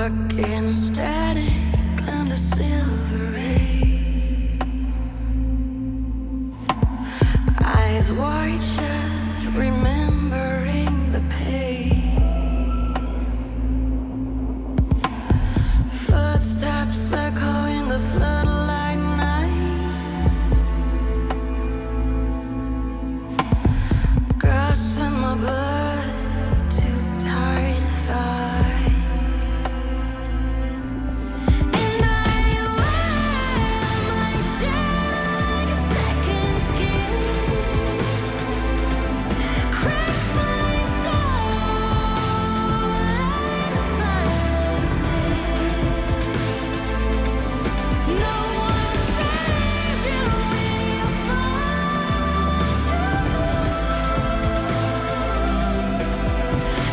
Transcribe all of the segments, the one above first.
against static and a silver ray. Eyes wide shut, remembering the pain. Footsteps echo in the floodlight nights. Gas in my blood, too tired to fight. And I wear my shag a second skin. Cracks my soul like a silence. No one saves you when you fall too slow.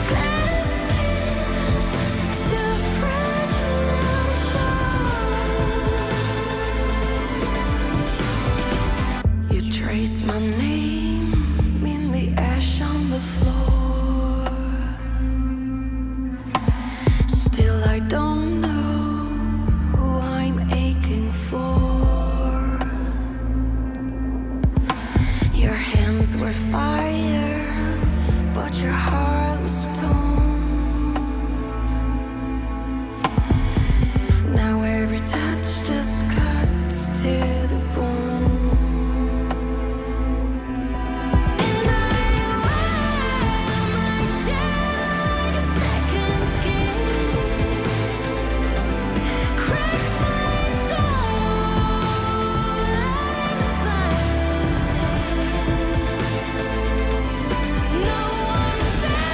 Glass skin, too fragile and sure. You trace my name in the ash on the floor. Still I don't know who I'm aching for. Your hands were fire, but your heart was stone. Now every touch just cuts to the bone. And I wear my shag a second skin. Cracks my soul like a silence. No one saves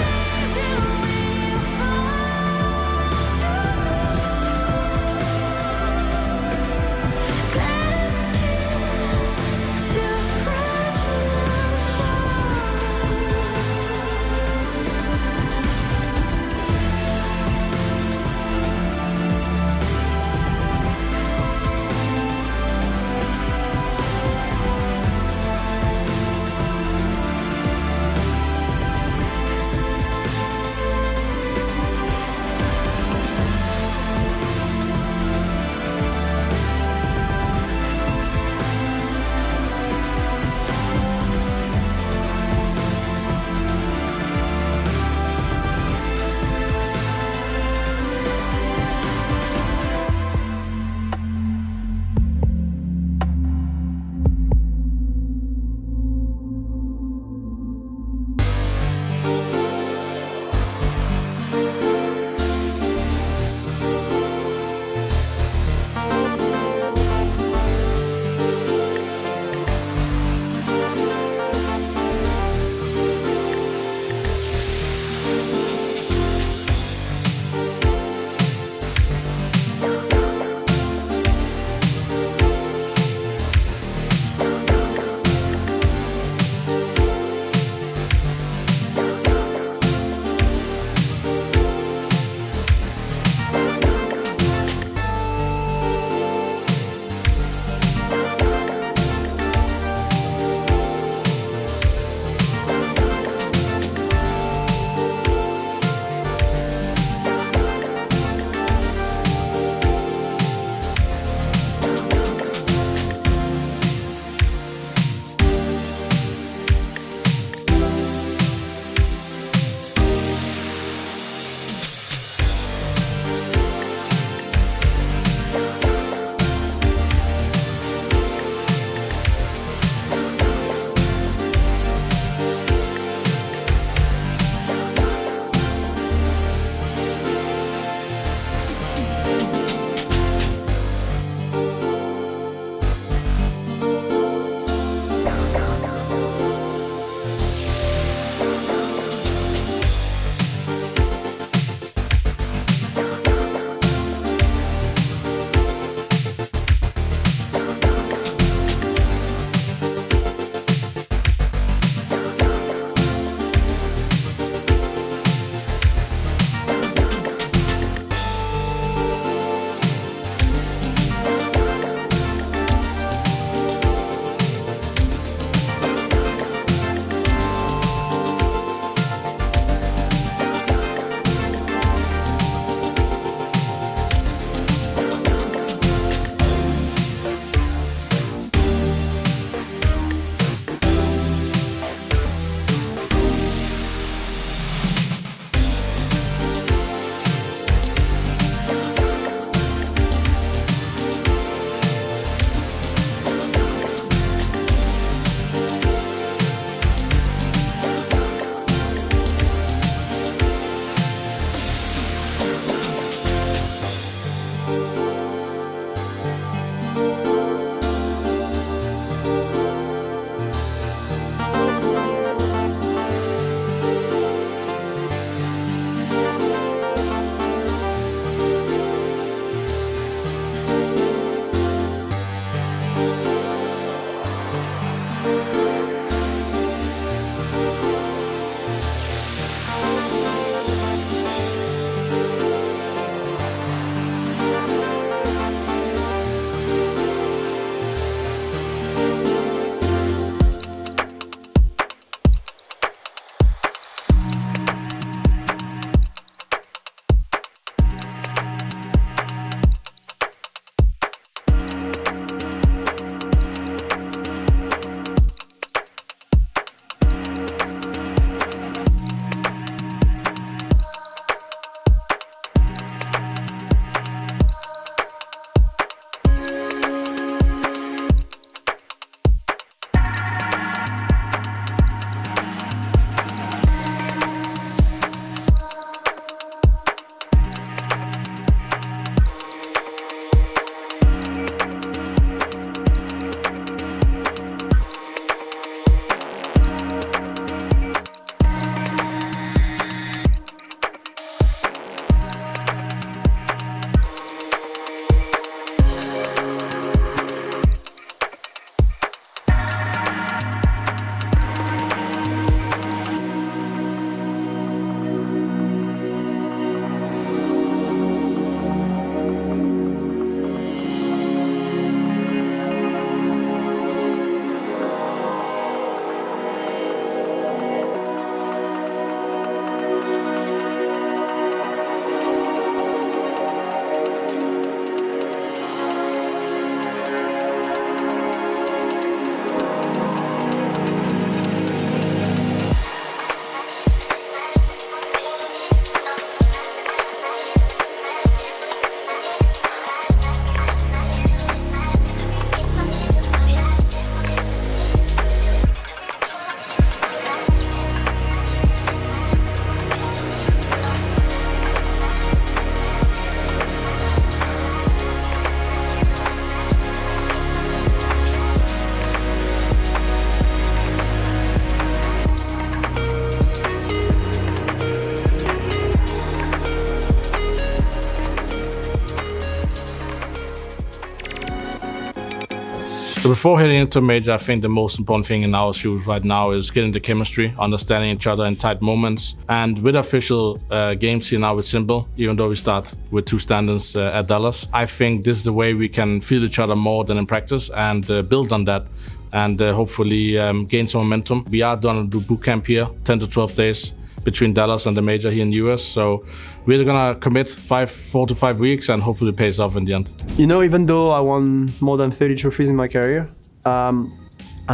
So before heading into a major, I think the most important thing in our shoes right now is getting the chemistry, understanding each other in tight moments. And with official games here now with Simple, even though we start with 2 standards at Dallas, I think this is the way we can feel each other more than in practice and build on that and hopefully gain some momentum. We are going to do boot camp here, 10 to 12 days between Dallas and the major here in the US. So we're gonna commit 4 to 5 weeks and hopefully it pays off in the end. You know, even though I won more than 30 trophies in my career, I'm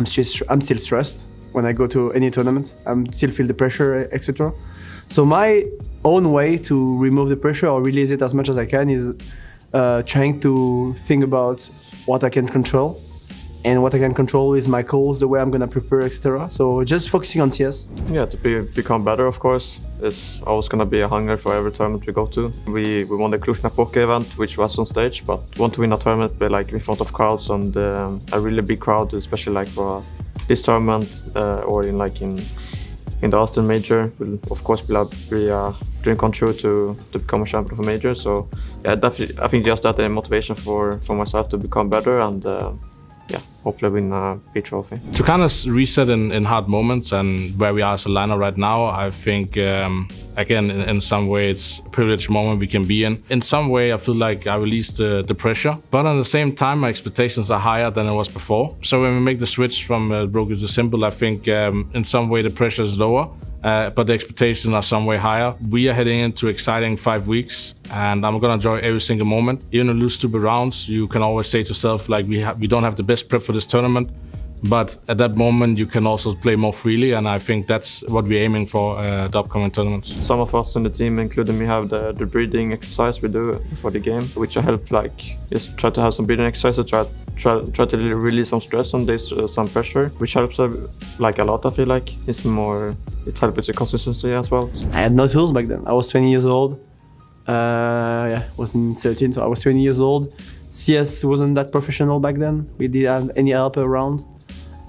still stressed when I go to any tournament. I still feel the pressure, etc. So my own way to remove the pressure or release it as much as I can is trying to think about what I can control. And what I can control is my calls, the way I'm gonna prepare, etc. So just focusing on CS. Yeah, to become better, of course. It's always gonna be a hunger for every tournament we go to. We won the Cluj-Napoca event, which was on stage, but want to win a tournament but like in front of crowds and a really big crowd, especially like for this tournament or in the Austin major, will of course be a dream come true to become a champion of a major. So yeah, definitely, I think just that a motivation for myself to become better and. Yeah, hopefully win a big trophy. To kind of reset in hard moments and where we are as a liner right now, I think, again, in some way it's a privileged moment we can be in. In some way, I feel like I released the pressure, but at the same time, my expectations are higher than it was before. So when we make the switch from broken to simple, I think in some way the pressure is lower. But the expectations are some way higher. We are heading into exciting 5 weeks and I'm gonna enjoy every single moment. Even if you lose 2 rounds, you can always say to yourself, like, we don't have the best prep for this tournament, but at that moment you can also play more freely, and I think that's what we're aiming for the upcoming tournaments. Some of us in the team, including me, have the breathing exercise we do for the game, which I help just try to have some breathing exercise to try to release some stress and there's some pressure, which helps a lot. I feel like it helps with the consistency as well. I had no tools back then. I was 20 years old. I was in 13, so I was 20 years old. CS wasn't that professional back then. We didn't have any help around.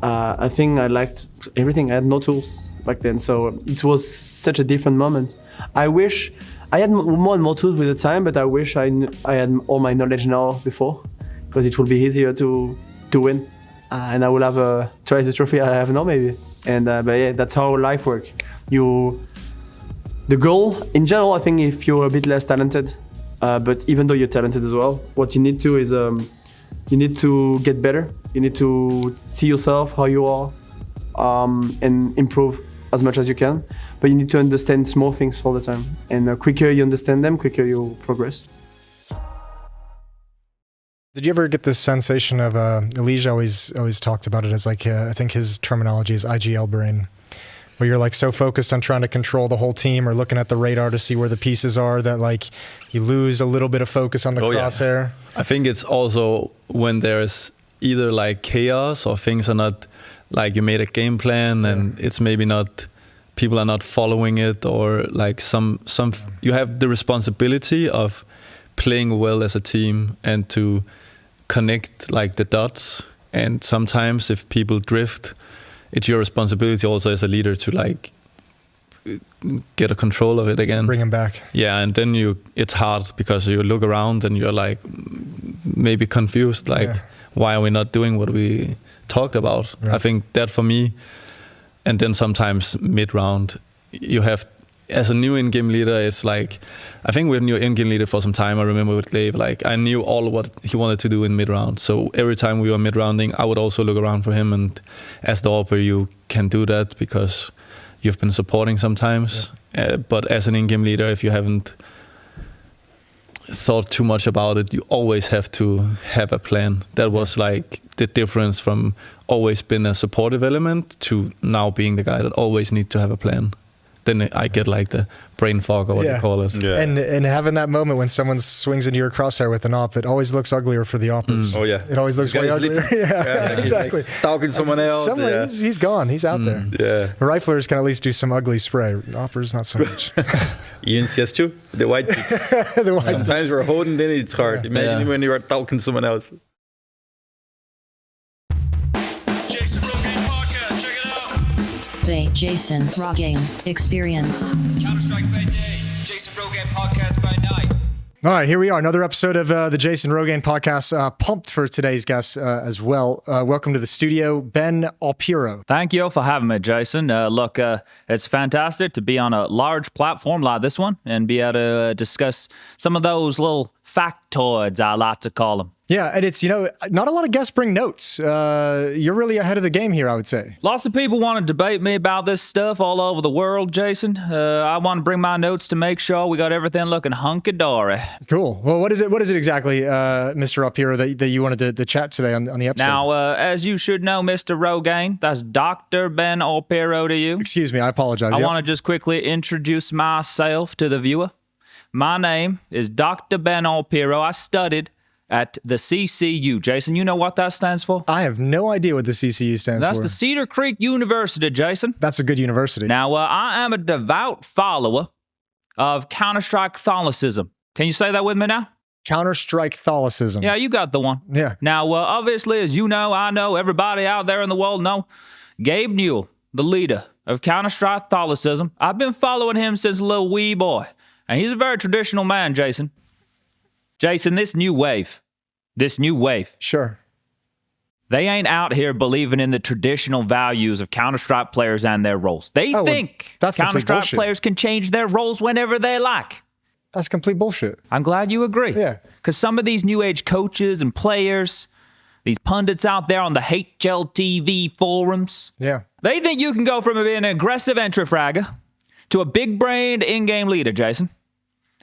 I think I liked everything. I had no tools back then, so it was such a different moment. I wish I had more and more tools with the time, but I wish I had all my knowledge now before, because it will be easier to win, and I will have twice the trophy I have now maybe. And but yeah, that's how life works. The goal in general, I think, if you're a bit less talented, but even though you're talented as well, what you need to is you need to get better. You need to see yourself how you are and improve as much as you can. But you need to understand small things all the time. And the quicker you understand them, quicker you progress. Did you ever get this sensation of Elijah always talked about it as like I think his terminology is IGL brain, where you're like so focused on trying to control the whole team or looking at the radar to see where the pieces are that like you lose a little bit of focus on the crosshair? Yeah. I think it's also when there's either like chaos or things are not like you made a game plan and it's maybe not, people are not following it, or like some you have the responsibility of playing well as a team and to connect like the dots. And sometimes if people drift, it's your responsibility also as a leader to like get a control of it again. Bring them back. Yeah, and then it's hard because you look around and you're like maybe confused, like why are we not doing what we talked about? Right. I think that for me, and then sometimes mid-round, you have, as a new in-game leader, it's like, I think we're new in-game leader for some time. I remember with Glaive, like I knew all what he wanted to do in mid-round. So every time we were mid-rounding, I would also look around for him. And as the AWPer, you can do that because you've been supporting sometimes. Yeah. But as an in-game leader, if you haven't thought too much about it, you always have to have a plan. That was like the difference from always been a supportive element to now being the guy that always need to have a plan. Then I get like the brain fog or what you call it. Yeah. And having that moment when someone swings into your crosshair with an op, it always looks uglier for the oppers. Oh yeah. It always looks way uglier. Yeah, exactly. Like talking to someone else. He's gone. He's out there. Yeah. Riflers can at least do some ugly spray. Oppers, not so much. You insist you? The white pigs. The white Sometimes we're holding, then it's hard. Imagine when you are talking to someone else. Jason Rogaine Experience. Counter-Strike by day, Jason Rogaine podcast by night. All right, here we are. Another episode of the Jason Rogaine podcast. Pumped for today's guest as well. Welcome to the studio, Ben Alpiro. Thank you for having me, Jason. Look, it's fantastic to be on a large platform like this one and be able to discuss some of those little factoids, I like to call them. Yeah, and it's, not a lot of guests bring notes. You're really ahead of the game here, I would say. Lots of people want to debate me about this stuff all over the world, Jason. I want to bring my notes to make sure we got everything looking hunky-dory. Cool. Well, what is it exactly, Mr. Alpiro, that you wanted to chat today on the episode? Now, as you should know, Mr. Rogaine, that's Dr. Ben Alpiro to you. Excuse me, I apologize. I want to just quickly introduce myself to the viewer. My name is Dr. Ben Alpiro. I studied at the CCU. Jason, you know what that stands for? I have no idea what the CCU stands for. That's the Cedar Creek University, Jason. That's a good university. Now, I am a devout follower of Counter-Strike Catholicism. Can you say that with me now? Counter-Strike Catholicism. Yeah, you got the one. Yeah. Now, obviously, as you know, I know, everybody out there in the world know, Gabe Newell, the leader of Counter-Strike Catholicism. I've been following him since a little wee boy. And he's a very traditional man, Jason. Jason, this new wave, Sure. they ain't out here believing in the traditional values of Counter-Strike players and their roles. They think that's complete Counter-Strike bullshit. players can change their roles whenever they like. That's complete bullshit. I'm glad you agree. Yeah. Because some of these new age coaches and players, these pundits out there on the HLTV forums, Yeah. they think you can go from being an aggressive entry fragger to a big-brained in-game leader, Jason.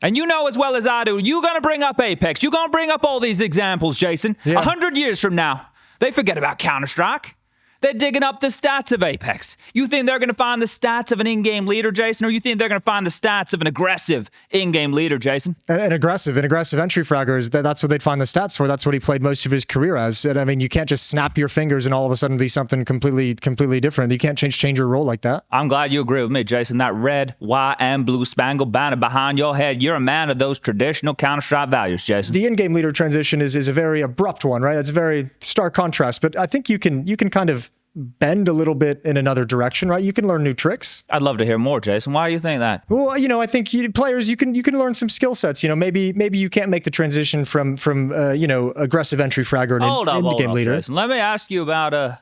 And you know as well as I do, you're going to bring up Apex. You're going to bring up all these examples, Jason. Yeah. 100 years from now, they forget about Counter-Strike. They're digging up the stats of Apex. You think they're going to find the stats of an in-game leader, Jason, or you think they're going to find the stats of an aggressive in-game leader, Jason? An aggressive entry fragger, that's what they'd find the stats for. That's what he played most of his career as. And I mean, you can't just snap your fingers and all of a sudden be something completely different. You can't change your role like that. I'm glad you agree with me, Jason. That red, white, and blue spangled banner behind your head, you're a man of those traditional Counter-Strike values, Jason. The in-game leader transition is a very abrupt one, right? It's a very stark contrast, but I think you can kind of bend a little bit in another direction, right? You can learn new tricks. I'd love to hear more, Jason. Why do you think that? Well, I think players, you can learn some skill sets. Maybe you can't make the transition from aggressive entry fragger and in-game leader. Jason. Let me ask you about a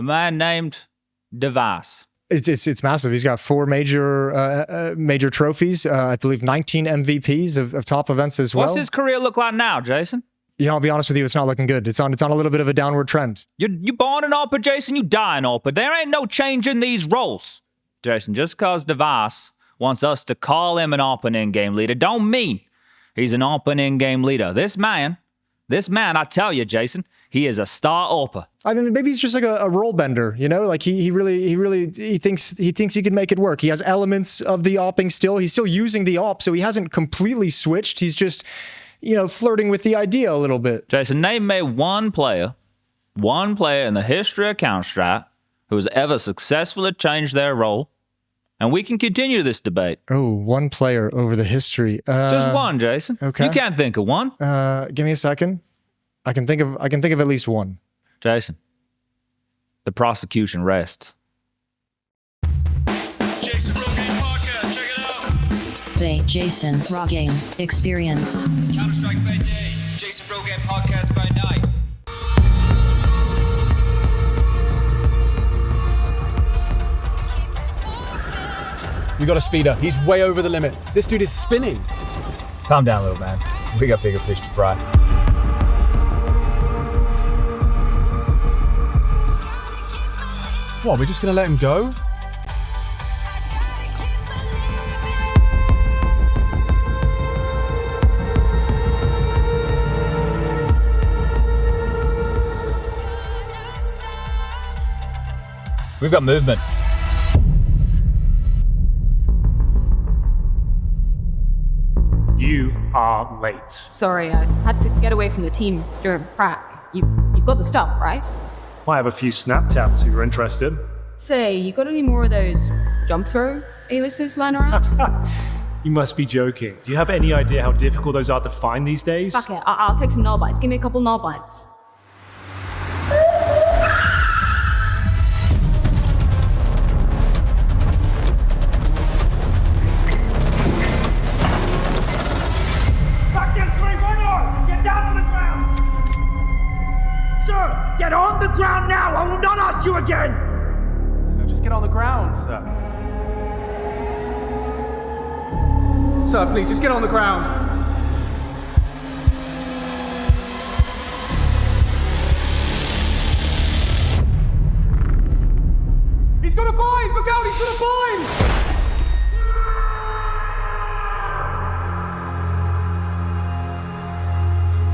man named Device. It's massive. He's got 4 major trophies. I believe 19 MVPs of top events as well. What's his career look like now, Jason? I'll be honest with you, it's not looking good. It's on a little bit of a downward trend. You born an AWPer, Jason, you die an AWPer. There ain't no change in these roles. Jason, just because Device wants us to call him an AWPer in-game leader don't mean he's an AWPer in-game leader. This man, I tell you, Jason, he is a star AWPer. I mean, maybe he's just like a role bender, Like he thinks he can make it work. He has elements of the AWPing still. He's still using the AWP, so he hasn't completely switched. He's just flirting with the idea a little bit. Jason, name me one player in the history of Counter-Strike who has ever successfully changed their role, and we can continue this debate. Oh, one player over the history. Just one, Jason. Okay. You can't think of one. Give me a second. I can think of at least one. Jason, the prosecution rests. Jason Rogaine podcast, check it out. The Jason Rogaine Experience. Counter-Strike by day, Jason Rogaine podcast by night. We got a speeder. He's way over the limit. This dude is spinning. Calm down, little man. We got bigger fish to fry. What, we're just gonna let him go? We've got movement. You are late. Sorry, I had to get away from the team during prac. You've got the stuff, right? I have a few snap taps if you're interested. Say, you got any more of those jump throw A-listers lying around? You must be joking. Do you have any idea how difficult those are to find these days? Fuck it, I'll take some null bites. Give me a couple null bites. sir, please, just get on the ground. He's got a bind! Look out, he's got a bind!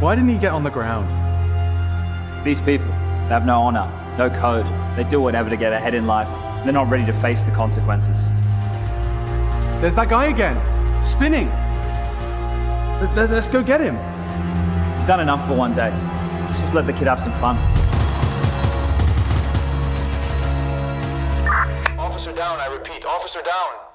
Why didn't he get on the ground? These people, they have no honor, no code. They do whatever to get ahead in life. They're not ready to face the consequences. There's that guy again, spinning. Let's go get him. You've done enough for one day. Let's just let the kid have some fun. Officer down, I repeat, officer down.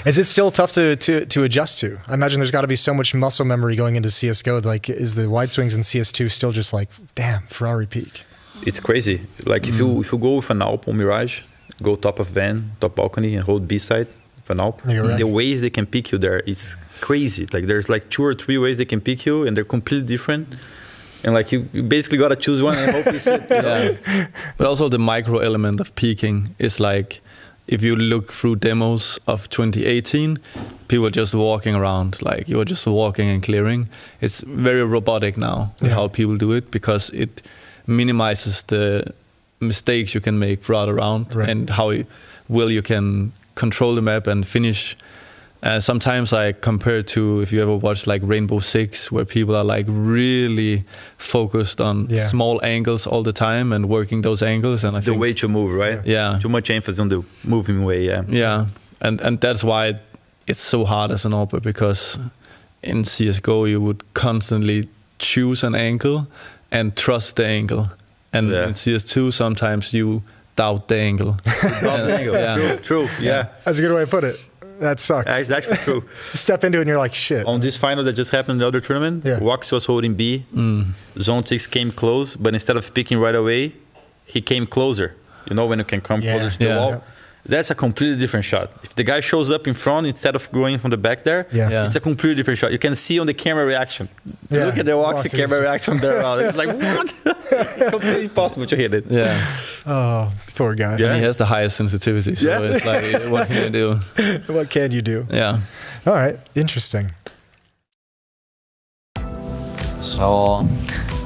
Is it still tough to adjust to? I imagine there's got to be so much muscle memory going into CSGO. Like, is the wide swings in CS2 still just like, damn, Ferrari peak? It's crazy. Like if you go with an AWP or Mirage, go top of van, top balcony, and hold B side with an AWP, the ways they can pick you there, it's crazy. Like there's like 2 or 3 ways they can pick you, and they're completely different. And like you basically gotta choose one and hope it's it. Yeah. But also the micro element of peaking is like, if you look through demos of 2018, people are just walking around, like you're just walking and clearing. It's very robotic now with how people do it, because it minimizes the mistakes you can make throughout a round and how well you can control the map and finish. Sometimes I compare it to, if you ever watch like Rainbow Six, where people are like really focused on small angles all the time and working those angles. And it's the way to move, right? Yeah. Too much emphasis on the moving way, Yeah, and that's why it's so hard as an AWPer, because in CSGO you would constantly choose an angle and trust the angle. And in CS2 sometimes you doubt the angle. True, yeah. That's a good way to put it. That sucks. It's actually true. Step into it and you're like, shit. On this final that just happened in the other tournament, Wax was holding B. Zone 6 came close, but instead of picking right away, he came closer. You know when you can come closer to the wall? Yeah. That's a completely different shot. If the guy shows up in front instead of going from the back there, it's a completely different shot. You can see on the camera reaction. Look at the Wax camera reaction there. It's like, what? Completely impossible to hit it. Yeah. Oh, Thor guy. Yeah. And he has the highest sensitivity, so it's like, what can you do? What can you do? Yeah. All right. Interesting. So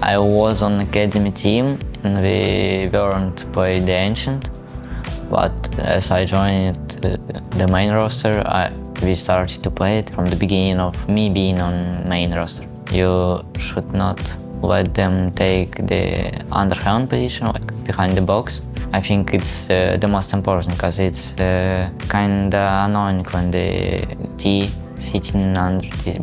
I was on academy team and we weren't playing the Ancient. But as I joined the main roster, we started to play it from the beginning of me being on main roster. You should not let them take the underhand position, like behind the box. I think it's the most important, because it's kinda annoying when the T sitting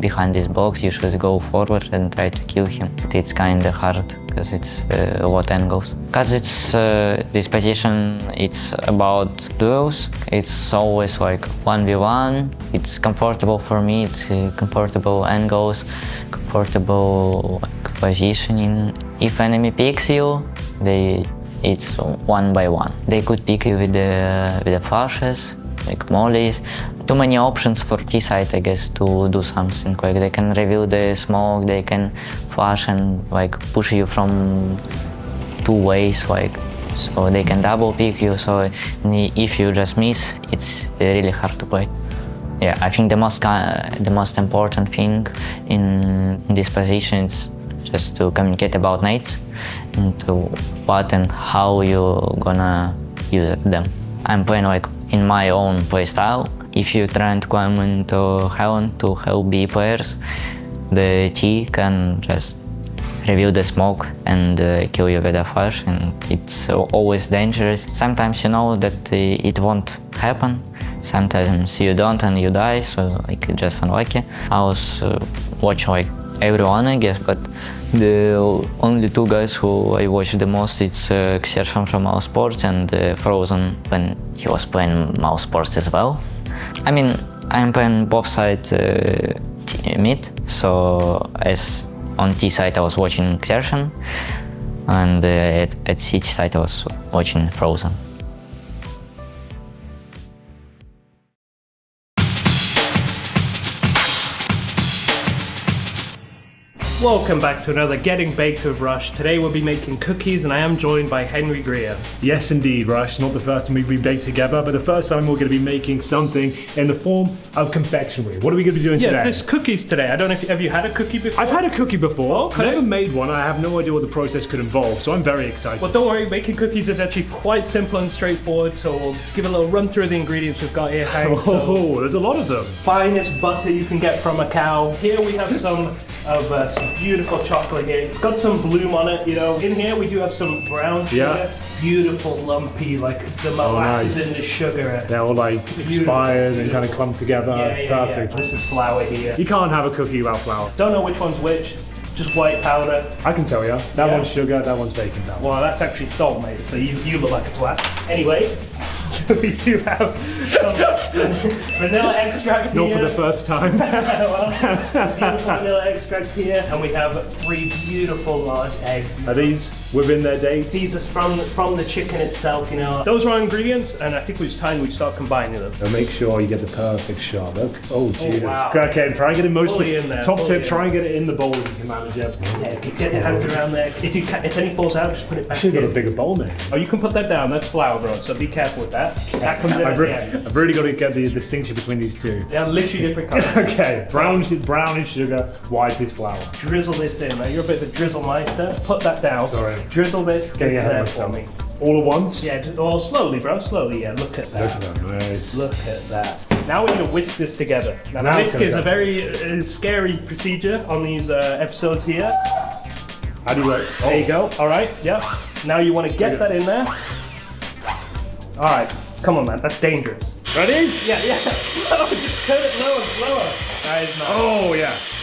behind this box. You should go forward and try to kill him. But it's kinda hard, because it's a lot angles. Because it's this position, it's about duels. It's always like 1v1. It's comfortable for me. It's comfortable angles, comfortable like, positioning. If enemy picks you, they it's one by one. They could pick you with the flashes, like mollies. Too many options for T side, I guess, to do something. Like they can reveal the smoke, they can flash and like push you from 2 ways, like so they can double pick you. So if you just miss, it's really hard to play. Yeah, I think the most important thing in this position is just to communicate about nades and to what and how you're gonna use them. I'm playing like in my own play style. If you're trying to climb into heaven to help B players, the T can just reveal the smoke and kill you with a flash, and it's always dangerous. Sometimes you know that it won't happen, sometimes you don't and you die, so like just unlucky. I was watching like everyone, I guess, but the only 2 guys who I watch the most, it's Xerxon from Esports and Frozen when he was playing Esports as well. I mean, I'm playing both sides mid, so as on T side I was watching Xerxon, and at CT side I was watching Frozen. Welcome back to another Getting Baked with Rush. Today we'll be making cookies and I am joined by Henry Greer. Yes indeed, Rush. Not the first time we've been baked together, but the first time we're going to be making something in the form of confectionery. What are we going to be doing today? Yeah, there's cookies today. I don't know if have you had a cookie before? I've had a cookie before. Okay. Never made one. I have no idea what the process could involve, so I'm very excited. Well, don't worry, making cookies is actually quite simple and straightforward, so we'll give a little run through the ingredients we've got here, Hank. Oh, there's a lot of them. Finest butter you can get from a cow. Here we have some beautiful chocolate here. It's got some bloom on it, you know. In here we do have some brown sugar. Yeah. Beautiful, lumpy, like the molasses nice. in the sugar. They're all like expired and kind of clumped together. Perfect. Yeah. This is flour here. You can't have a cookie without flour. Don't know which one's which. Just white powder. I can tell you. That one's sugar, that one's baking powder. Well, that's actually salt, mate, so you look like a twat. Anyway, we do have some vanilla extract here. Not for the first time. Well, beautiful vanilla extract here, and we have 3 beautiful large eggs. Are these within their dates? These are from the chicken itself, you know. Those are our ingredients, and I think it's time we start combining them. And make sure you get the perfect shot. Look. Oh, Jesus. Wow. Okay, try and get it mostly in there. Top tip, try and get it in the bowl if you can manage it. Yeah, get your hands around there. If any falls out, just put it back Should in. have got a bigger bowl, mate. Oh, you can put that down. That's flour, bro, so be careful with that. That comes in at the end. I've really got to get the distinction between these two. They are literally different colors. Okay, brown is sugar, white is flour. Drizzle this in, mate. You're a bit of a drizzle meister. Put that down. Sorry. Drizzle this. Get Getting ahead there of for myself. me. All at once? Yeah, slowly, bro. Slowly, yeah. Look at that. Look at that, nice. Look at that. Now we're going to whisk this together. Now whisk is a very scary procedure on these episodes here. How do you work? There you go. All right, yeah. Now you want to get that in there. All right, come on, man. That's dangerous. Ready? Yeah. Oh, just turn it lower and slower. That is nice. Oh, yes.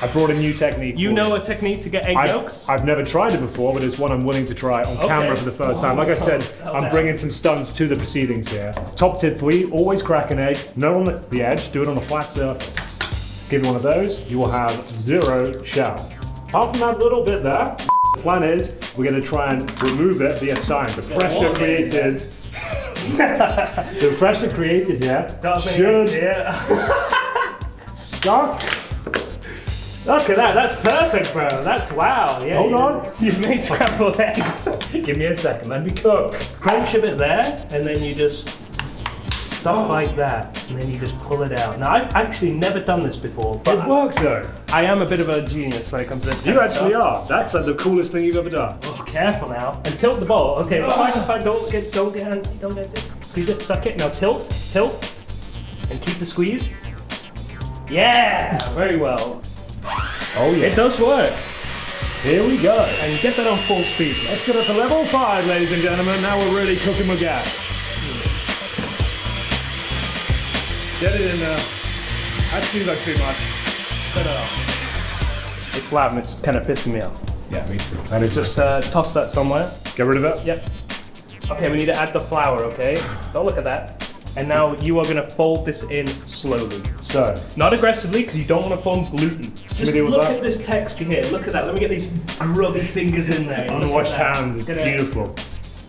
I brought a new technique. You know a technique to get egg yolks? I've never tried it before, but it's one I'm willing to try on camera for the first time. Like I said, I'm bringing some stunts to the proceedings here. Top tip for you, always crack an egg. Not on the edge, do it on a flat surface. Give it one of those, you will have 0 shell. Apart from that little bit there, the plan is we're going to try and remove it via science. The pressure created... the pressure created here should suck. Look at that, that's perfect, bro. That's wow. Yeah. Hold on. You've made scrambled eggs. Give me a second, let me cook. Crunch a bit there, and then you just suck like that, and then you just pull it out. Now, I've actually never done this before, but it works though. I am a bit of a genius when it comes to this. You actually are. That's like the coolest thing you've ever done. Oh, careful now. And tilt the bowl. Okay, fine. Don't get handsy. Don't get it. Squeeze it, suck it. Now tilt, and keep the squeeze. Yeah, very well. Oh yeah. It does work. Here we go. And get that on full speed. Let's get up to level 5, ladies and gentlemen. Now we're really cooking with gas. Get it in there. That seems like too much. It's loud and it's kind of pissing me off. Yeah, me too. That is just toss that somewhere. Get rid of it? Yep. Okay, we need to add the flour, okay? Don't look at that. And now you are going to fold this in slowly. So, not aggressively, because you don't want to form gluten. Just look at this texture here. Look at that. Let me get these grubby fingers in there. Unwashed hands. It's beautiful.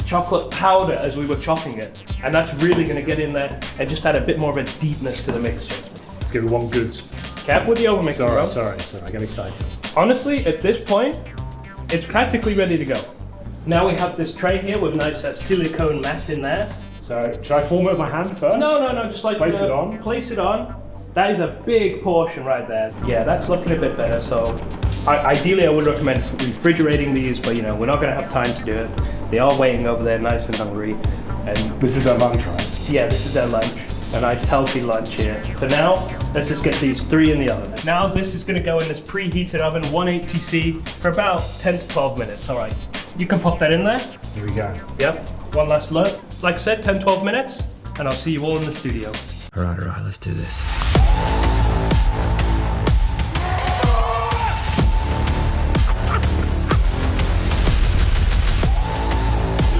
chocolate powder as we were chopping it. And that's really going to get in there and just add a bit more of a deepness to the mixture. Let's give it one good. Careful with the overmixing, bro. Sorry, I get excited. Honestly, at this point, it's practically ready to go. Now we have this tray here with nice silicone mat in there. So, should I form it with my hand first? No, just like place it on. Place it on. That is a big portion right there. Yeah, that's looking a bit better. So, ideally, I would recommend refrigerating these, but we're not going to have time to do it. They are waiting over there, nice and hungry. And this is their lunch, right? Yeah, this is their lunch. A nice healthy lunch here. For now, let's just get these 3 in the oven. Now this is going to go in this preheated oven, 180C, for about 10 to 12 minutes. All right, you can pop that in there. Here we go. Yep, one last look. Like I said, 10, 12 minutes, and I'll see you all in the studio. All right, let's do this.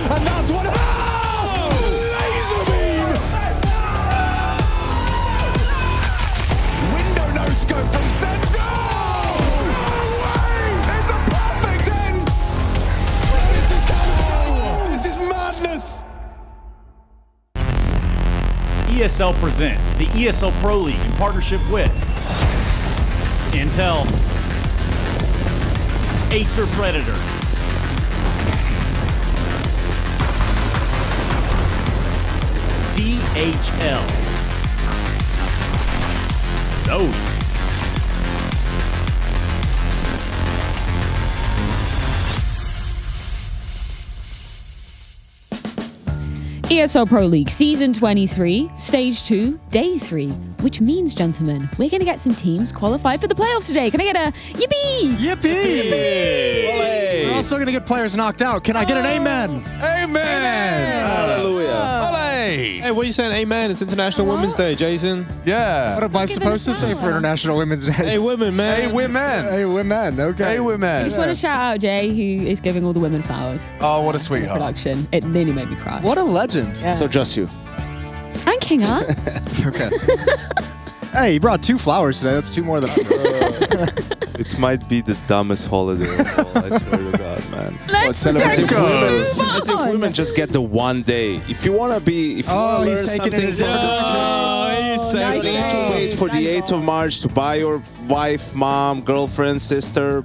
And that's what laser beam! Window no scope from center! No way! It's a perfect end! This is California! This is madness! ESL presents the ESL Pro League in partnership with Intel, Acer Predator, DHL, Zoe, ESL Pro League Season 23, Stage 2, Day 3, which means, gentlemen, we're going to get some teams qualified for the playoffs today. Can I get a yippee? Yippee! Yippee! We're also going to get players knocked out. Can I get an amen? Amen! Hallelujah. Hey, what are you saying, amen? It's International Women's Day, Jason. Yeah. What am I supposed to say for International Women's Day? Hey, women, man. Hey, women. Hey, women, okay. Hey, women. I just want to shout out Jay, who is giving all the women flowers. Oh, what a sweetheart. Production. It nearly made me cry. What a legend. Yeah. So just you. And Kinga. Okay. Hey, you brought 2 flowers today. That's 2 more than It might be the dumbest holiday of all, I swear to God, man. Let's as move if on. women just get the one day. If you want to be, if you want to learn he's taking something it from he's you Nice need to save. wait for the 8th of March to buy your wife, mom, girlfriend, sister,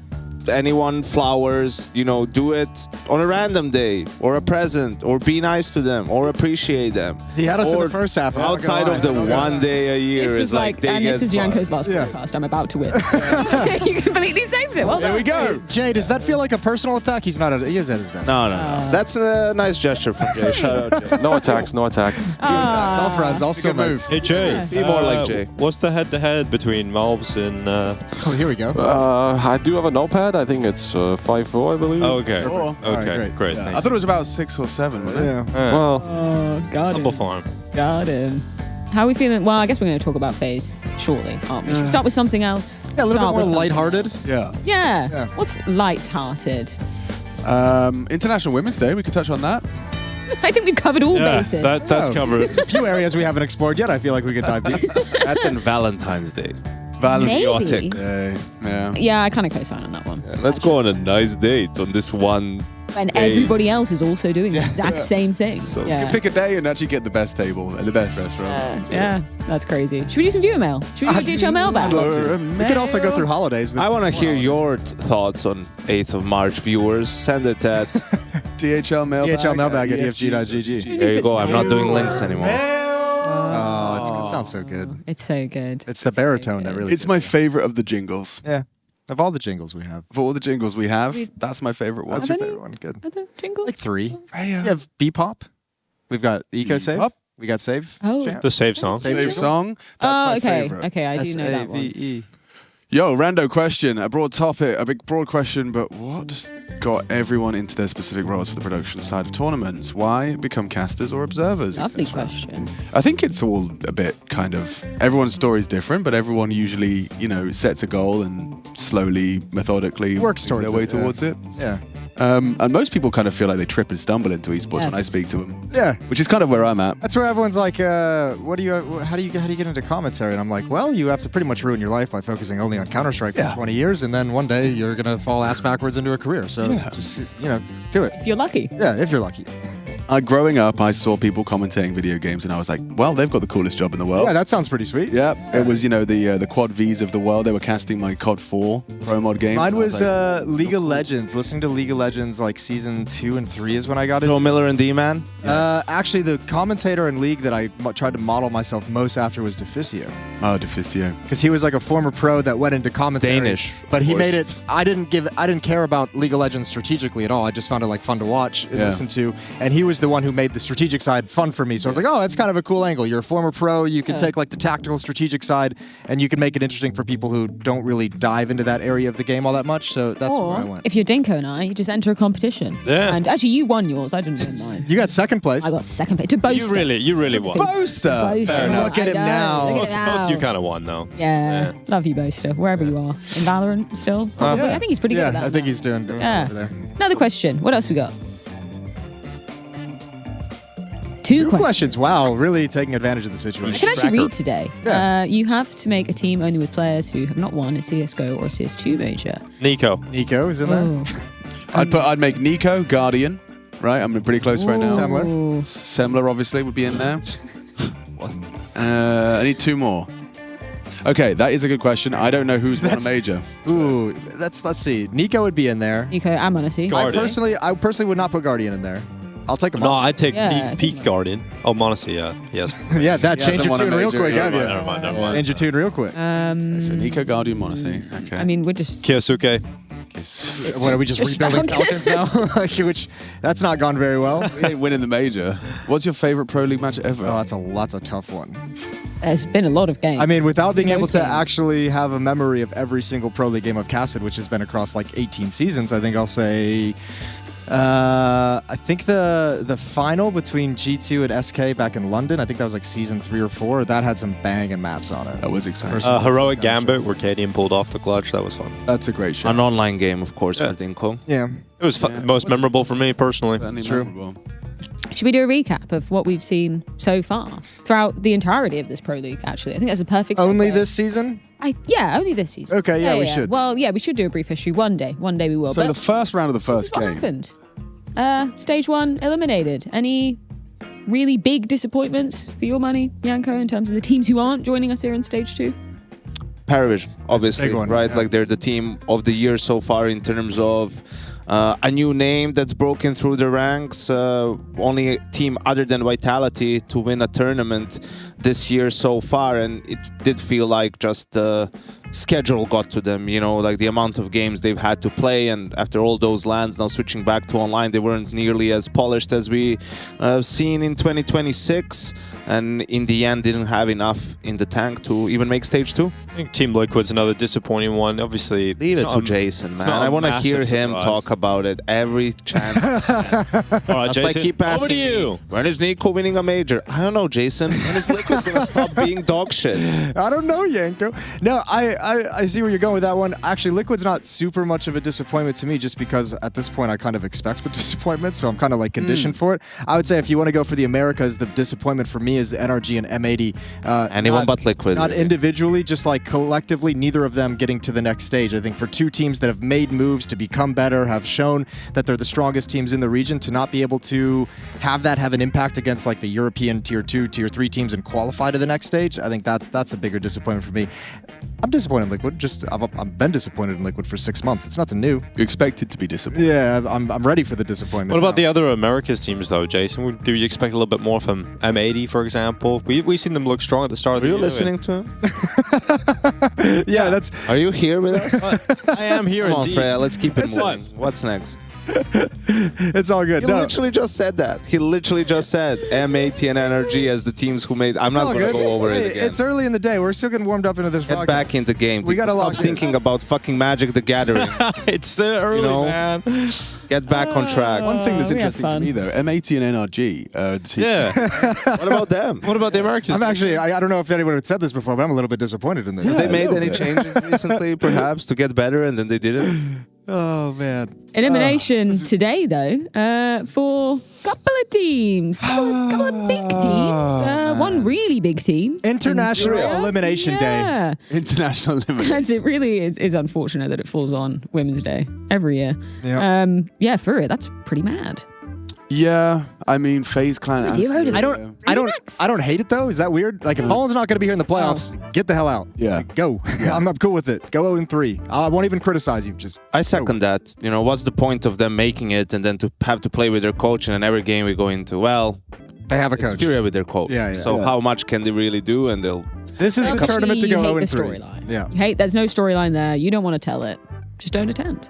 anyone flowers, do it on a random day or a present or be nice to them or appreciate them. He had us in Or the first half. outside of the one day a year This was is like they and get this is Yanko's flowers. last podcast. I'm about to win. You completely saved it. Well done. There we go. Hey, Jay, does that feel like a personal attack? He is at his desk. No. That's a nice gesture from Jay. Shout out, Jay. No attack. All friends, all still move. Hey Jay, Be more like Jay. What's the head-to-head between MOUZ and? Oh, here we go. I do have a notepad. I think it's 5-4, I believe. Oh, okay. Cool. Okay, All right, great. I thought it was about 6 or 7. Wasn't it? Well, Got him. humble farm. Got him. How are we feeling? Well, I guess we're going to talk about FaZe shortly, aren't we? Should we start with something else? Yeah, a little Start bit with more something lighthearted. else. Yeah. Yeah. What's light-hearted? International Women's Day. We could touch on that. I think we've covered all bases. That's covered. There's a few areas we haven't explored yet. I feel like we could dive deep. That's in Valentine's Day. Maybe. Day. Yeah. Yeah, I kind of co-sign on that one. Let's go on a nice date on this one. And day. everybody else is also doing the exact same thing. So yeah. you pick a day and actually get the best table and the best restaurant. Yeah, that's crazy. Should we do some viewer mail? Should we do DHL mailbag? We could also go through holidays. I want to hear your thoughts on 8th of March, viewers. Send it at DHL mailbag. DHL mailbag at EFG.gg. There you go. I'm not doing links anymore. Oh, it sounds so good. It's so good. It's the baritone that really. It's my favorite of the jingles. Yeah. Of all the jingles we have. Of all the jingles we have, that's my favorite one. That's your favorite one. Good. Are there jingles? Like 3. We have Bpop. We've got Eco Save. Bebop. We got Save. Oh. The save song. Save song. That's my okay. favorite. Okay, I do know that one. S-A-V-E. Yo, rando question. A broad topic, a big broad question, but what got everyone into their specific roles for the production side of tournaments? Why become casters or observers? Lovely etc.? question. I think it's all a bit kind of, everyone's story is different, but everyone usually, sets a goal and slowly, methodically Works towards their way it, towards it. Yeah. And most people kind of feel like they trip and stumble into esports when I Yes. speak to them. Yeah. Which is kind of where I'm at. That's where everyone's like, how do you get into commentary? And I'm like, well, you have to pretty much ruin your life by focusing only on Counter-Strike for 20 years, and then one day you're going to fall ass backwards into a career. So just, do it. If you're lucky. Yeah, if you're lucky. Growing up, I saw people commentating video games, and I was like, well, they've got the coolest job in the world. Yeah, that sounds pretty sweet. Yeah, it was, the Quad Vs of the world. They were casting my COD 4 Pro Mod game. Mine was League of Legends. Listening to League of Legends, like Season 2 and 3 is when I got it. Joe Miller and D-Man? Yes. Actually, the commentator in League that I tried to model myself most after was Deficio. Oh, Deficio. Because he was like a former pro that went into commentary. Danish, but he made it. I didn't care about League of Legends strategically at all. I just found it like fun to watch and listen to. And he was the one who made the strategic side fun for me. So I was like, oh, that's kind of a cool angle. You're a former pro. You can take like the tactical strategic side, and you can make it interesting for people who don't really dive into that area of the game all that much. So that's where I went. If you're Dinko and I, you just enter a competition. Yeah. And actually, you won yours. I didn't win mine. You got second place. I got second place to Boaster. You really won. Boaster. Look at him now. Both you kind of won though. Yeah. Love you, Boaster. Wherever you are. In Valorant still. Probably. I think he's pretty good at that. I think he's doing good over there. Another question. What else we got? Two questions. Wow, really taking advantage of the situation. I can actually read today. Yeah. You have to make a team only with players who have not won a CSGO or a CS2 major. Nico is in there. I'd make Nico, Guardian, right? I'm pretty close right now. Semler obviously would be in there. I need two more. Okay, that is a good question. I don't know who's won a major. Ooh, let's see. Nico would be in there. Nico and Monte. I personally would not put Guardian in there. I'll take him. No, I'd take Peak Guardian. Oh, Monte, yes. Yeah, that changed your tune real quick, have you? Never mind. Change your tune real quick. So Nico, Guardian, Monte. Okay. I mean, we're just... Kiyosuke. What, are we just rebuilding Falcons now? Which, that's not gone very well. We ain't winning the major. What's your favorite Pro League match ever? Oh, that's a tough one. There's been a lot of games. I mean, without being able to actually have a memory of every single Pro League game I've casted, which has been across like 18 seasons, I think I'll say... I think the final between G2 and SK back in London, I think that was like season 3 or 4, that had some banging maps on it. That was exciting. Heroic Gambit, where Cadian pulled off the clutch, that was fun. That's a great show. An online game, of course, for Dinko. Yeah. It was most memorable for me, personally. True. Should we do a recap of what we've seen so far throughout the entirety of this Pro League, actually? I think that's a perfect Only segue. this season? Only this season. Okay, yeah, we should. Well, yeah, we should do a brief history one day. One day we will. So but the first round of the first game. what happened? Stage 1 eliminated. Any really big disappointments for your money, Yanko, in terms of the teams who aren't joining us here in Stage 2? Paravision, obviously, one, right? yeah. Like they're the team of the year so far in terms of a new name that's broken through the ranks. Only a team other than Vitality to win a tournament this year so far, and it did feel like just the schedule got to them, like the amount of games they've had to play, and after all those lands now switching back to online, they weren't nearly as polished as we seen in 2026, and in the end didn't have enough in the tank to even make Stage 2. I think Team Liquid's another disappointing one. Obviously, leave it to Jason, man. I want to hear him talk about it every chance. All right, Jason, I keep asking over to you. When is Nico winning a major? I don't know, Jason. When is Liquid going to stop being dog shit? I don't know, Yanko. No, I see where you're going with that one. Actually, Liquid's not super much of a disappointment to me, just because at this point I kind of expect the disappointment, so I'm kind of like conditioned for it. I would say if you want to go for the Americas, the disappointment for me is the NRG and M80. Anyone but Liquid. Not individually, just like collectively, neither of them getting to the next stage. I think for two teams that have made moves to become better, have shown that they're the strongest teams in the region, to not be able to have an impact against like the European tier 2, tier 3 teams and qualify to the next stage, I think that's a bigger disappointment for me. I'm disappointed in Liquid. I've been disappointed in Liquid for 6 months. It's nothing new. You expected to be disappointed. Yeah, I'm ready for the disappointment. What about the other Americas teams, though, Jason? Do you expect a little bit more from M80, for example? We've seen them look strong at the start of the year. Are you listening to him? Yeah, that's... Are you here with us? I am here, Come on, indeed. Freya, let's keep it moving. What's next? It's all good. He literally just said that. He literally just said M80 and NRG as the teams who made... I'm not going to go over it again. It's early in the day. We're still getting warmed up into this Get back in the game. We got to stop thinking about fucking Magic the Gathering. It's so early, man. Get back on track. One thing that's interesting to me, though, M80 and NRG. Yeah. What about them? What about the Americans? I'm actually... I don't know if anyone had said this before, but I'm a little bit disappointed in this. Have they made any changes recently, perhaps, to get better, and then they didn't? Oh, man. Elimination today, though, for a couple of teams. A couple of big teams. One really big team. International Elimination Day. International Elimination. And it really is unfortunate that it falls on Women's Day every year. Yeah. For it, that's pretty mad. Yeah, I mean, FaZe Clan. I don't hate it though. Is that weird? Like, if Fallen's not going to be here in the playoffs, get the hell out. Yeah, like, go. Yeah. I'm cool with it. Go 0-3. I won't even criticize you. Just I second that. You know, what's the point of them making it and then to have to play with their coach, and in every game we go into, well, they have a coach. It's Furia with their coach. Yeah. So how much can they really do? And they'll. This is the tournament to go 0-3. Yeah. You hate. There's no storyline there. You don't want to tell it. Just don't attend.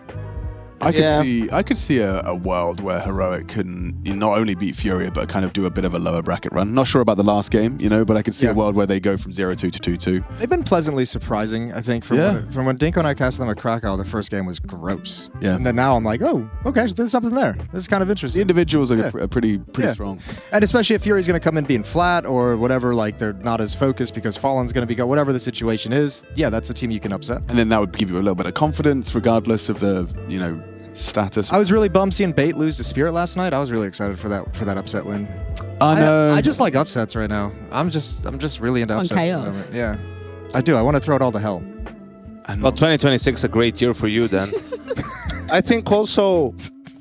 I could see a world where Heroic can not only beat Furia, but kind of do a bit of a lower bracket run. Not sure about the last game, but I could see a world where they go from 0-2 to 2-2. They've been pleasantly surprising, I think, from when Dinko and I cast them at Krakow. The first game was gross. Yeah. And then now I'm like, oh, okay, so there's something there. This is kind of interesting. The individuals are pretty strong. And especially if Fury's going to come in being flat or whatever, like they're not as focused because Fallen's going to be whatever the situation is. Yeah, that's a team you can upset. And then that would give you a little bit of confidence, regardless of the status. I was really bummed seeing Bait lose to Spirit last night. I was really excited for that upset win. I know. I just like upsets right now. I'm just really into upsets. Chaos. Yeah, I do. I want to throw it all to hell. Well, 2026 is a great year for you then. I think also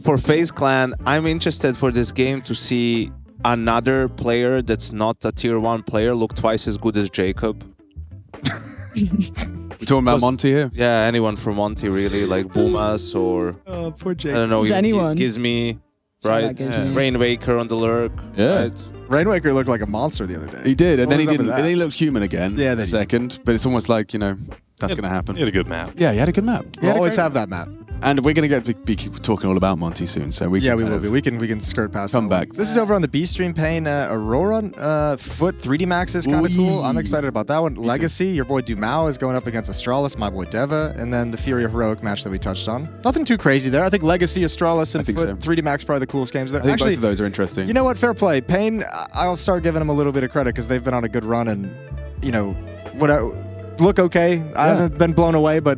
for FaZe Clan, I'm interested for this game to see another player that's not a tier 1 player look twice as good as Jacob. We're talking about Monte here? Yeah, anyone from Monte really, like Boomas or poor Jake. I don't know, anyone. Gizmy, right? Rainwaker on the lurk. Yeah. Right? Rainwaker looked like a monster the other day. He did, and then he didn't. And then he looked human again. Yeah, the second. But it's almost like that's going to happen. He had a good map. Yeah, he had a good map. We'll always have that map. And we're going to be talking all about Monte soon, so we will be. We can skirt past. Come back. This is over on the B stream. Paying Aurora Foot 3D Max is kind of cool. I'm excited about that one. Legacy, your boy Dumao is going up against Astralis, my boy Deva, and then the Fury Heroic match that we touched on. Nothing too crazy there. I think Legacy, Astralis, and Foot 3D Max probably the coolest games there. I think both of those are interesting. You know what? Fair play. Payne, I'll start giving them a little bit of credit because they've been on a good run and look okay. I haven't been blown away, but.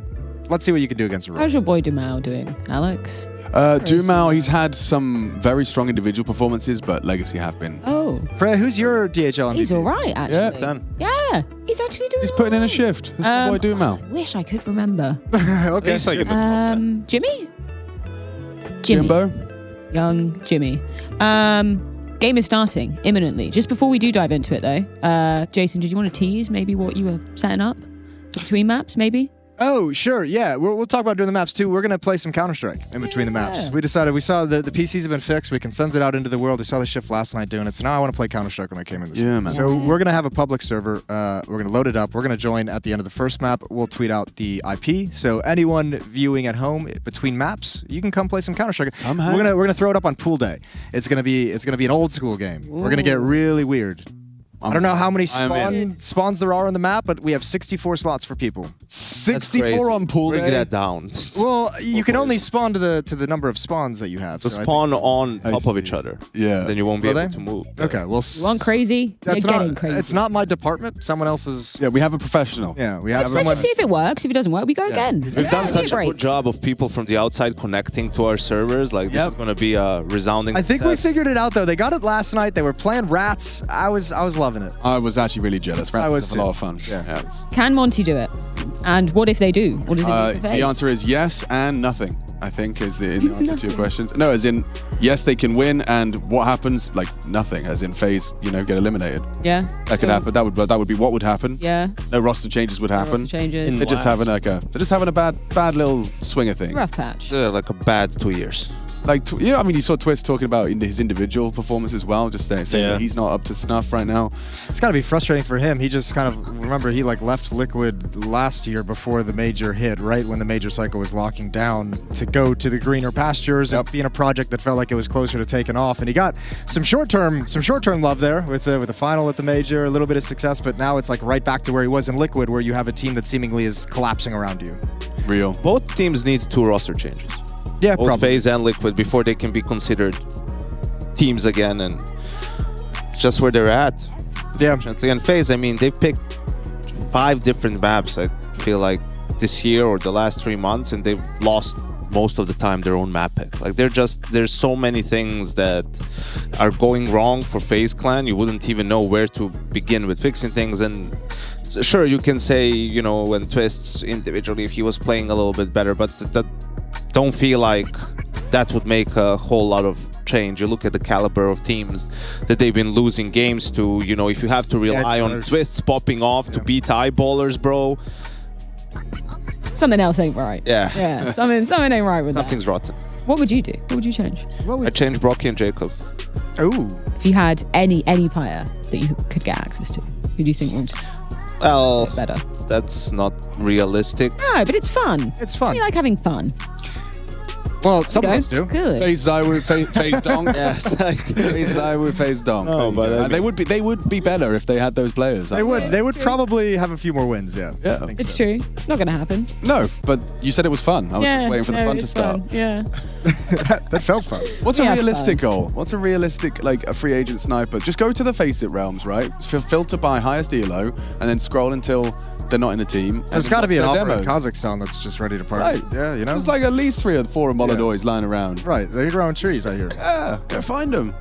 Let's see what you can do against Aurora. How's your boy Dumao doing, Alex? Dumao, he's had some very strong individual performances, but Legacy have been. Oh. Freya, who's your DHL MVP? He's all right, actually. Yeah, done. Yeah, he's actually doing. He's putting in a shift. That's my boy Dumao. I wish I could remember. Okay. He's like in the top 10. Jimmy? Jimbo? Young Jimmy. Game is starting imminently. Just before we do dive into it, though, Jason, did you want to tease maybe what you were setting up between maps, maybe? Oh, sure. Yeah, we'll talk about during the maps too. We're going to play some Counter-Strike in between the maps. We decided, we saw the PCs have been fixed. We can send it out into the world. We saw the shift last night doing it. So now I want to play Counter-Strike when I came in this week. Man. So we're going to have a public server. We're going to load it up. We're going to join at the end of the first map. We'll tweet out the IP. So anyone viewing at home between maps, you can come play some Counter-Strike. We're going to throw it up on pool day. It's going to be an old school game. We're going to get really weird. I don't know how many spawns there are on the map, but we have 64 slots for people. 64 on pool day? Bring that down. Well, you can only spawn to the number of spawns that you have. So spawn on top of each other. Yeah. Then you won't be able to move. Okay, well... You want crazy? You're getting crazy. It's not my department. Someone else's... Yeah, we have a professional. Yeah, we have Let's just see if it works. If it doesn't work, we go again. We've done such a good job of people from the outside connecting to our servers. Like, this is going to be a resounding success. I think we figured it out, though. They got it last night. They were playing Rats. I was loving it. I was actually really jealous. Rats was a lot of fun. Yeah. Can Monte do it? And what if they do? What does it mean for FaZe? The answer is yes and nothing, I think, is the answer to your questions. No, as in, yes, they can win, and what happens? Like, nothing, as in FaZe, get eliminated. Yeah. That could happen. That would be what would happen. Yeah. No roster changes would happen. Roster changes. They're just having a bad little swinger thing. Rough patch. Like a bad 2 years. Like, I mean, you saw Twist talking about his individual performance as well, just saying that he's not up to snuff right now. It's got to be frustrating for him. He just kind of, remember, he left Liquid last year before the major hit, right when the major cycle was locking down, to go to the greener pastures and be in a project that felt like it was closer to taking off. And he got some short-term love there with the final at the major, a little bit of success, but now it's like right back to where he was in Liquid, where you have a team that seemingly is collapsing around you. Real. Both teams need 2 roster changes. Yeah, both probably. FaZe and Liquid before they can be considered teams again, and it's just where they're at. Yeah. And FaZe, I mean, they've picked 5 different maps, I feel like, this year or the last 3 months, and they've lost most of the time their own map pick. Like, there's so many things that are going wrong for FaZe Clan, you wouldn't even know where to begin with fixing things. And sure, you can say, when Twists individually, if he was playing a little bit better, but that don't feel like that would make a whole lot of change. You look at the caliber of teams that they've been losing games to. You know, if you have to rely on twists popping off to beat eyeballers, bro. Something else ain't right. Yeah. Something ain't right with Something's rotten. What would you do? What would you change? I changed Brocky and Jacob. Ooh. If you had any player that you could get access to, who do you think would Well, better? That's not realistic. No, but it's fun. It's fun. You like having fun. Well, some of us do. Good. FaZe FaZe Donk. Yes. FaZe FaZe Donk. Oh, but I mean, they would be better if they had those players. They would probably have a few more wins, yeah. Yeah. It's true. Not going to happen. No, but you said it was fun. I was just waiting for the fun to it's start. fun. Yeah. That felt fun. What's a Yeah, realistic fun. goal? What's a realistic, like, a free agent sniper? Just go to the Face It realms, right? Filter by highest elo, and then scroll until they're not in a team. There's got to be an their opera in demos. Kazakhstan that's just ready to party. Right. Yeah, you know? There's like at least 3 or 4 Molodors lying around. Right, they're growing trees, I hear. Yeah, go find them.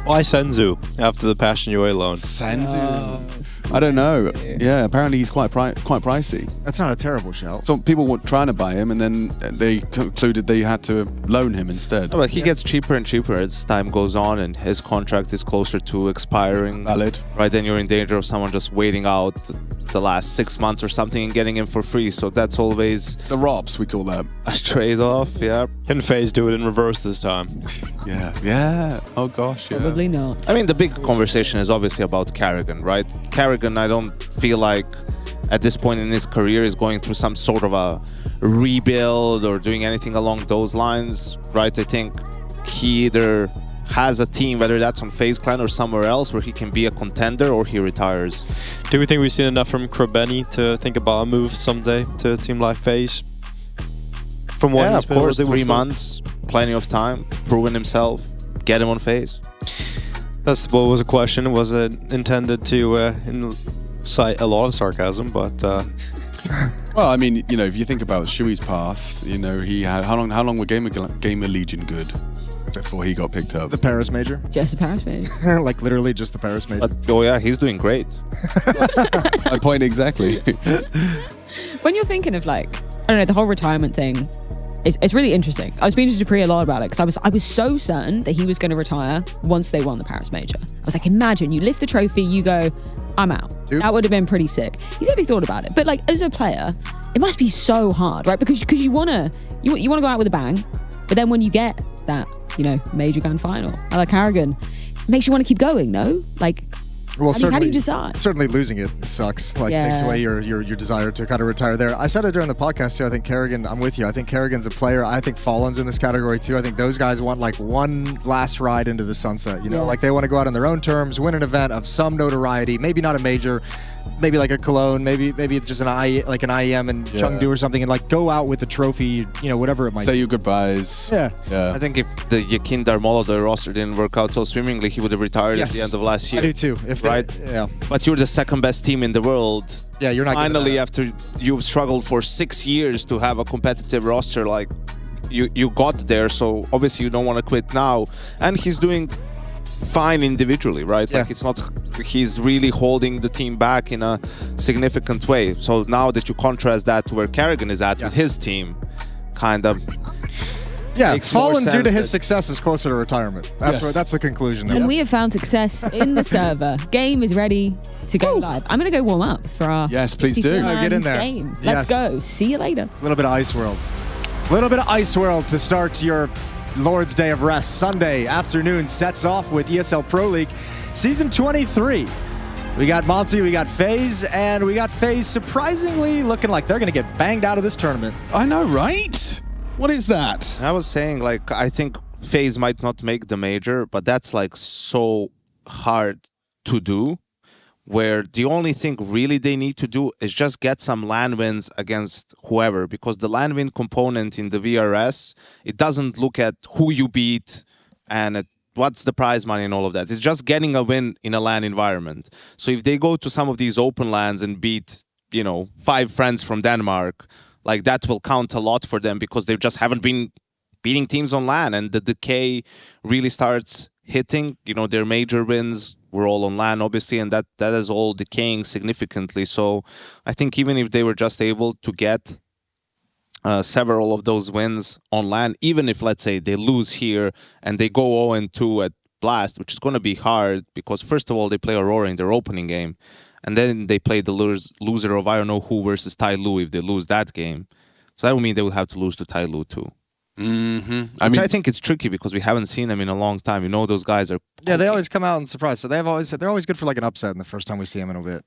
Why Senzu after the Passion UA loan? Senzu. I don't know. Yeah, apparently he's quite pricey. That's not a terrible shout. So people were trying to buy him, and then they concluded they had to loan him instead. No, but he gets cheaper and cheaper as time goes on, and his contract is closer to expiring. Valid. Right, then you're in danger of someone just waiting out the last 6 months or something and getting him for free. So that's always the ROPS, we call that. A trade-off. Yeah. Can FaZe do it in reverse this time? Yeah. Oh gosh, yeah. Probably not. I mean, the big conversation is obviously about Carrigan, right? Carrigan, I don't feel like at this point in his career is going through some sort of a rebuild or doing anything along those lines, right? I think he either has a team, whether that's on FaZe Clan or somewhere else, where he can be a contender, or he retires. Do we think we've seen enough from Krabeni to think about a move someday to a team like FaZe? From what Yeah, he's of been able course, to do 3 with months, plenty of time, proven himself, get him on FaZe. That's what was a question. Was it intended to incite a lot of sarcasm? But well, I mean, you know, if you think about Shui's path, you know, he had how long were Gamer Legion good before he got picked up? The Paris Major. Just the Paris Major. Like literally just the Paris Major. But, oh yeah, he's doing great. My point exactly. When you're thinking of like, I don't know, the whole retirement thing, it's really interesting. I was speaking to Dupree a lot about it because I was so certain that he was going to retire once they won the Paris Major. I was like, imagine you lift the trophy, you go, I'm out. Oops. That would have been pretty sick. He said he thought about it, but like as a player, it must be so hard, right? Because you wanna go out with a bang, but then when you get that, you know, major grand final, like Carrigan, it makes you want to keep going. No, like. Well, how do you decide? Certainly losing it sucks. Like takes away your desire to kind of retire there. I said it during the podcast too. I think Carrigan, I'm with you. I think Carrigan's a player. I think Fallen's in this category too. I think those guys want like one last ride into the sunset. You know, like they want to go out on their own terms, win an event of some notoriety. Maybe not a major, maybe like a Cologne, maybe just an IEM in Chengdu or something, and like go out with the trophy. You know, whatever it might. Say your goodbyes. Yeah. I think if the Yakin Darmolo roster didn't work out so swimmingly, he would have retired at the end of last year. I do too. Right? Yeah. But you're the second best team in the world. Yeah, you're not. Finally, after you've struggled for 6 years to have a competitive roster, like you got there, so obviously you don't want to quit now. And he's doing fine individually, right? Yeah. Like it's not, he's really holding the team back in a significant way. So now that you contrast that to where Carrigan is at with his team, kind of. Yeah, Fallen due to his success is closer to retirement. That's that's the conclusion. And we have found success in the server. Game is ready to go live. I'm going to go warm up for our please do. Get in there. game. Let's go. See you later. A little bit of Ice World. A little bit of Ice World to start your Lord's Day of Rest. Sunday afternoon sets off with ESL Pro League Season 23. We got Monte, we got FaZe, and we got FaZe surprisingly looking like they're going to get banged out of this tournament. I know, right? What is that? I was saying, like, I think FaZe might not make the major, but that's like so hard to do, where the only thing really they need to do is just get some LAN wins against whoever, because the LAN win component in the VRS, it doesn't look at who you beat and what's the prize money and all of that. It's just getting a win in a LAN environment. So if they go to some of these open LANs and beat, you know, 5 friends from Denmark, like that will count a lot for them, because they just haven't been beating teams on LAN, and the decay really starts hitting. You know, their major wins were all on LAN, obviously, and that is all decaying significantly. So I think even if they were just able to get several of those wins on LAN, even if, let's say, they lose here and they go 0-2 at Blast, which is going to be hard because, first of all, they play Aurora in their opening game, and then they play the loser of I don't know who versus Tai Lu if they lose that game. So that would mean they would have to lose to Tai Lu too. I think it's tricky because we haven't seen them in a long time. You know, those guys are... Yeah, they always come out and surprise. So they're always good for like an upset in the first time we see them in a bit.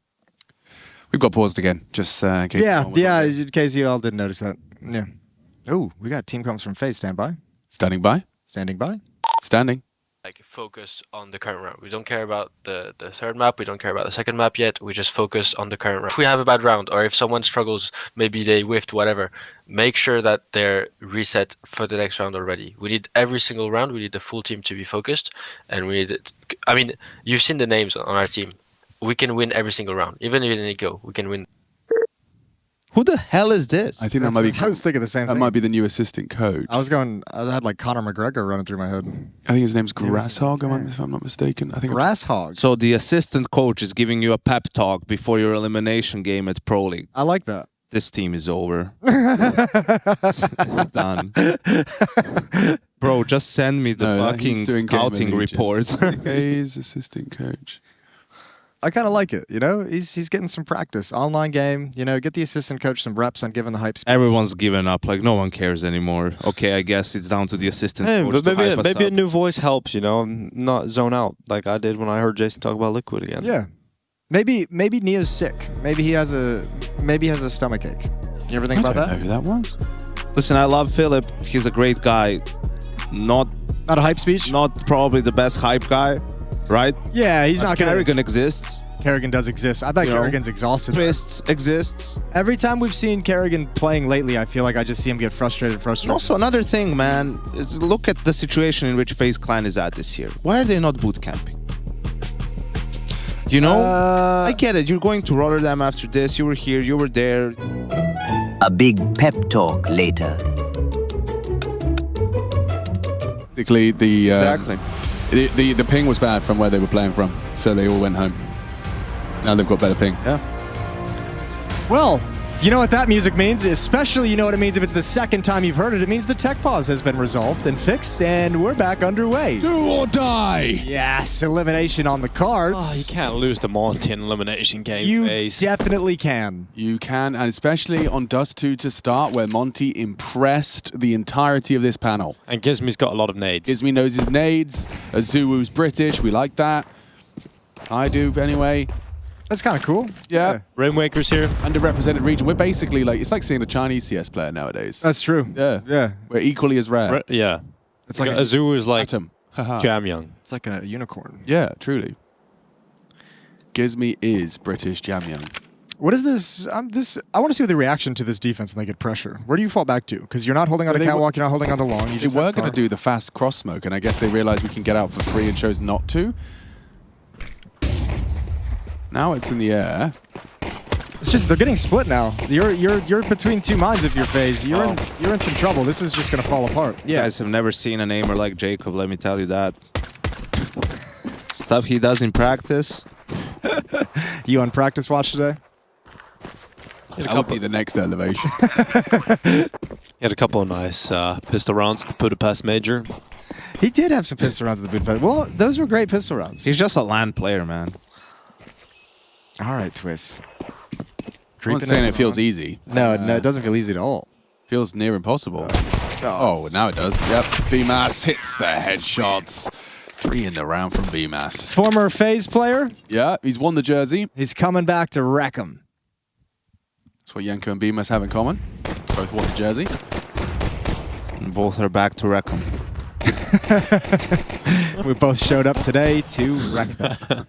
We've got paused again, just in case. Yeah, KZL didn't notice that. Yeah. Oh, we got team comms from FaZe. Stand by. Standing by. Standing by. Standing. Like focus on the current round. We don't care about the third map. We don't care about the second map yet. We just focus on the current round. If we have a bad round or if someone struggles, maybe they whiffed, whatever, make sure that they're reset for the next round already. We need every single round. We need the full team to be focused, and we need. I mean, you've seen the names on our team. We can win every single round, even if it didn't go. We can win. Who the hell is this? I think that might be. I was thinking the same thing. That might be the new assistant coach. I had like Conor McGregor running through my head. I think his name's Grasshog, if I'm not mistaken. I think Grasshog. So the assistant coach is giving you a pep talk before your elimination game at Pro League. I like that. This team is over. It's done. Bro, just send me the fucking scouting report. He's assistant coach. I kind of like it, you know? He's getting some practice. Online game, you know, get the assistant coach some reps on giving the hype speed. Everyone's given up. Like, no one cares anymore. Okay, I guess it's down to the assistant coach but to hype us maybe up. a new voice helps, you know, not zone out like I did when I heard Jason talk about Liquid again. Yeah. Maybe Neo's sick. Maybe he has a stomachache. You ever think about that? I don't know who that was. Listen, I love Philip. He's a great guy. Not a hype speech? Not probably the best hype guy, right? Yeah, he's not gonna... Kerrigan exists. Kerrigan does exist. I bet Kerrigan's exhausted. Twists exists. Every time we've seen Kerrigan playing lately, I feel like I just see him get frustrated. And also another thing, man, is look at the situation in which FaZe Clan is at this year. Why are they not boot camping? You know, I get it. You're going to Rotterdam after this. You were here. You were there. A big pep talk later. Basically, the ping was bad from where they were playing from, so they all went home. Now they've got better ping. Yeah. Well, you know what that music means? Especially, you know what it means if it's the second time you've heard it. It means the tech pause has been resolved and fixed, and we're back underway. Do or die! Yes, elimination on the cards. Oh, you can't lose the Monte in elimination game. You FaZe. definitely can. You can, and especially on Dust 2 to start, where Monte impressed the entirety of this panel. And Gizmi's got a lot of nades. Gizmi knows his nades. Azuwu's British. We like that. I do, anyway. That's kind of cool. Yeah. Rainwaker's here. Underrepresented region. We're basically like, it's like seeing a Chinese CS player nowadays. That's true. Yeah. Yeah. We're equally as rare. Yeah. It's like Azuwu is like Atom. Jam Young. It's like a unicorn. Yeah, truly. Gizmi is British Jam Young. What is this? I want to see the reaction to this defense when they get pressure. Where do you fall back to? Because you're not holding on the catwalk, you're not holding on the long. They were going to do the fast cross smoke, and I guess they realized we can get out for free and chose not to. Now it's in the air. It's just they're getting split now. You're between two minds if you're FaZe. You're in some trouble. This is just gonna fall apart. Yeah. You guys have never seen an aimer like Jacob, let me tell you that. Stuff he does in practice. You on practice watch today? That would be the next elevation. He had a couple of nice pistol rounds at the Budapest Major. He did have some pistol rounds at the Budapest. Well, those were great pistol rounds. He's just a LAN player, man. All right, Twist. I'm not saying it feels easy. No, it doesn't feel easy at all. Feels near impossible. Oh, now it does. Yep. BMAS hits the headshots. 3 in the round from BMAS. Former FaZe player. Yeah, he's won the jersey. He's coming back to wreck him. That's what Yenko and BMAS have in common. Both won the jersey. And both are back to wreck him. We both showed up today to wreck them.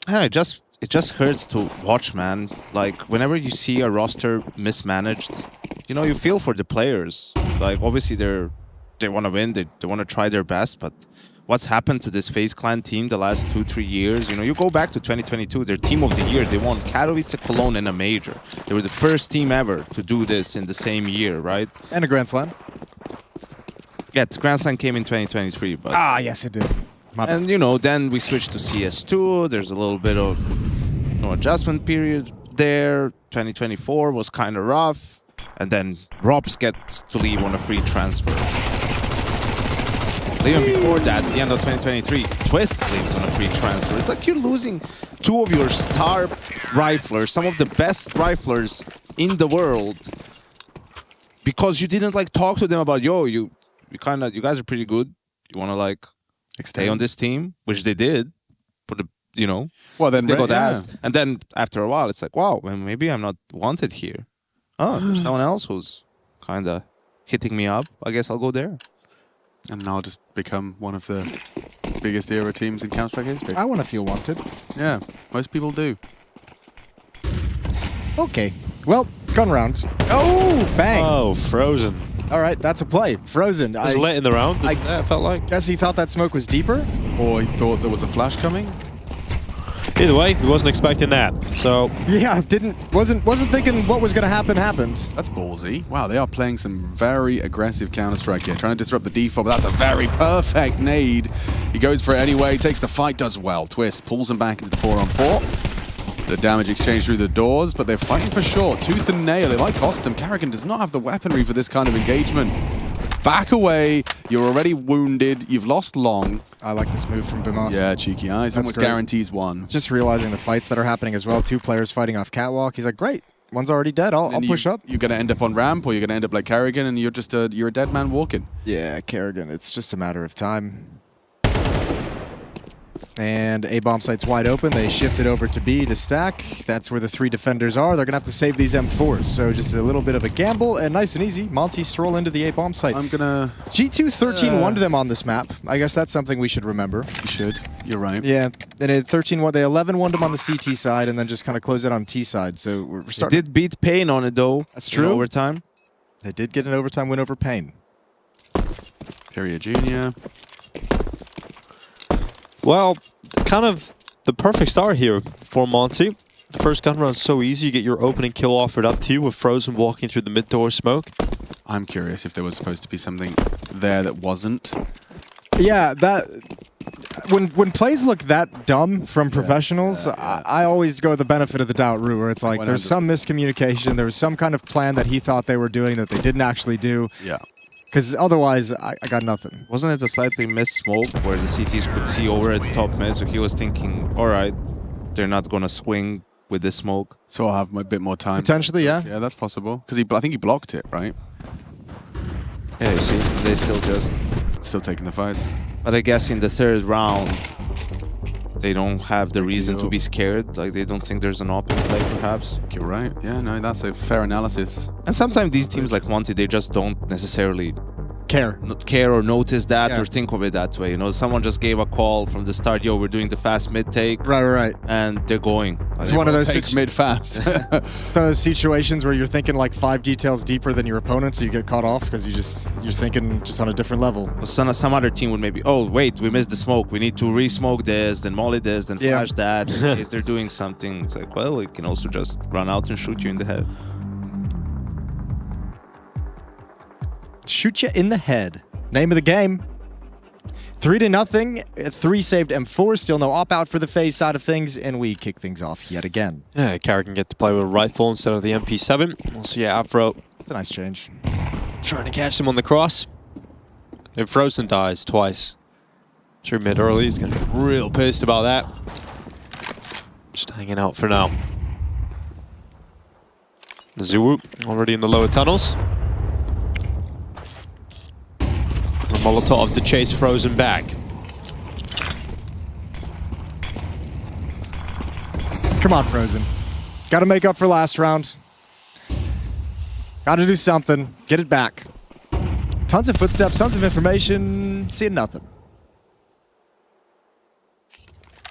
Yeah, it just hurts to watch, man. Like, whenever you see a roster mismanaged, you know, you feel for the players. Like, obviously they want to win, they want to try their best, but what's happened to this FaZe Clan team the last 2-3 years? You know, you go back to 2022, their team of the year, they won Katowice, Cologne, and a major. They were the first team ever to do this in the same year, right? And a Grand Slam. Yeah, the Grand Slam came in 2023, but... Ah, yes, it did. And, you know, then we switched to CS2. There's a little bit of adjustment period. there. 2024 was kind of rough. And then Robs gets to leave on a free transfer. Even before that, at the end of 2023, Twist leaves on a free transfer. It's like you're losing two of your star riflers, some of the best riflers in the world, because you didn't like talk to them about, yo, you guys are pretty good. You want to like stay on this team, which they did. For the, you know, well then they got asked, and then after a while, it's like, wow, maybe I'm not wanted here. Oh, there's someone else who's kind of hitting me up. I guess I'll go there. And I'll just become one of the biggest era teams in Counter-Strike history. I want to feel wanted. Yeah, most people do. Okay, well, gun round. Oh, bang. Oh, Frozen. All right, that's a play. Frozen. It was late in the round, I felt like. Guess he thought that smoke was deeper? Or he thought there was a flash coming? Either way, he wasn't expecting that. So yeah, wasn't thinking what was going to happen happened. That's ballsy. Wow, they are playing some very aggressive Counter-Strike here, trying to disrupt the default, but that's a very perfect nade. He goes for it anyway, takes the fight, does well. Twist pulls him back into the 4-on-4. The damage exchange through the doors, but they're fighting for sure. Tooth and nail, it might cost them. Karrigan does not have the weaponry for this kind of engagement. Back away, you're already wounded, you've lost long. I like this move from Bimas. Yeah, cheeky eyes, almost guarantees one. Just realizing the fights that are happening as well. Two players fighting off catwalk. He's like, great, one's already dead, I'll push up. You're going to end up on ramp, or you're going to end up like Karrigan, and you're just you're a dead man walking. Yeah, Karrigan, it's just a matter of time. And A bomb site's wide open. They shift it over to B to stack. That's where the three defenders are. They're going to have to save these M4s. So just a little bit of a gamble, and nice and easy. Monte stroll into the A bomb site. I'm going to... G2 13-1 to them on this map. I guess that's something we should remember. You should. You're right. Yeah. And at 13-1, they 11-1 them on the CT side, and then just kind of close it on T side. So we're starting... They did beat Pain on it, though. That's true. In overtime. They did get an overtime win over Pain. Period Junior. Well, kind of the perfect start here for Monte. The first gun round's so easy. You get your opening kill offered up to you with Frozen walking through the mid-door smoke. I'm curious if there was supposed to be something there that wasn't. Yeah, that... When plays look that dumb from professionals, I always go with the benefit of the doubt route, where it's like 100%. There's some miscommunication, there was some kind of plan that he thought they were doing that they didn't actually do. Yeah. Because otherwise, I got nothing. Wasn't it a slightly missed smoke where the CTs could see over at the top mid, so he was thinking, all right, they're not going to swing with this smoke. So I'll have a bit more time. Potentially, yeah. Yeah, that's possible. Because I think he blocked it, right? Yeah, you see, they still taking the fights. But I guess in the third round, they don't have the reason to be scared. Like, they don't think there's an open play, perhaps. You're right. Yeah, no, that's a fair analysis. And sometimes these teams like Monte, they just don't necessarily care or notice that or think of it that way. You know, someone just gave a call from the start, yo, we're doing the fast mid take. Right. And they're going. It's one of those mid fast. It's one of those situations where you're thinking like 5 details deeper than your opponent, so you get caught off because you're thinking just on a different level. Some other team would maybe, oh wait, we missed the smoke. We need to re-smoke this, then molly this, then flash that in case they're doing something. It's like, well, we can also just run out and shoot you in the head. Shoot you in the head. Name of the game. 3-0. 3 saved M4. Still no op-out for the FaZe side of things, and we kick things off yet again. Yeah, Karrigan can get to play with a rifle instead of the MP7. Also, yeah, Afro. It's a nice change. Trying to catch him on the cross. If Frozen dies twice through mid early, he's going to be real pissed about that. Just hanging out for now. Zuu already in the lower tunnels. Molotov to chase Frozen back. Come on, Frozen. Got to make up for last round. Got to do something. Get it back. Tons of footsteps, tons of information. Seeing nothing.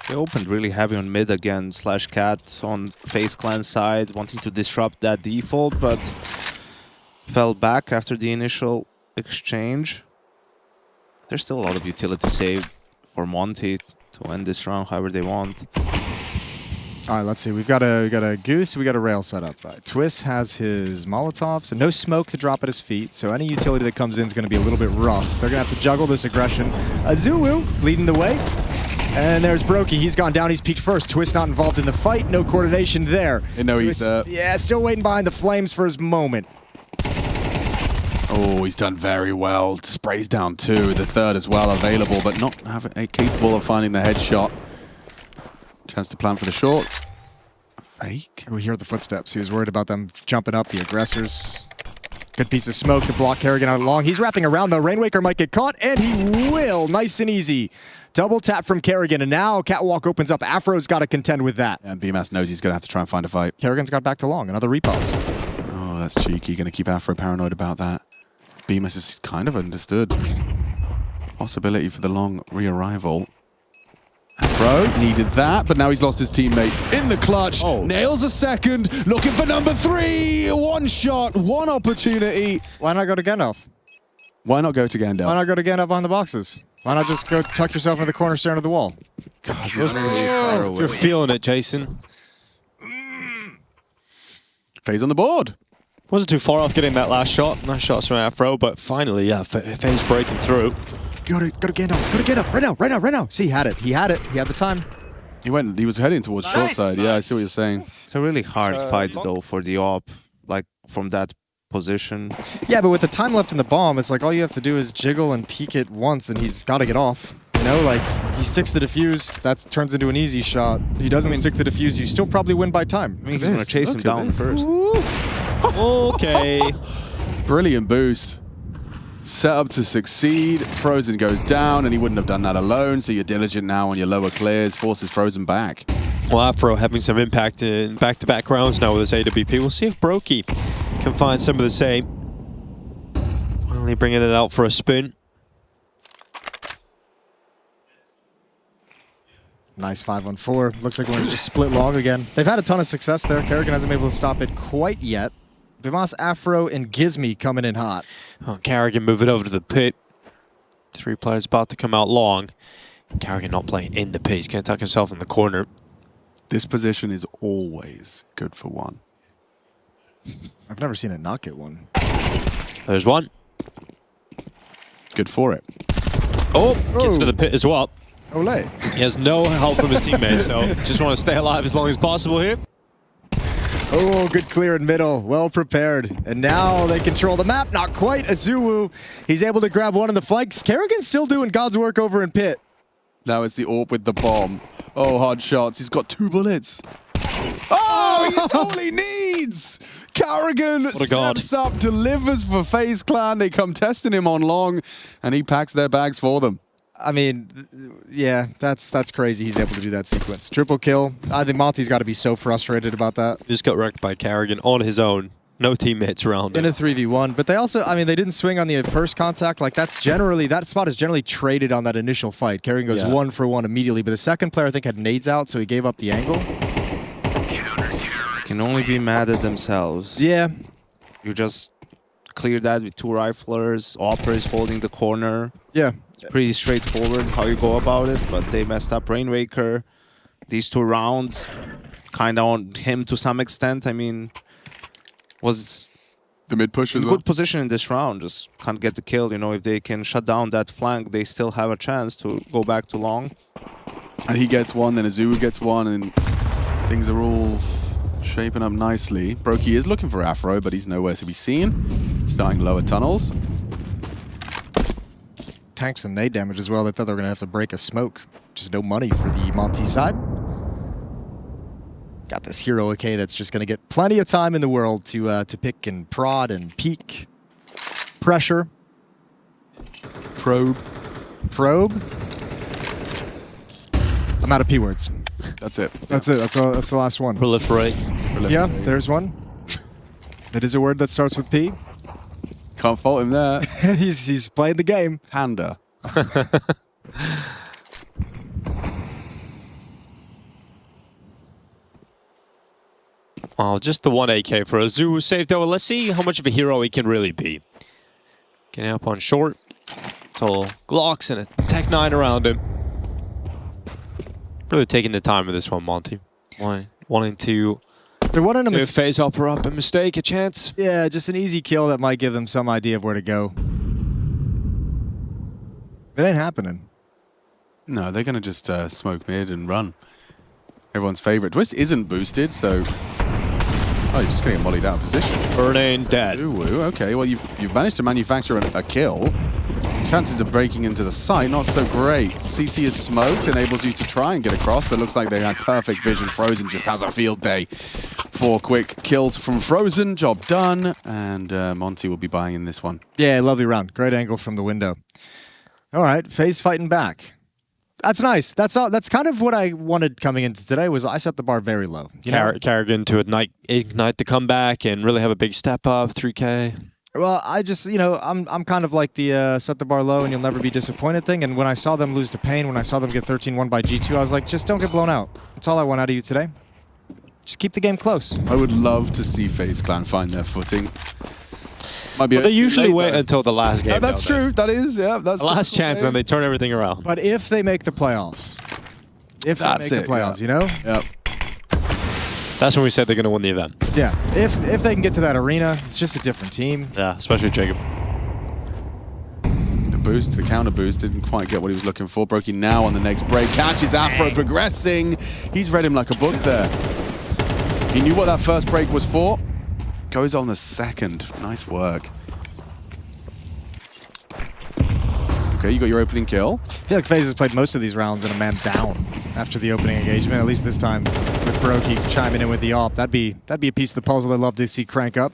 They opened really heavy on mid again, /cat on FaZe Clan side, wanting to disrupt that default, but fell back after the initial exchange. There's still a lot of utility saved for Monte to end this round however they want. All right, let's see. We got a Goose, we got a rail set up. Twist has his Molotov, so no smoke to drop at his feet, so any utility that comes in is going to be a little bit rough. They're going to have to juggle this aggression. Zuu leading the way. And there's Brokey. He's gone down. He's peeked first. Twist not involved in the fight. No coordination there. You know he's yeah, still waiting behind the flames for his moment. Oh, he's done very well. Sprays down 2. The third as well available, but not capable of finding the headshot. Chance to plan for the short. Fake. We hear the footsteps. He was worried about them jumping up, the aggressors. Good piece of smoke to block Kerrigan out long. He's wrapping around though. Rainwaker might get caught, and he will. Nice and easy. Double tap from Kerrigan, and now Catwalk opens up. Afro's got to contend with that. And BMAS knows he's going to have to try and find a fight. Kerrigan's got back to long. Another repulse. Oh, that's cheeky. Going to keep Afro paranoid about that. BMAS is kind of understood. Possibility for the long re-arrival. Afro needed that, but now he's lost his teammate in the clutch. Nails a second, looking for number 3. One shot, one opportunity. Why not go to Gandalf? Why not go to Gandalf? Why not go to Gandalf on the boxes? Why not just go tuck yourself into the corner, staring at the wall? God, you're feeling it, Jason. FaZe on the board. Wasn't too far off getting that last shot. Nice shots from Afro, but finally, yeah, FaZe breaking through. Go to Gandalf. Go to Gandalf. Right now. See, he had it. He had the time. He was heading towards short side. Yeah, I see what you're saying. It's a really hard fight, though, for the op, like, from that position. Yeah, but with the time left in the bomb, it's like all you have to do is jiggle and peek it once, and he's got to get off. You know, like, he sticks the defuse, that turns into an easy shot. He doesn't stick the defuse, you still probably win by time. I mean, he's going to chase him down first. Okay. Brilliant boost. Set up to succeed. Frozen goes down, and he wouldn't have done that alone, so you're diligent now on your lower clears, forces Frozen back. Well, Afro having some impact in back-to-back rounds now with his AWP. We'll see if Brokey can find some of the same. Finally bringing it out for a spin. Nice 5-on-4. Looks like we're going to just split long again. They've had a ton of success there. Kerrigan hasn't been able to stop it quite yet. BMAS, Afro, and Gizmy coming in hot. Oh, Kerrigan moving over to the pit. 3 players about to come out long. Kerrigan not playing in the pit. He's going to tuck himself in the corner. This position is always good for one. I've never seen it not get one. There's one. Good for it. Oh, gets into the pit as well. Olé. He has no help from his teammates, so just want to stay alive as long as possible here. Oh, good clear in middle. Well prepared. And now they control the map. Not quite. Azuwu. He's able to grab one in the flanks. Kerrigan's still doing God's work over in pit. Now it's the AWP with the bomb. Oh, hard shots. He's got 2 bullets. Oh, he's all he needs. Kerrigan steps up, delivers for FaZe Clan. They come testing him on long, and he packs their bags for them. I mean, yeah, that's crazy. He's able to do that sequence. Triple kill. I think Monte's got to be so frustrated about that. Just got wrecked by Kerrigan on his own. No teammates around him. In a 3v1. But they also, I mean, they didn't swing on the first contact. Like, that's generally, that spot is generally traded on that initial fight. Kerrigan goes 1 for 1 immediately. But the second player, I think, had nades out, so he gave up the angle. Can only be mad at themselves. Yeah. You just clear that with 2 riflers. Opera is holding the corner. Yeah. It's pretty straightforward how you go about it, but they messed up Rainwaker. These 2 rounds kind of on him to some extent. I mean, was the mid push as in well. Good position in this round. Just can't get the kill. You know, if they can shut down that flank, they still have a chance to go back to long. And he gets one, then Azuwu gets one, and things are all shaping up nicely. Brokey is looking for Afro, but he's nowhere to be seen. Starting lower tunnels. Tank some nade damage as well. They thought they were going to have to break a smoke. Just no money for the Monte side. Got this hero AK that's just going to get plenty of time in the world to pick and prod and peek. Pressure. Probe. I'm out of P words. That's it. That's it. That's the last one. Proliferate. Yeah, there's one. It is a word that starts with P. Can't fault him there. he's playing the game. Panda. Oh, just the 1 AK for Azuwu saved though. Let's see how much of a hero he can really be. Getting up on short. It's all Glocks and a Tech 9 around him. Really taking the time with this one, Monte. Wanting to They're wanting him to FaZe Opera up a mistake, a chance. Yeah, just an easy kill that might give them some idea of where to go. It ain't happening. No, they're going to just smoke mid and run. Everyone's favorite. Twist isn't boosted, so... Oh, he's just going to get mollied out of position. Burning dead. Ooh, okay, well, you've managed to manufacture a kill. Chances of breaking into the site, not so great. CT is smoked, enables you to try and get across, but looks like they had perfect vision. Frozen just has a field day. 4 quick kills from Frozen, job done, and Monte will be buying in this one. Yeah, lovely round. Great angle from the window. All right, FaZe fighting back. That's nice. That's all. That's kind of what I wanted coming into today. Was I set the bar very low. Carrigan to ignite the comeback and really have a big step up. 3K. Well, I just, I'm kind of like the set the bar low and you'll never be disappointed thing. And when I saw them lose to Pain, when I saw them get 13-1 by G2, I was like, just don't get blown out. That's all I want out of you today. Just keep the game close. I would love to see FaZe Clan find their footing. Might be they usually wait until the last game. No, that's true. That is, yeah. That's the last chance, and they turn everything around. But if they make the playoffs, the playoffs, you know? Yep. That's when we said they're going to win the event. Yeah. If they can get to that arena, it's just a different team. Yeah, especially Jacob. The counter boost, didn't quite get what he was looking for. Brokey now on the next break. Catches Afro progressing. He's read him like a book there. He knew what that first break was for. Goes on the second. Nice work. Okay, you got your opening kill. I feel like FaZe has played most of these rounds in a man down after the opening engagement, at least this time with Brokey chiming in with the AWP. That'd be a piece of the puzzle I'd love to see crank up.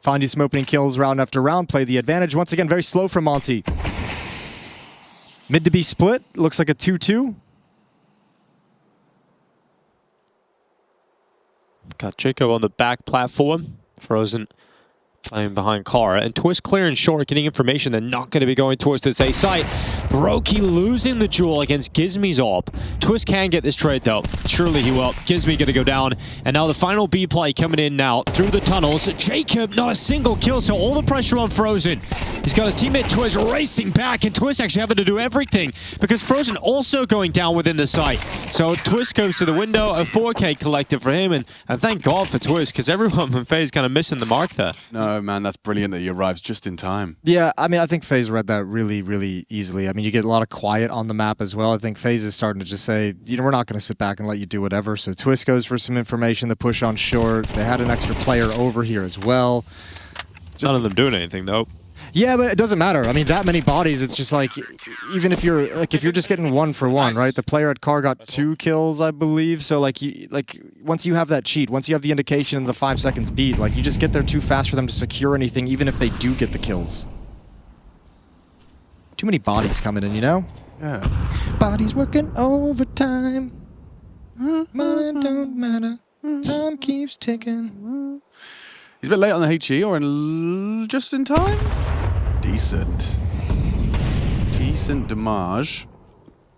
Find you some opening kills round after round, play the advantage. Once again, very slow from Monte. Mid to be split, looks like a 2-2. Got Jacob on the back platform. Frozen playing behind Kara. And Twist clear and short, getting information they're not going to be going towards this A site. Brokey losing the duel against Gizmi's AWP. Twist can get this trade though. Surely he will. Gizmi going to go down. And now the final B play coming in now through the tunnels. Jacob, not a single kill, so all the pressure on Frozen. He's got his teammate Twist racing back, and Twist actually having to do everything because Frozen also going down within the site. So Twist goes to the window, a 4K collective for him, and thank God for Twist because everyone from FaZe kind of missing the mark there. No, man, that's brilliant that he arrives just in time. Yeah, I mean, I think FaZe read that really, really easily. I mean, you get a lot of quiet on the map as well. I think FaZe is starting to just say, we're not going to sit back and let you do whatever. So Twist goes for some information, the push on short. They had an extra player over here as well. None of them doing anything though. Yeah, but it doesn't matter. I mean, that many bodies, it's just like, even if you're just getting 1 for 1, right? The player at Car got 2 kills, I believe. So once you have that cheat, once you have the indication in the 5 seconds beat, you just get there too fast for them to secure anything, even if they do get the kills. Too many bodies coming in, you know? Yeah. Bodies working overtime. Money don't matter. Time keeps ticking. He's a bit late on the HE or just in time? Decent damage.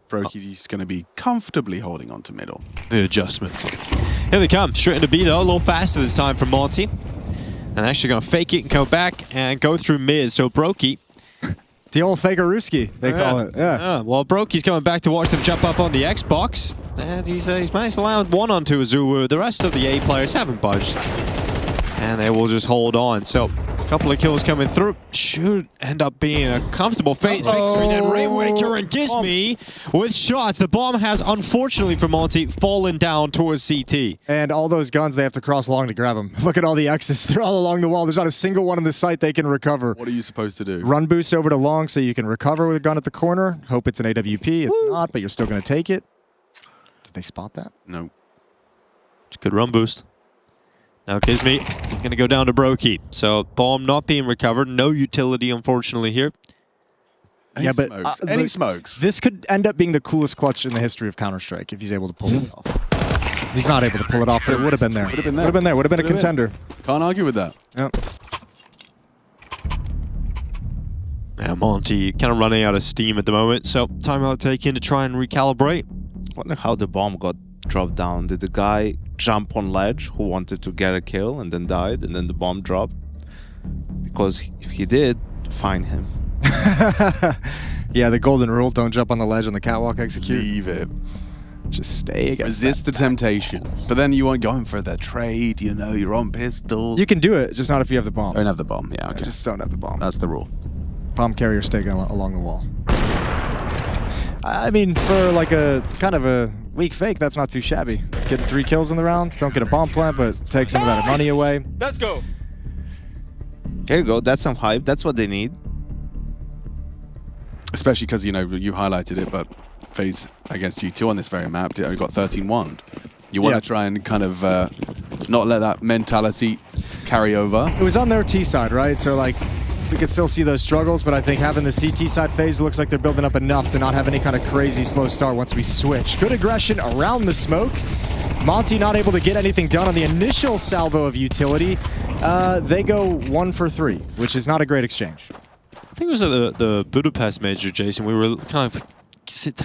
Brokey's going to be comfortably holding on to middle. The adjustment. Here they come. Straight into B though. A little faster this time from Monte. And actually going to fake it and come back and go through mid. So Brokey. The old Fakeruski, they call it. Yeah. Well, Brokey's coming back to watch them jump up on the Xbox. And he's managed to land 1 onto Azuu. The rest of the A players haven't budged. And they will just hold on. So, a couple of kills coming through. Should end up being a comfortable FaZe victory. Then Rainwaker and Gizmi with shots. The bomb has, unfortunately for Monte, fallen down towards CT. And all those guns, they have to cross along to grab them. Look at all the X's. They're all along the wall. There's not a single one in the site they can recover. What are you supposed to do? Run boost over to long so you can recover with a gun at the corner. Hope it's an AWP. It's not, but you're still going to take it. Did they spot that? No. It's a good run boost. Now Gizmi going to go down to Brokey. So bomb not being recovered. No utility, unfortunately, here. Any smokes. This could end up being the coolest clutch in the history of Counter-Strike if he's able to pull it off. He's not able to pull it off, but it would have been there. Would have been there. Would have been a contender. Can't argue with that. Yep. Yeah, Monte kind of running out of steam at the moment. So timeout taken to try and recalibrate. Wonder how the bomb got dropped down. Did the guy jump on ledge who wanted to get a kill and then died and then the bomb dropped? Because if he did, fine him. Yeah, the golden rule, don't jump on the ledge on the catwalk execute. Leave it. Just stay against Resist the temptation. But then you aren't going for that trade, you're on pistol. You can do it, just not if you have the bomb. Don't have the bomb, yeah, okay. Just don't have the bomb. That's the rule. Bomb carrier stay along the wall. I mean, for like a kind of a weak fake, that's not too shabby. Getting 3 kills in the round, don't get a bomb plant, but take some of that money away. Let's go. There you go. That's some hype. That's what they need. Especially because, you know, you highlighted it, but FaZe against G2 on this very map, we got 13-1. You want to try and kind of not let that mentality carry over. It was on their T side, right? So, like, we could still see those struggles, but I think having the CT side FaZe looks like they're building up enough to not have any kind of crazy slow start once we switch. Good aggression around the smoke. Monte not able to get anything done on the initial salvo of utility. They go 1 for 3, which is not a great exchange. I think it was at the Budapest major, Jason. We were kind of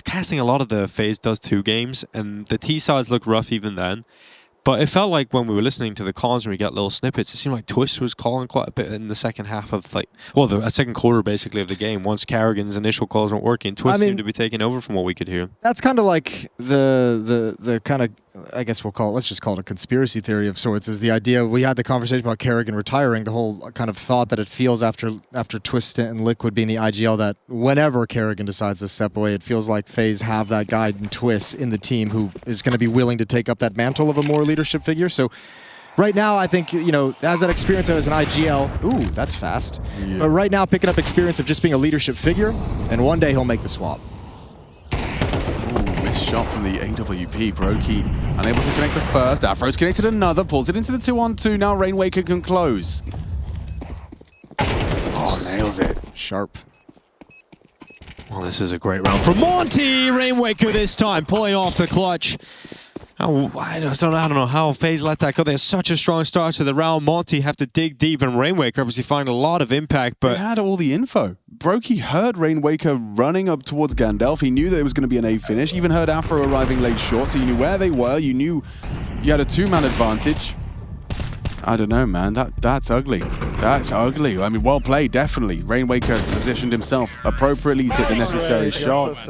casting a lot of the FaZe Does 2 games, and the T sides looked rough even then. But it felt like when we were listening to the calls and we got little snippets, it seemed like Twist was calling quite a bit in the second half of, like, well, the second quarter basically of the game. Once Carrigan's initial calls weren't working, Twist seemed to be taking over from what we could hear. That's kind of like the kind of, I guess we'll call it, let's just call it a conspiracy theory of sorts, is the idea. We had the conversation about Carrigan retiring, the whole kind of thought that it feels after Twist and Liquid being the IGL that whenever Carrigan decides to step away, it feels like FaZe have that guy in Twist in the team who is going to be willing to take up that mantle of a more leadership figure. So right now, I think, you know, as that experience as an IGL, ooh, that's fast. Yeah. But right now, picking up experience of just being a leadership figure, and one day he'll make the swap. Missed shot from the AWP. Brokey unable to connect the first. Afro's connected another, pulls it into the 2-on-2. Now Rainwaker can close. Oh, nails it. Sharp. Well, this is a great round for Monte. Rainwaker this time, pulling off the clutch. Oh, I don't know how FaZe let that go. They had such a strong start to the round. Monte have to dig deep, and Rainwaker obviously find a lot of impact. But they had all the info. Brokey heard Rainwaker running up towards Gandalf. He knew that it was going to be an A finish. Even heard Afro arriving late short, so you knew where they were. You knew you had a 2-man advantage. I don't know, man. That's ugly. That's ugly. I mean, well played, definitely. Rainwaker has positioned himself appropriately. He's hit the necessary shots.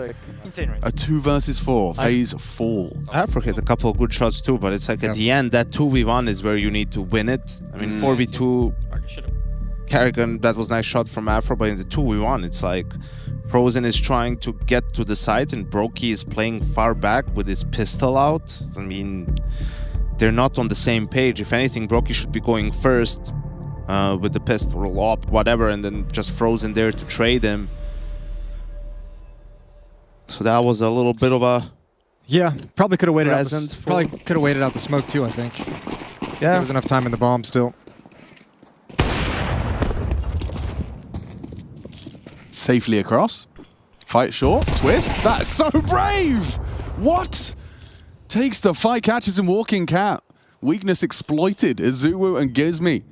A 2 versus 4. FaZe fall. Afro hit a couple of good shots too, but it's like at the end, that 2v1 is where you need to win it. I mean, 4v2, Carrigan, that was a nice shot from Afro, but in the 2v1, it's like Frozen is trying to get to the site and Brokey is playing far back with his pistol out. I mean, they're not on the same page. If anything, Brokey should be going first with the pistol up, whatever, and then just Frozen there to trade him. So that was a little bit of a... Yeah, probably could have waited out the smoke too, I think. Yeah. There was enough time in the bomb still. Safely across. Fight short. Twist. That's so brave! What? Takes the fight, catches him walking cat. Weakness exploited. Izuwu and Gizmi.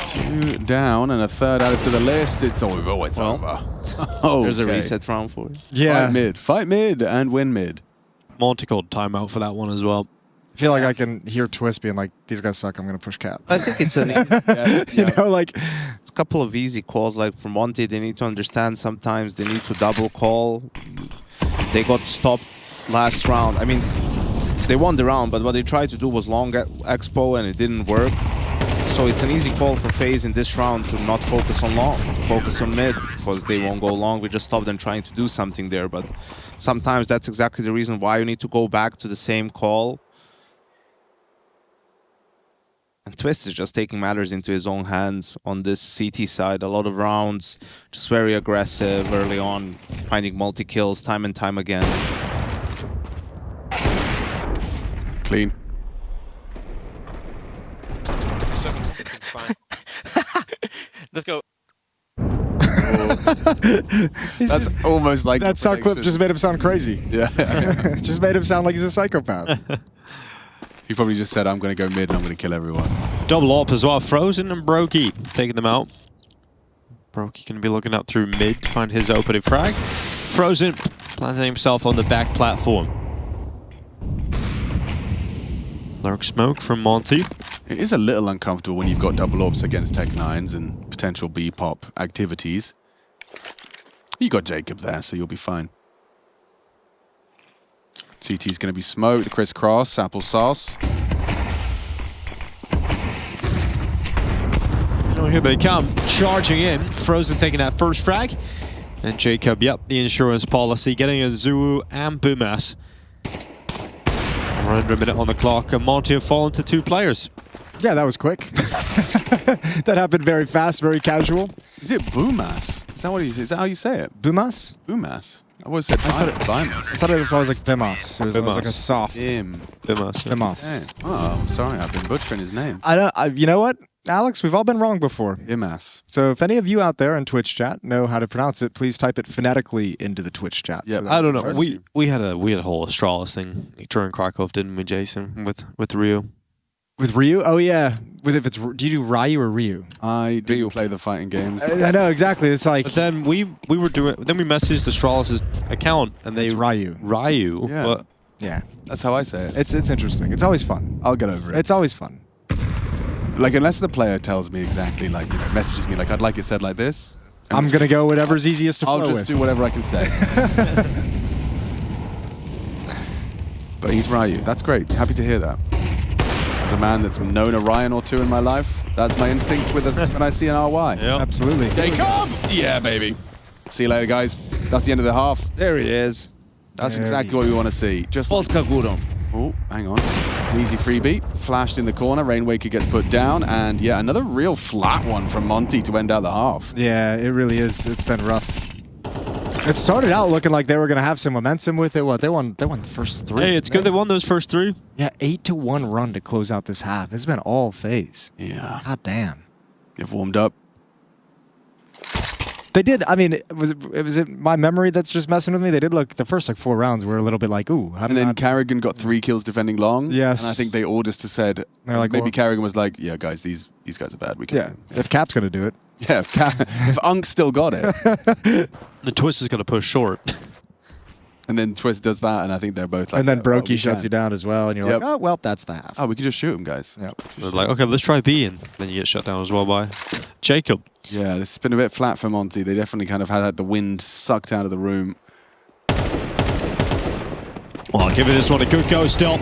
2 down and a 3rd added to the list. It's over. It's over. Oh, there's a reset round for it. Yeah. Fight mid and win mid. Monte called timeout for that one as well. I feel like I can hear Twist being like, these guys suck, I'm going to push cap. I think it's an easy, you know, like, it's a couple of easy calls. Like for Monte, they need to understand sometimes they need to double call. They got stopped last round. I mean, they won the round, but what they tried to do was long expo and it didn't work. So it's an easy call for FaZe in this round to not focus on long, to focus on mid, because they won't go long. We just stop them trying to do something there. But sometimes that's exactly the reason why you need to go back to the same call. And Twist is just taking matters into his own hands on this CT side. A lot of rounds, just very aggressive early on, finding multi-kills time and time again. Clean. It's fine. Let's go. That's almost like that sound clip just made him sound crazy. Yeah. Just made him sound like he's a psychopath. He probably just said, I'm going to go mid and I'm going to kill everyone. Double op as well. Frozen and Brokey taking them out. Brokey going to be looking up through mid to find his opening frag. Frozen planting himself on the back platform. Lurk smoke from Monte. It is a little uncomfortable when you've got double ops against Tech9s and potential B-pop activities. You got Jacob there, so you'll be fine. CT's going to be smoked, the crisscross, applesauce. Oh, here they come, charging in. Frozen taking that first frag. And Jacob, yep, the insurance policy, getting a Zulu and Boomas. We're under a minute on the clock, and Monte have fallen to 2 players. Yeah, that was quick. That happened very fast, very casual. Is it Boomas? Is that what is that how you say it? Boomas? Boomas. I always said Bimas. Bimas. I thought it was always like Bimas. It was always like a soft. Bimas. Bimas. Oh, sorry, I've been butchering his name. You know what, Alex? We've all been wrong before. Bimas. So if any of you out there in Twitch chat know how to pronounce it, please type it phonetically into the Twitch chat. Yeah, I don't know. We had a whole Astralis thing during Krakow, didn't we, Jason? With Ryu. With Ryu? Oh yeah. Do you do Ryu or Ryu? I do play the fighting games. I know exactly. It's like. But then we messaged Astralis' account and they Ryu. Yeah. But yeah. That's how I say it. It's interesting. It's always fun. I'll get over it. It's always fun. Like unless the player tells me exactly, like messages me like I'd like it said like this. I'm gonna go whatever's easiest to flow with. I'll just do whatever I can say. But he's Ryu. That's great. Happy to hear that. As a man that's known a Ryan or 2 in my life, that's my instinct with us when I see an RY. Yeah, absolutely. Jacob! Yeah, baby. See you later, guys. That's the end of the half. There he is. That's exactly what we want to see. Just Polska Górą. Oh, hang on. An easy freebie. Flashed in the corner. Rainwaker gets put down. And yeah, another real flat one from Monte to end out the half. Yeah, it really is. It's been rough. It started out looking like they were going to have some momentum with it. What, they won the first 3. Hey, it's good they won those first 3. Yeah, 8-1 run to close out this half. It's been all FaZe. Yeah. God damn. They've warmed up. They did. I mean, was it my memory that's just messing with me? They did look, the first like 4 rounds were a little bit like, ooh. And then Carrigan got 3 kills defending long. Yes. And I think they all just said, like, maybe well, Carrigan was like, yeah, guys, these guys are bad. We can. Yeah, if Cap's going to do it. Yeah, if Unk's still got it. The Twist is going to push short. And then Twist does that, and I think they're both like... And then yeah, Brokey shuts you down as well, and you're like, oh, well, that's the half. Oh, we can just shoot him, guys. Yep. They're like, okay, let's try B, and then you get shut down as well by Jacob. Yeah, this has been a bit flat for Monte. They definitely kind of had the wind sucked out of the room. Well, giving this one a good go still.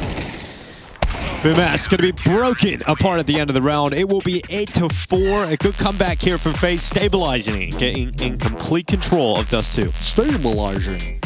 Boomas going to be broken apart at the end of the round. It will be 8-4. A good comeback here from FaZe, stabilizing and getting in complete control of Dust 2. Stabilizing.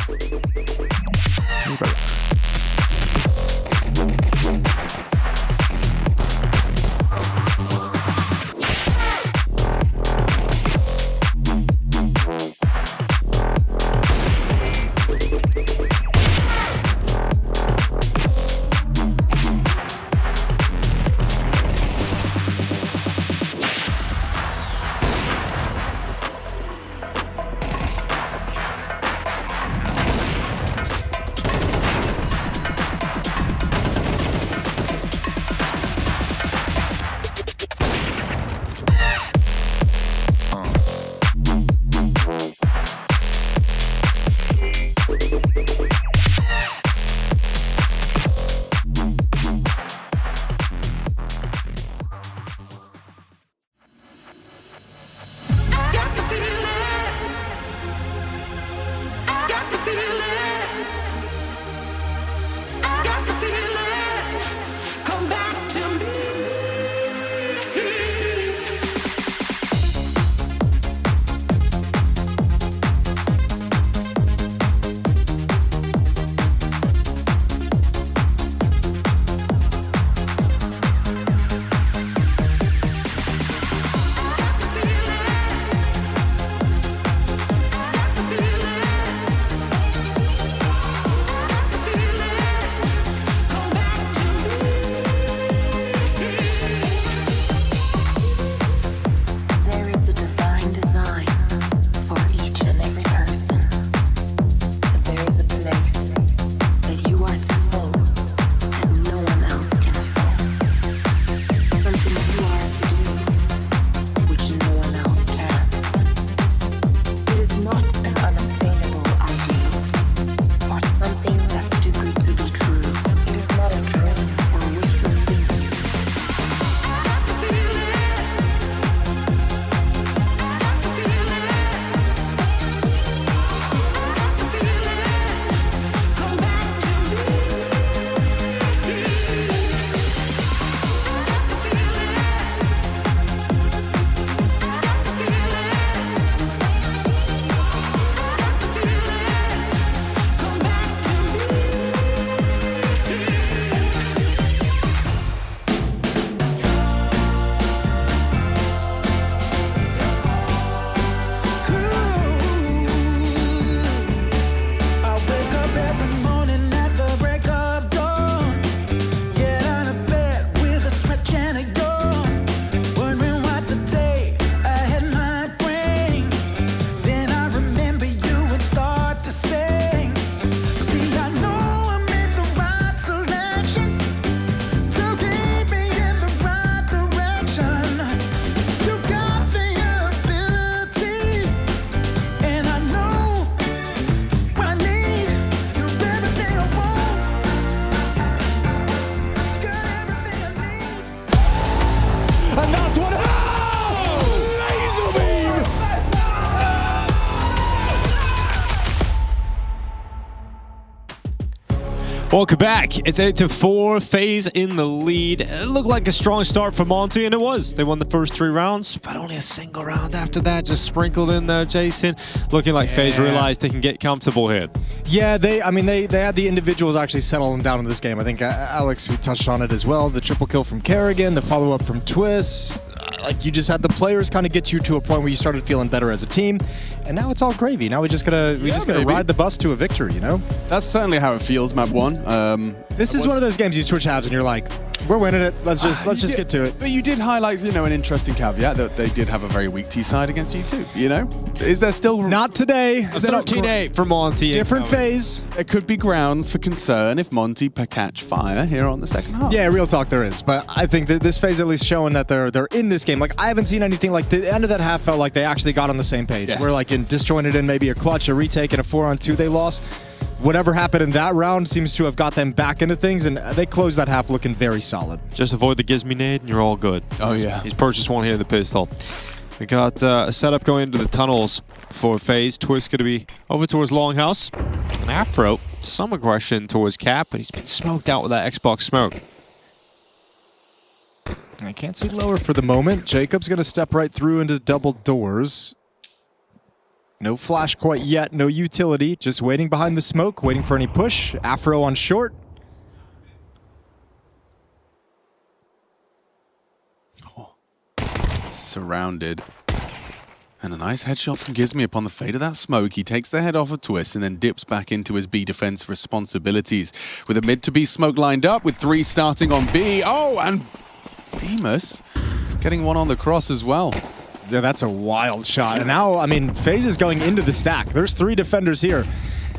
Welcome back. It's 8-4. FaZe in the lead. It looked like a strong start for Monte, and it was. They won the first 3 rounds, but only a single round after that, just sprinkled in there, Jason. Looking like FaZe realized they can get comfortable here. Yeah, they had the individuals actually settling down in this game. I think Alex, we touched on it as well. The triple kill from Kerrigan, the follow-up from Twist. Like, you just had the players kind of get you to a point where you started feeling better as a team, and now it's all gravy. Now we just gotta ride the bus to a victory, you know? That's certainly how it feels, map 1. This is one of those games you switch halves and you're like, we're winning it. Let's just get to it. But you did highlight, you know, an interesting caveat that they did have a very weak T side against G2. You know, is there still not today? 13-8 for Monte. Different phase. It could be grounds for concern if Monte catch fire here on the second half. Yeah, real talk, there is. But I think that this phase at least showing that they're in this game. Like, I haven't seen anything like the end of that half felt like they actually got on the same page. Yes. We're like disjointed in maybe a clutch, a retake, and a 4-on-2 they lost. Whatever happened in that round seems to have got them back into things, and they closed that half looking very solid. Just avoid the Gizmi nade, and you're all good. Oh, yeah. He's purchased one here, the pistol. We got a setup going into the tunnels for FaZe. Twist going to be over towards Longhouse. And Afro, some aggression towards Cap, but he's been smoked out with that Xbox smoke. I can't see lower for the moment. Jacob's going to step right through into double doors. No flash quite yet, no utility. Just waiting behind the smoke, waiting for any push. Afro on short. Oh. Surrounded. And a nice headshot from Gizmi upon the fade of that smoke. He takes the head off of Twist and then dips back into his B defense responsibilities. With a mid to B smoke lined up, with 3 starting on B. Oh, and Bemus getting one on the cross as well. Yeah, that's a wild shot. And now, I mean, FaZe is going into the stack. There's 3 defenders here.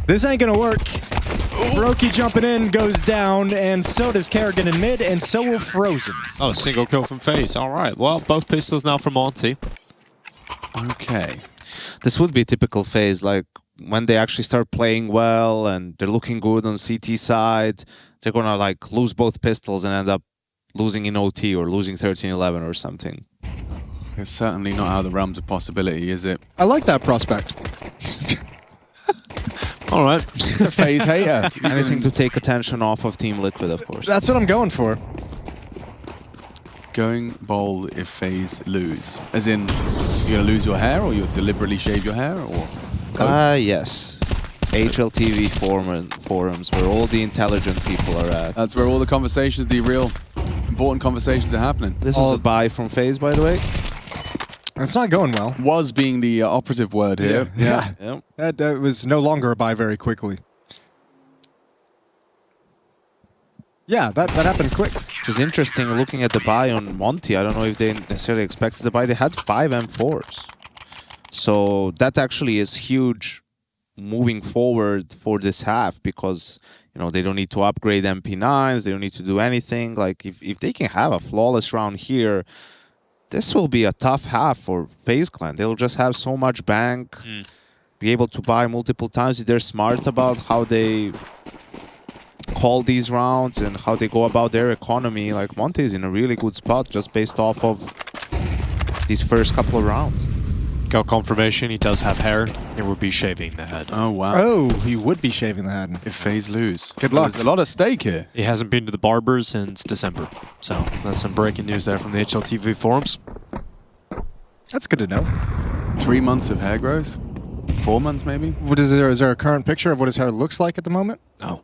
This ain't gonna work. Brokey jumping in, goes down, and so does Kerrigan in mid, and so will Frozen. Oh, single kill from FaZe. All right. Well, both pistols now for Monte. Okay. This would be typical FaZe, like when they actually start playing well and they're looking good on CT side, they're gonna like lose both pistols and end up losing in OT or losing 13-11 or something. It's certainly not out of the realms of possibility, is it? I like that prospect. All right. He's a FaZe hater. Anything to take attention off of Team Liquid, of course. That's what I'm going for. Going bold if FaZe lose. As in, you're going to lose your hair or you'll deliberately shave your hair? Or yes. HLTV forums where all the intelligent people are at. That's where all the conversations, the real important conversations are happening. This was a buy from FaZe, by the way. It's not going well. Was being the operative word here. Yeah. Yep. That was no longer a buy very quickly. Yeah, that happened quick. Which is interesting looking at the buy on Monte. I don't know if they necessarily expected the buy. They had 5 M4s. So that actually is huge moving forward for this half because, you know, they don't need to upgrade MP9s. They don't need to do anything. Like, if they can have a flawless round here, this will be a tough half for FaZe Clan. They'll just have so much bank, be able to buy multiple times if they're smart about how they call these rounds and how they go about their economy. Like, Monte is in a really good spot just based off of these first couple of rounds. Got confirmation he does have hair. He would be shaving the head. Oh, wow. Oh, he would be shaving the head. If FaZe lose. Good luck. There's a lot at stake here. He hasn't been to the barber since December. So that's some breaking news there from the HLTV forums. That's good to know. 3 months of hair growth? 4 months, maybe? What is there a current picture of what his hair looks like at the moment? No.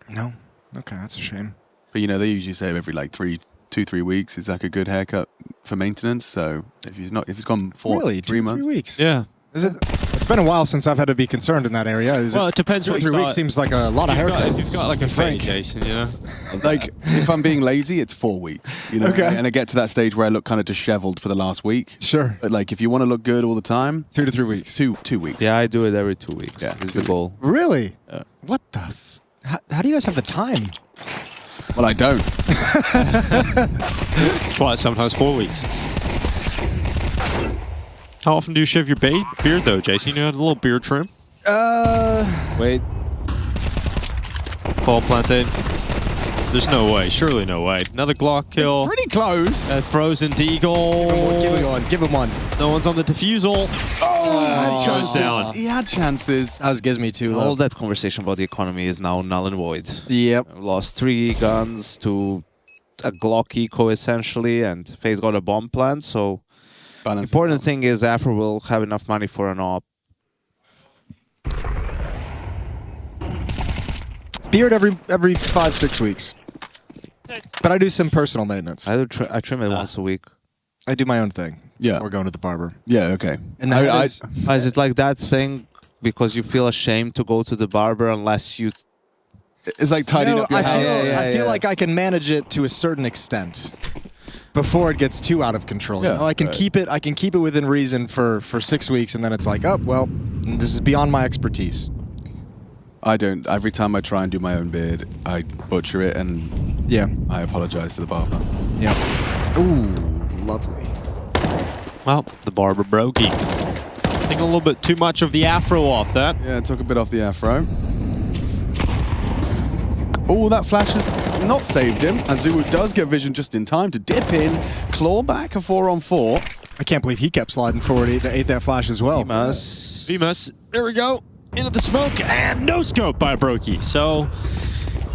No? Okay, that's a shame. But, you know, they usually say every, like, 2-3 weeks is, like, a good haircut for maintenance. So if he's gone 3 months. 3 weeks? Yeah. It's been a while since I've had to be concerned in that area. Well, it depends what 3 weeks seems like a lot of haircuts. If you've got like a fade, Jason, you know? Like, if I'm being lazy, it's 4 weeks. You know? Okay. And I get to that stage where I look kind of disheveled for the last week. Sure. But, like, if you want to look good all the time... 2 to 3 weeks. 2 weeks. Yeah, I do it every 2 weeks. Yeah, is the goal. Really? Yeah. What the... How do you guys have the time? Well, I don't. Well, sometimes 4 weeks. How often do you shave your beard, though, Jason? You know, a little beard trim? Wait. Ball planted. There's no way. Surely no way. Another Glock kill. It's pretty close. Frozen Deagle. Keep it going. Give him one. No one's on the defusal. Oh, goes down. He had chances. That was Gizmy too. All that conversation about the economy is now null and void. Yep. Lost 3 guns to a Glock eco essentially, and FaZe got a bomb plant. So the important thing is Afro will have enough money for an op. Beard every 5-6 weeks. But I do some personal maintenance. I trim it once a week. I do my own thing. Yeah. We're going to the barber. Yeah, okay. And is it like that thing because you feel ashamed to go to the barber unless you... It's like tidying up your house. I feel like I can manage it to a certain extent before it gets too out of control. Yeah, you know, I can keep it within reason for 6 weeks, and then it's like, oh, well, this is beyond my expertise. I don't. Every time I try and do my own beard, I butcher it, and I apologize to the barber. Yeah. Ooh, lovely. Well, the barber brokey. Taking a little bit too much of the afro off that. Yeah, took a bit off the afro. Oh, that flash has not saved him. Azulu does get vision just in time to dip in, claw back a 4-on-4. I can't believe he kept sliding forward, ate that flash as well. Vimas, there we go. Into the smoke, and no scope by Brokey. So,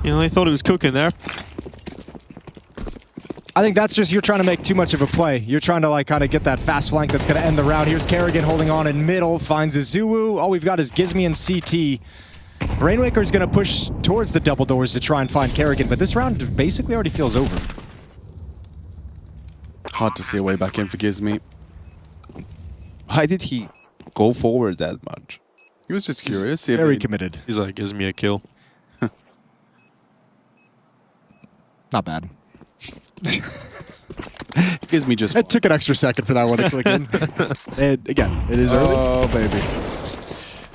you know, they thought it was cooking there. I think that's just you're trying to make too much of a play. You're trying to like kind of get that fast flank that's going to end the round. Here's Kerrigan holding on in middle, finds Azulu. All we've got is Gizmy and CT. Rainwaker's going to push towards the double doors to try and find Kerrigan, but this round basically already feels over. Hard to see a way back in for Gizmy. Why did he go forward that much? He was just curious. Very committed. He's like, gives me a kill. Not bad. Gives me just... It took an extra second for that one to click in. Again, it is early. Oh, baby.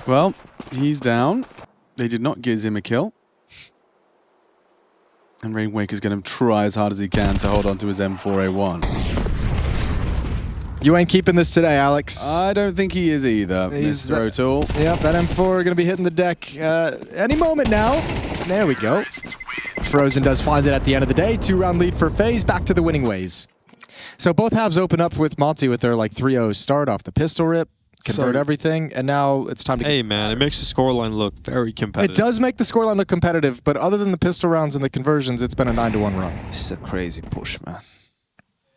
Well, he's down. They did not give him a kill. And Rainwaker's going to try as hard as he can to hold on to his M4A1. You ain't keeping this today, Alex. I don't think he is either, Mr. O'Toole. Yep, that M4 going to be hitting the deck any moment now. There we go. Frozen does find it at the end of the day. 2-round lead for FaZe, back to the winning ways. So both halves open up with Monte with their like 3-0 start off the pistol rip, convert everything, and now it's time to... Hey, man, it makes the scoreline look very competitive. It does make the scoreline look competitive, but other than the pistol rounds and the conversions, it's been a 9-1 run. This is a crazy push, man.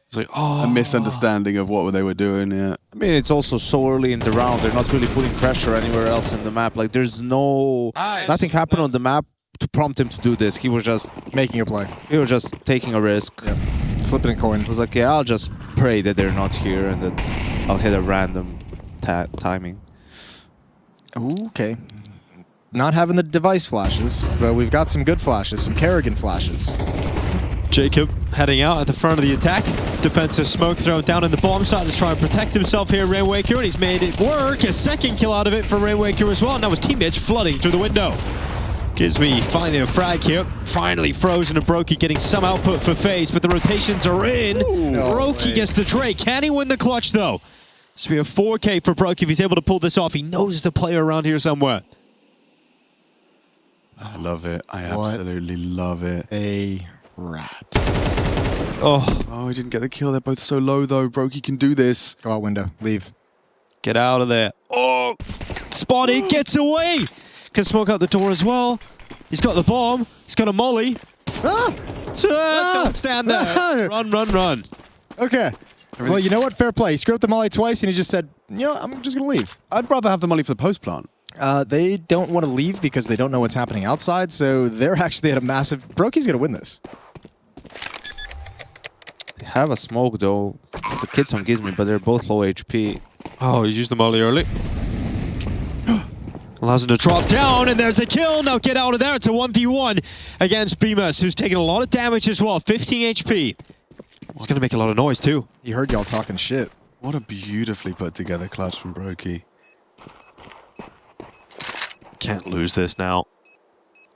It's like, oh. A misunderstanding of what they were doing, yeah. I mean, it's also so early in the round. They're not really putting pressure anywhere else in the map. Like, there's nothing happened on the map to prompt him to do this. He was just making a play. He was just taking a risk. Yep. Flipping a coin. He was like, yeah, I'll just pray that they're not here and that I'll hit a random timing. Okay. Not having the device flashes, but we've got some good flashes, some Kerrigan flashes. Jacob heading out at the front of the attack. Defensive smoke thrown down in the bomb site to try and protect himself here, Rainwaker, and he's made it work. A second kill out of it for Rainwaker as well. Now his teammates flooding through the window. Gives me finding a frag here. Finally Frozen and Brokey getting some output for FaZe, but the rotations are in. Brokey gets the Drake. Can he win the clutch though? This will be a 4K for Brokey if he's able to pull this off. He knows the player around here somewhere. I love it. I absolutely love it. A rat. Oh, he didn't get the kill. They're both so low, though. Brokey can do this. Go out window. Leave. Get out of there. Oh, spotted. Gets away. Can smoke out the door as well. He's got the bomb. He's got a molly. Don't stand there. Run, run, run. Okay. Well, you know what? Fair play. He screwed up the molly twice, and he just said, you know, I'm just going to leave. I'd rather have the molly for the post plant. They don't want to leave because they don't know what's happening outside, so they're actually at a massive... Brokey's going to win this. They have a smoke, though. It's a kit on Gizmy, but they're both low HP. Oh, he's used the molly early. Allows him to drop down, and there's a kill. Now get out of there. It's a 1v1 against Bemis, who's taking a lot of damage as well. 15 HP. He's going to make a lot of noise, too. He heard y'all talking shit. What a beautifully put together clutch from Brokey. Can't lose this now.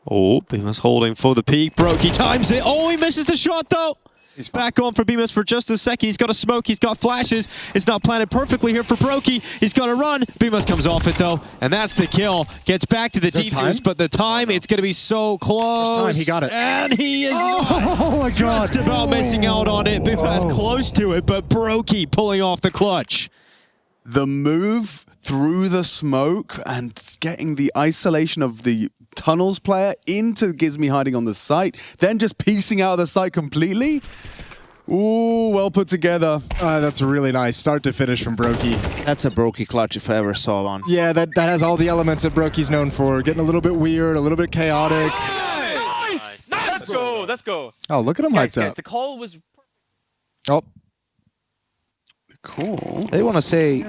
Oh, Bemis holding for the peak. Brokey times it. Oh, he misses the shot, though. He's back on for BMOS for just a second. He's got a smoke. He's got flashes. It's not planted perfectly here for Brokey. He's got to run. BMOS comes off it, though, and that's the kill. Gets back to the defuse, but the time, it's going to be so close. First time, he got it. And he is oh my God. just about missing out on it. BMOS close to it, but Brokey pulling off the clutch. The move through the smoke and getting the isolation of the tunnels player into Gizmy hiding on the site, then just piecing out of the site completely. Ooh, well put together. That's really nice. Start to finish from Brokey. That's a Brokey clutch if I ever saw one. Yeah, that has all the elements that Brokey's known for. Getting a little bit weird, a little bit chaotic. Nice. Let's go. Let's go. Oh, look at him hyped up. The call was... Oh. Cool. I want to say,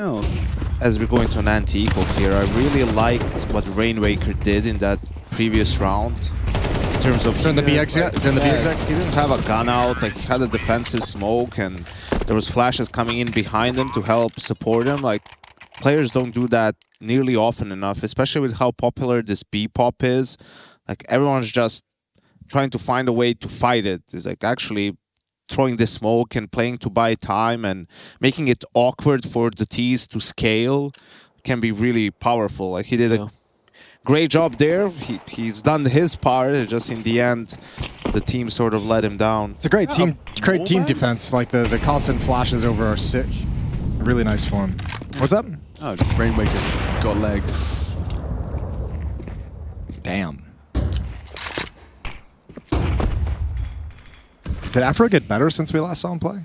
as we're going to an anti-equal here, I really liked what Rainwaker did in that previous round. In terms of... Turn the BX, he didn't have a gun out, like he had a defensive smoke and there was flashes coming in behind him to help support him. Like, players don't do that nearly often enough, especially with how popular this B-pop is. Like, everyone's just trying to find a way to fight it. It's like actually throwing the smoke and playing to buy time and making it awkward for the T's to scale can be really powerful. Like, he did a great job there. He's done his part. Just in the end, the team sort of let him down. It's a great team defense. Like the constant flashes over are sick. Really nice form. What's up? Oh, just Rainwaker got legged. Damn. Did Afro get better since we last saw him play?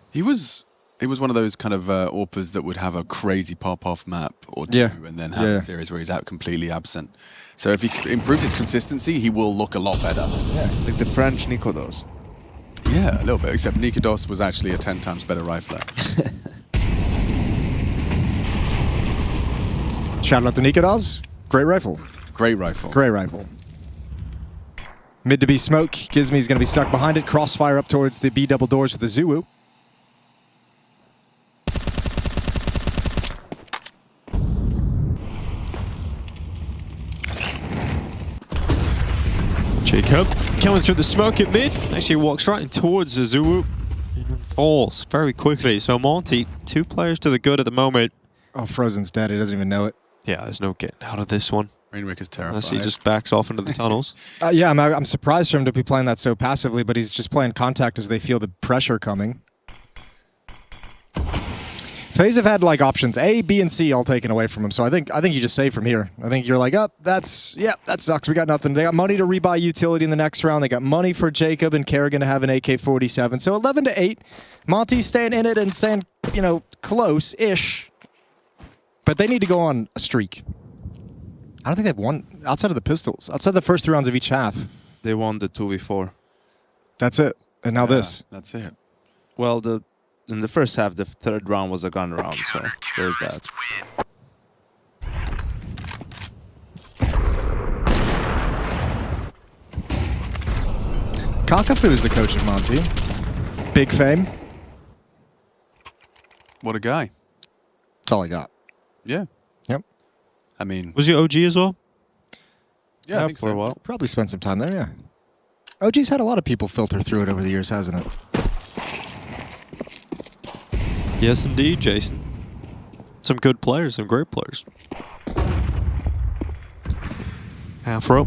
He was one of those kind of AWPers that would have a crazy pop-off map or two and then have a series where he's out completely absent. So if he improved his consistency, he will look a lot better. Yeah, like the French Nikodos. Yeah, a little bit, except Nikodos was actually a 10 times better rifler. Shout out to Nikodos. Great rifle. Great rifle. Great rifle. Mid to be smoke. Gizmy's going to be stuck behind it. Crossfire up towards the B double doors with the Zuu. Jacob coming through the smoke at mid. Actually walks right towards the Zuu and falls very quickly. So Monte, 2 players to the good at the moment. Oh, Frozen's dead. He doesn't even know it. Yeah, there's no getting out of this one. Rainwaker's terrified. Unless he just backs off into the tunnels. Yeah, I'm surprised for him to be playing that so passively, but he's just playing contact as they feel the pressure coming. FaZe have had like options A, B, and C all taken away from him, so I think you just save from here. I think you're like, that sucks. We got nothing. They got money to rebuy utility in the next round. They got money for Jacob and Kerrigan to have an AK-47. So 11-8. Monte's staying in it and staying, close-ish. But they need to go on a streak. I don't think they've won outside of the pistols. Outside the first 3 rounds of each half. They won the 2v4. That's it. And now this. That's it. Well, in the first half, the 3rd round was a gun round, so there's that. Kakafu is the coach of Monte. Big fame. What a guy. That's all I got. Yeah. Yep. I mean... Was he OG as well? Yeah, I think for so. a while. Probably spent some time there, yeah. OG's had a lot of people filter through it over the years, hasn't it? Yes, indeed, Jason. Some good players, some great players. Afro.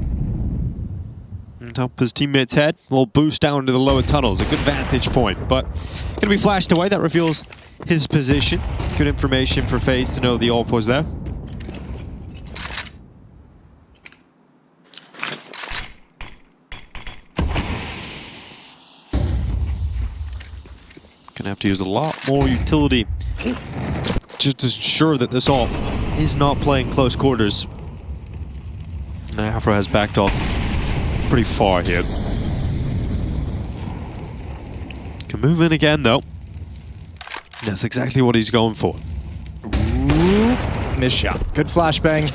On top of his teammate's head. A little boost down to the lower tunnels. A good vantage point, but going to be flashed away. That reveals his position. Good information for FaZe to know the AWP was there. Gonna have to use a lot more utility just to ensure that this AWP is not playing close quarters. And Afro has backed off pretty far here. Can move in again though. That's exactly what he's going for. Ooh, missed shot. Good flashbang.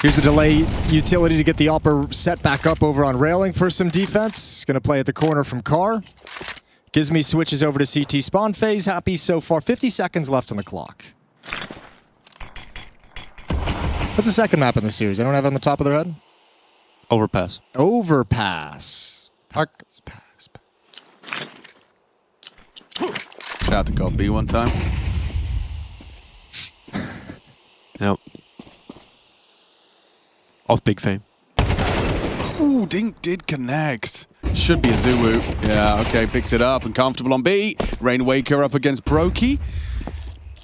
Here's the delay utility to get the AWPer set back up over on railing for some defense. Gonna play at the corner from Car. Gizmy switches over to CT spawn phase. Happy so far. 50 seconds left on the clock. What's the second map in the series? Anyone have it on the top of their head? Overpass. Overpass. out to God B one time. Yep. Off Big Fame. Ooh, Dink did connect. Should be a Zulu. Yeah, okay, picks it up and comfortable on B. Rainwaker up against Brokey.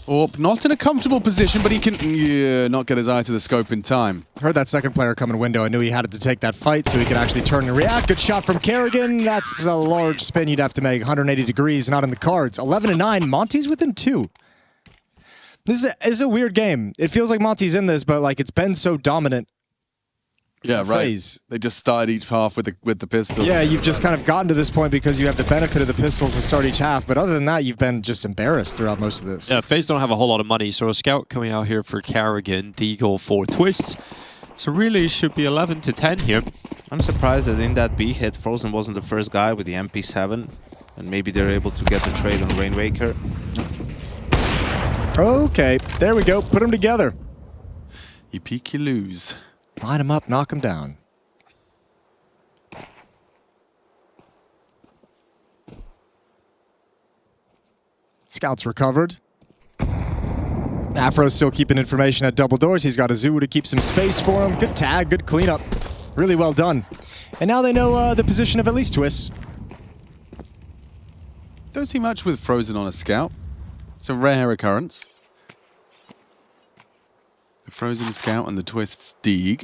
Orp not in a comfortable position, but he can not get his eye to the scope in time. Heard that second player come in window. I knew he had to take that fight so he could actually turn and react. Good shot from Kerrigan. That's a large spin you'd have to make. 180 degrees, not in the cards. 11-9. Monte's within 2. This is a weird game. It feels like Monte's in this, but like it's been so dominant. Yeah, right. FaZe. They just started each half with the pistol. Yeah, you've just kind of gotten to this point because you have the benefit of the pistols to start each half. But other than that, you've been just embarrassed throughout most of this. Yeah, FaZe don't have a whole lot of money, so a scout coming out here for Kerrigan, Deagle for Twists. So really it should be 11-10 here. I'm surprised that in that B hit, Frozen wasn't the first guy with the MP7. And maybe they're able to get the trade on Rainwaker. Okay, there we go. Put them together. You peak, you lose. Line them up, knock them down. Scouts recovered. Afro's still keeping information at double doors. He's got a Zoo to keep some space for him. Good tag, good cleanup. Really well done. And now they know the position of at least Twists. Don't see much with Frozen on a scout. It's a rare occurrence. The Frozen scout and the Twists Deeg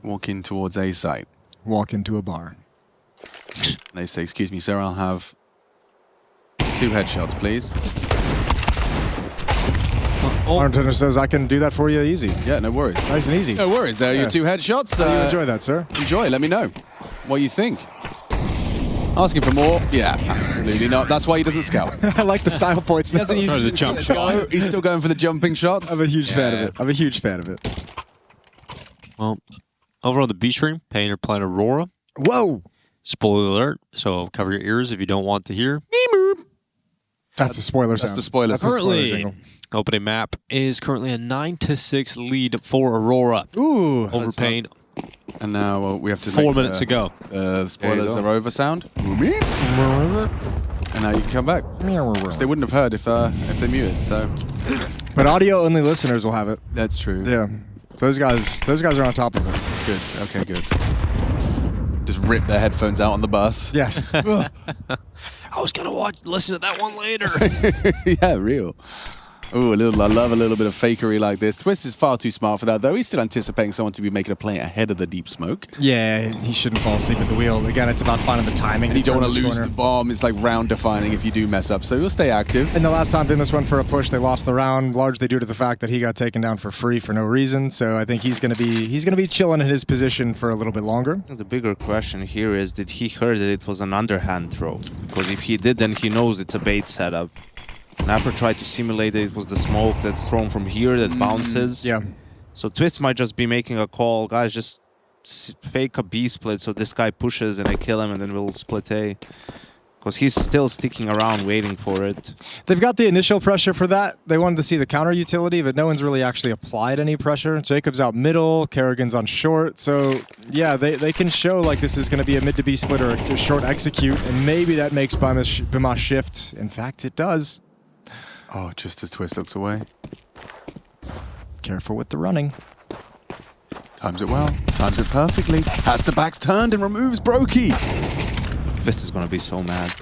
walk in towards A site. Walk into a bar. They say, excuse me, sir, I'll have 2 headshots, please. Arnton says, I can do that for you easy. Yeah, no worries. Nice and easy. No worries. There are your 2 headshots. You enjoy that, sir? Enjoy. Let me know what you think. Asking for more? Yeah, absolutely not. That's why he doesn't scout. I like the style points. He doesn't use the jump shot. He's still going for the jumping shots. I'm a huge fan of it. I'm a huge fan of it. Well, over on the B stream, Painter playing Aurora. Whoa! Spoiler alert, so cover your ears if you don't want to hear. That's the spoiler sound. That's the spoiler. That's the spoiler jingle. Opening map is currently a 9-6 lead for Aurora. Ooh. Over Pain. And now we have to 4 minutes to go. The spoilers are over sound. And now you can come back. Which they wouldn't have heard if they muted, so. But audio-only listeners will have it. That's true. Yeah. Those guys are on top of it. Good. Okay, good. Just rip their headphones out on the bus. Yes. I was gonna listen to that one later. Yeah, real. Ooh, I love a little bit of fakery like this. Twist is far too smart for that, though. He's still anticipating someone to be making a play ahead of the deep smoke. Yeah, he shouldn't fall asleep at the wheel. Again, it's about finding the timing. And you don't want to lose the bomb. It's like round defining if you do mess up, so he'll stay active. And the last time Vimus went for a push, they lost the round, largely due to the fact that he got taken down for free for no reason. So I think he's gonna be chilling in his position for a little bit longer. The bigger question here is, did he hear that it was an underhand throw? Because if he did, then he knows it's a bait setup. And after tried to simulate it was the smoke that's thrown from here that bounces. Yeah. So Twist might just be making a call. Guys, just fake a B split so this guy pushes and I kill him and then we'll split A. Because he's still sticking around waiting for it. They've got the initial pressure for that. They wanted to see the counter utility, but no one's really actually applied any pressure. Jacob's out middle, Kerrigan's on short. So yeah, they can show like this is going to be a mid to B split or a short execute, and maybe that makes Bima shift. In fact, it does. Oh, just as Twist looks away. Careful with the running. Times it well. Times it perfectly. Has the backs turned and removes Brokey. Twist is going to be so mad.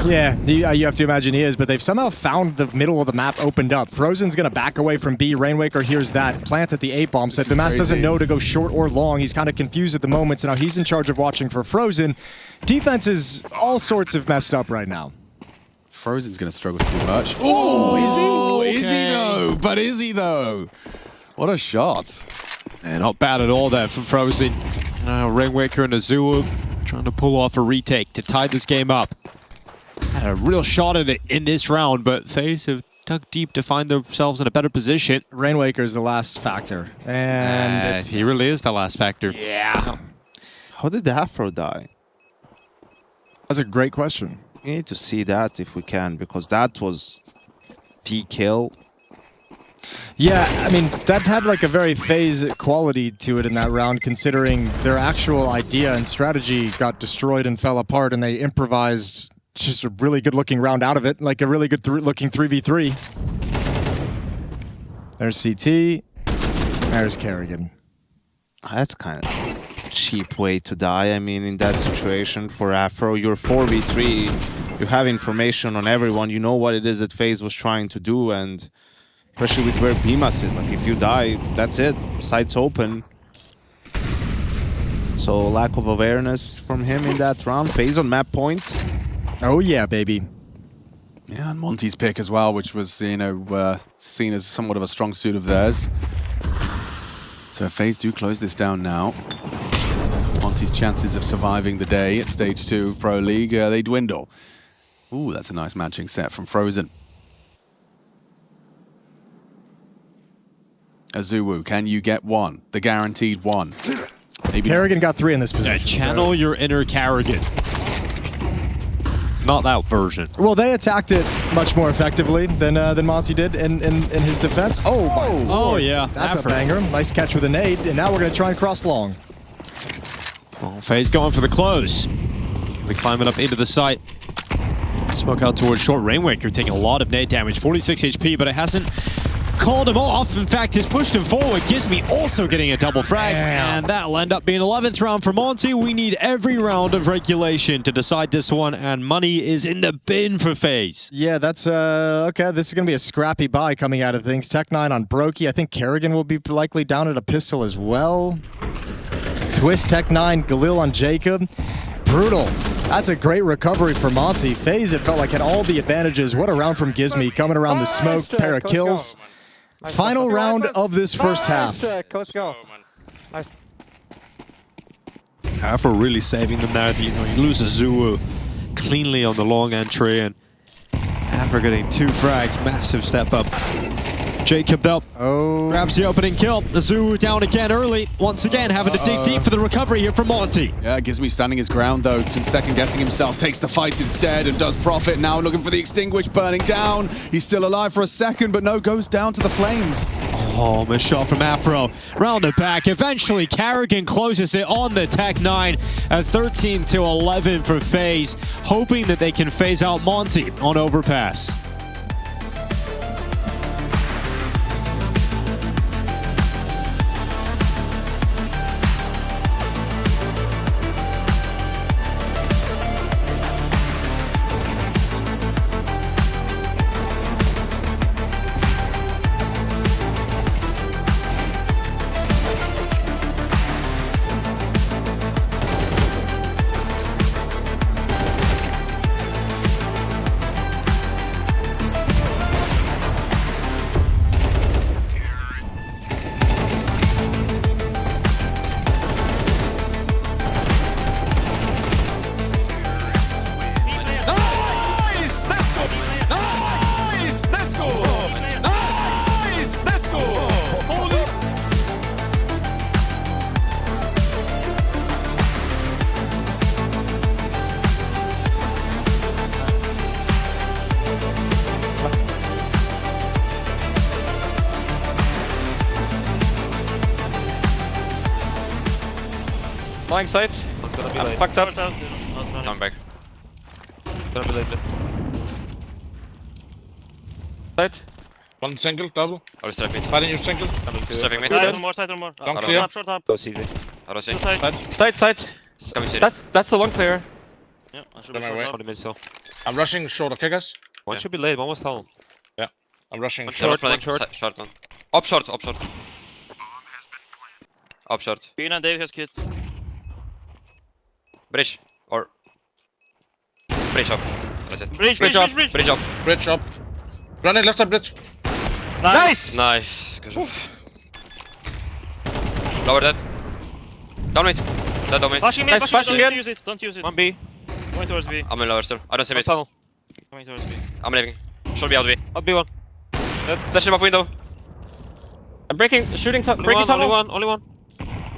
Yeah, you have to imagine he is, but they've somehow found the middle of the map opened up. Frozen's going to back away from B. Rainwaker hears that. Plant at the 8-bomb. Said the Mass doesn't know to go short or long. He's kind of confused at the moment, so now he's in charge of watching for Frozen. Defense is all sorts of messed up right now. Frozen's going to struggle too much. Oh, is he? Okay. Is he though? But is he though? What a shot. And not bad at all there from Frozen. Rainwaker and Azul trying to pull off a retake to tie this game up. Had a real shot at it in this round, but FaZe have dug deep to find themselves in a better position. Rainwaker is the last factor. And he really is the last factor. Yeah. How did the Afro die? That's a great question. We need to see that if we can, because that was D-kill. Yeah, I mean, that had like a very FaZe quality to it in that round, considering their actual idea and strategy got destroyed and fell apart, and they improvised just a really good looking round out of it, like a really good looking 3v3. There's CT. There's Kerrigan. That's kind of cheap way to die. I mean, in that situation for Afro, you're 4v3. You have information on everyone. You know what it is that FaZe was trying to do, and especially with where Bimas is. Like, if you die, that's it. Sights open. So, lack of awareness from him in that round. FaZe on map point. Oh, yeah, baby. Yeah, and Monte's pick as well, which was, you know, seen as somewhat of a strong suit of theirs. So FaZe do close this down now. Monte's chances of surviving the day at Stage 2 Pro League, they dwindle. Ooh, that's a nice matching set from Frozen. Azuwu, can you get one? The guaranteed one. Maybe Kerrigan got 3 in this position. Channel your inner Kerrigan. Not that version. Well, they attacked it much more effectively than Monte did in his defense. Oh, my Lord. Oh, yeah. That's a banger. Nice catch with a nade, and now we're going to try and cross long. Well, FaZe going for the close. We're climbing up into the site. Smoke out towards short. Rainwaker taking a lot of nade damage. 46 HP, but it hasn't called him off. In fact, has pushed him forward. Gizmy also getting a double frag. And that'll end up being 11th round for Monte. We need every round of regulation to decide this one, and money is in the bin for FaZe. Yeah, that's okay. This is going to be a scrappy buy coming out of things. Tech9 on Brokey. I think Kerrigan will be likely down at a pistol as well. Twist, Tech9, Galil on Jacob. Brutal. That's a great recovery for Monte. FaZe, it felt like, had all the advantages. What a round from Gizmy, coming around the smoke, pair of kills. Final round of this first half. Let's go. Afro really saving them there. You know, you lose Azuwu cleanly on the long entry, and Afro getting 2 frags. Massive step up. Jacob though grabs the opening kill. Azuwu down again early. Once again having to dig deep for the recovery here from Monte. Yeah, Gizmy standing his ground though, just second guessing himself, takes the fight instead and does profit. Now looking for the extinguish, burning down. He's still alive for a second, but no, goes down to the flames. Oh, missed shot from Afro. Round the back. Eventually, Kerrigan closes it on the Tech9 at 13-11 for FaZe, hoping that they can phase out Monte on Overpass. Lying side. It's gonna be late. Fucked up. Come back. It's gonna be late. Side. One single, double. I will strike mid. Fighting your single. Strafing mid. Side, one more. Long clear. Short up. Go CZ. How do I say? Side. Coming city. That's the long player. Yeah, I should On be my way. short mid still. I'm rushing short, okay guys? One should be late, one was down. Yeah, I'm rushing One short. short one. Up short. Up short. Bean and Dave has kit. Bridge. Or... Bridge up. That's it. Bridge up. Bridge up. Bridge up. Running left side bridge. Nice! Nice. Good job. Lower dead. Down mid. Dead down mid. Flashing mid, don't use it, don't use it. 1B. Going towards B. I'm in lower still. I don't see mid. Tunnel. Going towards B. I'm leaving. Should be out B. Out B1. Flash him off window. I'm breaking tunnel. Only one.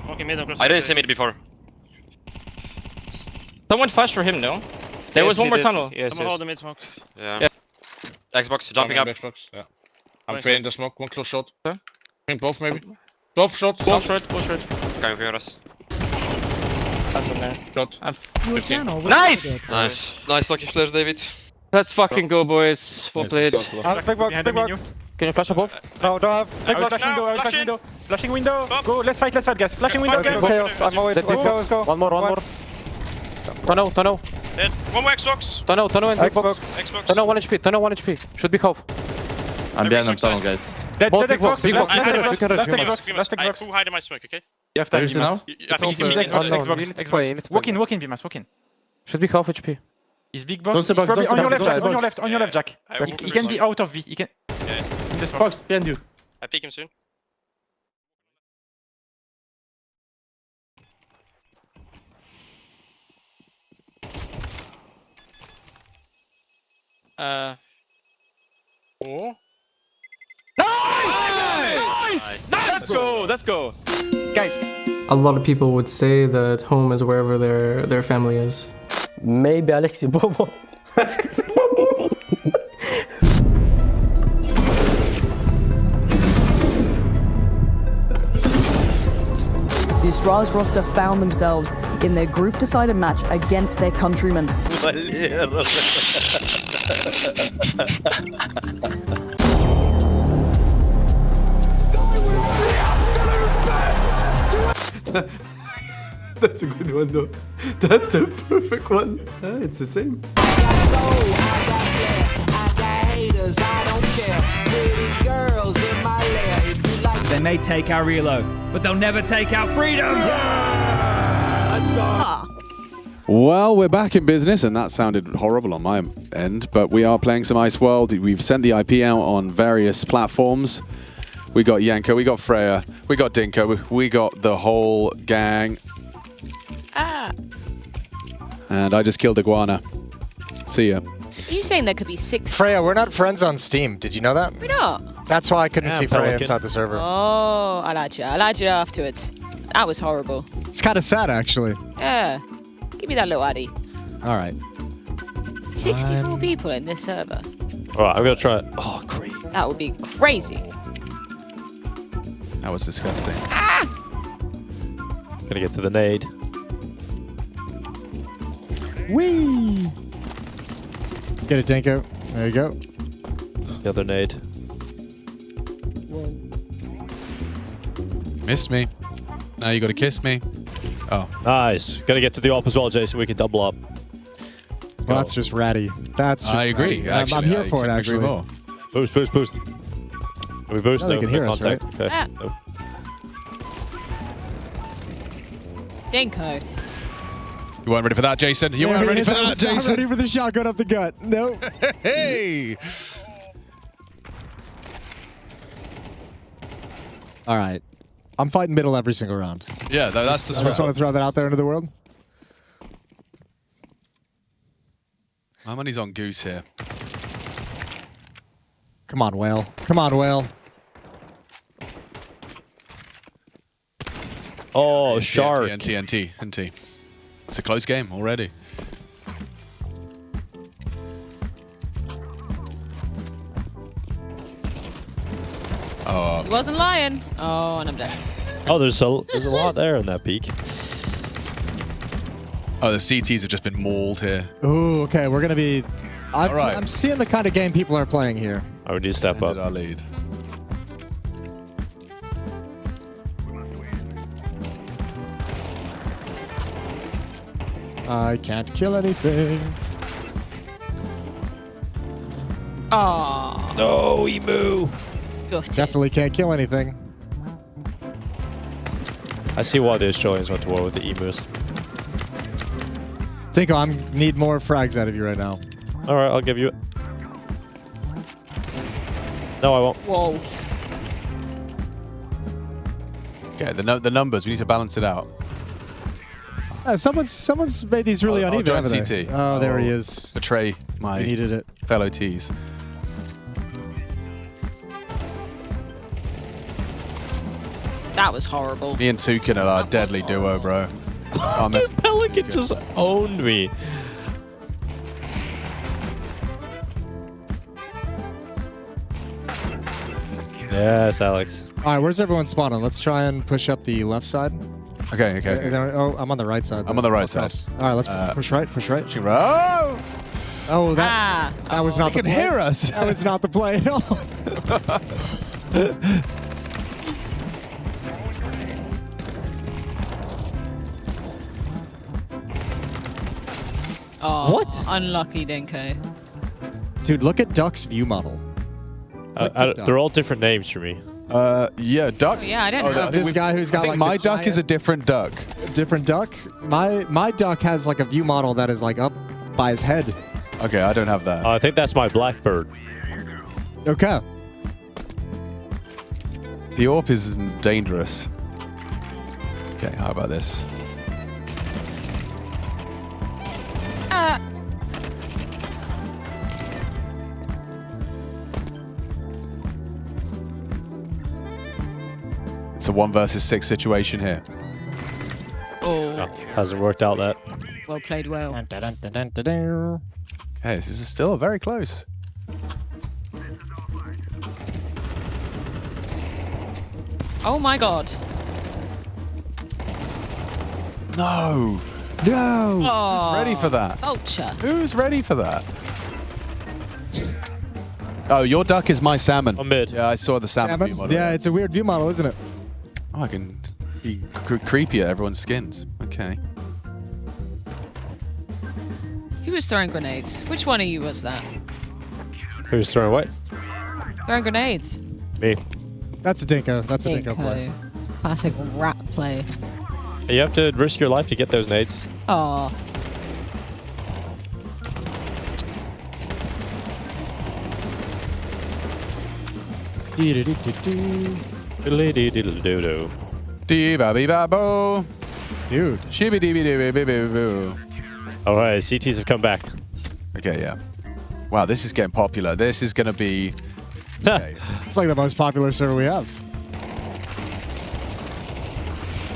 Okay, mid. I didn't see mid before. Someone flashed for him, no? There was one more tunnel. Yes, Someone hold the mid smoke. Yeah. Xbox jumping up. Xbox. Yeah. I'm fading the smoke. One close shot. I think both maybe. Both short. Both short. Coming for us. That's on there. Shot. 15. Nice! Nice lucky flash, David. Let's fucking go, boys. Well played. Big box. Can you flash above? No, don't have. Big box. Flashing window. Flashing window. Go, let's fight, guys. Flashing window. Chaos. I'm always. Let's go. One more. Tunnel. Dead. One more Xbox. Tunnel and big box. Xbox. Tunnel 1 HP. Should be half. I'm behind on tunnel, guys. Dead Xbox. Big box. I who hide in my smoke, okay? You have time. There is now? I think you can Xbox. Walk in, be mass. Walk in. Should be half HP. Is big box. He's probably on your left. On your left, Jack. He can be out of V. He can. In the smoke. Box behind you. I pick him soon. Oh. Nice! Let's go. Guys. A lot of people would say that home is wherever their family is. Maybe Alexi Bobo. The Astralis roster found themselves in their group decider match against their countrymen. That's a good one though. That's a perfect one. It's the same. They may take our reload, but they'll never take our freedom! Let's go! Well, we're back in business, and that sounded horrible on my end, but we are playing some Ice World. We've sent the IP out on various platforms. We got Yanko, we got Freya, we got Dinko, we got the whole gang. And I just killed Iguana. See ya. Are you saying there could be 6? Freya, we're not friends on Steam. Did you know that? We're not. That's why I couldn't see Freya inside the server. Oh, I lied to you. I lied to you afterwards. That was horrible. It's kind of sad, actually. Yeah. Give me that little addy. All right. 64 people in this server. All right, I'm going to try it. Oh, great. That would be crazy. That was disgusting. Gonna get to the nade. Whee! Get it, Dinko. There you go. The other nade. Missed me. Now you got to kiss me. Oh. Nice. Gotta get to the op as well, Jason. We can double up. Well, that's just ratty. That's just I agree. ratty. Actually, I'm here for it, actually. More. Boost. Can we boost? No, they can hear us, contact. right? Okay. Nope. Dinko. You weren't ready for that, Jason. You weren't ready for that, Jason. I'm ready for the shotgun up the gut. No. Hey! All right. I'm fighting middle every single round. Yeah, that's the I just want to throw that out there into the world. My money's on Goose here. Come on, Whale. Come on, Whale. Oh, TNT, shark. NT. It's a close game already. Oh. He wasn't lying. Oh, and I'm dead. Oh, there's a lot there in that peak. Oh, the CTs have just been mauled here. Ooh, okay. We're going to be... All right. I'm seeing the kind of game people are playing here. I would need to step up. Our lead. I can't kill anything. Oh. No, Emu. Definitely can't kill anything. I see why the Australians went to war with the emus. Dinko, I need more frags out of you right now. All right, I'll give you it. No, I won't. Whoa. Okay, the numbers, we need to balance it out. Someone's made these really uneven, joint haven't they? CT. Oh, there he is. Betray my needed it. fellow Ts. That was horrible. Me and Toucan are a deadly duo, bro. Dude, Pelican just owned me. Yes, Alex. All right, where's everyone spawning? Let's try and push up the left side. Okay. Oh, I'm on the right side. I'm on the right side. All right, let's push right. Oh! Oh, that was not the play. He can hear us. That was not the play. Oh, What? Unlucky, Denko. Dude, look at Duck's view model. They're all different names for me. Yeah, Duck. Oh, yeah, I don't know. This guy who's got I think like my the Duck is a different Duck. different Duck. My Duck has like a view model that is like up by his head. Okay, I don't have that. I think that's my Blackbird. Okay. The AWP is dangerous. Okay, how about this? It's a 1 versus 6 situation here. Oh. Hasn't worked out that. Well played, well. Okay, this is still very close. Oh my god. No. Oh. Who's ready for that? Vulture. Who's ready for that? Oh, your Duck is my salmon. I'm mid. Yeah, I saw the salmon view model. Yeah, it's a weird view model, isn't it? Oh, I can be creepy at everyone's skins. Okay. Who was throwing grenades? Which one of you was that? Who's throwing what? Throwing grenades. Me. That's a Dinko. That's a Dinko play. Classic rat play. You have to risk your life to get those nades. Oh. Diddly-diddle-doo-doo. Dee-ba-bee-ba-bo. Dude. Shibby-dee-bee-dee-bee-boo. All right, CTs have come back. Okay, yeah. Wow, this is getting popular. This is going to be... Okay. It's like the most popular server we have.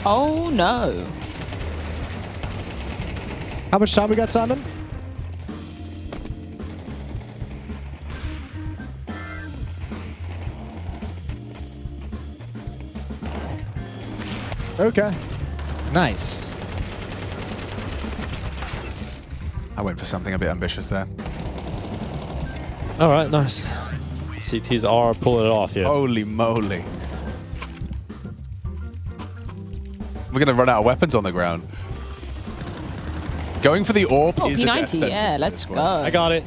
Oh no. How much time we got, Simon? Okay. Nice. I went for something a bit ambitious there. All right, nice. CTs are pulling it off, yeah. Holy moly. We're going to run out of weapons on the ground. Going for the AWP Oh, is a death P90, sentence yeah, at let's this go. point. I got it.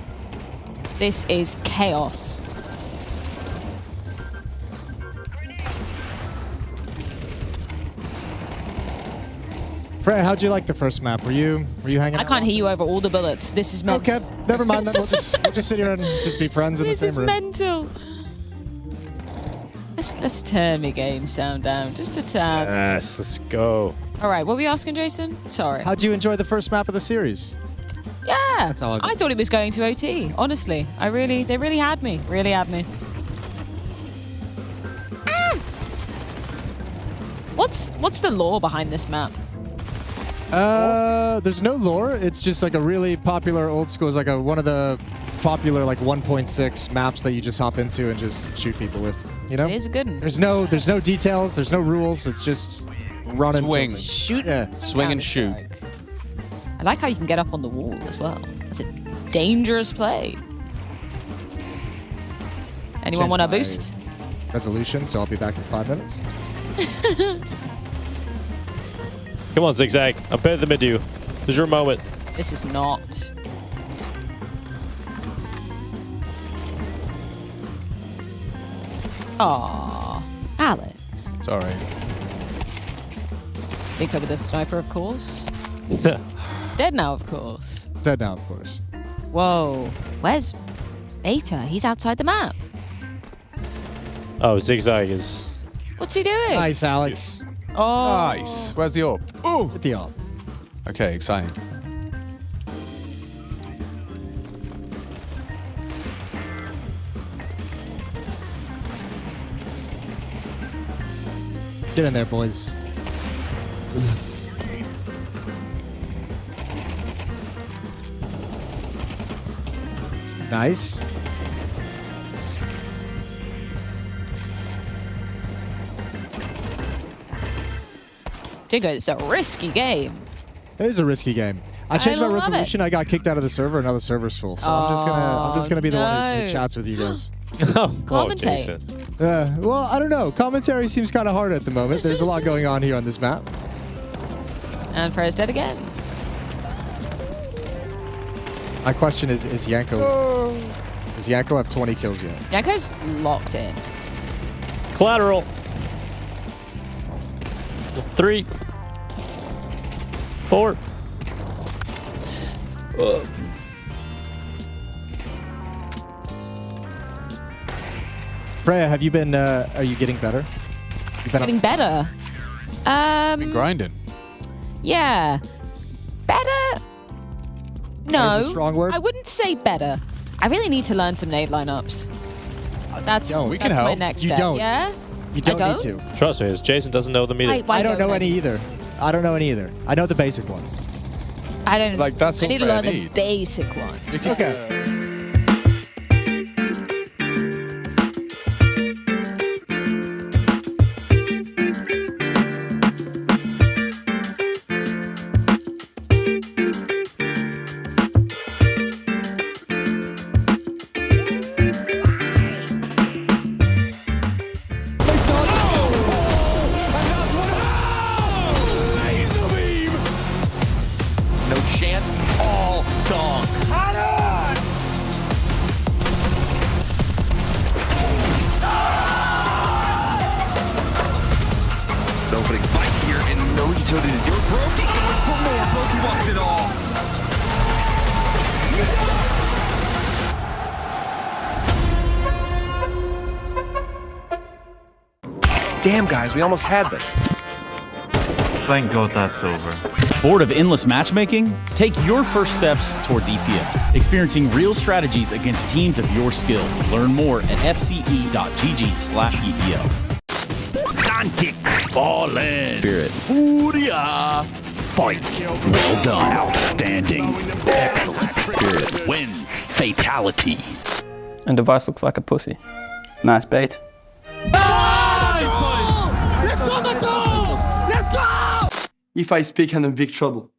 This is chaos. Freya, how'd you like the first map? Were you hanging I out? can't hear you over all the bullets. This is mental. Okay, never mind then. We'll just sit here and just be friends in the same room. This is mental. Let's turn the game sound down just a tad. Yes, let's go. All right, what were we asking, Jason? Sorry. How'd you enjoy the first map of the series? Yeah. That's all I thought it was going to OT. Honestly, they really had me. Really had me. Ah! What's the lore behind this map? There's no lore. It's just like a really popular old school. It's like one of the popular like 1.6 maps that you just hop into and just shoot people with. You know, It is a good one. there's no details. There's no rules. It's just run and Swing. Shoot. Yeah. Swing and shoot. I like how you can get up on the wall as well. That's a dangerous play. Anyone Change want a my boost? resolution, so I'll be back in 5 minutes. Come on, Zigzag. I'm better than mid you. This is your moment. This is not. Aww. Alex. Sorry. Think over the sniper, of course. Dead now, of course. Dead now, of course. Whoa. Where's Beta? He's outside the map. Oh, Zigzag is... What's he doing? Nice, Alex. Oh. Nice. Where's the AWP? Ooh. Hit the AWP. Okay, exciting. Get in there, boys. Nice. Digger, it's a risky game. It is a risky game. I changed my love resolution. I got kicked out of the server. Another server's full. So I'm just gonna be the one who chats with you guys. Commentate. Well, I don't know. Commentary seems kind of hard at the moment. There's a lot going on here on this map. And FaZe dead again. My question is Yanko... Does Yanko have 20 kills yet? Yanko's locked in. Collateral. 3. 4. Freya, have you been, are you getting better? You've been Getting better. Been grinding. Yeah. Better? No. That is a strong word. I wouldn't say better. I really need to learn some nade lineups. That's we can my help. next You step. don't. Yeah? You don't I need to. Trust me, Jason doesn't know them either. Why I don't know I? any either. I don't know any either. I know the basic ones. I don't. Like, that's I all need to Freya learn the needs. basic ones. Okay. No chance. All dog. Opening fight here and no utility to do it. Brokey going for more. Brokey wants it all. Damn, guys, we almost had this. Thank God that's over. Bored of endless matchmaking? Take your first steps towards EPL, experiencing real strategies against teams of your skill. Learn more at fce.gg/EPL. Ballin'. Spirit. Ooh-ya. Fight. Well done. Outstanding. Excellent. Spirit. Win. Fatality. And device looks like a pussy. Nice bait. If I speak, I'm in big trouble.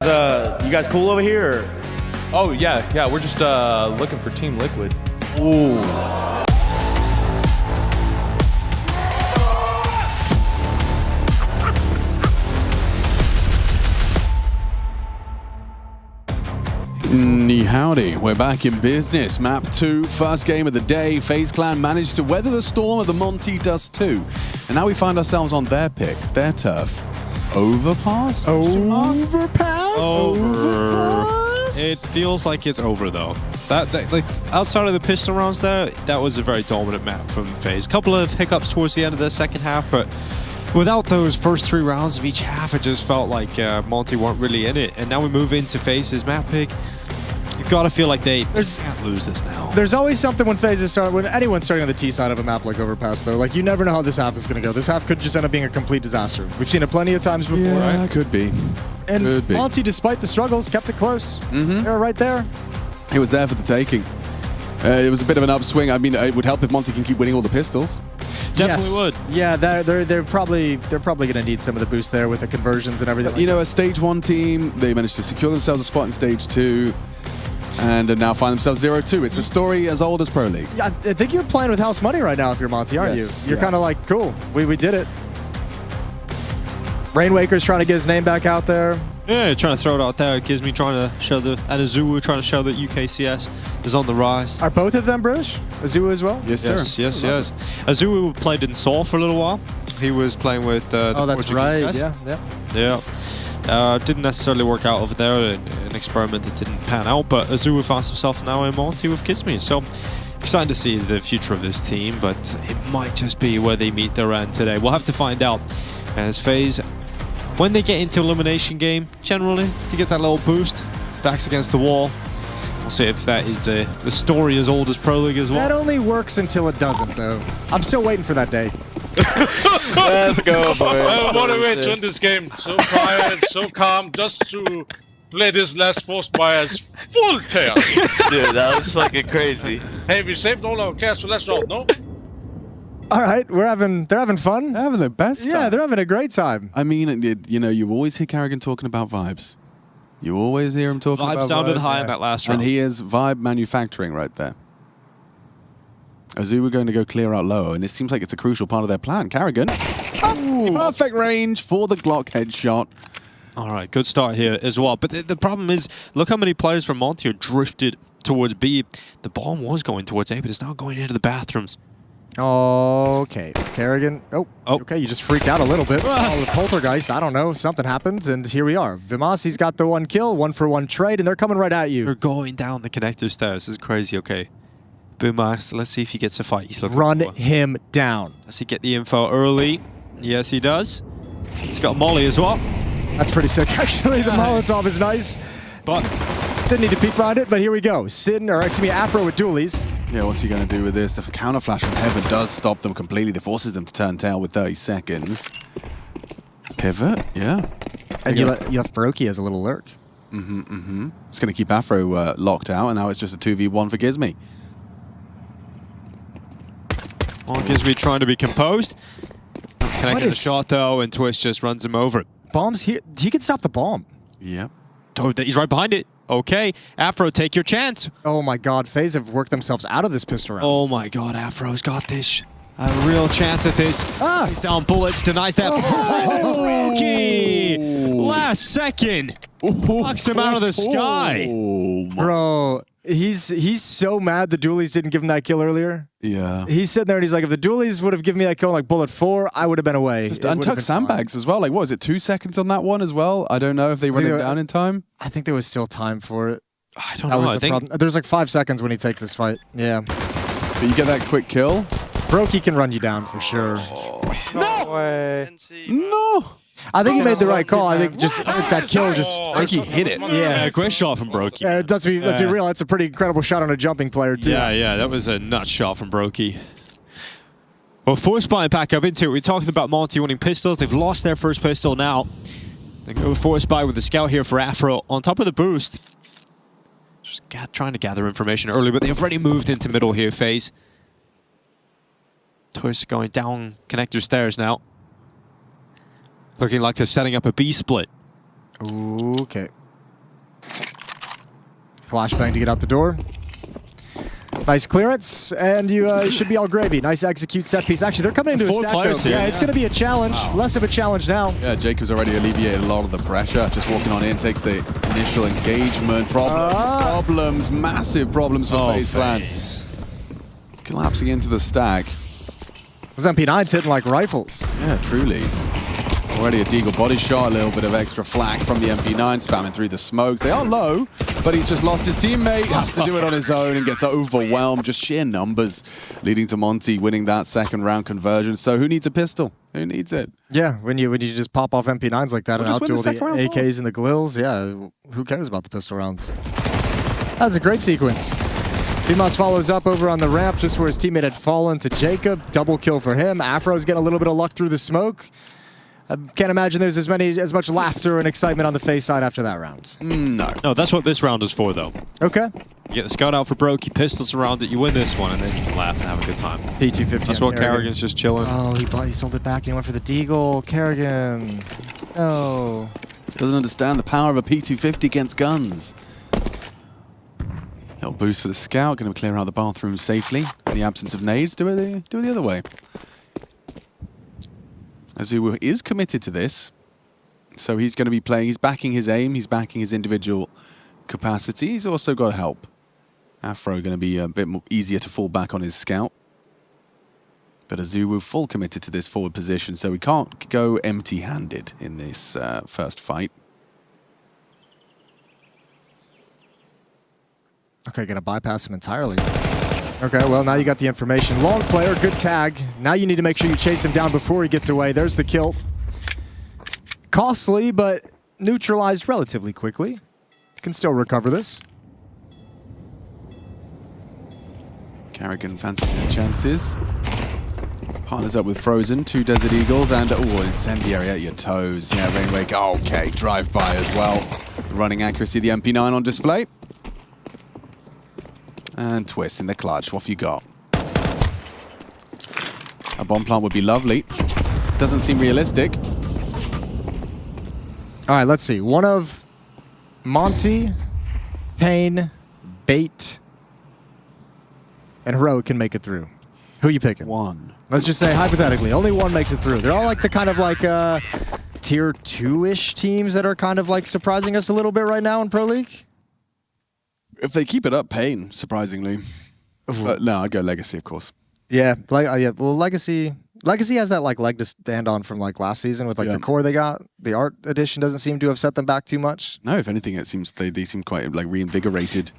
You guys cool over here? Or? Oh, yeah, we're just looking for Team Liquid. Ooh. Howdy, we're back in business. Map 2, first game of the day. FaZe Clan managed to weather the storm of the Monte Dust 2. And now we find ourselves on their pick, their turf. Overpass? Overpass? It feels like it's over though. That like outside of the pistol rounds there, that was a very dominant map from FaZe. Couple of hiccups towards the end of the second half, but without those first 3 rounds of each half, it just felt like Monte weren't really in it. And now we move into FaZe's map pick. You've got to feel like they can't lose this now. There's always something when FaZe start, when anyone's starting on the T side of a map like Overpass, though. Like, you never know how this half is going to go. This half could just end up being a complete disaster. We've seen it plenty of times before, yeah, right? Could be. And Monte, despite the struggles, kept it close. They were right there. It was there for the taking. It was a bit of an upswing. I mean, it would help if Monte can keep winning all the pistols. Definitely would. Yeah, they're probably going to need some of the boost there with the conversions and everything. You know, a stage 1 team, they managed to secure themselves a spot in stage 2. And now find themselves 0-2. It's a story as old as Pro League. Yeah, I think you're playing with house money right now if you're Monte, aren't you? You're kind of like, cool, we did it. Rainwaker's trying to get his name back out there. Yeah, trying to throw it out there. Gizmi trying to show and Azua trying to show that UKCS is on the rise. Are both of them British? Azua as well? Yes, sir. Yes. Azua played in Seoul for a little while. He was playing with the that's Portuguese right. guys. Yeah. Didn't necessarily work out over there, an experiment that didn't pan out, but Azua found himself now in Monte with Gizmi. So excited to see the future of this team, but it might just be where they meet their end today. We'll have to find out. As FaZe, when they get into elimination game, generally, to get that little boost, backs against the wall. We'll see if that is the story as old as Pro League as well. That only works until it doesn't, though. I'm still waiting for that day. Let's go, boys. What a way to end this game. So quiet, so calm, just to play this last force by as full chaos. Dude, that was fucking crazy. Hey, we saved all our cash for last round, no? All right, they're having fun. They're having the best time. Yeah, they're having a great time. I mean, you know, you always hear Carrigan talking about vibes. You always hear him talking about vibes. Vibes sounded high in that last round. And he is vibe manufacturing right there. Azu were going to go clear out low, and it seems like it's a crucial part of their plan. Carrigan, perfect range for the Glock headshot. All right, good start here as well. But the problem is, look how many players from Monte drifted towards B. The bomb was going towards A, but it's now going into the bathrooms. Okay, Carrigan. Oh, okay, you just freaked out a little bit. Oh, the poltergeist, I don't know, something happens, and here we are. Vimasi's got the 1 kill, 1-for-1 trade, and they're coming right at you. They're going down the connector stairs. This is crazy, okay. Vimas, let's see if he gets a fight. He's looking Run him down. Does he get the info early? Yes, he does. He's got Molly as well. That's pretty sick, actually. The Molotov is nice. But didn't need to peek behind it, but here we go. Afro with dualies. Yeah, what's he going to do with this? The counter flash from Heaven does stop them completely. It forces them to turn tail with 30 seconds. Pivot, yeah. And you left Brokey as a little lurk. It's going to keep Afro locked out, and now it's just a 2v1 for Gizmy. Well, Gizmy trying to be composed. Connecting the shot, though, and Twist just runs him over. Bomb's here. He can stop the bomb. Yep. Oh, he's right behind it. Okay, Afro, take your chance. Oh my God, FaZe have worked themselves out of this pistol round. Oh my God, Afro's got this. A real chance at this. He's down bullets, denies that. Rookie! Last second. Knocks him out of the sky. Bro, he's so mad the dualies didn't give him that kill earlier. Yeah. He's sitting there and he's like, if the dualies would have given me that kill like bullet 4, I would have been away. Just untucked sandbags as well. Like, what was it, 2 seconds on that one as well? I don't know if they run it down in time. I think there was still time for it. I don't know. I think there's like 5 seconds when he takes this fight. Yeah. But you get that quick kill. Brokey can run you down for sure. No way. No. I think he made the right call. I think just that kill just... Brokey hit it. Yeah. Great shot from Brokey. Let's be real. That's a pretty incredible shot on a jumping player, too. Yeah, that was a nut shot from Brokey. Well, force buying back up into it. We're talking about Monte winning pistols. They've lost their first pistol now. They go force buy with the scout here for Afro on top of the boost. Just trying to gather information early, but they've already moved into middle here, FaZe. Twist going down connector stairs now. Looking like they're setting up a B split. Okay. Flashbang to get out the door. Nice clearance, and you should be all gravy. Nice execute set piece. Actually, they're coming into a stack, though. Yeah, it's going to be a challenge. Wow. Less of a challenge now. Yeah, Jacob's already alleviated a lot of the pressure. Just walking on in, takes the initial engagement. Problems, massive problems for FaZe fans. Collapsing into the stack. Those MP9's hitting like rifles. Yeah, truly. Already a Deagle body shot, a little bit of extra flak from the MP9, spamming through the smokes. They are low, but he's just lost his teammate. Has to do it on his own and gets overwhelmed. Just sheer numbers, leading to Monte winning that second round conversion. So who needs a pistol? Who needs it? Yeah, when you just pop off MP9s like that and outduel the AKs and the Glils, yeah, who cares about the pistol rounds? That was a great sequence. Vimas follows up over on the ramp just where his teammate had fallen to Jacob. Double kill for him. Afro's getting a little bit of luck through the smoke. I can't imagine there's as much laughter and excitement on the FaZe side after that round. No, that's what this round is for, though. Okay. You get the scout out for Brokey, pistols around it, you win this one, and then you can laugh and have a good time. P250. That's what Carrigan's just chilling. Oh, he sold it back and he went for the Deagle. Carrigan. No. Doesn't understand the power of a P250 against guns. Little boost for the scout, going to clear out the bathroom safely. In the absence of nades, do it the other way. Azu is committed to this, so he's going to be playing. He's backing his aim. He's backing his individual capacity. He's also got help. Afro going to be a bit more easier to fall back on his scout. But Azu full committed to this forward position, so we can't go empty-handed in this first fight. Okay, gonna bypass him entirely. Okay, well, now you got the information. Long player, good tag. Now you need to make sure you chase him down before he gets away. There's the kill. Costly, but neutralized relatively quickly. Can still recover this. Carrigan fancies his chances. Partners up with Frozen, 2 Desert Eagles, and Incendiary at your toes. Yeah, Rainwake, okay, drive-by as well. Running accuracy, the MP9 on display. And Twist in the clutch. What have you got? A bomb plant would be lovely. Doesn't seem realistic. All right, let's see. One of Monte, Payne, Bait, and Heroic can make it through. Who are you picking? One. Let's just say, hypothetically, only one makes it through. They're all like the kind of like tier 2-ish teams that are kind of like surprising us a little bit right now in Pro League. If they keep it up, Payne, surprisingly. But no, I'd go Legacy, of course. Yeah, well, Legacy has that like leg to stand on from like last season with like the core they got. The art edition doesn't seem to have set them back too much. No, if anything, it seems they seem quite like reinvigorated.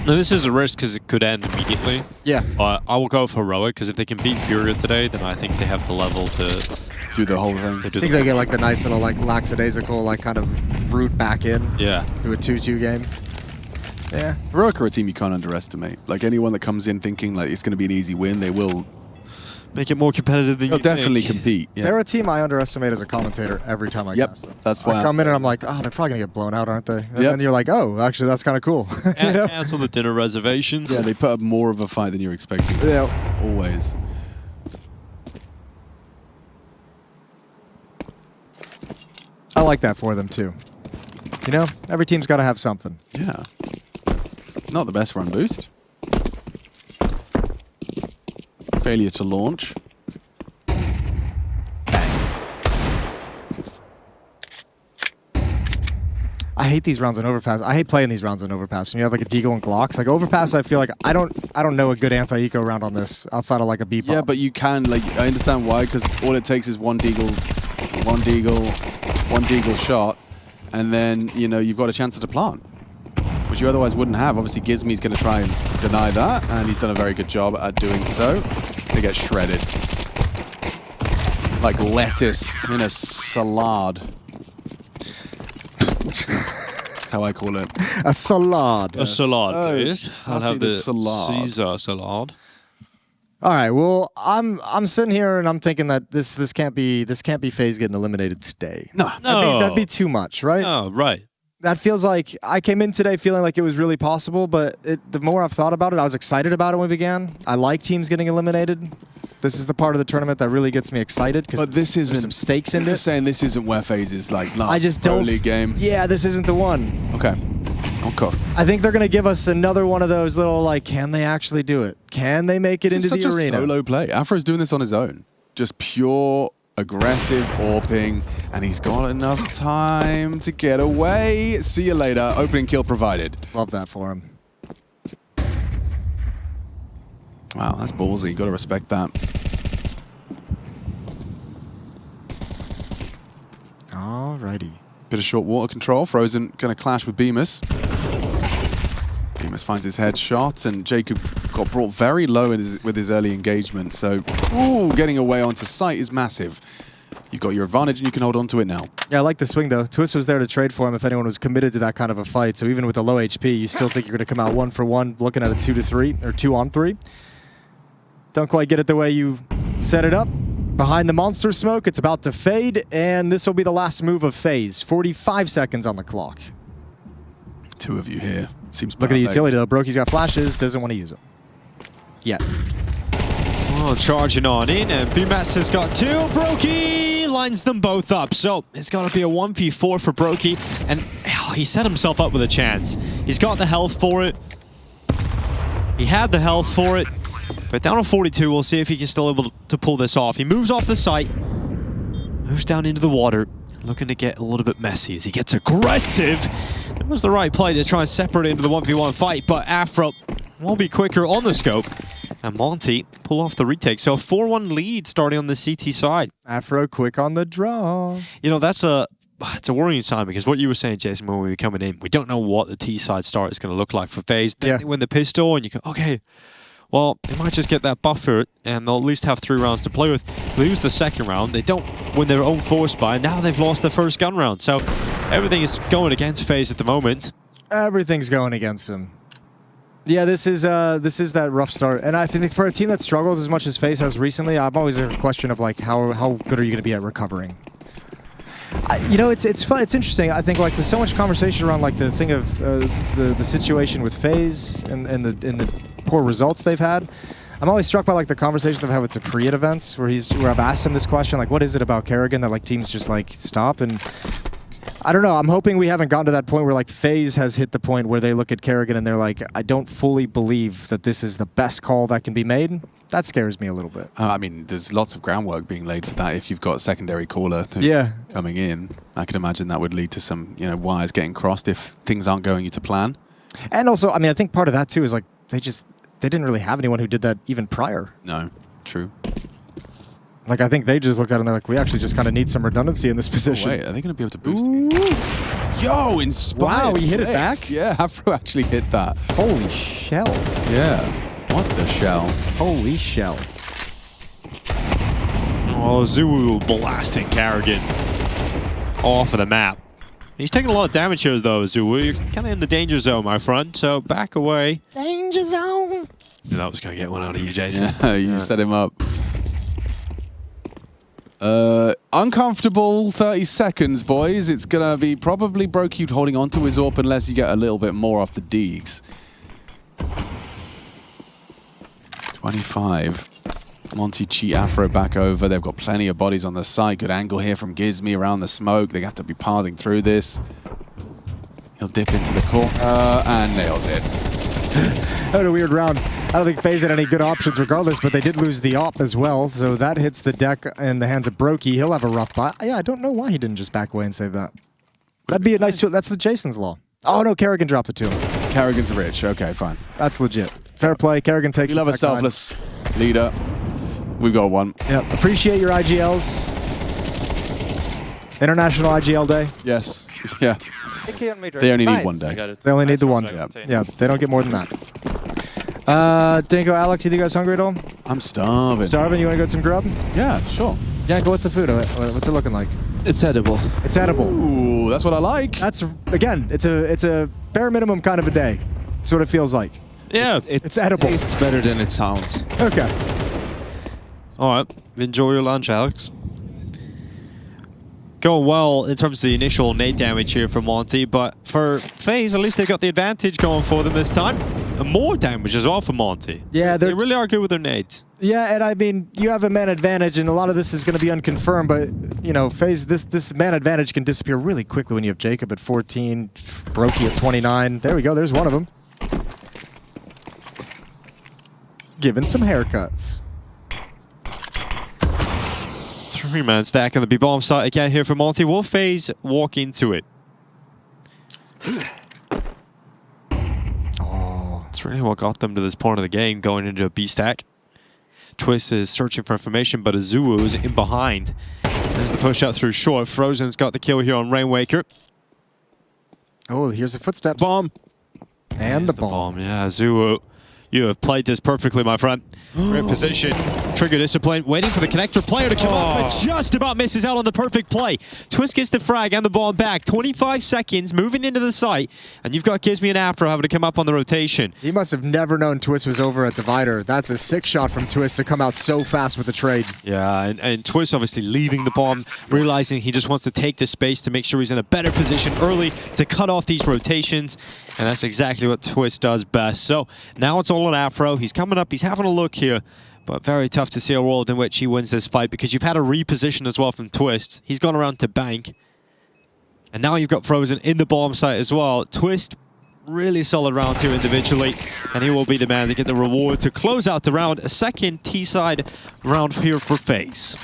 No, this is a risk because it could end immediately. Yeah. I will go for Heroic because if they can beat Furia today, then I think they have the level to do the whole thing. I think they get like the nice little like lackadaisical like kind of route back in. Yeah. To a 2-2 game. Yeah. Heroic are a team you can't underestimate. Like anyone that comes in thinking like it's going to be an easy win, they will make it more competitive than you think. They'll definitely compete. Yeah. They're a team I underestimate as a commentator every time I cast them. That's why I come in and I'm like, oh, they're probably going to get blown out, aren't they? And then you're like, oh, actually, that's kind of cool. Cancel the dinner reservations. Yeah, they put up more of a fight than you're expecting. Yeah. Always. I like that for them, too. You know, every team's got to have something. Yeah. Not the best run boost. Failure to launch. I hate these rounds on Overpass. I hate playing these rounds on Overpass. When you have like a Deagle and Glocks. Like Overpass, I feel like I don't know a good anti-eco round on this outside of like a B-pop. Yeah, but you can, like, I understand why, because all it takes is one Deagle shot, and then, you know, you've got a chance at a plant, which you otherwise wouldn't have. Obviously, Gizmy's going to try and deny that, and he's done a very good job at doing so. They get shredded. Like lettuce in a salad. That's how I call it. A salad. A salad, Oh, please. I'll pass me have the the salad. Caesar salad. All right. Well, I'm sitting here and I'm thinking that this can't be FaZe getting eliminated today. No. That'd be too much, right? Oh, right. That feels like I came in today feeling like it was really possible, but the more I've thought about it, I was excited about it when we began. I like teams getting eliminated. This is the part of the tournament that really gets me excited because there's some stakes in it. You're saying this isn't where FaZe is like last I just Pro don't. League game. Yeah, this isn't the one. Okay. I think they're going to give us another one of those little, like, can they actually do it? Can they make it into the arena? It's such a solo play. Afro's doing this on his own. Just pure, aggressive AWPing, and he's got enough time to get away. See you later. Opening kill provided. Love that for him. Wow, that's ballsy. You got to respect that. Alrighty. Bit of short water control. Frozen going to clash with Bemis. Bemis finds his headshot, and Jacob got brought very low with his early engagement. So, getting away onto site is massive. You've got your advantage, and you can hold on to it now. Yeah, I like the swing, though. Twist was there to trade for him if anyone was committed to that kind of a fight. So even with the low HP, you still think you're going to come out 1-for-1, looking at a 2-to-3 or 2-on-3. Don't quite get it the way you set it up. Behind the monster smoke, it's about to fade, and this will be the last move of FaZe. 45 seconds on the clock. Two of you here. Seems Look at the utility, though. Broky's got flashes, doesn't want to use them. Yet. Oh, charging on in, and BMAS has got two. Brokey lines them both up. So it's got to be a 1v4 for Brokey, and he set himself up with a chance. He's got the health for it. He had the health for it. But down on 42, we'll see if he can still able to pull this off. He moves off the site, moves down into the water, looking to get a little bit messy as he gets aggressive. It was the right play to try and separate into the 1v1 fight, but Afro will be quicker on the scope. And Monte pull off the retake. So a 4-1 lead starting on the CT side. Afro quick on the draw. You know, it's a worrying sign because what you were saying, Jason, when we were coming in, we don't know what the T side start is going to look like for FaZe. Then they win the pistol and you go, okay, well, they might just get that buffer and they'll at least have 3 rounds to play with. Lose the second round. They don't win their own force buy. Now they've lost their first gun round. So everything is going against FaZe at the moment. Everything's going against them. Yeah, this is that rough start. And I think for a team that struggles as much as FaZe has recently, I'm always a question of like how good are you going to be at recovering? You know, it's fun. It's interesting. I think like there's so much conversation around like the thing of the situation with FaZe and the poor results they've had. I'm always struck by like the conversations I've had with Dupree at events where I've asked him this question, like, what is it about Kerrigan that like teams just like stop? And I don't know. I'm hoping we haven't gotten to that point where like FaZe has hit the point where they look at Kerrigan and they're like, I don't fully believe that this is the best call that can be made. That scares me a little bit. I mean, there's lots of groundwork being laid for that if you've got a secondary caller coming in. I can imagine that would lead to some, you know, wires getting crossed if things aren't going to plan. And also, I mean, I think part of that too is like they didn't really have anyone who did that even prior. No, true. Like, I think they just looked at it and they're like, we actually just kind of need some redundancy in this position. Oh, wait, are they going to be able to boost it? Yo, inspired. Wow, he hit it flick. back? Yeah, Afro actually hit that. Holy shell. Yeah. What the shell? Holy shell. Oh, Zuu blasting Kerrigan off of the map. He's taking a lot of damage here, though, Zuu. You're kind of in the danger zone, my friend, so back away. Danger zone. Knew that was going to get one out of you, Jason. Yeah, you set him up. Uncomfortable 30 seconds, boys. It's going to be probably Brocute holding on to his AWP unless you get a little bit more off the Deegs. 25. Monte cheat Afro back over. They've got plenty of bodies on the side. Good angle here from Gizmy around the smoke. They have to be pathing through this. He'll dip into the corner and nails it. That was a weird round. I don't think FaZe had any good options regardless, but they did lose the op as well, so that hits the deck in the hands of Brokey. He'll have a rough buy. Yeah, I don't know why he didn't just back away and save that. That'd be a nice tool. That's the Jason's Law. Oh, no, Kerrigan dropped it to him. Kerrigan's rich. Okay, fine. That's legit. Fair play. Kerrigan takes We love a selfless leader. We've got one. Yeah, appreciate your IGLs. International IGL Day. Yes. Yeah. They only need one day. They only need the one. Yeah, they don't get more than that. Dinko, Alex, you think you guys hungry at all? I'm starving. Starving? You want to go get some grub? Yeah, sure. Yeah, go. What's the food? What's it looking like? It's edible. It's edible. Ooh, that's what I like. That's, again, it's a bare minimum kind of a day. That's what it feels like. Yeah. It's edible. It tastes better than it sounds. Okay. All right. Enjoy your lunch, Alex. Going well in terms of the initial nade damage here from Monte, but for FaZe, at least they got the advantage going for them this time. And more damage as well for Monte. Yeah, they really are good with their nades. Yeah, and I mean, you have a man advantage, and a lot of this is going to be unconfirmed, but, you know, FaZe, this man advantage can disappear really quickly when you have Jacob at 14, Brokey at 29. There we go, there's one of them. Giving some haircuts. 3-man stack on the B-bomb site again here for Monte. Will FaZe walk into it? Oh, it's really what got them to this point of the game, going into a B stack. Twist is searching for information, but Azuwu is in behind. There's the push out through short. Frozen's got the kill here on Rainwaker. Oh, here's the footsteps. Bomb. And the bomb. Yeah, Azuwu. You have played this perfectly, my friend. Great position. Trigger discipline. Waiting for the connector player to come up, but just about misses out on the perfect play. Twist gets the frag and the ball back. 25 seconds, moving into the site. And you've got Gizmy and Afro having to come up on the rotation. He must have never known Twist was over at Divider. That's a sick shot from Twist to come out so fast with the trade. Yeah, and Twist obviously leaving the bomb, realizing he just wants to take the space to make sure he's in a better position early to cut off these rotations. And that's exactly what Twist does best. So now it's all on Afro. He's coming up. He's having a look here. But very tough to see a world in which he wins this fight because you've had a reposition as well from Twist. He's gone around to bank. And now you've got Frozen in the bomb site as well. Twist, really solid round here individually. And he will be the man to get the reward to close out the round. A second T-side round here for FaZe.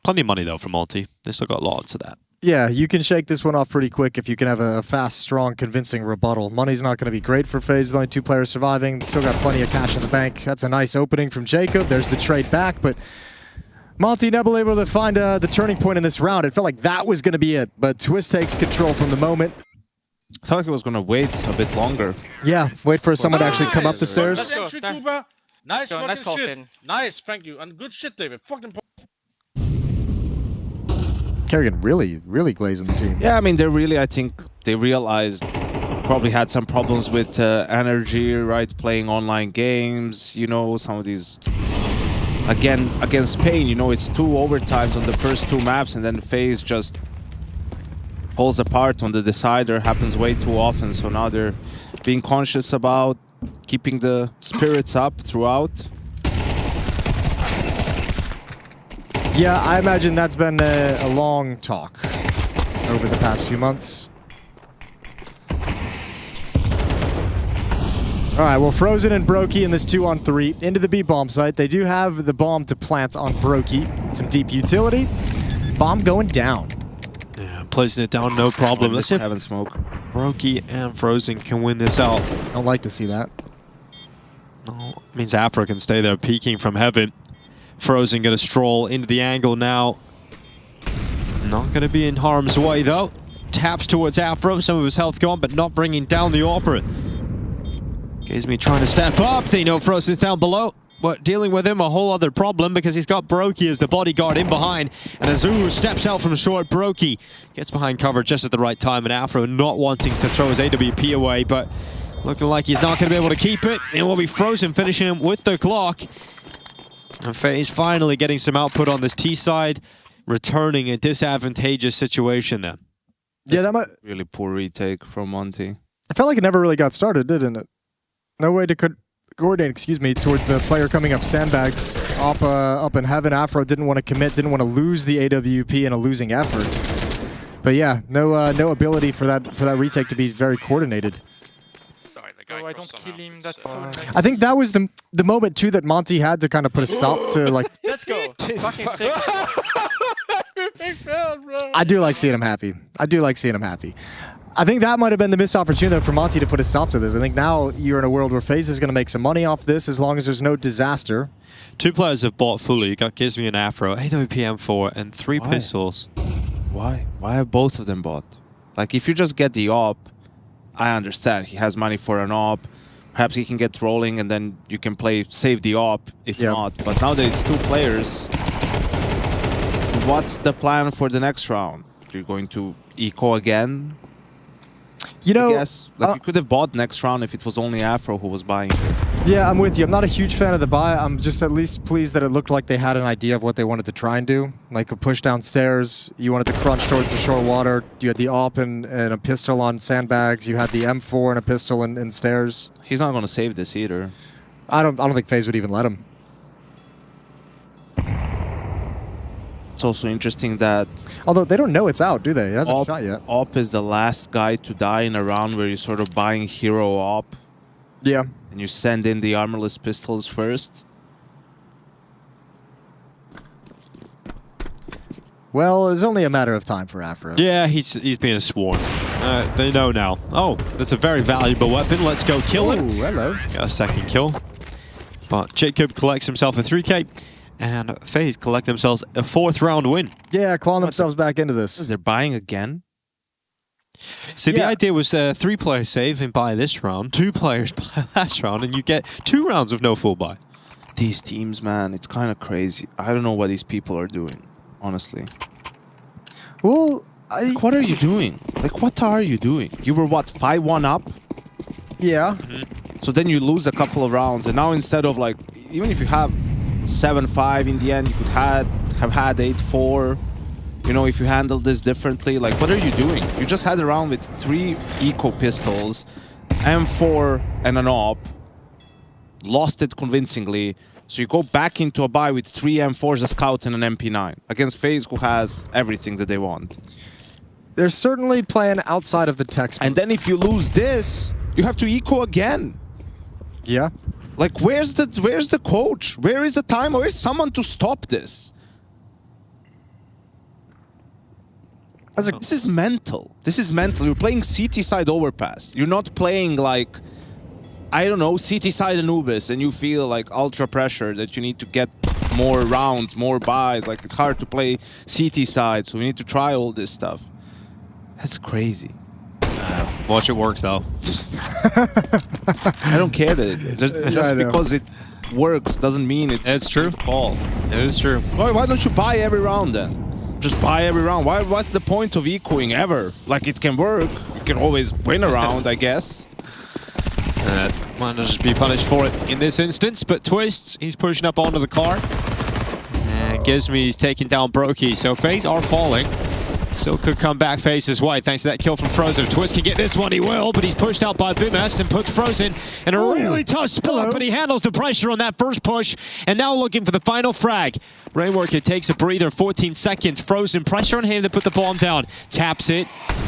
Plenty of money though for Monte. They still got lots of that. Yeah, you can shake this one off pretty quick if you can have a fast, strong, convincing rebuttal. Money's not going to be great for FaZe with only 2 players surviving. Still got plenty of cash in the bank. That's a nice opening from Jacob. There's the trade back, but Monte never able to find the turning point in this round. It felt like that was going to be it, but Twist takes control from the moment. I thought he was going to wait a bit longer. Yeah, wait for someone to actually come up the stairs. Nice fucking shit. Nice, thank you. And good shit, David. Fucking Kerrigan really glazing the team. Yeah, I mean, I think they realized probably had some problems with energy, right? Playing online games, you know, some of these, again, against Spain, you know, it's 2 overtimes on the first 2 maps, and then FaZe just pulls apart on the decider, happens way too often. So now they're being conscious about keeping the spirits up throughout. Yeah, I imagine that's been a long talk over the past few months. All right, well, Frozen and Brokey in this 2-on-3 into the B bomb site. They do have the bomb to plant on Brokey. Some deep utility. Bomb going down. Yeah, placing it down, no problem. Let's have a smoke. Brokey and Frozen can win this out. Don't like to see that. No, means Afro can stay there, peeking from heaven. Frozen going to stroll into the angle now. Not going to be in harm's way, though. Taps towards Afro, some of his health gone, but not bringing down the Opera. Gizmi trying to step up. They know Frozen's down below, but dealing with him a whole other problem because he's got Brokey as the bodyguard in behind. And Azul steps out from short. Brokey gets behind cover just at the right time, and Afro not wanting to throw his AWP away, but looking like he's not going to be able to keep it. It will be Frozen finishing him with the clock. And FaZe finally getting some output on this T side, returning a disadvantageous situation then. Yeah, that might really poor retake from Monte. I felt like it never really got started, didn't it? No way to coordinate, excuse me, towards the player coming up sandbags up in heaven. Afro didn't want to commit, didn't want to lose the AWP in a losing effort. But yeah, no ability for that retake to be very coordinated. Oh, I don't kill him. That's so nice. I think that was the moment too that Monte had to kind of put a stop to, like. Let's go. Fucking sick. I do like seeing him happy. I think that might have been the missed opportunity for Monte to put a stop to this. I think now you're in a world where FaZe is going to make some money off this as long as there's no disaster. 2 players have bought fully. You got Gizmi and Afro, AWP-M4, and 3 pistols. Why? Why have both of them bought? Like, if you just get the AWP, I understand. He has money for an AWP. Perhaps he can get rolling and then you can save the AWP if not. But now that it's 2 players, what's the plan for the next round? You're going to eco again? You know, yes, like you could have bought next round if it was only Afro who was buying it. Yeah, I'm with you. I'm not a huge fan of the buy. I'm just at least pleased that it looked like they had an idea of what they wanted to try and do. Like a push downstairs, you wanted to crunch towards the short water. You had the AWP and a pistol on sandbags. You had the M4 and a pistol in stairs. He's not going to save this either. I don't think FaZe would even let him. It's also interesting that... Although they don't know it's out, do they? It hasn't shot yet. AWP is the last guy to die in a round where you're sort of buying hero AWP. Yeah. And you send in the armorless pistols first. Well, it's only a matter of time for Afro. Yeah, he's being sworn. They know now. Oh, that's a very valuable weapon. Let's go kill him. Ooh, hello. Got a second kill. But Jacob collects himself a 3K. And FaZe collect themselves a 4th round win. Yeah, clawing themselves back into this. They're buying again? See, the idea was 3 players save and buy this round, 2 players buy last round, and you get 2 rounds with no full buy. These teams, man, it's kind of crazy. I don't know what these people are doing, honestly. Well, like, what are you doing? Like, what are you doing? You were, what, 5-1 up? Yeah. So then you lose a couple of rounds, and now instead of, like, even if you have 7-5 in the end, you could have had 8-4. You know, if you handled this differently, like, what are you doing? You just had a round with 3 eco pistols, M4 and an AWP, lost it convincingly. So you go back into a buy with 3 M4s, a scout, and an MP9 against FaZe, who has everything that they want. They're certainly playing outside of the textbook. And then if you lose this, you have to eco again. Yeah. Like, where's the coach? Where is the time? Where is someone to stop this? This is mental. This is mental. You're playing CT side Overpass. You're not playing, like, I don't know, CT side Anubis, and you feel like ultra pressure that you need to get more rounds, more buys. Like, it's hard to play CT side, so we need to try all this stuff. That's crazy. Watch it work, though. I don't care that just because it works doesn't mean it's true. Call. It is true. Why don't you buy every round then? Just buy every round. What's the point of ecoing ever? Like, it can work. You can always win a round, I guess. Might not just be punished for it in this instance, but Twists, he's pushing up onto the car. And Gizmi's taking down Brokey, so FaZe are falling. Still could come back FaZe as white thanks to that kill from Frozen. Twist can get this one, he will, but he's pushed out by Bimas and puts Frozen in a really tough spot, but he handles the pressure on that first push, and now looking for the final frag. Rainworker takes a breather, 14 seconds. Frozen, pressure on him to put the bomb down. Taps it.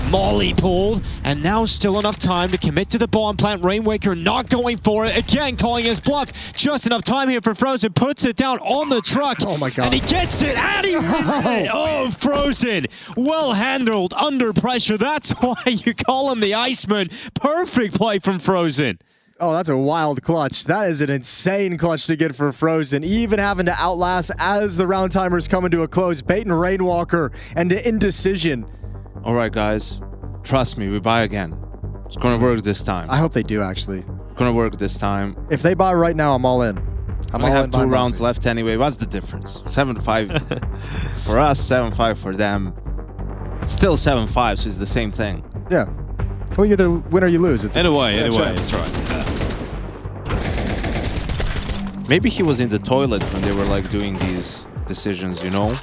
Molly pulled, and now still enough time to commit to the bomb plant. Rainwaker not going for it. Again, calling his bluff. Just enough time here for Frozen. Puts it down on the truck. Oh my god. And he gets it, and he wins it. Oh, Frozen. Well handled under pressure. That's why you call him the Iceman. Perfect play from Frozen. Oh, that's a wild clutch. That is an insane clutch to get for Frozen. Even having to outlast as the round timer's coming to a close. Baiting Rainwalker and the indecision. All right, guys. Trust me, we buy again. It's going to work this time. I hope they do, actually. It's going to work this time. If they buy right now, I'm all in. I'm all have 2 rounds left anyway. What's the difference? 7-5 for us, 7-5 for them. Still 7-5, so it's the same thing. Yeah. Well, you either win or you lose. It's anyway, chance. That's right. Maybe he was in the toilet when they were like doing these decisions, you know?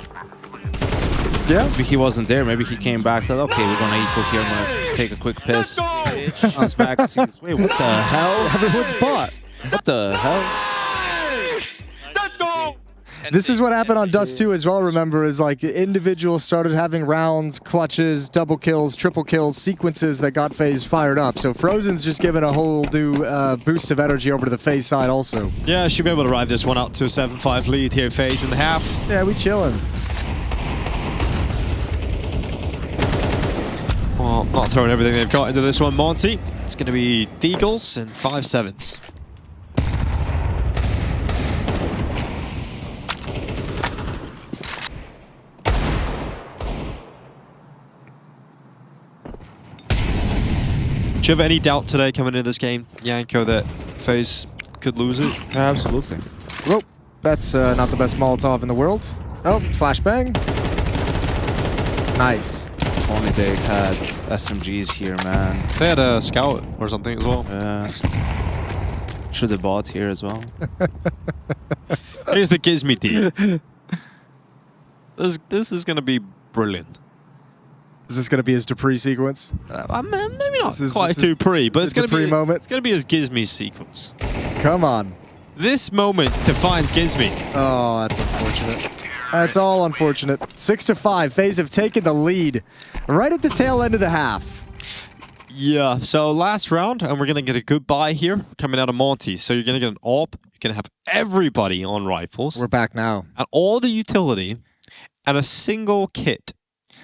Yeah. Maybe he wasn't there. Maybe he came back. Thought, okay, we're gonna eat cookie. I'm gonna take a quick piss. Bounce back. Wait, what the hell? Everyone's bought. What the hell? Let's go! This is what happened on Dust 2 as well, remember, is like individuals started having rounds, clutches, double kills, triple kills, sequences that got FaZe fired up. So Frozen's just given a whole new boost of energy over to the FaZe side also. Yeah, should be able to ride this one out to a 7-5 lead here, FaZe in the half. Yeah, we chilling. Well, not throwing everything they've got into this one, Monte. It's going to be Deagles and 5-7s. Do you have any doubt today coming into this game, Yanko, that FaZe could lose it? Absolutely. Well, that's not the best Molotov in the world. Oh, flashbang. Nice. Only they had SMGs here, man. They had a scout or something as well. Yeah. Should have bought here as well. Here's the Gizmy team. This is going to be brilliant. Is this going to be his Dupree sequence? Maybe not quite Dupree, but it's going to be moment. It's going to be his Gizmy sequence. Come on. This moment defines Gizmy. Oh, that's unfortunate. That's all unfortunate. 6-5. FaZe have taken the lead right at the tail end of the half. Yeah, so last round, and we're going to get a good buy here coming out of Monte. So you're going to get an AWP. You're going to have everybody on rifles. We're back now. And all the utility and a single kit.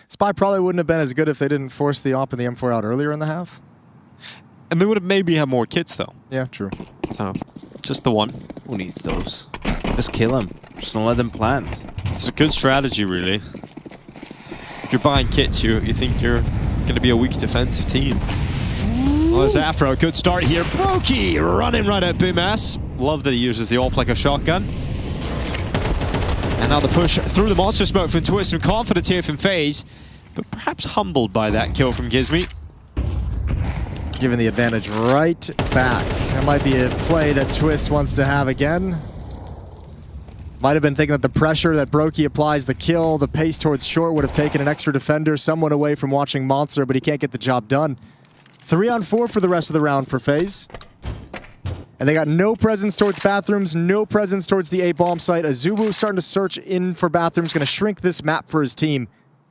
Spy probably wouldn't have been as good if they didn't force the AWP and the M4 out earlier in the half. And they would have maybe had more kits, though. Yeah, true. So, just the one. Who needs those? Just kill him. Just don't let them plant. It's a good strategy, really. If you're buying kits, you think you're going to be a weak defensive team. Well, there's Afro. Good start here. Brokey running right at Boomass. Love that he uses the AWP like a shotgun. And now the push through the monster smoke from Twist. Some confidence here from FaZe, but perhaps humbled by that kill from Gizmy. Giving the advantage right back. That might be a play that Twist wants to have again. Might have been thinking that the pressure that Brokey applies, the kill, the pace towards short would have taken an extra defender, someone away from watching Monster, but he can't get the job done. 3-on-4 for the rest of the round for FaZe. And they got no presence towards bathrooms, no presence towards the A-bomb site. Azubu starting to search in for bathrooms, going to shrink this map for his team.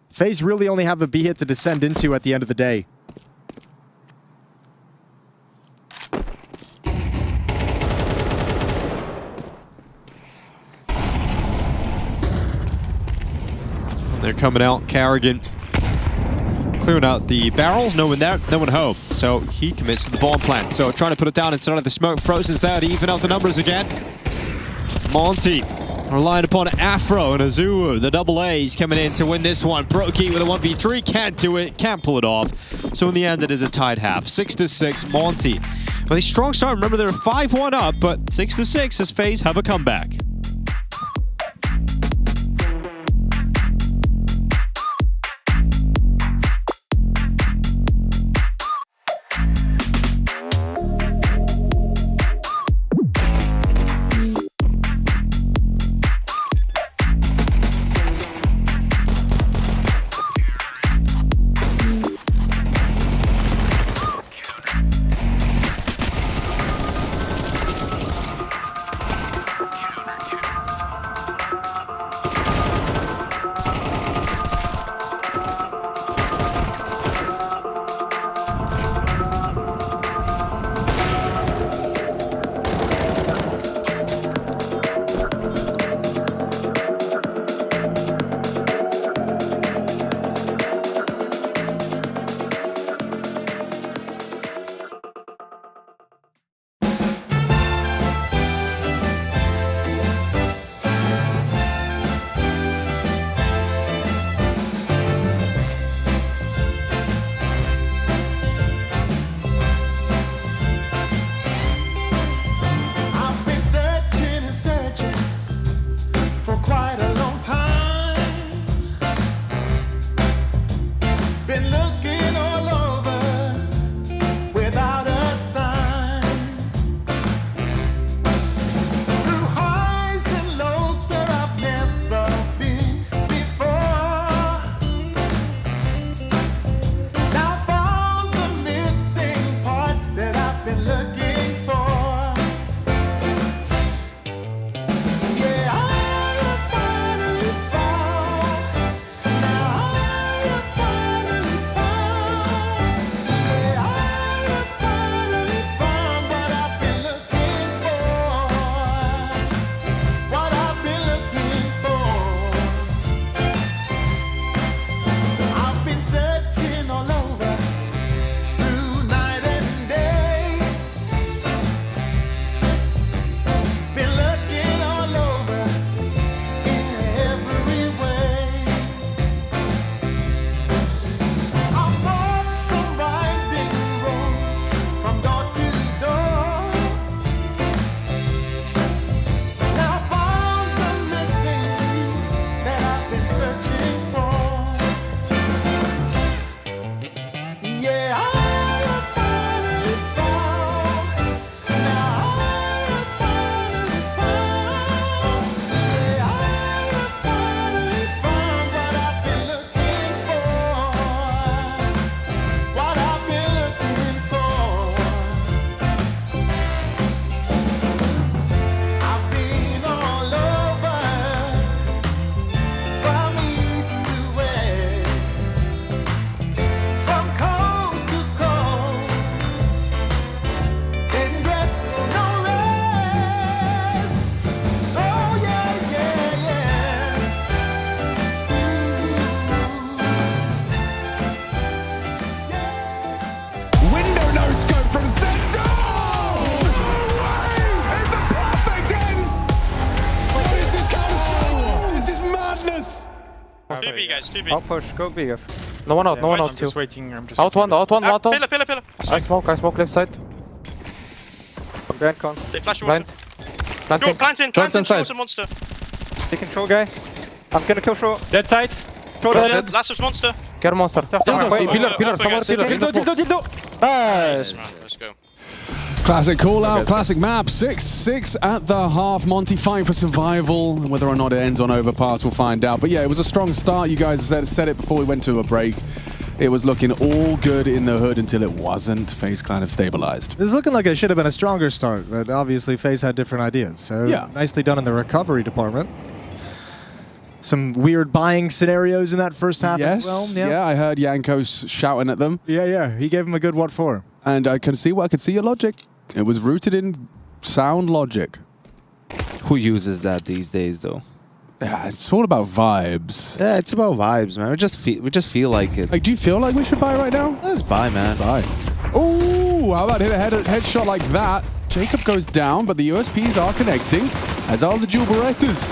FaZe really only have a B hit to descend into at the end of the day. They're coming out. Carrigan clearing out the barrels. No one there, no one home. So he commits to the bomb plant. So trying to put it down instead of the smoke. Frozen's there to even out the numbers again. Monte relying upon Afro and Azuu. The double A's coming in to win this one. Brokey with a 1v3. Can't do it. Can't pull it off. So in the end, it is a tied half. 6-6. Monte with a strong start. Remember, they're 5-1 up, but 6-6 as FaZe have a comeback. guys, 2B. I'll push. Go B. No one out. Yeah, no one I'm out. just waiting. I'm just out one. Out one. Out one. Pillar. I smoke left side. Behind con. They flash Blind. Planting. Plant in short and monster. Taking show guy. I'm gonna kill show. Dead side. Show dead. Last is monster. Get a monster. Pillar. Somewhere pillar. Dildo. Nice. Let's go. Classic call out, classic map. 6-6 at the half. Monte fighting for survival. Whether or not it ends on overpass, we'll find out. But yeah, it was a strong start. You guys said it before we went to a break. It was looking all good in the hood until it wasn't. FaZe kind of stabilized. It's looking like it should have been a stronger start, but obviously FaZe had different ideas. So yeah, nicely done in the recovery department. Some weird buying scenarios in that first half as well. Yeah, I heard Yankos shouting at them. Yeah. He gave him a good what for. And I can see your logic. It was rooted in sound logic. Who uses that these days, though? Yeah, it's all about vibes. Yeah, it's about vibes, man. We just feel like it. Like, do you feel like we should buy right now? Let's buy, man. Let's buy. Ooh, how about hit a headshot like that? Jacob goes down, but the USPs are connecting, as are the dual Berettas.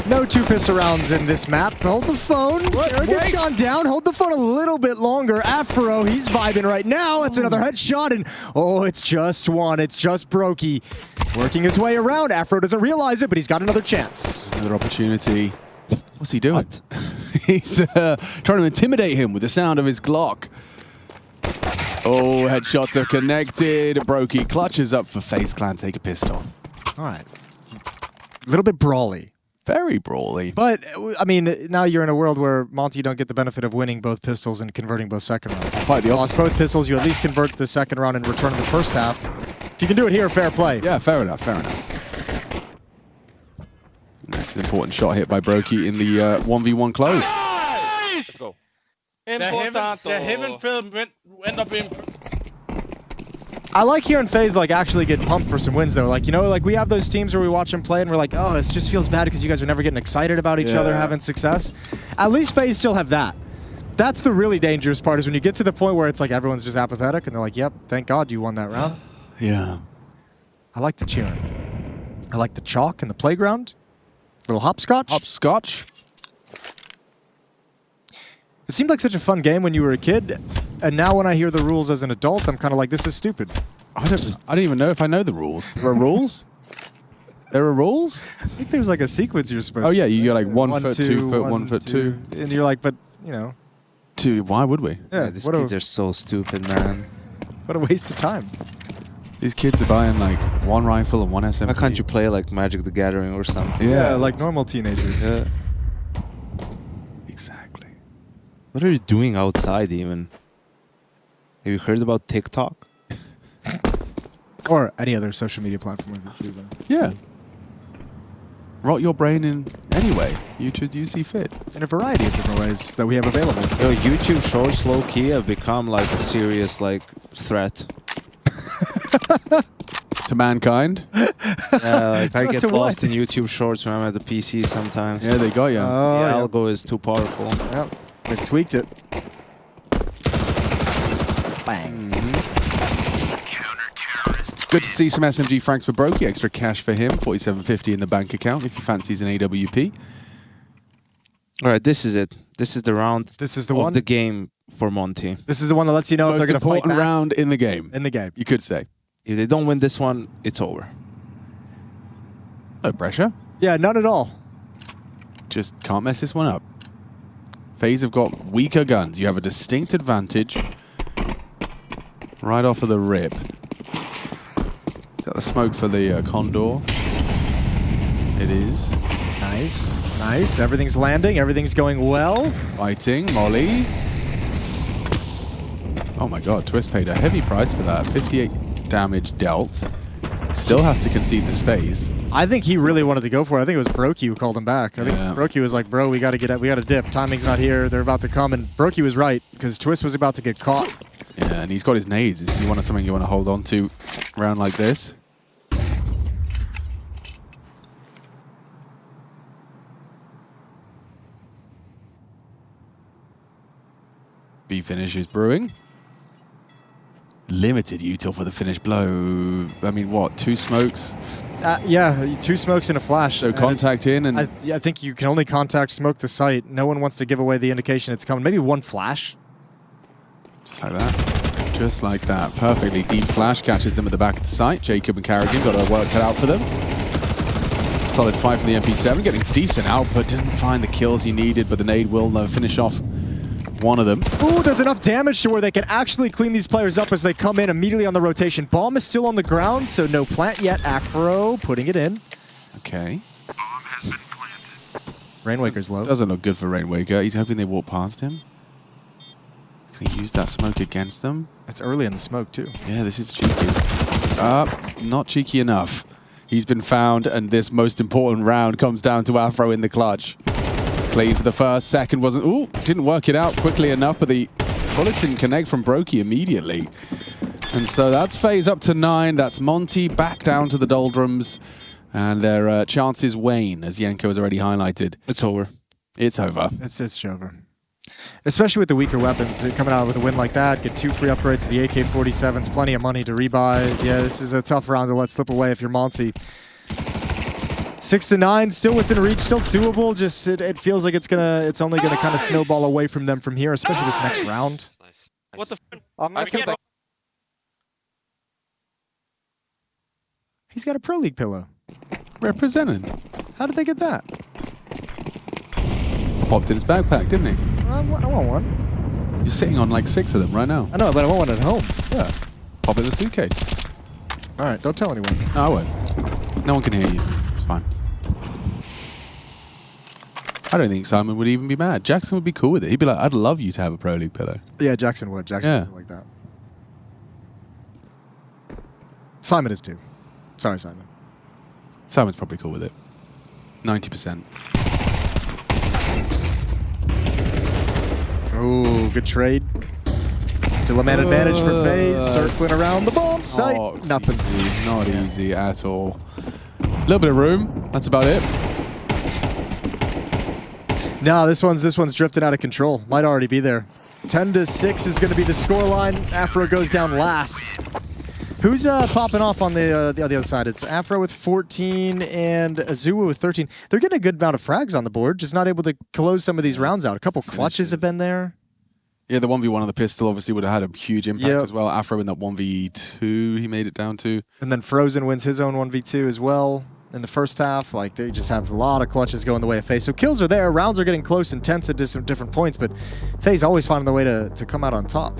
No 2-pistol rounds in this map. Hold the phone. Arrogant's gone down. Hold the phone a little bit longer. Afro, he's vibing right now. That's another headshot, and it's just one. It's just Brokey working his way around. Afro doesn't realize it, but he's got another chance. Another opportunity. What's he doing? He's trying to intimidate him with the sound of his Glock. Oh, headshots are connected. Brokey clutches up for FaZe Clan. Take a pistol. All right. A little bit brawly. Very brawly. But, I mean, now you're in a world where Monte, you don't get the benefit of winning both pistols and converting both second rounds. Quite the opposite. Lost both pistols, you at least convert the second round and return to the first half. If you can do it here, fair play. Yeah, fair enough. That's an important shot hit by Brokey in the 1v1 close. Nice! Let's go. The heaven film end up being... I like hearing FaZe actually get pumped for some wins though. We have those teams where we watch them play and we're like, oh, this just feels bad because you guys are never getting excited about each other having success. At least FaZe still have that. That's the really dangerous part, is when you get to the point where it's like everyone's just apathetic and they're like, yep, thank God you won that round. Yeah. I like the cheering. I like the chalk in the playground. Little hopscotch. Hopscotch. It seemed like such a fun game when you were a kid, and now when I hear the rules as an adult, I'm kind of like, this is stupid. I don't even know if I know the rules. There are rules? There are rules? I think there's a sequence you're supposed to. Oh yeah, you go 1 foot, 2 foot, 1 foot, 2. And you're like, but, you know. 2, why would we? Yeah, these kids are so stupid, man. What a waste of time. These kids are buying 1 rifle and 1 SMP. Why can't you play Magic the Gathering or something? Yeah, like normal teenagers. Yeah. Exactly. What are you doing outside even? Have you heard about TikTok? Or any other social media platform you're choosing. Yeah. Rot your brain in any way you see fit. In a variety of different ways that we have available. Yo, YouTube Shorts low-key have become a serious threat. To mankind? Yeah, I get lost in YouTube Shorts when I'm at the PC sometimes. Yeah, they got you. The algo is too powerful. Yep. They've tweaked it. Bang. Good to see some SMG franks for Brokey. Extra cash for him. 47.50 in the bank account if he fancies an AWP. All right, this is it. This is the round. This is the of the game for Monte. This is the one that lets you know if they're going to fight back. Most important round in the game. In the game. You could say. If they don't win this one, it's over. No pressure. Yeah, none at all. Just can't mess this one up. FaZe have got weaker guns. You have a distinct advantage right off of the rip. Is that the smoke for the Condor? It is. Nice. Nice. Everything's landing. Everything's going well. Fighting. Molly. Oh my god. Twist paid a heavy price for that. 58 damage dealt. Still has to concede the space. I think he really wanted to go for it. I think it was Brokey who called him back. I think Brokey was like, bro, we got to dip. Timing's not here. They're about to come. And Brokey was right, because Twist was about to get caught. Yeah, and he's got his nades. If you want something you want to hold on to around like this. B finish is brewing. limited util for the finished blow. I mean, what, 2 smokes? Yeah, 2 smokes and a flash. So contact in and... I think you can only contact smoke the site. No one wants to give away the indication it's coming. Maybe 1 flash. Just like that. Just like that. Perfectly deep flash catches them at the back of the site. Jacob and Carrigan got a work cut out for them. Solid fight from the MP7, getting decent output. Didn't find the kills he needed, but the nade will finish off one of them. Ooh, does enough damage to where they can actually clean these players up as they come in immediately on the rotation. Bomb is still on the ground, so no plant yet. Afro putting it in. Okay. Rainwaker's low. Doesn't look good for Rainwaker. He's hoping they walk past him. Can he use that smoke against them? It's early in the smoke, too. Yeah, this is cheeky. Not cheeky enough. He's been found, and this most important round comes down to Afro in the clutch. Clean for the first, second wasn't... Ooh, didn't work it out quickly enough, but the bullets didn't connect from Brokey immediately. And so that's FaZe up to 9. That's Monte back down to the doldrums. And their chances wane, as Yanko has already highlighted. It's over. It's over. It's over. Especially with the weaker weapons. Coming out with a win like that, get 2 free upgrades to the AK-47s, plenty of money to rebuy. Yeah, this is a tough round to let slip away if you're Monte. 6 to 9, still within reach, still doable. Just it feels like it's only gonna kind of snowball away from them from here, especially this next round. What the He's got a Pro League pillow. Representing. How did they get that? Popped in his backpack, didn't he? I want one. You're sitting on like 6 of them right now. I know, but I want one at home. Yeah. Pop in the suitcase. All right, don't tell anyone. No, I won't. No one can hear you. It's fine. I don't think Simon would even be mad. Jackson would be cool with it. He'd be like, I'd love you to have a Pro League pillow. Yeah, Jackson would. Jackson would like that. Simon is too. Sorry, Simon. Simon's probably cool with it. 90%. Oh, good trade. Still a man advantage for FaZe. Circling around the bomb site. Oh, nothing. Easy. Not easy at all. A little bit of room. That's about it. No, this one's drifted out of control. Might already be there. 10 to 6 is going to be the scoreline. Afro goes down last. Who's popping off on the other side? It's Afro with 14 and Azua with 13. They're getting a good amount of frags on the board, just not able to close some of these rounds out. A couple clutches have been there. Yeah, the 1v1 on the pistol obviously would have had a huge impact as well. Afro in that 1v2 he made it down to. And then Frozen wins his own 1v2 as well in the first half. Like, they just have a lot of clutches going the way of FaZe. So kills are there. Rounds are getting close and tense at different points, but FaZe always finding the way to come out on top.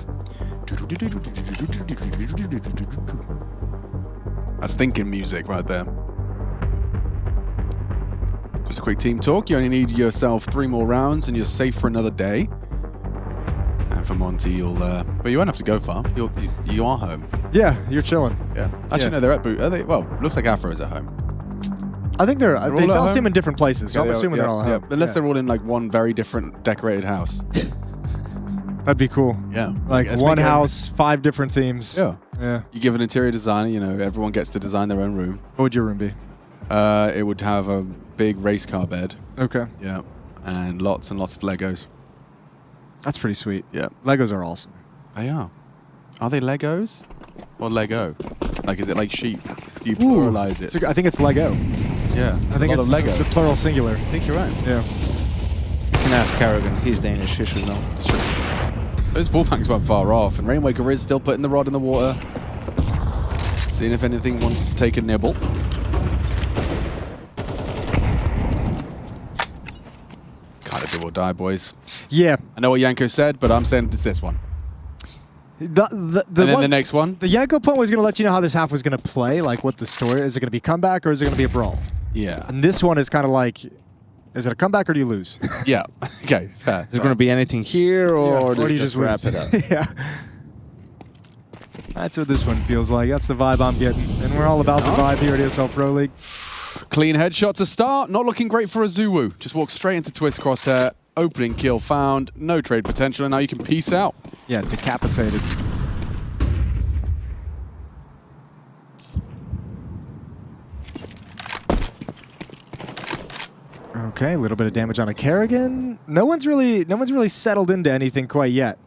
That's thinking music right there. Just a quick team talk. You only need yourself 3 more rounds and you're safe for another day. And for Monte, you'll... but you won't have to go far. You are home. Yeah, you're chilling. Yeah. Actually, no, they're at boot. Are they? Well, looks like Afro is at home. I think they bounce him in different places, so I'm assuming they're all at home. Unless they're all in like one very different decorated house. That'd be cool. Yeah. Like one house, 5 different themes. Yeah. Yeah. You give an interior designer, you know, everyone gets to design their own room. What would your room be? It would have a big race car bed. Okay. Yeah. And lots of Legos. That's pretty sweet. Yeah. Legos are awesome. They are. Are they Legos? Or Lego? Like, is it like sheep? Do you pluralize it? I think it's Lego. Yeah. I think it's Lego. The plural singular. I think you're right. Yeah. You can ask Carrigan. He's Danish. He should know. It's true. Those ballbanks weren't far off, and Rainwaker is still putting the rod in the water. Seeing if anything wants to take a nibble. Kind of do or die, boys. Yeah. I know what Yanko said, but I'm saying it's this one. And then the next one? The Yanko point was going to let you know how this half was going to play, like what the story is. It going to be comeback or is it going to be a brawl? Yeah. And this one is kind of like, is it a comeback or do you lose? Yeah. Okay. Fair. Is there going to be anything here or do you just wrap it up? Yeah. That's what this one feels like. That's the vibe I'm getting. And we're all about the vibe here at ESL Pro League. Clean headshot to start. Not looking great for Azua. Just walked straight into Twist crosshair. Opening kill found. No trade potential. And now you can peace out. Yeah, decapitated. Okay, a little bit of damage on a Carrigan. No one's really settled into anything quite yet.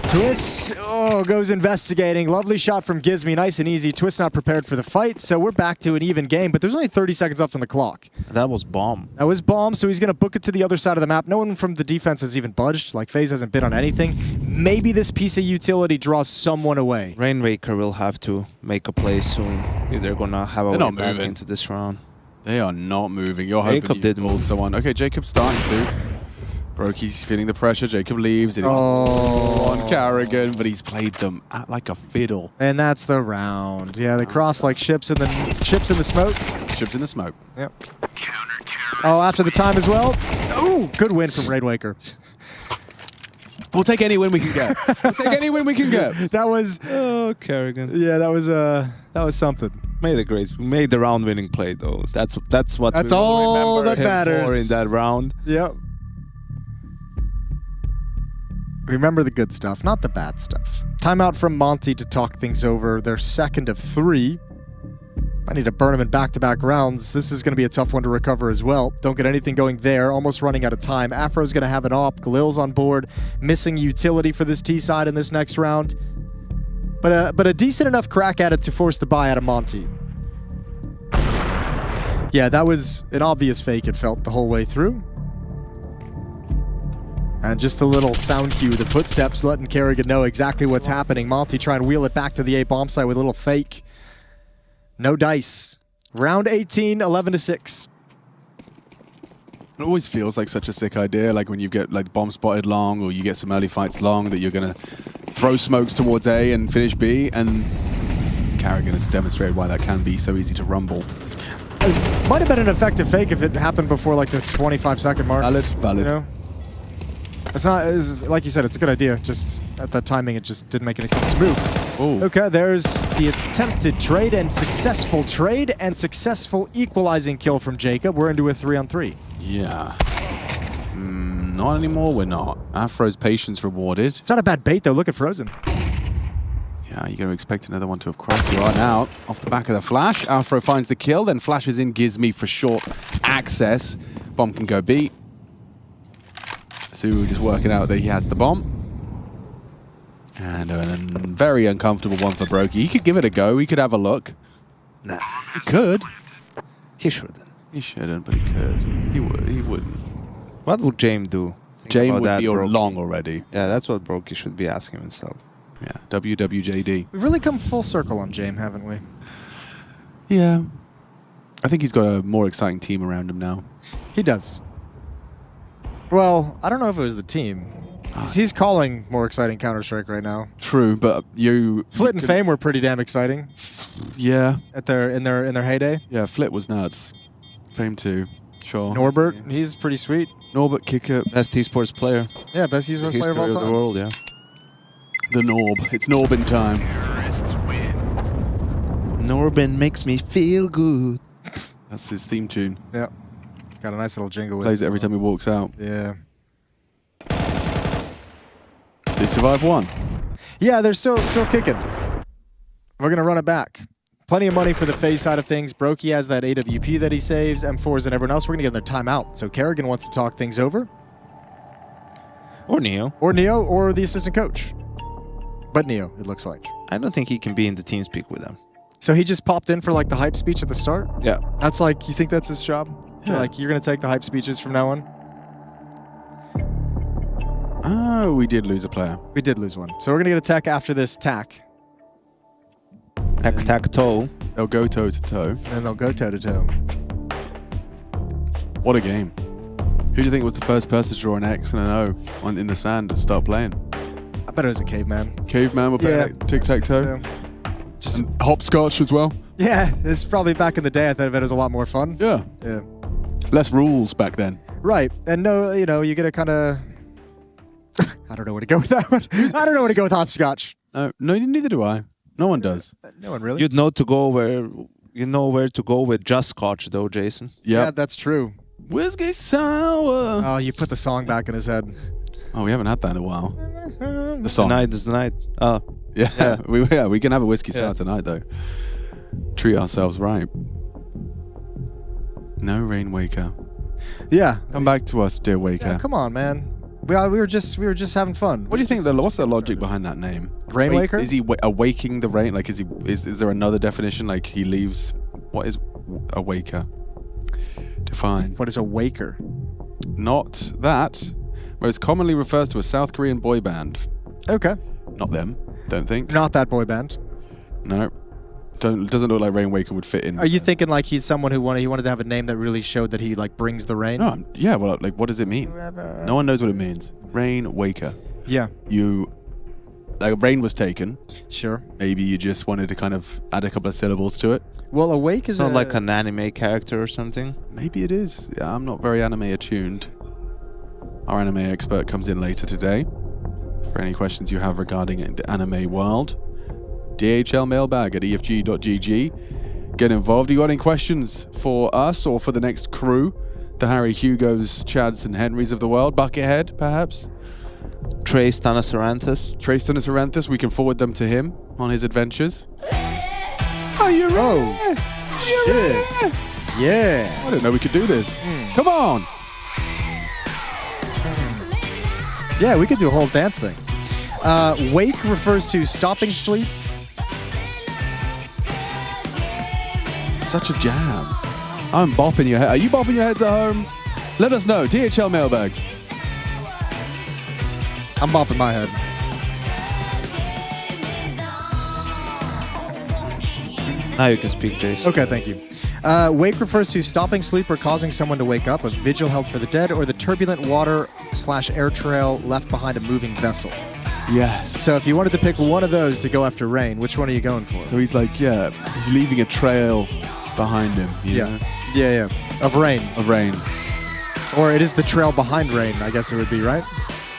Twist, goes investigating. Lovely shot from Gizmy, nice and easy. Twist not prepared for the fight, so we're back to an even game, but there's only 30 seconds left on the clock. That was bomb. That was bomb, so he's going to book it to the other side of the map. No one from the defense has even budged. Like, FaZe hasn't bid on anything. Maybe this piece of utility draws someone away. Rainmaker will have to make a play soon if they're going to have a way back into this round. They are not moving. You're hoping Jacob did move someone. Okay, Jacob's starting to. Brokey's feeling the pressure. Jacob leaves. It on Carrigan, but he's played them like a fiddle. And that's the round. Yeah, they cross like ships in the smoke. Ships in the smoke. Yep. Oh, after the time as well. Ooh, good win from Rainmaker. We'll take any win we can get. We'll take any win we can get. That was. Oh, Carrigan. Yeah, that was something. Made the round-winning play though. That's what. That's all that matters in that round. Yep. Remember the good stuff, not the bad stuff. Timeout from Monte to talk things over. Their second of 3. I need to burn them in back-to-back rounds. This is going to be a tough one to recover as well. Don't get anything going there. Almost running out of time. Afro's going to have an op. Galil's on board. Missing utility for this T side in this next round. But a decent enough crack at it to force the buy out of Monte. Yeah, that was an obvious fake, it felt, the whole way through. And just the little sound cue, the footsteps letting Carrigan know exactly what's happening. Monte trying to wheel it back to the A bomb site with a little fake. No dice. Round 18, 11-6. It always feels like such a sick idea, like when you get like bomb spotted long or you get some early fights long, that you're going to throw smokes towards A and finish B, and Carrigan has demonstrated why that can be so easy to rumble. It might have been an effective fake if it happened before like the 25-second mark. Valid. You know? It's like you said, it's a good idea. Just at that timing, it just didn't make any sense to move. Ooh. Okay, there's the attempted trade and successful equalizing kill from Jacob. We're into a 3-on-3. Yeah. Not anymore, we're not. Afro's patience rewarded. It's not a bad bait, though. Look at Frozen. Yeah, you're going to expect another one to have crossed. You are now off the back of the flash. Afro finds the kill, then flashes in Gizmy for short access. Bomb can go B. Su just working out that he has the bomb. And a very uncomfortable one for Brokey. He could give it a go. He could have a look. Nah. He could. He shouldn't. He shouldn't, but he could. He wouldn't. What would James do? James would be long already. Yeah, that's what Brokey should be asking himself. Yeah, WWJD. We've really come full circle on James, haven't we? Yeah. I think he's got a more exciting team around him now. He does. Well, I don't know if it was the team. He's calling more exciting Counter-Strike right now. True, but Flit and Fame were pretty damn exciting. Yeah. In their heyday. Yeah, Flit was nuts. Fame too. Sure. Norbert, he's pretty sweet. Norbert Kicker. Best esports player. Yeah, best esports player of all time. History of the world, yeah. The Norb. It's Norbin time. Norbin makes me feel good. That's his theme tune. Yeah. Got a nice little jingle with Plays it every time he walks out. Yeah. They survive one. Yeah, they're still kicking. We're going to run it back. Plenty of money for the FaZe side of things. Brokey has that AWP that he saves. M4s and everyone else. We're going to get their timeout. So Carrigan wants to talk things over. Or Neo. Or Neo, or the assistant coach. But Neo, it looks like. I don't think he can be in the team speak with them. So he just popped in for like the hype speech at the start? Yeah. That's like, you think that's his job? Yeah. Like, you're going to take the hype speeches from now on? Oh, we did lose a player. We did lose one. So we're going to get a tech after this tack. Tac-tac-toe. They'll go toe-to-toe. And they'll go toe-to-toe. What a game. Who do you think was the first person to draw an X and an O in the sand and start playing? I bet it was a caveman. Caveman were playing tic-tac-toe? Just hopscotch as well? Yeah, it's probably back in the day. I thought it was a lot more fun. Yeah. Yeah. Less rules back then. Right. And no, you get a kind of... I don't know where to go with that one. I don't know where to go with hopscotch. No, neither do I. No one does. No one really. You'd know where to go with just scotch though, Jason. Yep. Yeah, that's true. Whiskey sour. Oh, you put the song back in his head. Oh, we haven't had that in a while. The song. Tonight is the night. Oh. Yeah. We can have a whiskey sour tonight though. Treat ourselves right. No Rain Waker. Yeah. Come back to us, dear Waker. Yeah, come on, man. We were just having fun. What do you think? What's the logic behind that name? Rainwaker? Is he awaking the rain? Like, is there another definition? Like, he leaves. What is awaker? Define. What is a waker? Not that. Most commonly refers to a South Korean boy band. Okay. Not them. Don't think. Not that boy band. No. Doesn't look like Rainwaker would fit in. Are you thinking like he's someone who wanted to have a name that really showed that he like brings the rain? No. Yeah. Well, like, what does it mean? No one knows what it means. Rainwaker. Yeah. Like, rain was taken. Sure. Maybe you just wanted to kind of add a couple of syllables to it. Well, awake is not like an anime character or something. Maybe it is. Yeah, I'm not very anime attuned. Our anime expert comes in later today for any questions you have regarding the anime world. DHL mailbag at efg.gg. Get involved. Do you got any questions for us or for the next crew? The Harry Hugos, Chads and Henrys of the world? Buckethead, perhaps? Trace Tanasaranthus. We can forward them to him on his adventures. Oh, you're right. Shit. Yeah. I didn't know we could do this. Come on. Yeah, we could do a whole dance thing. Wake refers to stopping sleep. Such a jam. I'm bopping your head. Are you bopping your heads at home? Let us know. DHL mailbag. I'm bopping my head. Now you can speak, Jace. Okay, thank you. Wake refers to stopping sleep or causing someone to wake up, a vigil held for the dead, or the turbulent water/air trail left behind a moving vessel. Yes. So if you wanted to pick one of those to go after rain, which one are you going for? So he's like, yeah, he's leaving a trail behind him. You know? Yeah. Of rain. Or it is the trail behind rain, I guess it would be, right?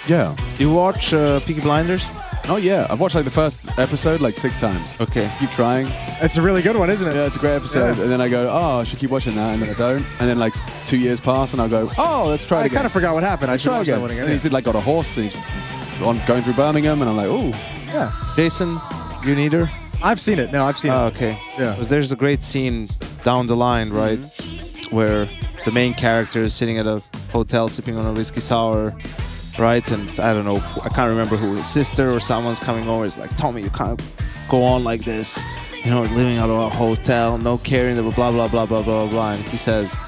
Yeah. You watch Peaky Blinders? Oh yeah, I've watched like the first episode like 6 times. Okay. Keep trying. It's a really good one, isn't it? Yeah, it's a great episode. Yeah. And then I go, oh, I should keep watching that, and then I don't. And then like 2 years pass, and I go, oh, let's try it again. I kind of forgot what happened. Let's try again. And he's like got a horse, and he's going through Birmingham, and I'm like, oh. Yeah. Jason, you neither? I've seen it. No, I've seen it. Oh, okay. Yeah. Because there's a great scene down the line, right, where the main character is sitting at a hotel sipping on a whiskey sour, right? And I don't know, I can't remember who, his sister or someone's coming over. It's like, Tommy, you can't go on like this. You know, living out of a hotel, no caring, blah, blah, blah, blah, blah, blah, blah. And he says,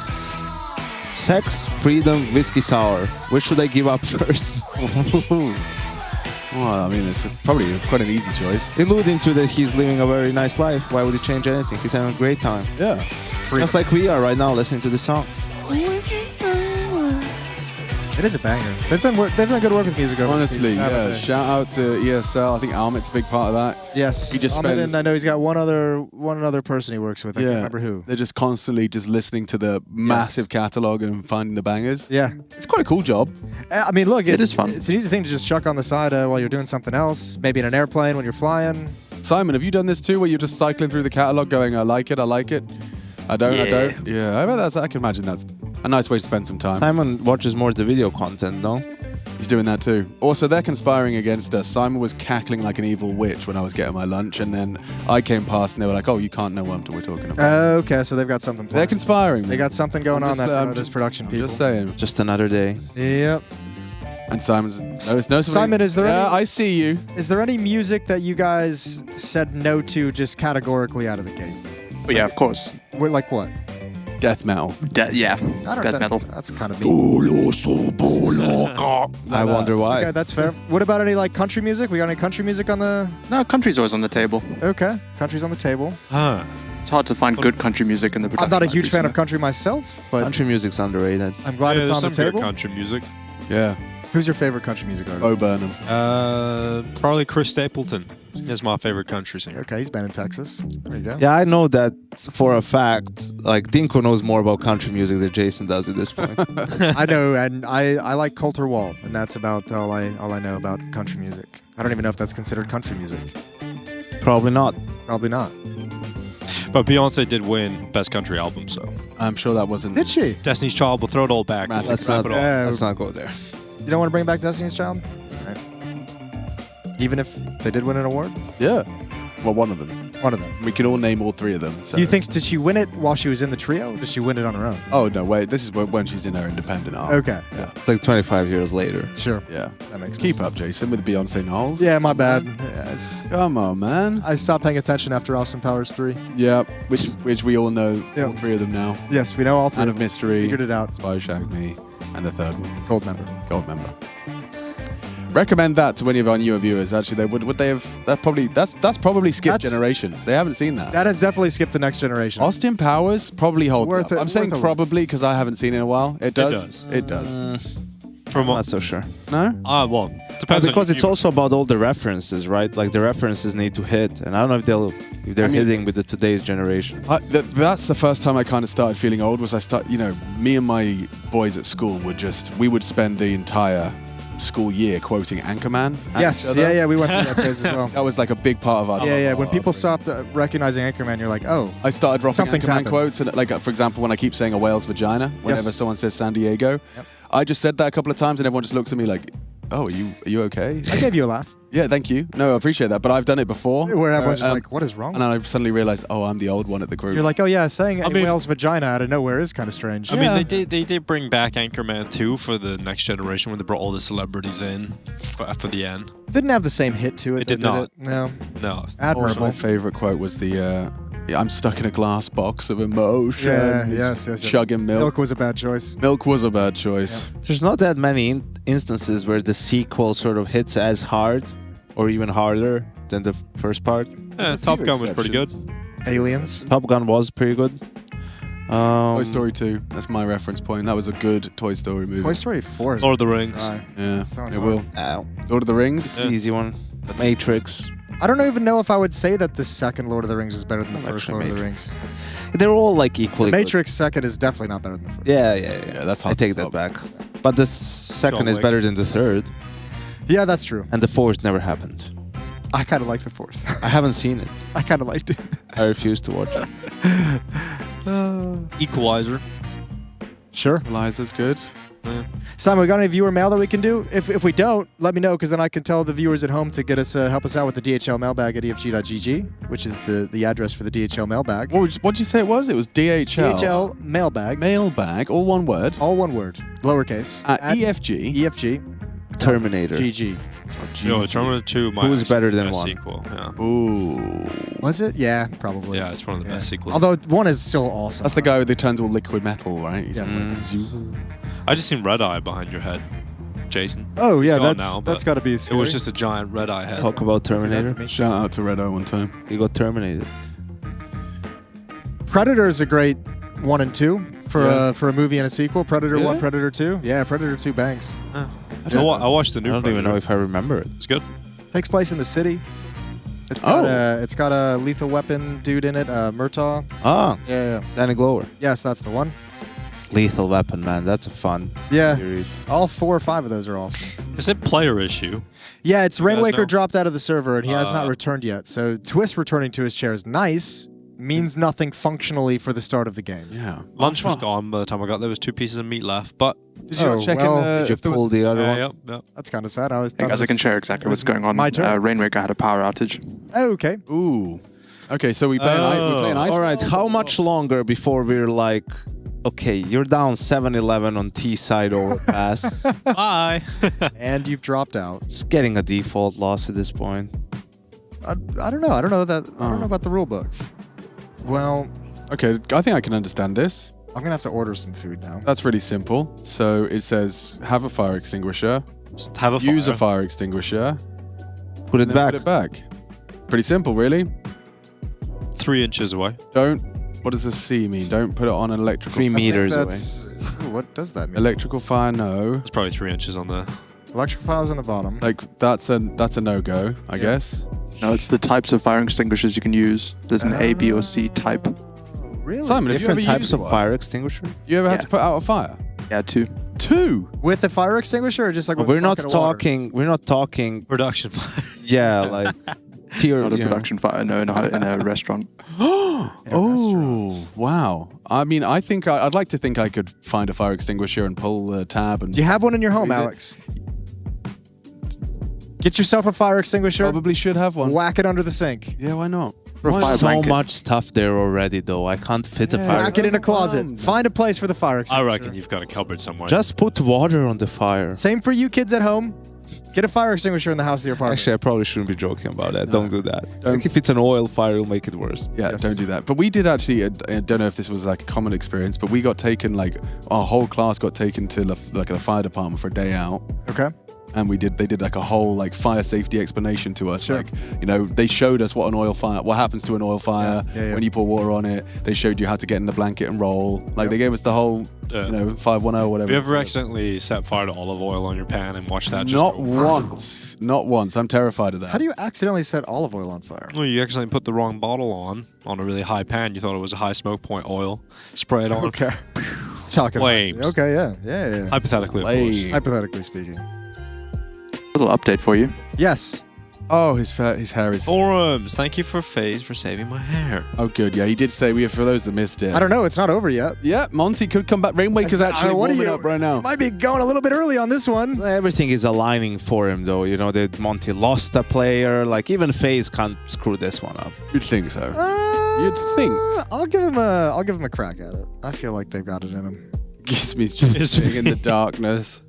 sex, freedom, whiskey sour. Which should I give up first? Well, I mean, it's probably quite an easy choice. Alluding to that he's living a very nice life. Why would he change anything? He's having a great time. Yeah. Just like we are right now listening to this song. It is a banger. They've done good work with music over Honestly, the seasons, yeah. Shout out to ESL. I think Almit's a big part of that. Yes. He just Ahmed, spends. and I know he's got one other person he works with. I can't remember who. They're just constantly just listening to the massive catalog and finding the bangers. Yeah. It's quite a cool job. I mean, look, it is fun. It's an easy thing to just chuck on the side while you're doing something else. Maybe in an airplane when you're flying. Simon, have you done this too, where you're just cycling through the catalog going, I like it, I like it. I don't. Yeah, I bet I can imagine that's a nice way to spend some time. Simon watches more the video content, no? He's doing that too. Also, they're conspiring against us. Simon was cackling like an evil witch when I was getting my lunch, and then I came past and they were like, oh, you can't know what we're talking about. Okay, so they've got something planned. They're conspiring. They got something going on this production people. Just saying. Just another day. Yep. And Simon's... Simon, is there any... I see you. Is there any music that you guys said no to just categorically out of the gate? But yeah, of course. Like what? Death metal. Yeah, death metal. That's kind of mean. I wonder why. Okay, that's fair. What about any like country music? We got any country music on the... No, country's always on the table. Okay, country's on the table. It's hard to find good country music in the production. I'm not a huge fan of country myself, but... Country music's underrated. I'm glad it's on the table. Good country music. Yeah. Who's your favorite country music artist? Bo Burnham. Probably Chris Stapleton is my favorite country singer. Okay, he's been in Texas. There you go. Yeah, I know that for a fact. Like, Dinko knows more about country music than Jason does at this point. I know, and I like Coulter Wall, and that's about all I know about country music. I don't even know if that's considered country music. Probably not. Probably not. But Beyonce did win Best Country Album, so... I'm sure that wasn't... Did she? Destiny's Child, we'll throw it all back. Let's not go there. You don't want to bring back Destiny's Child? All right. Even if they did win an award? Yeah. Well, one of them. One of them. We can all name all three of them. So. Do you think, did she win it while she was in the trio, or did she win it on her own? Oh, no, wait. This is when she's in her independent arc. Okay. Yeah. It's like 25 years later. Sure. Yeah. That makes Keep sense. up, Jason, with Beyonce Knowles. Yeah, my bad. Yeah, Come on, man. I stopped paying attention after Austin Powers 3. Yeah, which we all know, all three of them now. Yes, we know all three. Man of Mystery. Figured it out. Spy Shag Me. And the third one. Gold member. Gold member. Recommend that to any of our newer viewers. Actually, would they have? That's probably skipped generations. They haven't seen that. That has definitely skipped the next generation. Austin Powers probably holds Worth up. it- I'm saying worth a look. probably because I haven't seen it in a while. It does. It does. I'm not so sure. No? Well, depends because on it's also about all the references, right? Like the references need to hit, and I don't know if they're hitting with the today's generation. That's the first time I kind of started feeling old. Was me and my boys at school we would spend the entire school year quoting Anchorman. at Yes, each other. yeah, we went through that phase as well. That was like a big part of our. Yeah. When people stopped recognizing Anchorman, you're like, oh, I started dropping something's Anchorman happened. quotes, and like for example, when I keep saying a whale's vagina, whenever someone says San Diego, I just said that a couple of times, and everyone just looks at me like, "Oh, are you okay?" I gave you a laugh. Yeah, thank you. No, I appreciate that, but I've done it before. Where everyone's just like, what is wrong? And I've suddenly realized, oh, I'm the old one at the group. You're like, oh yeah, saying a whale's vagina out of nowhere is kind of strange. I mean, they did bring back Anchorman 2 for the next generation when they brought all the celebrities in for the end. Didn't have the same hit to it. It did though, not. No. No. Admirable. My favorite quote was the, I'm stuck in a glass box of emotion. Yeah, yes. Chugging milk. Milk was a bad choice. Milk was a bad choice. There's not that many instances where the sequel sort of hits as hard or even harder than the first part. Yeah, Top Gun was pretty good. Aliens. Top Gun was pretty good. Toy Story 2. That's my reference point. That was a good Toy Story movie. Toy Story 4 is Lord of the Rings. Yeah, sounds it will. Ow. Lord of the Rings. It's the easy one. Matrix. I don't even know if I would say that the second Lord of the Rings is better than the first Lord of the Rings. They're all like equally The good. Matrix second is definitely not better than the first. Yeah. That's I take that back. But the second is better than the third. Yeah, that's true. And the fourth never happened. I kind of like the fourth. I haven't seen it. I kind of liked it. I refuse to watch it. Equalizer. Sure. Equalizer's good. Yeah. Simon, we got any viewer mail that we can do? If we don't, let me know, because then I can tell the viewers at home to get us help us out with the DHL mailbag at efg.gg, which is the address for the DHL mailbag. What did you say it was? It was DHL. DHL mailbag. Mailbag, all one word. All one word. Lowercase. At EFG. EFG. Terminator. GG. Yo, Terminator 2 might Who's actually better be than the best one? sequel. Yeah. Ooh. Was it? Yeah, probably. Yeah, it's one of the best sequels. Although one is still awesome. That's the guy that turns all liquid metal, right? He's Yes. like, zoo. I just seen Red Eye behind your head, Jason. Oh, yeah, It's gone that's now, that's but got to be It scary. was just a giant red eye head. Talk about Terminator. Shout out to Red Eye one time. He got terminated. Predator is a great 1 and 2 for a movie and a sequel. Predator Really? 1, Predator 2. Yeah, Predator 2 bangs. I watched the new I don't even Predator. know if I remember it. It's good. Takes place in the city. It's got a Lethal Weapon dude in it, Murtaugh. Ah, Yeah. Danny Glover. Yes, that's the one. Lethal Weapon, man. That's a fun series. All 4 or 5 of those are awesome. Is it player issue? Yeah, it's You guys Rainwaker know? dropped out of the server and he has not returned yet. So Twist returning to his chair is nice, means nothing functionally for the start of the game. Yeah. Lunch was gone by the time I got there. Was 2 pieces of meat left, but Did you check in the... Did you pull the other one? Yep. That's kind of sad. I guys, I can share exactly what's going on. My turn. Rainwaker had a power outage. Oh, okay. Ooh. Okay, so we play an ice. All right, how much longer before we're like, okay, you're down 7-11 on T-side Overpass. Bye. And you've dropped out. Just getting a default loss at this point. I don't know. I don't know about the rule book. Well, Okay, I think I can understand this. I'm going to have to order some food now. That's really simple. So it says, have a fire extinguisher. Just have a fire. Use a fire extinguisher. Put it and then back. Put it back. Pretty simple, really. 3 inches away. What does the C mean? Don't put it on an electrical 3 fire. meters away. Ooh, what does that mean? Electrical fire, no. It's probably 3 inches on there. Electrical files on the bottom. Like that's a no-go, I guess. No, it's the types of fire extinguishers you can use. There's an A, B, or C type. Really? Simon, have you ever Different types used of one? fire extinguisher? You ever had to put out a fire? Yeah, 2. 2? With a fire extinguisher or just like with We're a not bucket of water? talking. We're not talking. Production fire. Yeah, like tier. Not a production fire, no, in a restaurant. Oh, wow. I mean, I think I'd like to think I could find a fire extinguisher and pull the tab. And Do you have one in your home, Is it- Alex? Get yourself a fire extinguisher. Probably should have one. Whack it under the sink. Yeah, why not? There's so much stuff there already, though. I can't fit a fire. Whack it in a closet. Find a place for the fire extinguisher. I reckon you've got a cupboard somewhere. Just put water on the fire. Same for you kids at home. Get a fire extinguisher in the house of your apartment. Actually, I probably shouldn't be joking about that. No. Don't do that. Like if it's an oil fire, it'll make it worse. Yeah, don't do that. But we did actually, I don't know if this was like a common experience, but we got taken, like, our whole class got taken to the fire department for a day out. Okay. And they did like a whole like fire safety explanation to us. Sure. Like, you know, they showed us what happens to an oil fire when you pour water on it. They showed you how to get in the blanket and roll. Like they gave us the whole, 510 or whatever. Have you ever accidentally set fire to olive oil on your pan and watched that? Not once. Not once. I'm terrified of that. How do you accidentally set olive oil on fire? Well, you accidentally put the wrong bottle on a really high pan. You thought it was a high smoke point oil. Spray it on. Okay. Talking flames. Okay, yeah. Hypothetically, of course. Hypothetically speaking. Little update for you. Yes. Oh, his hair is... Forums. Thank you for FaZe for saving my hair. Oh, good. Yeah, he did say, for those that missed it. I don't know. It's not over yet. Yeah, Monte could come back. Rainwaker's actually warming up right now. Might be going a little bit early on this one. Everything is aligning for him, though. You know, that Monte lost a player. Like, even FaZe can't screw this one up. You'd think so. You'd think. I'll give him a crack at it. I feel like they've got it in him. Gizmy's just sitting in the darkness.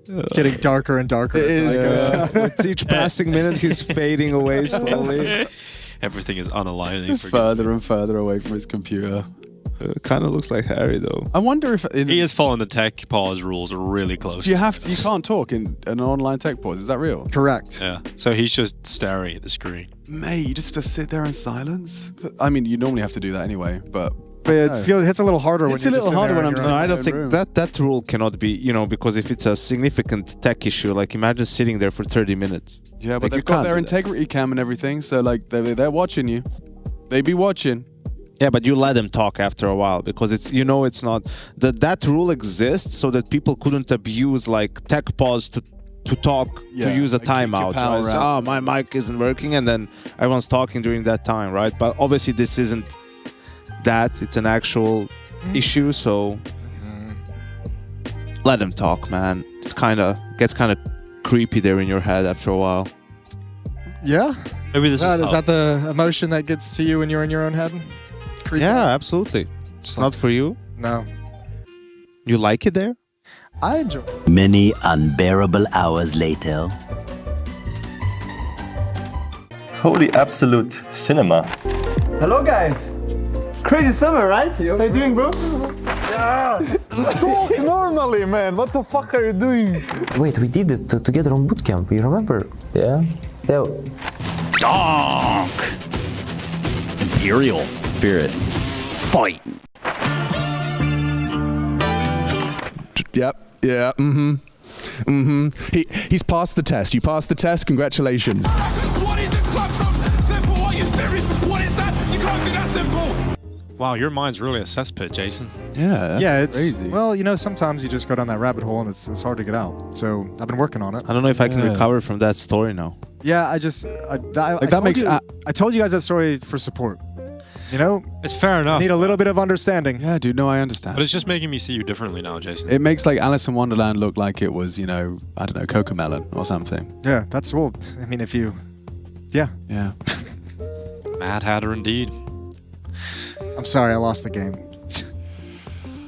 It's getting darker and darker. It is. With each passing minute, he's fading away slowly. Everything is unaligning. Just further and further away from his computer. Kind of looks like Harry, though. I wonder if... he is following the tech pause rules really close. You can't talk in an online tech pause. Is that real? Correct. Yeah. So he's just staring at the screen. Mate, you just sit there in silence? I mean, you normally have to do that anyway, but... it's a little harder when you're I don't think that rule cannot be, because if it's a significant tech issue, like imagine sitting there for 30 minutes. Yeah, but they've got their integrity cam and everything, so like they're watching you. They be watching. Yeah, but you let them talk after a while because it's not that rule exists so that people couldn't abuse like tech pause to talk to use a timeout. Right? Oh, my mic isn't working, and then everyone's talking during that time, right? But obviously this isn't that. It's an actual issue, so let them talk, man. Gets kind of creepy there in your head after a while. Yeah. Maybe this is that the emotion that gets to you when you're in your own head? Creepy. Yeah, absolutely. It's not for you. No. You like it there? I enjoy it. Many unbearable hours later. Holy absolute cinema. Hello guys. Crazy summer, right? How you doing, bro? Yeah. Talk normally, man. What the fuck are you doing? Wait, we did it together on bootcamp. You remember? Yeah. Yeah. Donk! Imperial spirit. Fight! Yep. Yeah. He's passed the test. You passed the test. Congratulations. What is it? Simple. Are you serious? What is that? You can't do that simple. Wow, your mind's really a cesspit, Jason. Yeah, it's crazy. Well, sometimes you just go down that rabbit hole and it's hard to get out. So I've been working on it. I don't know if I can recover from that story now. Yeah, I told you guys that story for support. It's fair enough. I need a little bit of understanding. Yeah, dude, no, I understand. But it's just making me see you differently now, Jason. It makes like Alice in Wonderland look like it was, I don't know, Cocomelon or something. Yeah, that's I mean, if you... Yeah. Yeah. Mad Hatter indeed. I'm sorry, I lost the game.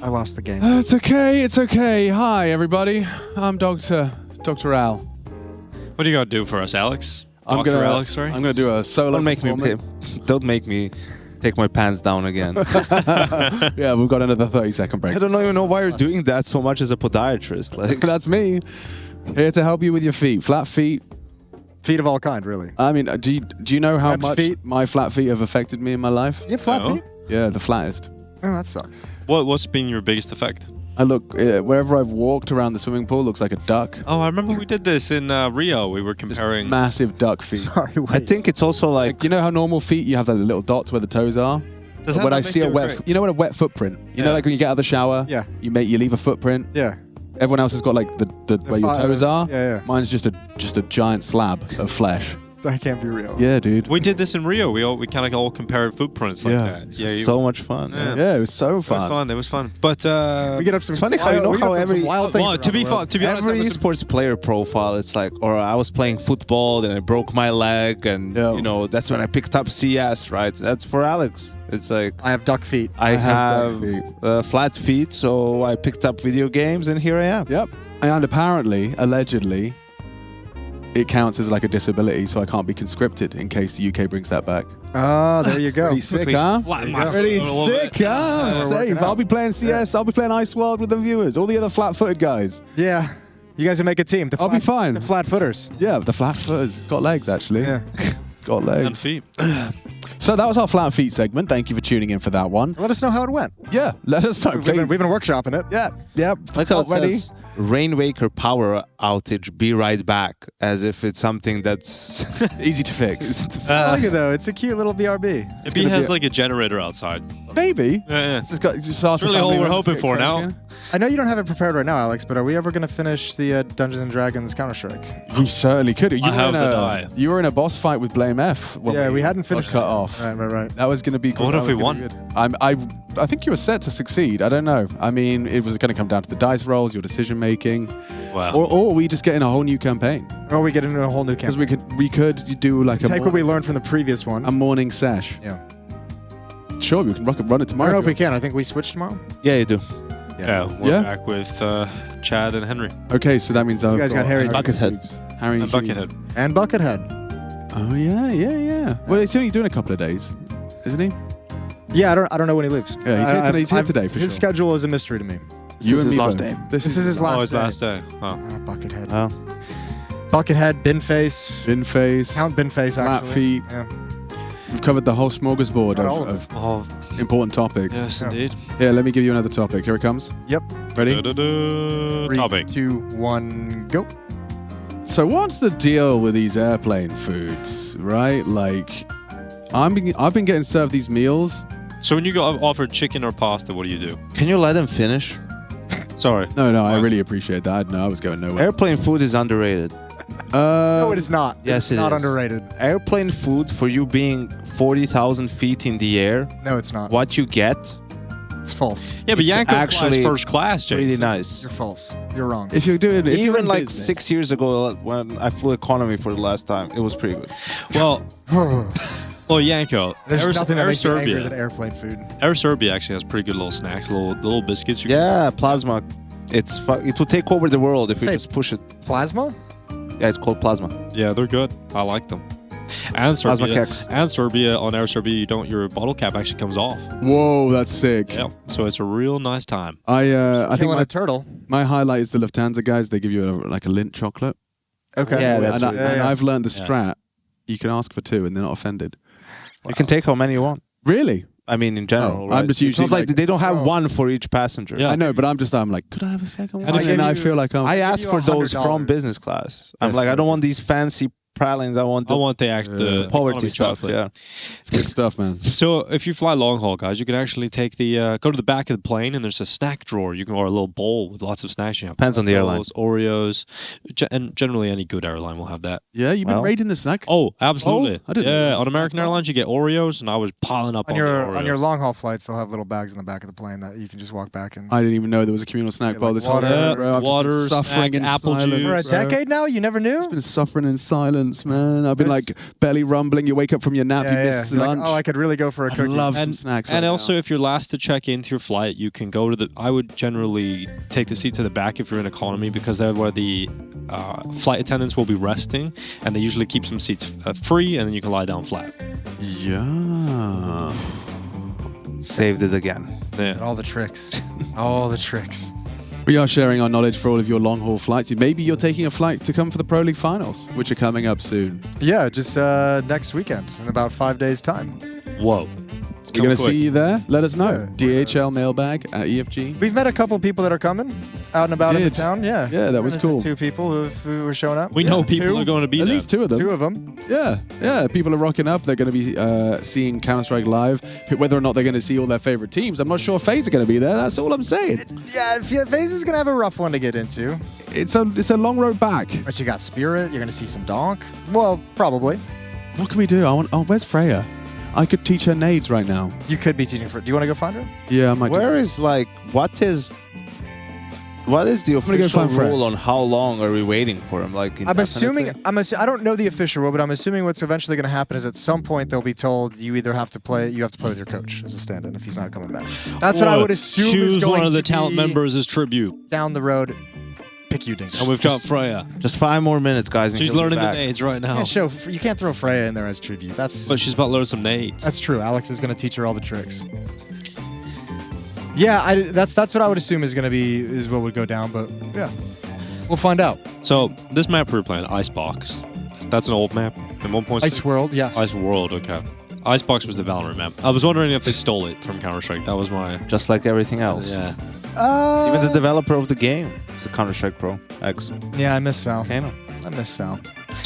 I lost the game. It's okay, it's okay. Hi, everybody. I'm Dr. Al. What are you going to do for us, Alex? I'm going to do a solo Don't make me take my pants down again. Yeah, we've got another 30-second break. I don't even know why you're doing that so much as a podiatrist. Like that's me. Here to help you with your feet. Flat feet. Feet of all kind, really. I mean, do you know how much my flat feet have affected me in my life? You have flat feet? Yeah, the flattest. Oh, that sucks. What's been your biggest effect? I look, wherever I've walked around the swimming pool, looks like a duck. Oh, I remember we did this in Rio. We were comparing... Just massive duck feet. Sorry, wait. I think it's also like... You know how normal feet, you have the little dots where the toes are? When I see a wet... You know what a wet footprint? You know like when you get out of the shower? Yeah. You leave a footprint? Yeah. Everyone else has got like the where your toes are? Yeah. Mine's just a giant slab of flesh. That can't be real. Yeah, dude. We did this in Rio. We kind of all compared footprints like that. Yeah, so much fun. Yeah, it was so fun. It was fun. But we get up some. It's funny how you know how every wild things. Well, to be honest, every esports player profile, it's like, or I was playing football and I broke my leg, and you know that's when I picked up CS. Right? That's for Alex. It's like I have duck feet. I have flat feet, so I picked up video games, and here I am. Yep. And apparently, allegedly, it counts as like a disability, so I can't be conscripted in case the UK brings that back. Ah, there you go. Pretty sick, huh? Pretty sick, huh? Safe. I'll be playing CS. I'll be playing Ice World with the viewers. All the other flat-footed guys. Yeah. You guys will make a team. I'll be fine. The flat-footers. Yeah, the flat-footers. It's got legs, actually. Yeah. It's got legs. And feet. So that was our flat feet segment. Thank you for tuning in for that one. Let us know how it went. Yeah, let us know. We've been workshopping it. Yeah. Like how it ready. says, Rainwaker power outage, be right back, as if it's something that's easy to fix. I like it though. It's a cute little BRB. Maybe he has like a generator outside. Maybe. Yeah. Just ask really all we're hoping for now. I know you don't have it prepared right now, Alex, but are we ever going to finish the Dungeons and Dragons Counter-Strike? We certainly could. You were in a boss fight with Blame F. Yeah, we hadn't finished. Cut off. Right. That was going to be cool. What if we won? I think you were set to succeed. I don't know. I mean, it was going to come down to the dice rolls, your decision making. Wow. Or we just get in a whole new campaign. Or we get into a whole new campaign. Because we could do like take what we learned from the previous one. A morning sesh. Yeah. Sure, we can run it tomorrow. I don't know if we can. I think we switch tomorrow. Yeah, you do. Yeah, we're back with Chad and Henry. Okay, so that means you guys got Harry Buckethead. Harry and Buckethead. And Buckethead. Oh yeah. Well, he's only doing a couple of days, isn't he? Yeah, I don't know when he leaves. Yeah, he's here today for his sure. schedule is a mystery to me. This is his last day. This is his last day. last day. Oh. Buckethead. Oh. Buckethead, Binface. Count Binface, actually. Flat feet. Yeah. We've covered the whole smorgasbord of important topics. Yes, indeed. Yeah, let me give you another topic. Here it comes. Yep. Ready? 3, Topic. 2, 1, go. So what's the deal with these airplane foods, right? Like, I've been getting served these meals. So when you got offered chicken or pasta, what do you do? Can you let him finish? Sorry. No, I really appreciate that. I didn't know I was going nowhere. Airplane food is underrated. No, it is not. Yes, it's not is. underrated. Airplane food, for you being 40,000 feet in the air. No, it's not. What you get. It's false. Yeah, but It's Yanko actually flies first class, Jason. really nice. You're false. You're wrong. If you're doing even like 6 years ago when I flew economy for the last time, it was pretty good. Well, Yanko, There's nothing that Air makes you angrier Serbia. than airplane food. Air Serbia actually has pretty good little snacks, little biscuits. Yeah, plasma. It would take over the world if we just push it. Plasma? Yeah, it's called plasma. Yeah, they're good. I like them. And Plasma Serbia, keks. and Serbia on Air Serbia, your bottle cap actually comes off. Whoa, that's sick. Yeah, so it's a real nice time. I think a turtle. My highlight is the Lufthansa guys. They give you a Lindt chocolate. Okay. Yeah, that's and really I've learned the strat. You can ask for 2 and they're not offended. You can take how many you want. Really? I mean, in general. Oh, right? I'm just It's usually not like they don't have one for each passenger. Yeah, I know, but I'm like, could I have a second one? And I feel like I asked for those from business class. I'm like, I don't want these fancy pralines. I want the the poverty economy stuff. chocolate. Yeah, it's good stuff, man. So if you fly long haul, guys, you can actually take the go to the back of the plane, and there's a snack drawer. You can or a little bowl with lots of snacks. You have Depends on the airline. Oreos, and generally any good airline will have that. Yeah, you've been raiding the snack. Oh, absolutely. I didn't know. On American Airlines you get Oreos, and I was piling up on the Oreos. On your long haul flights, they'll have little bags in the back of the plane that you can just walk back in. I didn't even know there was a communal snack bar this whole water, time, bro. I've just water, been suffering snacks, in apple silence, juice. For a bro. decade now, you never knew. I've been suffering in silence, man. I've been like belly rumbling. You wake up from your nap, you miss You're lunch. Like, oh, I could really go for a cookie. love some snacks. And right also, now. if you're last to check into your flight, you can go to the. I would generally take the seat to the back if you're in economy because that's where the flight attendants will be resting, and they usually keep some seats free, and then you can lie down flat. Yeah. Saved it again. Yeah. All the tricks. All the tricks. We are sharing our knowledge for all of your long-haul flights. Maybe you're taking a flight to come for the Pro League Finals, which are coming up soon. Yeah, just next weekend in about 5 days' time. Whoa. We're going to see you there. Let us know. DHL mailbag at EFG. We've met a couple people that are coming out and about in the town. Yeah. Yeah, that was cool. 2 people who were showing up. We know people are going to be At there. least 2 of them. 2 of them. Yeah, yeah. People are rocking up. They're going to be seeing Counter-Strike live. Whether or not they're going to see all their favorite teams, I'm not sure FaZe are going to be there. That's all I'm saying. Yeah, FaZe is going to have a rough one to get into. It's a long road back. But you got Spirit. You're going to see some Donk. Well, probably. What can we do? Oh, where's Freya? I could teach her nades right now. You could be teaching her. Do you want to go find her? Yeah, I might. Where is like what is the official rule on how long are we waiting for him? Like, I'm assuming. I don't know the official rule, but I'm assuming what's eventually going to happen is at some point they'll be told you either have to play. You have to play with your coach as a stand-in if he's not coming back. That's what I would assume. Choose is going one of the to talent be members as tribute. Down the road. Pick you, Dingo. And we've got Freya. Just 5 more minutes, guys. And She's learning the nades right now. You can't throw Freya in there as tribute. But she's about to learn some nades. That's true. Alex is going to teach her all the tricks. Yeah, that's what I would assume is going to be what would go down. But yeah, we'll find out. So this map we were playing, Icebox. That's an old map in 1.6. Ice World, yes. Ice World, okay. Icebox was the Valorant map. I was wondering if they stole it from Counter-Strike. That was my... Just like everything else. Yeah. Even the developer of the game is a Counter-Strike Pro X. Yeah, I miss Sal. Kano. I miss Sal.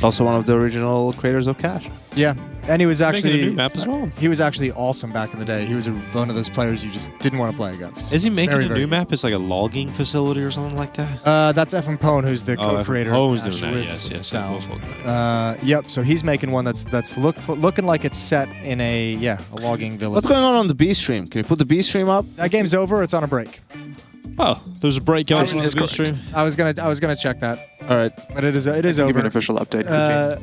Also one of the original creators of Cash. Yeah, and he was actually making a new map as well. He was actually awesome back in the day. He was one of those players you just didn't want to play against. Is he making very, a very new good. map? It's like a logging facility or something like that? That's Evan Pone, who's the co-creator. Oh, of who's doing Cash that? with Yes. Sal. Yep. So he's making one that's looking like it's set in a logging village. What's going on the B stream? Can you put the B stream up? That game's over. It's on a break. Oh, there's a break going on the stream. I was gonna check that. All right, but it is over. Give you an official update.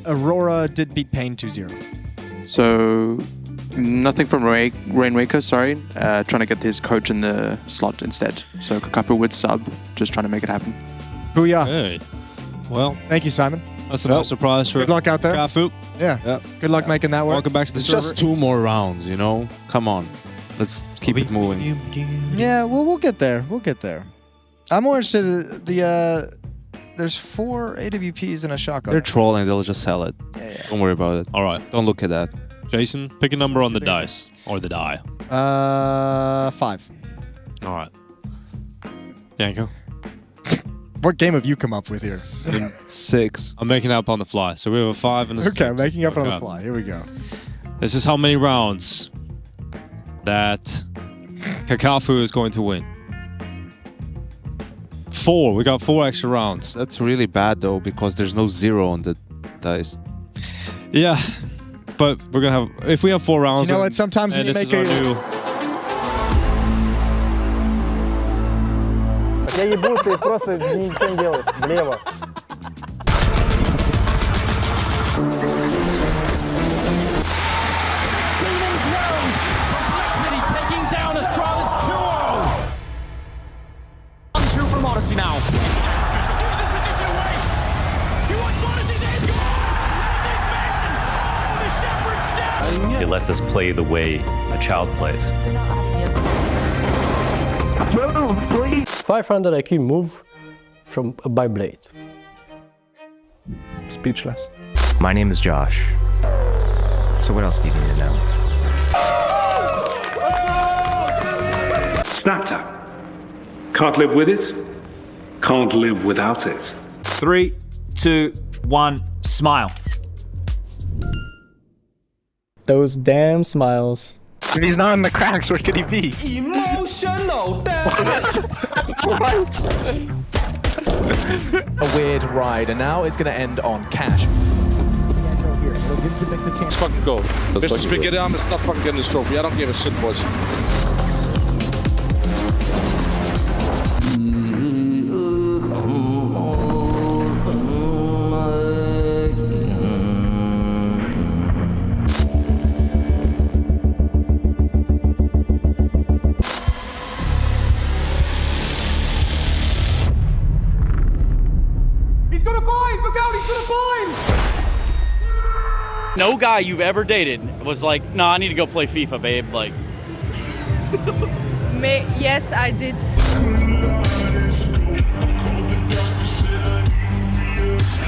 Aurora did beat Pain 2-0. So nothing from Rainwaker. Sorry, trying to get his coach in the slot instead. So Kakafu would sub, just trying to make it happen. Booyah! Hey, well, thank you, Simon. That's a nice surprise for good luck out there. Kakafu. Yeah. Good luck making that work. Welcome back to the It's server. just 2 more rounds, you know. Come on, let's keep it moving. Yeah, well, we'll get there. We'll get there. I'm more interested. There's 4 AWPs and a shotgun. They're trolling. They'll just sell it. Don't worry about it. All right. Don't look at that. Jason, pick a number on the dice or the die. 5. All right. Yanko. What game have you come up with here? 6. I'm making up on the fly. So we have a 5 and a 6. Okay, making up on the fly. Here we go. This is how many rounds that Kakafu is going to win. 4. We got 4 extra rounds. That's really bad though, because there's no 0 on the dice. Yeah, but we're gonna have. If we have 4 rounds, You know what? Sometimes when you this make is our a- new. Я ебу, ты просто ничего не делаешь. Влево. Taking down Astralis 2-0. 1-2 from Odyssey now. Gives this position away. He wants Odyssey's aim gone. But this man, oh, the shepherd step. It lets us play the way a child plays. 500 IQ move from a Beyblade. Speechless. My name is Josh. So what else do you need to know? Snap tap. Can't live with it. Can't live without it. 3, 2, 1, smile. Those damn smiles. If he's not in the cracks, where could he be? Emotional A weird ride, and now it's going to end on Cash. Let's fucking go. Mr. Spaghetti Arm is not fucking getting this trophy. I don't give a shit, boys. He's gonna bind! Look out, he's gonna bind! No guy you've ever dated was like, nah, I need to go play FIFA, babe. Like, Yes, I did.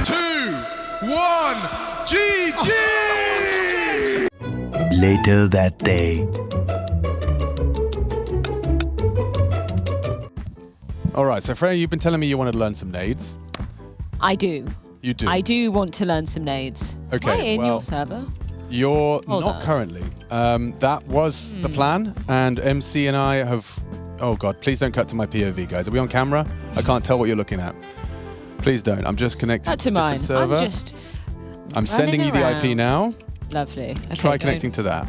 2, 1, GG! Later that day. All right, so Freya, you've been telling me you wanted to learn some nades. I do. You do? I do want to learn some nades. Okay, Am I in well, your server? You're Hold not on. currently. That was the plan, and MC and I have... Oh, God, please don't cut to my POV, guys. Are we on camera? I can't tell what you're looking at. Please don't. I'm just connected That's to a mine. different server. I'm sending you the running IP now. Lovely. Okay, Try go. connecting to that.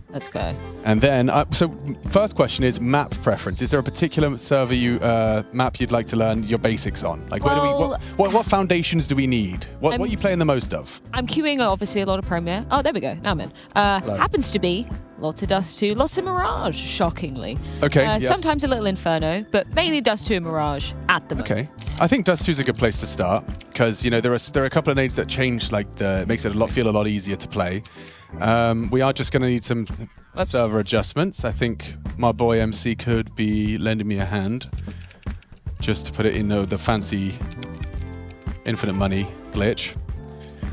Let's go. And then, so first question is map preference. Is there a particular server map you'd like to learn your basics on? Like, where do we, what foundations do we need? What are you playing the most of? I'm queuing obviously a lot of Premier. Oh, there we go. Now I'm in. Happens to be lots of Dust 2, lots of Mirage, shockingly. Okay. Yeah. Sometimes a little Inferno, but mainly Dust 2 and Mirage at the moment. Okay. I think Dust 2 is a good place to start because, you know, there are a couple of nades that change, like, makes it feel a lot easier to play. We are just going to need some server adjustments. I think my boy MC could be lending me a hand just to put it in the fancy infinite money glitch.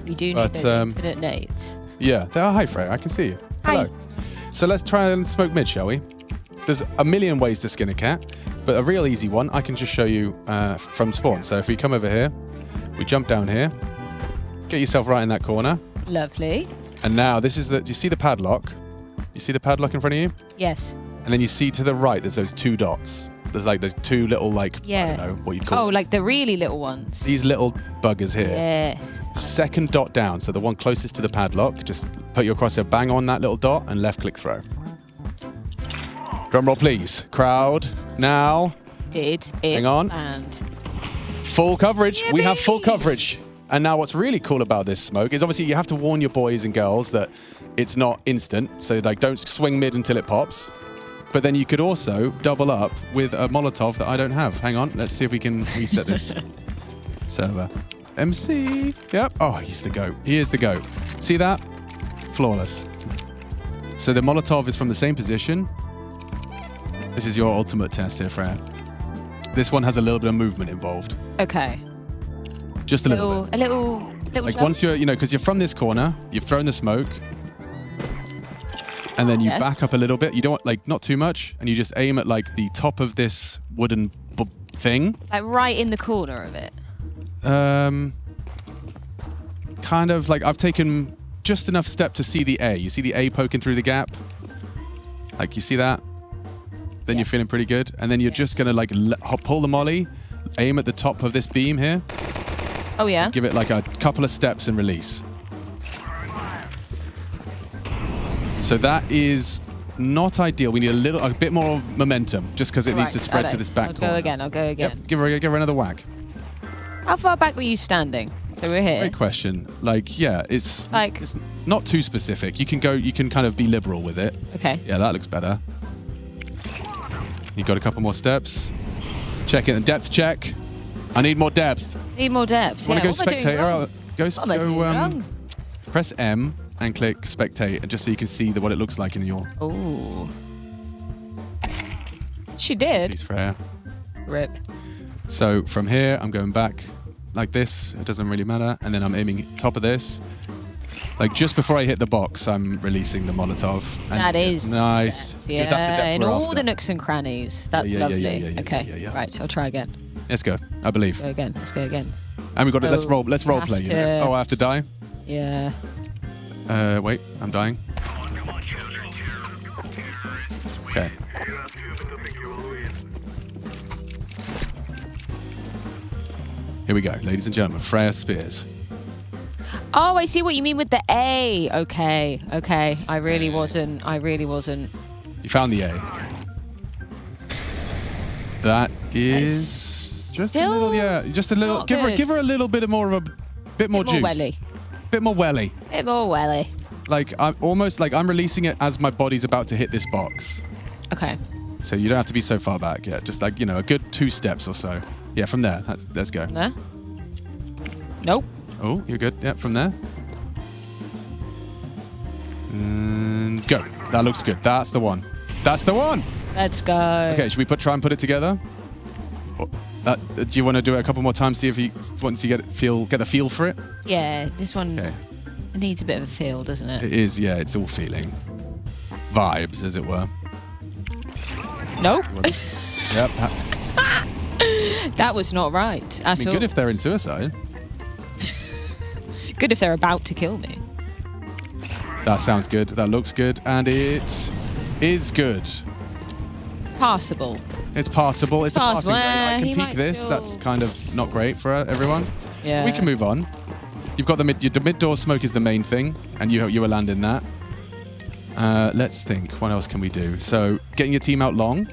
We do need those infinite nades. Yeah. Hi, Freya. I can see you. Hi. Hello. So let's try and smoke mid, shall we? There's a million ways to skin a cat, but a real easy one I can just show you from spawn. So if we come over here, we jump down here, get yourself right in that corner. Lovely. And now this is do you see the padlock? You see the padlock in front of you? Yes. And then you see to the right, there's those two dots. There's like those two little, like, I don't know what you call them. Like the really little ones. These little buggers here. Yes. Second dot down, so the one closest to the padlock, just put your crosshair bang on that little dot and left click throw. Drum roll, please. Crowd, now. Hang on. And full coverage. Yeah, we have full baby. coverage. And now what's really cool about this smoke is obviously you have to warn your boys and girls that it's not instant. So like don't swing mid until it pops. But then you could also double up with a Molotov that I don't have. Hang on, let's see if we can reset this server. MC. Yep. Oh, he's the GOAT. He is the GOAT. See that? Flawless. So the Molotov is from the same position. This is your ultimate test here, Freya. This one has a little bit of movement involved. Okay. Just a little bit. A little Like jump. once you're, because you're from this corner, you've thrown the smoke, and then you Yes. back up a little bit. You don't want, like, not too much, and you just aim at like the top of this wooden thing. Like right in the corner of it. Kind of like I've taken just enough step to see the A. You see the A poking through the gap? Like you see that? Then you're feeling pretty good. And then you're just gonna like pull the molly, aim at the top of this beam here. Oh yeah. Give it like a couple of steps and release. So that is not ideal. We need a bit more momentum, just because it needs to spread to this back corner. I'll go again. Yep, give her another whack. How far back were you standing? So we're here. Great question. Like, yeah, it's not too specific. You can kind of be liberal with it. Okay. Yeah, that looks better. You got a couple more steps. Check it. Depth check. I need more depth. Need more depth. Want to Yeah. go What am I doing spectator? wrong? Go. What am I doing wrong? Press M and click spectate, just so you can see what it looks like in your. Oh. She did. Piece Freya. Rip. So from here, I'm going back like this. It doesn't really matter. And then I'm aiming top of this. Like just before I hit the box, I'm releasing the Molotov. And That is nice. Yeah, That's the depth in we're all after. the nooks and crannies. That's Yeah, lovely. Okay. yeah. Right, I'll try again. Let's go. I believe. Go again. Let's go again. And we got it. Let's Oh, role play. You know. Oh, I have to die. Yeah. Wait, I'm dying. Okay. Here we go, ladies and gentlemen. Freya Spears. Oh, I see what you mean with the A. Okay. Okay. I really wasn't. You found the A. That is just a little, just a little. Give her a little bit more of a bit more juice. Welly. Bit more welly. Bit more welly. Like I'm almost like I'm releasing it as my body's about to hit this box. Okay. So you don't have to be so far back. Yeah, just like a good 2 steps or so. Yeah, from there. Let's go. There? Nope. Oh, you're good. Yeah, from there. And go. That looks good. That's the one. That's the one. Let's go. Okay, should we try and put it together? Do you want to do it a couple more times? See if once you get the feel for it. Yeah, this one needs a bit of a feel, doesn't it? It is. Yeah, it's all feeling, vibes, as it were. Nope. Yep. That was not right at all. Good if they're in suicide. Good if they're about to kill me. That sounds good. That looks good. And it is good. Passable. It's passable. It's a passing grade. I He can might peek this. feel- That's kind of not great for everyone. Yeah. We can move on. You've got the mid door smoke is the main thing, and you were landing that. Let's think. What else can we do? So getting your team out long.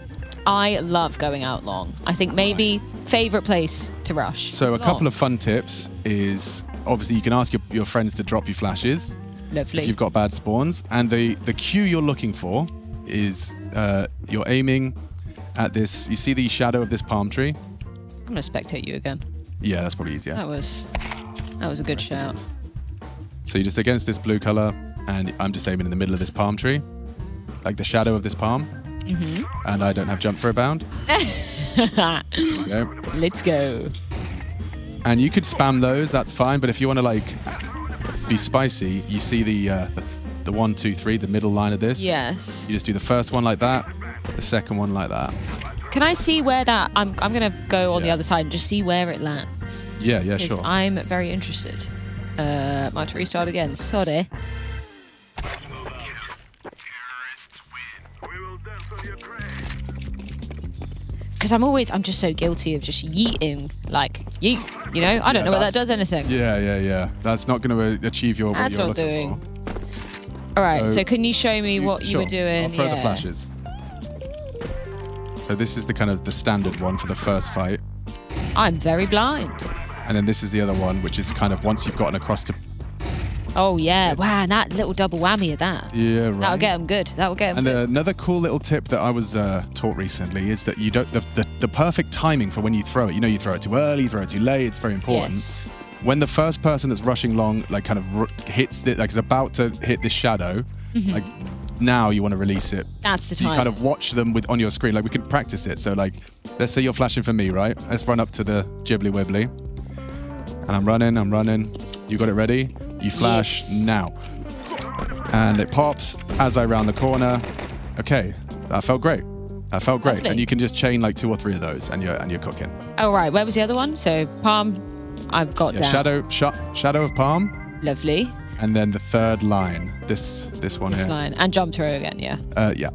I love going out long. I think maybe favorite place to rush. So a Long. couple of fun tips is obviously you can ask your friends to drop you flashes. Lovely. If you've got bad spawns. And the cue you're looking for is you're aiming at this. You see the shadow of this palm tree? I'm gonna spectate you again. Yeah, that's probably easier. That was a good shout. So you're just against this blue color, and I'm just aiming in the middle of this palm tree, like the shadow of this palm. Mm-hmm. And I don't have jump for a bound. Okay. Let's go. And you could spam those, that's fine. But if you want to like be spicy, you see the 1, 2, 3, the middle line of this. Yes. You just do the first one like that, the second one like that. Can I see where that? I'm gonna go on the other side and just see where it lands. Yeah, 'Cause sure. I'm very interested. Might restart again. Sorry. Because I'm just so guilty of just yeeting, like yeet. You know, I don't know whether that does anything. Yeah. That's not going to achieve what That's you're not looking doing. for. All right. So can you show me what you were doing? I'll throw the flashes. So this is the standard one for the first fight. I'm very blind. And then this is the other one, which is kind of once you've gotten across to... Oh, yeah. Wow, and that little double whammy of that. Yeah, right. That'll get them good. That'll get them And good. another cool little tip that I was taught recently is that you don't... The perfect timing for when you throw it. You know, you throw it too early, you throw it too late. It's very important. Yes. When the first person that's rushing long, like kind of hits the... Like is about to hit this shadow, like now you want to release it. That's the So you time. kind of watch them on your screen. Like we can practice it. So like, let's say you're flashing for me, right? Let's run up to the Ghibli Wibbly. And I'm running. You got it ready? You flash now. And it pops as I round the corner. Okay, that felt great. Lovely. And you can just chain like 2 or 3 of those and you're cooking. Oh, right. Where was the other one? So palm, I've got down. Shadow of palm. Lovely. And then the third line, this one This here. line. And jump throw again, yeah. Yeah.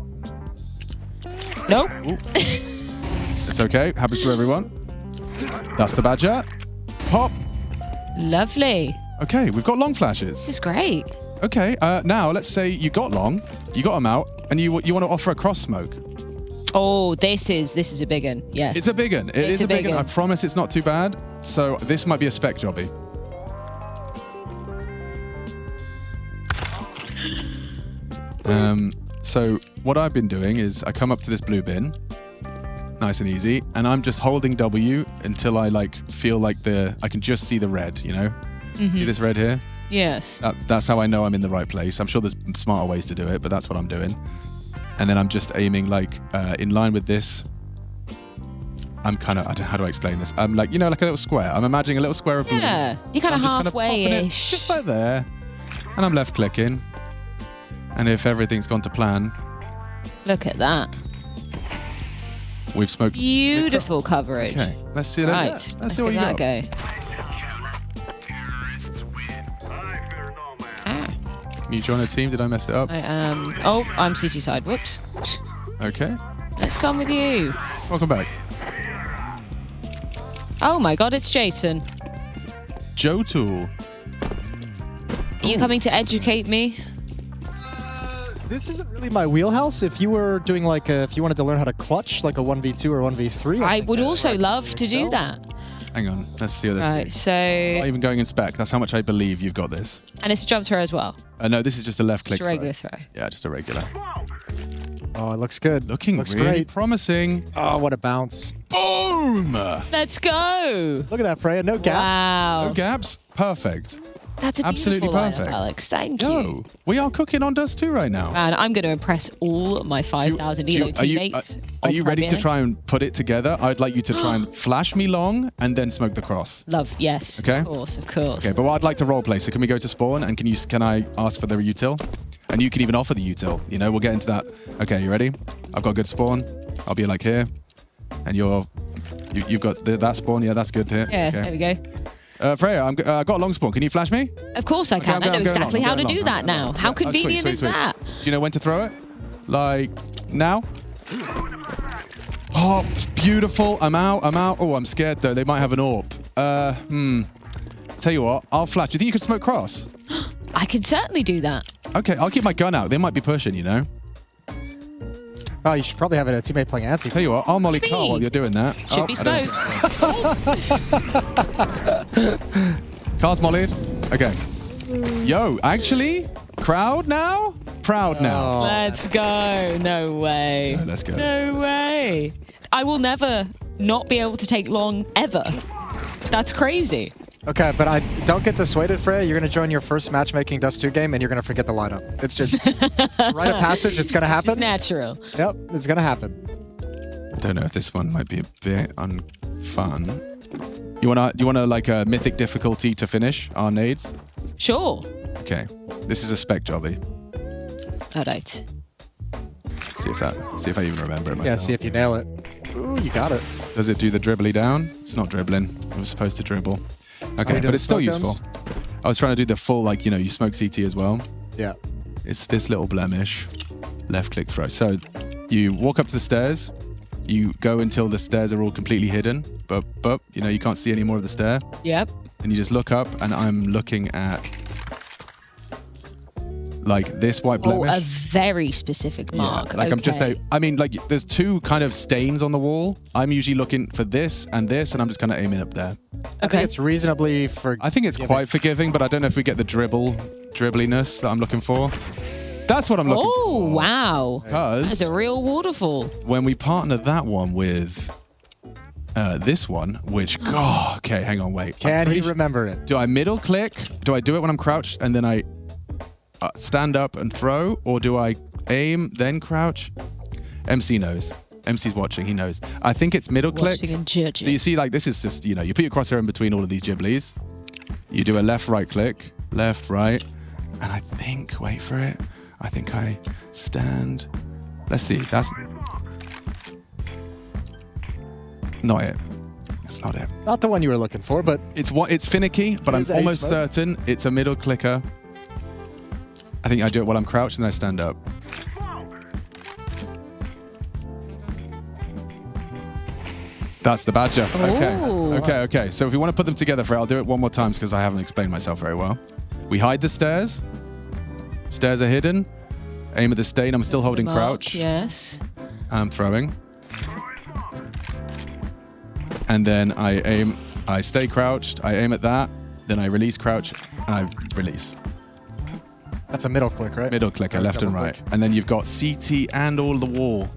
Nope. It's okay. Happens to everyone. That's the badger. Pop. Lovely. Okay, we've got long flashes. This is great. Okay, now let's say you got long, you got them out, and you want to offer a cross smoke. Oh, this is a big one. Yes. It's a big one. It is a big one. I promise it's not too bad. So this might be a spec jobby. So what I've been doing is I come up to this blue bin, nice and easy, and I'm just holding W until I like feel like I can just see the red, you know? See this red here? Yes. That's how I know I'm in the right place. I'm sure there's smarter ways to do it, but that's what I'm doing. And then I'm just aiming like in line with this. I'm kind of, how do I explain this? I'm like, like a little square. I'm imagining a little square of blue. Yeah, you're kind of halfway-ish. Just like there. And I'm left clicking. And if everything's gone to plan. Look at that. We've smoked. Beautiful coverage. Okay, let's see that. Right, let's see what give you that got. a go. Can you join a team? Did I mess it up? I am. Oh, I'm CT side. Whoops. Okay. Let's come with you. Welcome back. Oh my God, it's Jason. Joe Tool. Are you coming to educate me? This isn't really my wheelhouse. If you were doing if you wanted to learn how to clutch like a 1v2 or 1v3, I would also love to do that. Hang on, let's see what this Right, is. so... Not even going in spec. That's how much I believe you've got this. And it's a jump throw as well. No, this is just a left click. Just a regular throw. Yeah, just a regular. Oh, it looks good. Looks really great. Promising. Oh, what a bounce. Boom! Let's go. Look at that, Freya. No gaps. Wow. No gaps. Perfect. That's a Absolutely beautiful lineup, perfect. Alex. Thank you. Yo, we are cooking on Dust 2 right now. Man, I'm going to impress all my 5,000 ELO teammates. Are you ready to Premiere. try and put it together? I'd like you to try and flash me long and then smoke the cross. Love, yes. Okay. Of course, of course. Okay, but I'd like to roleplay. So can we go to spawn and can I ask for the util? And you can even offer the util. You know, we'll get into that. Okay, you ready? I've got a good spawn. I'll be like here, and you're You've got that spawn. Yeah, that's good here. Yeah, okay. there we go. Freya, I got a long spawn. Can you flash me? Of course I can. I know exactly how to do that now. How convenient is that? Do you know when to throw it? Like, now? Oh, beautiful. I'm out. Oh, I'm scared, though. They might have an AWP. Tell you what, I'll flash. Do you think you can smoke cross? I can certainly do that. Okay, I'll keep my gun out. They might be pushing, you know? Oh, you should probably have a teammate playing anti. Tell you what, I'll molly Carl while you're doing that. Should be smoked. Carl's mollied. Okay. Yo, actually, crowd now? Proud now. Let's go. No way. Let's go. No way. I will never not be able to take long ever. That's crazy. Okay, but I don't get dissuaded, Freya. You're going to join your first matchmaking Dust 2 game, and you're going to forget the lineup. It's just rite of passage. It's going to happen. It's natural. Yep, it's going to happen. I don't know if this one might be a bit unfun. You wanna like a mythic difficulty to finish our nades? Sure. Okay, this is a spec jobby. All right. See if I even remember it myself. Yeah, see if you nail it. Ooh, you got it. Does it do the dribbly down? It's not dribbling. It was supposed to dribble. Okay, but it's still useful. I was trying to do the full, like, you know, you smoke CT as well. Yeah. It's this little blemish. Left click throw. So you walk up to the stairs. You go until the stairs are all completely hidden. But you know, you can't see any more of the stair. Yep. And you just look up, and I'm looking at like this white blemish. Oh, a very specific mark. Yeah, like okay. I mean, like there's two kind of stains on the wall. I'm usually looking for this, and I'm just kind of aiming up there. I think it's reasonably forgiving. I think it's quite forgiving, but I don't know if we get the dribbliness that I'm looking for. That's what I'm looking for. Oh, wow. Because that's a real waterfall. When we partner that one with this one, which, oh, okay, hang on, wait. Can he remember it? Do I middle click? Do I do it when I'm crouched and then I stand up and throw? Or do I aim, then crouch? MC knows. MC's watching, he knows. I think it's middle click. And judging. So you see, like, this is just, you know, you put your crosshair in between all of these gibblies. You do a left, right click, left, right. And I think, wait for it. I think I stand. Let's see, that's not it. That's not it. Not the one you were looking for, but it's finicky, but I'm almost certain it's a middle clicker. I think I do it while I'm crouched and then I stand up. That's the badger. Okay. Okay. So if we want to put them together, I'll do it one more time because I haven't explained myself very well. We hide the stairs. Stairs are hidden. Aim at the stain. I'm still holding crouch. Yes. I'm throwing. And then I aim. I stay crouched. I aim at that. Then I release crouch. And I release. That's a middle click, right? Middle clicker, left and right. And then you've got CT and all the wall.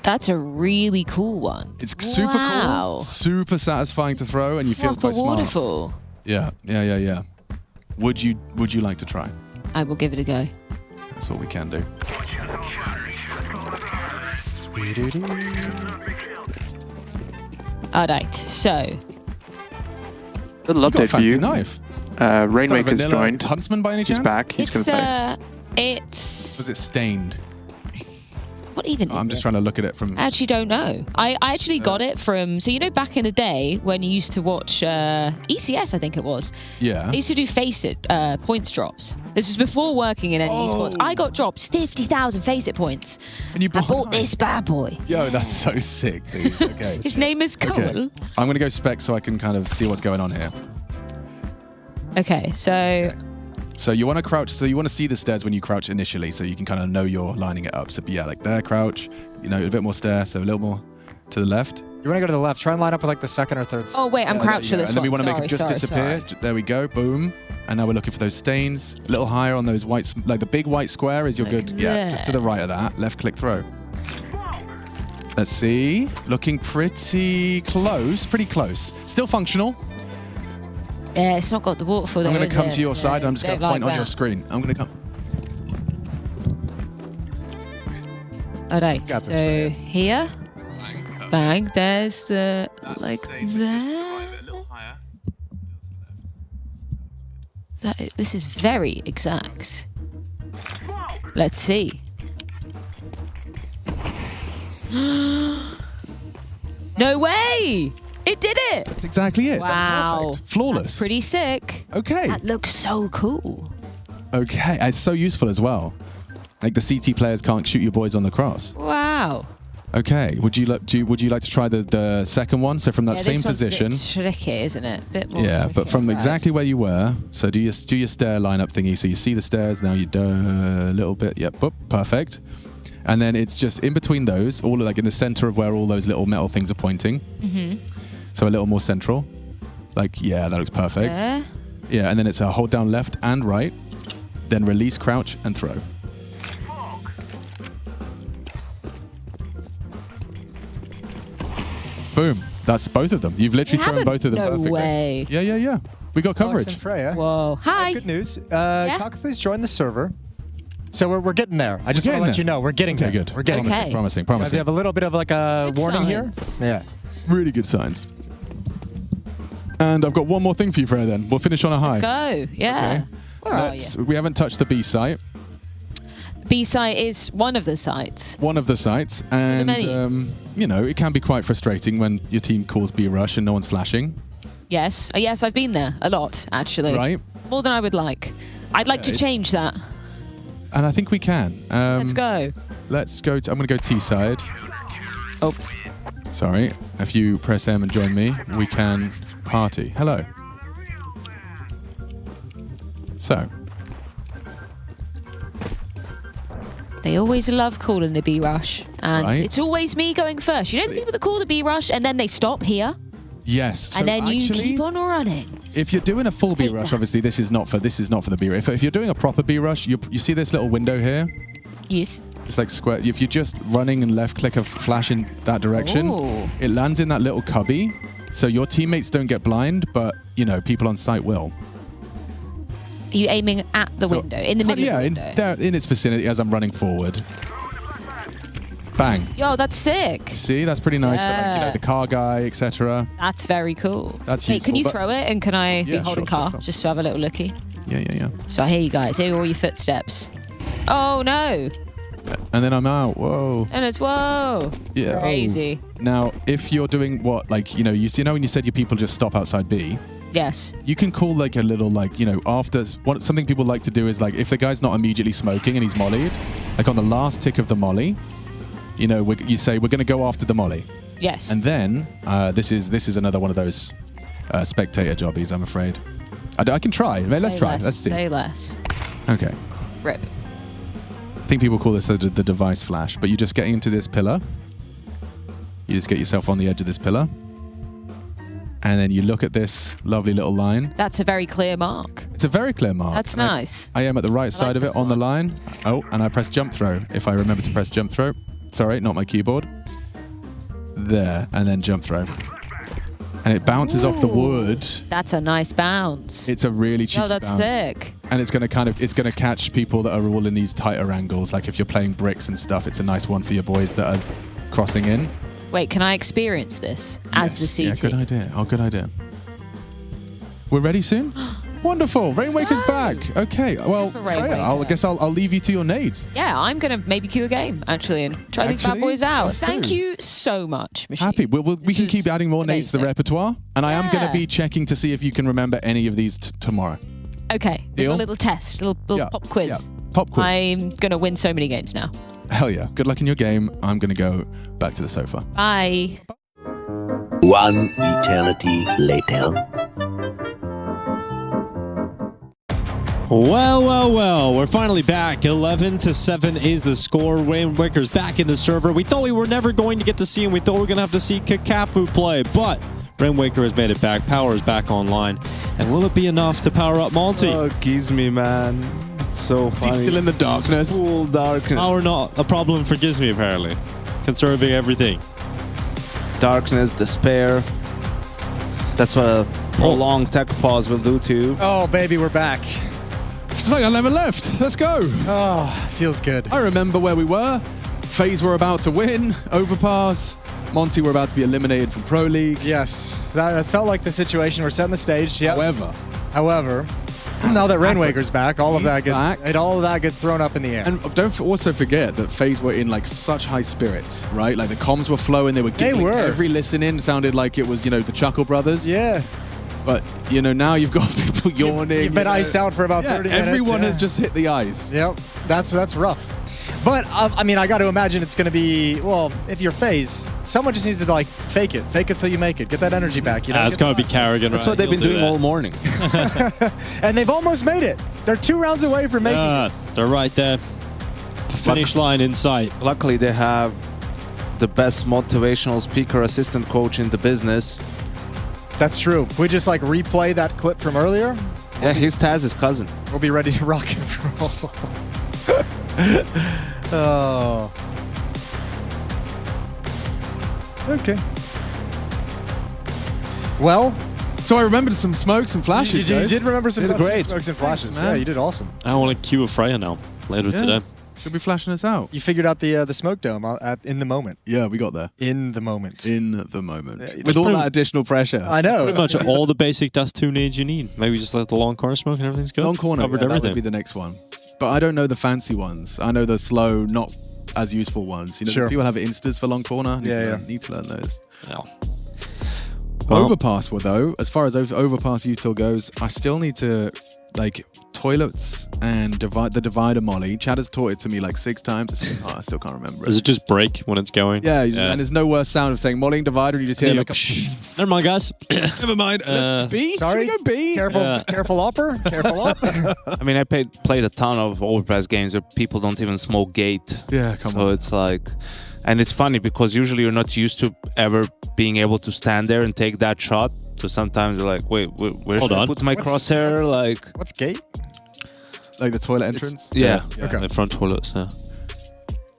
That's a really cool one. It's super cool. Super satisfying to throw, and you feel quite smart. Waterfall. Yeah. Would you like to try? I will give it a go. That's what we can do. All right, so. Little update for you. Knife. Rainmaker's joined. Huntsman by any chance? He's back. He's going to play. It's. Was it stained? What even is I'm just it? trying to look at it from... I actually don't know. I actually got it from... So, you know, back in the day when you used to watch ECS, I think it was. Yeah. They used to do Face It points drops. This was before working in any esports. I got dropped 50,000 Face It points. And you bought this bad boy. Yo, that's so sick, dude. Okay. His name is Cole. Okay. I'm going to go spec so I can kind of see what's going on here. Okay, so... So you want to crouch, so you want to see the stairs when you crouch initially, so you can kind of know you're lining it up. So yeah, like there, crouch, you know, a bit more stair, so a little more to the left. You want to go to the left. Try and line up with like the second or third. Oh wait, I'm crouched for this one. And then we want to sorry, make it just disappear. Sorry. There we go, boom. And now we're looking for those stains. A little higher on those white, like the big white square is your good. Yeah, just to the right of that. Left click throw. Let's see. Looking pretty close, Still functional. Yeah, it's not got the waterfall. I'm going to come to your side and I'm just going to point on your screen. I'm going to come. All right, so here. Bang, there's the, like there. This is very exact. Let's see. No way! It did it! That's exactly it. Wow. That's perfect. Flawless. That's pretty sick. Okay. That looks so cool. Okay. It's so useful as well. Like the CT players can't shoot your boys on the cross. Wow. Okay. Would you like to try the second one? So from that same position. This one's a bit tricky, isn't it? A bit more Yeah, tricky, but from right. exactly where you were. So do your stair lineup thingy. So you see the stairs. Now you do a little bit. Yep. Boop, perfect. And then it's just in between those, all like in the center of where all those little metal things are pointing. Mm-hmm. So a little more central. Like, yeah, that looks perfect. There. Yeah, and then it's a hold down left and right, then release, crouch, and throw. Boom. That's both of them. You've literally thrown both of them perfectly. No way. Yeah. We got coverage. Alex and Freya. Whoa. Hi. Good news. Cockapoo's joined the server. So we're getting there. I just want to let you know we're getting there. Good. We're getting promising, there. promising. We have a little bit of like a warning signs. here. Yeah. Really good signs. And I've got one more thing for you, Freya, then. We'll finish on a high. Let's go. Yeah. Okay. Where are you? We haven't touched the B site. B site is one of the sites. One of the sites. And, you know, it can be quite frustrating when your team calls B rush and no one's flashing. Yes. Yes, I've been there a lot, actually. Right. More than I would like. I'd like to change that. And I think we can. Let's go. Let's go. I'm going to go T side. Oh. Sorry. If you press M and join me, we can party. Hello. So. They always love calling the B rush. And it's always me going first. You know the people that call the B rush and then they stop here? Yes. And then you keep on running. If you're doing a full B rush, obviously this is not for the B rush. If you're doing a proper B rush, you see this little window here? Yes. It's like square. If you're just running and left click a flash in that direction, it lands in that little cubby. So your teammates don't get blind, but you know, people on site will. Are you aiming at the window? In the middle of the window? Yeah, in its vicinity as I'm running forward. Bang. Yo, that's sick. See, that's pretty nice for like, you know, the car guy, etc. That's very cool. That's Wait, useful, can you but- throw it and can I be Yeah, holding sure, car sure. just to have a little looky? Yeah. So I hear you guys. Hear all your footsteps. Oh no. And then I'm out. Whoa. And it's whoa. Yeah. Crazy. Now, if you're doing what, like, you know when you said your people just stop outside B, Yes. you can call like a little, like, you know, after something people like to do is like if the guy's not immediately smoking and he's mollied, like on the last tick of the molly, you know, you say we're going to go after the molly. Yes. And then this is another one of those spectator jobbies, I'm afraid. I can try. Let's try. Let's see. Say less. Okay. Rip. I think people call this the device flash, but you're just getting into this pillar. You just get yourself on the edge of this pillar. And then you look at this lovely little line. That's a very clear mark. It's a very clear mark. That's And nice. I am at the right side of it on the line. Oh, and I press jump throw. If I remember to press jump throw. Sorry, not my keyboard. There, and then jump throw. And it bounces off the wood. That's a nice bounce. It's a really cheeky Oh, that's bounce. sick. And it's going to catch people that are all in these tighter angles. Like if you're playing bricks and stuff, it's a nice one for your boys that are crossing in. Wait, can I experience this as the CT? Yeah, good idea. Oh, good idea. We're ready soon? Wonderful. Rainwaker's back. Okay. Well, for Freya, Rainwaker. I guess I'll leave you to your nades. Yeah, I'm going to maybe queue a game, actually, and try these bad Actually, boys out. us Thank too. you so much, Machine. Happy. We can keep adding more nades to the repertoire. And I am going to Yeah. be checking to see if you can remember any of these tomorrow. Okay, Deal? a little test, a little Yeah, pop quiz. yeah, pop quiz. I'm going to win so many games now. Hell yeah. Good luck in your game. I'm going to go back to the sofa. Bye. One eternity later. Well, we're finally back. 11-7 is the score. Rainwaker's back in the server. We thought we were never going to get to see him. We thought we were going to have to see Kakafu play, but Rainwaker has made it back. Power is back online. And will it be enough to power up Monte? Oh, Gizmy, man. It's so Is he funny. still in the darkness? Full darkness. Power not a problem for Gizmy, apparently. Conserving everything. Darkness, despair. That's what a prolonged tech pause will do to you. Oh, baby, we're back. It's like 11 left. Let's go. Oh, feels good. I remember where we were. FaZe were about to win. Overpass. Monte were about to be eliminated from Pro League. Yes, that felt like the situation. We're setting the stage. Yep. However, Now that Rainwaker's back, all of that gets thrown up in the air. And don't also forget that FaZe were in like such high spirits, right? Like the comms were flowing, they were giggling. Every listen in sounded like it was, you know, the Chuckle Brothers. Yeah. But, you know, now you've got people yawning. You've been iced out for about 30 minutes. Everyone has just hit the ice. Yep, that's rough. But, I mean, I got to imagine it's going to be, well, if you're FaZe, someone just needs to, like, fake it. Fake it till you make it. Get that energy back. You know? It's going to be Carrigan, That's what they've been doing all morning. And they've almost made it. They're 2 rounds away from making it. They're right there. Finish line in sight. Luckily, they have the best motivational speaker assistant coach in the business. That's true. We just, like, replay that clip from earlier. Yeah, he's Taz's cousin. We'll be ready to rock and roll. Oh. Okay. Well, so I remembered some smokes and flashes. You did remember some great smokes and flashes. Thanks, man. Yeah, you did awesome. I want to cue a Freya now later today. Should be flashing us out. You figured out the smoke dome in the moment. Yeah, we got there. In the moment. In the moment. With all that additional pressure. I know. Pretty much all the basic Dust 2 needs you need. Maybe just let the long corner smoke and everything's good. Long corner, Covered that everything. would be the next one. But I don't know the fancy ones. I know the slow, not as useful ones. You know, Sure. people have instas for long corner. Yeah. Need to learn those. Yeah. Well, Overpass, though, as far as Overpass util goes, I still need to, like, toilets and the divider molly. Chad has taught it to me like 6 times. I still can't remember Does it just break when it's going? Yeah, and there's no worse sound of saying mollying divider. You just hear like a never mind, guys. Never mind. Let's B. Sorry, Should we go B? Careful, upper. Careful, upper. I mean, I played a ton of Overpass games where people don't even smoke gate. Yeah, come on. So it's like, and it's funny because usually you're not used to ever being able to stand there and take that shot. So sometimes you're like, wait, where should I put my crosshair? Like, what's gate? Like the toilet entrance? Yeah. Okay. The front toilets, yeah.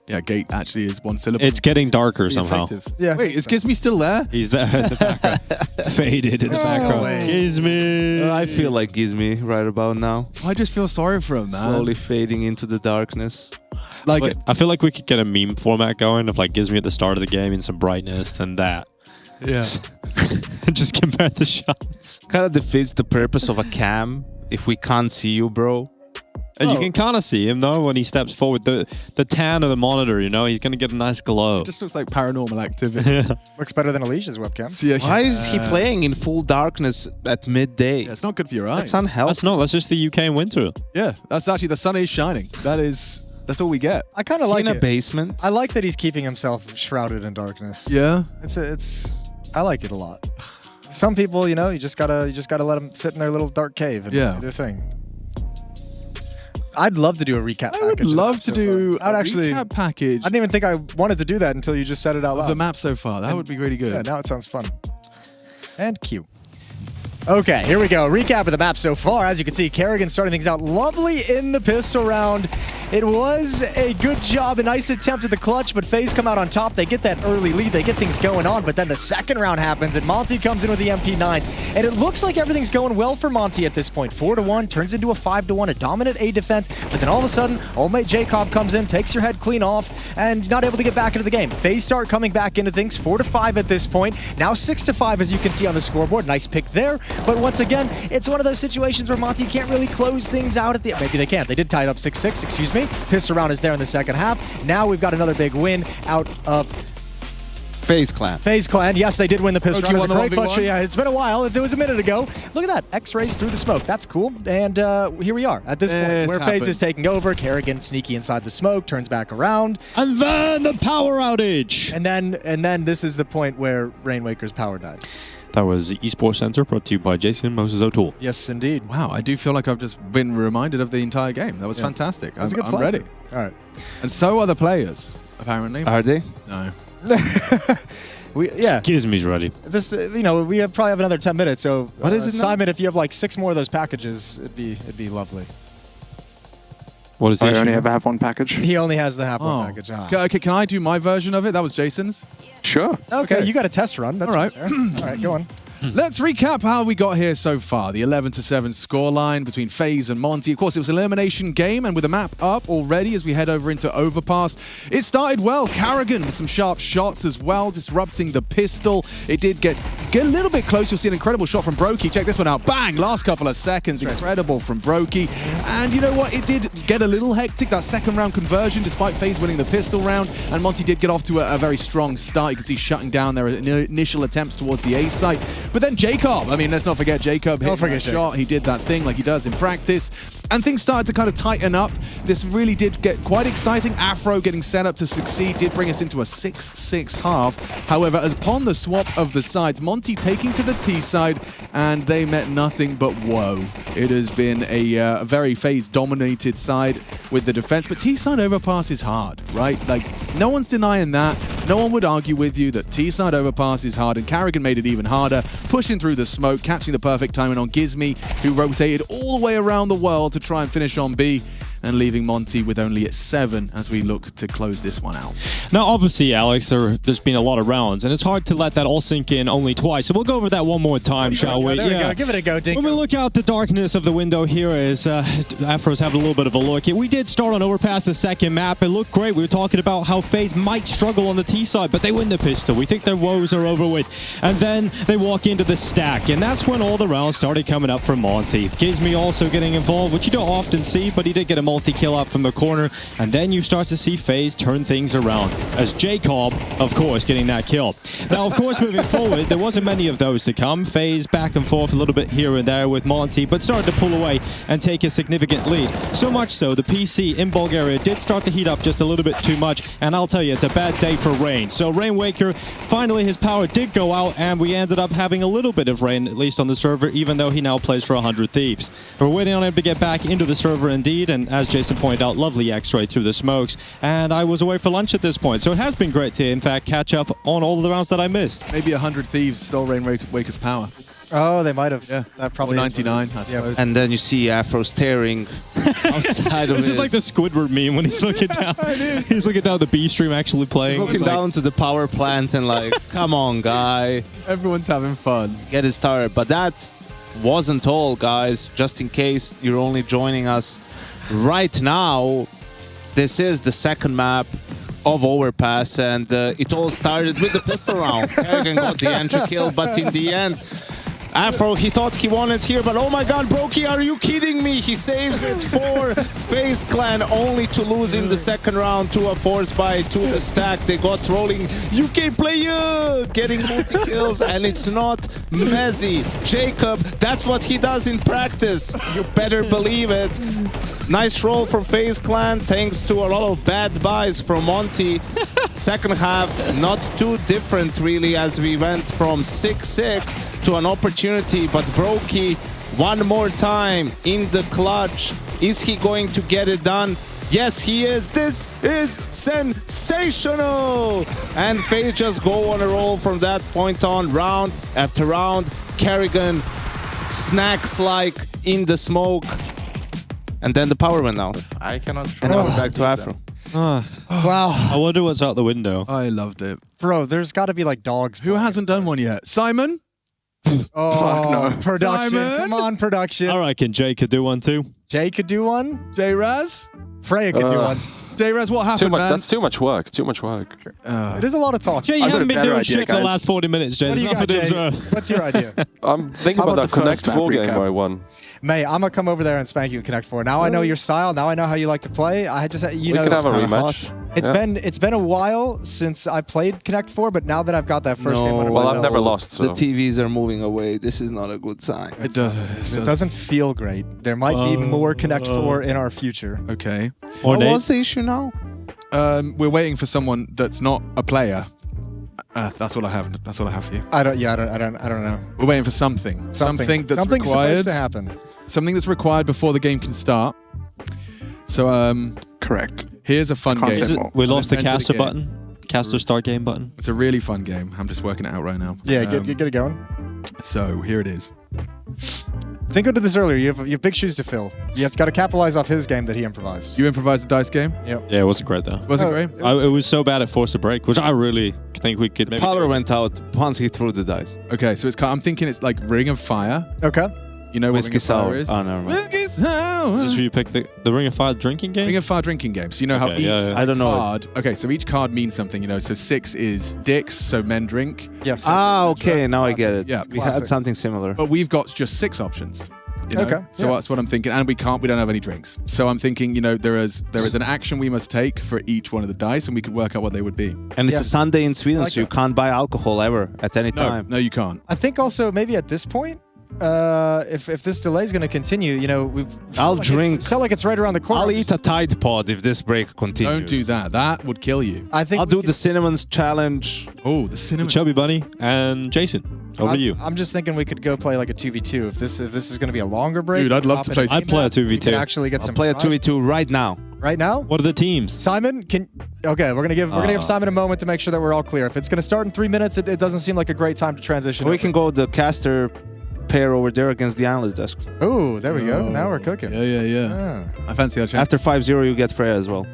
Yeah, gate actually is one syllable. It's getting darker Pretty somehow. effective. Yeah. Wait, is Gizmy still there? He's there in the background. Faded in the background. Gizmy. I feel like Gizmy right about now. I just feel sorry for him, man. Slowly fading into the darkness. Like, I feel like we could get a meme format going of like Gizmy at the start of the game and some brightness and that. Yeah. Just compare the shots. Kind of defeats the purpose of a cam if we can't see you, bro. And you can kind of see him though when he steps forward. The tan of the monitor, you know, he's gonna get a nice glow. it just looks like paranormal activity. Looks better than Alicia's webcam. Why is he playing in full darkness at midday? Yeah, it's not good for your eyes. That's unhealthy. That's just the UK in winter. Yeah, that's actually, the sun is shining. That's all we get. I kind of like in a it. basement. I like that he's keeping himself shrouded in darkness. Yeah. I like it a lot. Some people, you know, you just gotta let them sit in their little dark cave and do their thing. I'd love to do a recap package. I would love to do a actually, recap package. I didn't even think I wanted to do that until you just said it out loud. The map so far. That would be really good. Yeah, now it sounds fun. And cute. Okay, here we go. Recap of the map so far. As you can see, Kerrigan starting things out lovely in the pistol round. It was a good job, a nice attempt at the clutch, but FaZe come out on top. They get that early lead. They get things going on, but then the second round happens, and Monte comes in with the MP9s. And it looks like everything's going well for Monte at this point. 4-1, turns into a 5-1, a dominant A defense, but then all of a sudden, old mate Jacob comes in, takes your head clean off, and not able to get back into the game. FaZe start coming back into things, 4-5 at this point. Now 6-5, as you can see on the scoreboard. Nice pick there. But once again, it's one of those situations where Monte can't really close things out at the... Maybe they can't. They did tie it up 6-6, excuse me. Pistol round is there in the second half. Now we've got another big win out of... FaZe Clan. FaZe Clan. Yes, they did win the pistol round. It was a great clutch. one. Yeah, it's been a while. It was a minute ago. Look at that. X-rays through the smoke. That's cool. And here we are at this point where FaZe is taking over. Kerrigan sneaky inside the smoke, turns back around. And then the power outage. And then this is the point where Rainwaker's power died. That was Esports Center, brought to you by Jason MOUZ O'Toole. Yes, indeed. Wow, I do feel like I've just been reminded of the entire game. That was fantastic. That was a good I'm flight. ready. All right. And so are the players, apparently. Are they? No. Gizmy's ready. This, you know, we probably have another 10 minutes. So, What is it now? Simon, if you have like 6 more of those packages, it'd be lovely. What is the I issue? only ever have one package. He only has the half one package. Okay, can I do my version of it? That was Jason's. Sure. Okay, you got a test run. That's all right. fair. All right, go on. Let's recap how we got here so far. The 11-7 scoreline between FaZe and Monte. Of course, it was an elimination game, and with the map up already as we head over into Overpass, it started well. Karrigan with some sharp shots as well, disrupting the pistol. It did get a little bit close. You'll see an incredible shot from Brokey. Check this one out. Bang! Last couple of seconds. Incredible from Brokey. And you know what? It did get a little hectic, that second round conversion, despite FaZe winning the pistol round. And Monte did get off to a very strong start. You can see shutting down their initial attempts towards the A site. But then Jacob, I mean, let's not forget Jacob hit that shot. He did that thing like he does in practice. And things started to kind of tighten up. This really did get quite exciting. Afro getting set up to succeed did bring us into a 6-6 half. However, upon the swap of the sides, Monte taking to the T side, and they met nothing but woe. It has been a very FaZe-dominated side with the defense, but T side Overpass is hard, right? Like, no one's denying that. No one would argue with you that T side Overpass is hard, and Karrigan made it even harder, pushing through the smoke, catching the perfect timing on Gizmy, who rotated all the way around the world to try and finish on B, and leaving Monte with only 7 as we look to close this one out. Now, obviously, Alex, there's been a lot of rounds, and it's hard to let that all sink in only twice. So we'll go over that one more time, shall we? There we go. Give it a go, Dinko. When we look out the darkness of the window here as Afro's having a little bit of a look. We did start on Overpass the second map. It looked great. We were talking about how FaZe might struggle on the T side, but they win the pistol. We think their woes are over with. And then they walk into the stack, and that's when all the rounds started coming up for Monte. Gizmy also getting involved, which you don't often see, but he did get a multi-kill up from the corner, and then you start to see FaZe turn things around, as Jacob, of course, getting that kill. Now, of course, moving forward, there wasn't many of those to come. FaZe back and forth a little bit here and there with Monte, but started to pull away and take a significant lead. So much so, the PC in Bulgaria did start to heat up just a little bit too much, and I'll tell you, it's a bad day for Rain. So Rainwaker, finally his power did go out, and we ended up having a little bit of rain, at least on the server, even though he now plays for 100 Thieves. We're waiting on him to get back into the server indeed, and as Jason pointed out, lovely X-ray through the smokes, and I was away for lunch at this point, so it has been great to, in fact, catch up on all of the rounds that I missed. Maybe 100 Thieves stole Rainwaker's power. Oh, they might have. Yeah, that probably 99, I suppose. And then you see Afro staring outside of This is like the Squidward meme when he's looking down. He's looking down the B stream actually playing. He's looking down to the power plant and like, come on, guy. Everyone's having fun. Get it started. But that wasn't all, guys. Just in case you're only joining us right now, this is the second map of Overpass, and it all started with the pistol round. Karrigan got the entry kill, but in the end, Afro, he thought he won it here, but oh my god, Brokey, are you kidding me? He saves it for FaZe Clan, only to lose in the second round to a force buy to the stack. They got rolling. UK player getting multi-kills, and it's not Mezzy. Jacob, that's what he does in practice. You better believe it. Nice roll from FaZe Clan, thanks to a lot of bad buys from Monte. Second half, not too different really, as we went from 6-6 to an opportunity, but Brokey one more time in the clutch. Is he going to get it done? Yes, he is. This is sensational! And FaZe just go on a roll from that point on, round after round. Karrigan snacks like in the smoke. And then the power went out. I cannot. And now we're back to Afro. Wow. I wonder what's out the window. I loved it. Bro, there's got to be like dogs. Who hasn't done one yet? Simon? Oh, fuck no. Production. Simon? Come on, production. I reckon Jay could do one too. Jay could do one. J-Raz? Freya could do one. J-Raz, what happened, man? That's too much work. Too much work. It is a lot of talk. Jay, you haven't been doing shit for the last 40 minutes, Jay. What do you got, Jay? What's your idea? I'm thinking about that Connect 4 game where I won. May, I'm gonna come over there and spank you in Connect 4. Now I know your style. Now I know how you like to play. I just, you know, we could have a rematch. It's been a while since I played Connect 4, but now that I've got that first game under my belt, I've never lost. So. The TVs are moving away. This is not a good sign. It does. It doesn't feel great. There might be more Connect 4 in our future. Okay. What was the issue now? We're waiting for someone that's not a player. That's all I have. That's all I have for you. I don't know. We're waiting for something. Something that's Something's required supposed to happen. Something that's required before the game can start. So, correct. Here's a fun game. We lost the caster button. Caster start game button. It's a really fun game. I'm just working it out right now. Yeah, get it going. So here it is. Dinko did this earlier. You have big shoes to fill. You have got to capitalize off his game that he improvised. You improvised the dice game? Yep. Yeah, it wasn't great though. Was it great? It was so bad at force a break, which I really think we could maybe. Power went out once he threw the dice. Okay, so I'm thinking it's like Ring of Fire. Okay. You know what Whiskey Ring of Fire Sour. is? Oh, never mind. Whiskey Sour. Is this where you pick the Ring of Fire drinking game? Ring of Fire drinking game. So you know how Okay, each I don't know. card... Okay, so each card means something, you know. So 6 is dicks, so men drink. Yes. Ah, okay. Now I get it. Yeah, we classic. had something similar. But we've got just 6 options. You know? Okay, So that's what I'm thinking. And we don't have any drinks. So I'm thinking, you know, there is an action we must take for each one of the dice, and we could work out what they would be. And it's a Sunday in Sweden, I like so you can't buy alcohol ever at any time. No, you can't. I think also maybe at this point, if this delay is going to continue, you know, I'll drink. It's like it's right around the corner. I'll eat a Tide Pod if this break continues. Don't do that. That would kill you. I think I'll do the Cinnamons challenge. Oh, the cinnamon. Chubby Bunny and Jason. Over to you. I'm just thinking we could go play like a 2v2 if this is going to be a longer break. Dude, I'd love to play. I'd play a 2v2. We can actually get I'll some. play a pride. 2v2 right now. Right now. What are the teams? Simon, okay, we're gonna give Simon a moment to make sure that we're all clear. If it's gonna start in 3 minutes, it doesn't seem like a great time to transition. We can go the caster pair over there against the analyst desk. Oh, there we go. Now we're cooking. Yeah. I fancy that. After 5-0, you get Freya as well.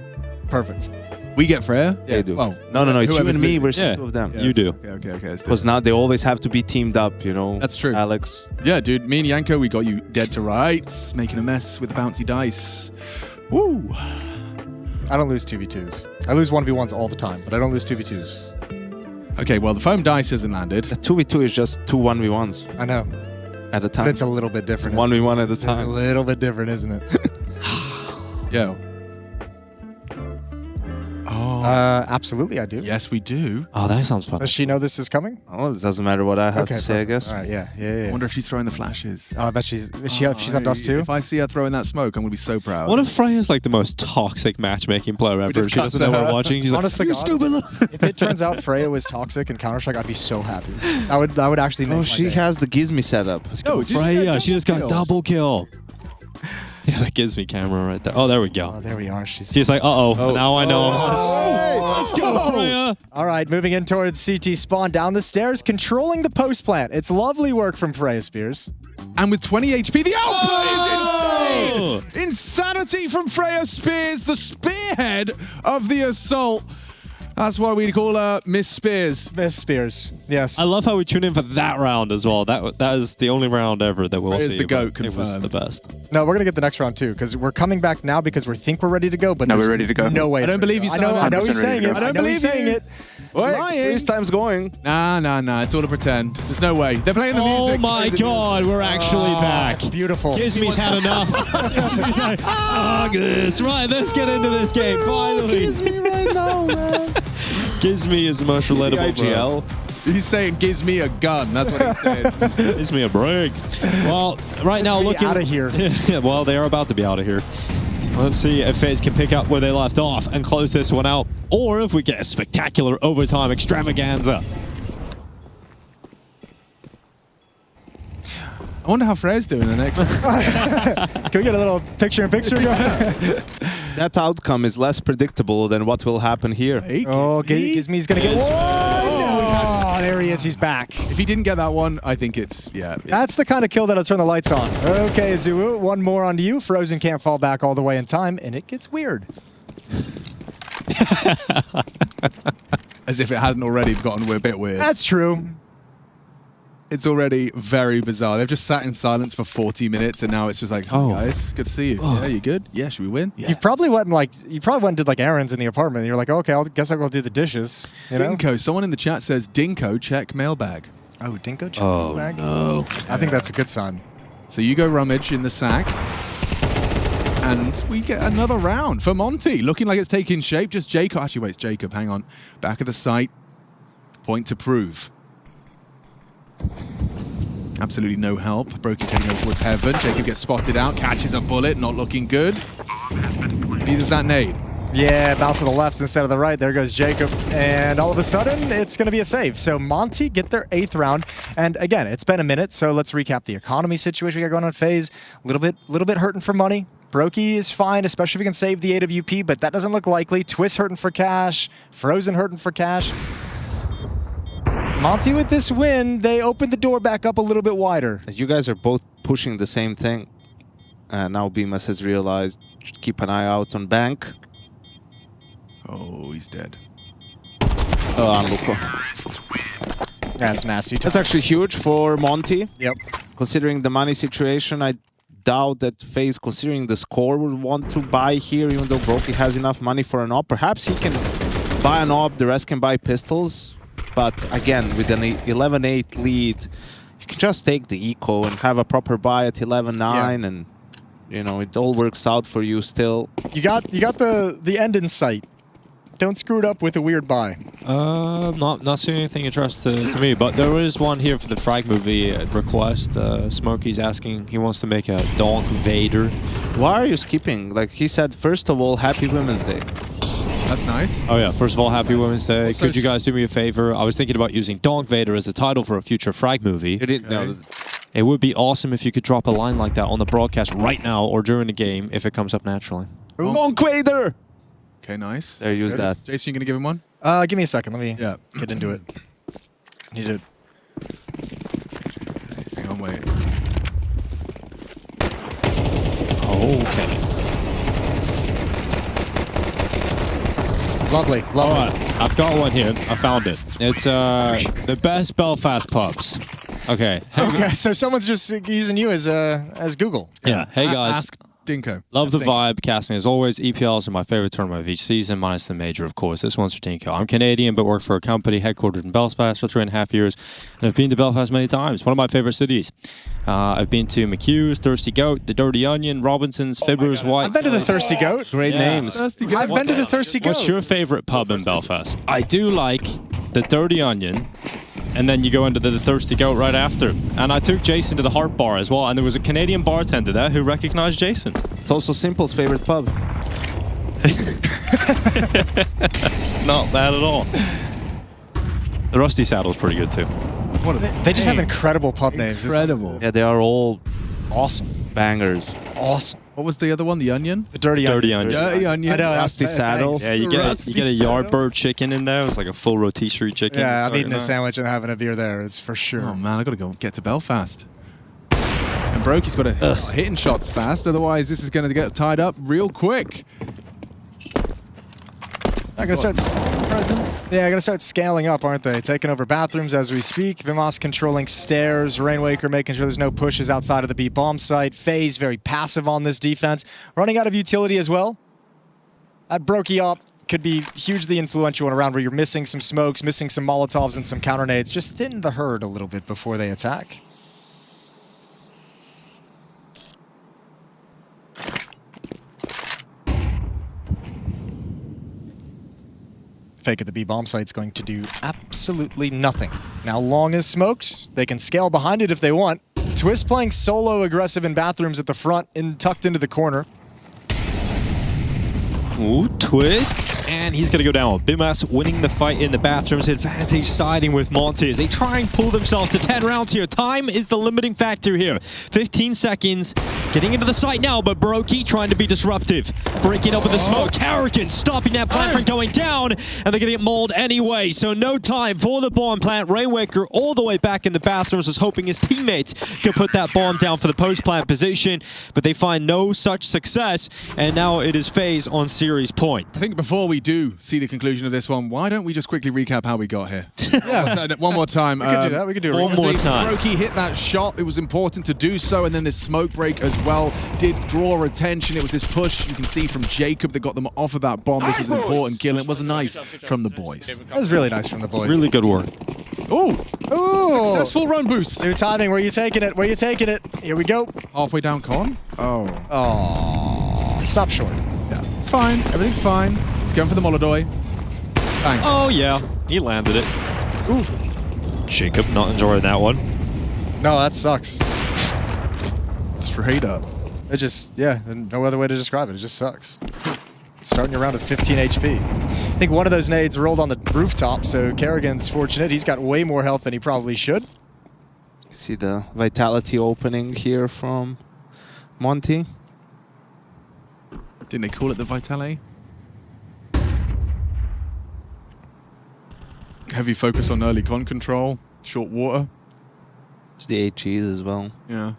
Perfect. We get Freya? They do. Oh, no. It's you whoever's and me leading. versus Yeah. 2 of them. You do. Okay. Let's do Because it. now they always have to be teamed up, you know. That's true. Alex. Yeah, dude. Me and Yanko, we got you dead to rights, making a mess with the bouncy dice. Woo! I don't lose 2v2s. I lose 1v1s all the time, but I don't lose 2v2s. Okay, well, the foam dice hasn't landed. The 2v2 is just 2 1v1s I know. at a time. But it's a little bit different. 1v1 at a It's a time. little bit different, isn't it? Yo. Oh. Absolutely, I do. Yes, we do. Oh, that sounds fun. Does she know this is coming? Oh, it doesn't matter what I have Okay, to say, I perfect. guess. All right, yeah. I wonder if she's throwing the flashes. Oh, I bet she's on dust too. If I see her throwing that smoke, I'm going to be so proud. What if Freya's like the most toxic matchmaking player ever? just She cut doesn't to know her. we're watching. She's Honestly, like, you stupid little... If it turns out Freya was toxic in Counter-Strike, I'd be so happy. That would actually make Oh, my she day. has the Gizmy setup. Let's go. Oh, did you Freya, get she just got double kill? double kill. Yeah, that gives me camera right there. Oh, there we go. Oh, there we are. She's like, uh-oh, now I know. Let's go, Freya. All right, moving in towards CT spawn, down the stairs, controlling the post plant. It's lovely work from Freya Spears. And with 20 HP, the output is insane! Insanity from Freya Spears, the spearhead of the assault. That's why we call her Miss Spears. Miss Spears, yes. I love how we tune in for that round as well. That is the only round ever that we'll Freya's see. the GOAT, but it was confirmed. the best. No, we're going to get the next round too, because we're coming back now because we think we're ready to go, but No, there's we're ready to go. no way. I don't believe you, I know Simon. he's 100% saying ready it. to go. I know he's saying it. Lying. Freeze time's going. Nah. It's all a pretend. There's no way. They're playing the music. Oh my god, we're actually back. It's beautiful. Gizmy's had enough. He's like, August. Right, let's get into this game, finally. Gizmy right now, man. Gizmy is the most relatable bro. He's saying, gives me a gun. That's what he's saying. Gives me a break. Well, right now looking out of here. Well, they are about to be out of here. Let's see if FaZe can pick up where they left off and close this one out, or if we get a spectacular overtime extravaganza. I wonder how Freya's doing the next round. Can we get a little picture-in-picture going? That outcome is less predictable than what will happen here. Hey, Oh, Gizmy. Gizmy's going to get... Oh, there he is. He's back. If he didn't get that one, I think it's, yeah. That's the kind of kill that'll turn the lights on. Okay, Zuu, one more onto you. Frozen can't fall back all the way in time, and it gets weird. As if it hadn't already gotten a bit weird. That's true. It's already very bizarre. They've just sat in silence for 40 minutes, and now it's just like, hi guys, good to see you. Yeah, you good? Yeah, should we win? Yeah. You probably went and did like errands in the apartment. And you're like, okay, I guess I'll go do the dishes. You know? Dinko. Someone in the chat says, Dinko, check mailbag. Oh, Dinko check Oh, mailbag? no. I think that's a good sign. So you go rummage in the sack, and we get another round for Monte. Looking like it's taking shape. Just Jacob. Actually, wait, it's Jacob. Hang on. Back of the site. Point to prove. Absolutely no help. Broky's heading over towards heaven. Jacob gets spotted out, catches a bullet, not looking good. Neither's that nade. Yeah, bounce to the left instead of the right. There goes Jacob. And all of a sudden, it's going to be a save. So Monte get their 8th round. And again, it's been a minute, so let's recap the economy situation we got going on FaZe. A little bit hurting for money. Brokey is fine, especially if we can save the AWP, but that doesn't look likely. Twist hurting for cash. Frozen hurting for cash. Monte with this win, they opened the door back up a little bit wider. You guys are both pushing the same thing. Now Bemis has realized, keep an eye out on Bank. Oh, he's dead. Oh, Luco. That's nasty. That's actually huge for Monte. Yep. Considering the money situation, I doubt that FaZe, considering the score, would want to buy here, even though Brokey has enough money for an op. Perhaps he can buy an op, the rest can buy pistols. But again, with an 11-8 lead, you can just take the eco and have a proper buy at 11-9, and you know it all works out for you still. You got the end in sight. Don't screw it up with a weird buy. Not seeing anything interesting to me, but there is one here for the Frag movie request. Smokey's asking, he wants to make a Donk Vader. Why are you skipping? Like he said, first of all, Happy Women's Day. That's nice. Oh yeah, first of all, Happy Women's Day. Also, Could you guys do me a favor? I was thinking about using Donk Vader as a title for a future Frag movie. You didn't know. It would be awesome if you could drop a line like that on the broadcast right now or during the game if it comes up naturally. Donk Vader! Okay, nice. There, use that. Jason, you gonna give him one? Give me a second. Let me get into it. Need to. Hang on, wait. Okay. Lovely, lovely. All right, I've got one here. I found it. It's the best Belfast pubs. Okay. Okay, so someone's just using you as Google. Yeah. Hey guys. Ask Dinko. Love the vibe. Casting as always. EPLs are my favorite tournament of each season, minus the major, of course. This one's for Dinko. I'm Canadian, but work for a company headquartered in Belfast for 3.5 years, and I've been to Belfast many times. One of my favorite cities. I've been to McHugh's, Thirsty Goat, the Dirty Onion, Robinson's, Fibbers, White. I've been to the Thirsty Goat. Great names. Thirsty Goat. I've been to the Thirsty Goat. What's your favorite pub in Belfast? I do like the Dirty Onion. And then you go into the Thirsty Goat right after. And I took Jason to the Heart Bar as well. And there was a Canadian bartender there who recognized Jason. It's also Simple's favorite pub. That's not bad at all. The Rusty Saddle's pretty good too. What are they just have incredible pub names. Incredible. Yeah, they are all awesome. Bangers. Awesome. What was the other one? The Onion? The Dirty Onion. Dirty Onion. I know, Rusty Saddle. Yeah, you get a Yardbird chicken in there. It's like a full rotisserie chicken. Yeah, I'm eating a sandwich and having a beer there. It's for sure. Oh man, I gotta go get to Belfast. And Brokey's got to hitting shots fast, otherwise this is going to get tied up real quick. I'm gonna start presence. Yeah, I'm gonna start scaling up, aren't they? Taking over bathrooms as we speak. Vimos controlling stairs. Rainwaker making sure there's no pushes outside of the B bomb site. FaZe very passive on this defense. Running out of utility as well. That Brokey up could be hugely influential in a round where you're missing some smokes, missing some Molotovs and some counter nades. Just thin the herd a little bit before they attack. Fake at the B bomb site's going to do absolutely nothing. Now Long is smoked. They can scale behind it if they want. Twist playing solo aggressive in bathrooms at the front and tucked into the corner. Ooh, Twist. And he's going to go down. Bimas winning the fight in the bathrooms. Advantage siding with Monte as they try and pull themselves to 10 rounds here. Time is the limiting factor here. 15 seconds. Getting into the site now, but Brokey trying to be disruptive. Breaking up with the smoke. Terrican stopping that plant from going down. And they're going to get mauled anyway. So no time for the bomb plant. Rainwaker all the way back in the bathrooms was hoping his teammates could put that bomb down for the post-plant position. But they find no such success. And now it is FaZe on series point. I think before we do see the conclusion of this one, why don't we just quickly recap how we got here? One more time. We could do that. We could do it one more time. Brokey hit that shot. It was important to do so. And then this smoke break as well did draw attention. It was this push you can see from Jacob that got them off of that bomb. This was an important kill. It was nice from the boys. That was really nice from the boys. Really good work. Ooh! Successful run boost. New timing. Where are you taking it? Where are you taking it? Here we go. Halfway down con. Oh. Stop short. Yeah, it's fine. Everything's fine. He's going for the Molodoy. Bang. Oh, yeah. He landed it. Ooh. Jacob not enjoying that one. No, that sucks. Straight up. It just, yeah, no other way to describe it. It just sucks. Starting your round with 15 HP. I think one of those nades rolled on the rooftop, so Kerrigan's fortunate. He's got way more health than he probably should. See the vitality opening here from Monte. Didn't they call it the Vitale? Heavy focus on early con control, short water. It's the HEs as well. Yeah.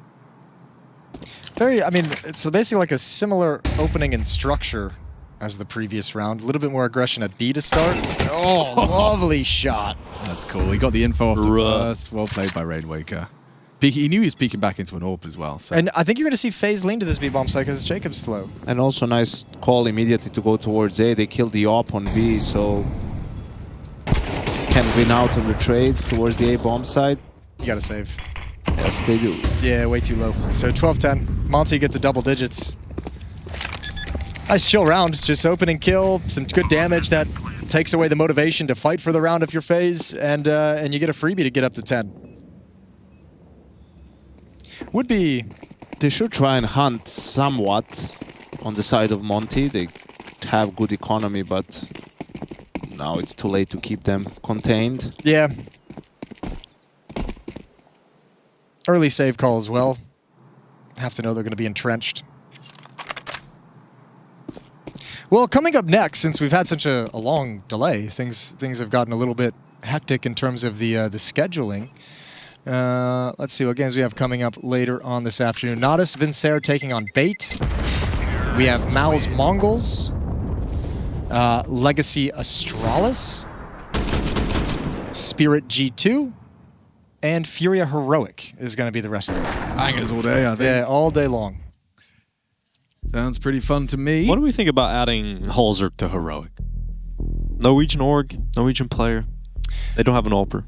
I mean, it's basically like a similar opening and structure as the previous round. A little bit more aggression at B to start. Oh, lovely shot. That's cool. He got the info off the first. Well played by Rainwaker. He knew he was peeking back into an AWP as well. So. And I think you're going to see FaZe lean to this B-bomb site because Jacob's slow. And also nice call immediately to go towards A. They killed the AWP on B, so can win out on the trades towards the A bomb side. You got to save. Yes, they do. Yeah, way too low. So 12-10. Monte gets to double digits. Nice chill round. Just open and kill. Some good damage that takes away the motivation to fight for the round if you're FaZe, and you get a freebie to get up to 10. Would be... They should try and hunt somewhat on the side of Monte. They have good economy, but now it's too late to keep them contained. Yeah. Early save call as well. Have to know they're going to be entrenched. Well, coming up next, since we've had such a long delay, things have gotten a little bit hectic in terms of the scheduling. Let's see what games we have coming up later on this afternoon. Natus, Vincere taking on Bait. We have MOUZ MongolZ. Legacy Astralis. Spirit G2. And Furia Heroic is going to be the rest of them. Bangers all day, I think. Yeah, all day long. Sounds pretty fun to me. What do we think about adding Holzer to Heroic? Norwegian org, Norwegian player. They don't have an AWPer.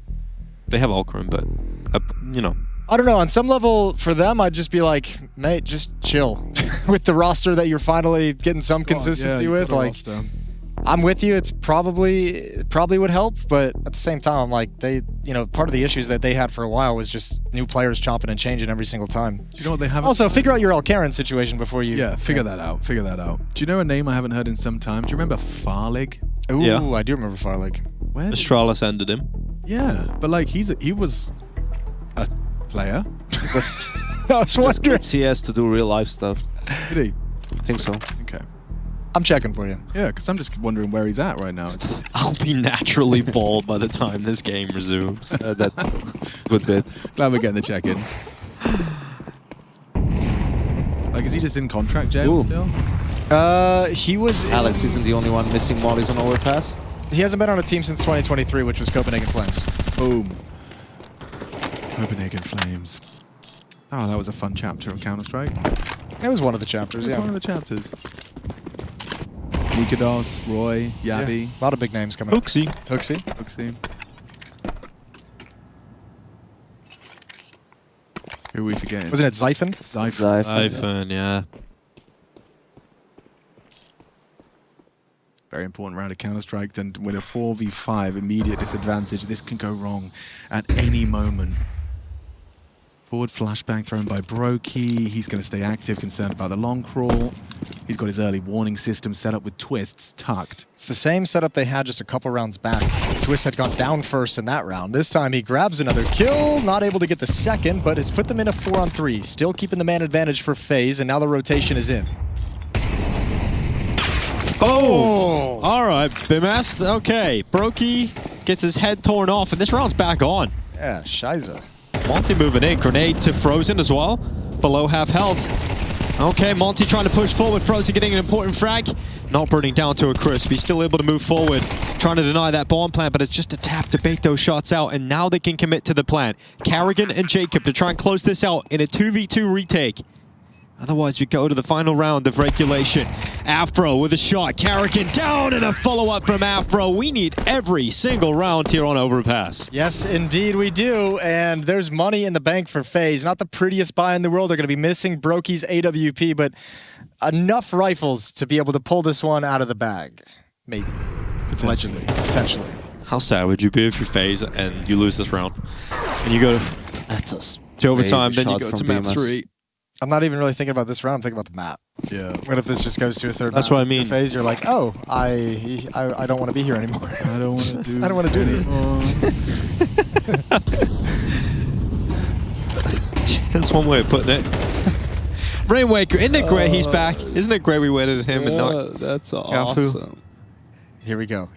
They have Alcarin, but, you know. I don't know. On some level, for them, I'd just be like, mate, just chill with the roster that you're finally getting some consistency with. Like, I'm with you. It's probably would help, but at the same time, I'm like, part of the issues that they had for a while was just new players chopping and changing every single time. Do you know what they have? Also, figure out your Alcarin situation before you. Yeah, figure that out. Figure that out. Do you know a name I haven't heard in some time? Do you remember Farlig? Ooh, yeah. I do remember Farlig. Where? Astralis ended him. Yeah, but like he was a player. I was wondering. CS to do real life stuff. Did he? I think so. Okay. I'm checking for you. Yeah, because I'm just wondering where he's at right now. I'll be naturally bald by the time this game resumes. That's good bit. Glad we're getting the check-ins. Like, is he just in contract jail still? He was. Alex isn't the only one missing mollies on Overpass. He hasn't been on a team since 2023, which was Copenhagen Flames. Boom. Copenhagen Flames. Oh, that was a fun chapter of Counter-Strike. It was one of the chapters, yeah. One of the chapters. Nikados, Roy, Yabi. Yeah, a lot of big names coming up. Hooksy. Who are we forgetting? Wasn't it Zyphon? Zyphon, yeah. Very important round of Counter-Strike, and with a 4v5 immediate disadvantage, this can go wrong at any moment. Forward flashbang thrown by Brokey. He's going to stay active, concerned about the long crawl. He's got his early warning system set up with twists tucked. It's the same setup they had just a couple rounds back. Twist had gone down first in that round. This time he grabs another kill, not able to get the second, but has put them in a 4-on-3. Still keeping the man advantage for FaZe, and now the rotation is in. Oh! All right, Bimas. Okay, Brokey gets his head torn off, and this round's back on. Yeah, Shiza. Monte moving in. Grenade to Frozen as well. Below half health. Okay, Monte trying to push forward. Frozen getting an important frag. Not burning down to a crisp. He's still able to move forward. Trying to deny that bomb plant, but it's just a tap to bait those shots out, and now they can commit to the plant. Carrigan and Jacob to try and close this out in a 2v2 retake. Otherwise, we go to the final round of regulation. Afro with a shot. Carrigan down, and a follow-up from Afro. We need every single round here on Overpass. Yes, indeed we do. And there's money in the bank for FaZe. Not the prettiest buy in the world. They're going to be missing Brokey's AWP, but enough rifles to be able to pull this one out of the bag. Maybe. Potentially. How sad would you be if you're FaZe and you lose this round? And you go to overtime, then you go to map 3. I'm not even really thinking about this round. I'm thinking about the map. Yeah. What if this just goes to a third That's map? what I mean. FaZe, you're like, oh, I don't want to be here anymore. I don't want to do I don't want to do this. That's one way of putting it. Rainwaker, isn't it great he's back? Isn't it great we waited him and not... That's awesome. Here we go.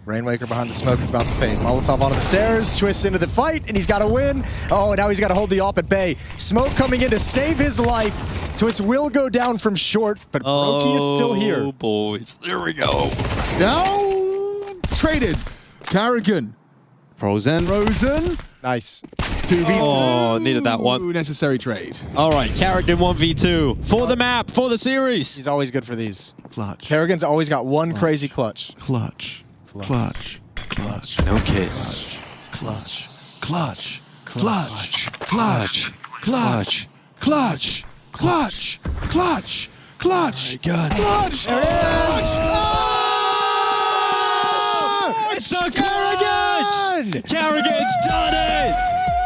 Rainmaker behind the smoke, it's about to fade. Molotov onto the stairs, twists into the fight, and he's got to win. Oh, now he's got to hold the op at bay. Smoke coming in to save his life. Twist will go down from short, but Brokey is still here. Oh, boys. There we go. No! Traded. Karrigan. Frozen. Nice. 2v2. Oh, needed that one. Necessary trade. All right, Karrigan 1v2 for the map, for the series. He's always good for these. Clutch. Karrigan's always got one crazy clutch. Clutch. Clutch. Clutch. No kid. Clutch. Clutch. Clutch. Clutch. Clutch. Clutch. Clutch. Clutch. Clutch. Good. Clutch. It's a Karrigan! Karrigan's done it!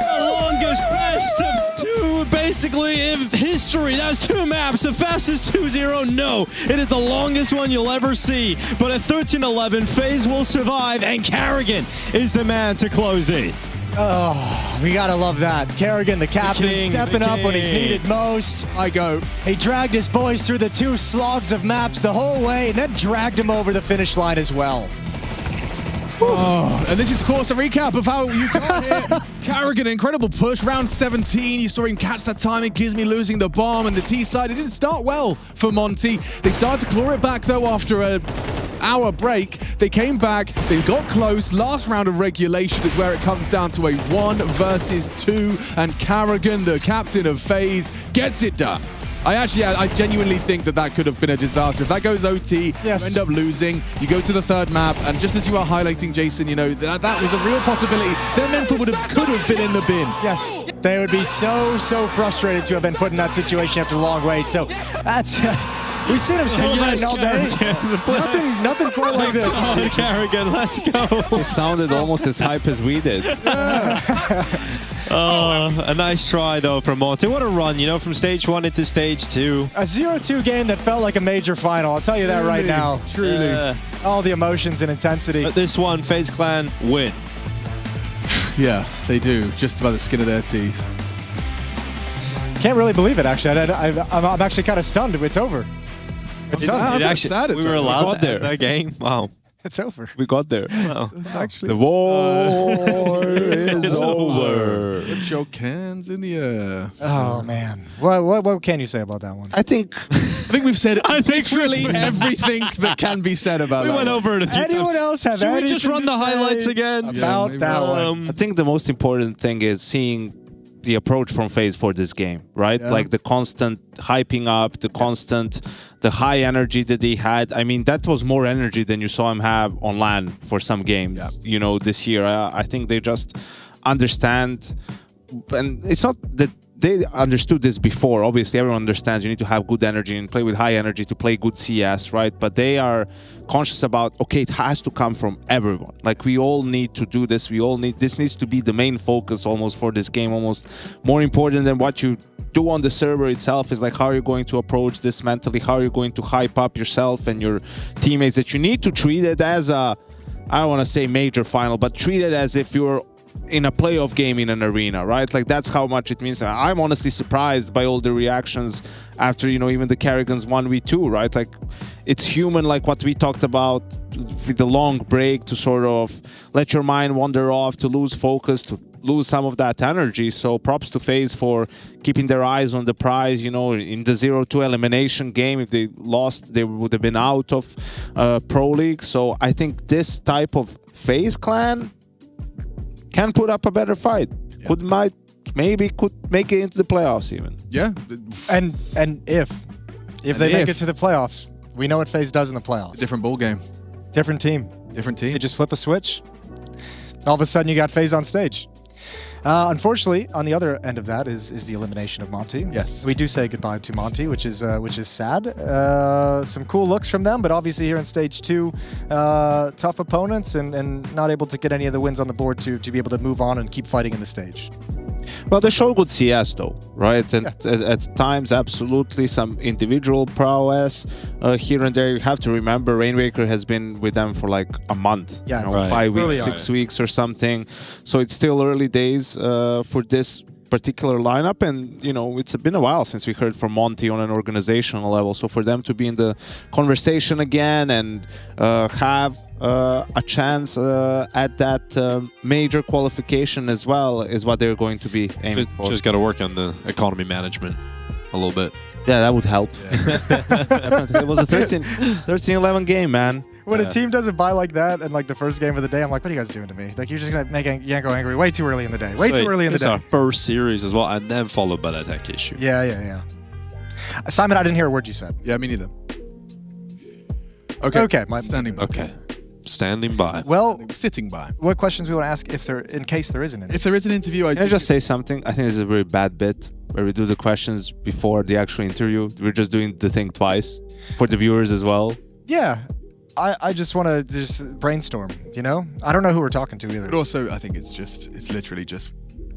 The longest best of two, basically, in history. That's 2 maps. The fastest 2-0, no. It is the longest one you'll ever see. But at 13-11, FaZe will survive, and Karrigan is the man to close it. Oh, we gotta love that. Karrigan, the captain, stepping up when he's needed most. He dragged his boys through the 2 slogs of maps the whole way, and then dragged him over the finish line as well. Oh, and this is, of course, a recap of how you got here. Karrigan, incredible push, round 17. You saw him catch that timing, Gizmi losing the bomb, and the T side. It didn't start well for Monte. They started to claw it back, though, after an hour break. They came back, they got close. Last round of regulation is where it comes down to a 1 versus 2, and Karrigan, the captain of FaZe, gets it done. I genuinely think that could have been a disaster. If that goes OT, you end up losing, you go to the 3rd map, and just as you are highlighting, Jason, you know, that was a real possibility. Their mental could have been in the bin. Yes, they would be so frustrated to have been put in that situation after a long wait. So that's... We've seen him celebrating all day. Nothing quite like this. Oh, Karrigan, let's go. He sounded almost as hype as we did. A nice try, though, from Monte. What a run, you know, from stage 1 into stage 2. A 0-2 game that felt like a major final. I'll tell you that right now. Truly. All the emotions and intensity. But this one, FaZe Clan win. Yeah, they do. Just by the skin of their teeth. Can't really believe it, actually. I'm actually kind of stunned. It's over. It's done. We were allowed there. That game. Wow. It's over. We got there. Wow. It's actually the war is over. Put your cans in the air. Oh man. What can you say about that one? I think we've said literally everything that can be said about that. We went over it a few times. Anyone else have Should we just run the highlights again? About that one. I think the most important thing is seeing the approach from FaZe for this game, right? Yeah. Like the constant hyping up, the high energy that they had. I mean, that was more energy than you saw him have on LAN for some games, you know, this year. I think they just understand, and it's not that they understood this before. Obviously, everyone understands you need to have good energy and play with high energy to play good CS, right? But they are conscious about, okay, it has to come from everyone. Like, we all need to do this. This needs to be the main focus almost for this game, almost more important than what you do on the server itself. Is like, how are you going to approach this mentally? How are you going to hype up yourself and your teammates? That you need to treat it as a, I don't want to say major final, but treat it as if you're in a playoff game in an arena, right? Like, that's how much it means. I'm honestly surprised by all the reactions after, you know, even the Karrigan's 1v2, right? Like, it's human, like what we talked about with the long break, to sort of let your mind wander off, to lose focus, to lose some of that energy. So props to FaZe for keeping their eyes on the prize. You know, in the 0-2 elimination game, if they lost, they would have been out of Pro League. So I think this type of FaZe clan can put up a better fight. Yeah. Maybe could make it into the playoffs even. Yeah. And if they make it to the playoffs, we know what FaZe does in the playoffs. Different ball game. Different team. Different team. They just flip a switch. All of a sudden you got FaZe on stage. Unfortunately, on the other end of that is the elimination of Monte. Yes. We do say goodbye to Monte, which is sad. Some cool looks from them, but obviously here in stage 2, tough opponents and not able to get any of the wins on the board to be able to move on and keep fighting in the stage. Well, they show good CS though, right? And at times, absolutely some individual prowess here and there. You have to remember, Rainmaker has been with them for like a month, 5 weeks, 6 weeks or something. So it's still early days for this particular lineup, and you know it's been a while since we heard from Monte on an organizational level. So for them to be in the conversation again and have a chance at that major qualification as well is what they're going to be aiming for. Just got to work on the economy management a little bit. Yeah, that would help. Yeah. It was a 13-11 game, man. When a team doesn't buy like that and like the first game of the day, I'm like, what are you guys doing to me? Like, you're just going to make Yanko angry way too early in the day. Way too early in the day. It's our first series as well, and then followed by that tech issue. Yeah. Simon, I didn't hear a word you said. Yeah, me neither. Okay. Standing by. Okay. Standing by. Well, sitting by. What questions we want to ask in case there is an interview? If there is an interview, Can I just say something? I think this is a very bad bit where we do the questions before the actual interview. We're just doing the thing twice for the viewers as well. Yeah. I just want to just brainstorm, you know? I don't know who we're talking to either. But also, I think it's literally just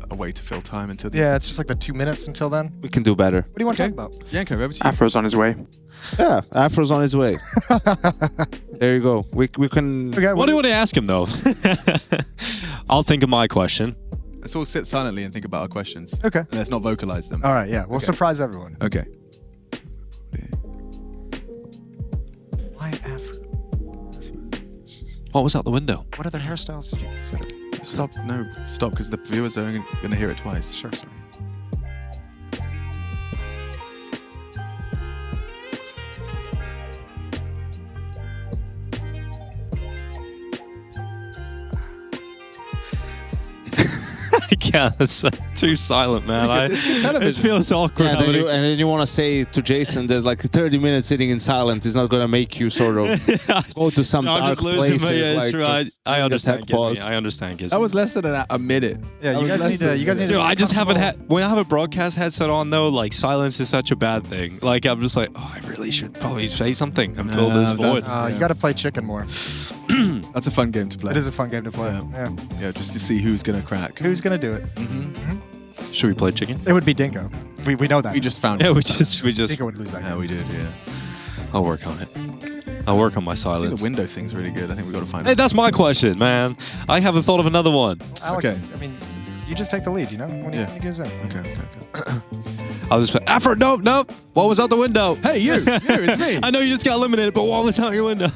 a way to fill time until the Yeah, it's just like the 2 minutes until then. We can do better. What do you want to talk about? Yanko, over to you. Afro's on his way. Yeah, Afro's on his way. There you go. We can... Okay, What do you want to ask him, though? I'll think of my question. Let's all sit silently and think about our questions. Okay. And let's not vocalize them. All right, yeah. We'll surprise everyone. Okay. Why Afro? What was out the window? What other hairstyles did you consider? Stop, because the viewers are going to hear it twice. Sure, sorry. I can't. It's too silent, man. It's good television. It feels awkward. Yeah, and then you want to say to Jason that like 30 minutes sitting in silence is not going to make you sort of go to some I'm dark just losing places. my it's true. I understand. Pause. I understand. That was less than a minute. Yeah, you guys need to. Dude, I just haven't had. When I have a broadcast headset on, though, like silence is such a bad thing. Like I'm just like, oh, I really should probably say something and fill this void. You got to play chicken more. That's a fun game to play. It is a fun game to play. Yeah, just to see who's going to crack. Who's going to do it? Should we play chicken? It would be Dinko. We know that. We just found Yeah, it. we just. Dinko would lose that game. Yeah, we did, yeah. I'll work on it. I'll work on my I silence. think the window thing's really good. I think we've got to find Hey, it. that's my question, man. I haven't thought of another one. Alex, Okay. I mean, you just take the lead, you know? When you get us in. Okay. I'll just put, Afro, nope. What was out the window? Hey, you. It's me. I know you just got eliminated, but what was out your window?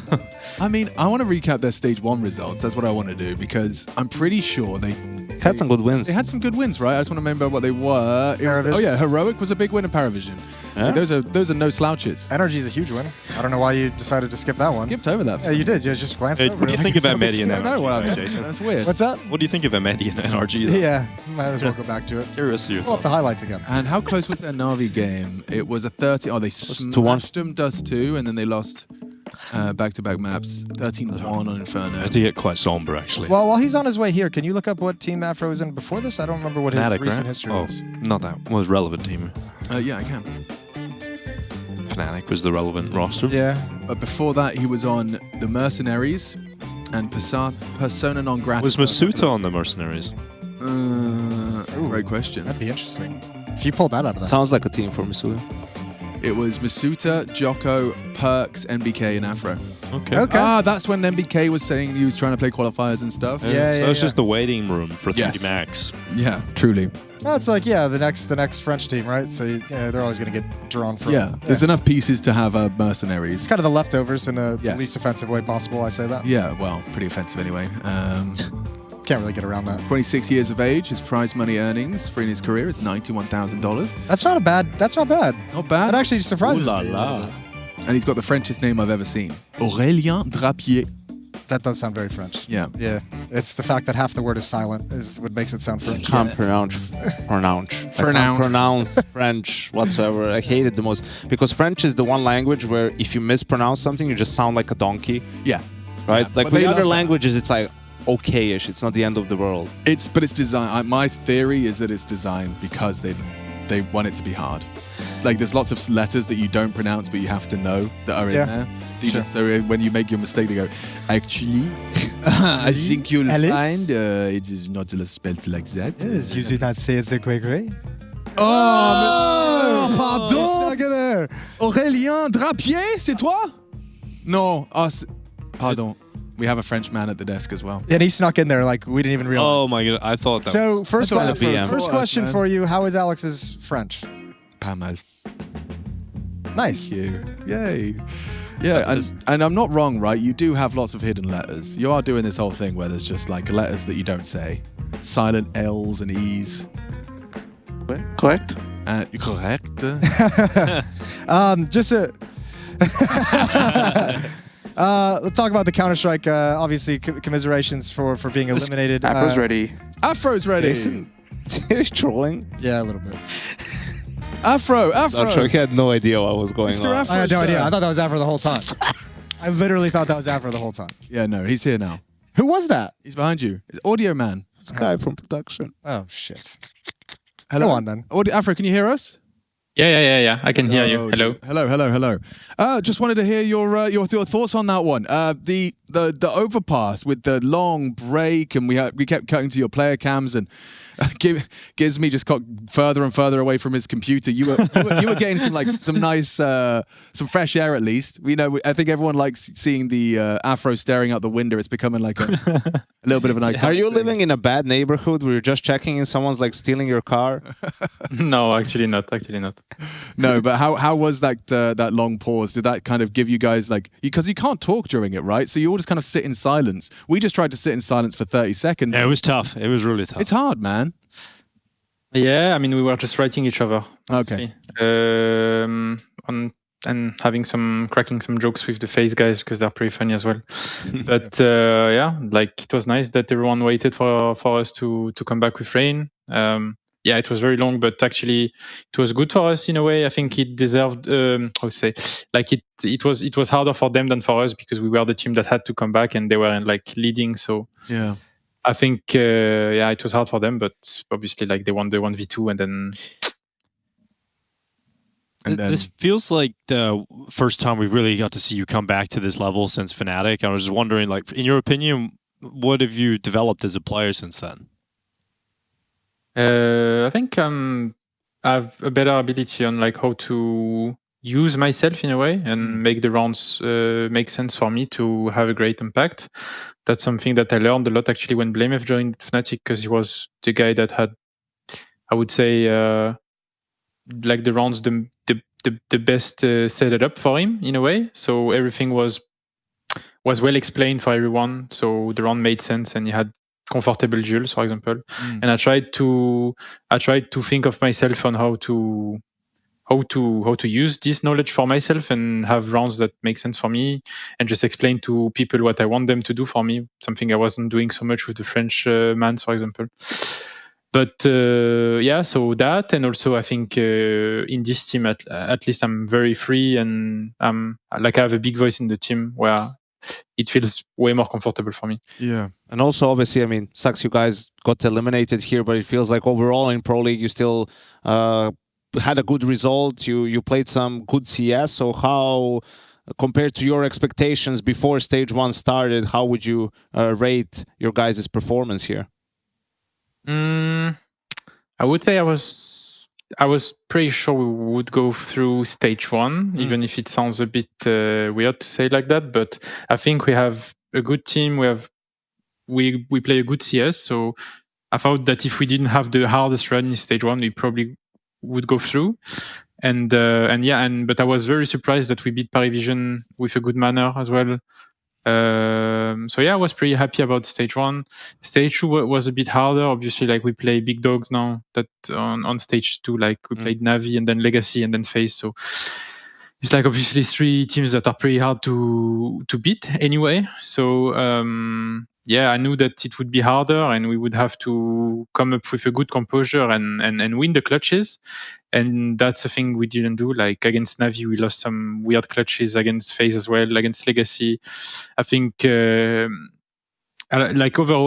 I mean, I want to recap their stage 1 results. That's what I want to do because I'm pretty sure they had some good wins. They had some good wins, right? I just want to remember what they were. Paravision. Oh yeah, Heroic was a big win in Paravision. Yeah. Like, those are no slouches. Energy is a huge win. I don't know why you decided to skip that one. Skipped over that. Yeah, you did. You just glanced over. What do you think of Emedi and I know what I NRG, mean. Jason? That's weird. What's that? What do you think of Emedi and NRG? Though? Yeah, might as well go back to it. Curious to your Pull up thoughts. the highlights again. And how close was their Na'Vi game? It was a 30. Oh, they smashed them, Dust 2, and then they lost back-to-back maps. 13-1 on Inferno. I had to get quite somber, actually. Well, while he's on his way here, can you look up what team Afro was in before this? I don't remember what his Fnatic, recent right? history Oh, was. not that. Was relevant team. Yeah, I can. Fnatic was the relevant roster. Yeah. But before that, he was on the Mercenaries and Persona Non Grata. Was Masuta on the Mercenaries? Great question. That'd be interesting. If you pulled that out of that. Sounds like a team for Masuda. It was Masuta, Jocko, Perks, NBK, and Afro. Okay. That's when NBK was saying he was trying to play qualifiers and stuff. So it's just the waiting room for 3D Max. Yeah, truly. No, it's like, the next French team, right? So they're always going to get drawn from. Yeah, there's enough pieces to have Mercenaries. It's kind of the leftovers in the least offensive way possible, I say that. Yeah, well, pretty offensive anyway. Can't really get around that. 26 years of age, his prize money earnings for in his career is $91,000. That's not bad. Not bad. That actually surprises me. And he's got the Frenchest name I've ever seen. Aurélien Drapier. That does sound very French. Yeah. Yeah. It's the fact that half the word is silent is what makes it sound French. Can't pronounce French whatsoever. I hate it the most because French is the one language where if you mispronounce something, you just sound like a donkey. Yeah. Right? Yeah. Like But with they other love that. languages, it's like okay-ish. It's not the end of the world. It's designed. My theory is that it's designed because they want it to be hard. Like there's lots of letters that you don't pronounce, but you have to know that are in there. So when you make your mistake, they go, actually, I think you'll find it is not spelled like that. Yes, you should not say it's a quick. Oh, pardon. Aurélien Drapier, c'est toi? Non. Pardon. We have a French man at the desk as well. And he snuck in there like we didn't even realize. Oh my god, I thought that. So first question man. for you: how is Alex's French? Pas mal. Nice. Thank you. Yay. Yeah, and I'm not wrong, right? You do have lots of hidden letters. You are doing this whole thing where there's just like letters that you don't say. Silent L's and E's. Correct. Correct. Just a... let's talk about the Counter-Strike. Obviously, commiserations for being eliminated. Afro's ready. Afro's ready. He's trolling. Yeah, a little bit. Afro. He had no idea what was going Mr. on. Afro, I had no idea. I thought that was Afro the whole time. I literally thought that was Afro the whole time. Yeah, no, he's here now. Who was that? He's behind you. It's Audio Man. This guy from production. Oh, shit. Hello. Go on, then. Afro, can you hear us? Yeah. I can hear you. Hello. Hello. Just wanted to hear your thoughts on that one. The overpass with the long break, and we kept cutting to your player cams, and Gizmy just got further and further away from his computer. You were getting some nice some fresh air at least. I think everyone likes seeing the Afro staring out the window. It's becoming like a little bit of an icon. Are you living in a bad neighborhood where you're just checking and someone's like stealing your car? No, actually not. No, but how was that long pause? Did that kind of give you guys because you can't talk during it, right? So you all just kind of sit in silence. We just tried to sit in silence for 30 seconds. Yeah, it was tough. It was really tough. It's hard, man. Yeah, I mean, we were just writing each other. Honestly. Okay. And cracking some jokes with the FaZe guys because they're pretty funny as well. But it was nice that everyone waited for us to come back with Rain. Yeah, it was very long, but actually it was good for us in a way. I think it deserved, it was harder for them than for us because we were the team that had to come back and they were leading. So yeah, I think, it was hard for them, but obviously they won the 1v2 and then... This feels like the first time we really got to see you come back to this level since Fnatic. I was just wondering, in your opinion, what have you developed as a player since then? I think I have a better ability on how to use myself in a way and make the rounds make sense for me to have a great impact. That's something that I learned a lot actually when Blamef joined Fnatic because he was the guy that had, I would say, the rounds the best set it up for him in a way. So everything was well explained for everyone. So the round made sense and he had comfortable duels, for example. And I tried to think of myself on how to use this knowledge for myself and have rounds that make sense for me and just explain to people what I want them to do for me. Something I wasn't doing so much with the French mans, for example. But so that, and also I think in this team at least I'm very free and I have a big voice in the team where it feels way more comfortable for me. Yeah. And also, obviously, I mean, sucks you guys got eliminated here, but it feels like overall in Pro League you still had a good result. You played some good CS. So how, compared to your expectations before Stage 1 started, how would you rate your guys' performance here? I would say I was pretty sure we would go through Stage 1, even if it sounds a bit weird to say like that. But I think we have a good team. We play a good CS. So I thought that if we didn't have the hardest run in Stage 1, we probably would go through. But I was very surprised that we beat Parivision with a good manner as well. I was pretty happy about Stage 1. Stage 2 was a bit harder. Obviously, we play big dogs now that on Stage 2, we played Navi and then Legacy and then FaZe. So it's obviously 3 teams that are pretty hard to beat anyway. So I knew that it would be harder and we would have to come up with a good composure and win the clutches. And that's the thing we didn't do. Against Navi, we lost some weird clutches, against FaZe as well, against Legacy. I think, overall,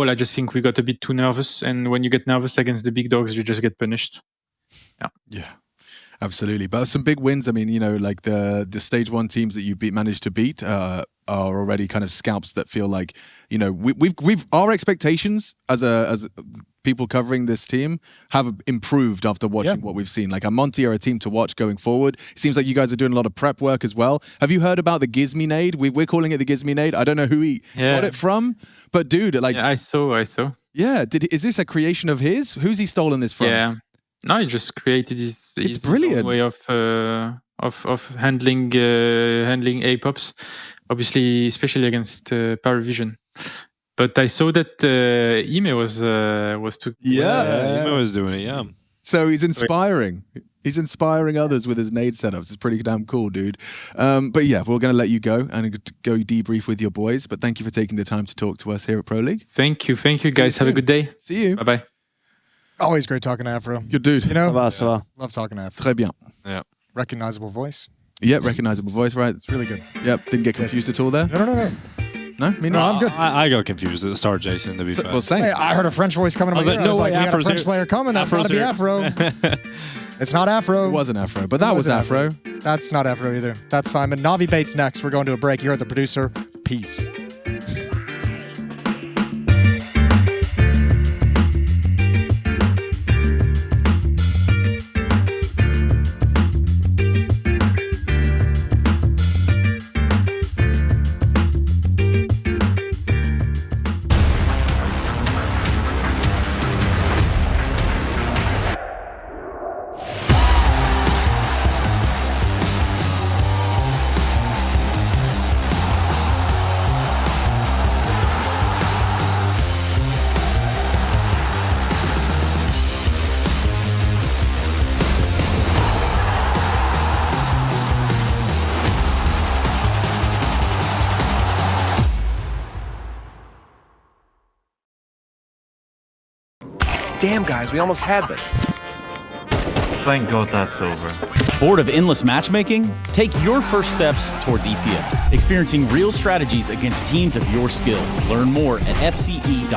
I just think we got a bit too nervous. And when you get nervous against the big dogs, you just get punished. Yeah, absolutely. But some big wins. I mean, the Stage 1 teams that you managed to beat, are already kind of scalps that feel like, you know, we've our expectations as people covering this team have improved after watching what we've seen. Like Monte are a team to watch going forward. It seems like you guys are doing a lot of prep work as well. Have you heard about the Gizmi nade? We're calling it the Gizmi nade. I don't know who he got it from, but dude, like I saw. Yeah, is this a creation of his? Who's he stolen this from? Yeah, no, he just created his brilliant own way of handling APOPs, obviously, especially against Paravision. But I saw that Ime was too. Ime was doing it. Yeah. So he's inspiring. He's inspiring others with his nade setups. It's pretty damn cool, dude. But yeah, we're going to let you go and go debrief with your boys. But thank you for taking the time to talk to us here at Pro League. Thank you guys. Have a good day. See you. Bye bye. Always great talking to Afro. Good dude. You know, ça va. love talking to Afro. Très bien. Yeah. Recognizable voice. Yeah, recognizable voice, right? It's really good. Yep, didn't get confused at all there. No. No, me No, not. I'm good. I got confused at the start, Jason, to be fair. Well, same. Hey, I heard a French voice coming in my ear. I was like, we got a French player coming. That's got to be Afro. It's not Afro. It wasn't Afro, but that was Afro. That's not Afro either. That's Simon. Navi Bates next. We're going to a break. You heard the producer. Peace. Damn, guys, we almost had this. Thank God that's over. Bored of endless matchmaking? Take your first steps towards EPL. Experiencing real strategies against teams of your skill. Learn more at fce.gg/EPL.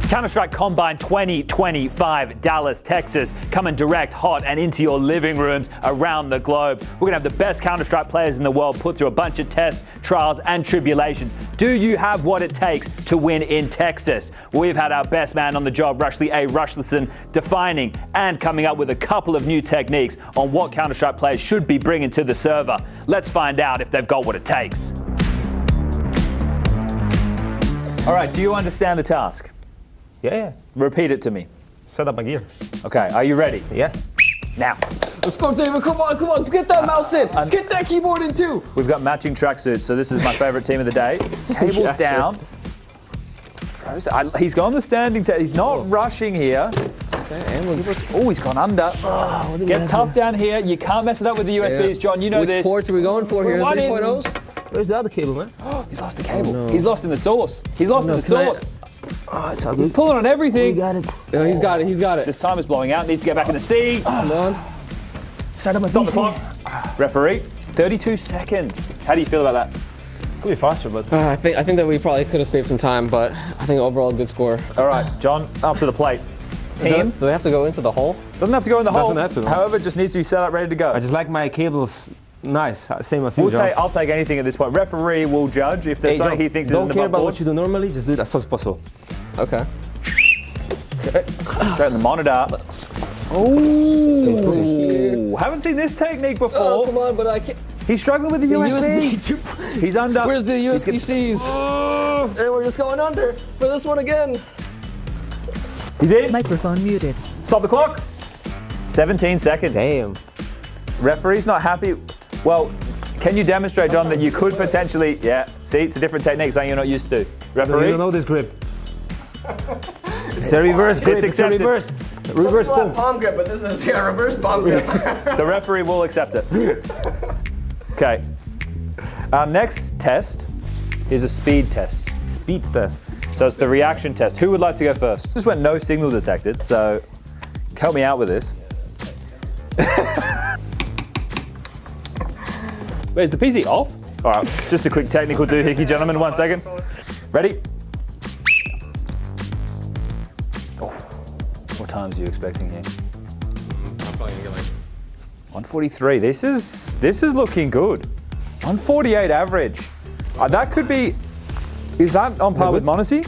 Counter-Strike Combine 2025, Dallas, Texas, coming direct, hot, and into your living rooms around the globe. We're going to have the best Counter-Strike players in the world put through a bunch of tests, trials, and tribulations. Do you have what it takes to win in Texas? We've had our best man on the job, Rushley A. Rushleson, defining and coming up with a couple of new techniques on what Counter-Strike players should be bringing to the server. Let's find out if they've got what it takes. All right, do you understand the task? Yeah. Repeat it to me. Set up my gear. Okay, are you ready? Yeah. Now. Let's go, David. Come on. Get that mouse in. Get that keyboard in, too. We've got matching tracksuits, so this is my favorite team of the day. Cables down. Sure. He's gone the standing test. He's not rushing here. Okay, he's gone under. Gets tough down here. You can't mess it up with the USBs, John. You know Which this. Which ports are we going for here? 3.0s? Where's the other cable, man? He's lost the cable. Oh, no. He's lost in the source. He's lost in the source. Oh, it's all good. He's pulling on everything. We got it. Yeah, he's got it. This time is blowing out. Needs to get back in the seat. Come on. Stop the clock. Referee, 32 seconds. How do you feel about that? Could be faster, but... I think that we probably could have saved some time, but I think overall good score. All right, John, up to the plate. Team. Do they have to go into the hole? Doesn't have to go in the hole. Doesn't have to. However, it just needs to be set up, ready to go. I just like my cables nice, same as you, John. I'll take anything at this point. Referee will judge if there's something he thinks isn't above board. Don't care about what you do normally, just do it as fast as possible. Okay. Straight in the monitor. Oh, haven't seen this technique before. Oh, come on, but I can't. He's struggling with the USB. He's under. Where's the USB-Cs? And we're just going under for this one again. He's in. Microphone muted. Stop the clock. 17 seconds. Damn. Referee's not happy. Well, can you demonstrate, John, that you could potentially... Yeah, see, it's a different technique, something you're not used to. Referee? You don't know this grip. It's a reverse grip. It's accepted. Reverse pull. Palm grip, but this is a reverse palm grip. The referee will accept it. Okay. Our next test is a speed test. Speed test. So it's the reaction test. Who would like to go first? This went no signal detected, so help me out with this. Wait, is the PC off? All right, just a quick technical doohickey, gentlemen. 1 second. Ready? Oh. What times are you expecting here? 143. This is looking good. 148 average. That could be. Is that on par with Monte?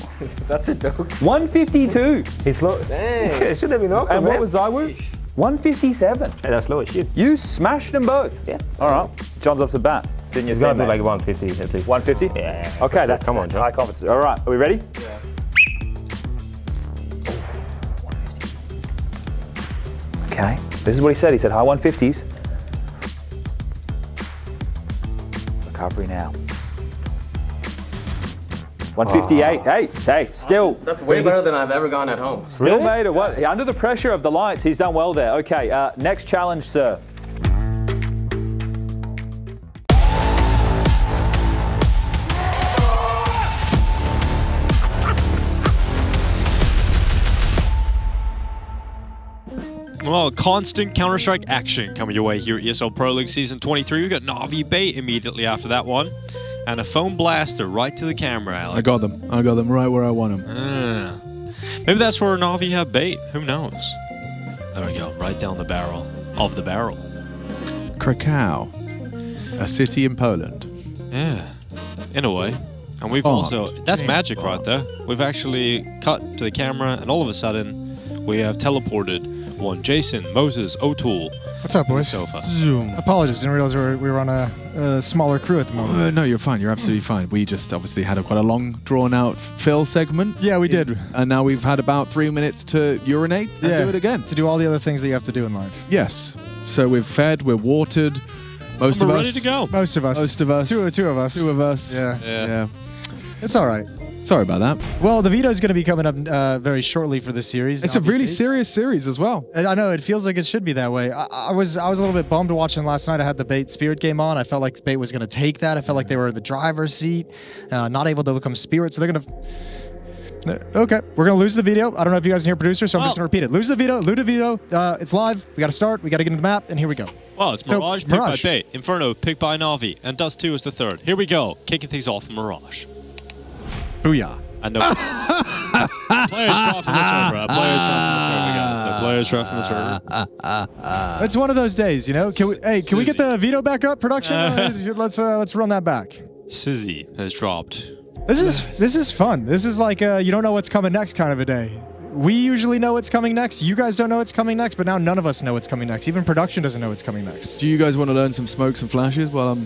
That's it, dog. 152. He's slow. Dang. It should have been up. And what was Zywoo? 157. Hey, that's slow as shit. You smashed them both. Yeah. All right. John's off the bat. It's got to be like 150 at least. 150? Yeah. Okay, that's Come on, John. high confidence. All right, are we ready? Yeah. Okay, this is what he said. He said high 150s. Recovery now. 158. Hey, still. That's way better than I've ever gone at home. Still made it. What? Under the pressure of the lights, he's done well there. Okay, next challenge, sir. Well, constant Counter-Strike action coming your way here at ESL Pro League Season 23. We got Na'Vi bait immediately after that one. And a foam blaster right to the camera, Alex. I got them right where I want them. Maybe that's where Na'Vi have bait. Who knows? There we go, right down the barrel of the barrel. Krakow, a city in Poland. Yeah, in a way. And we've also, that's magic right there. We've actually cut to the camera and all of a sudden we have teleported one Jason, Moses, O'Toole. What's up, boys? Sofa. Zoom. Apologies, didn't realize we were on a smaller crew at the moment. No, you're fine. You're absolutely fine. We just obviously had quite a long, drawn-out fill segment. Yeah, we did. And now we've had about 3 minutes to urinate and do it again. To do all the other things that you have to do in life. Yes. So we've fed, we're watered. Most of us. We're ready to go. Most of us. Most of us. Two of us. Two of us. Yeah. It's all right. Sorry about that. Well, the veto is going to be coming up very shortly for this series. It's a really serious series as well. And I know it feels like it should be that way. I was a little bit bummed watching last night. I had the Bait Spirit game on. I felt like Bait was going to take that. I felt like they were in the driver's seat, not able to become Spirit. So they're going to. Okay, we're going to lose the veto. I don't know if you guys can hear producer, so I'm just going to repeat it. Lose the veto. It's live. We got to start. We got to get into the map, and here we go. Well, it's Mirage picked by Bait, Inferno picked by Na'Vi, and Dust 2 is the third. Here we go, kicking things off Mirage. Booyah. I know. Players drop from the server. Players drop from the server. It's one of those days, you know. Can we get the veto back up, production? Let's run that back. Sizzy has dropped. This is fun. This is like you don't know what's coming next kind of a day. We usually know what's coming next. You guys don't know what's coming next, but now none of us know what's coming next. Even production doesn't know what's coming next. Do you guys want to learn some smokes and flashes? Well,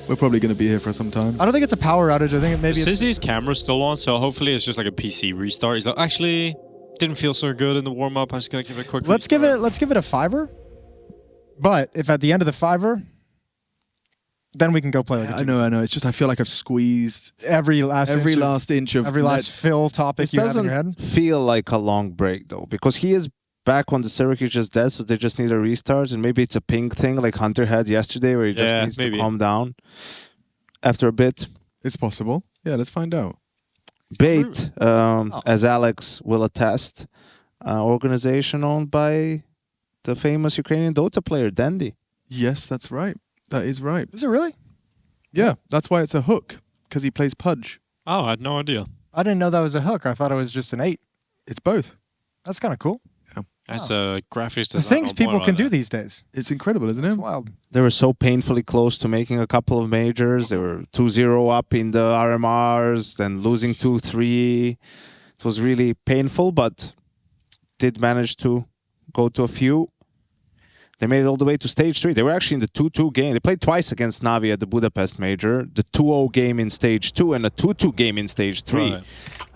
we're probably going to be here for some time. I don't think it's a power outage. I think maybe Sizzy's camera's still on, so hopefully it's just like a PC restart. He's like, actually, didn't feel so good in the warm-up. I'm just going to give it a quick Let's give it a 5-er. But if at the end of the 5-er, then we can go play like a I know. It's just I feel like I've squeezed every last inch of every last fill topic you have in your head. It doesn't feel like a long break though, because he is back on the server. He's just dead, so they just need a restart, and maybe it's a ping thing like Hunter had yesterday, where he just needs to calm down after a bit. It's possible. Yeah, let's find out. Bait, as Alex will attest, organization owned by the famous Ukrainian Dota player Dandy. Yes, that's right. That is right. Is it really? Yeah, that's why it's a hook, because he plays Pudge. Oh, I had no idea. I didn't know that was a hook. I thought it was just an 8. It's both. That's kind of cool. Yeah. That's a graphics design. The things people can do these days. It's incredible, isn't it? It's wild. They were so painfully close to making a couple of majors. They were 2-0 up in the RMRs, then losing 2-3. It was really painful, but did manage to go to a few. They made it all the way to stage 3. They were actually in the 2-2 game. They played twice against Na'Vi at the Budapest Major. The 2-0 game in stage 2 and a 2-2 game in stage 3. Right.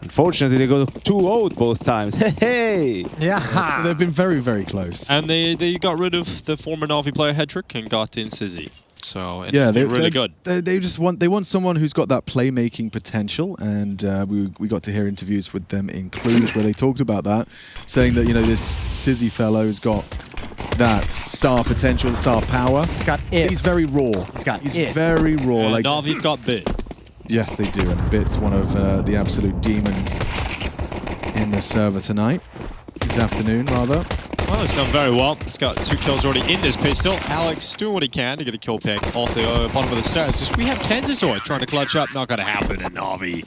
Unfortunately, they go 2-0 both times. Hey! Yeah. So they've been very, very close. And they got rid of the former Na'Vi player Hedrick and got in Sizzy. So yeah, they're really good. They just want someone who's got that playmaking potential, and we got to hear interviews with them in Cluj where they talked about that, saying that this Sizzy fellow's got that star potential, star power. He's got it. He's very raw. He's very raw. Like Na'Vi's got Bit. Yes, they do, and Bit's one of the absolute demons in the server tonight. This afternoon, rather. Well, it's done very well. It's got 2 kills already in this pistol. Alex doing what he can to get a kill pick off the bottom of the stairs. Just we have Tenzozoid trying to clutch up. Not going to happen. And Na'Vi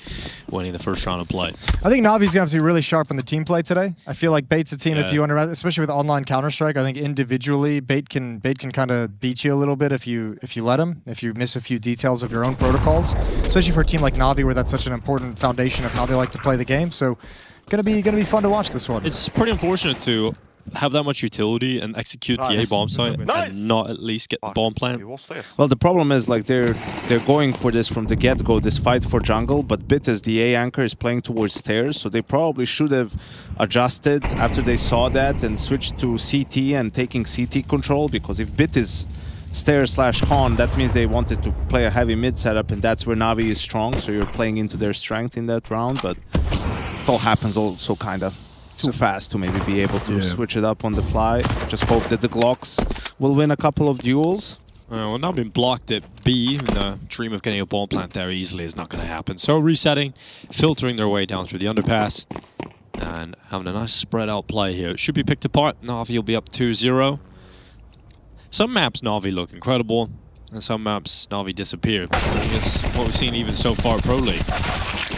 winning the first round of play. I think Na'Vi's going to have to be really sharp on the team play today. I feel like Bait's a team, if you especially with online Counter-Strike, I think individually Bait can kind of beat you a little bit if you let him, if you miss a few details of your own protocols, especially for a team like Na'Vi where that's such an important foundation of how they like to play the game. So gonna be fun to watch this one. It's pretty unfortunate to have that much utility and execute the A bomb site and not at least get the bomb plant. Well, the problem is like they're going for this from the get-go, this fight for jungle, but Bit as the A anchor is playing towards stairs, so they probably should have adjusted after they saw that and switched to CT and taking CT control, because if Bit is stairs/con, that means they wanted to play a heavy mid setup, and that's where Na'Vi is strong, so you're playing into their strength in that round, but it all happens also kind of too fast to maybe be able to switch it up on the fly. Just hope that the Glocks will win a couple of duels. Well, now being blocked at B, and the dream of getting a bomb plant there easily is not going to happen. So resetting, filtering their way down through the underpass, and having a nice spread out play here. It should be picked apart. Na'Vi will be up 2-0. Some maps Na'Vi look incredible, and some maps Na'Vi disappear. I guess what we've seen even so far Pro League.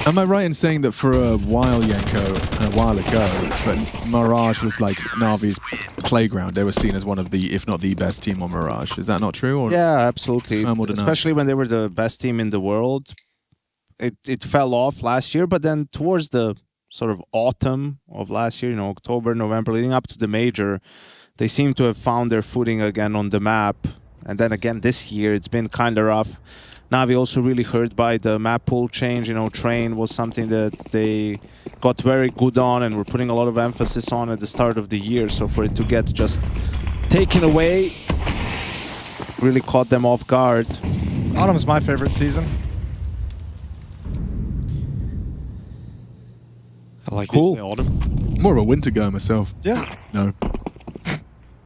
Am I right in saying that for a while, Yenko, a while ago, but Mirage was like Na'Vi's playground? They were seen as one of the, if not the best team on Mirage. Is that not true? Or yeah, absolutely. Especially when they were the best team in the world. It fell off last year, but then towards the sort of autumn of last year, you know, October, November, leading up to the major, they seem to have found their footing again on the map. And then again this year, it's been kind of rough. Na'Vi also really hurt by the map pool change. You know, Train was something that they got very good on and were putting a lot of emphasis on at the start of the year. So for it to get just taken away really caught them off guard. Autumn's my favorite season. I like cool. Autumn. More of a winter guy myself. Yeah. No.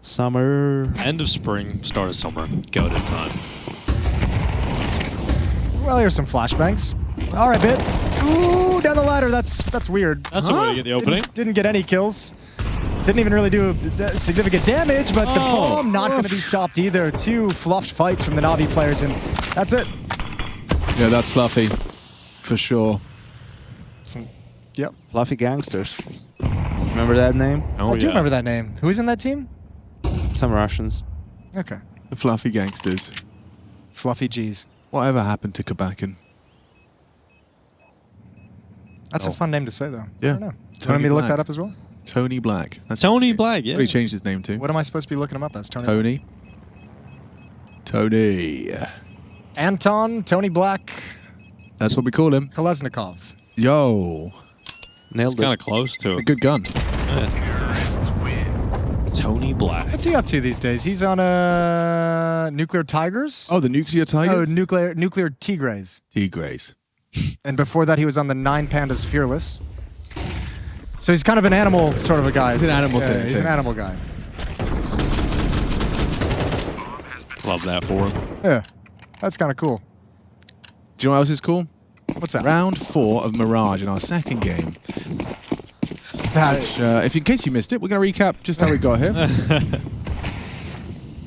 Summer. End of spring, start of summer. Go to time. Well, here's some flashbangs. All right, Bit. Ooh, down the ladder. That's weird. That's a way to get the opening. Didn't get any kills. Didn't even really do significant damage, but the bomb not going to be stopped either. 2 fluffed fights from the Na'Vi players, and that's it. Yeah, that's Fluffy. For sure. Yep. Fluffy Gangsters. Remember that name? Oh, I do remember that name. Who's in that team? Some Russians. Okay. The Fluffy Gangsters. Fluffy G's. Whatever happened to Kabakin? That's a fun name to say, though. Yeah. I don't know. Do you want me to look that up as well? Tony Black. That's Tony Black, yeah. What he changed his name to. What am I supposed to be looking him up as? Tony? Tony. Anton, Tony Black. That's what we call him. Kolesnikov. Yo. Nailed It's kind of close to It's a it. good gun. Yeah. Tony Black. What's he up to these days? He's on Nuclear Tigers? Oh, the Nuclear Tigers? Oh, Nuclear Tigres. Tigres. And before that, he was on the 9 Pandas Fearless. So he's kind of an animal sort of a guy. He's an animal yeah, he's an animal guy. Love that for him. Yeah, that's kind of cool. Do you know what else is cool? What's that? Round 4 of Mirage in our second game. Which, if in case you missed it, we're going to recap just how we got here.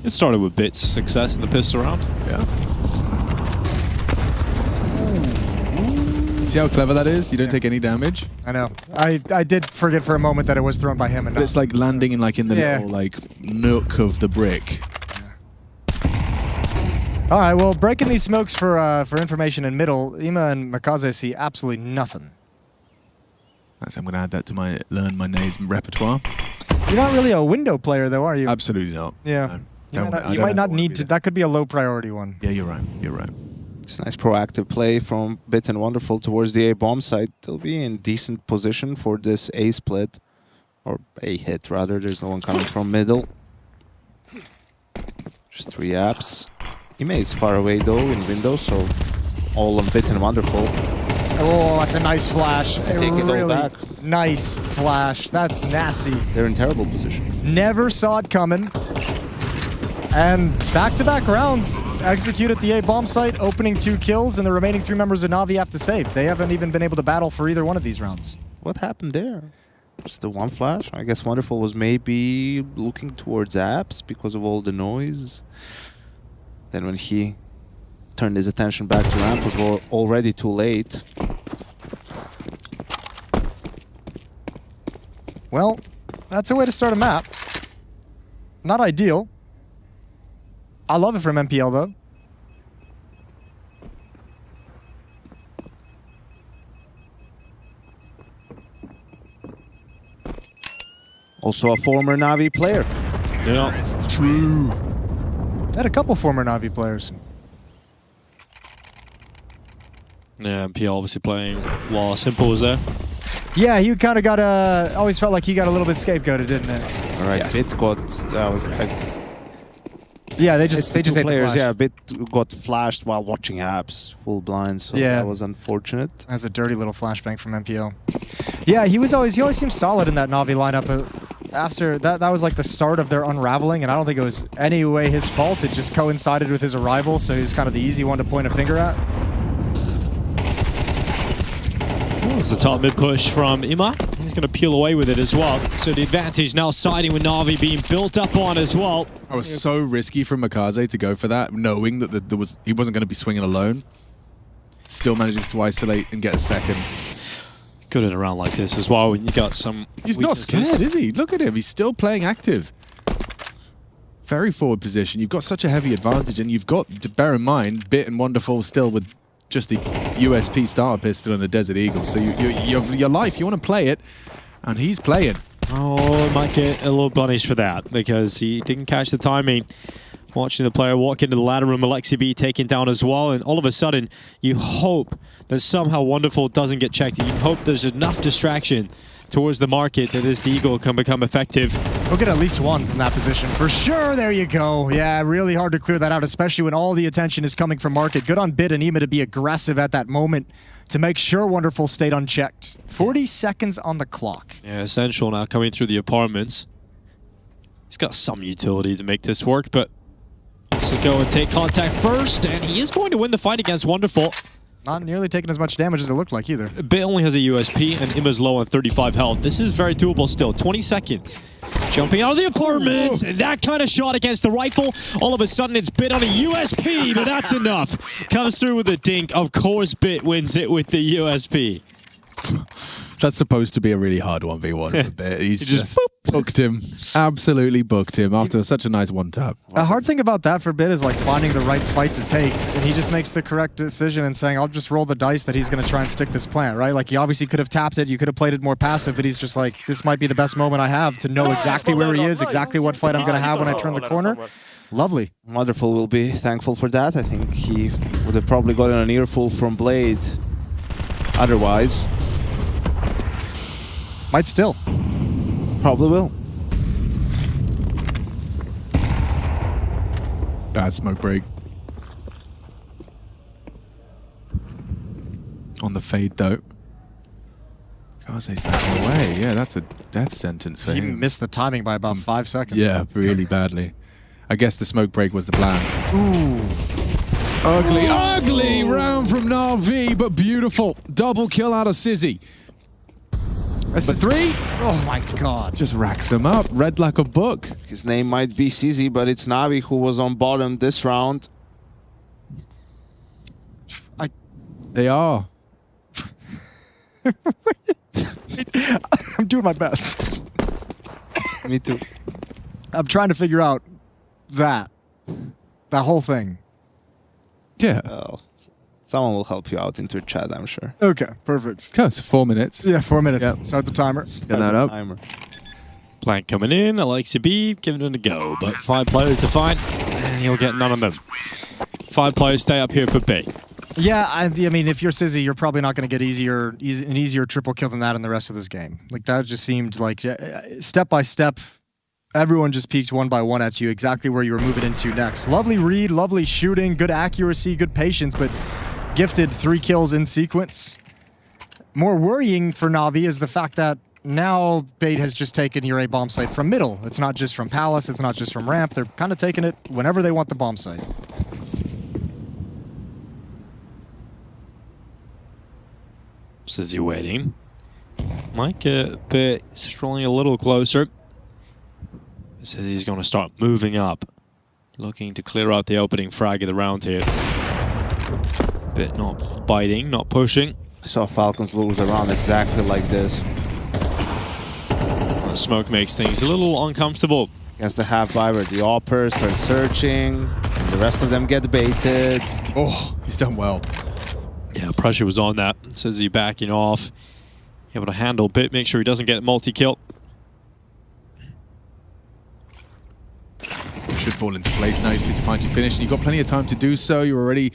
It started with Bit's success in the pistol round. Yeah. See how clever that is? You don't take any damage. I know. I did forget for a moment that it was thrown by him. And but it's like landing in the little nook of the brick. All right, well, breaking these smokes for information in middle, Ima and Makaze see absolutely nothing. I'm going to add that to my learn my nades repertoire. You're not really a window player, though, are you? Absolutely not. Yeah. You might not need to. That could be a low priority one. Yeah, you're right. You're right. It's a nice proactive play from Bit and Wonderful towards the A bomb site. They'll be in decent position for this A split. Or A hit, rather. There's no one coming from middle. Just 3 apps. Ima is far away, though, in window, so all on Bit and Wonderful. Oh, that's a nice flash. Take it all back. Nice flash. That's nasty. They're in terrible position. Never saw it coming. And back-to-back rounds execute at the A bomb site, opening 2 kills, and the remaining 3 members of Na'Vi have to save. They haven't even been able to battle for either one of these rounds. What happened there? Just the one flash. I guess Wonderful was maybe looking towards apps because of all the noise. Then when he turned his attention back to ramp, it was already too late. Well, that's a way to start a map. Not ideal. I love it from MPL though. Also a former Na'Vi player. Yeah, true. Had a couple former Na'Vi players. Yeah, MPL obviously playing while Simple was there. Yeah, he kind of got always felt like he got a little bit scapegoated, didn't it? All right, Yes. Bit got. Yeah, they just two hit the players. flash. Yeah, Bit got flashed while watching apps, full blind. So Yeah. that was unfortunate. That's a dirty little flashbang from MPL. Yeah, he always seemed solid in that Na'Vi lineup. But after that was like the start of their unraveling, and I don't think it was any way his fault. It just coincided with his arrival, so he was kind of the easy one to point a finger at. It's the top mid push from Ima. He's going to peel away with it as well. So the advantage now siding with Na'Vi being built up on as well. That was so risky from Makaze to go for that, knowing that he wasn't going to be swinging alone. Still manages to isolate and get a second. Good in a round like this as well when you got some He's not scared, is he? Look at him. He's still playing active. Very forward position. You've got such a heavy advantage, and you've got to bear in mind, Bit and Wonderful still with just the USP starter pistol and a Desert Eagle. So your life, you want to play it, and he's playing. Oh, might get a little punished for that because he didn't catch the timing. Watching the player walk into the ladder room, Alexi B taken down as well, and all of a sudden, you hope that somehow Wonderful doesn't get checked. You hope there's enough distraction towards the market that this Deagle can become effective. He'll get at least one from that position. For sure, there you go. Yeah, really hard to clear that out, especially when all the attention is coming from market. Good on Bit and Ima to be aggressive at that moment to make sure Wonderful stayed unchecked. 40 seconds on the clock. Yeah, Essential now coming through the apartments. He's got some utility to make this work, but wants to go and take contact first, and he is going to win the fight against Wonderful. Not nearly taking as much damage as it looked like either. Bit only has a USP, and Ima's low on 35 health. This is very doable still. 20 seconds. Jumping out of the apartments, and that kind of shot against the rifle. All of a sudden, it's Bit on a USP, but that's enough. Comes through with a dink. Of course, Bit wins it with the USP. That's supposed to be a really hard 1v1 for Bit. He's just booked him. Absolutely booked him after such a nice one-tap. The hard thing about that for Bit is like finding the right fight to take, and he just makes the correct decision and saying, I'll just roll the dice that he's going to try and stick this plant, right? Like, he obviously could have tapped it, you could have played it more passive, but he's just like, this might be the best moment I have to know exactly where he is, exactly what fight I'm going to have when I turn the corner. Lovely. Wonderful will be thankful for that. I think he would have probably gotten an earful from Blade otherwise. Might still. Probably will. Bad smoke break. On the fade though. Kaze's backing away. Yeah, that's a death sentence for He him. missed the timing by about 5 seconds. Yeah, really badly. I guess the smoke break was the plan. Ooh. Ugly round from Na'Vi, but beautiful. Double kill out of Sizzy. That's a 3. Oh my god. Just racks him up. Read like a book. His name might be Sizzy, but it's Na'Vi who was on bottom this round. They are. I'm doing my best. Me too. I'm trying to figure out that whole thing. Yeah. Oh, someone will help you out into chat, I'm sure. Okay, perfect. Okay, so 4 minutes. Yeah, 4 minutes. Yep. Start the timer. Get that up. Timer. Plant coming in, Alexi B giving it a go, but 5 players to find, and he'll get none of them. 5 players stay up here for B. Yeah, I mean, if you're Sizzy, you're probably not going to get an easier triple kill than that in the rest of this game. Like, that just seemed like step by step, everyone just peeked one by one at you, exactly where you were moving into next. Lovely read, lovely shooting, good accuracy, good patience, but gifted 3 kills in sequence. More worrying for Na'Vi is the fact that now Bait has just taken your A bomb site from middle. It's not just from Palace, it's not just from ramp. They're kind of taking it whenever they want the bomb site. Sizzy waiting. Might get a bit strolling a little closer. Says he's going to start moving up. Looking to clear out the opening frag of the round here. Bit not biting, not pushing. I saw Falcons lose around exactly like this. Smoke makes things a little uncomfortable. Against the half-buy where the Opper starts searching, and the rest of them get baited. Oh, he's done well. Yeah, pressure was on that. Says he backing off. Able to handle Bit, make sure he doesn't get multi-kill. Should fall into place now. You just need to find your finish, and you've got plenty of time to do so. You're already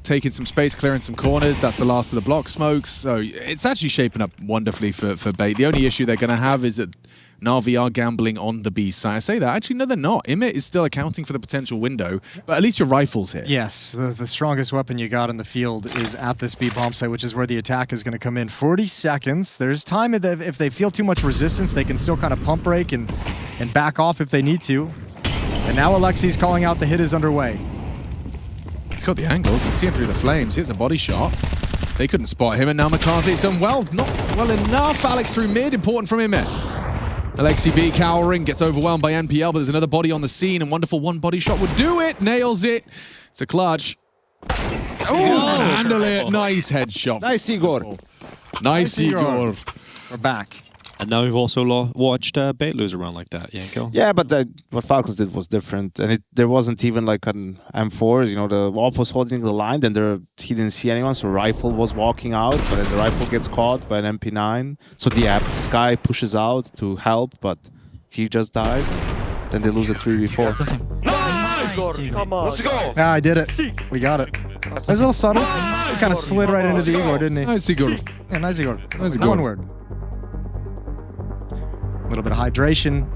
taking some space, clearing some corners. That's the last of the block smokes. So it's actually shaping up wonderfully for Bait. The only issue they're going to have is that Na'Vi are gambling on the B side. I say that. Actually, no, they're not. Imit is still accounting for the potential window, but at least your rifle's here. Yes, the strongest weapon you got in the field is at this B bomb site, which is where the attack is going to come in. 40 seconds. There's time if they feel too much resistance, they can still kind of pump break and back off if they need to. And now Alexi's calling out the hit is underway. He's got the angle. You can see him through the flames. Hits a body shot. They couldn't spot him, and now MongolZ's done well. Not well enough. Alex through mid. Important from Imit. Alexi B cowering, gets overwhelmed by NPL, but there's another body on the scene, and wonderful one body shot would do it. Nails it. It's a clutch. Oh, handle it. Nice headshot. Nice Igor. Nice Igor. We're back. And now we've also watched Bait lose around like that, Yanko. Yeah, but what Falcons did was different, and there wasn't even like an M4. You know, the Op was holding the line, then he didn't see anyone, so Rifle was walking out, but then the Rifle gets caught by an MP9. So this guy pushes out to help, but he just dies, and then they lose a 3v4. Nice! Come on. Let's go! Yeah, I did it. We got it. It was a little subtle. He kind of slid right into the Igor, didn't he? Nice Igor. Yeah, nice Igor. Nice Igor. One word. A little bit of hydration.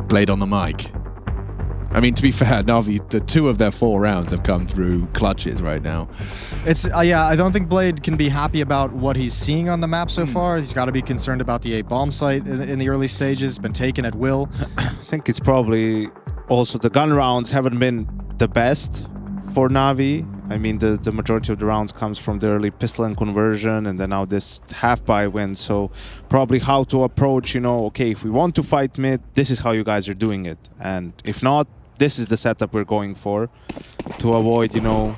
Blade on the mic. I mean, to be fair, Na'Vi, the 2 of their 4 rounds have come through clutches right now. It's yeah, I don't think Blade can be happy about what he's seeing on the map so far. He's got to be concerned about the A bomb site in the early stages. Been taken at will. I think it's probably also the gun rounds haven't been the best for Na'Vi. I mean, the majority of the rounds comes from the early pistol and conversion, and then now this half-buy win. So probably how to approach, you know, okay, if we want to fight mid, this is how you guys are doing it. And if not, this is the setup we're going for to avoid, you know,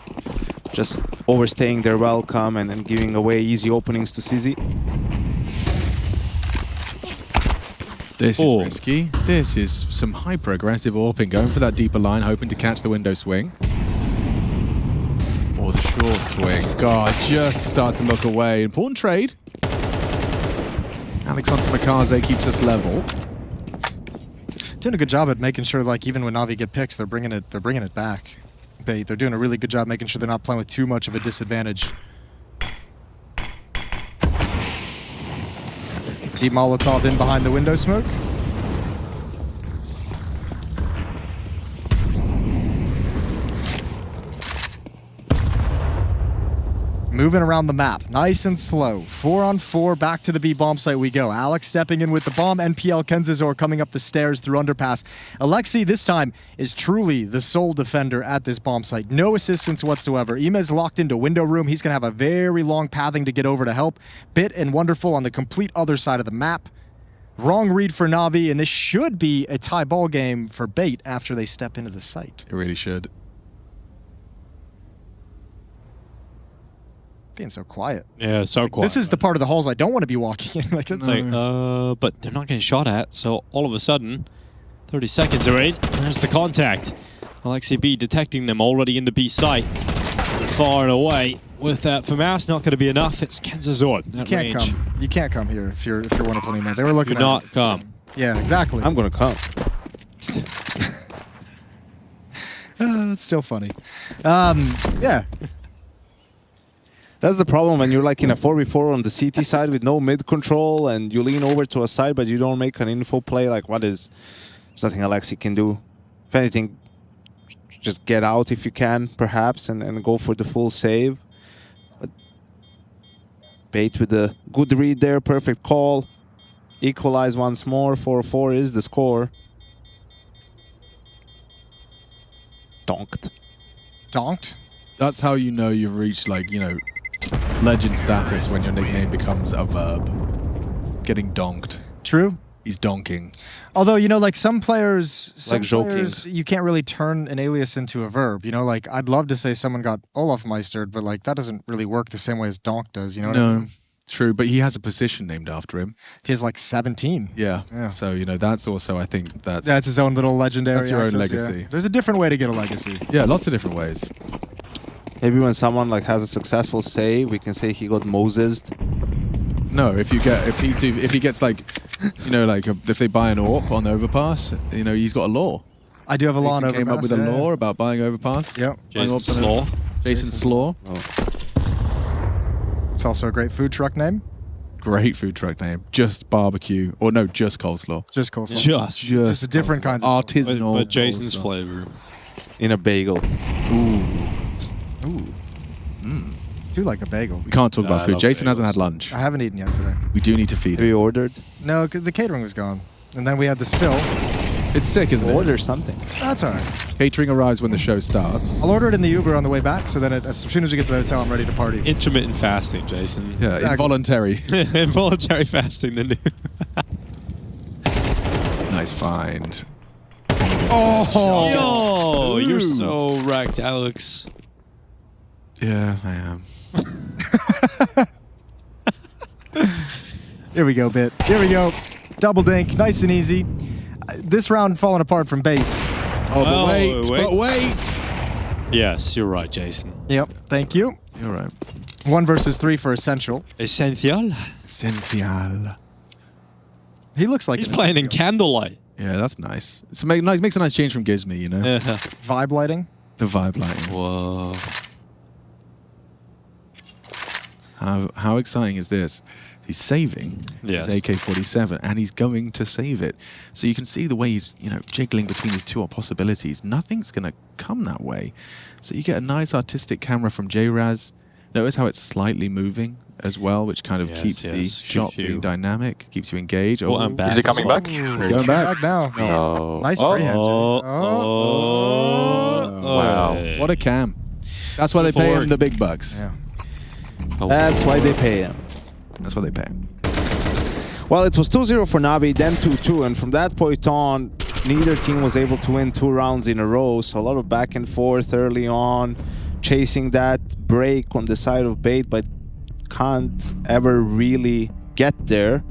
just overstaying their welcome and giving away easy openings to CZ. This is risky. This is some hyper-aggressive AWPing, going for that deeper line, hoping to catch the window swing. Or the short swing. God, just start to look away. Important trade. Alex onto MongolZ keeps us level. Doing a good job at making sure, like, even when Na'Vi get picks, they're bringing it back. They're doing a really good job making sure they're not playing with too much of a disadvantage. Deep Molotov in behind the window smoke. Moving around the map, nice and slow. 4-on-4, back to the B bomb site we go. Alex stepping in with the bomb. NPL Kenzazor coming up the stairs through Underpass. Alexi this time is truly the sole defender at this bomb site. No assistance whatsoever. Imez locked into window room. He's going to have a very long pathing to get over to help. Bit and Wonderful on the complete other side of the map. Wrong read for Na'Vi, and this should be a tie ball game for Bait after they step into the site. It really should. Being so quiet. Yeah, so quiet. This is the part of the halls I don't want to be walking in. Like, but they're not getting shot at, so all of a sudden, 30 seconds are in. There's the contact. Alexi B detecting them already in the B site. Far and away. With that FAMAS, not going to be enough. It's Kenzazor. You can't come here if you're Wonderful anymore. They were looking at not come. Yeah, exactly. I'm going to come. That's still funny. Yeah. That's the problem when you're like in a 4v4 on the CT side with no mid control and you lean over to a side but you don't make an info play. Like, there's nothing Alexi can do. If anything, just get out if you can, perhaps, and go for the full save. But Bait with a good read there, perfect call. Equalize once more, 4-4 is the score. Donked. Donked? That's how you know you've reached, like, you know, legend status when your nickname becomes a verb. getting donked. True. He's donking. Although, you know, like some players, you can't really turn an alias into a verb. You know, like I'd love to say someone got Olafmeistered, but like that doesn't really work the same way as donk does. You know what I mean? True, but he has a position named after him. He's like 17. Yeah. So, you know, that's also, I think that's his own little legendary. That's your own access, legacy. Yeah. There's a different way to get a legacy. Yeah, lots of different ways. Maybe when someone like has a successful save, we can say he got MOUZ'd. No, if he gets like, you know, like if they buy an AWP on the Overpass, you know, he's got a law. I do have a law on Overpass. Came up with a law about buying Overpass. Yep. Jason's Law. Jason's Law. It's also a great food truck name. Great food truck name. Just barbecue. Or no, just coleslaw. Just coleslaw. Just different kinds of artisanal. But Jason's flavor. In a bagel. Ooh. Do like a bagel. We can't talk about food. Jason hasn't had lunch. I haven't eaten yet today. We do need to feed him. We ordered? No, because the catering was gone. And then we had this fill. It's sick, isn't it? Order something. That's all right. Catering arrives when the show starts. I'll order it in the Uber on the way back, so then as soon as we get to the hotel, I'm ready to party. Intermittent fasting, Jason. Yeah, Exactly. involuntary. Involuntary fasting, the new. Nice find. Oh, you're so wrecked, Alex. Yeah, I am. Here we go, Bit. Here we go. Double dink, nice and easy. This round falling apart from bait. But wait. Yes, you're right, Jason. Yep, thank you. You're right. 1 versus 3 for Essential. Essential. He looks like he's playing in candlelight. Yeah, that's nice. It's makes a nice change from Gizmy, you know? Vibe lighting? The vibe lighting. Whoa. How exciting is this? He's saving his AK-47, and he's going to save it. So you can see the way he's, you know, jiggling between these two possibilities. Nothing's going to come that way. So you get a nice artistic camera from J-Raz. Notice how it's slightly moving as well, which kind of keeps the shot being dynamic, keeps you engaged. Oh, I'm back. Is he coming back? He's going back now. No. Nice freehand. Wow. What a cam. That's why they pay him the big bucks. Yeah. That's why they pay him. That's why they pay him. Well, it was 2-0 for Navi, then 2-2, and from that point on, neither team was able to win 2 rounds in a row, so a lot of back and forth early on, chasing that break on the side of bait, but can't ever really get there.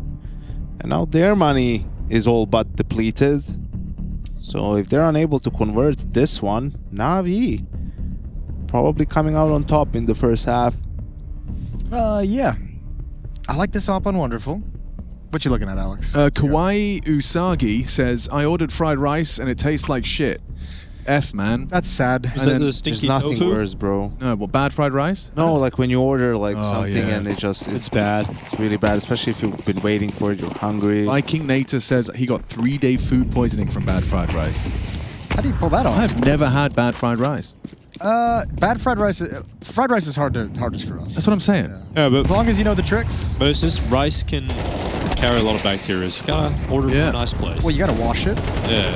And now their money is all but depleted. So if they're unable to convert this one, Navi probably coming out on top in the first half. Yeah. I like this op on Wonderful. What you looking at, Alex? Kawaii Usagi says, I ordered fried rice and it tastes like shit. F, man. That's sad. Is that the stinky There's nothing tofu? worse, bro. No, what, bad fried rice? No, like when you order like something and it just... It's bad. It's really bad, especially if you've been waiting for it, you're hungry. Viking Natus says he got 3-day food poisoning from bad fried rice. How do you pull that off? I've never had bad fried rice. Bad fried rice is hard to screw up. That's what I'm saying. Yeah, but As long as you know the tricks. but it's just rice can carry a lot of bacteria. So you gotta order from a nice place. Well, you gotta wash it. Yeah.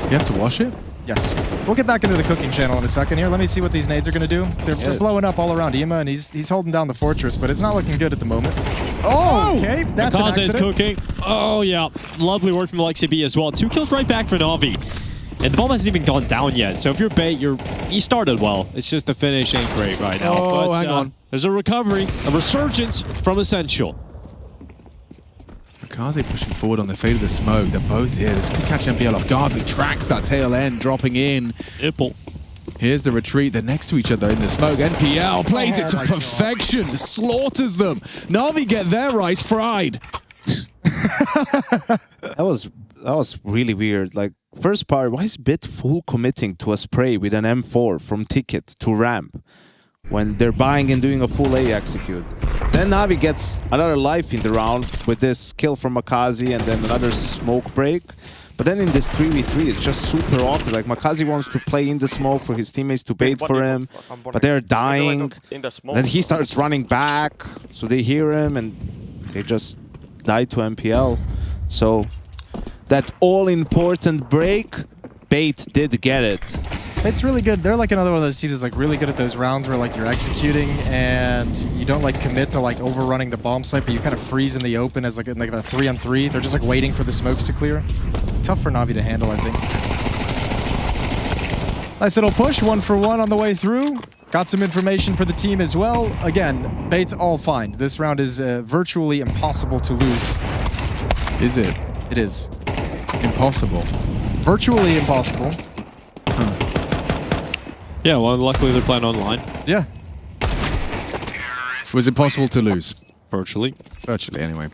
You have to wash it? Yes. We'll get back into the cooking channel in a second here. Let me see what these nades are gonna do. They're blowing up all around Ema, and he's holding down the fortress, but it's not looking good at the moment. Oh, okay. That's an MongolZ is accident. cooking. Oh, yeah. Lovely work from the Lexi B as well. 2 kills right back for Navi. And the bomb hasn't even gone down yet. So if you're bait, you started well. It's just the finish ain't great right now. Oh, but, hang on. There's a recovery, a resurgence from Essential. Kaze pushing forward on the fade of the smoke. They're both here. This could catch MPL off guard. He tracks that tail end, dropping in. Ipple. Here's the retreat. They're next to each other in the smoke. NPL plays it to perfection. Slaughters them. Navi get their rice fried. That was really weird. Like, first part, why is Bit full committing to a spray with an M4 from ticket to ramp when they're buying and doing a full A execute? Then Navi gets another life in the round with this kill from Makazi and then another smoke break. But then in this 3v3, it's just super awkward. Like, Makazi wants to play in the smoke for his teammates to bait for him, but they're dying. Then he starts running back, so they hear him and they just die to MPL. So that all-important break, Bait did get it. It's really good. They're like another one of those teams that's like really good at those rounds where like you're executing and you don't like commit to like overrunning the bomb site, but you kind of freeze in the open as like a 3-on-3. They're just like waiting for the smokes to clear. Tough for Navi to handle, I think. Nice little push, 1-for-1 on the way through. Got some information for the team as well. Again, Bait's all fine. This round is virtually impossible to lose. Is it? It is. Impossible. Virtually impossible. Yeah, well, luckily they're playing online. Yeah. Was it possible to lose? Virtually. Virtually, anyway.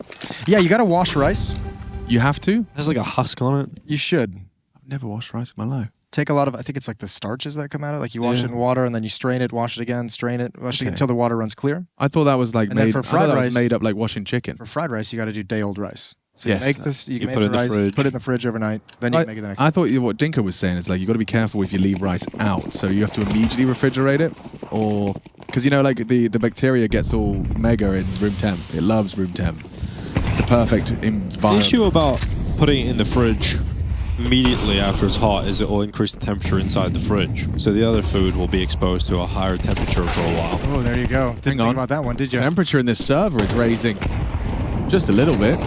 Yeah, you gotta wash rice. You have to? There's like a husk on it. You should. I've never washed rice in my life. Take a lot of, I think it's like the starches that come out of it. Like you wash it in water and then you strain it, wash it again, strain it, wash it until the water runs clear. I thought that was like And then made, for I thought fried that was rice- made up like washing chicken. For fried rice, you gotta do day-old rice. So Yes. you make this, you make put it the in the rice, fridge. put it in the fridge overnight, then you make it the next day. I thought what Dinka was saying is like you got to be careful if you leave rice out, so you have to immediately refrigerate it, or because you know like the bacteria gets all mega in room temp. It loves room temp. It's a perfect The environment. issue about putting it in the fridge immediately after it's hot is it will increase the temperature inside the fridge. So the other food will be exposed to a higher temperature for a while. Oh, there you go. Didn't think about that one, did you? Temperature in this server is raising just a little bit.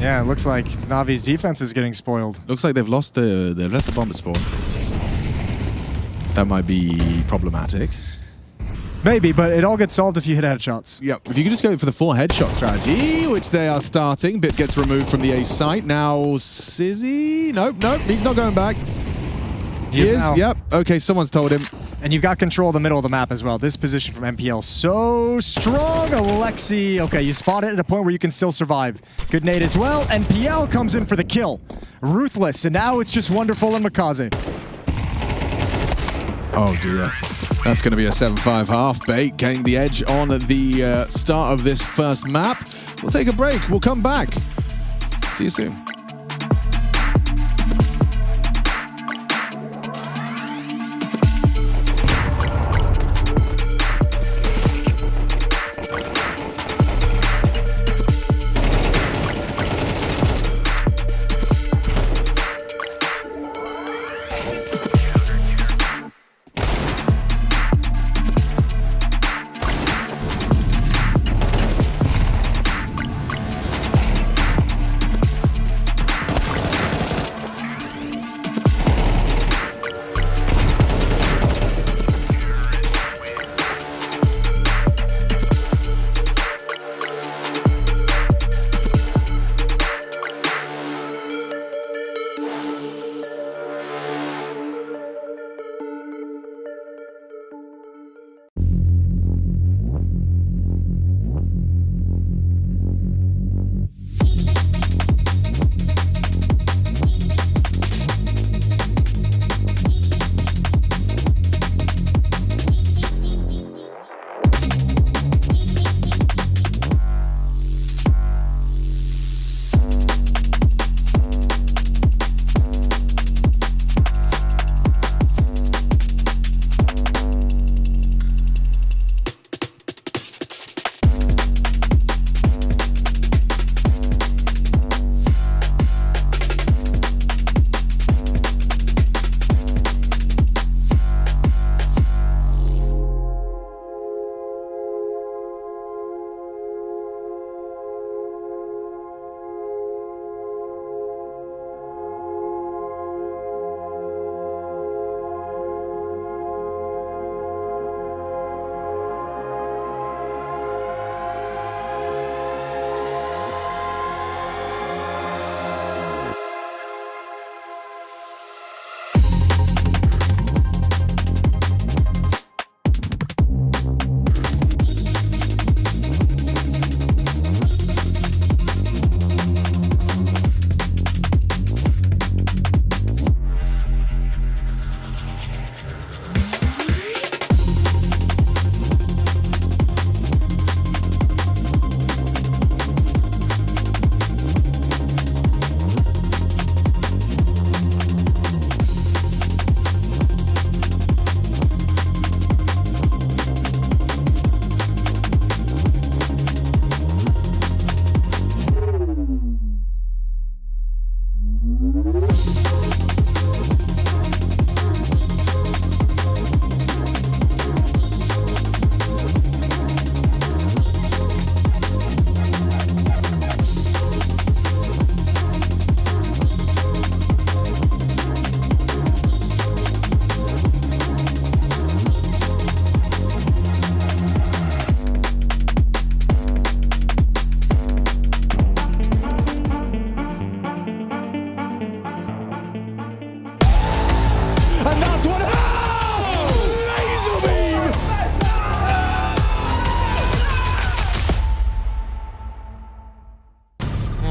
Yeah, it looks like Navi's defense is getting spoiled. Looks like they've left the bomb at spawn. That might be problematic. Maybe, but it all gets solved if you hit headshots. Yeah, if you could just go for the 4 headshot strategy, which they are starting. Bit gets removed from the A site. Now, Sizzy? Nope, he's not going back. He is? now. Yep. Okay, someone's told him. And you've got control of the middle of the map as well. This position from MPL, so strong. Alexi, okay, you spot it at a point where you can still survive. Good nade as well. NPL comes in for the kill. Ruthless, and now it's just Wonderful and Makaze. Oh dear. That's going to be a 7-5 half. Bait getting the edge on the start of this first map. We'll take a break. We'll come back. See you soon.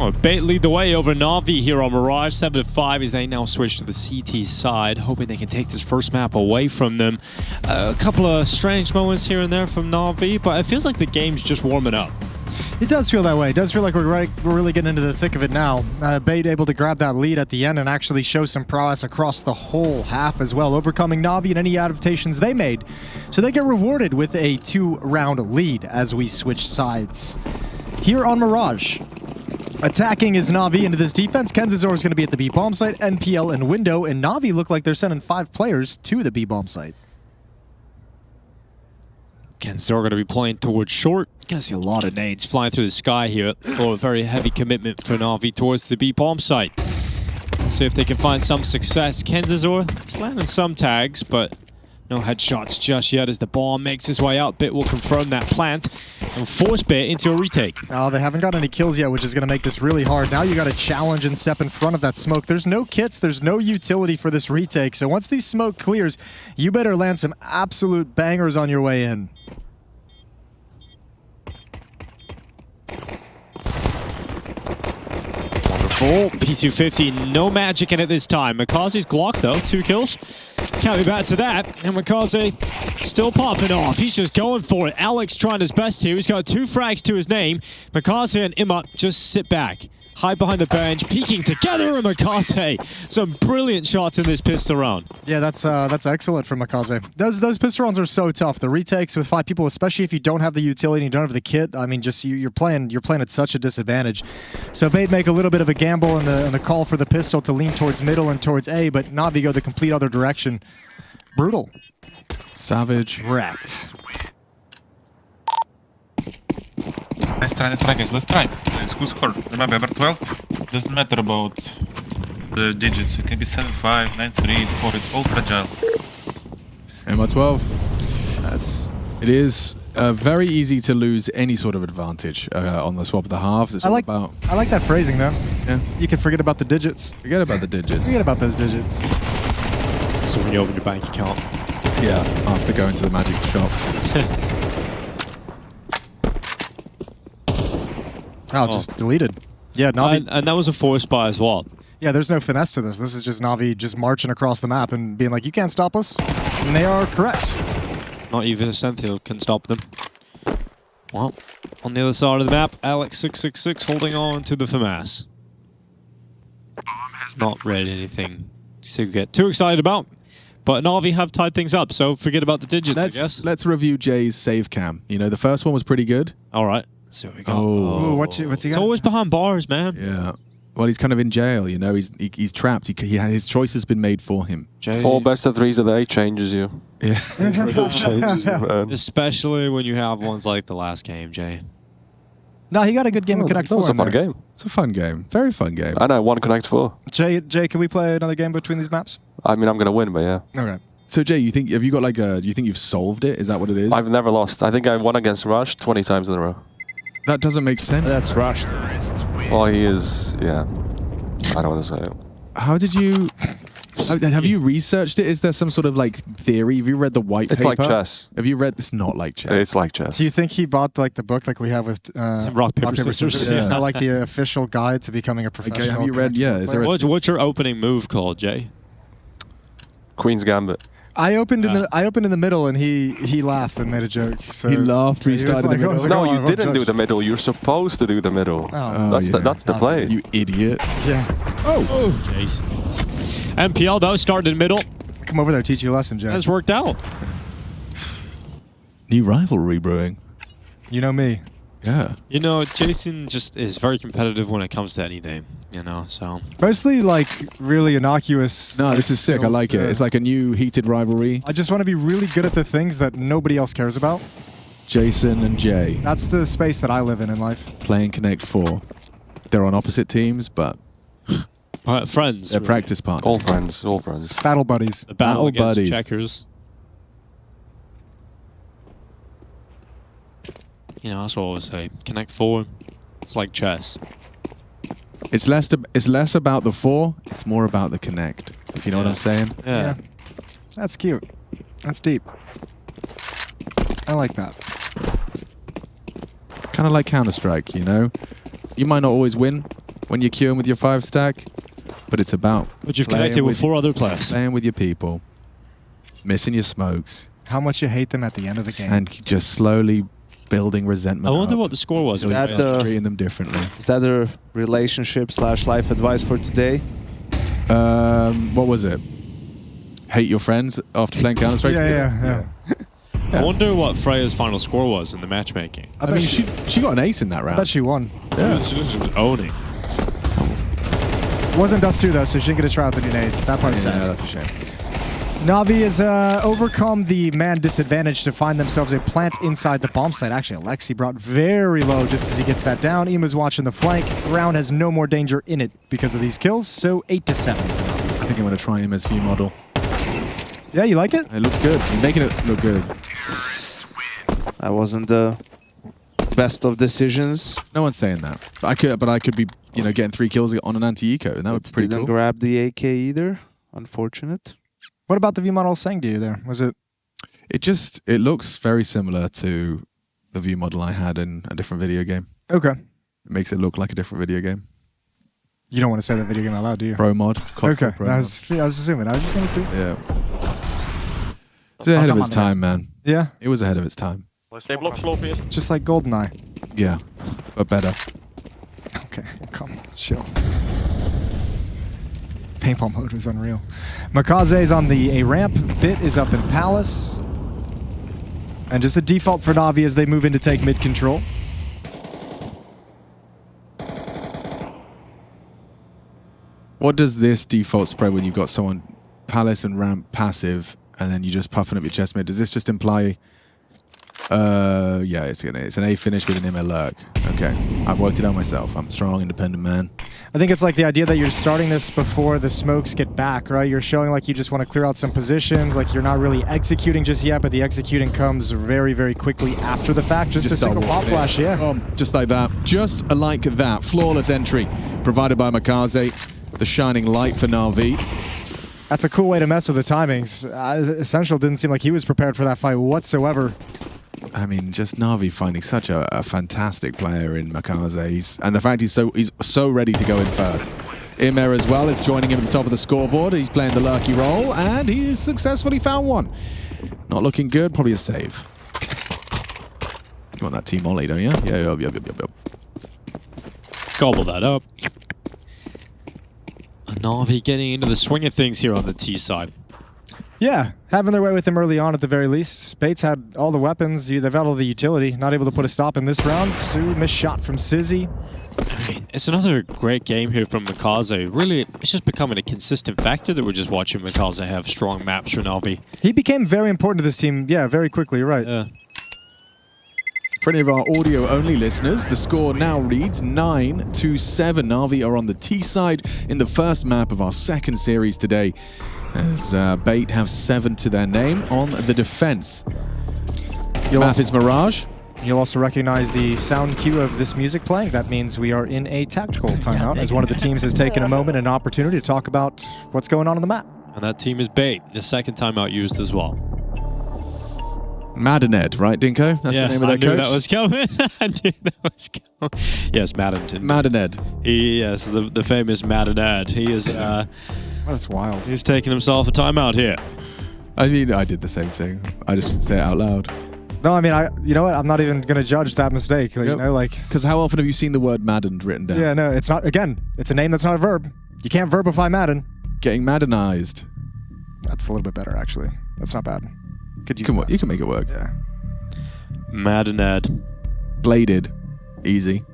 Oh, Bait lead the way over Na'Vi here on Mirage, 7-5 as they now switch to the CT side, hoping they can take this first map away from them. A couple of strange moments here and there from Na'Vi, but it feels like the game's just warming up. It does feel that way. It does feel like we're really getting into the thick of it now. Bait able to grab that lead at the end and actually show some prowess across the whole half as well, overcoming Na'Vi and any adaptations they made. So they get rewarded with a 2-round lead as we switch sides. Here on Mirage, attacking is Na'Vi into this defense. Kenzazor is going to be at the B-bomb site, NPL and Window, and Na'Vi look like they're sending 5 players to the B-bomb site. Kenzazor going to be playing towards short. Gonna see a lot of nades flying through the sky here. Oh, a very heavy commitment for Na'Vi towards the B-bomb site. See if they can find some success. Kenzazor is landing some tags, but no headshots just yet as the bomb makes its way out. Bit will confirm that plant and force Bit into a retake. Oh, they haven't got any kills yet, which is going to make this really hard. Now you got to challenge and step in front of that smoke. There's no kits, there's no utility for this retake. So once the smoke clears, you better land some absolute bangers on your way in. P250, no magic in it this time. MongolZ's Glock though, 2 kills. Can't be bad to that. And MongolZ still popping off. He's just going for it. Alex trying his best here. He's got 2 frags to his name. MongolZ and Imma just sit back. Hide behind the bench, peeking together, and MongolZ. Some brilliant shots in this pistol round. Yeah, that's excellent from MongolZ. Those pistol rounds are so tough. The retakes with 5 people, especially if you don't have the utility, you don't have the kit. I mean, just you're playing at such a disadvantage. So Bait make a little bit of a gamble in the call for the pistol to lean towards middle and towards A, but Na'Vi go the complete other direction. Brutal. Savage. Wrecked. Let's try, guys. Let's try. Who's score? Remember, number 12? Doesn't matter about the digits. It can be 7-5, 9-3, 4. It's all fragile. MR12. It is very easy to lose any sort of advantage on the swap of the halves. It's I like that phrasing though. Yeah. You can forget about the digits. Forget about the digits. Forget about those digits. So when you open your bank account. Yeah, after going to the magic shop. Oh, just deleted. Yeah, Na'Vi. And that was a force buy as well. Yeah, there's no finesse to this. This is just Na'Vi just marching across the map and being like, you can't stop us. And they are correct. Not even a Sentinel can stop them. Well, on the other side of the map, Alex666 holding on to the FAMAS. Not really anything to get too excited about. But Na'Vi have tied things up, so forget about the digits, I guess. Let's review Jay's save cam. You know, the first one was pretty good. All right. So we got. Oh, what's he It's got? always behind bars, man. Yeah. Well, he's kind of in jail, you know. He's trapped. His choice has been made for him. 4 best of 3s a day changes you. Yeah. Changes you, man. Especially when you have ones like the last game, Jay. No, he got a good game of Connect 4. It was a fun game. It's a fun game. Very fun game. I know, 1 Connect 4. Jay, can we play another game between these maps? I mean, I'm going to win, but yeah. Okay. So Jay, do you think you've solved it? Is that what it is? I've never lost. I think I won against Rush 20 times in a row. That doesn't make sense. That's Rush. Well, he is, yeah. I don't want to say it. How did you... Have you researched it? Is there some sort of like theory? Have you read the white paper? It's like chess. Have you read this? Not like chess. It's like chess. Do you think he bought like the book like we have with Rock, Paper, Scissors? Yeah. Like the official guide to becoming a professional. Okay, have you read? Yeah. Is there What's your opening move called, Jay? Queen's Gambit. I opened in the middle and he laughed and made a joke. So he laughed. Restarted the middle. No, you didn't do the middle. You're supposed to do the middle. That's the play. You idiot. Yeah. Oh, jeez. MPL though started in middle. Come over there, teach you a lesson, Jay. Has worked out. New rivalry brewing. You know me. Yeah. You know, Jason just is very competitive when it comes to anything. You know, so mostly like really innocuous. No, this is sick. I like it. It's like a new heated rivalry. I just want to be really good at the things that nobody else cares about. Jason and Jay. That's the space that I live in life. Playing Connect 4. They're on opposite teams, but friends. They're practice partners. All friends. All friends. Battle buddies. The battle against buddies. Checkers. You know, that's what I always say. Connect 4. It's like chess. It's less about the 4. It's more about the Connect. If you know what I'm saying. Yeah. That's cute. That's deep. I like that. Kind of like Counter-Strike, you know? You might not always win, when you're queuing with your 5-stack, but it's about. But you've connected with 4 other players. Playing with your people, missing your smokes. How much you hate them at the end of the game. And just slowly building resentment. I wonder what the score was. Treating them differently. Is that a relationship/life advice for today? What was it? Hate your friends after playing Counter-Strike? Yeah. I wonder what Freya's final score was in the matchmaking. I mean, she got an ace in that round. I bet she won. Yeah, she was owning. Wasn't Dust 2 though, so she didn't get to try out the new nades. That part's sad. Yeah, that's a shame. Na'Vi has overcome the man disadvantage to find themselves a plant inside the bomb site. Actually, Alexi brought very low just as he gets that down. Ima's watching the flank. Round has no more danger in it because of these kills, so 8-7. I think I'm going to try Ima's view model. Yeah, you like it? It looks good. You're making it look good. That wasn't the best of decisions. No one's saying that. But I could be, getting 3 kills on an anti-eco, and that would be pretty cool. Didn't grab the AK either. Unfortunate. What about the view model saying to you there? Was it? It looks very similar to the view model I had in a different video game. Okay. It makes it look like a different video game. You don't want to say that video game out loud, do you? Pro mod. Okay. Pro I was assuming. I just want to see. Yeah. It's ahead of its time, man. Yeah. It was ahead of its time. Stay block slow, please. Just like GoldenEye. Yeah, but better. Okay, come, chill. Paintball mode was unreal. MongolZ is on the A ramp. Bit is up in Palace. And just a default for Na'Vi as they move in to take mid control. What does this default spread when you've got someone Palace and ramp passive and then you just puffing up your chest mid? Does this just imply... yeah, it's an A finish with an ML lurk. Okay, I've worked it out myself. I'm a strong, independent man. I think it's like the idea that you're starting this before the smokes get back, right? You're showing like you just want to clear out some positions, like you're not really executing just yet, but the executing comes very, very quickly after the fact. Just a single pop flash, yeah. Just like that. Just like that. Flawless entry provided by MongolZ. The shining light for Na'Vi. That's a cool way to mess with the timings. Essential didn't seem like he was prepared for that fight whatsoever. I mean, just Na'Vi finding such a fantastic player in MongolZ, and the fact he's so ready to go in first. Imer as well is joining him at the top of the scoreboard. He's playing the lurky role, and he has successfully found one. Not looking good, probably a save. You want that team Molly, don't you? Yeah. Gobble that up. Na'Vi getting into the swing of things here on the T side. Yeah, having their way with him early on at the very least. Bates had all the weapons, they've had all the utility. Not able to put a stop in this round. Sue, missed shot from Sizzy. I mean, it's another great game here from MongolZ. Really, it's just becoming a consistent factor that we're just watching MongolZ have strong maps for Na'Vi. He became very important to this team, yeah, very quickly, you're right. Yeah. For any of our audio-only listeners, the score now reads 9-7. Na'Vi are on the T side in the first map of our second series today, as Bait have 7 to their name on the defense. Map is Mirage. You'll also recognize the sound cue of this music playing. That means we are in a tactical timeout, as one of the teams has taken a moment and an opportunity to talk about what's going on the map. And that team is Bait, the second timeout used as well. Maddened, right, Dinko? That's the name of their coach? I knew that was coming. I knew that was coming. Yes, Maddened. Maddened. Yes, the famous Maddened. He is... that's wild. He's taking himself a timeout here. I mean, I did the same thing. I just didn't say it out loud. No, I mean, you know what? I'm not even going to judge that mistake. Like, yep. You know, like... Because how often have you seen the word Maddened written down? Yeah, no, it's not... Again, it's a name that's not a verb. You can't verbify Madden. Getting Maddenized. That's a little bit better, actually. That's not bad. You can make it work. Yeah. Maddened. Bladed. Easy.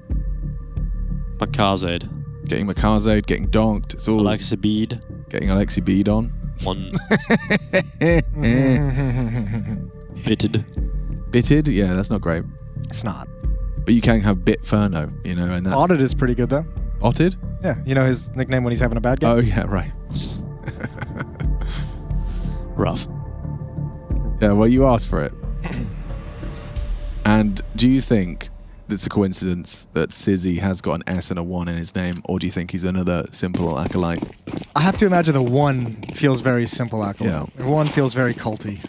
MongolZ. Getting MongolZ, getting donked. It's all... Alexi Bead. Getting Alexi Bead on. One. Bitted. Bitted? Yeah, that's not great. It's not. But you can have Bitferno, you know, and that's... Otted is pretty good, though. Otted? Yeah, you know his nickname when he's having a bad game? Oh, yeah, right. Rough. Yeah, well, you asked for it. And do you think it's a coincidence that Sizzy has got an S and a 1 in his name, or do you think he's another simple acolyte? I have to imagine the 1 feels very simple acolyte. Yeah. The 1 feels very culty.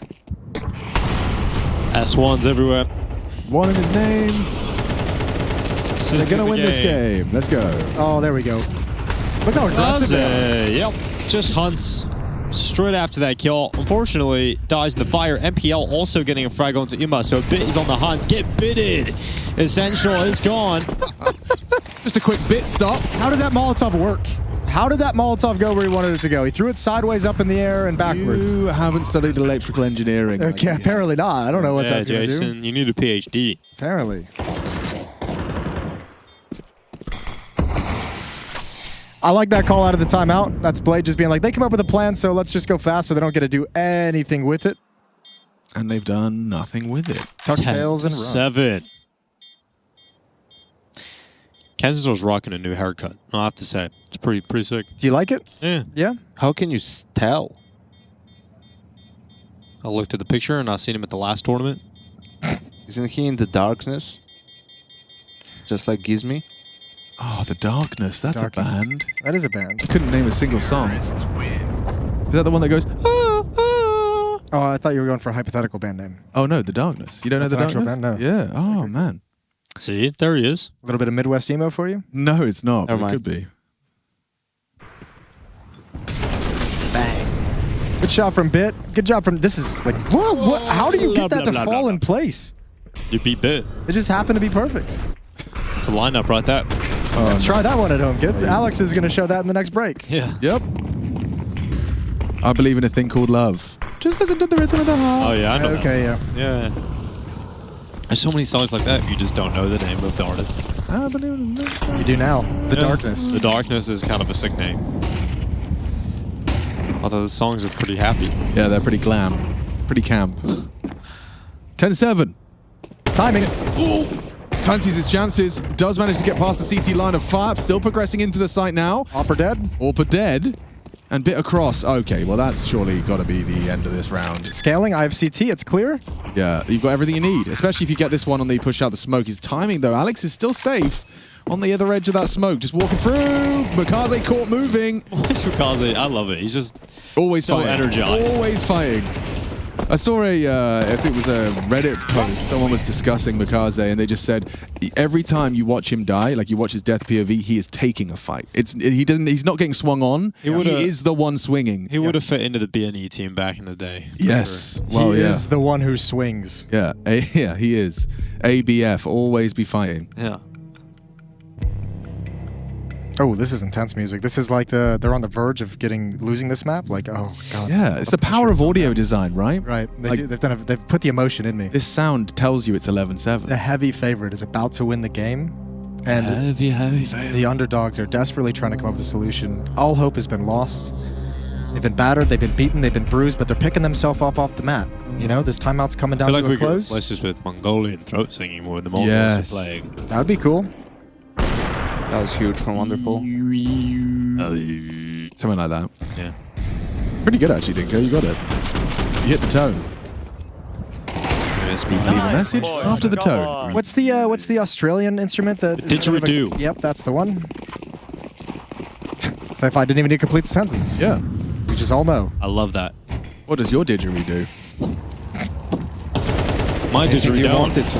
S1s everywhere. 1 in his name. This is They're going to win this game. Let's go. Oh, there we go. Look how aggressive they are. Yep, just hunts straight after that kill. Unfortunately, dies in the fire. MPL also getting a frag onto Ima, so Bit is on the hunt. Get bitted. Essential is gone. Just a quick bit stop. How did that Molotov work? How did that Molotov go where he wanted it to go? He threw it sideways up in the air and backwards. You haven't studied electrical engineering. Okay, apparently not. I don't know what that's going to do. Jason, you need a PhD. Apparently. I like that call out of the timeout. That's Blade just being like, they come up with a plan, so let's just go fast so they don't get to do anything with it. And they've done nothing with it. Tuck tails and run. 7. Kansas was rocking a new haircut. I'll have to say, it's pretty sick. Do you like it? Yeah. Yeah. How can you tell? I looked at the picture and I seen him at the last tournament. Isn't he in the darkness? Just like Gizmy? Oh, the Darkness. That's a band. That is a band. I couldn't name a single song. Is that the one that goes, ah, ah? Oh, I thought you were going for a hypothetical band name. Oh, no, the Darkness. You don't know the That's an Darkness? actual band? No. Yeah. Oh, man. See, there he is. A little bit of Midwest emo for you? No, it's not. But Never it mind. could be. Bang. Good shot from Bit. Good job from... This is like... Whoa, what? How do you get that to fall in place? You beat Bit. It just happened to be perfect. It's a lineup right there. Try that one at home, kids. Alex is going to show that in the next break. Yeah. Yep. I believe in a thing called love. Just listen to the rhythm of the heart. Oh, yeah, I know. Okay, yeah. Yeah. There's so many songs like that, you just don't know the name of the artist. I believe in love. You do now. The Yeah. Darkness. The Darkness is kind of a sick name. Although the songs are pretty happy. Yeah, they're pretty glam. Pretty camp. 10-7. Timing. Ooh. Fancies his chances. Does manage to get past the CT line of fire. Still progressing into the site now. Opper dead. Orpa dead. And Bit across. Okay, well that's surely got to be the end of this round. Scaling. I have CT. It's clear. Yeah, you've got everything you need. Especially if you get this one on the push out the smoke. His timing though. Alex is still safe on the other edge of that smoke. Just walking through. MongolZ caught moving. It's MongolZ. I love it. He's just always so fighting. energized. Always fighting. I saw if it was a Reddit post, someone was discussing MongolZ and they just said every time you watch him die, like you watch his death POV, he is taking a fight. He's not getting swung on. He is the one swinging. He would have fit into the BNE team back in the day. Yes. Sure. Well, he yeah. is the one who swings. Yeah. Yeah, he is. ABF, always be fighting. Yeah. Oh, this is intense music. This is like they're on the verge of losing this map. Like, oh god. Yeah, it's the power of audio design, right? Right. They've put the emotion in me. This sound tells you it's 11-7. The heavy favorite is about to win the game, and heavy favorite. The underdogs are desperately trying to come up with a solution. All hope has been lost. They've been battered, they've been beaten, they've been bruised, but they're picking themselves up off the mat. You know, this timeout's coming down to a close. Let's just with Mongolian throat singing more than the Mongols are playing. That would be cool. That was huge from Wonderful. Something like that. Yeah. Pretty good actually, Dinko. You got it. You hit the tone. Please leave a message after the tone. What's the Australian instrument that? Didgeridoo. Yep, that's the one. So if I didn't even need to complete the sentence. Yeah. We just all know. I love that. What does your didgeridoo? My didgeridoo. wanted to.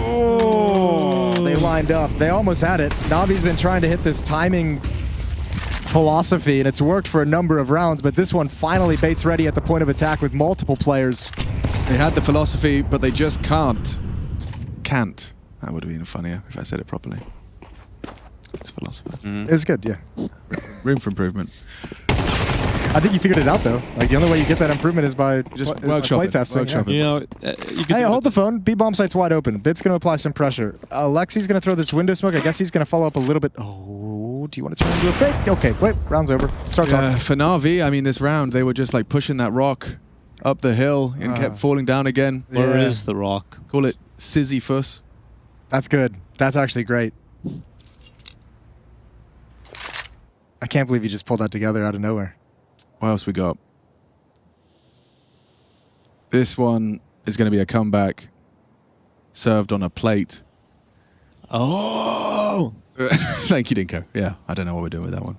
Oh, they lined up. They almost had it. Navi's been trying to hit this timing philosophy, and it's worked for a number of rounds, but this one finally baits ready at the point of attack with multiple players. They had the philosophy, but they just can't. Can't. That would have been funnier if I said it properly. It's philosopher. It's good, yeah. Room for improvement. I think you figured it out, though. Like, the only way you get that improvement is by just play testing. Workshopping. You know, hey, hold the phone. B-bomb site's wide open. Bit's going to apply some pressure. Lexi's going to throw this window smoke. I guess he's going to follow up a little bit. Oh, do you want to turn into a fake? Okay, wait. Round's over. Start talking. For Na'Vi, I mean, this round, they were just like pushing that rock up the hill and kept falling down again. Where is the rock? Call it Sisyphus. That's good. That's actually great. I can't believe you just pulled that together out of nowhere. What else we got? This one is going to be a comeback served on a plate. Oh! Thank you, Dinko. Yeah, I don't know what we're doing with that one.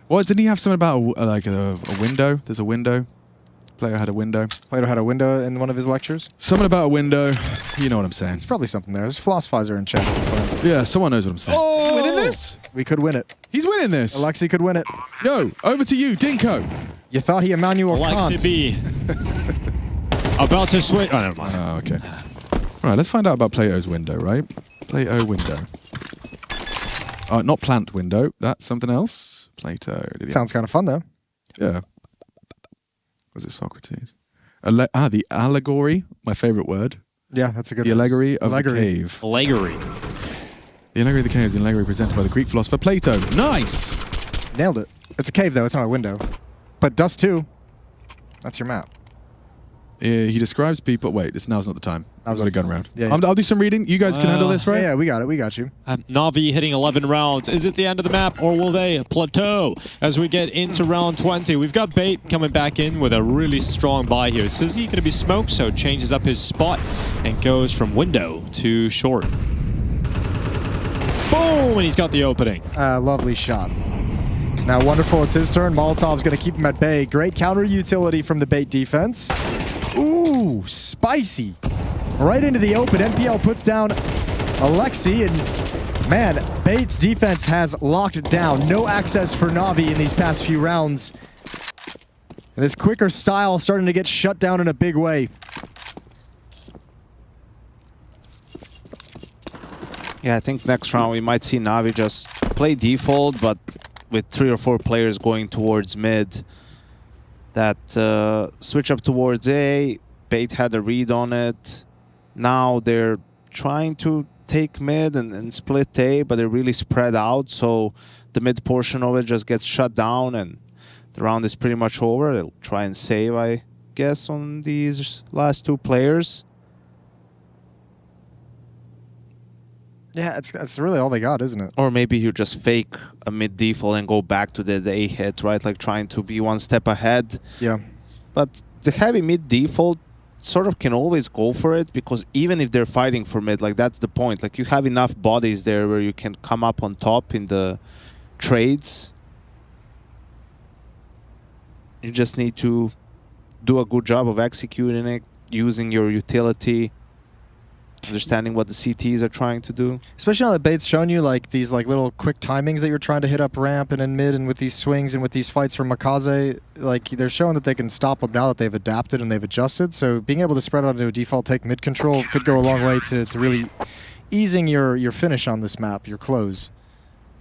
What, didn't he have something about a window? There's a window. Player had a window. Plato had a window in one of his lectures. Something about a window. You know what I'm saying. There's probably something there. There's a philosophizer in chat. Yeah, someone knows what I'm saying. Oh! Winning this? We could win it. He's winning this. Alexi could win it. Yo, over to you, Dinko. You thought he Emmanuel Alexi Kant. B. About to switch. Oh, never mind. Oh, okay. All right, let's find out about Plato's window, right? Plato window. Not plant window. That's something else. Plato. Sounds kind of fun, though. Yeah. Was it Socrates? The allegory. My favorite word. Yeah, that's a good The one. allegory of the cave. Allegory. The allegory of the cave is an allegory presented by the Greek philosopher Plato. Nice! Nailed it. It's a cave, though. It's not a window. But Dust 2, that's your map. He describes people... Wait, now's not the time. I've got a gun round. Yeah, I'll do some reading. You guys can handle this, right? Yeah, we got it. We got you. Na'Vi hitting 11 rounds. Is it the end of the map, or will they plateau as we get into round 20? We've got Bait coming back in with a really strong buy here. Sizzy going to be smoked, so changes up his spot and goes from window to short. Boom! And he's got the opening. Lovely shot. Now, wonderful. It's his turn. Molotov's going to keep him at bay. Great counter utility from the Bait defense. Ooh, spicy. Right into the open. NPL puts down Alexi, and man, Bait's defense has locked it down. No access for Na'Vi in these past few rounds. And this quicker style starting to get shut down in a big way. Yeah, I think next round we might see Na'Vi just play default, but with 3 or 4 players going towards mid. That switch up towards A, Bait had a read on it. Now they're trying to take mid and split A, but they're really spread out, so the mid portion of it just gets shut down and the round is pretty much over. They'll try and save, I guess, on these last 2 players. Yeah, that's really all they got, isn't it? Or maybe you just fake a mid default and go back to the A hit, right? Like trying to be 1 step ahead. Yeah. But the heavy mid default sort of can always go for it, because even if they're fighting for mid, like that's the point. Like you have enough bodies there where you can come up on top in the trades. You just need to do a good job of executing it, using your utility, understanding what the CTs are trying to do. Especially now that Bait's shown you like these like little quick timings that you're trying to hit up ramp and in mid, and with these swings and with these fights from MongolZ, like they're showing that they can stop them now that they've adapted and they've adjusted. So being able to spread out into a default take mid control could go a long way to really easing your finish on this map, your close.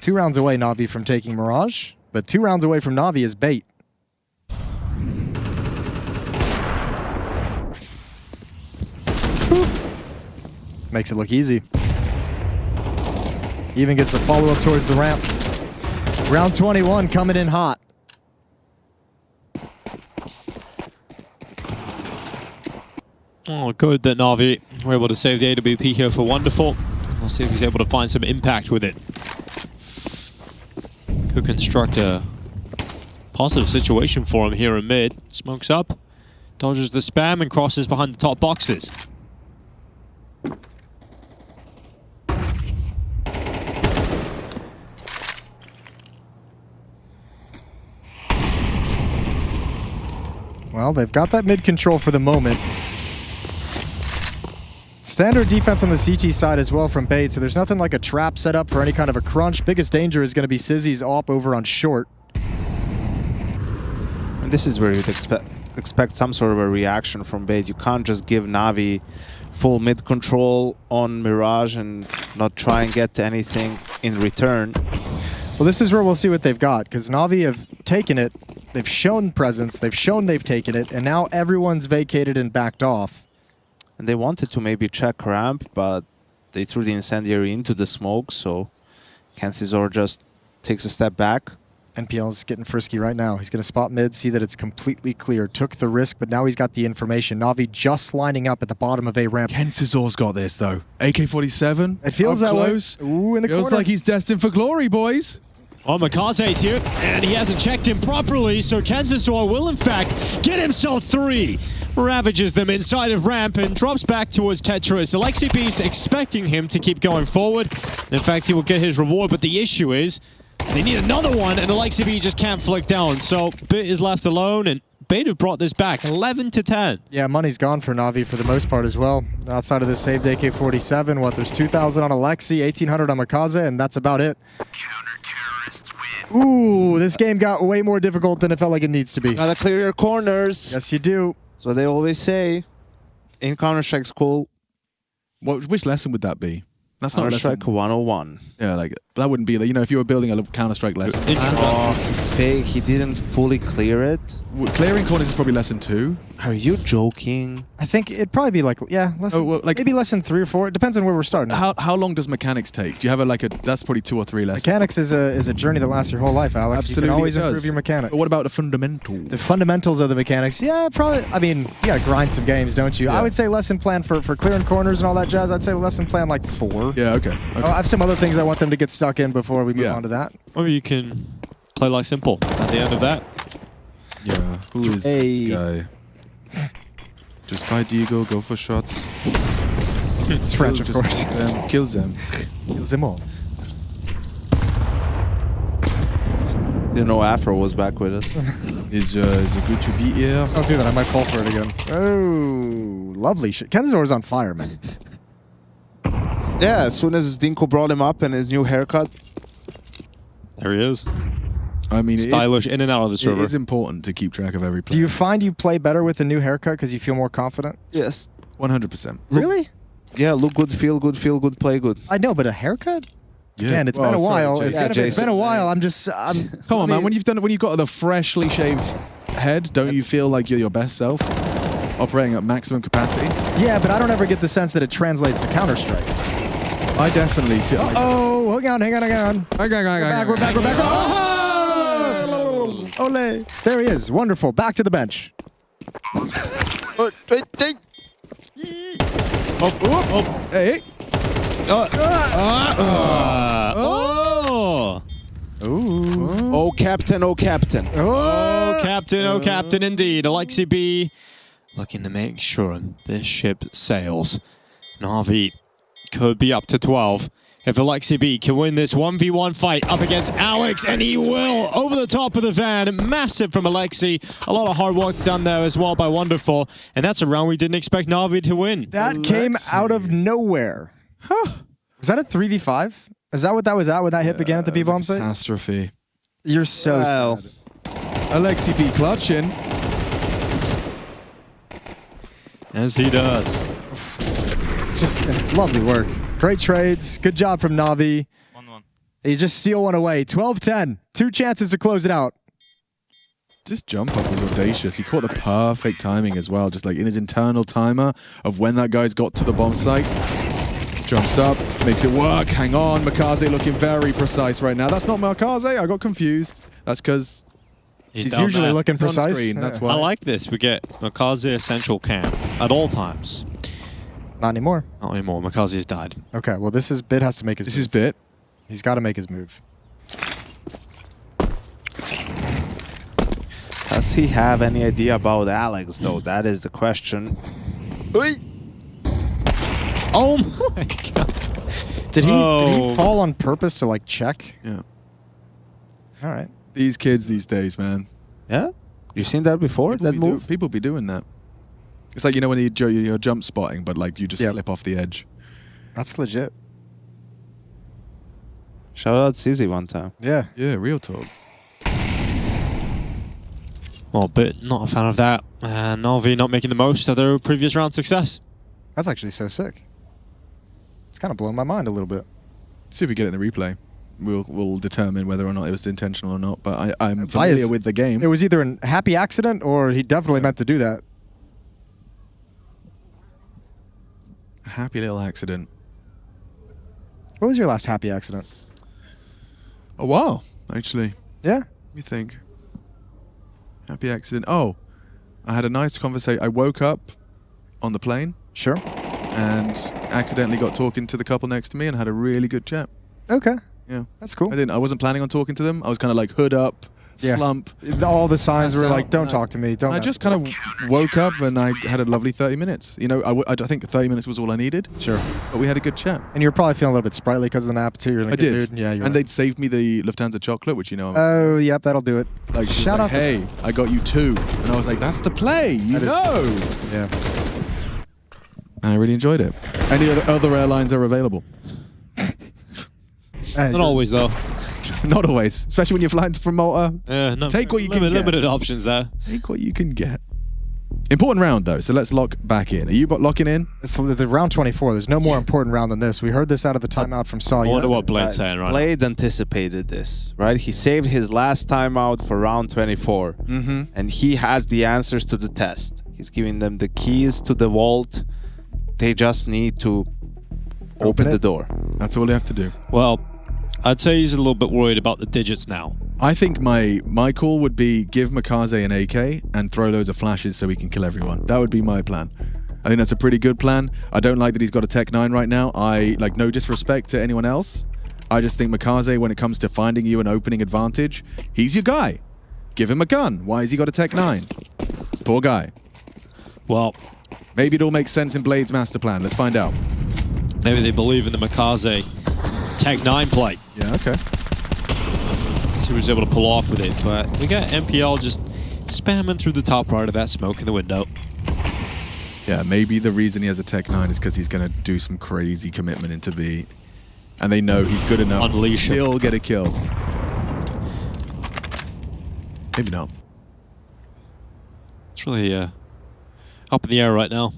2 rounds away Na'Vi from taking Mirage, but 2 rounds away from Na'Vi is Bait. Makes it look easy. Even gets the follow-up towards the ramp. Round 21 coming in hot. Oh, good that Na'Vi were able to save the AWP here for Wonderful. We'll see if he's able to find some impact with it. Could construct a positive situation for him here in mid. Smokes up, dodges the spam, and crosses behind the top boxes. Well, they've got that mid control for the moment. Standard defense on the CT side as well from Bait, so there's nothing like a trap set up for any kind of a crunch. Biggest danger is going to be Sizzy's op over on short. And this is where you'd expect some sort of a reaction from Bait. You can't just give Na'Vi full mid control on Mirage and not try and get anything in return. Well, this is where we'll see what they've got, because Na'Vi have taken it, they've shown presence, they've shown they've taken it, and now everyone's vacated and backed off. And they wanted to maybe check ramp, but they threw the incendiary into the smoke, so Kansizor just takes a step back. NPL's getting frisky right now. He's going to spot mid, see that it's completely clear. Took the risk, but now he's got the information. Na'Vi just lining up at the bottom of A ramp. Kansizor's got this, though. AK-47. It feels that close. way. Ooh, in the feels corner. like he's destined for glory, boys. Oh, MongolZ's here, and he hasn't checked him properly, so Kansizor will, in fact, get himself 3. Ravages them inside of ramp and drops back towards Tetris. Alexi B's expecting him to keep going forward. In fact, he will get his reward, but the issue is they need another one, and Alexi B just can't flick down. So Bit is left alone, and Bait have brought this back 11-10. Yeah, money's gone for Na'Vi for the most part as well. Outside of this saved AK-47, what, there's 2,000 on Alexi, 1,800 on MongolZ, and that's about it. Ooh, this game got way more difficult than it felt like it needs to be. Gotta clear your corners. Yes, you do. So they always say in Counter-Strike school. Which lesson would that be? That's not Counter-Strike 101. Yeah, like that wouldn't be like, you know, if you were building a Counter-Strike lesson. He didn't fully clear it. Clearing corners is probably lesson 2. Are you joking? I think it'd probably be like, yeah, maybe lesson 3 or 4. It depends on where we're starting. How long does mechanics take? Do you have that's probably 2 or 3 lessons. Mechanics is a journey that lasts your whole life, Alex. Absolutely, you can always it does. improve your mechanics. But what about the fundamentals? The fundamentals of the mechanics, yeah, probably. I mean, you gotta grind some games, don't you? Yeah. I would say lesson plan for clearing corners and all that jazz. I'd say lesson plan like 4. Yeah, okay. I have some other things I want them to get stuck in before we move on to that. Or you can play like simple at the end of that. Yeah, who is this guy? Just buy Diego, go for shots. It's French, of course. Kills them. Kills them all. Didn't know Afro was back with us. Is it good to be here? Don't do that, I might fall for it again. Oh, lovely shit. Kenzor's on fire, man. Yeah, as soon as Dinko brought him up and his new haircut. There he is. I mean, stylish in and out of the server. It is important to keep track of every player. Do you find you play better with a new haircut because you feel more confident? Yes. 100%. Really? Yeah, look good, feel good, play good. I know, but a haircut? Yeah. Again, it's been a while. Sorry, It's been a while. I'm Come on, man. When you've got the freshly shaved head, don't you feel like you're your best self? Operating at maximum capacity? Yeah, but I don't ever get the sense that it translates to Counter-Strike. I definitely feel like... Oh, hang on. We're back. Ole. There he is. Wonderful. Back to the bench. Hey. Oh, Captain, oh, Captain. Oh, Captain, oh, Captain, indeed. Alexi B looking to make sure this ship sails. Na'Vi could be up to 12. If Alexi B can win this 1v1 fight up against Alex, and he will, over the top of the van. Massive from Alexi. A lot of hard work done there as well by Wonderful. And that's a round we didn't expect Na'Vi to win. That came out of nowhere. Huh. Was that a 3v5? Is that what that was at when that hit began at the B-bomb site? Catastrophe. You're so sad. Alexi B clutching. As he does. Just lovely work. Great trades. Good job from Na'Vi. 1-1. He just steal one away. 12-10. 2 chances to close it out. This jump up was audacious. He caught the perfect timing as well, just like in his internal timer of when that guy's got to the bomb site. Jumps up, makes it work. Hang on, MongolZ looking very precise right now. That's not MongolZ. I got confused. That's because he's usually looking He's on precise. screen. That's why. I like this. We get MongolZ Essential Cam at all times. Not anymore. Not anymore. MongolZ's died. Okay, well, this is Bit has to make his move. This is Bit. He's got to make his move. Does he have any idea about Alex, though? That is the question. Oh my god. Did he fall on purpose to, like, check? Yeah. All right. These kids these days, man. Yeah? You've seen that before, that move? People be doing that. It's like, you know, when you're jump spotting, but like you just slip off the edge. That's legit. Shout out CZ one time. Yeah. Yeah, real talk. Well, Bit not a fan of that. And Na'Vi not making the most of their previous round success. That's actually so sick. It's kind of blown my mind a little bit. See if we get it in the replay. We'll determine whether or not it was intentional or not. But I'm familiar with the game. It was either a happy accident or he definitely meant to do that. Happy little accident. What was your last happy accident? A while, actually. Yeah? Let me think. Happy accident. Oh, I had a nice conversation. I woke up on the plane. Sure. And accidentally got talking to the couple next to me and had a really good chat. Okay. Yeah. That's cool. I wasn't planning on talking to them. I was kind of like hood up, slump. All the signs were Pass like, out. don't talk to me. Don't. I mess just with kind of woke up and I had a lovely 30 minutes. You know, I think 30 minutes was all I needed. Sure. But we had a good chat. And you're probably feeling a little bit sprightly because of the nap too. You're like, I did. Dude. Yeah, you're and they'd saved me the Lufthansa chocolate, which you know. Oh, yep, that'll do it. Like, she was shout like, out hey, I got you 2. And I was like, that's the play. You know. Yeah. And I really enjoyed it. Any other airlines are available? Not always, though. Not always, especially when you're flying from Malta. Take what you can get. Limited options there. Take what you can get. Important round, though, so let's lock back in. Are you locking in? It's the round 24. There's no more important round than this. We heard this out of the timeout from Saw. I wonder what Blade's saying right now. Blade anticipated this, right? He saved his last timeout for round 24. And he has the answers to the test. He's giving them the keys to the vault. They just need to open the door. That's all they have to do. Well, I'd say he's a little bit worried about the digits now. I think my call would be give MongolZ an AK and throw loads of flashes so he can kill everyone. That would be my plan. I think that's a pretty good plan. I don't like that he's got a Tech 9 right now. No disrespect to anyone else. I just think MongolZ, when it comes to finding you an opening advantage, he's your guy. Give him a gun. Why has he got a Tech 9? Poor guy. Well, maybe it all makes sense in Blade's master plan. Let's find out. Maybe they believe in the MongolZ Tech 9 play. Yeah, okay. See what he's able to pull off with it, but we got MPL just spamming through the top right of that smoke in the window. Yeah, maybe the reason he has a Tech 9 is because he's going to do some crazy commitment into B. And they know he's good enough to still get a kill. Maybe not. It's really up in the air right now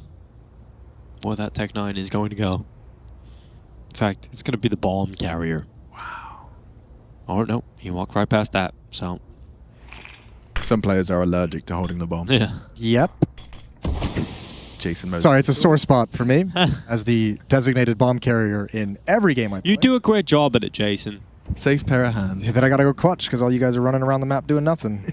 where that Tech 9 is going to go. In fact, it's going to be the bomb carrier. Wow. Oh, no. He walked right past that, so... Some players are allergic to holding the bomb. Yeah. Yep. Jason Moses. Sorry, it's a sore spot for me as the designated bomb carrier in every game I play. You do a great job at it, Jason. Safe pair of hands. Then I got to go clutch because all you guys are running around the map doing nothing.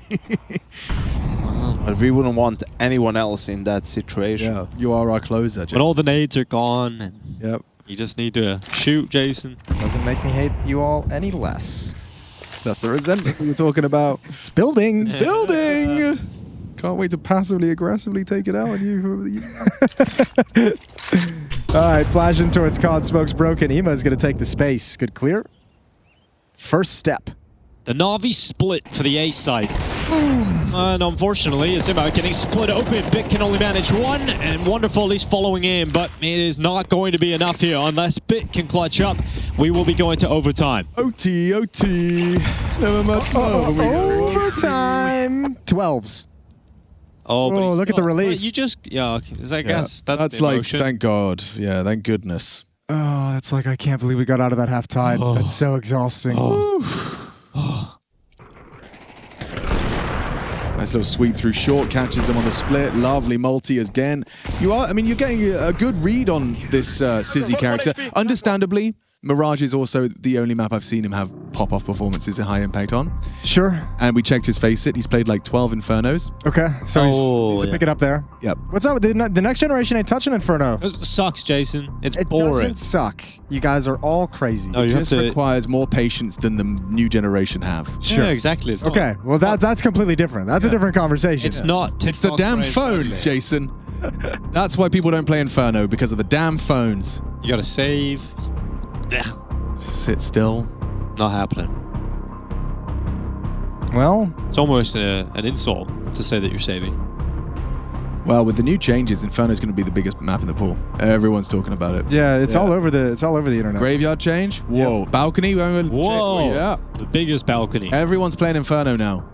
But we wouldn't want anyone else in that situation. Yeah, you are our closer, Jason. When all the nades are gone, and yep. You just need to shoot, Jason. Doesn't make me hate you all any less. That's the resentment we were talking about. It's building. It's building. Can't wait to passively aggressively take it out on you. All right, flashing towards COD. Smoke's broken. Ema is going to take the space. Good clear. First step. The Na'Vi split for the A side. Boom! And unfortunately, it's about getting split open. Bit can only manage one, and Wonderful is following in, but it is not going to be enough here unless Bit can clutch up. We will be going to overtime. OT. Never much. Overtime. 12s. Oh, but look at the relief. You just, I guess that's like, thank God. Yeah, thank goodness. Oh, that's like, I can't believe we got out of that half tied. Oh. That's so exhausting. Nice little sweep through short, catches them on the split. Lovely multi again. You're getting a good read on this Sizzy character. Understandably, Mirage is also the only map I've seen him have pop-off performances at high impact on. Sure. And we checked his FaZe. He's played like 12 Infernos. Okay, so he's picking up there. Yep. What's up? The next generation ain't touching Inferno. It sucks, Jason. It's It boring. doesn't suck. You guys are all crazy. No, It you have just to. requires more patience than the new generation have. Sure. Yeah, exactly. It's not- Okay, well that's completely different. That's a different conversation. It's not. It's the damn phones, Jason. That's why people don't play Inferno, because of the damn phones. You gotta save. Sit still. Not happening. Well, it's almost an insult to say that you're saving. Well, with the new changes, Inferno's going to be the biggest map in the pool. Everyone's talking about it. Yeah, it's all over the internet. Graveyard change. Whoa, balcony. Whoa, yeah, the biggest balcony. Everyone's playing Inferno now.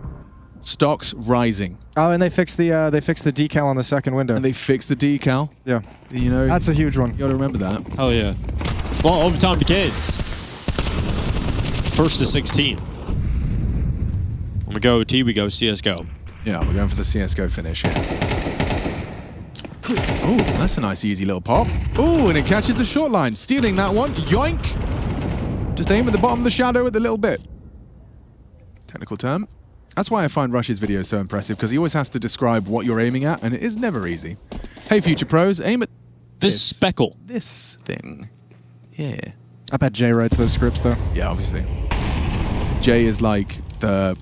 Stocks rising. Oh, and they fixed the decal on the second window. And they fixed the decal. Yeah, you know that's a huge one. You got to remember that. Oh yeah. Well, overtime begins. First to 16. When we go OT, we go CSGO. Yeah, we're going for the CSGO finish here. Oh, that's a nice easy little pop. Oh, and it catches the short line. Stealing that one. Yoink! Just aim at the bottom of the shadow with a little bit. Technical term. That's why I find Rush's videos so impressive, because he always has to describe what you're aiming at, and it is never easy. Hey, future pros, aim at this speckle. This thing. Yeah. I bet Jay writes those scripts, though. Yeah, obviously. Jay is like the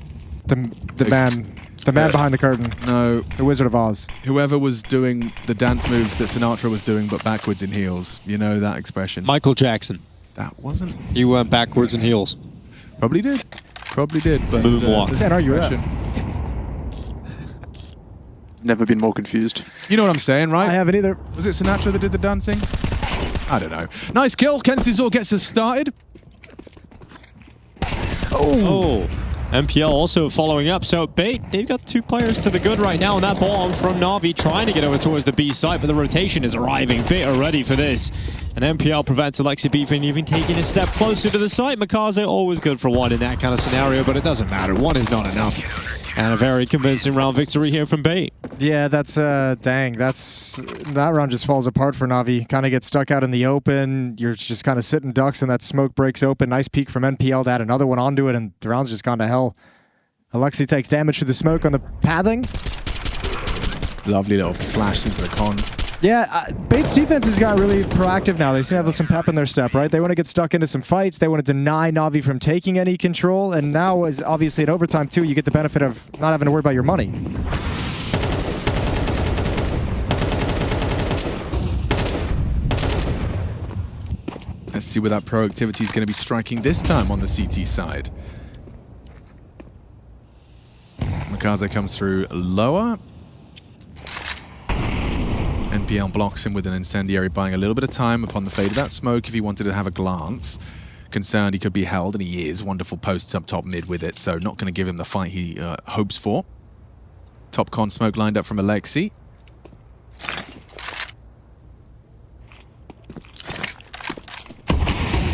The man behind the curtain. No. The Wizard of Oz. Whoever was doing the dance moves that Sinatra was doing, but backwards in heels. You know that expression. Michael Jackson. That wasn't. He went backwards in heels. Probably did. Probably did. But Moonwalk. Can't argue that. Never been more confused. You know what I'm saying, right? I haven't either. Was it Sinatra that did the dancing? I don't know. Nice kill. Kensizor gets us started. Oh. MPL also following up. So Bait, they've got 2 players to the good right now. And that bomb from Na'Vi trying to get over towards the B site, but the rotation is arriving. Bait are ready for this. And MPL prevents Alexi B from even taking a step closer to the site. MongolZ always good for 1 in that kind of scenario, but it doesn't matter. 1 is not enough. And a very convincing round victory here from Bait. Yeah, that's dang. That round just falls apart for Na'Vi. Kind of gets stuck out in the open. You're just kind of sitting ducks, and that smoke breaks open. Nice peek from NPL to add another one onto it, and the round's just gone to hell. Alexi takes damage to the smoke on the pathing. Lovely little flash into the con. Yeah, Bait's defense has got really proactive now. They seem to have some pep in their step, right? They want to get stuck into some fights. They want to deny Na'Vi from taking any control. And now, is obviously at overtime, too, you get the benefit of not having to worry about your money. Let's see where that proactivity is going to be striking this time on the CT side. MongolZ comes through lower. NPL blocks him with an incendiary, buying a little bit of time upon the fade of that smoke if he wanted to have a glance. Concerned he could be held, and he is. Wonderful posts up top mid with it, so not going to give him the fight he hopes for. Top con smoke lined up from Alexi.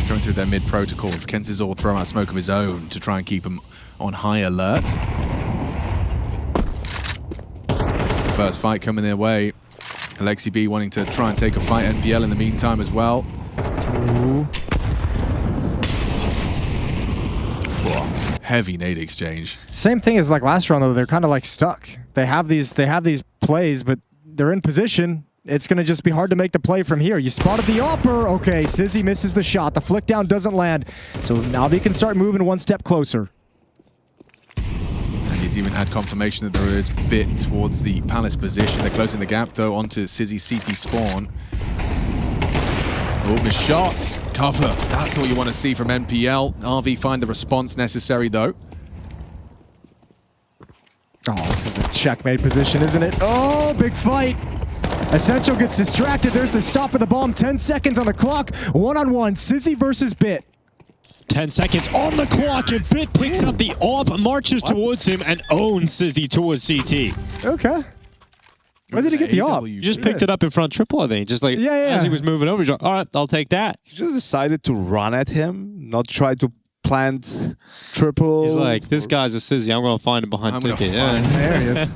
Going through their mid protocols. Kensizor will throw out smoke of his own to try and keep him on high alert. This is the first fight coming their way. Alexi B wanting to try and take a fight. NPL in the meantime as well. Heavy nade exchange. Same thing as like last round though. They're kind of like stuck. They have these plays, but they're in position. It's going to just be hard to make the play from here. You spotted the upper. Okay, Sizzy misses the shot. The flick down doesn't land. So Na'Vi can start moving 1 step closer. And he's even had confirmation that there is bit towards the Palace position. They're closing the gap though onto Sizzy's CT spawn. Oh, missed shots. Cover. That's what you want to see from NPL. RV find the response necessary though. Oh, this is a checkmate position, isn't it? Oh, big fight. Essential gets distracted. There's the stop of the bomb. 10 seconds on the clock. 1-on-1. Sizzy versus Bit. 10 seconds on the clock, and Bit picks up the AWP, marches towards him, and owns Sizzy towards CT. Okay. Where did he get the AWP? You just picked it up in front triple, I think. Just like, as he was moving over, he's like, all right, I'll take that. He just decided to run at him, not try to plant triple. He's like, this guy's a Sizzy. I'm going to find him behind ticket. Yeah. There he is.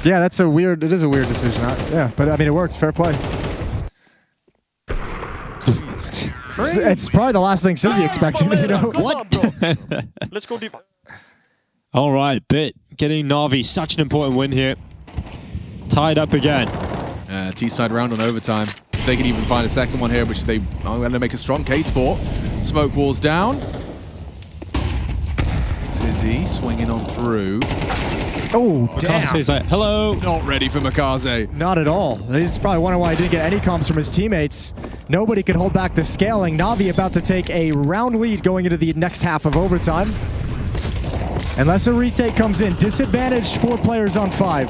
Yeah, it is a weird decision. Yeah, but I mean, it works. Fair play. It's probably the last thing Sizzy expected, you know? What? Let's go deep. All right, Bit getting Na'Vi such an important win here. Tied up again. T-side round on overtime. If they can even find a second one here, which they are going to make a strong case for. Smoke walls down. Sizzy swinging on through. Oh, damn. MongolZ's like, hello. Not ready for MongolZ. Not at all. This is probably wondering why he didn't get any comms from his teammates. Nobody could hold back the scaling. Na'Vi about to take a round lead going into the next half of overtime. Unless a retake comes in. Disadvantage 4 players on 5.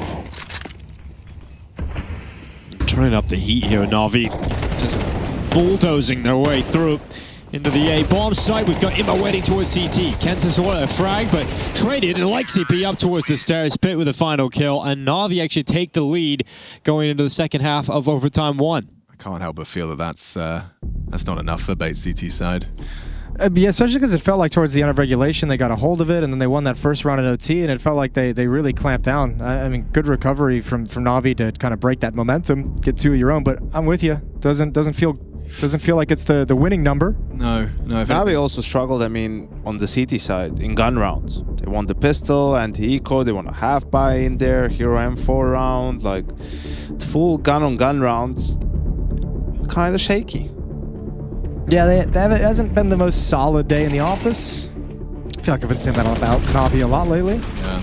Turning up the heat here, Na'Vi. Just bulldozing their way through into the A bomb site. We've got Imma waiting towards CT. Kensizor a frag, but traded, and Alexi B up towards the stairs. Bit with a final kill, and Na'Vi actually take the lead going into the second half of overtime 1. I can't help but feel that that's not enough for Bait's CT side. Yeah, especially because it felt like towards the end of regulation they got a hold of it, and then they won that first round in OT, and it felt like they really clamped down. I mean, good recovery from Na'Vi to kind of break that momentum, get 2 of your own. But I'm with you. Doesn't feel like it's the winning number. No. Na'Vi also struggled, I mean, on the CT side in gun rounds. They won the pistol, anti-eco, they won a half buy in there, hero M4 round, like the full gun-on-gun rounds, kind of shaky. Yeah, it hasn't been the most solid day in the office. I feel like I've been saying that about Navi a lot lately. Yeah.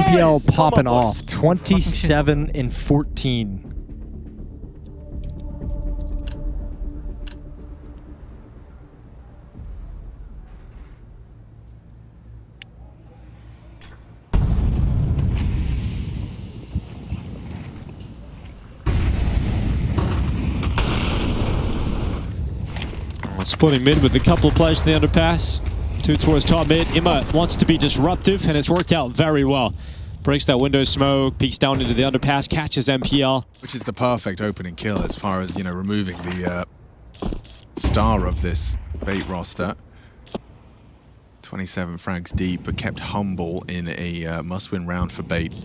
NPL popping off, 27-14. Splitting mid with a couple of players in the underpass. Two towards top mid. Imma wants to be disruptive, and it's worked out very well. Breaks that window smoke, peeks down into the underpass, catches MPL. Which is the perfect opening kill as far as, you know, removing the star of this bait roster. 27 frags deep, but kept humble in a must-win round for bait.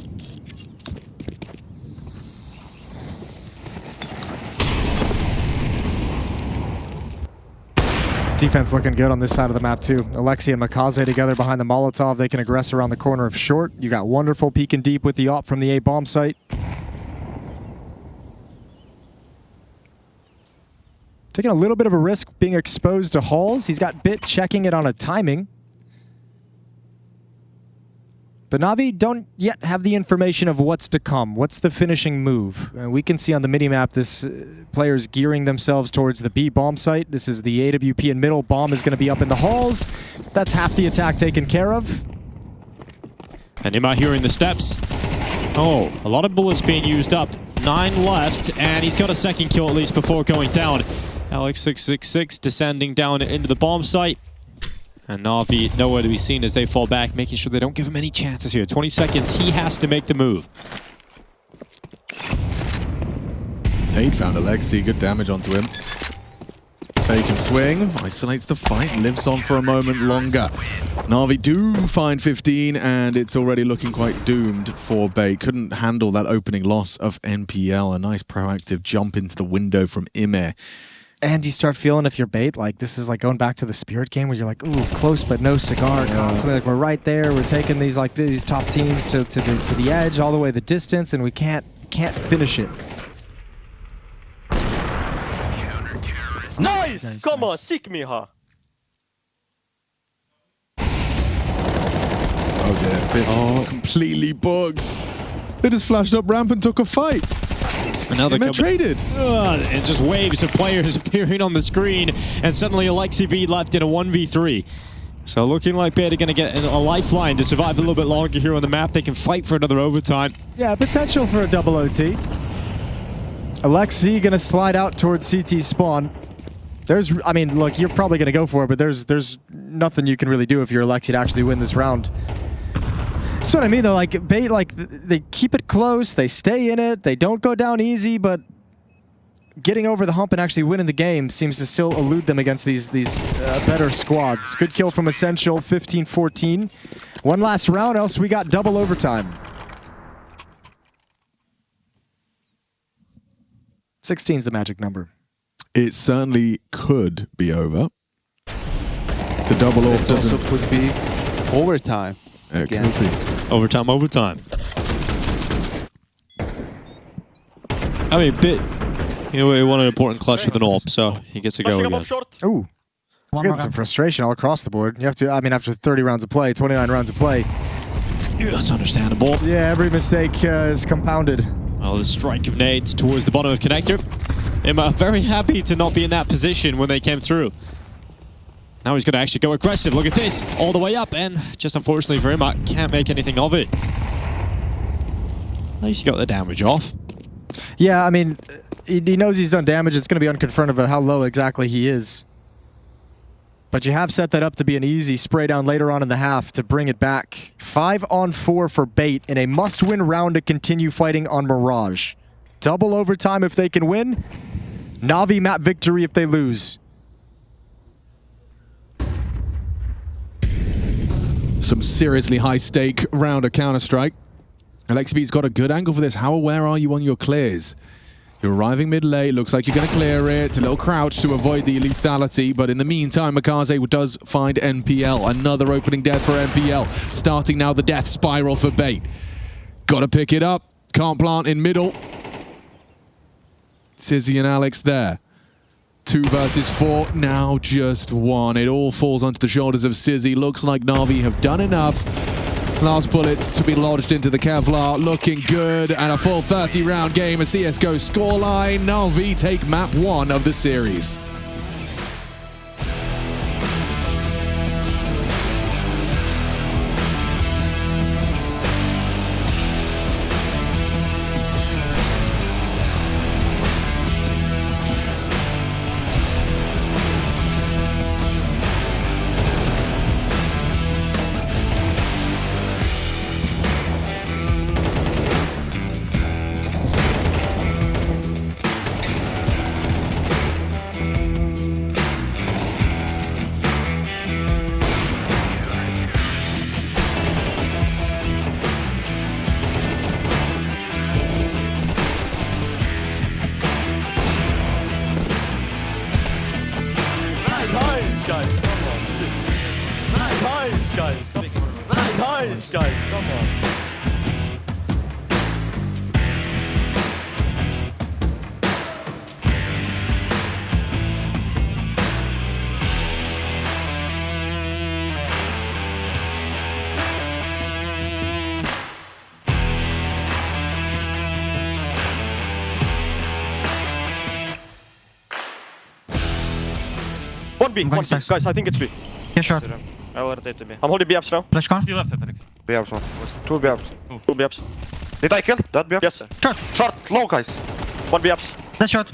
Defense looking good on this side of the map too. Alexi and MongolZ together behind the Molotov. They can aggress around the corner of short. You got wonderful peeking deep with the op from the A bomb site. Taking a little bit of a risk being exposed to Halls. He's got Bit checking it on a timing. But Navi don't yet have the information of what's to come. What's the finishing move? We can see on the minimap this player's gearing themselves towards the B bomb site. This is the AWP in middle. Bomb is going to be up in the halls. That's half the attack taken care of. And Imma hearing the steps. Oh, a lot of bullets being used up. 9 left, and he's got a second kill at least before going down. Alex666 descending down into the bomb site. And Navi nowhere to be seen as they fall back, making sure they don't give him any chances here. 20 seconds, he has to make the move. They'd found Alexi, good damage onto him. Fake and swing, isolates the fight, lives on for a moment longer. Navi do find 15, and it's already looking quite doomed for bait. Couldn't handle that opening loss of NPL. A nice proactive jump into the window from Ime. And you start feeling if you're bait, like this is like going back to the Spirit game where you're like, ooh, close but no cigar, constantly. Like we're right there, we're taking these like these top teams to the edge, all the way the distance, and we can't finish it. Nice! Come on, seek me, huh? Oh dear, Bit completely bugged. They just flashed up ramp and took a fight. And now they're traded. And just waves of players appearing on the screen, and suddenly Alexi B left in a 1v3. So looking like Bait are going to get a lifeline to survive a little bit longer here on the map. They can fight for another overtime. Yeah, potential for a double OT. Alexi going to slide out towards CT spawn. I mean, look, you're probably going to go for it, but there's nothing you can really do if you're Alexi to actually win this round. That's what I mean, though. Like Bait, like they keep it close, they stay in it, they don't go down easy, but getting over the hump and actually winning the game seems to still elude them against these better squads. Good kill from Essential, 15-14. One last round, else we got double overtime. 16 is the magic number. It certainly could be over. The double off doesn't. Also could be overtime. It could be. Overtime. I mean, Bit, he won an important clutch with an AWP, so he gets to go again. Ooh. Getting some frustration all across the board. You have to, I mean, after 30 rounds of play, 29 rounds of play. Yeah, that's understandable. Yeah, every mistake is compounded. Well, the strike of nades towards the bottom of connector. Imma very happy to not be in that position when they came through. Now he's going to actually go aggressive. Look at this. All the way up, and just unfortunately for him, can't make anything of it. At least he got the damage off. Yeah, I mean, he knows he's done damage. It's going to be unconfirmed about how low exactly he is. But you have set that up to be an easy spray down later on in the half to bring it back. 5-on-4 for Bait in a must-win round to continue fighting on Mirage. Double overtime if they can win. Navi map victory if they lose. Some seriously high-stake round of Counter-Strike. Alexi got a good angle for this. How aware are you on your clears? You're arriving mid-late. Looks like you're going to clear it. A little crouch to avoid the lethality. But in the meantime, MongolZ does find NPL. Another opening death for NPL. Starting now the death spiral for Bait. Got to pick it up. Can't plant in middle. Sizzy and Alex there. 2 versus 4, now just 1. It all falls onto the shoulders of Sizzy. Looks like Na'Vi have done enough. Last bullets to be lodged into the Kevlar, looking good, and a full 30-round game, a CSGO scoreline. Na'Vi take map 1 of the series. Guys, come on. One B, guys, I think it's B. Yeah, sure. I will rotate to B. I'm holding B ups now. Flash con. You left it, Alex. B ups, one. 2 B ups. 2 B ups. Did I kill that B up? Yes, sir. Short. Short, low, guys. 1 B ups. That's short.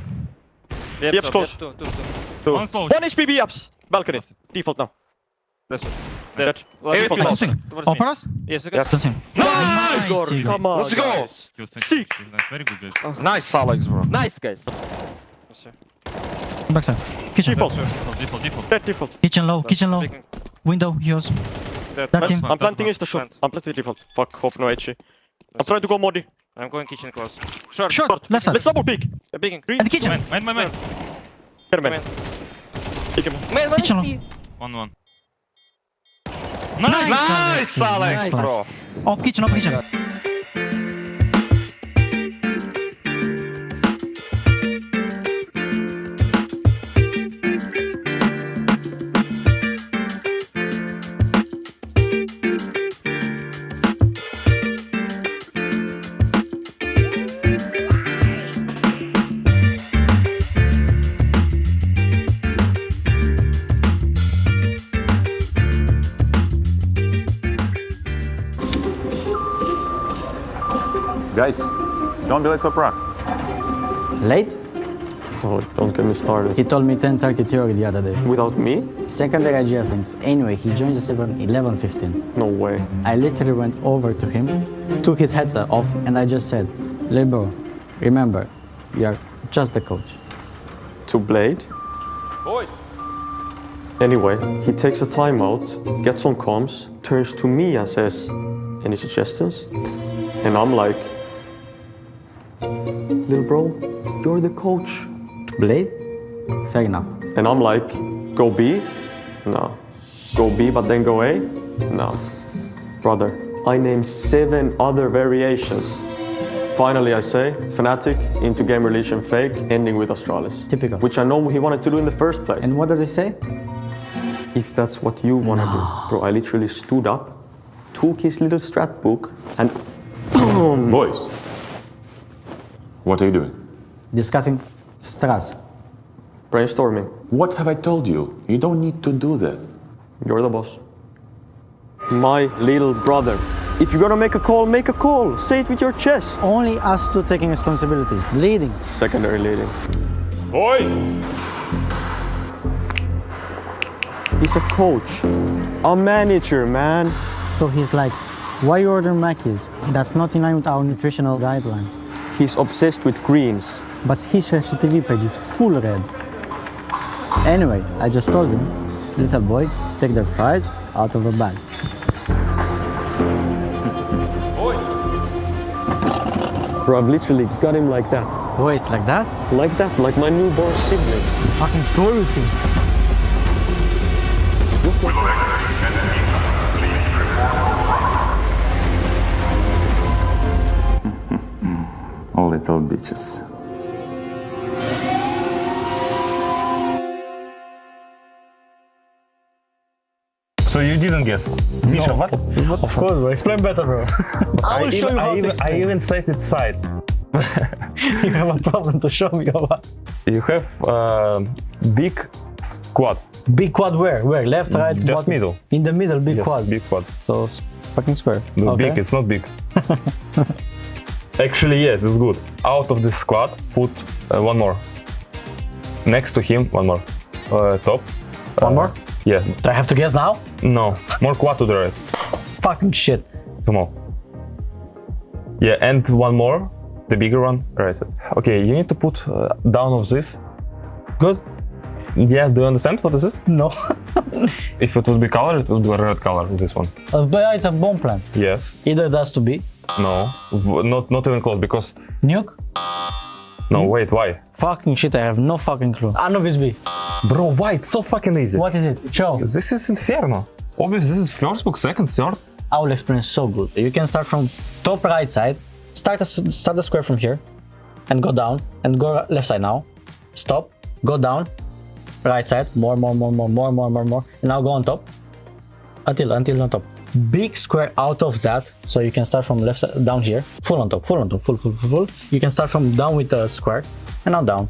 B ups close. 2. 1 HP B ups. Balcony. Default now. Yes, sir. Dead. AWP lost. Overpass? Yes, okay. Yes. Nice, Gordon. Come on, Let's go. guys. Sick. Very good, guys. Nice, Alex, bro. Nice, guys. Yes, sir. Backside. Kitchen. Default. Dead default. Kitchen low. Kitchen low. Window. Yours. Dead. That's him. I'm planting is the short. I'm planting default. Fuck, hope no HE. I'm trying to go Modi. I'm going kitchen close. Short. Left side. Let's double peek. Peeking. Green. And the kitchen. Man. Here, man. Peek him. Kitchen low. 1-1. Nice, Alex, bro. Off kitchen. Guys, don't be late for pra. Late? Oh, don't get me started. He told me 10:30 theory the other day. Without me? Secondary IGL things. Anyway, he joined the 11:15. No way. I literally went over to him, took his headset off, and I just said, "Little bro, remember, you are just the coach." To Blade? Boys. Anyway, he takes a timeout, gets on comms, turns to me and says, "Any suggestions?" And I'm like, "Little bro, you're the coach." Blade? Fair enough. And I'm like, "Go B? No. Go B but then go A? No. Brother, I named 7 other variations. Finally I say, Fnatic into game relation fake, ending with Astralis. Typical. Which I know he wanted to do in the first place. And what does he say? If that's what you want to do. Bro, I literally stood up, took his little strat book, and boom! Boys, what are you doing? Discussing strats. Brainstorming. What have I told you? You don't need to do that. You're the boss. My little brother. If you're gonna make a call, say it with your chest. Only us two taking responsibility. Leading. Secondary leading. Boy! He's a coach, a manager, man. So he's like, why you order Mackies? That's not in line with our nutritional guidelines. He's obsessed with greens. But his HTTV page is full red. Anyway, I just told him, little boy, take the fries out of the bag. Bro, I've literally got him like that. Wait, like that? Like that, like my newborn sibling. Fucking crazy. Little bitches. So you didn't guess? Misha, what? Of course, bro. Explain better, bro. I will show you how to explain. I even said it's side. You have a problem to show me or what? You have big quad. Big quad where? Where? Left, right, just bottom? Middle. In the middle, big Yes, quad. Big quad. So it's fucking square. No, Okay. big, it's not big. Actually, yes, it's good. Out of this squad, put one more. Next to him, one more. Top. One more? Yeah. Do I have to guess now? No, more quad to the right. Fucking shit. Small. Yeah, and one more, the bigger one, right side. Okay, you need to put down of this. Good. Yeah, do you understand what this is? No. If it would be color, it would be a red color, this one. But it's a bomb plant. Yes. Either that's to be. No, not even close, because... Nuke? No, wait, why? Fucking shit, I have no fucking clue. Anubis B. Bro, why? It's so fucking easy. What is it? Show. This is Inferno. Obviously, this is first book, second, third. I will explain so good. You can start from top right side, start the square from here, and go down, and go left side now. Stop, go down, right side, more, and now go on top, until on top. Big square out of that, so you can start from left side, down here, full on top, full. You can start from down with the square, and now down,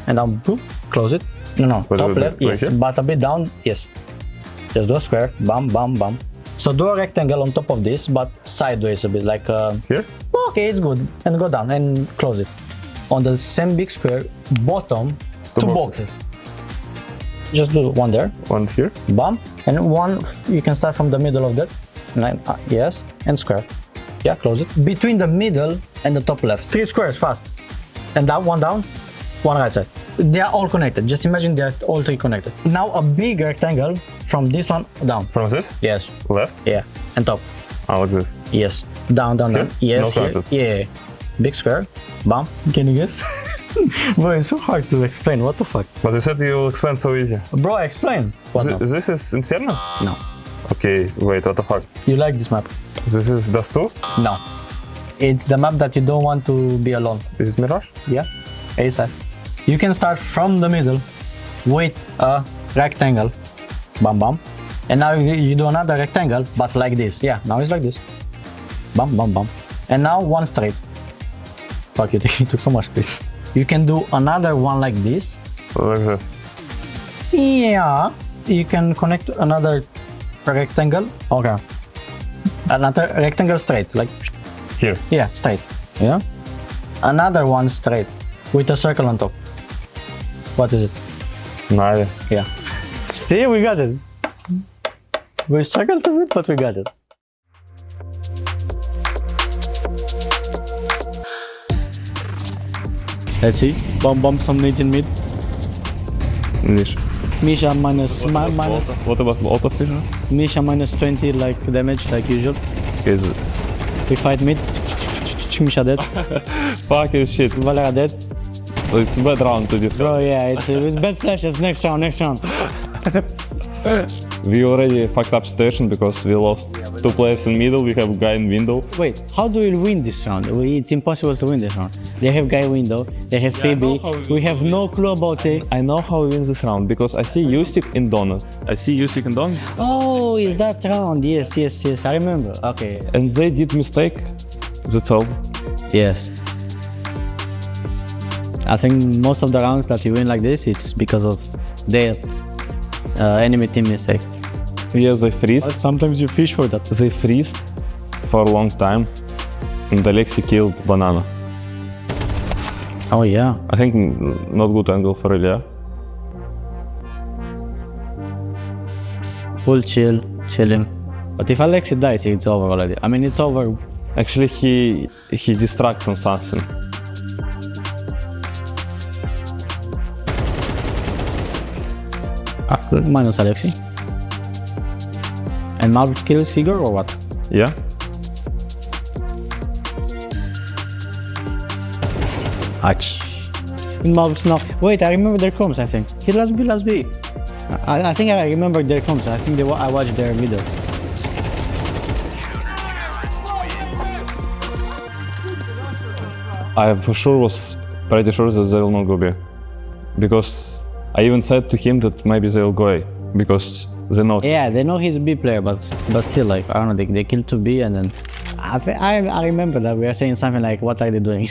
and now boom, close it. No, top left, yes, but a bit down, yes. Just do a square, bam. So do a rectangle on top of this, but sideways a bit, like here? Okay, it's good. And go down and close it. On the same big square, bottom, two boxes. Just do one there. One here. Bam. And one, you can start from the middle of that. Yes, and square. Yeah, close it. Between the middle and the top left. 3 squares, fast. And down, one right side. They are all connected. Just imagine they are all 3 connected. Now a big rectangle from this one down. From this? Yes. Left? Yeah. And top. Like this? Yes. Down. Yes. No, yeah. Big square. Bam. Can you guess? Bro, it's so hard to explain. What the fuck? But you said you'll explain so easy. Bro, explain. This is Inferno? No. Okay, wait, what the fuck? You like this map? This is Dust 2? No. It's the map that you don't want to be alone. Is it Mirage? Yeah. A-side. You can start from the middle with a rectangle. Bam. And now you do another rectangle, but like this. Yeah, now it's like this. Bam. And now one straight. Fuck it, it took so much space. You can do another one like this. Like this? Yeah. You can connect another rectangle. Okay. Another rectangle straight, like here. Yeah, straight. Yeah. Another one straight with a circle on top. What is it? No idea. Yeah. See, we got it. We struggled a bit, but we got it. Let's see. Bomb some nades in mid. Misha minus. What about auto vision? Misha minus 20 like damage, like usual. Okay, we fight mid. Misha dead. Fucking shit. Valera dead. It's a bad round to this. Bro, yeah, it's bad flashes. Next round. We already fucked up situation because we lost 2 players in middle, we have guy in window. Wait, how do we win this round? It's impossible to win this round. They have guy window, they have Phoebe, we have no clue about it. I know how we win this round because I see Ustic in Donut. Oh, is that round? Yes, I remember. Okay. And they did mistake, that's all. Yes. I think most of the rounds that you win like this, it's because of their enemy team mistake. Yes, they freeze. But sometimes you fish for that. They freeze for a long time and Alexi killed Banana. Oh yeah. I think not good angle for Ilya. Full chilling. But if Alexi dies, it's over already. I mean, it's over. Actually, he distracted from something. Minus Alexi. And MOUZ kills Sigurd or what? Yeah. Ouch. MOUZ now. Wait, I remember their comms, I think. He last B. I think I remember their comms. I think I watched their video. I for sure was pretty sure that they will not go B. Because I even said to him that maybe they will go A. Because They know. Yeah, they know he's a B player, but still, like, I don't know, they killed 2B, and then I remember that we were saying something like, what are they doing?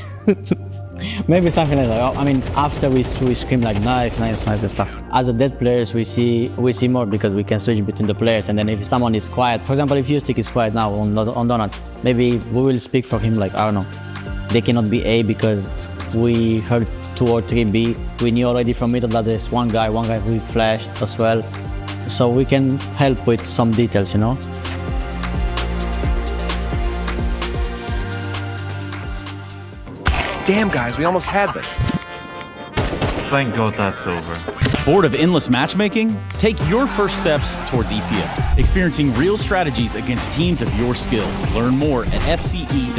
Maybe something like that. I mean, after we scream like nice and stuff. As a dead players, we see more because we can switch between the players, and then if someone is quiet, for example, if Stick is quiet now on Donut, maybe we will speak for him like, I don't know, they cannot be A because we heard 2 or 3 B. We knew already from middle that there's one guy who flashed as well. So we can help with some details, you know? Damn, guys, we almost had this. Thank God that's over. Bored of endless matchmaking? Take your first steps towards EPL. Experiencing real strategies against teams of your skill. Learn more at fce.gg/EPL.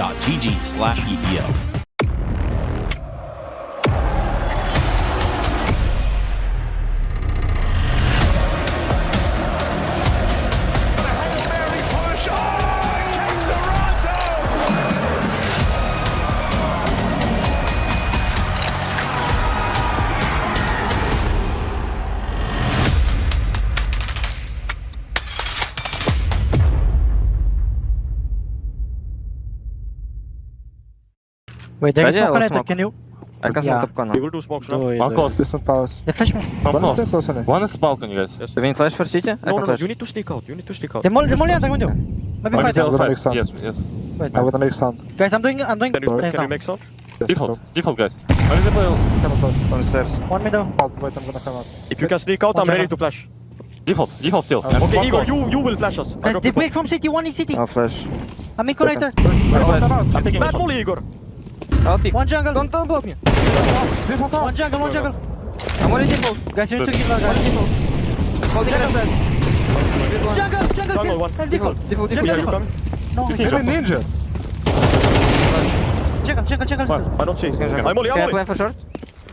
Wait, there is Yeah, no let's connector, smoke. can you? I can smoke top corner. We will do smokes now. One close. This one palace. The flash me. One close. One is balcony, guys. Yes. You mean flash for city? No, you need to sneak out. You need to sneak out. The molly under window. Maybe One fight. is I'm gonna outside. make sound. Yes, yes. Wait, I'm gonna make sound. guys, I'm doing Can you make sound? Yes, Default, guys. Where is the player? On the stairs. One middle. Wait, I'm gonna come out. If you can sneak out, I'm ready to flash. Default still. Okay, Igor, you will flash us. Guys, they break from city. One is city. No flash. I'm in connector. I'm taking bad molly, Igor. I'll pick. One jungle. Don't block me. One jungle. I'm already default. Guys, you need to give us. Hold the other side. Jungle. Jungle one. Default. Yeah, you coming? No. Even ninja. Jungle. Fine, I don't see. I'm molly. Can I plan for short?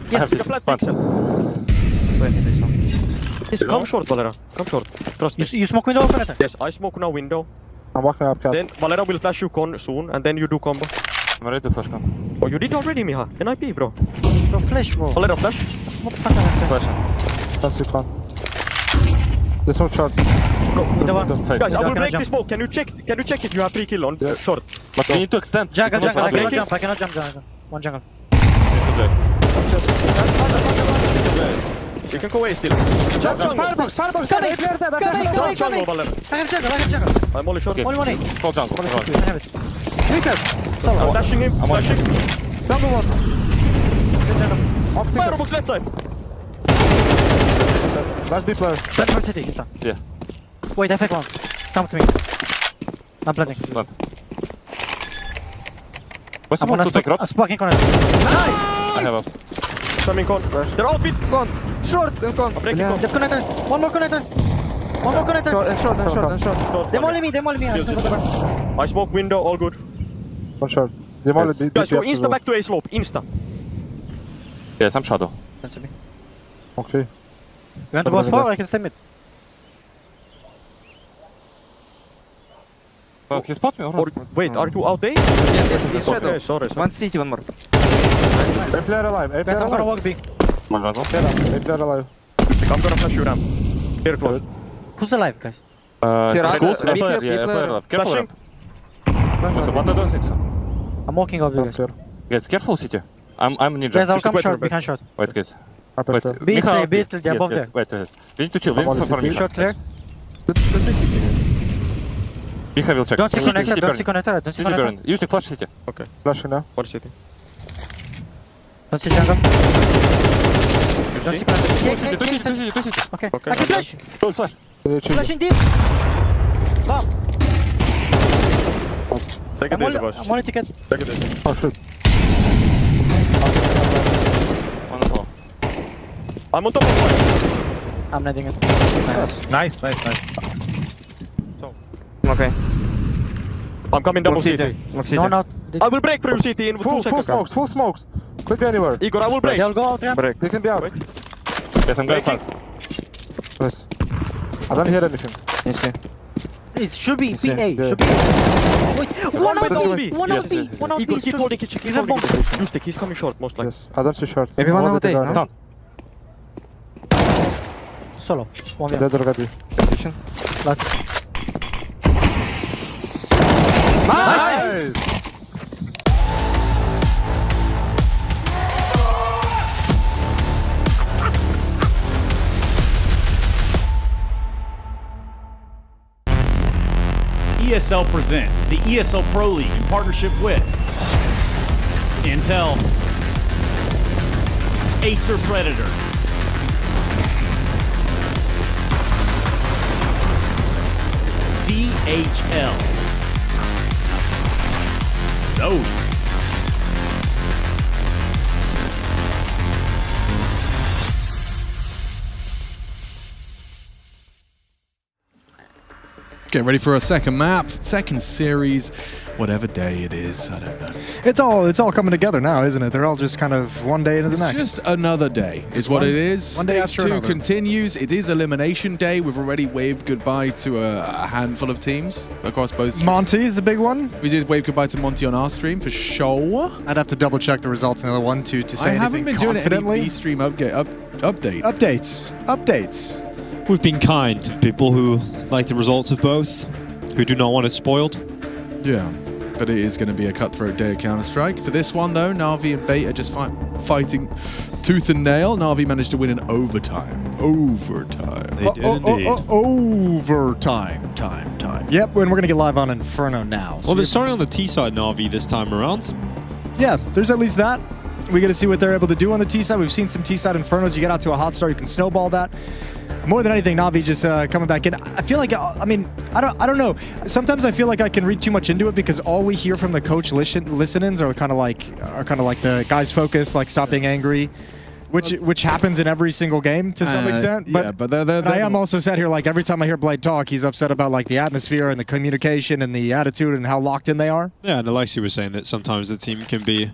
Yes. It's a flat pixel. Wait, this one. Yes, come short, Valera. Come short. Trust me. You smoke window or connector? Yes, I smoke now window. I'm walking up, cat. Then Valera will flash you con soon, and then you do combo. I'm ready to flash con. Oh, you did already, Miha. NIP, bro. Bro, flash, bro. Valera, flash. What the fuck am I saying? Flashing. Don't see con. This one short. Window one. Guys, I will Can I break jump? this smoke. Can you check if you have 3 kill on short? But we need to extend. Jungle. I'll I break cannot jump jungle. One jungle. You can go away still. Jungle. Firebox. Come, Jungle, Valera. I have jungle. I'm only short. Only one eight. Full jungle. I have it. I'm flashing him. I'm on Flashing. Jungle one. Firebox left side. Last B player. Plan for city, Isa. Yeah. Wait, FX one. Come to me. I'm planning. What's I'm the gonna to take spark. drops? Sparking connect. I have a. Coming con. They're all fit. Con. Short and con. I'm breaking con. Dead connector. One more connector. Short. Demolly me. I smoke window, all good. One short. Demolly Yes. Guys, go insta back to A slope. Insta. Yes, I'm shadow. Answer me. Okay. You want to go as far? I can stay mid. He spot me or wait, are you out there? Yes, shadow. Okay, sorry. One city, one more. A player alive. A Guys, player I'm gonna alive. walk B. one jungle. A player alive. I'm gonna flash you ramp. Here close. Who's alive, guys? Schools, Be clear, yeah, player. Careful Flashing. ramp. So what I don't think so. I'm walking up, guys. Guys, careful city. I'm ninja. Guys, I'll come wait, short. wait. Behind short. Wait, guys. Wait. B still, they're above there. Wait. We need to chill. We need to farm mid. Short clear. Miha will check. Don't see City connector. Don't burn. see connector. Don't see City connector. burn. Use the flash city. Okay. Flashing now. What city? Don't see jungle. You Don't see? see connector. Two city. Okay. Okay. I can flash. Go flash. Flashing deep. Bomb. Take it easy, boys. I'm on a ticket. Take it easy. Oh shit. On the floor. I'm on top of fire. I'm netting it. Nice. Okay. I'm coming double city. No, not. I will break through city in 2 Full seconds. smokes. Full smokes. Could be anywhere. Igor, I will break. They'll go out ramp. Break. They can be out. Yes, I'm going Breaking. fast. Nice. I don't hear anything. You see. It should be Yeah, BA. yeah. Should be. Wait, one out B. One out B. One out B. Igor, keep holding kitchen. Keep holding kitchen. You stick. He's coming short, most likely. Yes. I don't see short. Maybe one out A, no? Done. Solo. One Dead already. kitchen. Last. Nice! ESL presents the ESL Pro League in partnership with Intel, Acer Predator, DHL, Zoe, Getting ready for a second map, second series, whatever day it is, I don't know. It's all coming together now, isn't it? They're all just kind of one day into the next. It's just another day is what it is. One day Stage after 2 another. continues. It is elimination day. We've already waved goodbye to a handful of teams across both streams. Monte is the big one. We did wave goodbye to Monte on our stream for sure. I'd have to double check the results in the other one to say I haven't been doing confidently. any B-stream updates. Updates. We've been kind to people who like the results of both, who do not want it spoiled. Yeah, but it is going to be a cutthroat day of Counter-Strike. For this one, though, Na'Vi and Bait are just fighting tooth and nail. Na'Vi managed to win in overtime. They did indeed. Overtime. Time. Yep, and we're going to get live on Inferno now. Well, they're starting on the T side, Na'Vi, this time around. Yeah, there's at least that. We got to see what they're able to do on the T side. We've seen some T side Infernos. You get out to a hot start, you can snowball that. More than anything, Na'Vi just coming back in. I feel like, I mean, I don't know. Sometimes I feel like I can read too much into it because all we hear from the coach listen-ins are kind of like the guys focus, like stop being angry, which happens in every single game to some extent. But, yeah, but they're I am also sat here like every time I hear Blade talk, he's upset about like the atmosphere and the communication and the attitude and how locked in they are. Yeah, and Alexi was saying that sometimes the team can be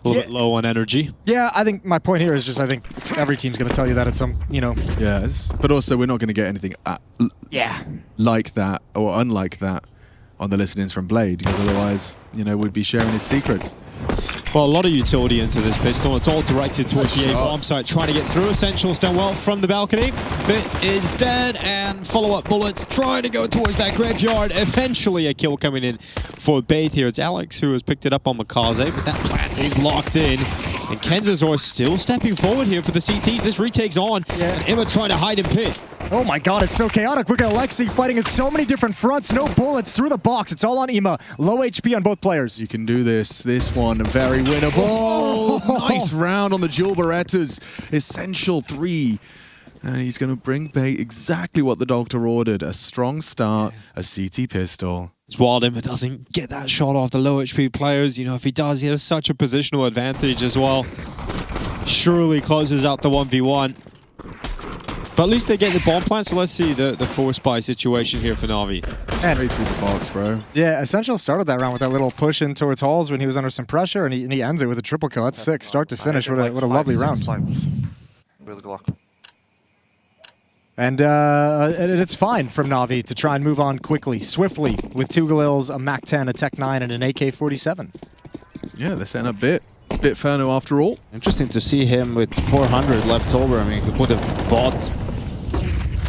a little bit low on energy. Yeah, I think my point here is just I think every team's going to tell you that at some, Yes, but also we're not going to get anything like that or unlike that on the listenings from Blade, because otherwise, we'd be sharing his secrets. Well, a lot of utility into this pistol. It's all directed towards the A-bomb site, trying to get through. Essentials done well from the balcony. Bit is dead, and follow-up bullets trying to go towards that graveyard. Eventually, a kill coming in for Baith here. It's Alex who has picked it up on MongolZ, but that plant is locked in. And Kenzazor still stepping forward here for the CTs. This retake's on, and Emma trying to hide in pit. Oh my god, it's so chaotic. Look at Alexi fighting at so many different fronts. No bullets through the box. It's all on Ema. Low HP on both players. You can do this. This one, very winnable. Nice round on the Jewel Berettas. Essential 3. And he's going to bring Bait exactly what the doctor ordered. A strong start, a CT pistol. It's wild Emma doesn't get that shot off the low HP players. If he does, he has such a positional advantage as well. Surely closes out the 1v1. But at least they get the bomb plant, so let's see the force buy situation here for Na'Vi. Straight through the box, bro. Yeah, Essential started that round with that little push in towards Halls when he was under some pressure, and he ends it with a triple kill. That's sick, start to finish. What a lovely round. Really good luck. And it's fine from Na'Vi to try and move on quickly, swiftly, with 2 Galils, a MAC-10, a Tech-9, and an AK-47. Yeah, they're setting up Bit. It's Bitferno after all. Interesting to see him with 400 left over. I mean, he could have bought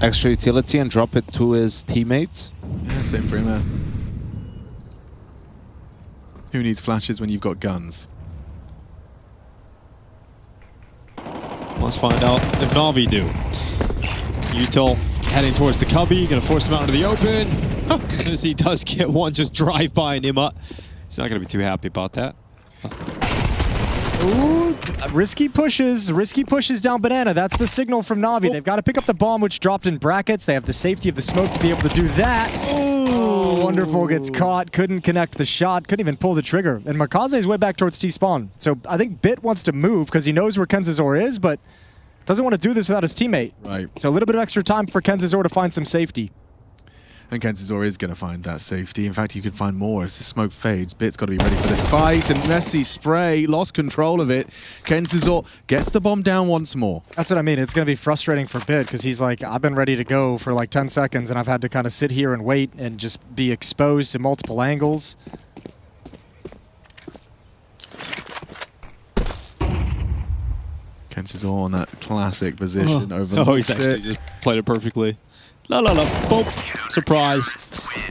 extra utility and drop it to his teammates. Yeah, same for him, man. Who needs flashes when you've got guns? Let's find out if Na'Vi do. Util heading towards the cubby, gonna force him out into the open. As soon as he does get one, just drive by and him up. He's not gonna be too happy about that. Ooh, risky pushes down Banana. That's the signal from Na'Vi. They've got to pick up the bomb, which dropped in brackets. They have the safety of the smoke to be able to do that. Oh, Wonderful gets caught, couldn't connect the shot, couldn't even pull the trigger. And MongolZ's way back towards T-spawn. So I think Bit wants to move because he knows where Kenzazor is, but doesn't want to do this without his teammate. Right. So a little bit of extra time for Kenzazor to find some safety. And Kenzazor is going to find that safety. In fact, you could find more as the smoke fades. Bit's got to be ready for this fight. And Messi spray, lost control of it. Kenzazor gets the bomb down once more. That's what I mean. It's going to be frustrating for Bit because he's like, I've been ready to go for like 10 seconds and I've had to kind of sit here and wait and just be exposed to multiple angles. Kenzazor on that classic position over Oh, he's actually just played it perfectly. No. Boom. Surprise.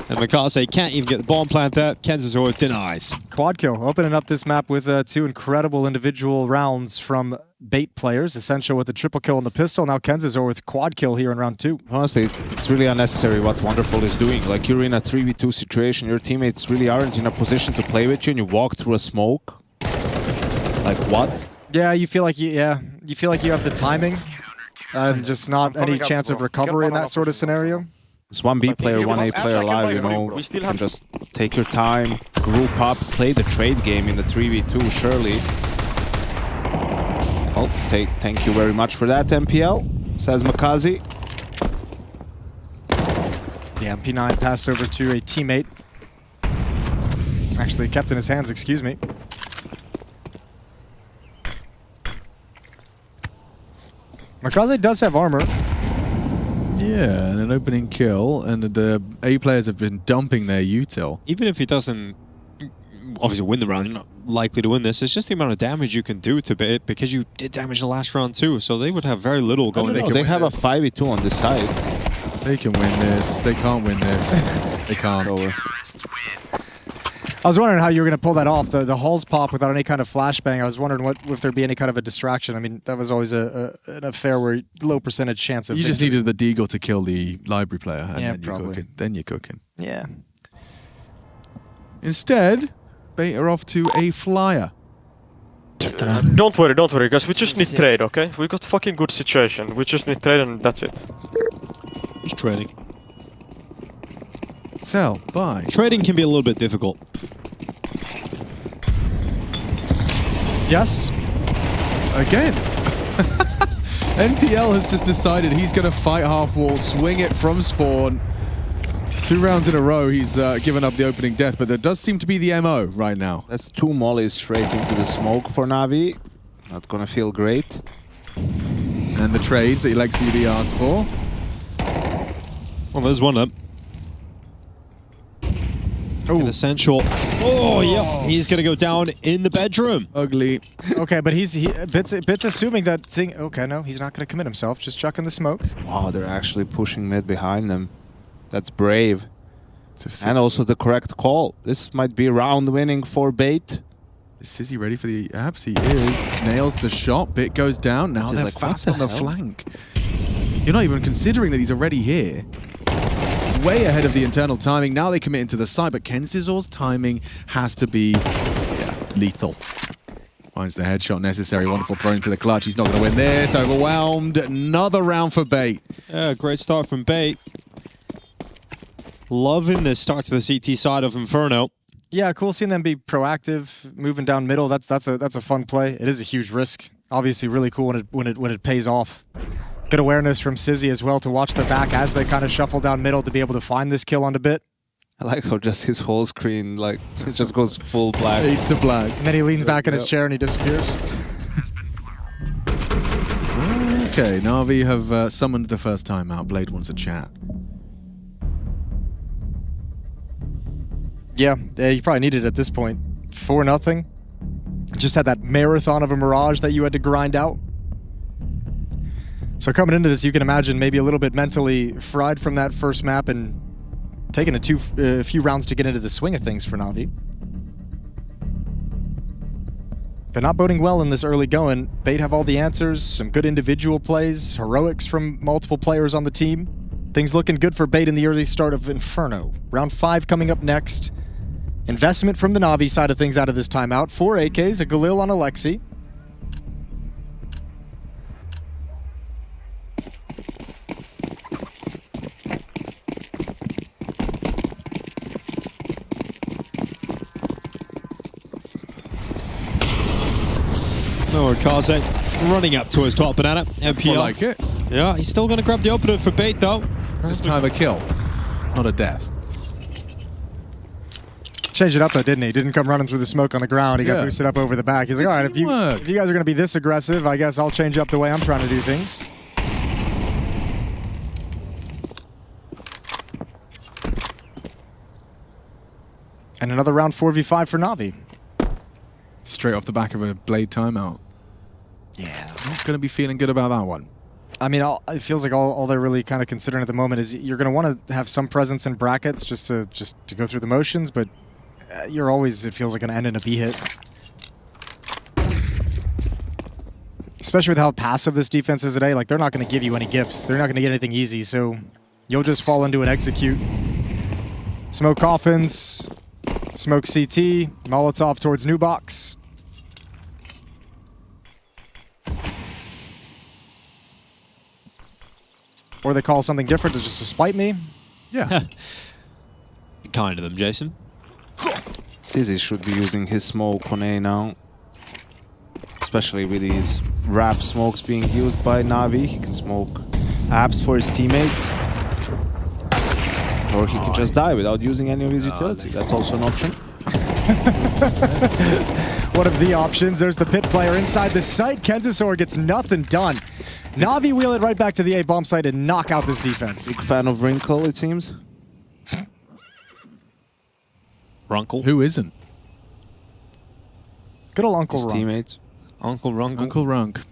And MongolZ can't even get the bomb plant there. KenZor denies. Quad kill, opening up this map with two incredible individual rounds from Bait players. Essential with the triple kill on the pistol. Now KenZor with quad kill here in round 2. Honestly, it's really unnecessary what Wonderful is doing. Like, you're in a 3v2 situation, your teammates really aren't in a position to play with you, and you walk through a smoke. Like, what? Yeah, you feel like you have the timing and just not any chance of recovery in that sort of scenario. It's 1B player, 1A player alive, you know. You can just take your time, group up, play the trade game in the 3v2, surely. Oh, thank you very much for that, MPL, says Makazi. Yeah, MP9 passed over to a teammate. Actually kept in his hands, excuse me. MongolZ does have armor. Yeah, and an opening kill, and the A players have been dumping their util. Even if he doesn't obviously win the round, you're not likely to win this. It's just the amount of damage you can do to Bait, because you did damage the last round too, so they would have very little going. They have a 5v2 on this side. They can win this. They can't win this. They can't. Over. I was wondering how you were going to pull that off. The hulls pop without any kind of flashbang. I was wondering if there'd be any kind of a distraction. I mean, that was always an affair where low percentage chance of You just needed the Deagle to kill the library player, and yeah, then probably. Then you're cooking. Yeah. Instead, Bait are off to a flyer. Don't worry, guys. We just need trade, okay? We got fucking good situation. We just need trade, and that's it. Just trading. Sell, buy. Trading can be a little bit difficult. Yes. Again. NPL has just decided he's going to fight half wall, swing it from spawn. 2 rounds in a row, he's given up the opening death, but there does seem to be the MO right now. That's 2 mollies straight into the smoke for Navi. Not gonna feel great. And the trades that Lexi asked for. Well, there's one up. Oh, essential. Oh, yeah. He's going to go down in the bedroom. Ugly. Okay, but Bit's assuming that thing. Okay, no, he's not going to commit himself. Just chucking the smoke. Wow, they're actually pushing mid behind them. That's brave. And also the correct call. This might be round winning for Bait. Is Sizzy ready for the abs? He is. Nails the shot. Bit goes down. Now they're like, fast on the flank. You're not even considering that he's already here. Way ahead of the internal timing. Now they commit into the side, but KenZor's timing has to be lethal. Finds the headshot necessary. Wonderful throw into the clutch. He's not going to win this. Overwhelmed. Another round for Bait. Yeah, great start from Bait. Loving this start to the CT side of Inferno. Yeah, cool seeing them be proactive, moving down middle. That's a fun play. It is a huge risk. Obviously, really cool when it pays off. Good awareness from Sizzy as well to watch the back as they kind of shuffle down middle to be able to find this kill on the Bit. I like how just his whole screen, like, it just goes full black. It's a black. And then he leans back in his chair and he disappears. Okay, Na'Vi have summoned the first time out. Blade wants a chat. Yeah, you probably need it at this point. 4-0. Just had that marathon of a Mirage that you had to grind out. So coming into this, you can imagine maybe a little bit mentally fried from that first map and taking a few rounds to get into the swing of things for Na'Vi. But not boding well in this early going. Bait have all the answers, some good individual plays, heroics from multiple players on the team. Things looking good for Bait in the early start of Inferno. Round 5 coming up next. Investment from the Na'Vi side of things out of this timeout. 4 AKs, a Galil on Alexi. Oh, Kaze running up to his top banana. MPL. I like it. Yeah, he's still going to grab the opener for Bait, though. This time a kill, not a death. Changed it up though, didn't he? Didn't come running through the smoke on the ground. He got boosted up over the back. He's like, all right, if you guys are going to be this aggressive, I guess I'll change up the way I'm trying to do things. And another round 4v5 for Na'Vi. Straight off the back of a Blade timeout. Yeah, not going to be feeling good about that one. I mean, it feels like all they're really kind of considering at the moment is you're going to want to have some presence in brackets just to go through the motions, but you're always, it feels like, going to end in a B hit. Especially with how passive this defense is today, like they're not going to give you any gifts. They're not going to get anything easy, so you'll just fall into an execute. Smoke coffins, smoke CT, Molotov towards new box. Or they call something different just to spite me. Yeah. Kind of them, Jason. CZ should be using his smoke on A now. Especially with these wrap smokes being used by Na'Vi. He can smoke apps for his teammate. Or he can just die without using any of his utility. That's also an option. One of the options. There's the pit player inside the site. Kenzasaur gets nothing done. Na'Vi wheel it right back to the A bomb site and knock out this defense. Big fan of Wrinkle, it seems. Runkle? Who isn't? Good old Uncle His Runk. teammates. Uncle Runkle? Uncle Runk.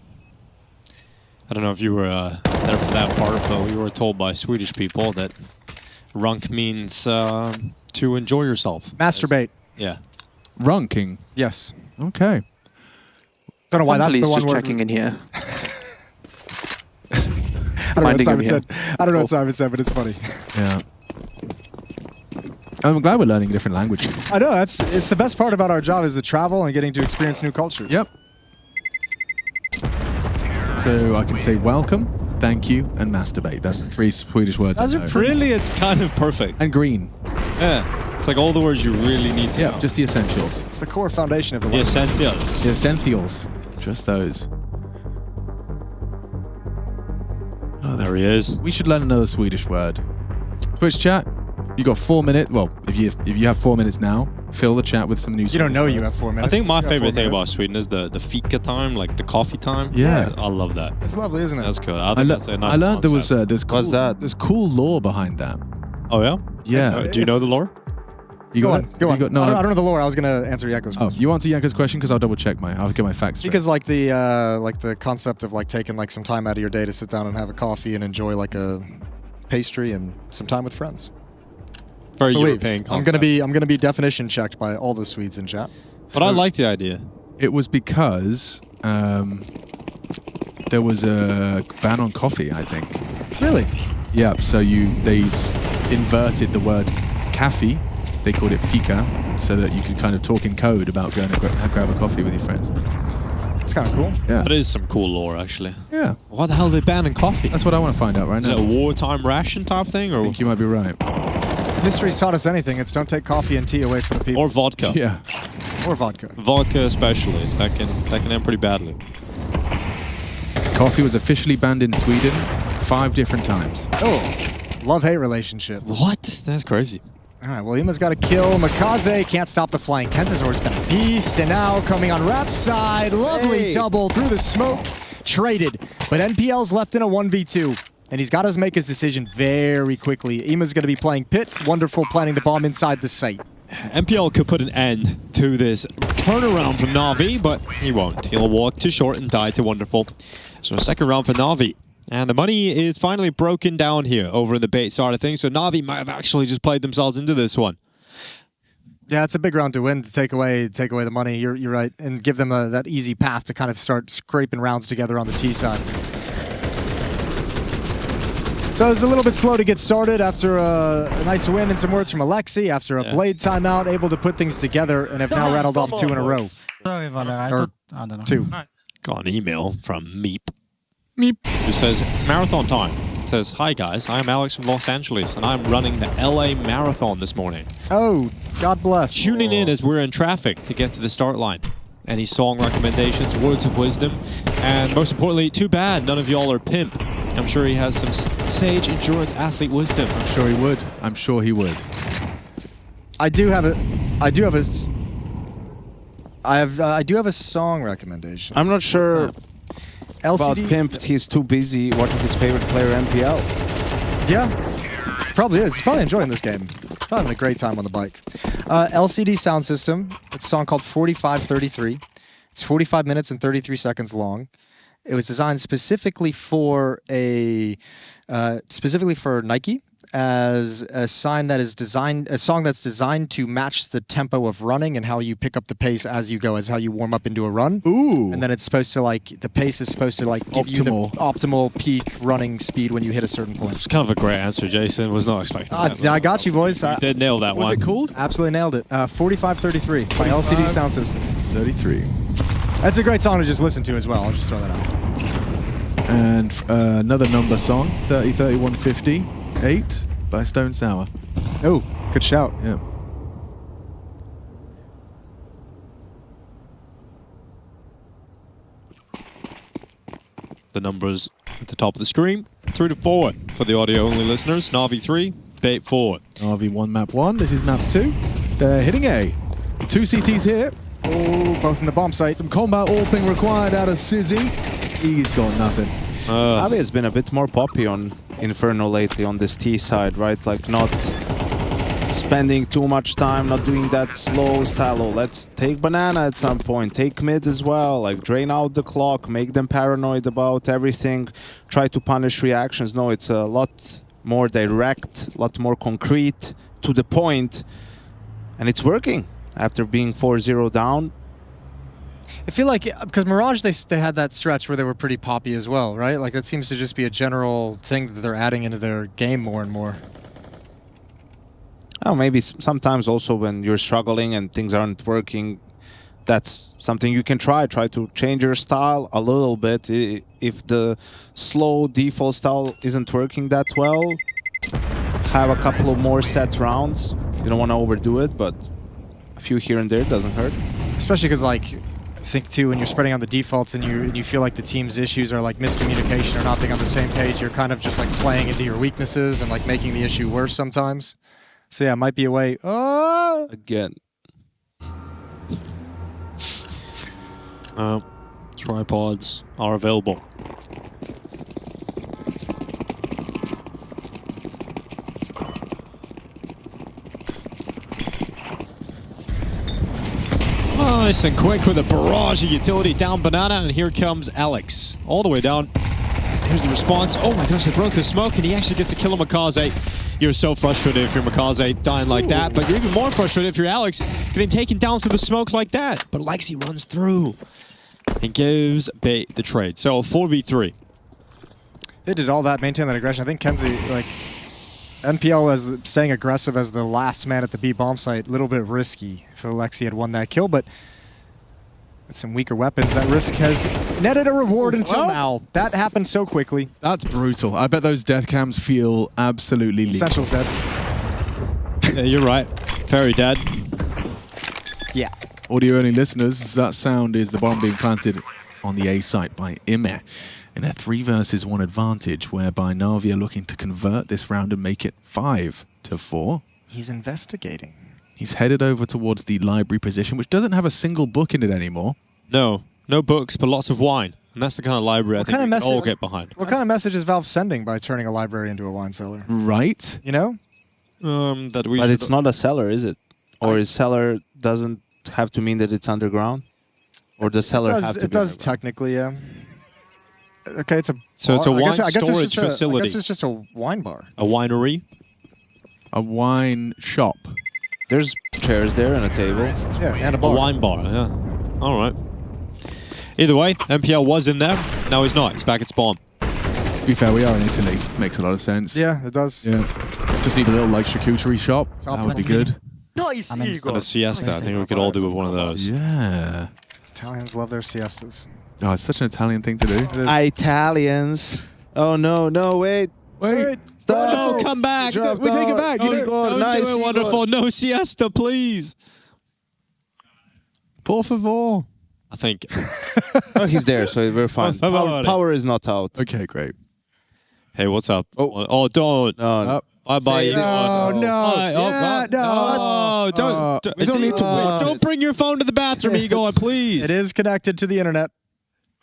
I don't know if you were there for that part, but we were told by Swedish people that Runk means to enjoy yourself. Masturbate. Yeah. Runking? Yes. Okay. Don't know why that's the Police one just word. checking in here. I don't know what Simon said. I don't know what Simon said, but it's funny. Yeah. I'm glad we're learning different languages. I know, it's the best part about our job is the travel and getting to experience new cultures. Yep. So I can say welcome, thank you, and masturbate. That's the 3 Swedish words. Those I are know. really, it's kind of perfect. And green. Yeah. It's like all the words you really need to know. Yeah, just the essentials. It's the core foundation of the The language. essentials. The essentials. Just those. Oh, there he is. We should learn another Swedish word. Twitch chat, you got 4 minutes. Well, if you have 4 minutes now, fill the chat with some new. You don't know you have 4 minutes. I think my You have favorite 4 thing about minutes. Sweden is the fika time, like the coffee time. Yeah. I love that. It's lovely, isn't it? That's good. I think that's a nice I learned there was concept. there's cool lore behind that. Oh yeah. Yeah. Do you know the lore? You Go got on, it? go You on. got- no, I don't know the lore. I was going to answer Yanko's Oh, question. you answer Yanko's question because I'll double check I'll get my facts straight. Because like the concept of like taking like some time out of your day to sit down and have a coffee and enjoy like a pastry and some time with friends. Very Believe. European I'm concept. gonna be definition checked by all the Swedes in chat. But I like the idea. It was because there was a ban on coffee, I think. Really? Yeah, so they inverted the word cafe. They called it fika, so that you could kind of talk in code about going to grab a coffee with your friends. That's kind of cool. Yeah. That is some cool lore, actually. Yeah. Why the hell are they banning coffee? That's what I want to find out right Is now. it a wartime ration type thing, or I think you might be right. History's taught us anything. It's don't take coffee and tea away from the people. or vodka? Yeah. Or vodka. Vodka especially. That can end pretty badly. Coffee was officially banned in Sweden 5 different times. Oh, love-hate relationship. What? That's crazy. All right, well, Ima's got a kill. Makaze can't stop the flank. Kenzasaur's been a beast, and now coming on Rap's side. Lovely double through the smoke. Traded, but NPL's left in a 1v2, and he's got to make his decision very quickly. Ima's going to be playing pit. Wonderful planting the bomb inside the site. MPL could put an end to this turnaround from Na'Vi, but he won't. He'll walk to short and die to Wonderful. So second round for Na'Vi. And the money is finally broken down here over in the bait side of things, so Na'Vi might have actually just played themselves into this one. Yeah, it's a big round to win, to take away the money. You're right, and give them that easy path to kind of start scraping rounds together on the T side. So it's a little bit slow to get started after a nice win and some words from Alexi after a Blade timeout, able to put things together and have now rattled off 2 in a row. Sorry about that. Or I don't know. 2. Got an email from Meep. Who says, it's marathon time. It says, hi guys, I'm Alex from Los Angeles, and I'm running the LA Marathon this morning. Oh, God bless. Tuning in as we're in traffic to get to the start line. Any song recommendations, words of wisdom, and most importantly, too bad none of y'all are pimp. I'm sure he has some sage endurance athlete wisdom. I'm sure he would. I'm sure he would. I do have a song recommendation. I'm not sure about LCD Pimp. He's too busy watching his favorite player MPL. Yeah, probably is. He's probably enjoying this game. Probably having a great time on the bike. LCD sound system. It's a song called 4533. It's 45 minutes and 33 seconds long. It was designed specifically for Nike as a song that's designed to match the tempo of running and how you pick up the pace as you go, as how you warm up into a run. Ooh. And then it's supposed to the pace is supposed to give you the optimal peak running speed when you hit a certain point. It's kind of a great answer, Jason. Was not expecting that. I got you, boys. You did nail that one. What's it called? Absolutely nailed it. 4533 by LCD Sound System. 33. That's a great song to just listen to as well. I'll just throw that out there. And another number song, 30-31-50-8 by Stone Sour. Oh, good shout. Yeah. The numbers at the top of the screen, 3 to 4 for the audio-only listeners. Na'Vi 3, Bait 4. Na'Vi 1, map 1. This is map 2. They're hitting A. 2 CTs here. Oh, both in the bomb site. Some combat AWPing required out of Sizzy. He's got nothing. Navi has been a bit more poppy on Inferno lately on this T side, right? Like not spending too much time, not doing that slow style. Oh, let's take banana at some point, take mid as well, like drain out the clock, make them paranoid about everything, try to punish reactions. No, it's a lot more direct, a lot more concrete, to the point, and it's working after being 4-0 down. I feel like, because Mirage, they had that stretch where they were pretty poppy as well, right? Like, that seems to just be a general thing that they're adding into their game more and more. Oh, maybe sometimes also when you're struggling and things aren't working, that's something you can try to change your style a little bit. If the slow default style isn't working that well, have a couple of more set rounds. You don't want to overdo it, but a few here and there doesn't hurt. Especially because, like, I think too, when you're spreading out the defaults and you feel like the team's issues are like miscommunication or not being on the same page, you're kind of just like playing into your weaknesses and like making the issue worse sometimes. So yeah, it might be a way. Oh! Again. Tripods are available. Nice and quick with a barrage of utility down banana, and here comes Alex. All the way down. Here's the response. Oh my gosh, they broke the smoke, and he actually gets a kill on MongolZ. You're so frustrated if you're MongolZ dying like that, but you're even more frustrated if you're Alex getting taken down through the smoke like that. But Lexi runs through and gives Bait the trade. So 4v3. They did all that, maintain that aggression. I think Kenzie, like, NPL as staying aggressive as the last man at the B bomb site, a little bit risky if Alexi had won that kill, but with some weaker weapons, that risk has netted a reward until now. That happened so quickly. That's brutal. I bet those death cams feel absolutely lethal. Essential's dead. Yeah, you're right. Very dead. Yeah. Audio-only listeners, that sound is the bomb being planted on the A site by Ime in a 3 versus 1 advantage, whereby Na'Vi are looking to convert this round and make it 5-4. He's investigating. He's headed over towards the library position, which doesn't have a single book in it anymore. No books, but lots of wine. And that's the kind of library I think we can all get behind. What kind of message is Valve sending by turning a library into a wine cellar? Right. You know? But it's not a cellar, is it? Or is cellar doesn't have to mean that it's underground? Or does cellar have to be? It does technically, yeah. Okay, it's a So it's a wine storage I facility. guess it's just a wine bar. A winery? A wine shop. There's chairs there and a table. Yeah, and a bar. A wine bar, yeah. All right. Either way, MPL was in there. Now he's not. He's back at spawn. To be fair, we are in Italy. Makes a lot of sense. Yeah, it does. Yeah. Just need a little like charcuterie shop. That would be good. Nice, And a siesta. I think we could all do with one of those. Yeah. Italians love their siestas. Oh, it's such an Italian thing to do. Italians. Oh no, wait. Stop. No, come back. We take it back. Don't do it, wonderful. No siesta, please. Por favor. I think. Oh, he's there, so we're fine. Power is not out. Okay, great. Hey, what's up? Oh, don't. Bye-bye. Don't bring your phone to the bathroom, Igor, please. It is connected to the internet.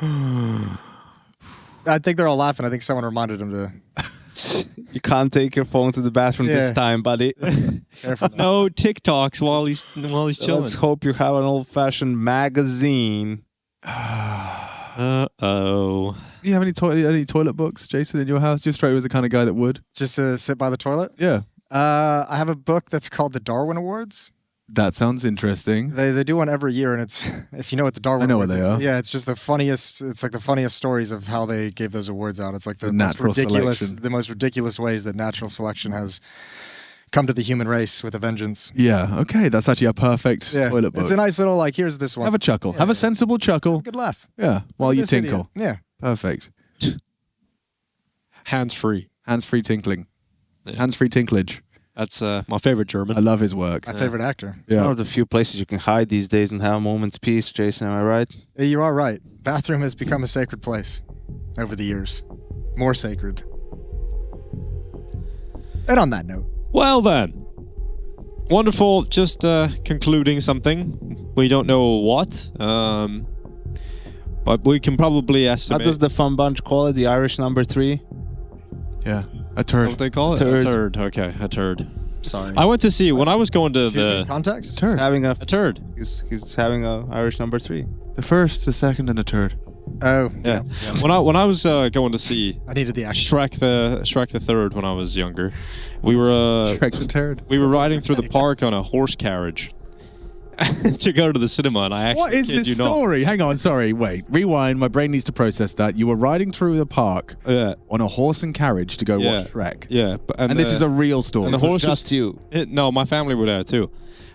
I think they're all laughing. I think someone reminded him to... You can't take your phone to the bathroom this time, buddy. No TikToks while he's chilling. Let's hope you have an old-fashioned magazine. Uh-oh. Do you have any toilet books, Jason, in your house? You're straight was the kind of guy that would. Just to sit by the toilet? Yeah. I have a book that's called the Darwin Awards. That sounds interesting. They do one every year, and it's, if you know what the Darwin Awards what they are. Yeah, it's just the funniest. It's like the funniest stories of how they gave those awards out. It's like the most natural ridiculous, selection. the most ridiculous ways that natural selection has come to the human race with a vengeance. Yeah, okay, that's actually a perfect toilet book. It's a nice little, like, here's this one. Have a chuckle. Have a sensible chuckle. Good laugh. Yeah, while you This tinkle. idiot. Yeah. Perfect. Hands-free. Hands-free tinkling. Hands-free tinklage. That's my favorite German. I love his work. My favorite actor. It's one of the few places you can hide these days and have a moment's peace, Jason, am I right? You are right. Bathroom has become a sacred place over the years. More sacred. And on that note. Well then. Wonderful. Just concluding something. We don't know what. But we can probably estimate. How does the fun bunch call it? The Irish number 3? Yeah. A turd. What they call it? Turd. A turd. Okay, a turd. Sorry. I went to see when I was going to Excuse me, the context? He's having a turd. He's having a Irish number 3. The first, the second, and the turd. Oh, yeah. When I was going to see I needed the action. Shrek the Third when I was younger, we were Shrek the Turd. We were riding through the park on a horse carriage to go to the cinema, and I actually What is kid this you not. story? Hang on, sorry, wait. Rewind, my brain needs to process that. You were riding through the park on a horse and carriage to go watch Shrek. Yeah. And this is a real story. And the horse just you. No, my family were there too.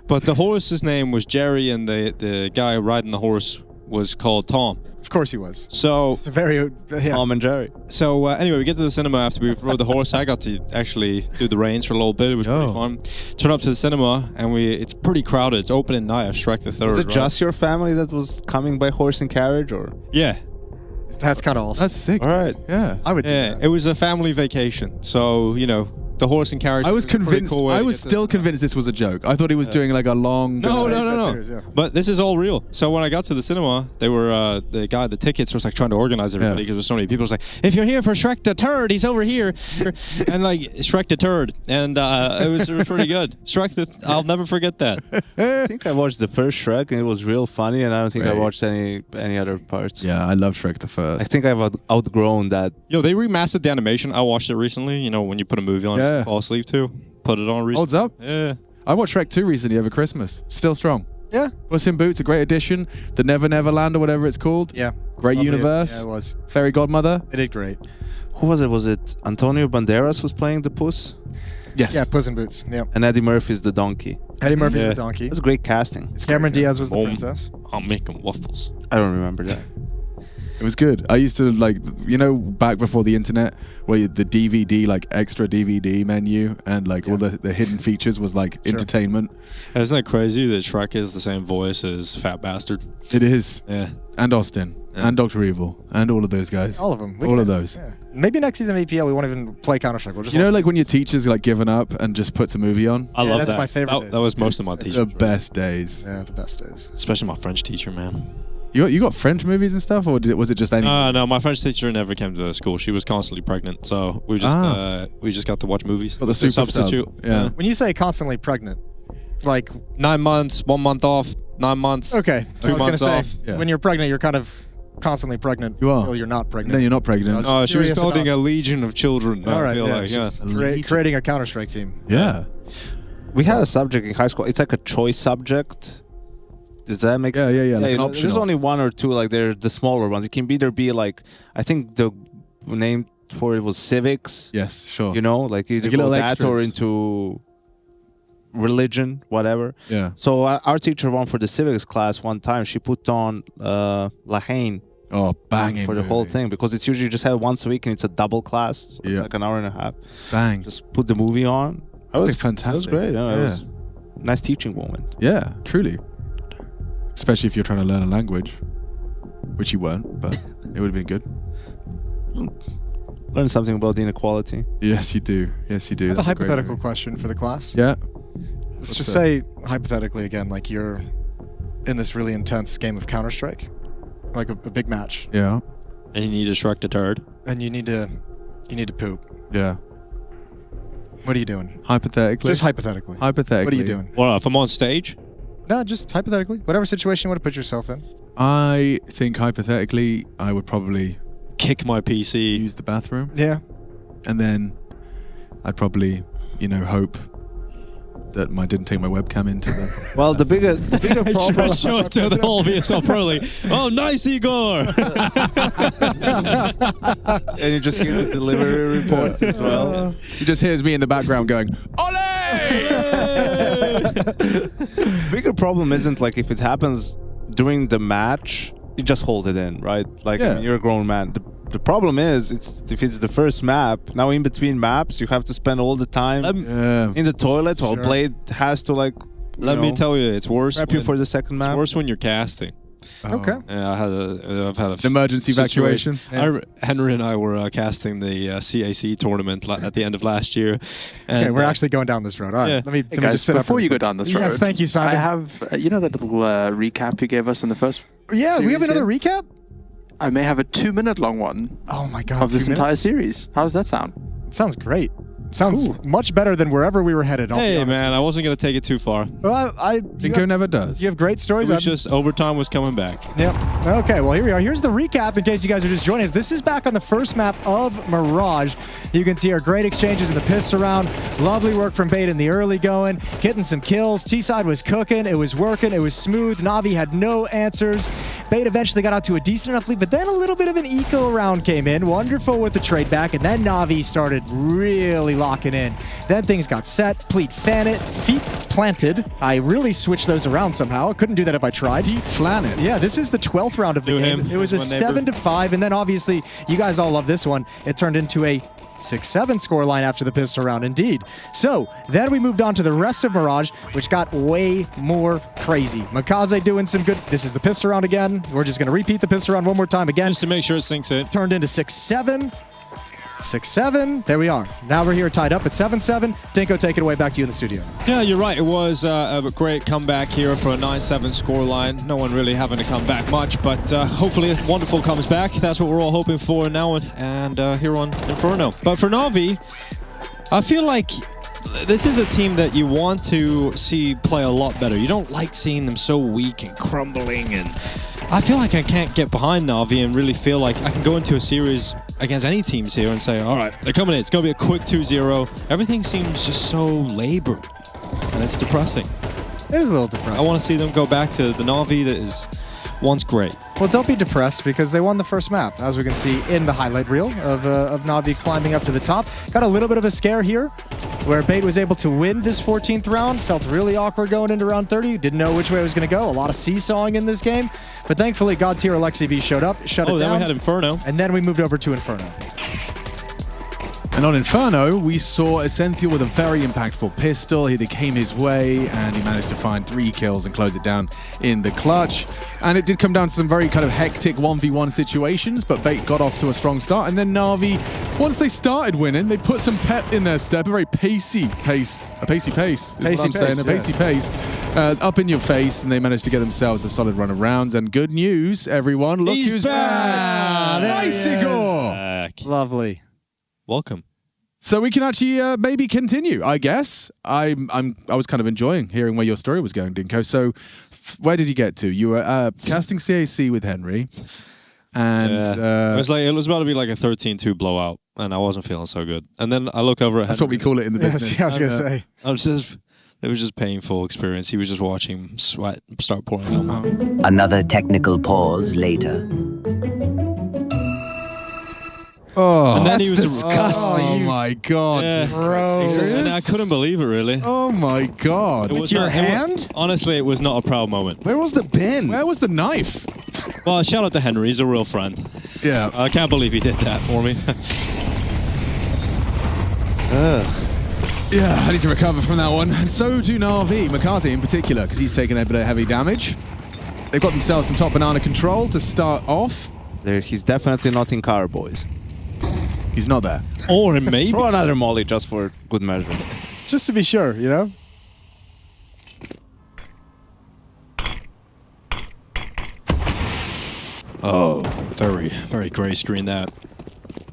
But the horse's name was Jerry, and the guy riding the horse was called Tom. Of course he was. So it's a very Tom and Jerry. So anyway, we get to the cinema after we rode the horse. I got to actually do the reins for a little bit. It was pretty fun. Turn up to the cinema, and it's pretty crowded. It's opening night of Shrek the Third. Was it just your family that was coming by horse and carriage, or? Yeah. That's kind of awesome. That's sick. All right. Yeah. I would do that. It was a family vacation, so the horse and carriage. I was a pretty convinced. cool way I to was get still convinced this was a joke. I thought he was doing like a long. No. But this is all real. So when I got to the cinema, they were the guy, the tickets was like trying to organize everybody because there's so many people. It was like, if you're here for Shrek the Turd, he's over here, and like Shrek the Turd, and it was pretty good. I'll never forget that. I think I watched the first Shrek and it was real funny, and I don't think I watched any other parts. Yeah, I love Shrek the first. I think I've outgrown that. Yo, they remastered the animation. I watched it recently. You know, when you put a movie on, you fall asleep to. Put it on recently. Holds up. Yeah. I watched Shrek 2 recently over Christmas. Still strong. Yeah. Puss in Boots, a great addition. The Never Never Land or whatever it's called. Yeah. Great Lovely. universe. Yeah, it was. Fairy Godmother. It did great. Who was it? Was it Antonio Banderas was playing the Puss? Yes. Yeah, Puss in Boots. Yeah. And Eddie Murphy's the donkey. Eddie Murphy's the donkey. That's great casting. Cameron Diaz was the princess. I'm making waffles. I don't remember that. It was good. I used to back before the internet, where the DVD, like extra DVD menu and like all the hidden features was like entertainment. Isn't that crazy that Shrek is the same voice as Fat Bastard? It is. Yeah. And Austin. Yeah. And Dr. Evil. And all of those guys. All of them. All of those. Yeah. Maybe next season of EPL we won't even play Counter-Strike. We'll just like when your teacher's like given up and just puts a movie on? I love that. That's my favorite days. That was most of my teachers. The best days. Yeah, the best days. Especially my French teacher, man. You got French movies and stuff, or was it just any? No, my French teacher never came to the school. She was constantly pregnant, so we just got to watch movies. Well, the super substitute. Sub. Yeah. When you say constantly pregnant, like 9 months, 1 month off, 9 months. Okay, 2 I was months gonna off. say when you're pregnant, you're kind of constantly pregnant. You are. Until you're not pregnant. Then you're not pregnant. Oh, she was curious building about- a legion of children. All right, I feel yeah, like, just creating a Counter-Strike team. Yeah. We had a subject in high school. It's like a choice subject. Does that make sense? Yeah. Like an there's optional. only one or two, like they're the smaller ones. It can either be like, I think the name for it was civics. Yes, sure. You know, like either Like a go little that extras. or into religion, whatever. Yeah. So our teacher won for the civics class one time. She put on La Haine. Oh, banging for the whole thing, because it's usually just had once a week and it's a double class. So it's like an hour and a half. Bang. Just put the movie on. That's was fantastic. It was great. Yeah. It was a nice teaching moment. Yeah, truly. Especially if you're trying to learn a language, which you weren't, but it would have been good. Learn something about inequality. Yes, you do. Yes, you do. I have a That's great hypothetical movie. question for the class. Yeah. Let's just say hypothetically again, like you're in this really intense game of Counter-Strike, like a big match. Yeah. And you need to Shrek the Turd. And you need to poop. Yeah. What are you doing? Hypothetically. Just hypothetically. Hypothetically. What are you doing? Well, if I'm on stage? No, just hypothetically. Whatever situation you want to put yourself in. I think hypothetically, I would probably kick my PC, use the bathroom. Yeah. And then I'd probably, you know, hope that I didn't take my webcam into the... Well, the bigger problem... Just show it to the whole VSL Pro League. Oh, nice, Igor! And you just hear the delivery report as well. He just hears me in the background going, Bigger problem isn't like if it happens during the match, you just hold it in, right? Like, I mean, you're a grown man. The problem is, if it's the first map, now in between maps, you have to spend all the time in the toilet while Blade has to, like, Let me tell you, it's worse. Prep you for the second map. It's worse when you're casting. Okay. Yeah, I've had an emergency evacuation. Henry and I were casting the CAC tournament at the end of last year. And, okay, we're actually going down this road. All right, let me guys, just sit up. before you go down this road. Yes, thank you, Simon. I have, you know that little recap you gave us in the first Yeah, we have another here? recap? I may have a 2-minute long one. Oh my god, of this 2 entire minutes? series. How does that sound? It sounds great. Sounds much better than wherever we were headed. Hey man, I wasn't gonna take it too far. Well, Dinko never does. You have great stories. It was just overtime was coming back. Yep. Okay, well here we are. Here's the recap in case you guys are just joining us. This is back on the first map of Mirage. You can see our great exchanges in the pissed around. Lovely work from Bait in the early going, getting some kills. T-side was cooking. It was working. It was smooth. Navi had no answers. Bait eventually got out to a decent enough lead, but then a little bit of an eco round came in. Wonderful with the trade back, and then Navi started really locking in. Then things got set. Pleat fan it. Feet planted. I really switched those around somehow. I couldn't do that if I tried. Feet flan it. Yeah, this is the 12th round of the game. It was a 7-5, and then obviously, you guys all love this one. It turned into a 6-7 scoreline after the pistol round, indeed. So, then we moved on to the rest of Mirage, which got way more crazy. MongolZ doing some good... This is the pistol round again. We're just going to repeat the pistol round one more time again. Just to make sure it sinks in. Turned into 6-7. 6-7. There we are. Now we're here tied up at 7-7. Dinko, take it away back to you in the studio. Yeah, you're right. It was a great comeback here for a 9-7 scoreline. No one really having to come back much, but hopefully Wonderful comes back. That's what we're all hoping for now and here on Inferno. But for Navi, I feel like this is a team that you want to see play a lot better. You don't like seeing them so weak and crumbling, and I feel like I can't get behind Navi and really feel like I can go into a series against any teams here and say, all right, they're coming in. It's going to be a quick 2-0. Everything seems just so labored, and it's depressing. It is a little depressing. I want to see them go back to the Navi that is once great. Well, don't be depressed because they won the first map, as we can see in the highlight reel of Navi climbing up to the top. Got a little bit of a scare here, where Bait was able to win this 14th round. Felt really awkward going into round 30. Didn't know which way it was going to go. A lot of seesawing in this game. But thankfully, God tier Alexi V showed up, shut it down. Then we had Inferno. And then we moved over to Inferno. And on Inferno, we saw Essential with a very impactful pistol. He came his way, and he managed to find 3 kills and close it down in the clutch. And it did come down to some very kind of hectic 1v1 situations, but Bait got off to a strong start. And then Navi, once they started winning, they put some pep in their step, a very pacey pace. A pacey pace, is what I'm saying, a pacey pace. Up in your face, and they managed to get themselves a solid run of rounds. And good news, everyone, look who's back! Nice, Igor! Lovely. Welcome. So we can actually maybe continue, I guess. I was kind of enjoying hearing where your story was going, Dinko. So where did you get to? You were casting CAC with Henry, and it was about to be like a 13-2 blowout, and I wasn't feeling so good. And then I look over at Henry. That's what we call it in the business. Yeah, I was going to say. It was just painful experience. He was just watching sweat start pouring on him. Another technical pause later. Oh, and then that's he was disgusting. Oh my god. Yeah. Bro. And I couldn't believe it, really. Oh my god. With your hand? Honestly, it was not a proud moment. Where was the bin? Where was the knife? Well, shout out to Henry. He's a real friend. Yeah. I can't believe he did that for me. Yeah, I need to recover from that one. And so do Navi, MongolZ in particular, because he's taken a bit of heavy damage. They've got themselves some top banana control to start off. He's definitely not in car, boys. He's not there. Or maybe. Throw another molly just for good measure. Just to be sure, you know? Oh, very, very gray screen that.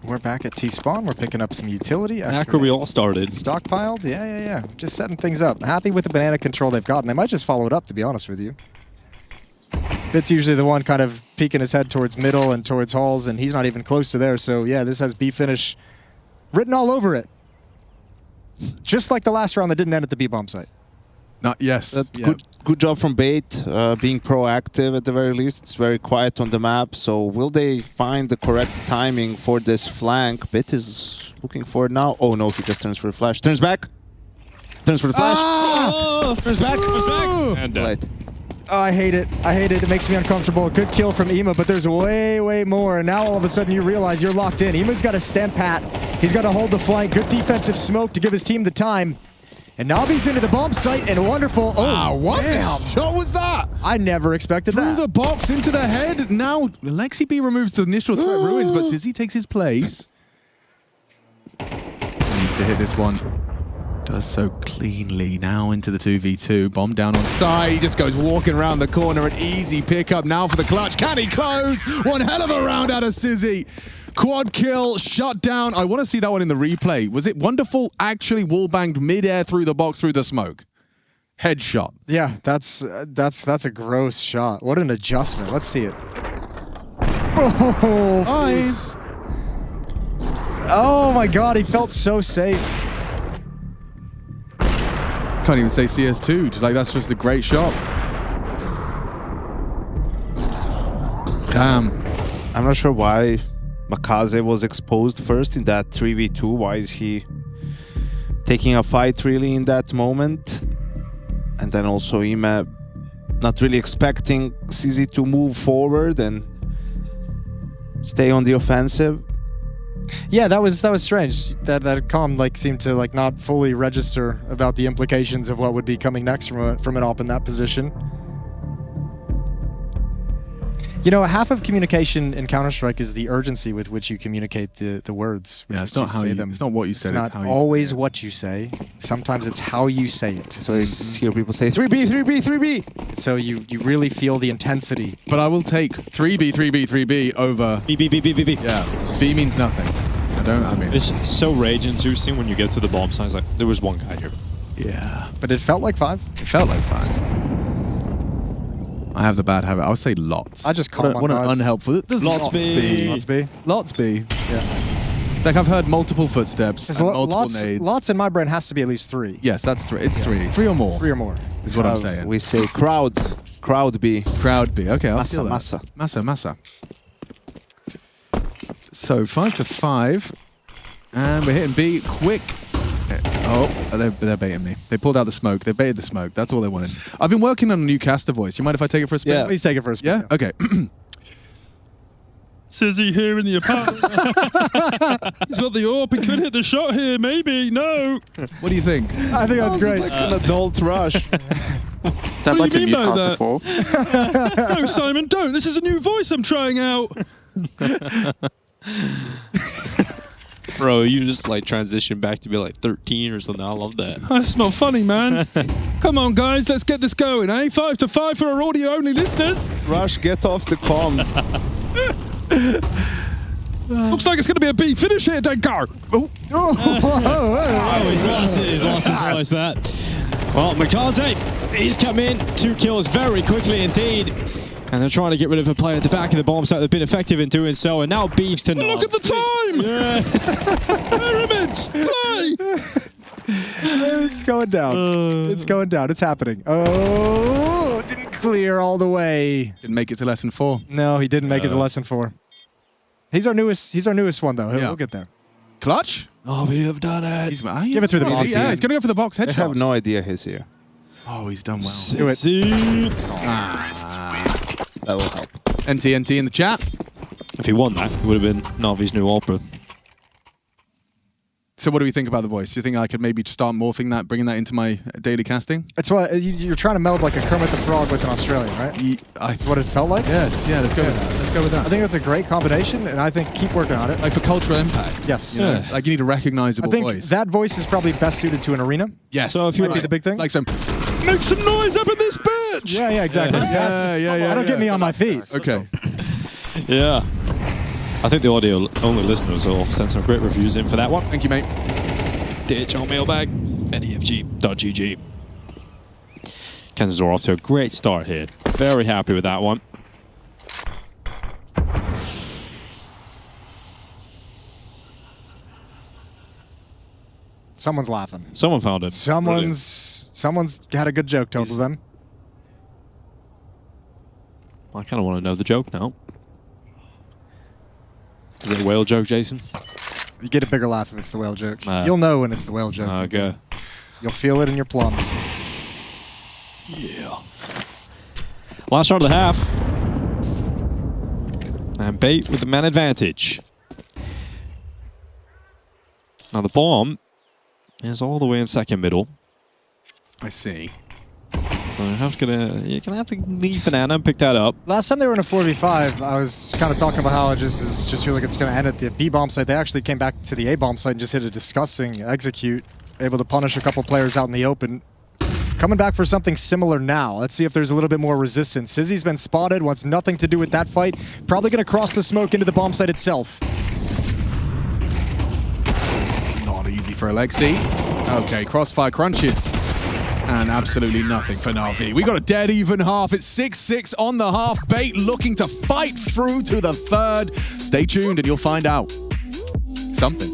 We're back at T-spawn. We're picking up some utility. Back where we all started. Stockpiled. Yeah. Just setting things up. Happy with the banana control they've gotten. They might just follow it up, to be honest with you. Bit's usually the one kind of peeking his head towards middle and towards halls, and he's not even close to there. So yeah, this has B finish written all over it. Just like the last round that didn't end at the B bomb site. Yes. Good job from Bait, being proactive at the very least. It's very quiet on the map. So will they find the correct timing for this flank? Bait is looking for it now. Oh no, he just turns for the flash. Turns back. Turns for the flash. Turns back. Turns back. And Right. Oh, I hate it. I hate it. It makes me uncomfortable. Good kill from Ema, but there's way, way more. And now all of a sudden you realize you're locked in. Ema's got to stem pat. He's got to hold the flank. Good defensive smoke to give his team the time. And Nabi's into the bomb site and wonderful. Wow, what damn. shot was that? I never expected that. Through the box into the head. Now Lexi B removes the initial threat ruins, but Sizzy takes his place. He needs to hit this one. Does so cleanly. Now into the 2v2. Bomb down on side. He just goes walking around the corner. An easy pickup now for the clutch. Can he close? One hell of a round out of Sizzy. Quad kill, shut down. I want to see that one in the replay. Was it wonderful? Actually wall-banged mid-air through the box, through the smoke. Headshot. Yeah, that's a gross shot. What an adjustment. Let's see it. Oh, Eyes. Oh my God, he felt so safe. Can't even say CS2. Like, that's just a great shot. Damn. I'm not sure why MongolZ was exposed first in that 3v2. Why is he taking a fight really in that moment? And then also Ema not really expecting CZ to move forward and stay on the offensive. Yeah, that was strange. That comm like seemed to like not fully register about the implications of what would be coming next from an op in that position. You know, half of communication in Counter-Strike is the urgency with which you communicate the words. Yeah, it's not how you say them. It's not what you said. It's not always what you say. Sometimes it's how you say it. So I hear people say 3B, 3B, 3B. So you really feel the intensity. But I will take 3B, 3B, 3B over B, B, B, B, B, B. Yeah, B means nothing. I mean, it's so rage-inducing when you get to the bomb site. It's like, there was one guy here. Yeah. But it felt like 5. It felt like 5. I have the bad habit. I'll say lots. I just call what an unhelpful. There's lots B. Lots B. Lots B. Yeah. Like I've heard multiple footsteps and multiple nades. Lots in my brain has to be at least 3. Yes, that's 3. It's 3. 3 or more. 3 or more is what I'm saying. We say crowd B. Crowd B. Okay, I'll Massa, feel that. Massa. So 5 to 5, and we're hitting B quick. Oh, they're baiting me. They pulled out the smoke. They baited the smoke. That's all they wanted. I've been working on a new caster voice. You mind if I take it for a spin? Yeah, please take it for a spin. Yeah? Okay. Sizzy here in the apartment. He's got the AWP. He could hit the shot here. Maybe. No. What do you think? I think that's great. Like an adult rush. Step What like do to you mean mute by caster 4. No, Simon, don't. This is a new voice I'm trying out. Bro, you just like transition back to be like 13 or something. I love that. That's not funny, man. Come on, guys. Let's get this going, eh? 5 to 5 for our audio-only listeners. Rush, get off the comms. Looks like it's going to be a B finish here, Denkar. Oh, he's lost it. He's lost his voice, that. Well, MongolZ, he's come in. 2 kills very quickly indeed. And they're trying to get rid of a player at the back of the bomb site. They've been effective in doing so. And now Beeves to Look at the time! Yeah. Pyramids! Play! It's going down. It's going down. It's happening. Oh, didn't clear all the way. Didn't make it to lesson 4. No, he didn't make it to lesson 4. He's our newest one though. We'll get there. Clutch? Oh, we have done it. Give it through the box. Yeah, he's going to go for the box headshot. I have no idea he's here. Oh, he's done well. Do it. That will help. NT in the chat. If he won that, it would have been Navi's new opera. So what do we think about the voice? Do you think I could maybe start morphing that, bringing that into my daily casting? That's why you're trying to meld like a Kermit the Frog with an Australian, right? That's what it felt like? Yeah, let's go with that. Let's go with that. I think that's a great combination, and I think keep working on it. Like for cultural impact. Yes. You know, like you need a recognizable I think voice. that voice is probably best suited to an arena. Yes. So if you might be the big thing. Like some... Make some noise up in this bitch! Yeah, exactly. Yeah. That'll get me on my feet. Okay. Yeah. I think the audio-only listeners will send some great reviews in for that one. Thank you, mate. Ditch on mailbag at efg.gg. Kansas are off to a great start here. Very happy with that one. Someone's laughing. Someone found it. Someone's had a good joke told to them. I kind of want to know the joke now. Is it a whale joke, Jason? You get a bigger laugh if it's the whale joke. You'll know when it's the whale joke. Okay. You'll feel it in your plums. Yeah. Last start of the half. And Bait with the man advantage. Now the bomb is all the way in second middle. I see. So you're gonna have to leave Banana and pick that up. Last time they were in a 4v5, I was kind of talking about how I just feel like it's going to end at the B bomb site. They actually came back to the A bomb site and just hit a disgusting execute, able to punish a couple players out in the open. Coming back for something similar now. Let's see if there's a little bit more resistance. Sizzy's been spotted, wants nothing to do with that fight. Probably going to cross the smoke into the bomb site itself. Not easy for Alexi. Okay, crossfire crunches. And absolutely nothing for Na'Vi. We got a dead even half. It's 6-6 on the half. Bait looking to fight through to the third. Stay tuned and you'll find out something.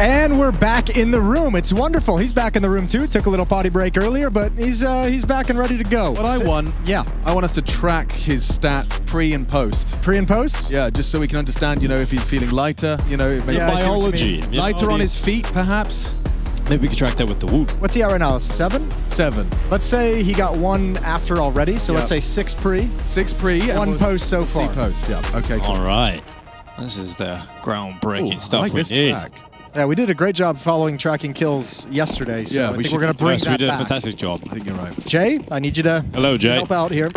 And we're back in the room. It's wonderful. He's back in the room too. Took a little potty break earlier, but he's back and ready to go. What I want, I want us to track his stats pre and post. Pre and post? Yeah, just so we can understand, you know, if he's feeling lighter, you know, maybe biology. Lighter on his feet, perhaps. Maybe we could track that with the whoop. What's he at right now? 7? 7. Let's say he got 1 after already, so let's say 6 pre. 6 pre. 1 post so far. Post, yeah. Okay, cool. All right. This is the groundbreaking stuff I like we this need. Yeah, we did a great job following tracking kills yesterday, so I think we're going to bring that we did back. a fantastic job. I think you're right. Jay, I need you to Hello, Jay. help out here.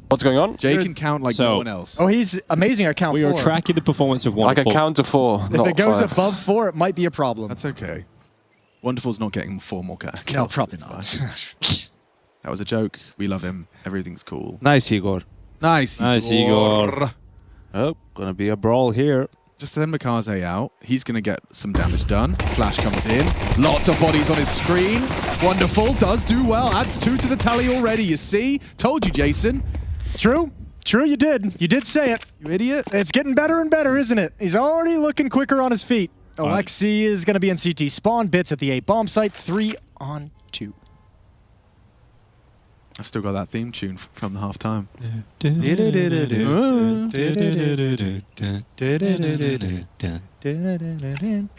What's going on? Jay can count like no one else. Oh, he's amazing at count We 4. are tracking the performance of Wonderful. I can count to 4, If not it goes 5. above 4, it might be a problem. That's okay. Wonderful's not getting 4 more kills. No, probably not. That was a joke. We love him. Everything's cool. Nice, Igor. Nice, Nice, Igor. Oh, gonna be a brawl here. Just send MongolZ out. He's going to get some damage done. Flash comes in. Lots of bodies on his screen. Wonderful. Does do well. Adds 2 to the tally already, you see? Told you, Jason. True. True, you did. You did say it. You idiot. It's getting better and better, isn't it? He's already looking quicker on his feet. Alexi is going to be in CT spawn. Bits at the A bomb site. 3 on 2. I've still got that theme tune from the halftime.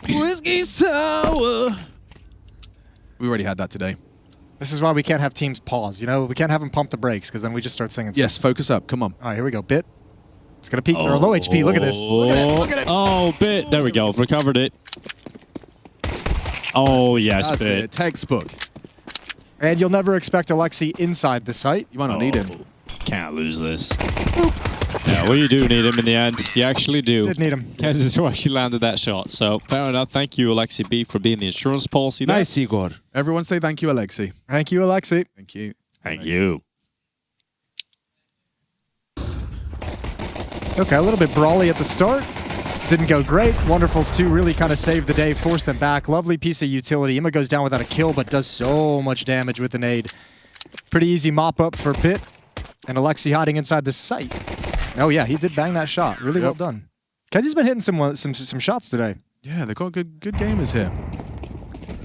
Whiskey sour. We already had that today. This is why we can't have teams pause, you know? We can't have them pump the brakes, because then we just start singing. Yes, focus up. Come on. All right, here we go. Bit. It's going to peak. They're low HP. Look at this. Look at it. Look at it. Oh, Bit. There we go. Recovered it. Oh, yes, That's Bit. it. Textbook. And you'll never expect Alexi inside the site. You might not need him. Can't lose this. Yeah, well, you do need him in the end. You actually do. Did need him. Kansas who actually landed that shot. So, fair enough. Thank you, Alexi B, for being the insurance policy there. Nice, Igor. Everyone say thank you, Alexi. Thank you, Alexi. Thank you. Thank you. Okay, a little bit brawly at the start. Didn't go great. Wonderful's 2 really kind of saved the day, forced them back. Lovely piece of utility. Ima goes down without a kill, but does so much damage with the nade. Pretty easy mop up for Bit. And Alexi hiding inside the site. Oh yeah, he did bang that shot. Really well done. Kenzie's been hitting some shots today. Yeah, they've got good gamers here.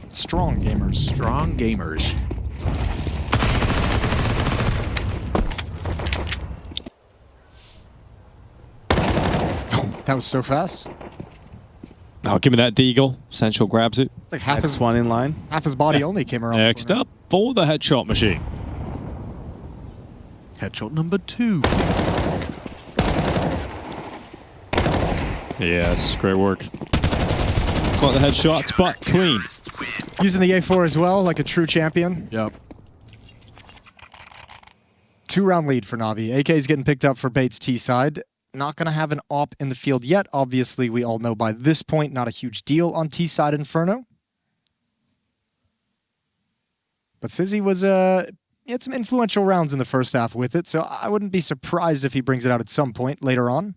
Strong gamers. Strong gamers. That was so fast. Oh, give me that deagle. Central grabs it. It's like half Next his one in line. half his body only came around. Next up for the headshot machine. Headshot number 2, please. Yes, great work. Got the headshots, but clean. Using the A4 as well, like a true champion. Yep. 2-round lead for Na'Vi. AK is getting picked up for Bates T side. Not going to have an op in the field yet. Obviously, we all know by this point, not a huge deal on T side Inferno. But Sizzy was, he had some influential rounds in the first half with it, so I wouldn't be surprised if he brings it out at some point later on.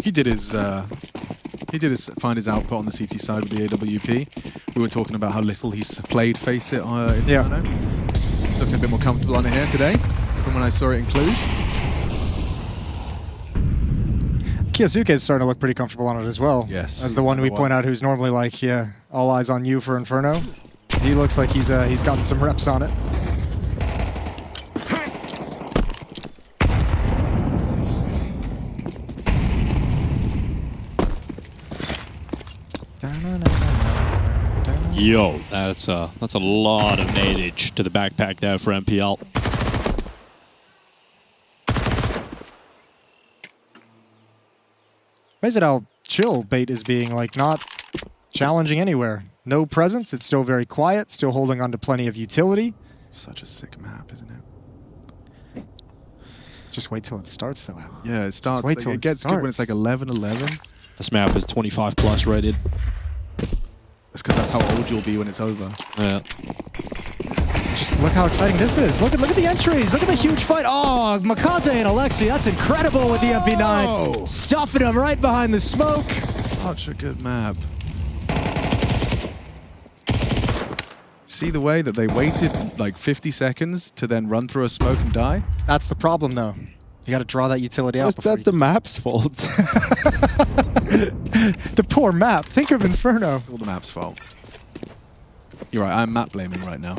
He did his find his output on the CT side with the AWP. We were talking about how little he's played Face It Inferno. He's looking a bit more comfortable on it here today from when I saw it in Cluj. Kiyosuke is starting to look pretty comfortable on it as well. Yes. As the one we point out who's normally like, yeah, all eyes on you for Inferno. He looks like he's gotten some reps on it. Yo, that's a lot of nadage to the backpack there for MPL. Amazing how chill Bait is being, like not challenging anywhere. No presence, it's still very quiet, still holding on to plenty of utility. Such a sick map, isn't it? Just wait till it starts though, Alan. Yeah, it starts. Just wait till it gets good when it's like 11-11. This map is 25 plus rated. That's because that's how old you'll be when it's over. Yeah. Just look how exciting this is. Look at the entries. Look at the huge fight. Oh, MongolZ and Alexi. That's incredible with the MP9s. Stuffing them right behind the smoke. Such a good map. See the way that they waited like 50 seconds to then run through a smoke and die? That's the problem though. You got to draw that utility out. Was that the map's fault? The poor map. Think of Inferno. It's all the map's fault. You're right. I'm map blaming right now.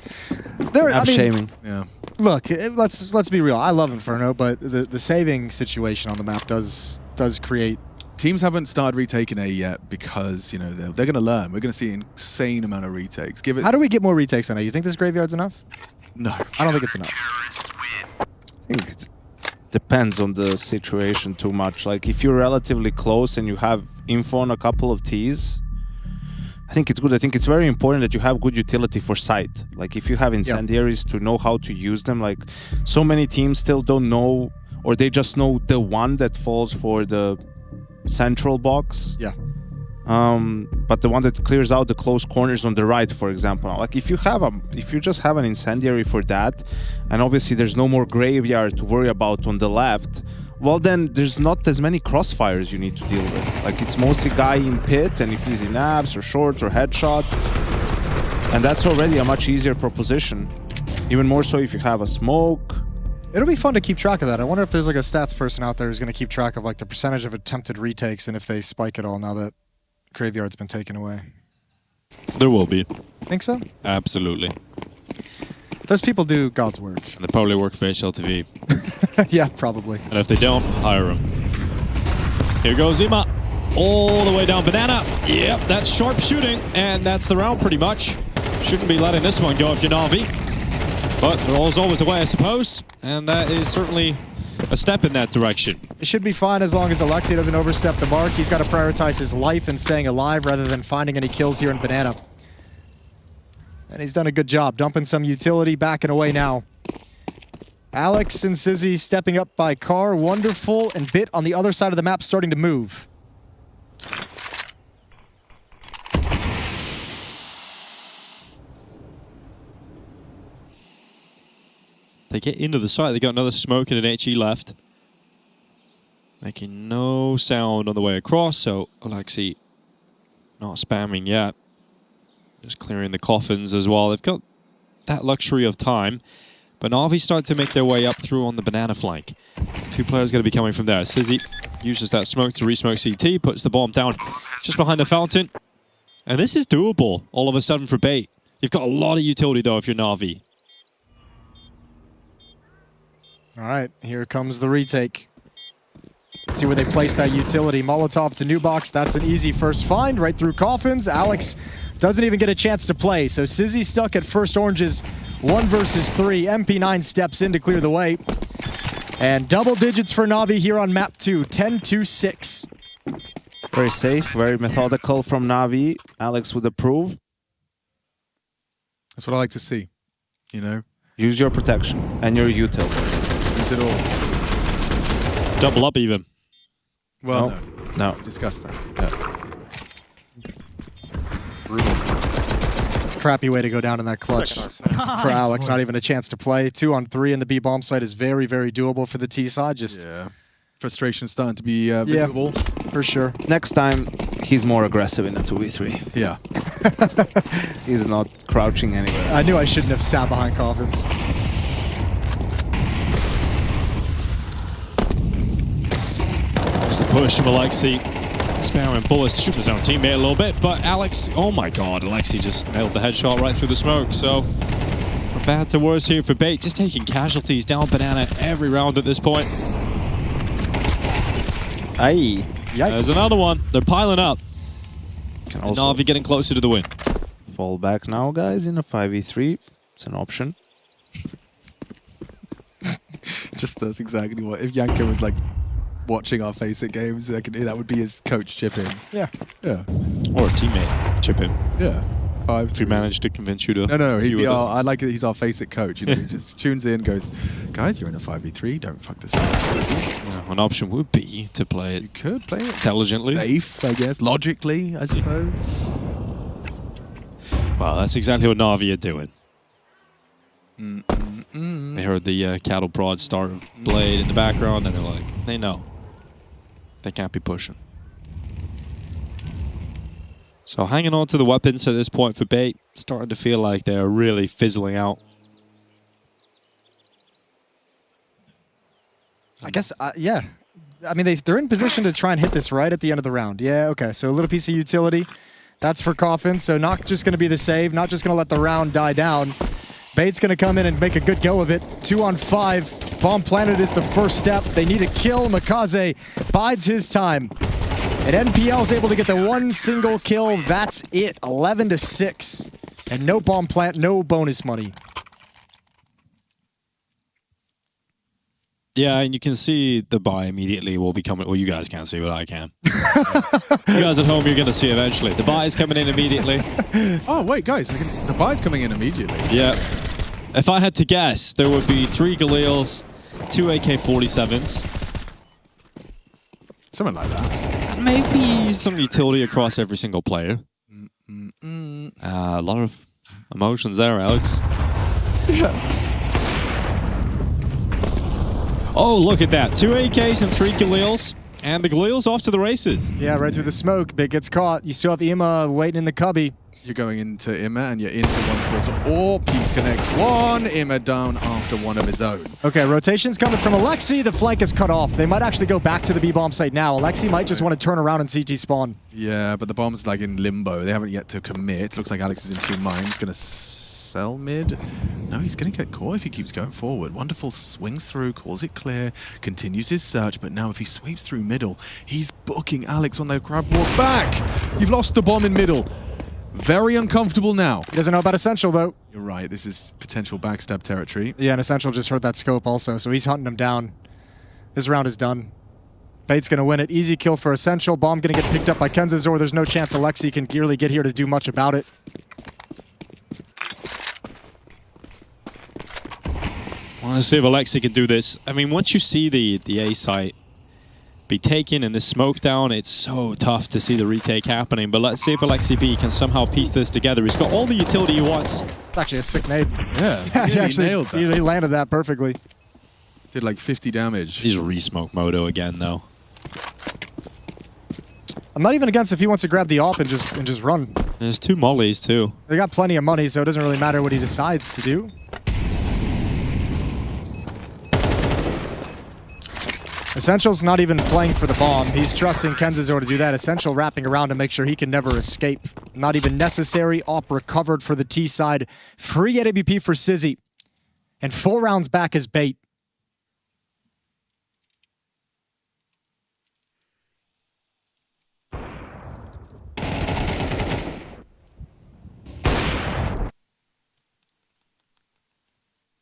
Map shaming. Yeah. Look, let's be real. I love Inferno, but the saving situation on the map does create. Teams haven't started retaking A yet because they're going to learn. We're going to see an insane amount of retakes. Give it. How do we get more retakes on A? You think this graveyard's enough? No, I don't think it's enough. I think it depends on the situation too much. Like if you're relatively close and you have info on a couple of Ts, I think it's good. I think it's very important that you have good utility for sight. Like if you have incendiaries to know how to use them. Like so many teams still don't know, or they just know the one that falls for the central box. Yeah. But the one that clears out the close corners on the right, for example. Like if you just have an incendiary for that, and obviously there's no more graveyard to worry about on the left, well then there's not as many crossfires you need to deal with. Like it's mostly guy in pit, and if he's in abs or short or headshot, and that's already a much easier proposition. Even more so if you have a smoke. It'll be fun to keep track of that. I wonder if there's like a stats person out there who's going to keep track of like the percentage of attempted retakes and if they spike it all now that graveyard's been taken away. There will be. Think so? Absolutely. Those people do God's work. And they probably work for HLTV. Yeah, probably. And if they don't, hire them. Here goes Ima. All the way down Banana. Yep, that's sharp shooting. And that's the round pretty much. Shouldn't be letting this one go if you're Na'Vi. But there is always a way, I suppose. And that is certainly a step in that direction. It should be fine as long as Alexi doesn't overstep the mark. He's got to prioritize his life and staying alive rather than finding any kills here in Banana. And he's done a good job dumping some utility, backing away now. Alex and Sizzy stepping up by car. Wonderful, and Bit on the other side of the map starting to move. They get into the site. They got another smoke and an HE left. Making no sound on the way across, so Alexi not spamming yet. Just clearing the coffins as well. They've got that luxury of time. But Na'Vi start to make their way up through on the banana flank. Two players going to be coming from there. Sizzy uses that smoke to re-smoke CT, puts the bomb down just behind the fountain. And this is doable all of a sudden for Bait. You've got a lot of utility though if you're Na'Vi. All right, here comes the retake. Let's see where they place that utility. Molotov to new box. That's an easy first find right through coffins. Alex doesn't even get a chance to play. So Sizzy stuck at first oranges, 1 versus 3. MP9 steps in to clear the way. And double digits for Na'Vi here on map 2, 10-6. Very safe, very methodical from Na'Vi. Alex would approve. That's what I like to see, you know? Use your protection and your util. Use it all. Double up even. Well, no. Discuss that. Yeah. It's a crappy way to go down in that clutch for Alex. Not even a chance to play. 2 on 3 in the B bomb site is very, very doable for the T side. Just frustration starting to be visible. For sure. Next time, he's more aggressive in a 2v3. Yeah. He's not crouching anywhere. I knew I shouldn't have sat behind coffins. Just the push from Alexi. Spamming bullets to shoot his own teammate a little bit, but Alex, oh my god, Alexi just nailed the headshot right through the smoke. So, from bad to worse here for Bait, just taking casualties down Banana every round at this point. Aye. Yikes. There's another one. They're piling up. Can also Na'Vi getting closer to the win. Fall back now, guys, in a 5v3. It's an option. Just does exactly what. If Yanko was like watching our FaZe games, that would be his coach chip in. Yeah. Yeah. Or a teammate chip in. Yeah. If he managed to convince you to. No. He'd be I like it. He's our FaZe coach. You know, he just tunes in, goes, guys, you're in a 5v3. Don't fuck this up. Yeah, an option would be to play it. You could play it intelligently. Safe, I guess. Logically, I suppose. Well, that's exactly what Na'Vi are doing. They heard the cattle prod start of Blade in the background, and they're like, they know. They can't be pushing. So hanging on to the weapons at this point for Bait, starting to feel like they're really fizzling out. I guess, yeah. I mean, they're in position to try and hit this right at the end of the round. Yeah, okay. So a little piece of utility. That's for Coffin. So not just going to be the save, not just going to let the round die down. Bait's going to come in and make a good go of it. 2 on 5. Bomb planted is the first step. They need a kill. MongolZ bides his time. And NPL is able to get the one single kill. That's it. 11-6. And no bomb plant, no bonus money. Yeah, and you can see the buy immediately will be coming. Well, you guys can't see, but I can. You guys at home, you're going to see eventually. The buy is coming in immediately. Oh, wait, guys. The buy's coming in immediately. Yeah. If I had to guess, there would be 3 Galils, 2 AK-47s. Something like that. And maybe some utility across every single player. A lot of emotions there, Alex. Yeah. Oh, look at that. 2 AKs and 3 Galils. And the Galil's off to the races. Yeah, right through the smoke. Big gets caught. You still have Ima waiting in the cubby. You're going into Ima and you're into 1-4. Or Peace connects one. Ima down after one of his own. Okay, rotation's coming from Alexi. The flank is cut off. They might actually go back to the B-bomb site now. Alexi might just want to turn around and CT spawn. Yeah, but the bomb's like in limbo. They haven't yet to commit. Looks like Alex is in 2 minds. Going to sell mid. No, he's going to get caught if he keeps going forward. Wonderful swings through, calls it clear, continues his search, but now if he sweeps through middle, he's booking Alex on their crab walk back. You've lost the bomb in middle. Very uncomfortable now. He doesn't know about Essential, though. You're right. This is potential backstab territory. Yeah, and Essential just heard that scope also, so he's hunting him down. This round is done. Bait's going to win it. Easy kill for Essential. Bomb going to get picked up by Kenzazor. There's no chance Alexi can really get here to do much about it. I want to see if Alexi can do this. I mean, once you see the A site be taken and the smoke down, it's so tough to see the retake happening. But let's see if Alexi B can somehow piece this together. He's got all the utility he wants. It's actually a sick nade. Yeah, he actually nailed that. He landed that perfectly. Did like 50 damage. He's re-smoke Moto again, though. I'm not even against if he wants to grab the AWP and just run. There's 2 mollies, too. They got plenty of money, so it doesn't really matter what he decides to do. Essential's not even playing for the bomb. He's trusting Kenzazor to do that. Essential wrapping around to make sure he can never escape. Not even necessary. AWP recovered for the T side. Free AWP for Sizzy. And 4 rounds back as Bait.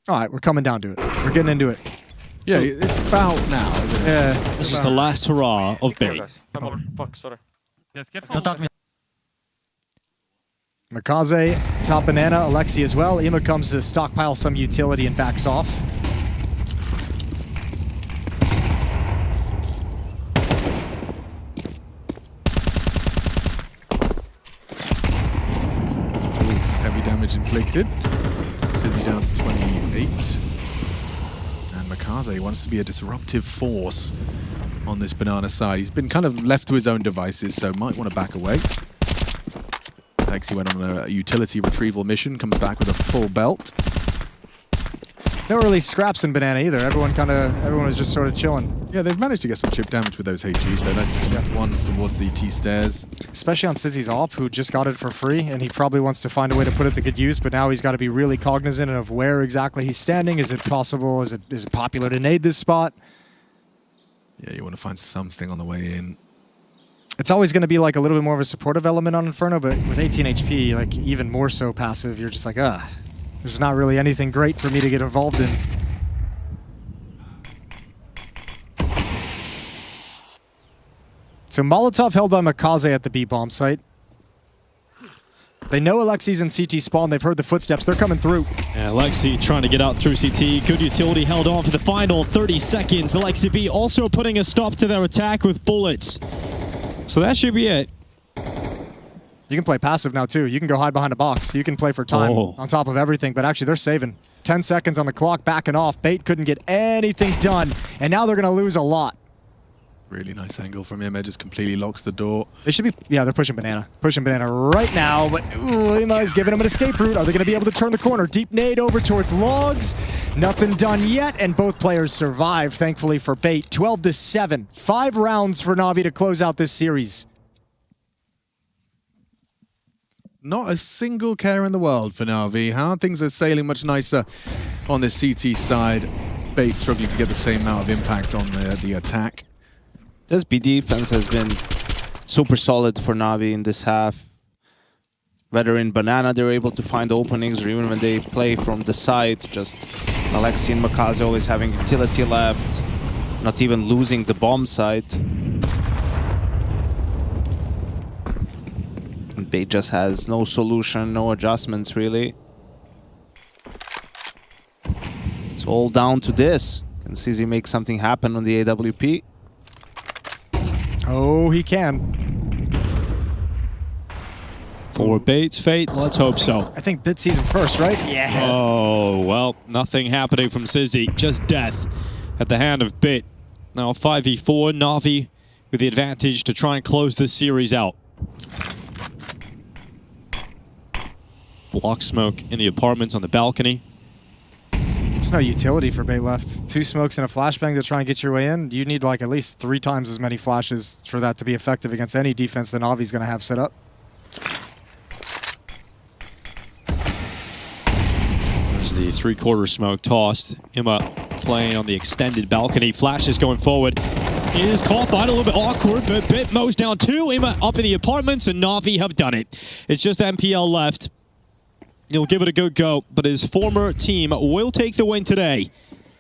All right, we're coming down to it. We're getting into it. Yeah, it's about now, isn't it? Yeah. This is the last hurrah of Bait. Oh, fuck, sorry. Yes, careful. MongolZ, top banana, Alexi as well. Ima comes to stockpile some utility and backs off. Heavy damage inflicted. Sizzy down to 28. And MongolZ wants to be a disruptive force on this banana side. He's been kind of left to his own devices, so might want to back away. Alexi went on a utility retrieval mission, comes back with a full belt. No really scraps in banana either. Everyone was just sort of chilling. Yeah, they've managed to get some chip damage with those HEs. They're nice deep ones towards the T stairs. Especially on Sizzy's AWP, who just got it for free, and he probably wants to find a way to put it to good use, but now he's got to be really cognizant of where exactly he's standing. Is it possible? Is it popular to nade this spot? Yeah, you want to find something on the way in. It's always going to be like a little bit more of a supportive element on Inferno, but with 18 HP, like even more so passive, you're just like, there's not really anything great for me to get involved in. So Molotov held by MongolZ at the B-bomb site. They know Alexi's in CT spawn. They've heard the footsteps. They're coming through. Yeah, Alexi trying to get out through CT. Good utility held on for the final 30 seconds. Alexi B also putting a stop to their attack with bullets. So that should be it. You can play passive now, too. You can go hide behind a box. You can play for time on top of everything, but actually they're saving. 10 seconds on the clock, backing off. Bait couldn't get anything done, and now they're going to lose a lot. Really nice angle from him. It just completely locks the door. They should be, yeah, they're pushing Banana. Pushing Banana right now, but Lima is giving him an escape route. Are they going to be able to turn the corner? Deep nade over towards Logs. Nothing done yet, and both players survive, thankfully for Bait. 12-7. 5 rounds for Na'Vi to close out this series. Not a single care in the world for Na'Vi. How things are sailing much nicer on the CT side. Bait struggling to get the same amount of impact on the attack. This B defense has been super solid for Na'Vi in this half. Whether in Banana they're able to find openings, or even when they play from the side, just Alexi and Makaze always having utility left, not even losing the bomb side. And Bait just has no solution, no adjustments really. It's all down to this. Can CZ make something happen on the AWP? Oh, he can. For Bait's fate, let's hope so. I think Bit sees him first, right? Yeah. Oh, well, nothing happening from Sizzy. Just death at the hand of Bit. Now 5v4, Na'Vi with the advantage to try and close this series out. Block smoke in the apartments on the balcony. There's no utility for Bait left. 2 smokes and a flashbang to try and get your way in. You need like at least 3 times as many flashes for that to be effective against any defense that Na'Vi's going to have set up. There's the 3/4 smoke tossed. Imma playing on the extended balcony. Flash is going forward. He is caught by it, a little bit awkward, but Bit mows down 2. Imma up in the apartments, and Na'Vi have done it. It's just MPL left. He'll give it a good go, but his former team will take the win today.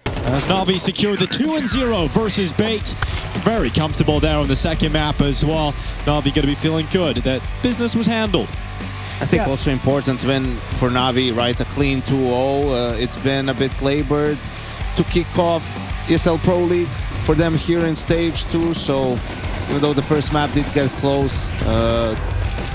As Na'Vi secured the 2-0 versus Bait. Very comfortable there on the second map as well. Na'Vi going to be feeling good that business was handled. I think also important win for Na'Vi, right? A clean 2-0. It's been a bit labored to kick off ESL Pro League for them here in Stage 2. So even though the first map did get close,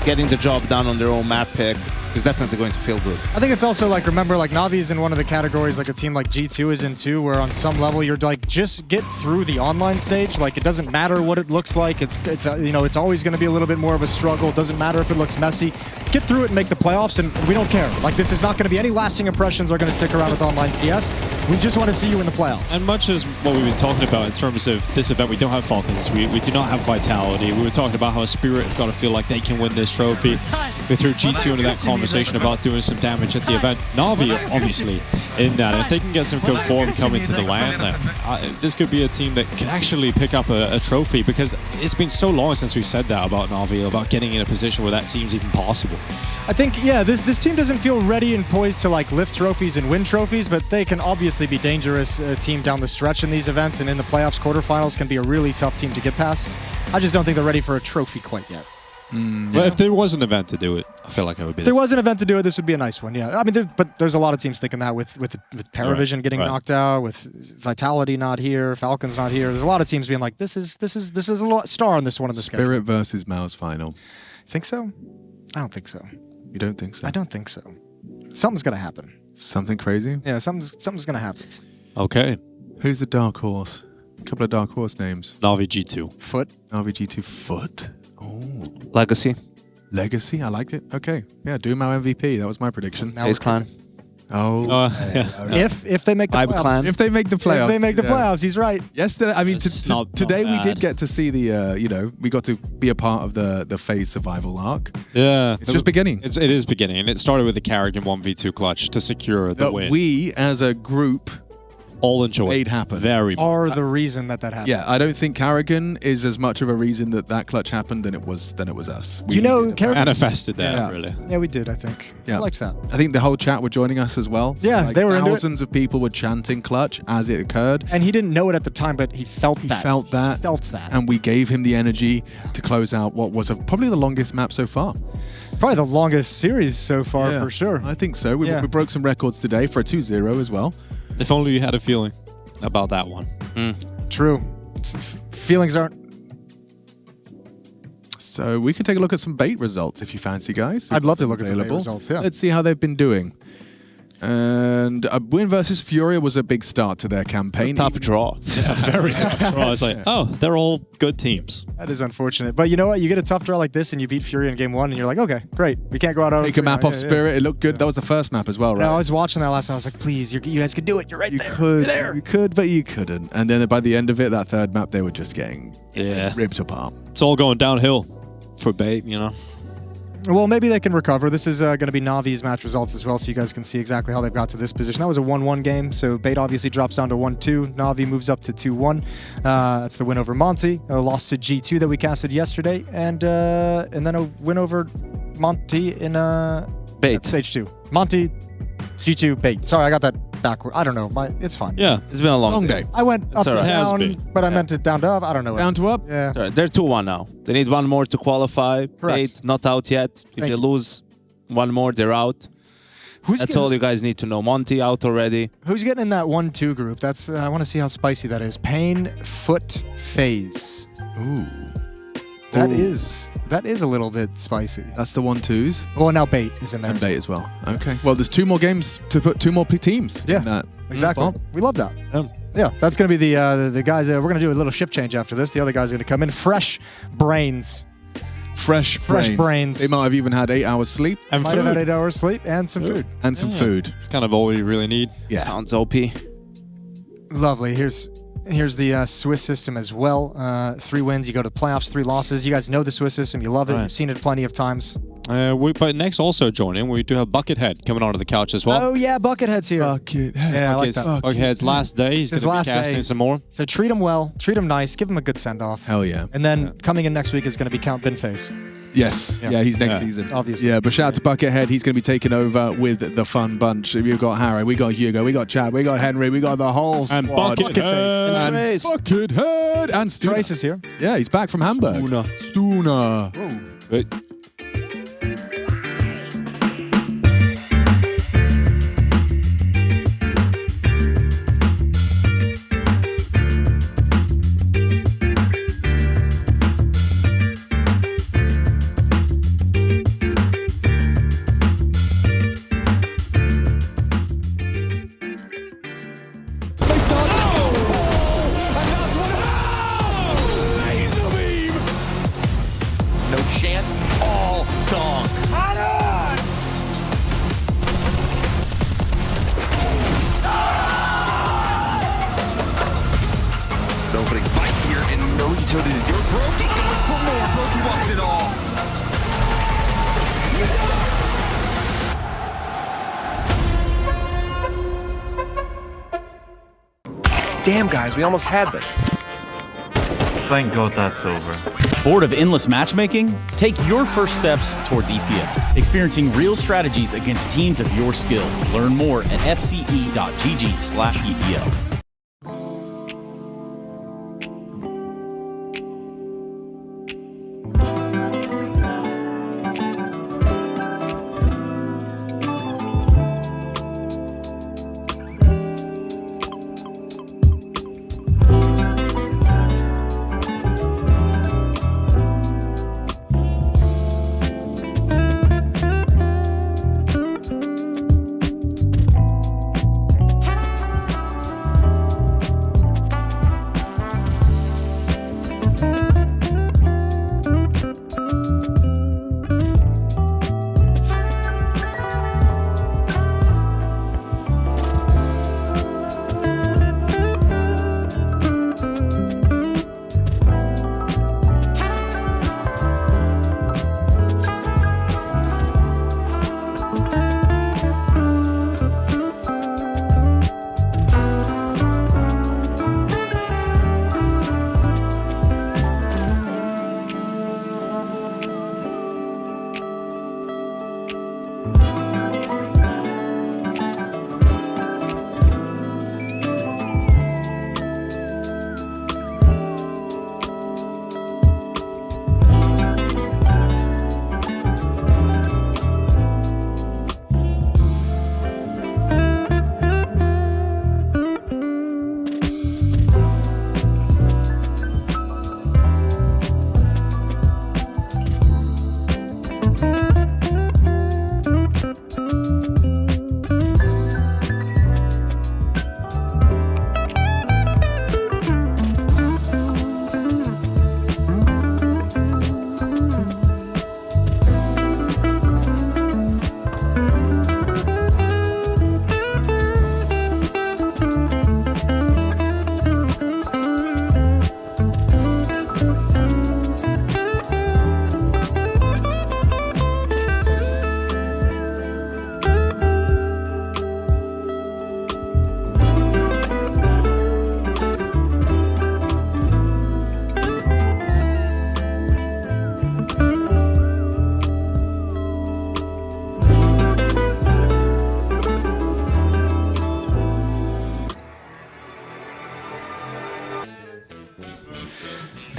getting the job done on their own map pick is definitely going to feel good. I think it's also like, remember, like Na'Vi's in one of the categories like a team like G2 is in too, where on some level you're like, just get through the online stage. Like it doesn't matter what it looks like. It's you know, it's always going to be a little bit more of a struggle. It doesn't matter if it looks messy. Get through it and make the playoffs, and we don't care. Like this is not going to be any lasting impressions are going to stick around with online CS. We just want to see you in the playoffs. And much as what we've been talking about in terms of this event, we don't have Falcons. We do not have Vitality. We were talking about how Spirit have got to feel like they can win this trophy. We threw G2 into that conversation about doing some damage at the event. Na'Vi obviously in that. If they can get some good form coming to the LAN, this could be a team that could actually pick up a trophy, because it's been so long since we said that about Na'Vi, about getting in a position where that seems even possible. I think, yeah, this team doesn't feel ready and poised to like lift trophies and win trophies, but they can obviously be dangerous team down the stretch in these events, and in the playoffs, quarterfinals can be a really tough team to get past. I just don't think they're ready for a trophy quite yet. Well, if there was an event to do it, I feel like it would be. If there was an event to do it, this would be a nice one. Yeah, I mean, but there's a lot of teams thinking that with Paravision getting knocked out, with Vitality not here, Falcons not here. There's a lot of teams being like, this is a star on this one of the schedule. Spirit versus MOUZ final. Think so? I don't think so. You don't think so? I don't think so. Something's gonna happen. Something crazy? Yeah, something's gonna happen. Okay. Who's the dark horse? A couple of dark horse names. Na'Vi G2. Foot. Na'Vi G2 Foot. Oh. Legacy. Legacy, I liked it. Okay. Yeah, Doomao MVP. That was my prediction. FaZe Clan. Oh. If they make the playoffs. If they make the playoffs. If they make the playoffs, he's right. Yesterday, I mean, today we did get to see the, you know, we got to be a part of the FaZe survival arc. Yeah. It's just beginning. It is beginning. And it started with the Carrigan 1v2 clutch to secure the win. We, as a group, all enjoy made happen. Very much. Are the reason that happened. Yeah, I don't think Carrigan is as much of a reason that clutch happened than it was us. You know, Carrigan manifested that, really. Yeah, we did, I think. Yeah. I liked that. I think the whole chat were joining us as well. So yeah, like they were thousands of people were chanting clutch as it occurred. And he didn't know it at the time, but he felt that. He felt that. And we gave him the energy to close out what was probably the longest map so far. Probably the longest series so far, for sure. I think so. We broke some records today for a 2-0 as well. If only you had a feeling about that one. True. Feelings aren't. So we can take a look at some Bait results if you fancy, guys. I'd love to look at some Bait results, yeah. Let's see how they've been doing. And a win versus Furia was a big start to their campaign. Tough draw. Yeah, very tough draw. It's like, oh, they're all good teams. That is unfortunate. But you know what? You get a tough draw like this and you beat Furia in game 1 and you're like, okay, great. We can't go out. Take a map off Spirit. It looked good. That was the first map as well, right? No, I was watching that last night. I was like, please, you guys could do it. You're right there. You could, but you couldn't. And then by the end of it, that third map, they were just getting ripped apart. It's all going downhill for Bait, you know. Well, maybe they can recover. This is going to be Navi's match results as well, so you guys can see exactly how they've got to this position. That was a 1-1 game, so Bait obviously drops down to 1-2. Navi moves up to 2-1. That's the win over Monte. A loss to G2 that we casted yesterday, and then a win over Monte in Bait. Stage 2. Monte, G2, Bait. Sorry, I got that backward. I don't know. It's fine. Yeah. It's been a long day. I went up to Sorry. down, but I meant it down to up. I don't know. Down to up? Yeah. Sorry, they're 2-1 now. They need one more to qualify. Bait not out yet. If they lose one more, they're out. That's all you guys need to know. Monte out already. Who's getting in that 1-2 group? That's I want to see how spicy that is. Pain, Foot, FaZe. Ooh. That is a little bit spicy. That's the 1-2s. Well, now Bait is in there. And Bait as well. Okay. Well, there's 2 more games to put 2 more teams in that. Exactly. We love that. Yeah, that's going to be the guy that we're going to do a little shift change after this. The other guy's going to come in. Fresh brains. Fresh brains. They might have even had 8 hours sleep. And might have had 8 hours sleep and some food. And some food. It's kind of all we really need. Yeah. Sounds OP. Lovely. Here's the Swiss system as well. 3 wins, you go to the playoffs. 3 losses. You guys know the Swiss system. You love it. You've seen it plenty of times. But next also joining, we do have Buckethead coming onto the couch as well. Oh yeah, Buckethead's here. Buckethead. Yeah, I like that. Buckethead's last day. He's going to be casting some more. So treat him well. Treat him nice. Give him a good send-off. Hell yeah. And then coming in next week is going to be Count Binface. Yes. Yeah, he's next season. Obviously. Yeah, but shout out to Buckethead. He's going to be taking over with the fun bunch. We've got Harry, we got Hugo, we got Chad, we got Henry, we got the whole squad. And Buckethead. And Buckethead. And Stuna. Trace is here. Yeah, he's back from Hamburg. Stuna. Whoa. Damn, guys, we almost had this. Thank God that's over. Bored of endless matchmaking? Take your first steps towards EPL. Experiencing real strategies against teams of your skill. Learn more at fce.gg/EPL.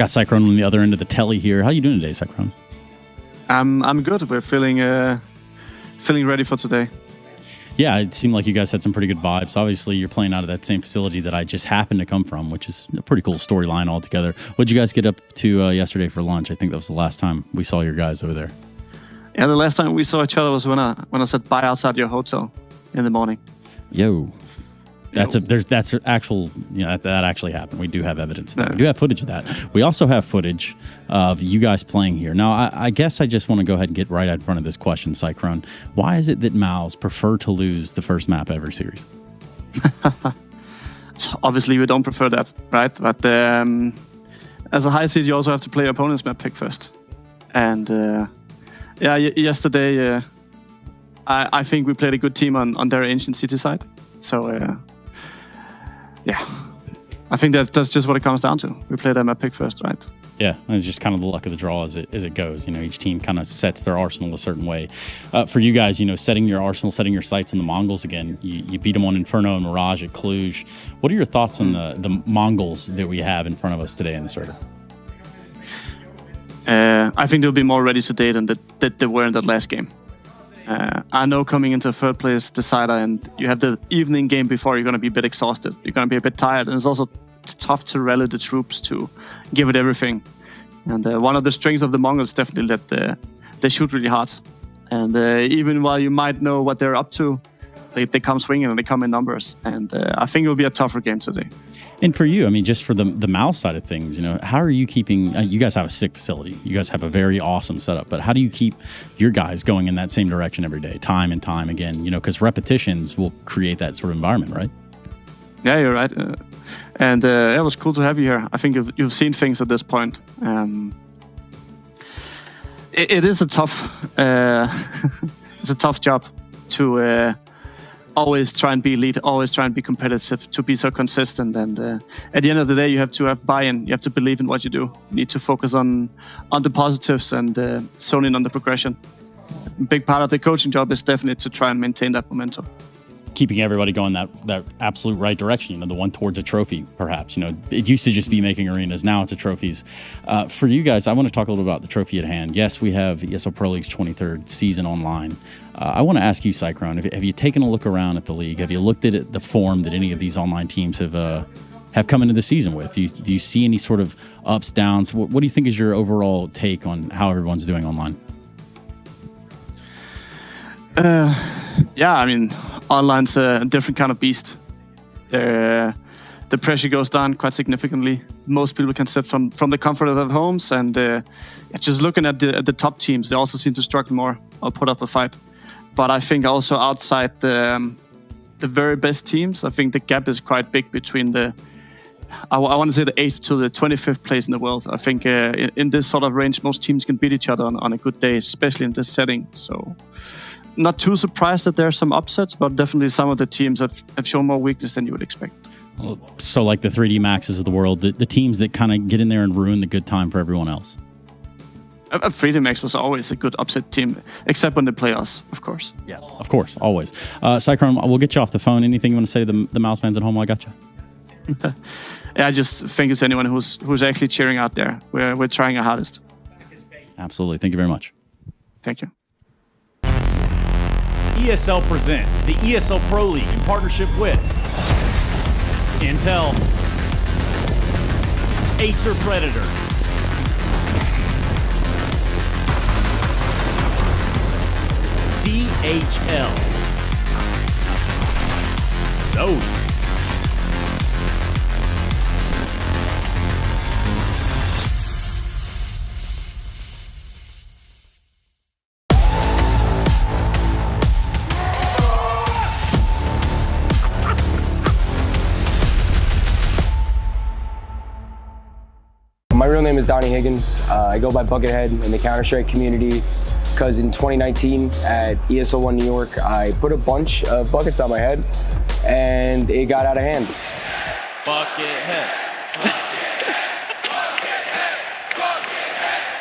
Got Cyclone on the other end of the telly here. How you doing today, Cyclone? I'm good. We're feeling ready for today. Yeah, it seemed like you guys had some pretty good vibes. Obviously, you're playing out of that same facility that I just happened to come from, which is a pretty cool storyline altogether. What did you guys get up to yesterday for lunch? I think that was the last time we saw your guys over there. Yeah, the last time we saw each other was when I said bye outside your hotel in the morning. Yo. That's actual, you know, that actually happened. We do have evidence of that. We do have footage of that. We also have footage of you guys playing here. Now, I guess I just want to go ahead and get right out in front of this question, Cyclone. Why is it that MOUZ prefer to lose the first map every series? So obviously, we don't prefer that, right? But as a high seed, you also have to play your opponent's map pick first. And yesterday, I think we played a good team on their ancient city side. So, yeah, I think that's just what it comes down to. We play them at pick first, right? Yeah, and it's just kind of the luck of the draw as it goes. You know, each team kind of sets their arsenal a certain way. For you guys, you know, setting your arsenal, setting your sights on the Mongols again. You beat them on Inferno and Mirage at Cluj. What are your thoughts on the Mongols that we have in front of us today in the server? I think they'll be more ready today than they were in that last game. I know coming into third place decider and you have the evening game before, you're going to be a bit exhausted. You're going to be a bit tired. And it's also tough to rally the troops to give it everything. And one of the strengths of the Mongols definitely that they shoot really hard. And even while you might know what they're up to, they come swinging and they come in numbers. And I think it will be a tougher game today. And for you, I mean, just for the MOUZ side of things, you know, how are you keeping, you guys have a sick facility. You guys have a very awesome setup, but how do you keep your guys going in that same direction every day, time and time again, you know, because repetitions will create that sort of environment, right? Yeah, you're right. And it was cool to have you here. I think you've seen things at this point. It is a tough, it's a tough job to always try and be elite, always try and be competitive, to be so consistent. And at the end of the day, you have to have buy-in. You have to believe in what you do. You need to focus on the positives and zone in on the progression. A big part of the coaching job is definitely to try and maintain that momentum. Keeping everybody going that absolute right direction, you know, the one towards a trophy, perhaps. You know, it used to just be making arenas. Now it's a trophies. For you guys, I want to talk a little about the trophy at hand. Yes, we have ESL Pro League's 23rd season online. I want to ask you, Cyclone, have you taken a look around at the league? Have you looked at it, the form that any of these online teams have come into the season with? Do you see any sort of ups, downs? What do you think is your overall take on how everyone's doing online? Yeah, I mean, online's a different kind of beast. The pressure goes down quite significantly. Most people can sit from the comfort of their homes, and just looking at the top teams, they also seem to struggle more or put up a fight. But I think also outside the very best teams, I think the gap is quite big between I want to say the 8th to the 25th place in the world. I think in this sort of range, most teams can beat each other on a good day, especially in this setting. So not too surprised that there are some upsets, but definitely some of the teams have shown more weakness than you would expect. So like the 3D Maxes of the world, the teams that kind of get in there and ruin the good time for everyone else. 3D Max was always a good upset team, except when they play us, of course. Yeah, of course, always. Cyclone, we'll get you off the phone. Anything you want to say to the MOUZ fans at home while I got you? Yeah, I just thank you to anyone who's actually cheering out there. We're trying our hardest. Absolutely. Thank you very much. Thank you. ESL presents the ESL Pro League in partnership with Intel, Acer Predator, DHL, Zoe, My real name is Donnie Higgins. I go by Buckethead in the Counter-Strike community because in 2019 at ESL 1 New York, I put a bunch of buckets on my head and it got out of hand. Buckethead.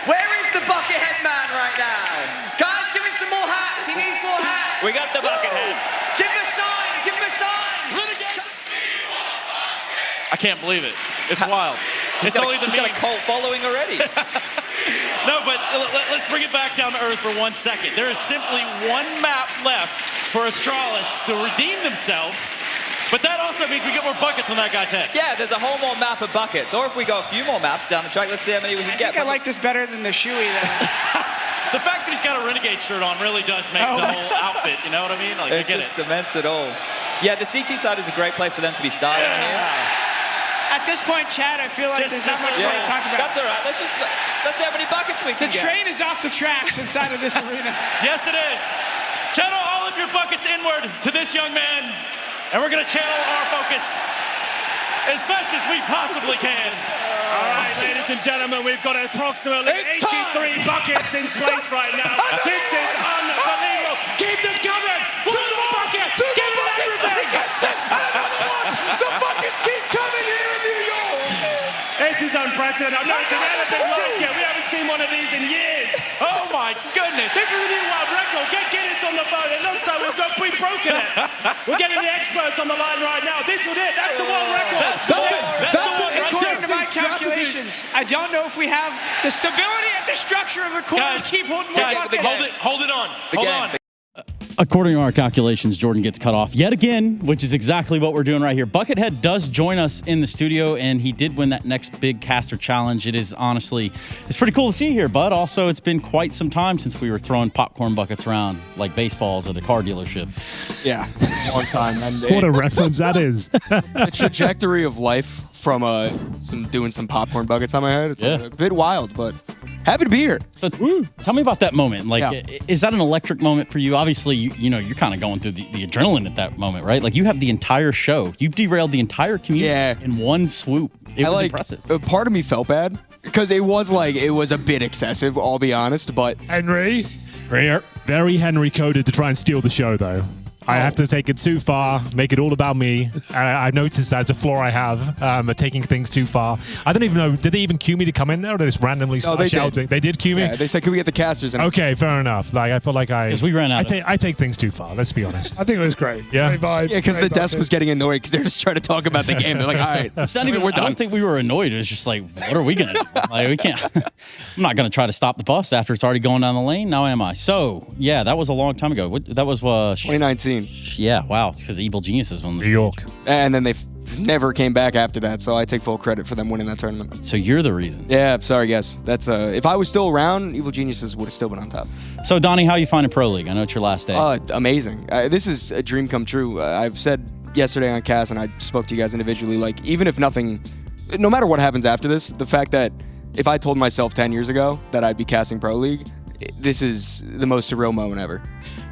Where is the Buckethead man right now? Guys, give him some more hats. He needs more hats. We got the Buckethead. Give him a sign. Give him a sign. I can't believe it. It's wild. He's got a cult following already. No, but let's bring it back down to earth for 1 second. There is simply one map left for Astralis to redeem themselves, but that also means we get more buckets on that guy's head. Yeah, there's a whole more map of buckets. Or if we go a few more maps down the track, let's see how many we can get. I like this better than the shoey. The fact that he's got a Renegade shirt on really does make the whole outfit, you know what I mean? Like, I It get just cements it all. Yeah, the CT side is a great place for them to be starting here. At this point, Chad, I feel like there's not much more to talk about. That's all right. Let's see how many buckets we can The get. train is off the tracks inside of this arena. Yes, it is. Channel all of your buckets inward to this young man, and we're going to channel our focus as best as we possibly can. All right, ladies and gentlemen, we've got approximately 83 buckets in place right now. This is unbelievable. Keep them coming. To the bucket. Give it everything. The buckets keep coming here in New York. This is unprecedented. I've never seen anything like it. We haven't seen one of these in years. Oh my goodness. This is a new world record. Get Guinness on the phone. It looks like we've broken it. We're getting the experts on the line right now. This is it. That's the world record. According to my calculations, I don't know if we have the stability and the structure of the core to keep holding more buckets. Hold it on. Hold on. According to our calculations, Jordan gets cut off yet again, which is exactly what we're doing right here. Buckethead does join us in the studio, and he did win that next big caster challenge. It is honestly, it's pretty cool to see here, but also it's been quite some time since we were throwing popcorn buckets around like baseballs at a car dealership. Yeah, long time. And What a reference that is. The trajectory of life from doing some popcorn buckets on my head. It's a bit wild, but happy to be here. So tell me about that moment. Like, is that an electric moment for you? Obviously, you know, you're kind of going through the adrenaline at that moment, right? Like, you have the entire show. You've derailed the entire community in one swoop. It was impressive. Part of me felt bad because it was a bit excessive, I'll be honest, but... Henry? Very Henry coded to try and steal the show, though. I have to take it too far, make it all about me. I noticed that's a flaw I have, taking things too far. I don't even know, did they even cue me to come in there, or did they just randomly start shouting? They did cue me? Yeah, they said, can we get the casters in? Okay, fair enough. Like, I feel like because we ran out. I take things too far, let's be honest. I think it was great. Yeah? Great vibe. Yeah, because the desk was getting annoyed because they're just trying to talk about the game. They're like, all right, it's not even, we're done. I don't think we were annoyed. It was just like, what are we going to do? Like, we can't. I'm not going to try to stop the bus after it's already going down the lane. Now am I? So, yeah, that was a long time ago. That was 2019. Yeah, wow. It's because Evil Geniuses won this. New York. And then they never came back after that, so I take full credit for them winning that tournament. So you're the reason. Yeah, sorry guys. That's if I was still around, Evil Geniuses would have still been on top. So Donnie, how you finding Pro League? I know it's your last day. Amazing. This is a dream come true. I've said yesterday on cast, and I spoke to you guys individually, like, even if nothing, no matter what happens after this, the fact that if I told myself 10 years ago that I'd be casting Pro League, this is the most surreal moment ever.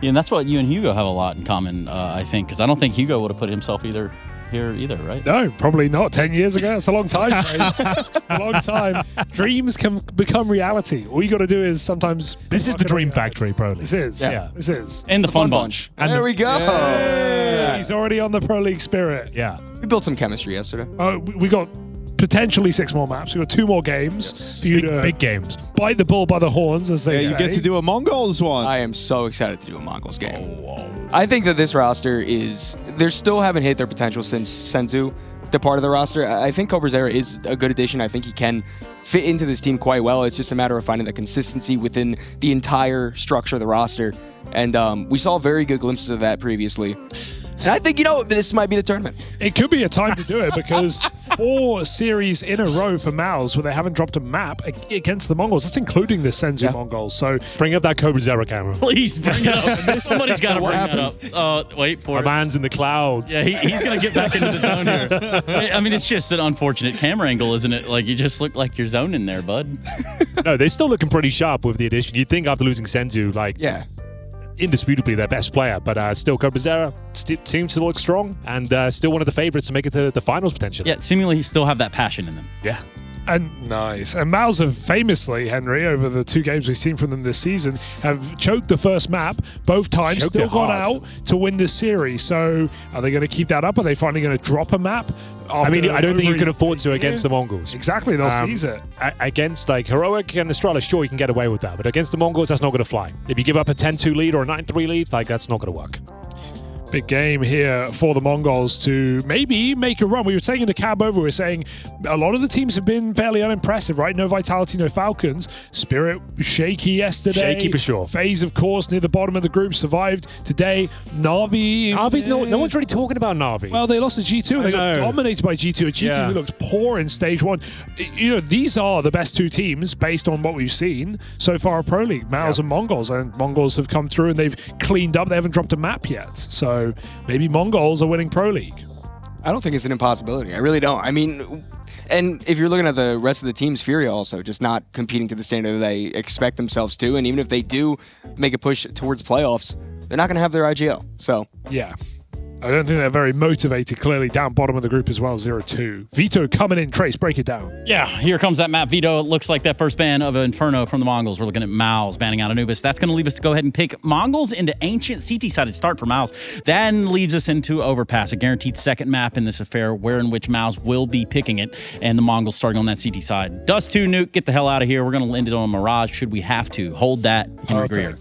Yeah, and that's what you and Hugo have a lot in common, I think, because I don't think Hugo would have put himself here either, right? No, probably not. 10 years ago, that's a long time. A long time. Dreams can become reality. All you got to do is sometimes... This is the Dream Factory, Pro League. This is, yeah. This is. And the Fun Bunch. And there we go. Yeah. He's already on the Pro League spirit. Yeah. We built some chemistry yesterday. We got potentially 6 more maps. We've got 2 more games for you to... Big games. Bite the bull by the horns, as they say. You get to do a MongolZ one. I am so excited to do a MongolZ game. I think that this roster they still haven't hit their potential since Senzu departed the roster. I think Overpass is a good addition. I think he can fit into this team quite well. It's just a matter of finding the consistency within the entire structure of the roster. And we saw very good glimpses of that previously. And I think, this might be the tournament. It could be a time to do it because 4 series in a row for MOUZ where they haven't dropped a map against the Mongols. That's including the Senzu Mongols. So bring up that Cobra camera. Please bring it up. Somebody's got to bring that up. Wait for it. My man's in the clouds. Yeah, he's going to get back into the zone here. I mean, it's just an unfortunate camera angle, isn't it? Like, you just look like you're zoning there, bud. No, they're still looking pretty sharp with the addition. You'd think after losing Senzu, indisputably their best player, but still Overpass seems to look strong and still one of the favorites to make it to the finals potentially. Yeah, seemingly still have that passion in them. Yeah. And nice. And MOUZ have famously, Henry, over the 2 games we've seen from them this season, have choked the first map both times, still got out to win this series. So are they going to keep that up? Are they finally going to drop a map? I mean, I don't think you can afford to against the Mongols. Exactly, they'll seize it. Against Heroic and Astralis, sure, you can get away with that. But against the Mongols, that's not going to fly. If you give up a 10-2 lead or a 9-3 lead, that's not going to work. Big game here for the Mongols to maybe make a run. We were saying in the cab over, we were saying a lot of the teams have been fairly unimpressive, right? No Vitality, no Falcons. Spirit, shaky yesterday. Shaky for sure. FaZe, of course, near the bottom of the group, survived today. Na'Vi. Navi's no one's really talking about Na'Vi. Well, they lost to G2 and they got dominated by G2. A G2 who looked poor in stage 1. You know, these are the best 2 teams based on what we've seen so far at Pro League, MOUZ and Mongols. And Mongols have come through and they've cleaned up. They haven't dropped a map yet. So maybe Mongols are winning Pro League. I don't think it's an impossibility. I really don't. I mean, and if you're looking at the rest of the teams, Fury also just not competing to the standard they expect themselves to. And even if they do make a push towards playoffs, they're not going to have their IGL. So yeah. I don't think they're very motivated, clearly down bottom of the group as well, 0-2. Vito coming in, Trace, break it down. Yeah, here comes that map, Vito. It looks like that first ban of Inferno from the Mongols. We're looking at MOUZ banning out Anubis. That's going to leave us to go ahead and pick Mongols into Ancient CT-sided start for MOUZ. Then leaves us into Overpass, a guaranteed second map in this affair, where in which MOUZ will be picking it, and the Mongols starting on that CT side. Dust 2, Nuke, get the hell out of here. We're going to end it on Mirage, should we have to. Hold that, Henry Greer.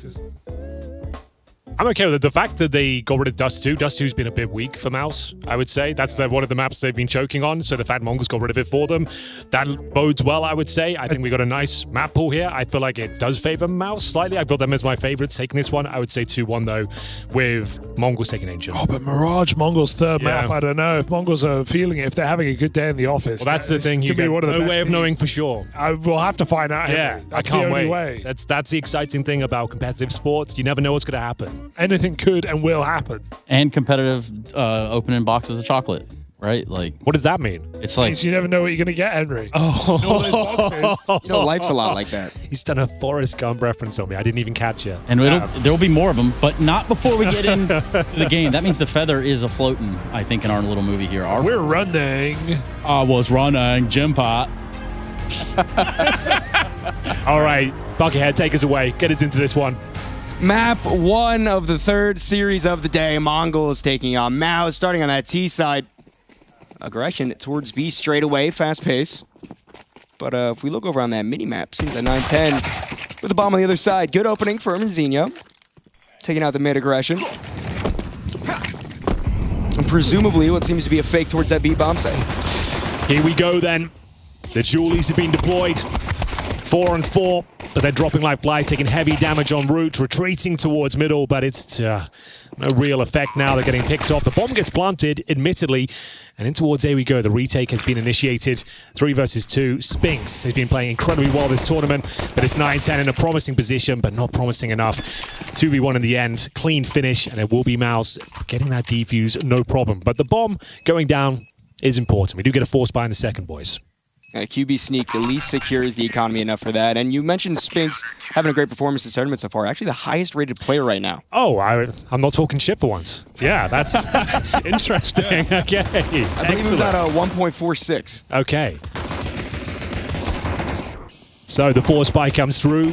I'm okay with it. The fact that they got rid of Dust 2, Dust 2's been a bit weak for MOUZ, I would say. That's one of the maps they've been choking on, so the fact Mongols got rid of it for them, that bodes well, I would say. I think we got a nice map pool here. I feel like it does favor MOUZ slightly. I've got them as my favorites taking this one. I would say 2-1, though, with Mongols taking Ancient. Oh, but Mirage, Mongols' third map, I don't know if Mongols are feeling it, if they're having a good day in the office. Well, that's the thing. You get no way of knowing for sure. We'll have to find out. Yeah, that's I can't the only wait. way. That's the exciting thing about competitive sports. You never know what's going to happen. Anything could and will happen. And competitive opening boxes of chocolate, right? Like, what does that mean? It's like you never know what you're going to get, Henry. Oh, you know, life's a lot like that. He's done a Forrest Gump reference on me. I didn't even catch it. And there'll be more of them, but not before we get into the game. That means the feather is afloating, I think, in our little movie here. We're running. I was running, gym pot. All right, Buckethead, take us away. Get us into this one. Map 1 of the third series of the day. Mongols taking on MOUZ, starting on that T side. Aggression towards B straight away, fast pace. But if we look over on that mini-map, seems like 9-10 with the bomb on the other side. Good opening for Zinho. Taking out the mid-aggression. And presumably what seems to be a fake towards that B bomb site. Here we go then. The Julies have been deployed. 4-4, but they're dropping like flies, taking heavy damage en route, retreating towards middle, but it's no real effect now. They're getting picked off. The bomb gets planted, admittedly, and in towards A we go. The retake has been initiated. 3 versus 2. Spinks has been playing incredibly well this tournament, but it's 9-10 in a promising position, but not promising enough. 2v1 in the end. Clean finish, and it will be MOUZ getting that defuse, no problem. But the bomb going down is important. We do get a force buy in the second, boys. QB Sneak, the least secure is the economy enough for that. And you mentioned Spinks having a great performance this tournament so far. Actually, the highest rated player right now. Oh, I'm not talking shit for once. Yeah, that's interesting. Okay. I believe it was at a 1.46. Okay. So the force buy comes through.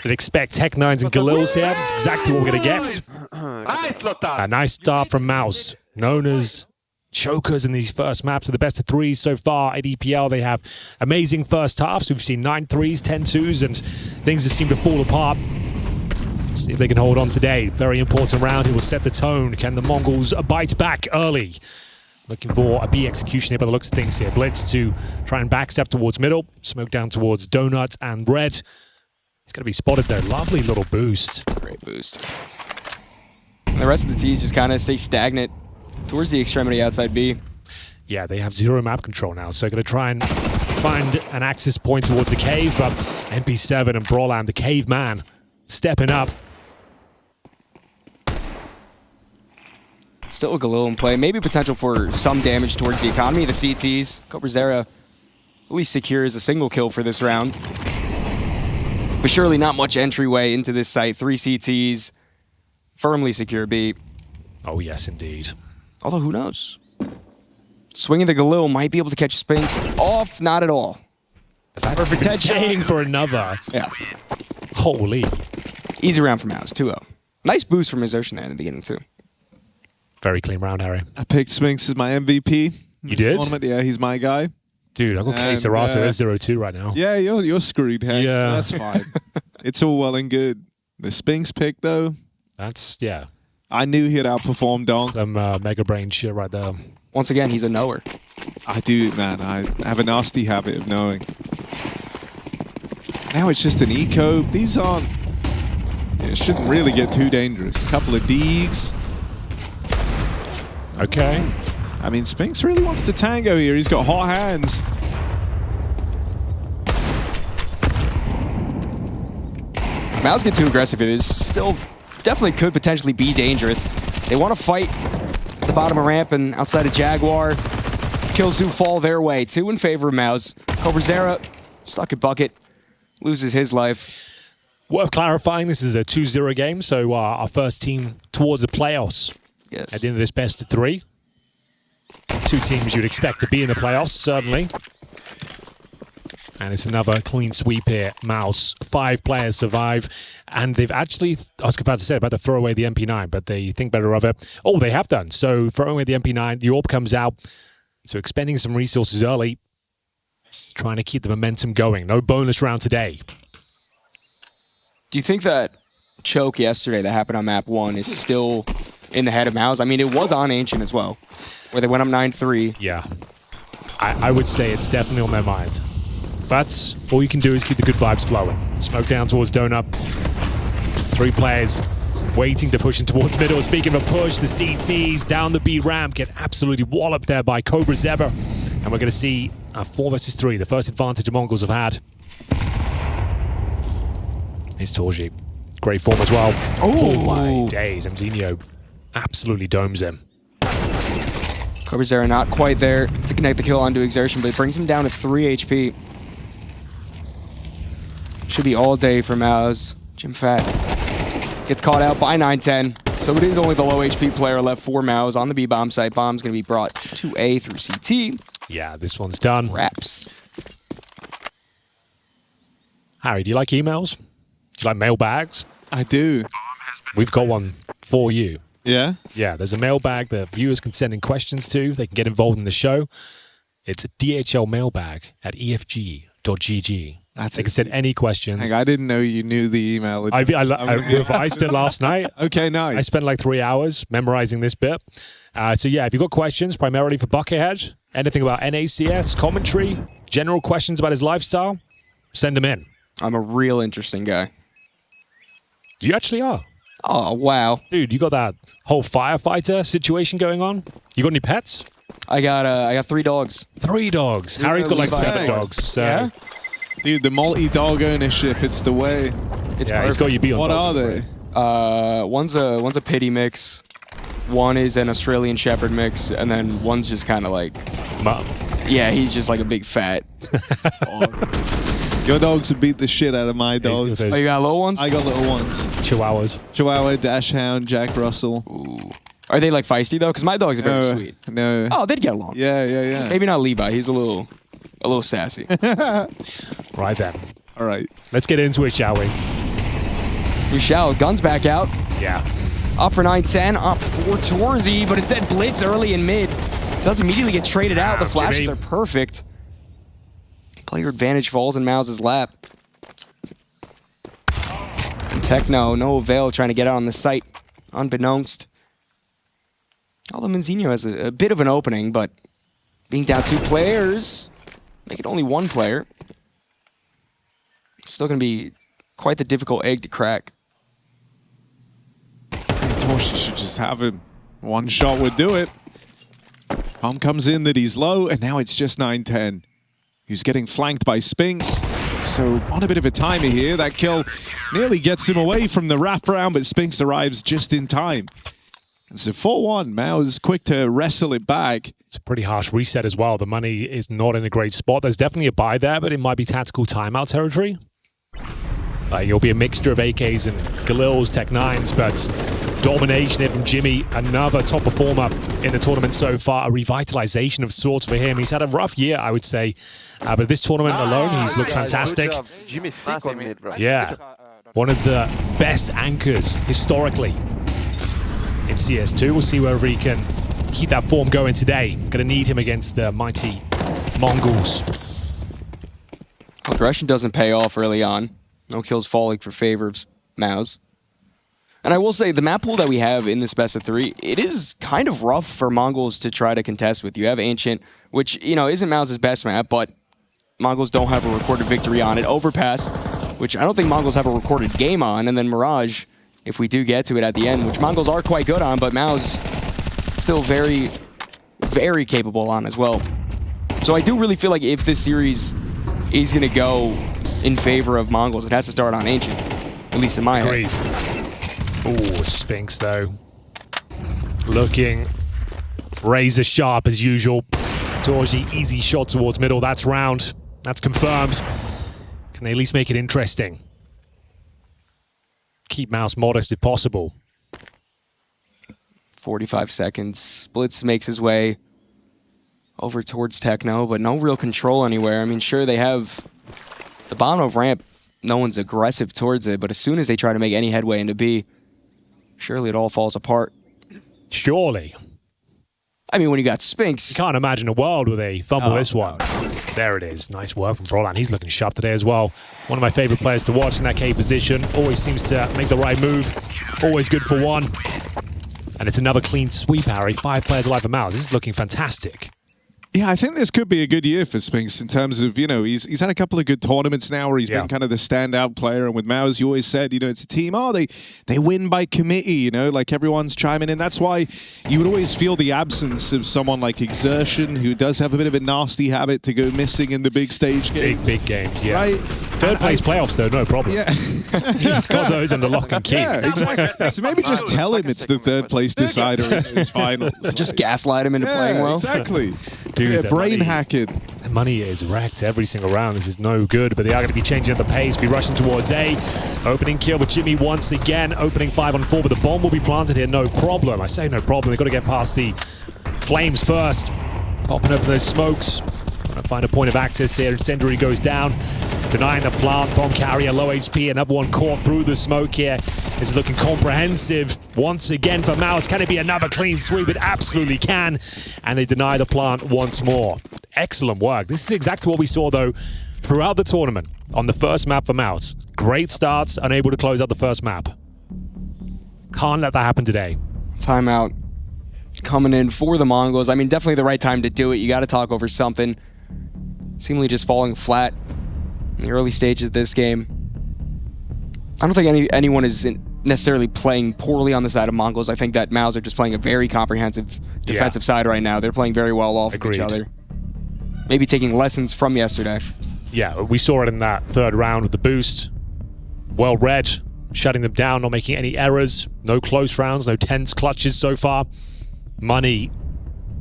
We'd expect Tech9s and Galils here. That's exactly what we're going to get. A nice start from MOUZ, known as chokers in these first maps. Are the best of 3s so far at EPL. They have amazing first halves. We've seen 9 3s, 10 2s, and things just seem to fall apart. See if they can hold on today. Very important round. It will set the tone. Can the Mongols bite back early? Looking for a B execution here by the looks of things here. Blitz to try and backstep towards middle. Smoke down towards Donut and Red. He's going to be spotted there. Lovely little boost. Great boost. And the rest of the T's just kind of stay stagnant towards the extremity outside B. Yeah, they have 0 map control now, so going to try and find an access point towards the cave, but MP7 and Brawland, the caveman, stepping up. Still a Galil in play. Maybe potential for some damage towards the economy. The CTs. Cobrazera at least secures a single kill for this round. But surely not much entryway into this site. 3 CTs. Firmly secure B. Oh, yes, indeed. Although, who knows? Swinging the Galil might be able to catch Spinks off. Not at all. Perfect headshot for another. Yeah. Holy. Easy round for MOUZ. 2-0. Nice boost from Exertion there in the beginning, too. Very clean round, Harry. I picked Spinks as my MVP. You did? Tournament. Yeah, he's my guy. Dude, I've got K Serato. There's 0-2 right now. Yeah, you're screwed, Hank. Yeah. That's fine. It's all well and good. The Spinks pick, though. That's, yeah. I knew he'd outperform Don. Some mega brain shit right there. Once again, he's a knower. I do, man. I have a nasty habit of knowing. Now it's just an eco. These aren't... It shouldn't really get too dangerous. A couple of Deegs. Okay. I mean, Spinks really wants the tango here. He's got hot hands. MOUZ get too aggressive here. This still definitely could potentially be dangerous. They want to fight at the bottom of ramp and outside of Jaguar. Kills do fall their way. 2 in favor of MOUZ. CobraZera stuck at bucket. Loses his life. Worth clarifying, this is a 2-0 game, so our first team towards the playoffs. Yes. At the end of this best of 3. 2 teams you'd expect to be in the playoffs, certainly. And it's another clean sweep here. MOUZ, 5 players survive. And they've actually, I was about to say, about to throw away the MP9, but they think better of it. Oh, they have done. So throwing away the MP9, the AWP comes out. So expending some resources early. Trying to keep the momentum going. No bonus round today. Do you think that choke yesterday that happened on map 1 is still in the head of MOUZ? I mean, it was on Ancient as well, where they went up 9-3. Yeah. I would say it's definitely on their mind. But all you can do is keep the good vibes flowing. Smoke down towards Donut. 3 players waiting to push in towards middle. Speaking of a push, the CTs down the B ramp get absolutely walloped there by CobraZera. And we're going to see a 4 versus 3, the first advantage the MongolZ have had. Here's Torji. Great form as well. Oh my days. Mzinho absolutely domes him. CobraZera not quite there to connect the kill onto Exertion, but it brings him down to 3 HP. Should be all day for MOUZ. Jim Fat gets caught out by 910. So it is only the low HP player left for MOUZ on the B bomb site. Bomb's going to be brought to A through CT. Yeah, this one's done. Wraps. Harry, do you like emails? Do you like mailbags? I do. We've got one for you. Yeah? Yeah, there's a mailbag that viewers can send in questions to. They can get involved in the show. It's a DHL mailbag at efg.gg. They can send any questions. I didn't know you knew the email. I revised it last night. Okay, nice. I spent like 3 hours memorizing this bit. So yeah, if you've got questions, primarily for Buckethead, anything about NACS, commentary, general questions about his lifestyle, send them in. I'm a real interesting guy. You actually are. Oh, wow. Dude, you got that whole firefighter situation going on? You got any pets? I got 3 dogs. 3 dogs. Harry's got like 7 dogs. So. Yeah? Dude, the multi-dog ownership, it's the way. It's yeah, he's got you beat on What dogs. are they? One's a pity mix. One is an Australian Shepherd mix, and then one's just kind of like... Yeah, he's just like a big fat dog. Your dogs would beat the shit out of my dogs. Oh, you got little ones? I got little ones. Chihuahuas. Chihuahua, Dachshund, Jack Russell. Ooh. Are they like feisty though? Because my dogs are very sweet. No. Oh, they'd get along. Yeah. Maybe not Levi. He's a little sassy. Right then. All right. Let's get into it, shall we? We shall. Guns back out. Yeah. Up for 9-10. Up for Torzy, but instead blitz early in mid. Does immediately get traded out. The flashes are perfect. Player advantage falls in MOUZ's lap. And Techno, no avail, trying to get out on the site. Unbeknownst. Although Mzinho has a bit of an opening, but being down 2 players, make it only 1 player. Still going to be quite the difficult egg to crack. Torshi should just have him. 1 shot would do it. Bomb comes in that he's low, and now it's just 9-10. He's getting flanked by Spinks. So on a bit of a timer here, that kill nearly gets him away from the wraparound, but Spinks arrives just in time. And so 4-1, MOUZ quick to wrestle it back. It's a pretty harsh reset as well. The money is not in a great spot. There's definitely a buy there, but it might be tactical timeout territory. You'll be a mixture of AKs and Galils, Tech 9s, but domination here from Jimmy, another top performer in the tournament so far. A revitalization of sorts for him. He's had a rough year, I would say, but this tournament alone, he's looked fantastic. Jimmy sick on mid, bro. Yeah, one of the best anchors historically in CS2. We'll see whether he can keep that form going today. Gonna need him against the mighty Mongols. Aggression doesn't pay off early on. No kills falling for favor of MOUZ. And I will say, the map pool that we have in this best of 3, it is kind of rough for MongolZ to try to contest with. You have Ancient, which, you know, isn't MOUZ's best map, but MongolZ don't have a recorded victory on it. Overpass, which I don't think MongolZ have a recorded game on. And then Mirage, if we do get to it at the end, which MongolZ are quite good on, but MOUZ still very, very capable on as well. So I do really feel like if this series is going to go in favor of MongolZ, it has to start on Ancient, at least in my head. Ooh, Spinks though. Looking razor sharp as usual. Torji, easy shot towards middle. That's round. That's confirmed. Can they at least make it interesting? Keep MOUZ modest if possible. 45 seconds. Blitz makes his way over towards Techno, but no real control anywhere. I mean, sure, they have the bottom of ramp. No one's aggressive towards it, but as soon as they try to make any headway into B, surely it all falls apart. Surely. I mean, when you got Spinks. You can't imagine a world where they fumble this one. There it is. Nice work from Brolan. He's looking sharp today as well. One of my favorite players to watch in that K position. Always seems to make the right move. Always good for one. And it's another clean sweep, Harry. 5 players alive for MOUZ. This is looking fantastic. Yeah, I think this could be a good year for Spinks in terms of, you know, he's had a couple of good tournaments now where he's been kind of the standout player. And with MOUZ, you always said, you know, it's a team, they win by committee, you know, like everyone's chiming in. That's why you would always feel the absence of someone like Exertion, who does have a bit of a nasty habit to go missing in the big stage games. Big games, yeah. Right? Third place playoffs, though, no problem. Yeah. He's got those under lock and key. Yeah, exactly. So maybe just tell him it's the third place decider in his finals. Just gaslight him into playing well. Exactly. Dude, brain hacking. The money is wrecked every single round. This is no good, but they are going to be changing up the pace. Be rushing towards A. Opening kill with Jimmy once again. Opening 5 on 4, but the bomb will be planted here. No problem. I say no problem. They've got to get past the flames first. Popping open those smokes. Trying to find a point of access here. Incendiary goes down. Denying the plant. Bomb carrier, low HP. Another one caught through the smoke here. This is looking comprehensive once again for MOUZ. Can it be another clean sweep? It absolutely can. And they deny the plant once more. Excellent work. This is exactly what we saw, though, throughout the tournament on the first map for MOUZ. Great starts, unable to close out the first map. Can't let that happen today. Timeout coming in for the Mongols. I mean, definitely the right time to do it. You got to talk over something. Seemingly just falling flat in the early stages of this game. I don't think anyone is necessarily playing poorly on the side of Mongols. I think that MOUZ are just playing a very comprehensive defensive side right now. They're playing very well off of each other. Maybe taking lessons from yesterday. Yeah, we saw it in that third round with the boost. Well read, shutting them down, not making any errors. No close rounds, no tense clutches so far. Money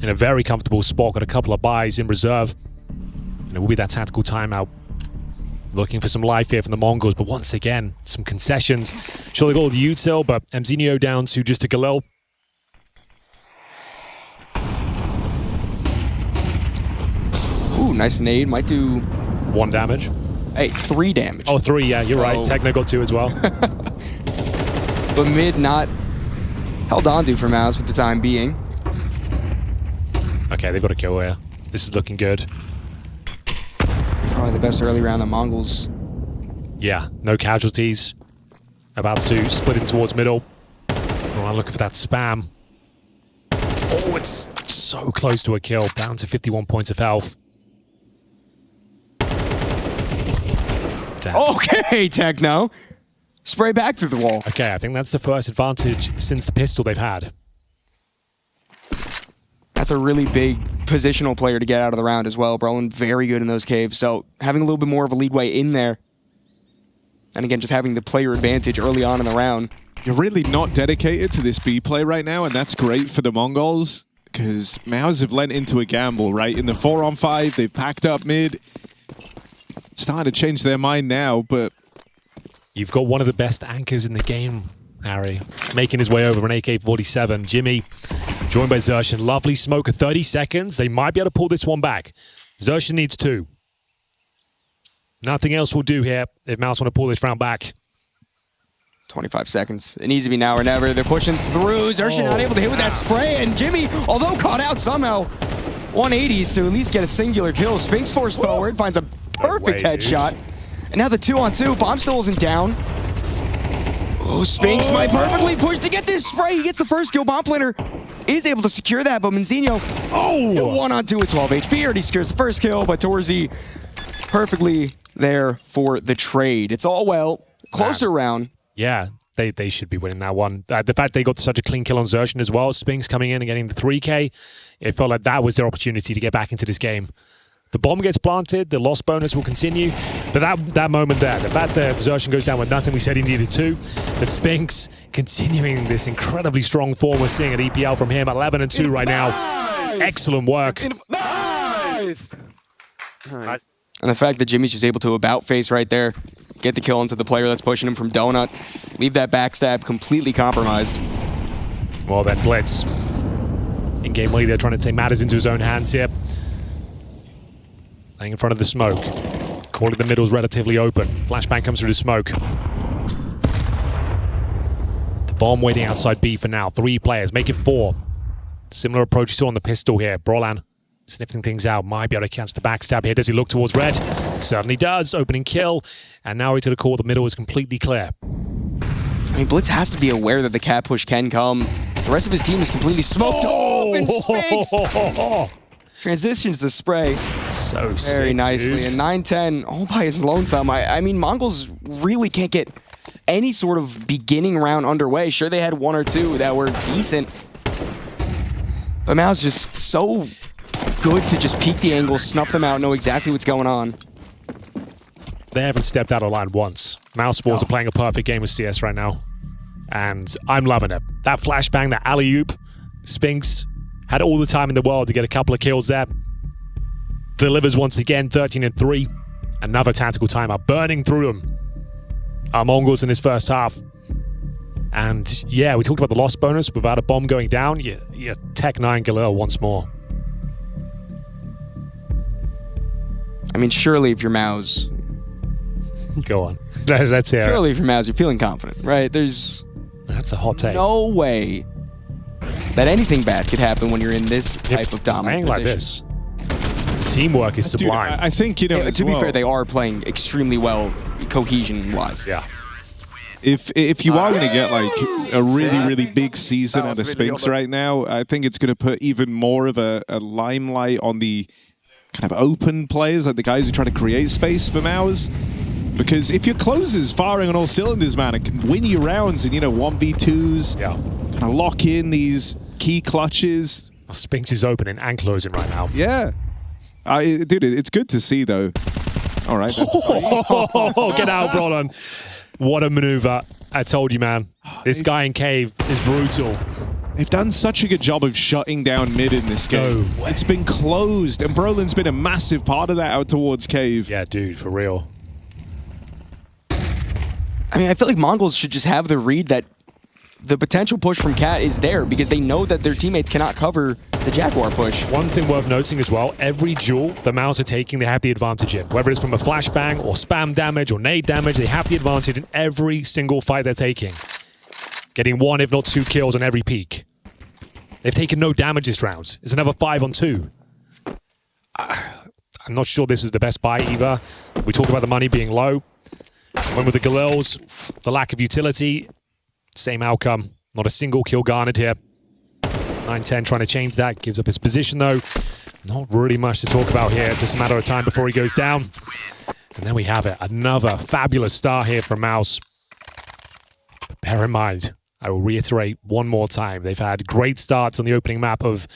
in a very comfortable spot, got a couple of buys in reserve. And it will be that tactical timeout. Looking for some life here from the Mongols, but once again, some concessions. Sure, they got the util, but Mzinho down to just a Galil. Ooh, nice nade. Might do 1 damage. Hey, 3 damage. Oh, 3, yeah, you're right. Techno got 2 as well. But mid not held on to for MOUZ for the time being. Okay, they've got a kill here. This is looking good. Probably the best early round of Mongols. Yeah, no casualties. About to split in towards middle. Oh, I'm looking for that spam. Oh, it's so close to a kill. Down to 51 points of health. Damn. Okay, Techno. Spray back through the wall. Okay, I think that's the first advantage since the pistol they've had. That's a really big positional player to get out of the round as well. Brolin very good in those caves, so having a little bit more of a leadway in there. And again, just having the player advantage early on in the round. You're really not dedicated to this B play right now, and that's great for the Mongols, because MOUZ have lent into a gamble, right? In the 4-on-5, they've packed up mid. Starting to change their mind now, but... You've got one of the best anchors in the game, Harry. Making his way over an AK-47. Jimmy, joined by Zershin. Lovely smoke at 30 seconds. They might be able to pull this one back. Zershin needs 2. Nothing else will do here if MOUZ want to pull this round back. 25 seconds. It needs to be now or never. They're pushing through. Zershin not able to hit with that spray. And Jimmy, although caught out somehow, 180s to at least get a singular kill. Spinks forced forward, finds a perfect headshot. And now the 2-on-2. Bomb still isn't down. Oh, Spinks might perfectly push to get this spray. He gets the first kill. Bomb planner is able to secure that, but Manzinho, 1-on-2 with 12 HP. Already secures the first kill, but Torzy perfectly there for the trade. It's all well. Closer round. Yeah, they should be winning that one. The fact they got such a clean kill on Xerxes as well, Spinks coming in and getting the 3K, it felt like that was their opportunity to get back into this game. The bomb gets planted, the loss bonus will continue, but that moment there, the fact that Xerxes goes down with nothing, we said he needed 2, but Spinks continuing this incredibly strong form we're seeing at EPL from him, 11-2 right now. Excellent work. Nice. And the fact that Jimmy's just able to about face right there, get the kill into the player that's pushing him from Donut, leave that backstab completely compromised. Well then, Blitz. In-game leader trying to take matters into his own hands here. Laying in front of the smoke. Calling the middle's relatively open. Flashbang comes through the smoke. The bomb waiting outside B for now. 3 players, make it 4. Similar approach you saw on the pistol here. Brolan sniffing things out. Might be able to catch the backstab here. Does he look towards red? Certainly does. Opening kill. And now he's to the core. The middle is completely clear. I mean, Blitz has to be aware that the cat push can come. The rest of his team is completely smoked off in space. Transitions the spray so very nicely. Dude. And 9-10 all by his lonesome. I mean, Mongols really can't get any sort of beginning round underway. Sure, they had 1 or 2 that were decent. But MOUZ just so good to just peek the angle, snuff them out, know exactly what's going on. They haven't stepped out of line once. MOUZ Sports are playing a perfect game with CS right now. And I'm loving it. That flashbang, that alley-oop, Spinks had all the time in the world to get a couple of kills there. Delivers once again, 13-3. Another tactical timeout, burning through them. MongolZ in his first half. And yeah, we talked about the loss bonus. Without a bomb going down, you Tech 9 Galil once more. I mean, surely if you're MOUZ... Go on. Let's hear it. Surely if you're MOUZ, you're feeling confident, right? There's... That's a hot take. No way that anything bad could happen when you're in this type of dominant playing position. like this. Teamwork is sublime. Dude, I think, you know, to be fair, they are playing extremely well, cohesion-wise. Yeah. If you are going to get like a really big season out of Spinks right now, I think it's going to put even more of a limelight on the kind of open players, like the guys who try to create space for MOUZ. Because if your closers firing on all cylinders, man, it can win you rounds and, you know, 1v2s. Yeah. Kind of lock in these key clutches. Spinks is opening and closing right now. Yeah. Dude, it's good to see, though. All right. Get out, Brolan. What a maneuver. I told you, man. This guy in cave is brutal. They've done such a good job of shutting down mid in this game. No way. It's been closed, and Brolin's been a massive part of that out towards cave. Yeah, dude, for real. I mean, I feel like Mongols should just have the read that the potential push from Cat is there because they know that their teammates cannot cover the Jaguar push. One thing worth noting as well, every duel the MOUZ are taking, they have the advantage in. Whether it's from a flashbang or spam damage or nade damage, they have the advantage in every single fight they're taking. Getting 1, if not 2 kills on every peak. They've taken no damage this round. It's another 5-on-2. I'm not sure this is the best buy either. We talk about the money being low. When with the Galils, the lack of utility, same outcome. Not a single kill garnered here. 9-10 trying to change that. Gives up his position though. Not really much to talk about here. Just a matter of time before he goes down. And then we have it. Another fabulous start here from MOUZ. But bear in mind, I will reiterate one more time. They've had great starts on the opening map of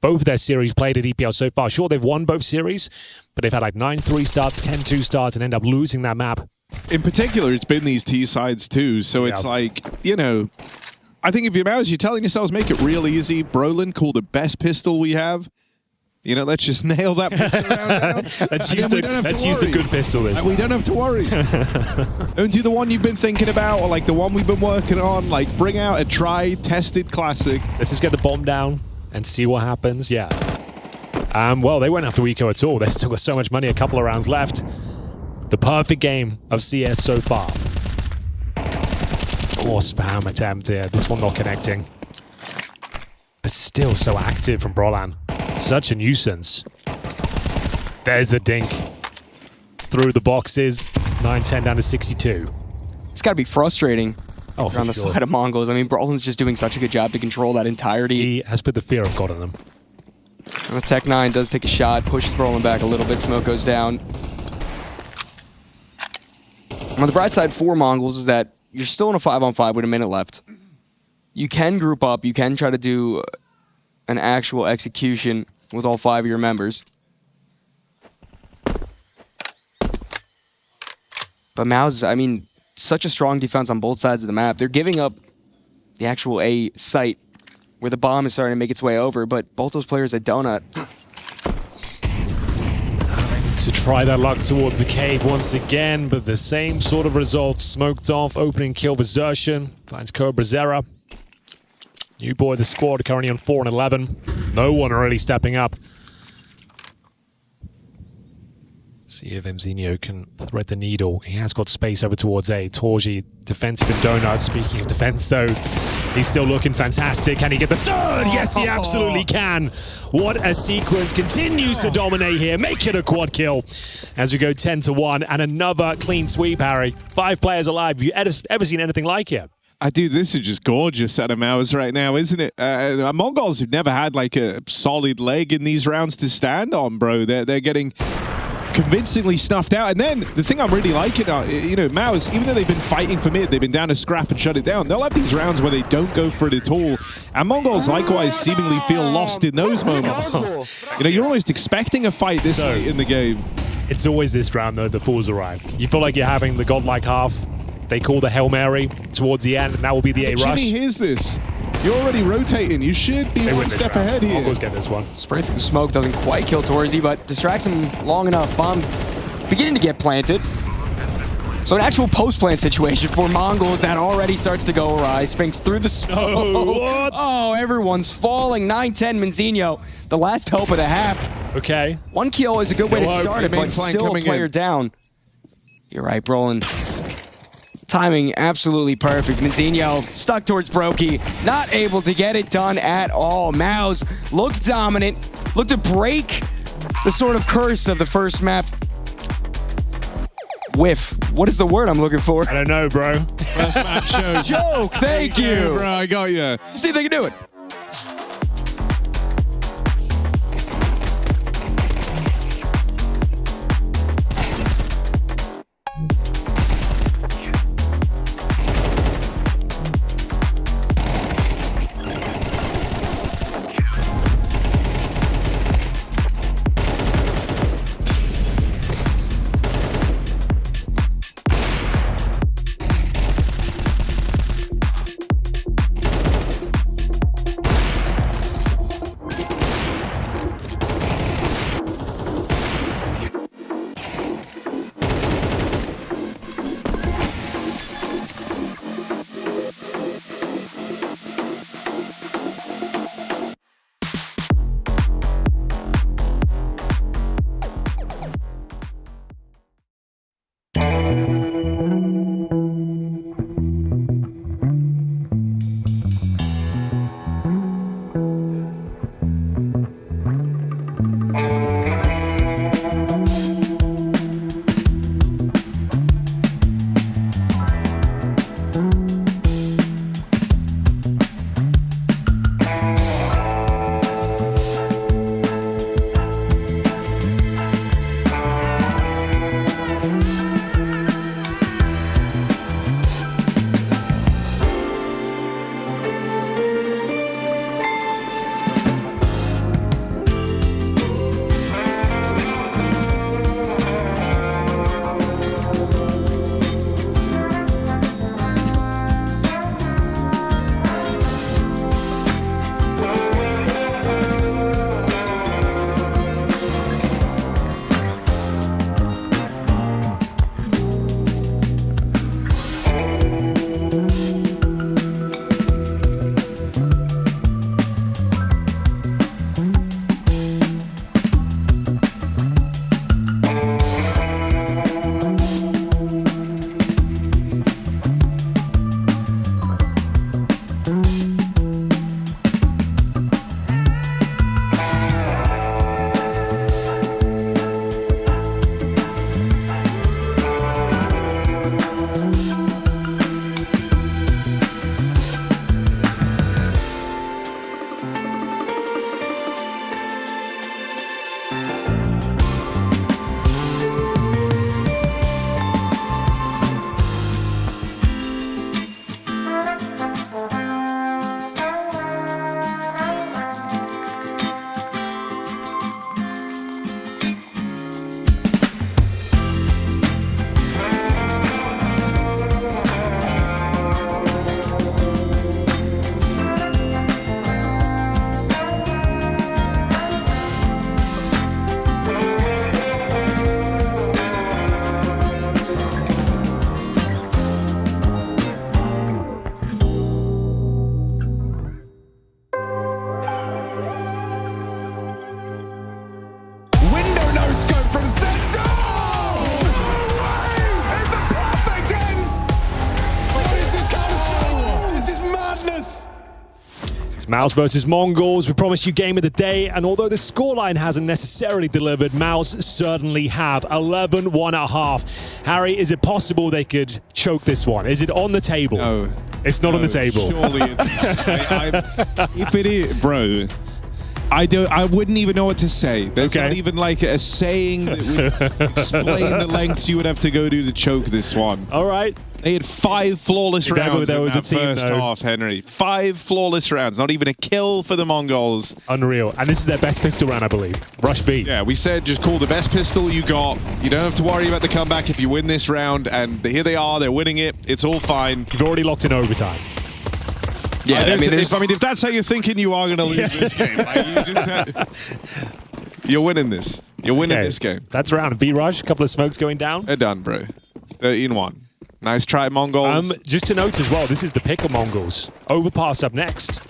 both their series played at EPL so far. Sure, they've won both series, but they've had like 9-3 starts, 10-2 starts, and end up losing that map. In particular, it's been these T sides too, so it's like, you know, I think if you're MOUZ, you're telling yourselves, make it real easy. Brolan, call the best pistol we have. You know, let's just nail that pistol round down. Let's use the good pistol this time. We don't have to worry. Don't do the one you've been thinking about, or like the one we've been working on. Like, bring out a tried, tested classic. Let's just get the bomb down and see what happens. Yeah. Well, they won't have to eco at all. They've still got so much money, a couple of rounds left. The perfect game of CS so far. More spam attempt here. This one not connecting. But still so active from Brolan. Such a nuisance. There's the dink. Through the boxes. 9-10 down to 62. It's got to be frustrating Oh, on the side of Mongols. I mean, Brolin's just doing such a good job to control that entirety. He has put the fear of God in them. And the Tech 9 does take a shot, pushes Brolin back a little bit, smoke goes down. On the bright side for Mongols is that you're still in a 5-on-5 with a minute left. You can group up, you can try to do an actual execution with all 5 of your members. But MOUZ, I mean, such a strong defense on both sides of the map. They're giving up the actual A site where the bomb is starting to make its way over, but both those players at Donut. To try their luck towards the cave once again, but the same sort of result. Smoked off, opening kill Vincere, finds Cobra Zera. New boy of the squad, currently on 4 and 11. No one really stepping up. See if Mzinho can thread the needle. He has got space over towards A. Torji, defensive in Donut. Speaking of defense, though, he's still looking fantastic. Can he get the third? Yes, he absolutely can. What a sequence. Continues to dominate here. Make it a quad kill as we go 10-1. And another clean sweep, Harry. 5 players alive. Have you ever seen anything like it? Dude, this is just gorgeous out of MOUZ right now, isn't it? Mongols have never had like a solid leg in these rounds to stand on, bro. They're getting convincingly snuffed out. And then the thing I'm really liking, you know, MOUZ, even though they've been fighting for mid, they've been down to scrap and shut it down. They'll have these rounds where they don't go for it at all. And Mongols likewise seemingly feel lost in those moments. You know, you're almost expecting a fight this late in the game. It's always this round, though, the fools arrive. You feel like you're having the godlike half. They call the Hail Mary towards the end, and that will be the A rush. Jimmy, here's this. You're already rotating. You should be one step ahead here. Mongols get this one. Spray through the smoke doesn't quite kill Torzi, but distracts him long enough. Bomb beginning to get planted. So an actual post-plant situation for Mongols that already starts to go awry. Spinks through the smoke. Oh, everyone's falling. 9-10 Mzinho, the last hope of the half. Okay. 1 kill is a good way to start it, but still a player down. You're right, Brolin. Timing absolutely perfect. Mzinho stuck towards Brokey, not able to get it done at all. MOUZ looked dominant, looked to break the sort of curse of the first map. Whiff. What is the word I'm looking for? I don't know, bro. First map choke. Joke, thank you. Bro, I got you. See if they can do it. MOUZ versus Mongols. We promised you game of the day, and although the scoreline hasn't necessarily delivered, MOUZ certainly have. 11-1.5. Harry, is it possible they could choke this one? Is it on the table? No. It's not on the table. Surely it's if it is, bro, I wouldn't even know what to say. There's not even like a saying that would explain the lengths you would have to go to choke this one. All right. They had 5 flawless rounds in that first half, Henry. 5 flawless rounds. Not even a kill for the Mongols. Unreal. And this is their best pistol round, I believe. Rush B. Yeah, we said just call the best pistol you got. You don't have to worry about the comeback if you win this round. And here they are. They're winning it. It's all fine. You've already locked in overtime. Yeah, if that's how you're thinking, you are going to lose this game. Like, you're winning this. You're winning this game. That's round B Rush. A couple of smokes going down. They're done, bro. 13-1. Nice try, Mongols. Just to note as well, this is the pick of Mongols. Overpass up next.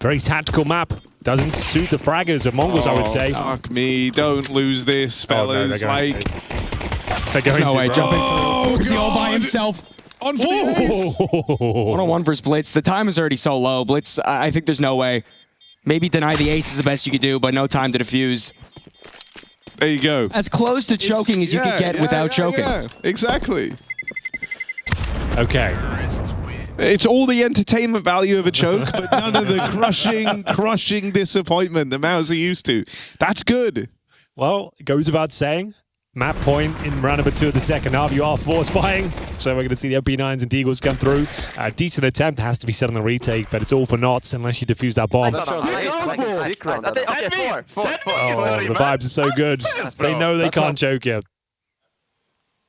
Very tactical map. Doesn't suit the fraggers of Mongols, I would say. Fuck me. Don't lose this, fellas. They're going no way, jumping through. Is he all by himself? On for the ace. 1-on-1 versus Blitz. The time is already so low. Blitz, I think there's no way. Maybe deny the ace is the best you could do, but no time to defuse. There you go. As close to choking as you could get without choking. Yeah, exactly. Okay. It's all the entertainment value of a choke, but none of the crushing disappointment that MOUZ are used to. That's good. Well, it goes without saying. Map point in round number 2 of the second half. You are force buying, so we're going to see the OP9s and Deagles come through. A decent attempt has to be set on the retake, but it's all for naught unless you defuse that bomb. Oh, the vibes are so good. They know they can't choke you.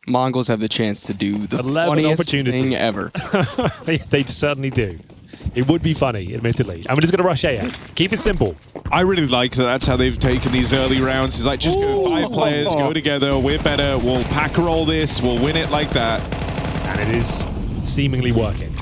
Mongols have the chance to do the 11 funniest opportunity thing ever. They certainly do. It would be funny, admittedly. I'm just going to rush A. Keep it simple. I really like that. That's how they've taken these early rounds. It's like, just go 5 players, go together, we're better, we'll pack roll this, we'll win it like that. And it is seemingly working.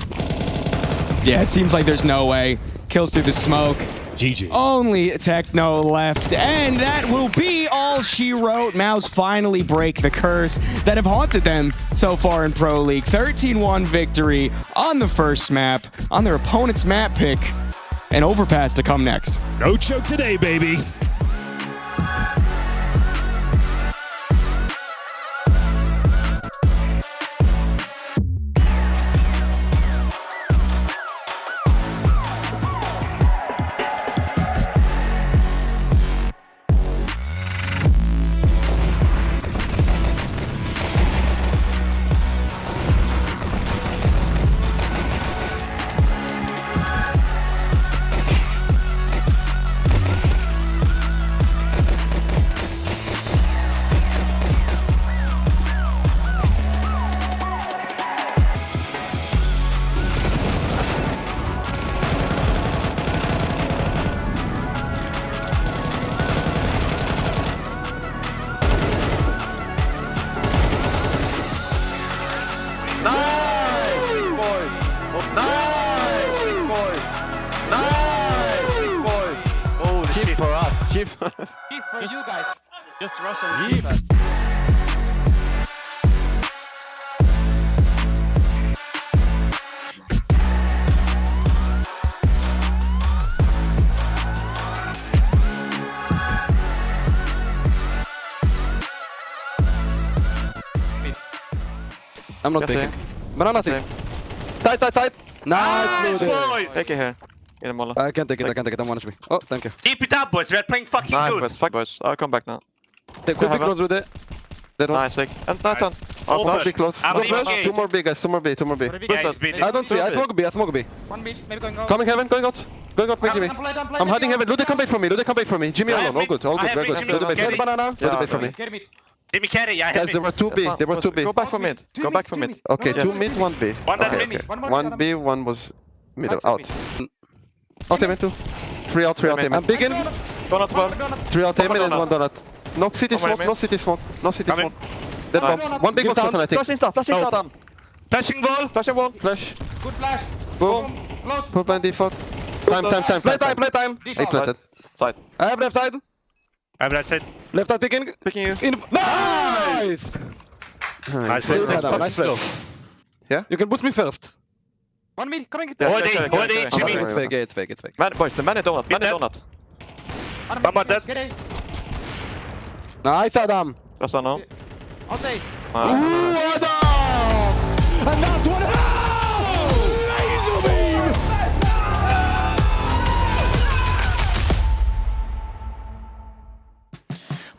Yeah, it seems like there's no way. Kills through the smoke. GG. Only Techno left, and that will be all she wrote. MOUZ finally break the curse that have haunted them so far in Pro League. 13-1 victory on the first map, on their opponent's map pick, and Overpass to come next. No choke today, baby. Cheap for you guys. Just rush on the side. I'm not taking. Banana thing. Tight. Nice, boys! Take it here. I can't take it, don't want me. Oh, thank you. Keep it up, boys. We are playing fucking good. Boys, fuck boys. I'll come back now. Quick close with it. Nice, sick. And Nathan. I'll be close. Two more B, guys. Two more B. I don't see. I smoke B. One mid, maybe going out. Coming heaven, going out. Jimmy. I'm hiding heaven. Lude, come back from me. Jimmy alone. All good. Very good. Lude, bait banana. Lude, bait from me. Jimmy carry, I have Guys, there were 2 B. Go back from mid. Okay, 2 mid, 1 B. Okay. 1 B, 1 was middle. Out. Out aiming 2. 3 out aiming. I'm picking. 3 out aiming and 1 donut. No city smoke. Dead bombs. 1 big box I think. Flashing star. Flashing wall. Flash. Good flash. Boom. Close. Put blind default. Time. Play time. I planted. Side. I have left side. I have right side. Left side picking. Picking you. Nice! Nice. Yeah? You can boost me first. One mid, coming. Jimmy. It's fake. Man, boys, the man in donut. Baba dead. Nice, Adam. That's one now. I'll say. And that's what Laser beam!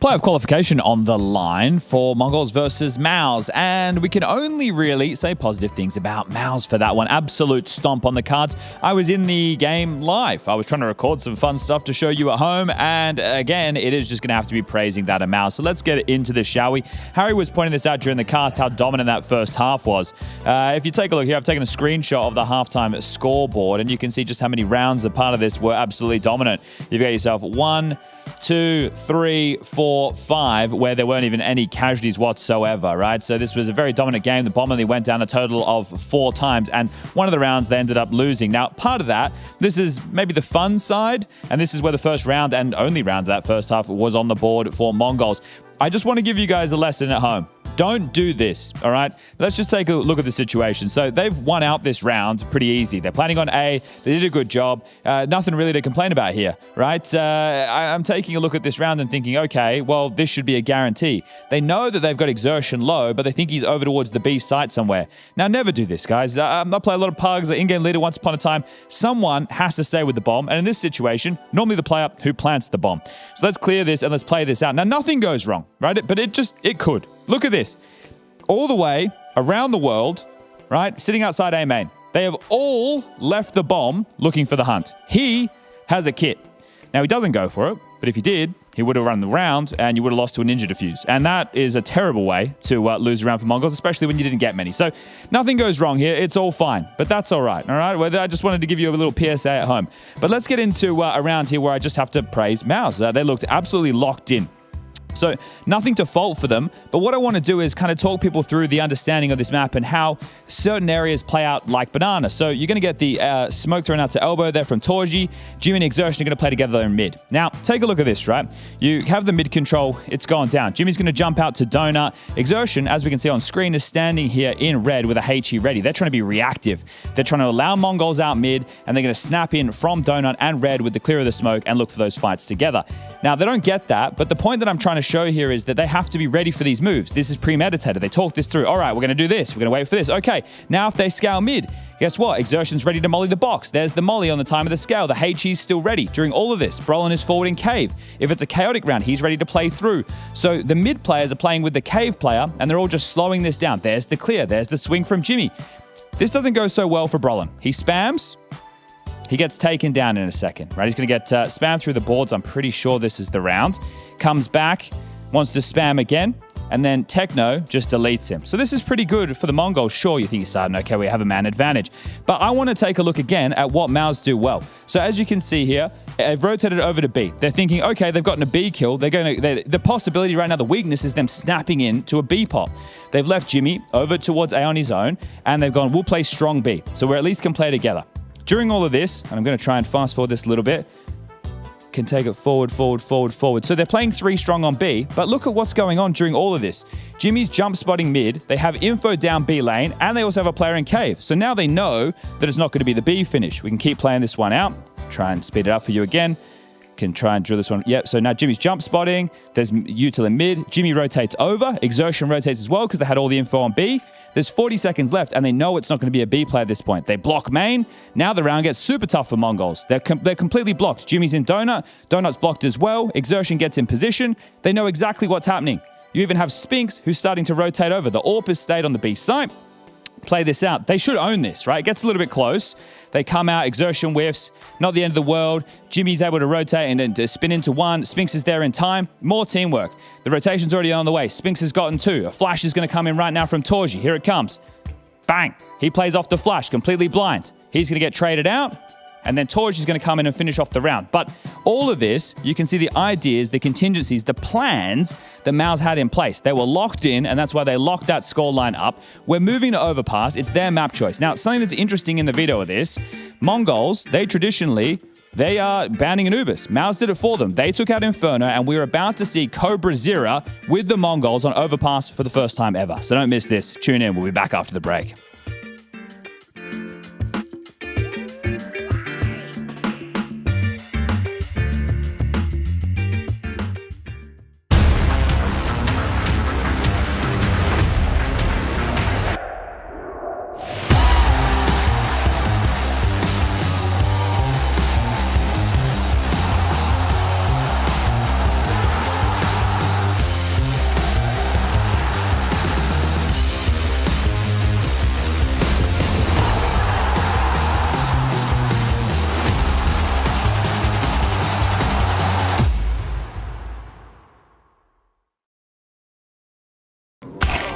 Playoff qualification on the line for MongolZ versus MOUZ, and we can only really say positive things about MOUZ for that one. Absolute stomp on the cards. I was in the game live. I was trying to record some fun stuff to show you at home, and again, it is just going to have to be praising that MOUZ. So let's get into this, shall we? Harry was pointing this out during the cast, how dominant that first half was. If you take a look here, I've taken a screenshot of the halftime scoreboard, and you can see just how many rounds a part of this were absolutely dominant. You've got yourself 1, 2, 3, 4, 5, where there weren't even any casualties whatsoever, right? So this was a very dominant game. The bomb only went down a total of 4 times, and one of the rounds they ended up losing. Now, part of that, this is maybe the fun side, and this is where the first round and only round of that first half was on the board for MongolZ. I just want to give you guys a lesson at home. Don't do this, all right? Let's just take a look at the situation. So they've won out this round pretty easy. They're planning on A. They did a good job. Nothing really to complain about here, right? I'm taking a look at this round and thinking, okay, well, this should be a guarantee. They know that they've got Exertion low, but they think he's over towards the B site somewhere. Now, never do this, guys. I play a lot of pugs, in-game leader once upon a time. Someone has to stay with the bomb, and in this situation, normally the player who plants the bomb. So let's clear this and let's play this out. Now, nothing goes wrong, right? But it could. Look at this. All the way around the world, right, sitting outside A main. They have all left the bomb looking for the hunt. He has a kit. Now, he doesn't go for it, but if he did, he would have run the round and you would have lost to a ninja defuse. And that is a terrible way to lose a round for MongolZ, especially when you didn't get many. So nothing goes wrong here. It's all fine, but that's all right, all right? Well, I just wanted to give you a little PSA at home. But let's get into a round here where I just have to praise MOUZ. They looked absolutely locked in. So nothing to fault for them, but what I want to do is kind of talk people through the understanding of this map and how certain areas play out like banana. So you're going to get the smoke thrown out to elbow there from Torji. Jimmy and Exertion are going to play together in mid. Now, take a look at this, right? You have the mid control. It's gone down. Jimmy's going to jump out to Donut. Exertion, as we can see on screen, is standing here in red with a HE ready. They're trying to be reactive. They're trying to allow MongolZ out mid, and they're going to snap in from Donut and red with the clear of the smoke and look for those fights together. Now, they don't get that, but the point that I'm trying to show here is that they have to be ready for these moves. This is premeditated. They talk this through. All right, we're going to do this. We're going to wait for this. Okay, now if they scale mid, guess what? Exertion's ready to molly the box. There's the molly on the time of the scale. The HE's still ready. During all of this, Brolin is forward in cave. If it's a chaotic round, he's ready to play through. So the mid players are playing with the cave player, and they're all just slowing this down. There's the clear. There's the swing from Jimmy. This doesn't go so well for Brolin. He spams. He gets taken down in a second, right? He's going to get spammed through the boards. I'm pretty sure this is the round. Comes back, wants to spam again, and then Techno just deletes him. So this is pretty good for the Mongols. Sure, you think you're starting, okay, we have a man advantage. But I want to take a look again at what MOUZ do well. So as you can see here, they've rotated over to B. They're thinking, okay, they've gotten a B kill. The possibility right now, the weakness is them snapping in to a B pop. They've left Jimmy over towards A on his own, and they've gone, we'll play strong B. So we at least can play together. During all of this, and I'm going to try and fast forward this a little bit, can take it forward, forward, forward, forward. So they're playing 3 strong on B, but look at what's going on during all of this. Jimmy's jump spotting mid, they have info down B lane, and they also have a player in cave. So now they know that it's not going to be the B finish. We can keep playing this one out. Try and speed it up for you again. Can try and drill this one. Yep, so now Jimmy's jump spotting. There's util in mid. Jimmy rotates over. Exertion rotates as well because they had all the info on B. There's 40 seconds left, and they know it's not going to be a B play at this point. They block main. Now the round gets super tough for MongolZ. They're completely blocked. Jimmy's in Donut. Donut's blocked as well. Exertion gets in position. They know exactly what's happening. You even have Spinks, who's starting to rotate over. The AWP has stayed on the B site. Play this out. They should own this, right? It gets a little bit close. They come out, Exertion whiffs, not the end of the world. Jimmy's able to rotate and then to spin into one. Spinks is there in time. More teamwork. The rotation's already on the way. Spinks has gotten 2. A flash is going to come in right now from Torji. Here it comes. Bang. He plays off the flash, completely blind. He's going to get traded out. And then Torj is going to come in and finish off the round. But all of this, you can see the ideas, the contingencies, the plans that MOUZ had in place. They were locked in, and that's why they locked that scoreline up. We're moving to Overpass. It's their map choice. Now, something that's interesting in the video of this, MongolZ, they are banning Anubis. MOUZ did it for them. They took out Inferno, and we're about to see CobraZera with the MongolZ on Overpass for the first time ever. So don't miss this. Tune in. We'll be back after the break.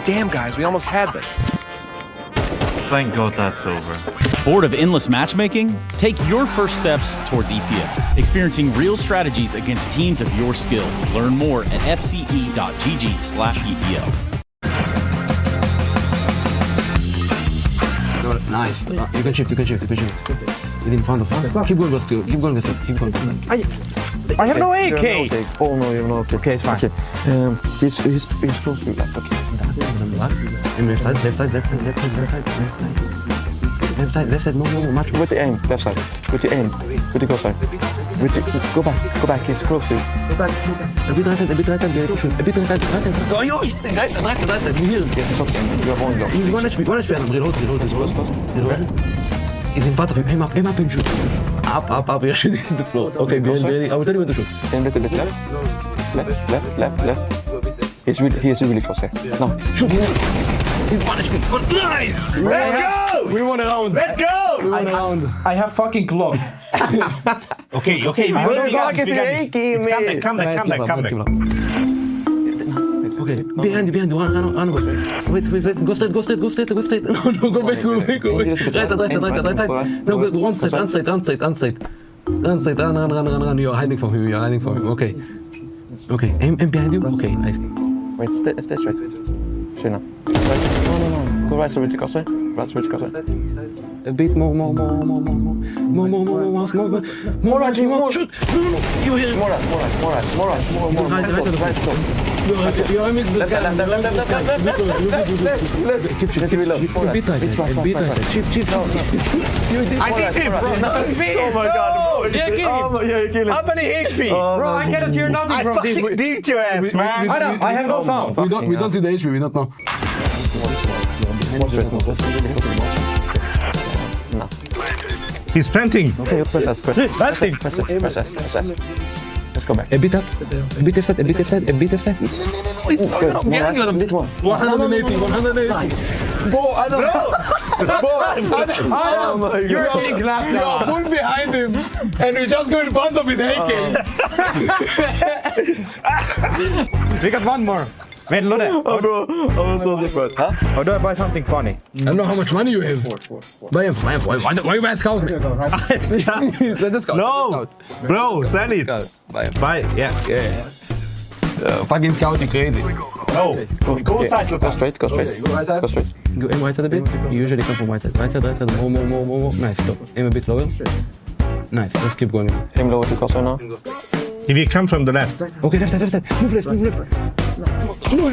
Damn, guys, we almost had this. Thank God that's over. Bored of endless matchmaking? Take your first steps towards EPL, experiencing real strategies against teams of your skill. Learn more at fce.gg/EPL. Nice. You can shift. Get in front of him. Keep going, keep going. I have no AK! Oh no, you have no AK. Okay, it's fine. Okay. He's close to left, okay. Left side, no, much. With the aim, left side. With the aim. With the go side. Go back, he's close to you. Go back. A bit right side, shoot. A bit right side. Oh, you right side, you hear him. Yes, it's okay. You have one go. He's one HP, reload. He's in front of him, aim up and shoot. Up, you're shooting the floor. Okay, behind, I will tell you when to shoot. Aim a little bit left. He is really close here. No, shoot. He's one HP. Nice! Let's go! We won a round. Let's go! We won a round. I have fucking clock. Okay. Come back. Okay, behind, run. Wait. Go straight. No, go back. Right side. No, go one straight, unstraight. Run. You're hiding from him. Okay, aim behind you. Okay, nice. Wait, stay straight. Straight now. No. Go right side with the crosshair. A bit more. More right. Shoot. You hear him. More right. You're aiming the left. Keep reload. A bit right. Shift. I think him, bro. Oh my god. Yeah, kill him. How many HP? Bro, I cannot hear nothing from this. I fucking deep your ass, man. I know. I have no sound. We don't see the HP. We don't know. He's planting. Okay, press S. Let's go back. A bit up. A bit left side. Bit more. 180. Bro, I don't know. You're getting clapped now. Full behind him, and we just go in front of it, AK. We got one more. Wait, load it. Oh, bro. I was so different. Huh? How do I buy something funny? I don't know how much money you have. Buy him. Why you buy scout? No, bro, sell it. Buy it, yeah. Fucking scout, you crazy. No, go side. Go straight. Go aim right side a bit. You usually come from right side. Right side. More. Nice. Stop. Aim a bit lower. Nice. Let's keep going. Aim lower to crosshair now. If you come from the left. Okay, left side. Move left. No.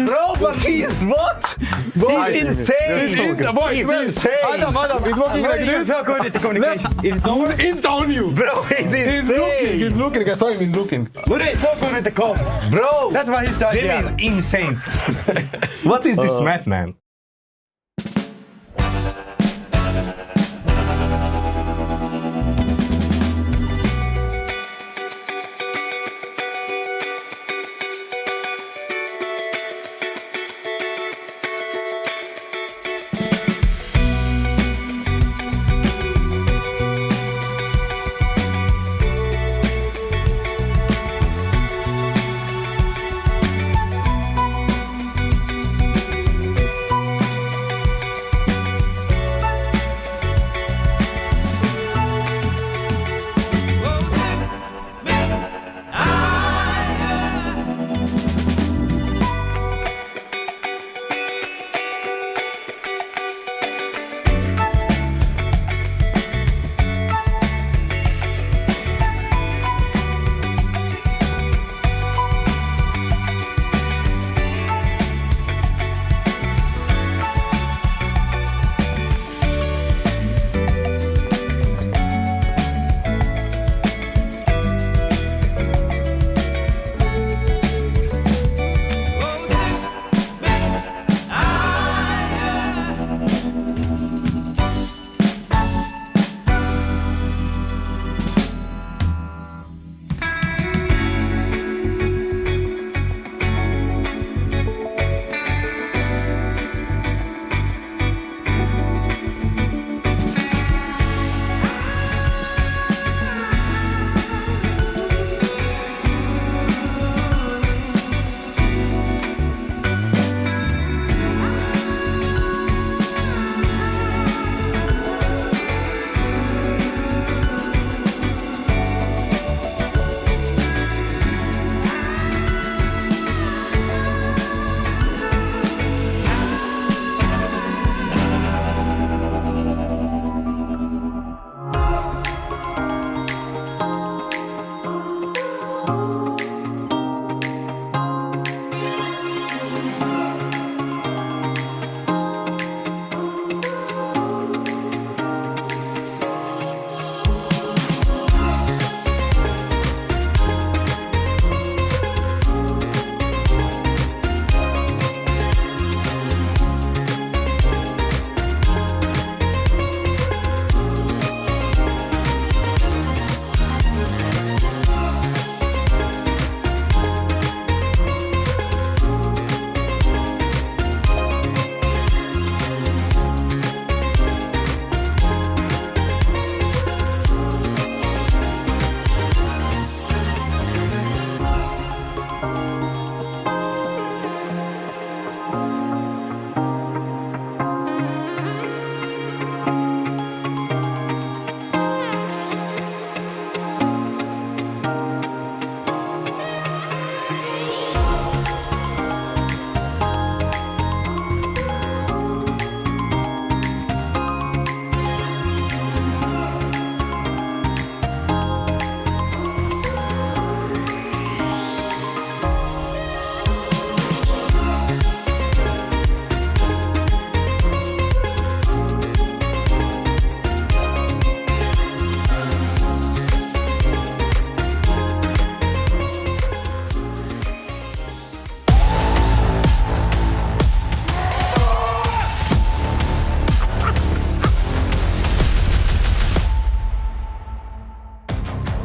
Bro, but he's what? He's insane. He's insane. Adam, he's walking like this. He's not good at the communication. He's down you. Bro, he's insane. He's looking. I saw him. He's looking. But he's so good at the comp. Bro, that's why he's Jimmy is insane. What is this map, man?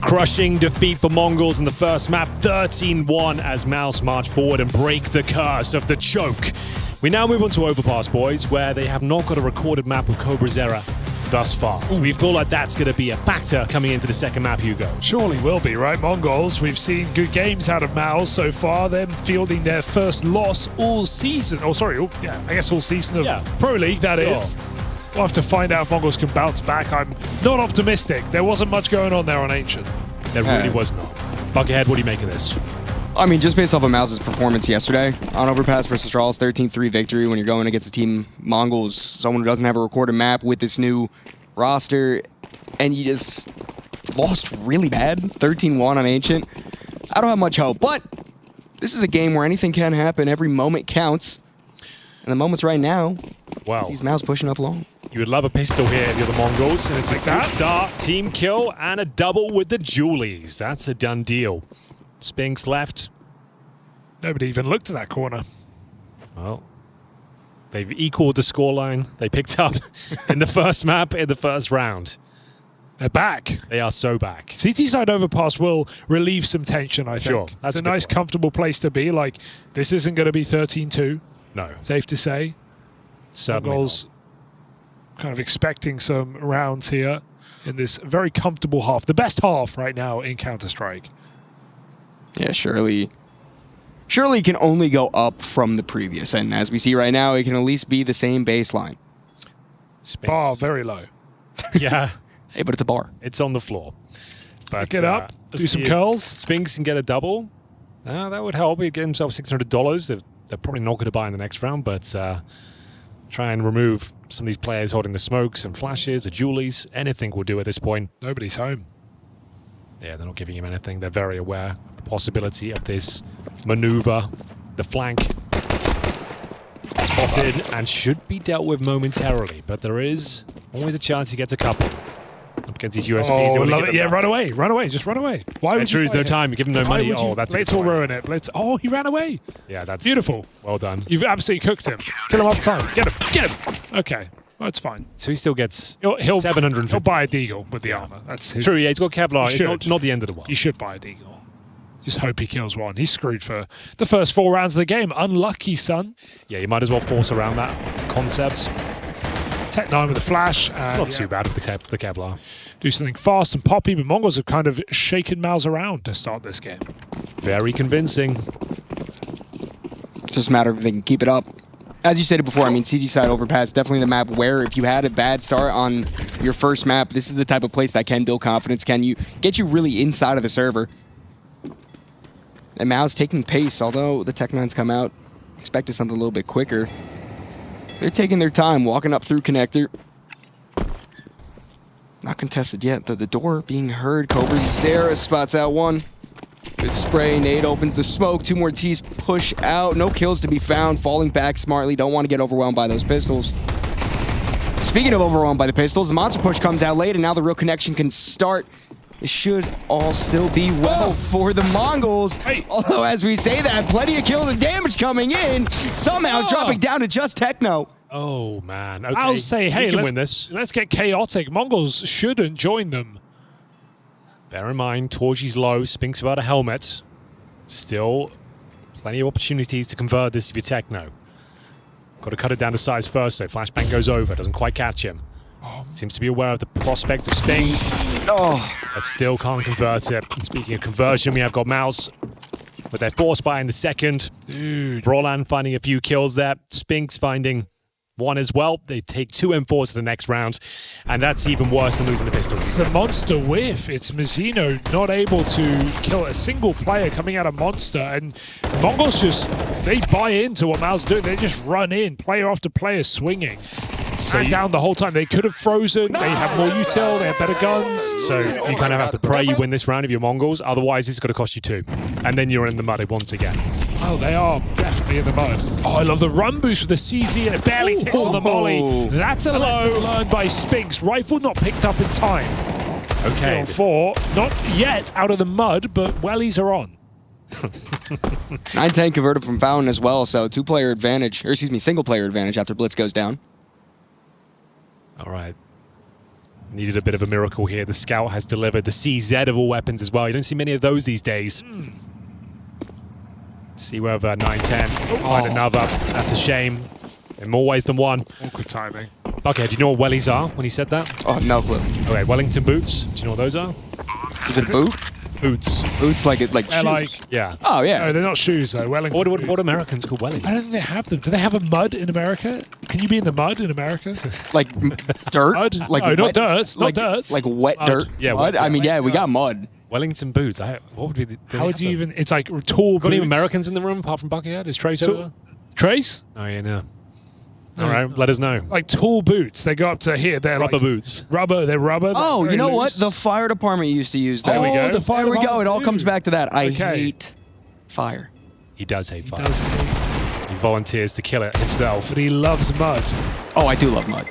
Crushing defeat for Mongols in the first map, 13-1 as MOUZ march forward and break the curse of the choke. We now move on to Overpass, boys, where they have not got a recorded map of Cobra's era thus far. Do we feel like that's going to be a factor coming into the second map, Hugo? Surely will be, right? Mongols, we've seen good games out of MOUZ so far, them fielding their first loss all season. Oh, sorry, I guess all season of Pro League, that is. We'll have to find out if Mongols can bounce back. I'm not optimistic. There wasn't much going on there on Ancient. There really was not. Buckethead, what do you make of this? I mean, just based off of MOUZ's performance yesterday on Overpass versus Astralis, 13-3 victory when you're going against a team, Mongols, someone who doesn't have a recorded map with this new roster, and you just lost really bad, 13-1 on Ancient. I don't have much hope, but this is a game where anything can happen. Every moment counts, and the moment's right now. Wow. These MOUZ pushing up long. You would love a pistol here if you're the Mongols, and it's a good start. Team kill and a double with the Julies. That's a done deal. Spinks left. Nobody even looked at that corner. Well, they've equaled the scoreline they picked up in the first map in the first round. They're back. They are so back. CT side Overpass will relieve some tension, I think. Sure. That's a nice, comfortable place to be. Like, this isn't going to be 13-2. No. Safe to say. Mongols kind of expecting some rounds here in this very comfortable half. The best half right now in Counter-Strike. Yeah, surely can only go up from the previous, and as we see right now, it can at least be the same baseline. Bar very low. Yeah. Hey, but it's a bar. It's on the floor. But get up, do some curls. Spinks can get a double. That would help. He'd get himself $600. They're probably not going to buy in the next round, but try and remove some of these players holding the smokes and flashes, the Julies. Anything will do at this point. Nobody's home. Yeah, they're not giving him anything. They're very aware of the possibility of this maneuver. The flank spotted and should be dealt with momentarily, but there is always a chance he gets a couple. Up against these USBs. Oh, love it. Yeah, run away. Run away. Just run away. Why would you lose no time? You give him no money. That's let's all ruin it. Oh, he ran away. Yeah, that's beautiful. Well done. You've absolutely cooked him. Kill him off time. Get him. Get him. Okay. Well, it's fine. So he still gets he'll 750. He'll buy a deagle with the armor. That's his. True, yeah, he's got Kevlar. It's not the end of the world. He should buy a deagle. Just hope he kills one. He's screwed for the first 4 rounds of the game. Unlucky, son. Yeah, you might as well force around that concept. Tech 9 with a flash. It's not too bad with the Kevlar. Do something fast and poppy, but Mongols have kind of shaken MOUZ around to start this game. Very convincing. Just a matter of if they can keep it up. As you said before, I mean, CT side Overpass, definitely the map where if you had a bad start on your first map, this is the type of place that can build confidence, get you really inside of the server. And MOUZ taking pace, although the Tech 9s come out, expected something a little bit quicker. They're taking their time, walking up through connector. Not contested yet, though the door being heard. Vincere spots out one. Good spray, nade opens the smoke, 2 more T's push out. No kills to be found, falling back smartly. Don't want to get overwhelmed by those pistols. Speaking of overwhelmed by the pistols, the monster push comes out late, and now the real connection can start. It should all still be well for the Mongols. Hey. Although, as we say that, plenty of kills and damage coming in, somehow dropping down to just Techno. Oh, man. Okay. I'll say, hey, win this. Let's get chaotic. Mongols shouldn't join them. Bear in mind, Torji's low, Spinks without a helmet. Still plenty of opportunities to convert this if you're Techno. Got to cut it down to size first, though. Flashbang goes over, doesn't quite catch him. Seems to be aware of the prospect of Spinks. But still can't convert it. And speaking of conversion, we have got MOUZ with their force buy in the second. Brolan finding a few kills there. Spinks finding 1 as well. They take 2 M4s to the next round, and that's even worse than losing the pistols. It's the monster whiff. It's Mizzino not able to kill a single player coming out of monster, and Mongols they buy into what MOUZ doing. They just run in, player after player swinging. So down the whole time. They could have frozen. They have more util. They have better guns. So you kind of have to pray you win this round if you're Mongols. Otherwise, it's going to cost you 2. And then you're in the mud once again. Oh, they are definitely in the mud. Oh, I love the run boost with the CZ, and it barely ticks on the molly. That's a lesson learned by Spinks. Rifle not picked up in time. Okay. On 4. Not yet out of the mud, but wellies are on. 9-10 converted from Fountain as well, so single-player advantage after Blitz goes down. All right. Needed a bit of a miracle here. The Scout has delivered the CZ of all weapons as well. You don't see many of those these days. See whether 9-10 find another. That's a shame. In more ways than one. Awkward timing. Okay, do you know what wellies are when he said that? Oh, no clue. Okay, Wellington boots. Do you know what those are? Is it a boot? Boots. Boots like They're shoes? like, yeah. Oh, yeah. No, they're not shoes though. Wellington. What Americans call wellies? I don't think they have them. Do they have a mud in America? Can you be in the mud in America? Like dirt? Mud? Like no, wet, not dirt. Not like, dirt. Like wet Mud. dirt? Yeah, mud? wet I mean, dirt. yeah, we got mud. Wellington boots. What would be the... How would you even... It's like tall Got any boots. Americans in the room apart from Buckethead? Is Trace over there? Trace? Oh, yeah, no. All right, let us know. Like tall boots. They go up to here. They're Rubber like boots. Rubber. They're rubber. Oh, They're you know very what? loose. The fire department used to use that. There we go. The fire there we go. department It all too. comes back to that. I Okay. hate fire. He does hate fire. Does He volunteers to kill it himself. But he loves mud. Oh, I do love mud.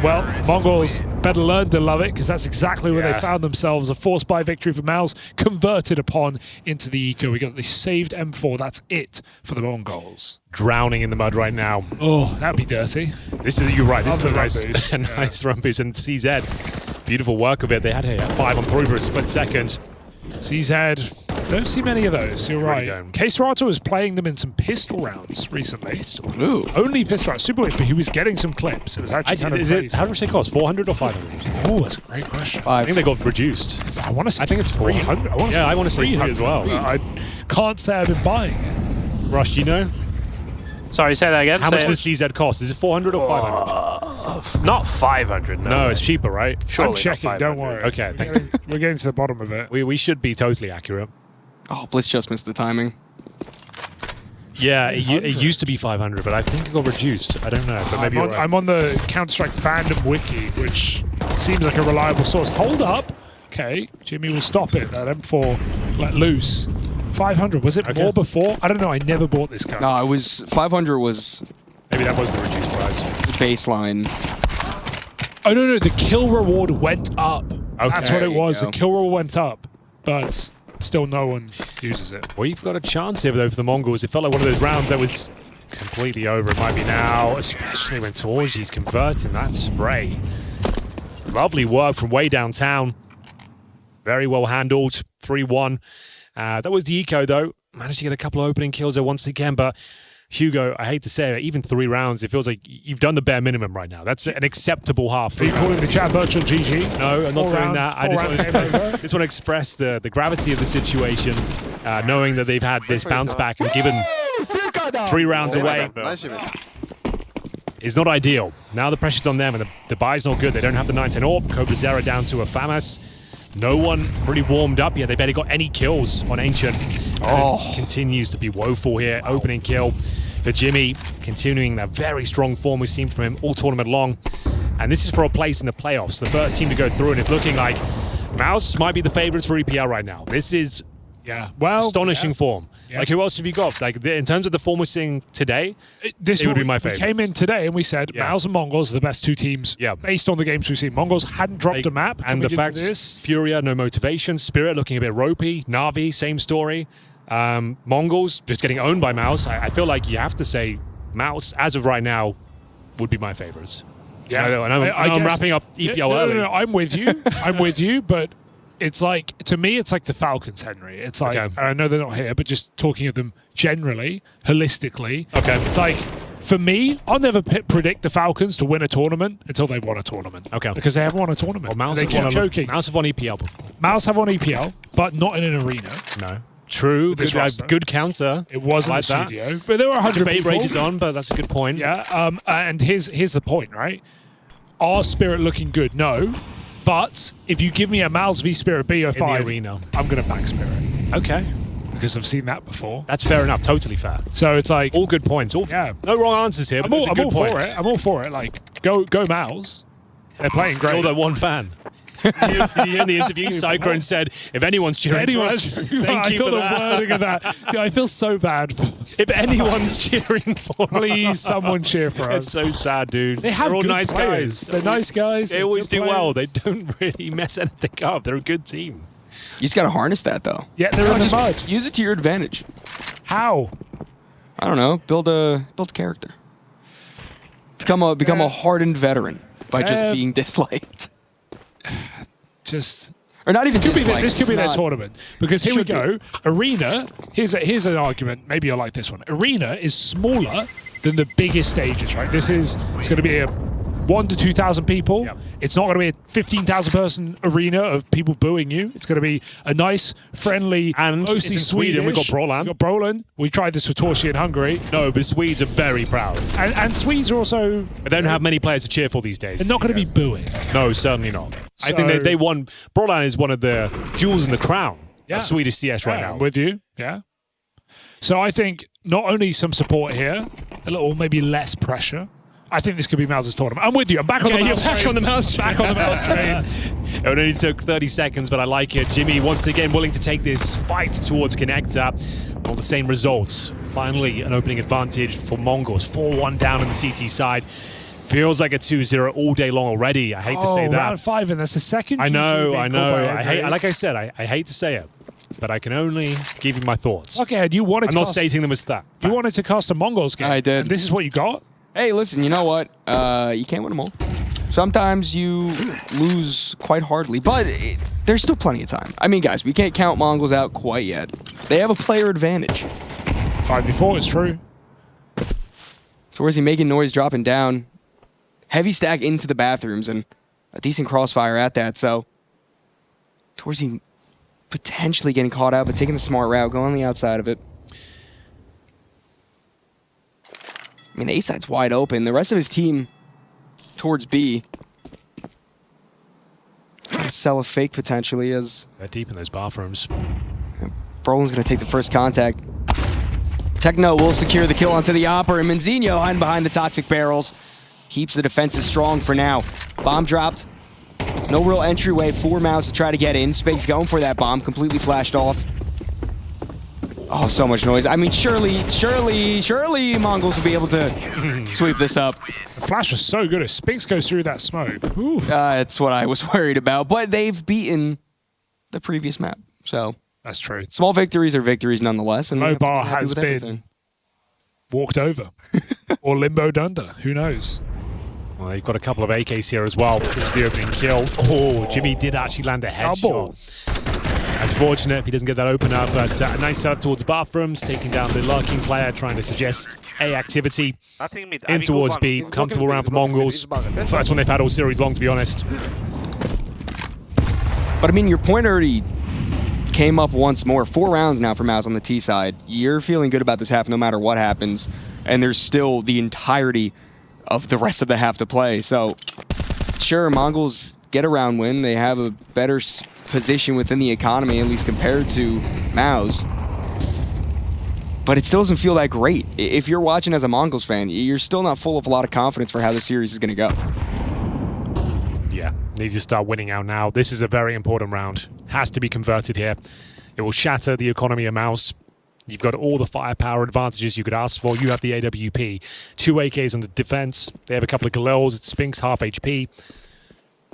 Well, Mongols better learn to love it because that's exactly where Yeah. they found themselves. A forced buy victory for MOUZ, converted upon into the eco. We got the saved M4. That's it for the Mongols. Drowning in the mud right now. Oh, that'd be dirty. This is, you're right, this is Love a the nice, run boost. nice run boost. And CZ, beautiful work of it. They had a 5-on-3 for a split second. CZ, don't see many of those. You're Really right. don't. K-Serato was playing them in some pistol rounds recently. Ooh. Only pistol rounds. Super weird, but he was getting some clips. It was actually kind of crazy. How much they cost? 400 or 500? Oh, that's a great question. I think they got reduced. I want to say I think it's 300. I want to say 3 300 as well. I can't say I've been buying it. Rush, do you know? Sorry, say that again. How much does CZ cost? Is it 400 or 500? Not 500. No, it's cheaper, right? I'm checking, don't worry. Okay, thank you. We're getting to the bottom of it. We should be totally accurate. Oh, Bliss just missed the timing. Yeah, it used to be 500, but I think it got reduced. I don't know, but maybe I'm on the Counter-Strike fandom wiki, which seems like a reliable source. Hold up. Okay, Jimmy will stop it. That M4 let loose. 500, was it more before? I don't know, I never bought this gun. No, it was 500 was maybe that was the reduced price. The baseline. Oh, no, the kill reward went up. That's what there it you was. go. The kill reward went up, but still no one uses it. Well, you've got a chance here, though, for the Mongols. It felt like one of those rounds that was completely over. It might be now, especially when Torji's converting that spray. Lovely work from way downtown. Very well handled. 3-1. That was the eco, though. Managed to get a couple of opening kills there once again, but Hugo, I hate to say it, even 3 rounds, it feels like you've done the bare minimum right now. That's an acceptable half. Are you calling the chat virtual GG? No, I'm not doing Four-round- that. I just want to express the gravity of the situation, knowing that they've had this bounce back and given 3 rounds away. Is not ideal. Now the pressure's on them, and the buy's not good. They don't have the 9-10 AWP. Cobra Zera down to a FAMAS. No one really warmed up yet. They barely got any kills on Ancient. It continues to be woeful here. Opening kill for Jimmy, continuing that very strong form we've seen from him all tournament long. And this is for a place in the playoffs. The first team to go through, and it's looking like MOUZ might be the favorites for EPL right now. This is astonishing form. Yeah. Like, who else have you got? Like, in terms of the form we're seeing today, it would be my favorite. We came in today and we said MOUZ and Mongols are the best 2 teams based on the games we've seen. Mongols hadn't dropped a map. And the fact this. Furia, no motivation. Spirit looking a bit ropey. Na'Vi, same story. Mongols just getting owned by MOUZ. I feel like you have to say MOUZ, as of right now, would be my favorites. Yeah, and I'm wrapping up EPL early. No, I'm with you. I'm with you, but it's like, to me, it's like the Falcons, Henry. It's like, and I know they're not here, but just talking of them generally, holistically. Okay. It's like, for me, I'll never predict the Falcons to win a tournament until they've won a tournament. Okay. Because they haven't won a tournament. Well, they keep joking. MOUZ have won EPL before. MOUZ have won EPL, but not in an arena. No. True. This roster. Good counter. It wasn't like a that. studio, but there were 100 Debate people. rages on, but that's a good point. Yeah, and here's the point, right? Are Spirit looking good? No. But if you give me a MOUZ v Spirit BO5, in the arena, I'm going to back Spirit. Okay. Because I've seen that before. That's fair enough. Totally fair. So it's like... all good points. No wrong answers here, but it's a good point. I'm all for it. Like, go MOUZ. They're playing great. You're that one fan. In the interview, Cyclone said, if anyone's cheering for us, thank you for that. the wording of that. Dude, I feel so bad. If anyone's cheering for us. Please, someone cheer for us. It's so sad, dude. They're all nice players. guys. They're nice guys. They always do good well. They players. don't really mess anything up. They're a good team. You just got to harness that, though. Yeah, they're in the mud. Use it to your advantage. How? I don't know. Build a character. Become a hardened veteran. by just being disliked. Or not even disliked. This could be their tournament. Because here we go. Arena, here's an argument. Maybe you'll like this one. Arena is smaller than the biggest stages, right? It's going to be a 1,000 to 2,000 people. Yep. It's not going to be a 15,000 person arena of people booing you. It's going to be a nice, friendly, and mostly in Sweden. We've got Brolan. We tried this with Torchi in Hungary. No, but Swedes are very proud. And Swedes are also... They don't have many players to cheer for these days. They're not going to be booing. No, certainly not. So, I think they won. Brolan is one of the jewels in the crown of Swedish CS right now. I'm with you. Yeah. So I think not only some support here, a little maybe less pressure. I think this could be MOUZ's tournament. I'm with you. I'm back on the MOUZ train. Back on the MOUZ train. Back on the MOUZ train. It only took 30 seconds, but I like it. Jimmy once again willing to take this fight towards Connector. All the same results. Finally, an opening advantage for Mongols. 4-1 down on the CT side. Feels like a 2-0 all day long already. I hate to say that. Round 5, and that's the second. I know. Like I said, I hate to say it, but I can only give you my thoughts. Okay, and you wanted I'm not stating them as that. You wanted to cast a Mongols game. I did. And this is what you got? Hey, listen, you know what? You can't win them all. Sometimes you lose quite hardly, but there's still plenty of time. I mean, guys, we can't count Mongols out quite yet. They have a player advantage. 5v4, it's true. So where's he making noise, dropping down? Heavy stack into the bathrooms, and a decent crossfire at that, so... Torzy potentially getting caught out, but taking the smart route, going on the outside of it. I mean, the A side's wide open. The rest of his team towards B. Trying to sell a fake potentially as... They're deep in those bathrooms. Brolin's going to take the first contact. Techno will secure the kill onto the Opper, and Menzinho hiding behind the toxic barrels. Keeps the defenses strong for now. Bomb dropped. No real entryway for MOUZ to try to get in. Spake's going for that bomb. Completely flashed off. Oh, so much noise. I mean, surely Mongols will be able to sweep this up. The flash was so good. If Spinks goes through that smoke. That's what I was worried about. But they've beaten the previous map. So that's true. Small victories are victories nonetheless. And Mobile has been walked over or limboed under. Who knows? Well, they've got a couple of AKs here as well. This is the opening kill. Oh, Jimmy did actually land a headshot. Unfortunate if he doesn't get that opener, but a nice setup towards bathrooms, taking down the lurking player, trying to suggest A activity. In towards B, comfortable round for Mongols. First one they've had all series long, to be honest. But I mean, your point already came up once more. 4 rounds now for MOUZ on the T side. You're feeling good about this half no matter what happens, and there's still the entirety of the rest of the half to play. So, sure, Mongols get a round win. They have a better position within the economy, at least compared to MOUZ. But it still doesn't feel that great. If you're watching as a Mongols fan, you're still not full of a lot of confidence for how the series is going to go. Yeah, need to start winning out now. This is a very important round. Has to be converted here. It will shatter the economy of MOUZ. You've got all the firepower advantages you could ask for. You have the AWP, 2 AKs on the defense. They have a couple of Galils. It's Spinks, half HP.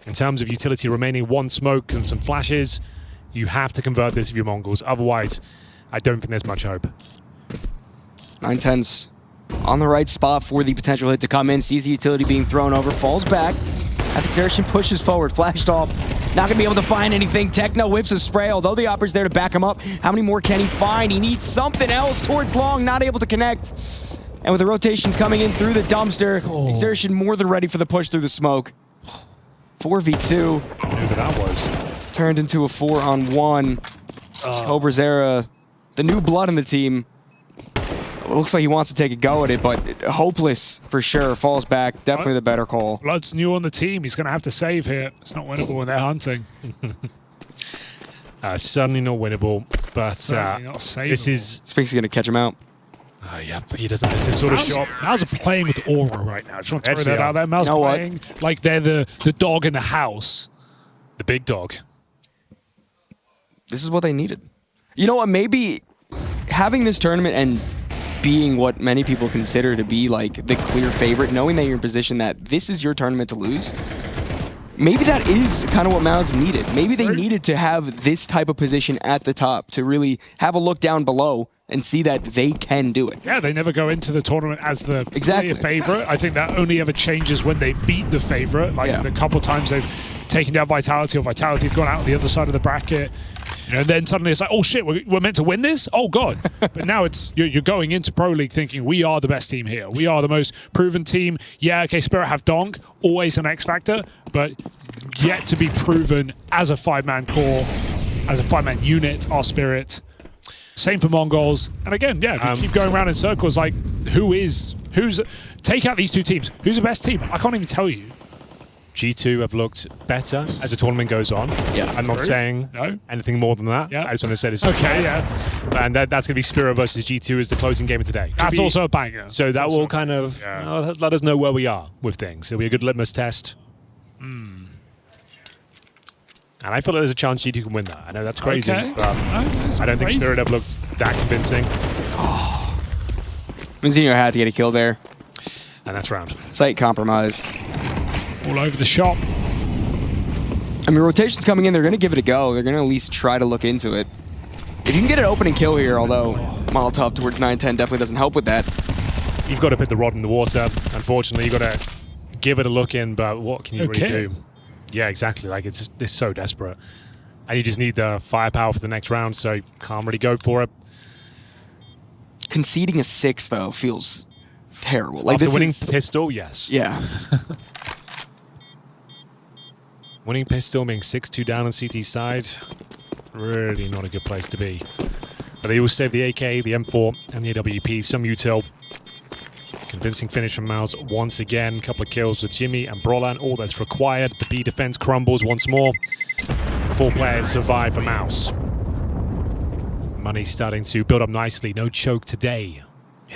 In terms of utility remaining, 1 smoke and some flashes. You have to convert this if you're Mongols. Otherwise, I don't think there's much hope. 910's on the right spot for the potential hit to come in. Sees the utility being thrown over, falls back. As Exertion pushes forward, flashed off. Not going to be able to find anything. Techno whips a spray, although the Opper's there to back him up. How many more can he find? He needs something else towards long, not able to connect. And with the rotations coming in through the dumpster, Exertion more than ready for the push through the smoke. 4v2. Whatever that was. Turned into a 4-on-1. Cobra's era, the new blood in the team. It looks like he wants to take a go at it, but hopeless for sure. Falls back. Definitely the better call. Blood's new on the team. He's going to have to save here. It's not winnable when they're hunting. Certainly not winnable, but not savable. This is... Spinks is going to catch him out. Yeah, but he doesn't miss this sort of shot. MOUZ are playing with aura right now. I just want to throw that out there. MOUZ playing like they're the dog in the house. The big dog. This is what they needed. You know what? Maybe having this tournament and being what many people consider to be like the clear favorite, knowing that you're in position that this is your tournament to lose, maybe that is kind of what MOUZ needed. Maybe they needed to have this type of position at the top to really have a look down below and see that they can do it. Yeah, they never go into the tournament as the Exactly. clear favorite. I think that only ever changes when they beat the favorite. Like the couple times they've taken down Vitality, or Vitality have gone out on the other side of the bracket. You know, and then suddenly it's like, oh shit, we're meant to win this? Oh god. But now it's you're going into Pro League thinking we are the best team here. We are the most proven team. Yeah, okay, Spirit have Donk, always an X factor, but yet to be proven as a 5-man core, as a 5-man unit, our Spirit. Same for MongolZ. And again, yeah, we keep going around in circles like who's take out these two teams. Who's the best team? I can't even tell you. G2 have looked better as the tournament goes on. Yeah. I'm not saying anything more than that. Yeah. I just want to say this. Okay, yeah. And that's going to be Spirit versus G2 as the closing game of today. That's also a banger. So that will kind of let us know where we are with things. It'll be a good litmus test. And I feel like there's a chance G2 can win that. I know that's crazy, but I don't think Spirit have looked that convincing. Vincere had to get a kill there. And that's round. Site compromised. All over the shop. I mean, rotation's coming in. They're going to give it a go. They're going to at least try to look into it. If you can get an opening kill here, although Molotov towards 9-10 definitely doesn't help with that. You've got to put the rod in the water. Unfortunately, you've got to give it a look in, but what can you really do? Yeah, exactly. Like, it's so desperate. And you just need the firepower for the next round, so you can't really go for it. Conceding a 6, though, feels terrible. Like, After this winning is... pistol, yes. Yeah. Winning pistol, being 6-2 down on CT side, really not a good place to be. But they all save the AK, the M4, and the AWP. Some util. Convincing finish from MOUZ once again. Couple of kills with Jimmy and Brolan. All that's required. The B defense crumbles once more. 4 players survive for MOUZ. Money's starting to build up nicely. No choke today.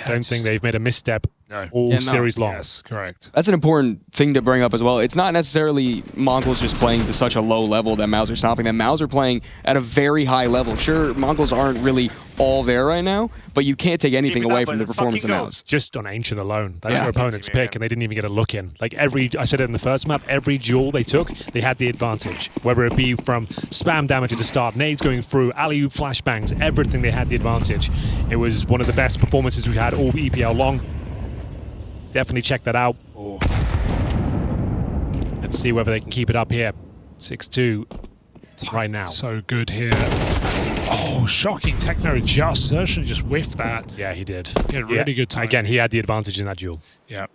Don't think they've made a misstep all series long. Yes, correct. That's an important thing to bring up as well. It's not necessarily MongolZ just playing to such a low level that MOUZ are stopping them. MOUZ are playing at a very high level. Sure, MongolZ aren't really all there right now, but you can't take anything away from the performance of MOUZ. Just on Ancient alone, that's their opponent's pick, and they didn't even get a look in. Like I said it in the first map, every duel they took, they had the advantage. Whether it be from spam damage at the start, nades going through, alley-oop flashbangs, everything they had the advantage. It was one of the best performances we've had all EPL long. Definitely check that out. Let's see whether they can keep it up here. 6-2 right now. So good here. Oh, shocking techno adjust. Zertian just whiffed that. Yeah, he did. He had really good time. Again, he had the advantage in that duel. Yeah.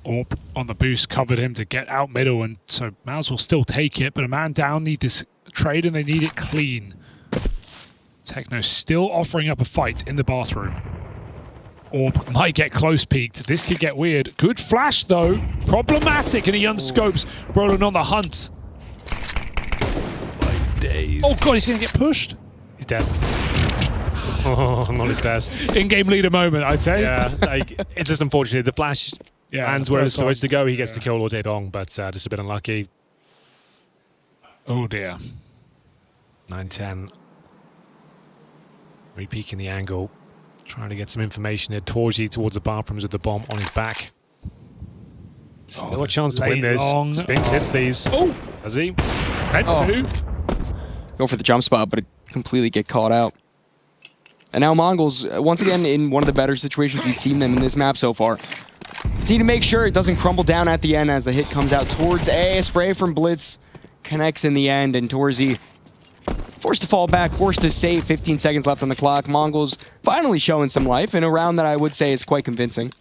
Orp on the boost covered him to get out middle, and so MOUZ will still take it, but a man down need this trade, and they need it clean. Techno still offering up a fight in the bathroom. Orb might get close peeked. This could get weird. Good flash, though. Problematic, and he unscopes. Brolan on the hunt. Like days. Oh, God, he's going to get pushed. He's dead. Oh, not his best. In-game leader moment, I'd say. Yeah, like, it's just unfortunate. The flash lands where it's supposed to go. He gets to kill all day long, but just a bit unlucky. Oh, dear. 9-10. Re-peeking the angle. Trying to get some information here. Torji towards the bathrooms with the bomb on his back. Still a chance to win this. Spinks hits these. Oh! Does he? Meant to. Go for the jump spot, but it completely get caught out. And now MongolZ, once again, in one of the better situations we've seen them in this map so far. Need to make sure it doesn't crumble down at the end as the hit comes out towards A. Spray from Blitz connects in the end, and Torzi forced to fall back, forced to save. 15 seconds left on the clock. MongolZ finally showing some life in a round that I would say is quite convincing.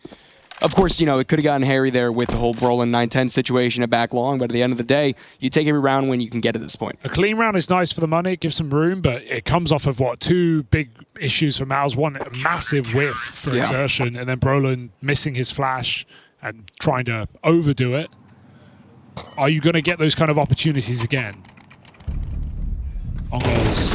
Of course, you know, it could have gotten hairy there with the whole Brolan 9-10 situation at back long, but at the end of the day, you take every round when you can get to this point. A clean round is nice for the money. It gives some room, but it comes off of, what, 2 big issues for MOUZ. One, a massive whiff for Exertion, and then Brolan missing his flash and trying to overdo it. Are you going to get those kind of opportunities again? MongolZ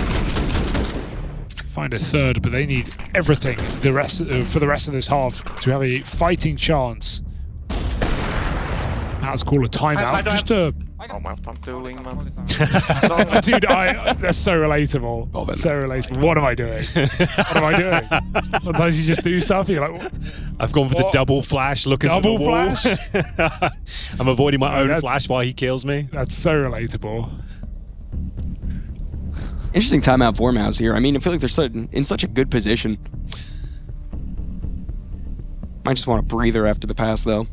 find a third, but they need everything for the rest of this half to have a fighting chance. Let's call a timeout. Oh my, I'm dueling, man. Dude, that's so relatable. So relatable. What am I doing? What am I doing? Sometimes you just do stuff, you're like, what? I've gone for the double flash, looking for the wall. Flash? I'm avoiding my own flash while he kills me. That's so relatable. Interesting timeout for MOUZ here. I mean, I feel like they're in such a good position. Might just want a breather after the pass, though.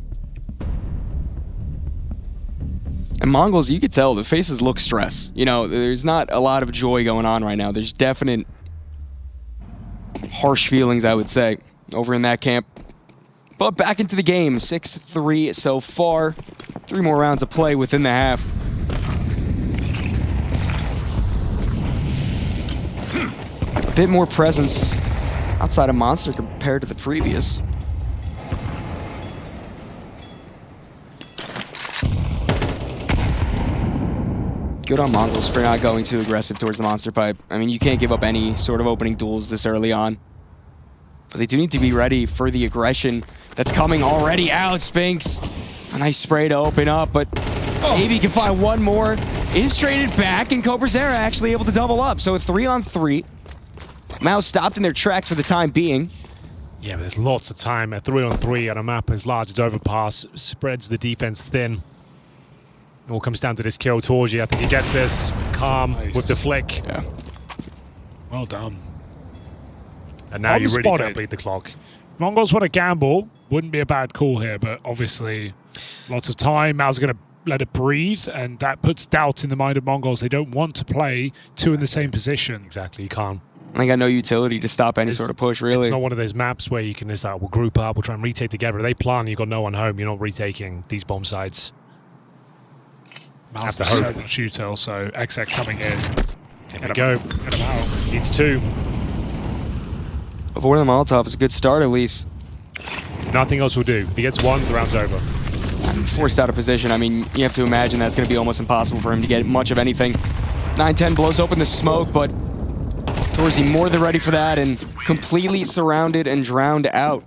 And MongolZ, you could tell the faces look stressed. You know, there's not a lot of joy going on right now. There's definite harsh feelings, I would say, over in that camp. But back into the game, 6-3 so far. 3 more rounds of play within the half. A bit more presence outside of Monster compared to the previous. Good on MongolZ for not going too aggressive towards the Monster pipe. I mean, you can't give up any sort of opening duels this early on. But they do need to be ready for the aggression that's coming already out. Spinks, a nice spray to open up, but maybe he can find one more. Is traded back, and MongolZ actually able to double up. So a 3-on-3. MOUZ stopped in their tracks for the time being. Yeah, but there's lots of time. A 3-on-3 on a map as large as Overpass spreads the defense thin. It all comes down to this kill. Torji, I think he gets this. Calm with the flick. Yeah. Well done. And now you really can't bleed the clock. MongolZ want to gamble. Wouldn't be a bad call here, but obviously lots of time. MOUZ going to let it breathe, and that puts doubt in the mind of MongolZ. They don't want to play 2 in the same position. Exactly, you can't. They got no utility to stop any sort of push, really. It's not one of those maps where you can just we'll group up, we'll try and retake together. If they plan, you've got no one home, you're not retaking these bomb sites. MOUZ have so much util, so Exec coming in. Here we go. Get him out. Needs 2. Avoiding the Molotov is a good start, at least. Nothing else will do. If he gets 1, the round's over. Forced out of position. I mean, you have to imagine that's going to be almost impossible for him to get much of anything. 9-10 blows open the smoke, but Torzi more than ready for that and completely surrounded and drowned out.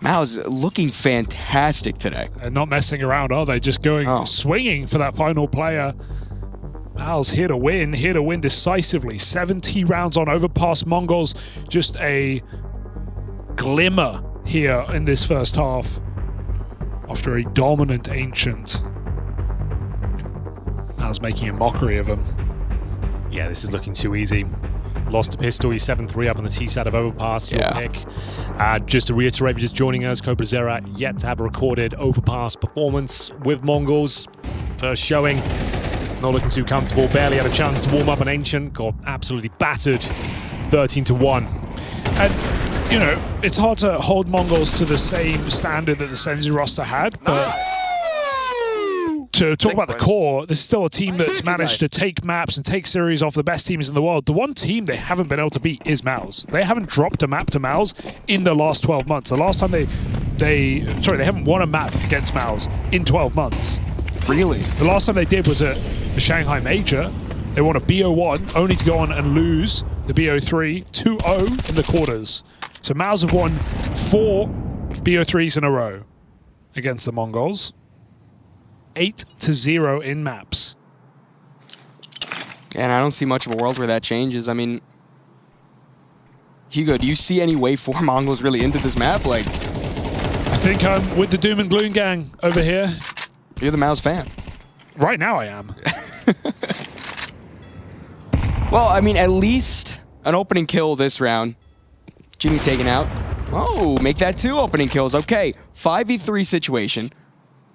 MOUZ looking fantastic today. And not messing around, are they? Just going swinging for that final player. MOUZ here to win decisively. 70 rounds on Overpass. MongolZ just a glimmer here in this first half after a dominant Ancient. MOUZ making a mockery of him. Yeah, this is looking too easy. Lost a pistol, he's 7-3 up on the T side of Overpass, your pick. Just to reiterate, if you're just joining us, MongolZ yet to have a recorded Overpass performance with MongolZ. First showing, not looking too comfortable, barely had a chance to warm up an Ancient, got absolutely battered, 13-1. And, you know, it's hard to hold MongolZ to the same standard that the Senzu roster had, but to talk about the core, this is still a team that's managed to take maps and take series off the best teams in the world. The one team they haven't been able to beat is MOUZ. They haven't dropped a map to MOUZ in the last 12 months. The last time they haven't won a map against MOUZ in 12 months. Really? The last time they did was at the Shanghai Major. They won a BO1, only to go on and lose the BO3 2-0 in the quarters. So MOUZ have won 4 BO3s in a row against the Mongols. 8-0 in maps. And I don't see much of a world where that changes. I mean, Hugo, do you see any way for MongolZ really into this map? Like, I think I'm with the Doom and Gloom gang over here. You're the MOUZ fan. Right now I am. Well, I mean, at least an opening kill this round. Jimmy taken out. Oh, make that 2 opening kills. Okay, 5v3 situation.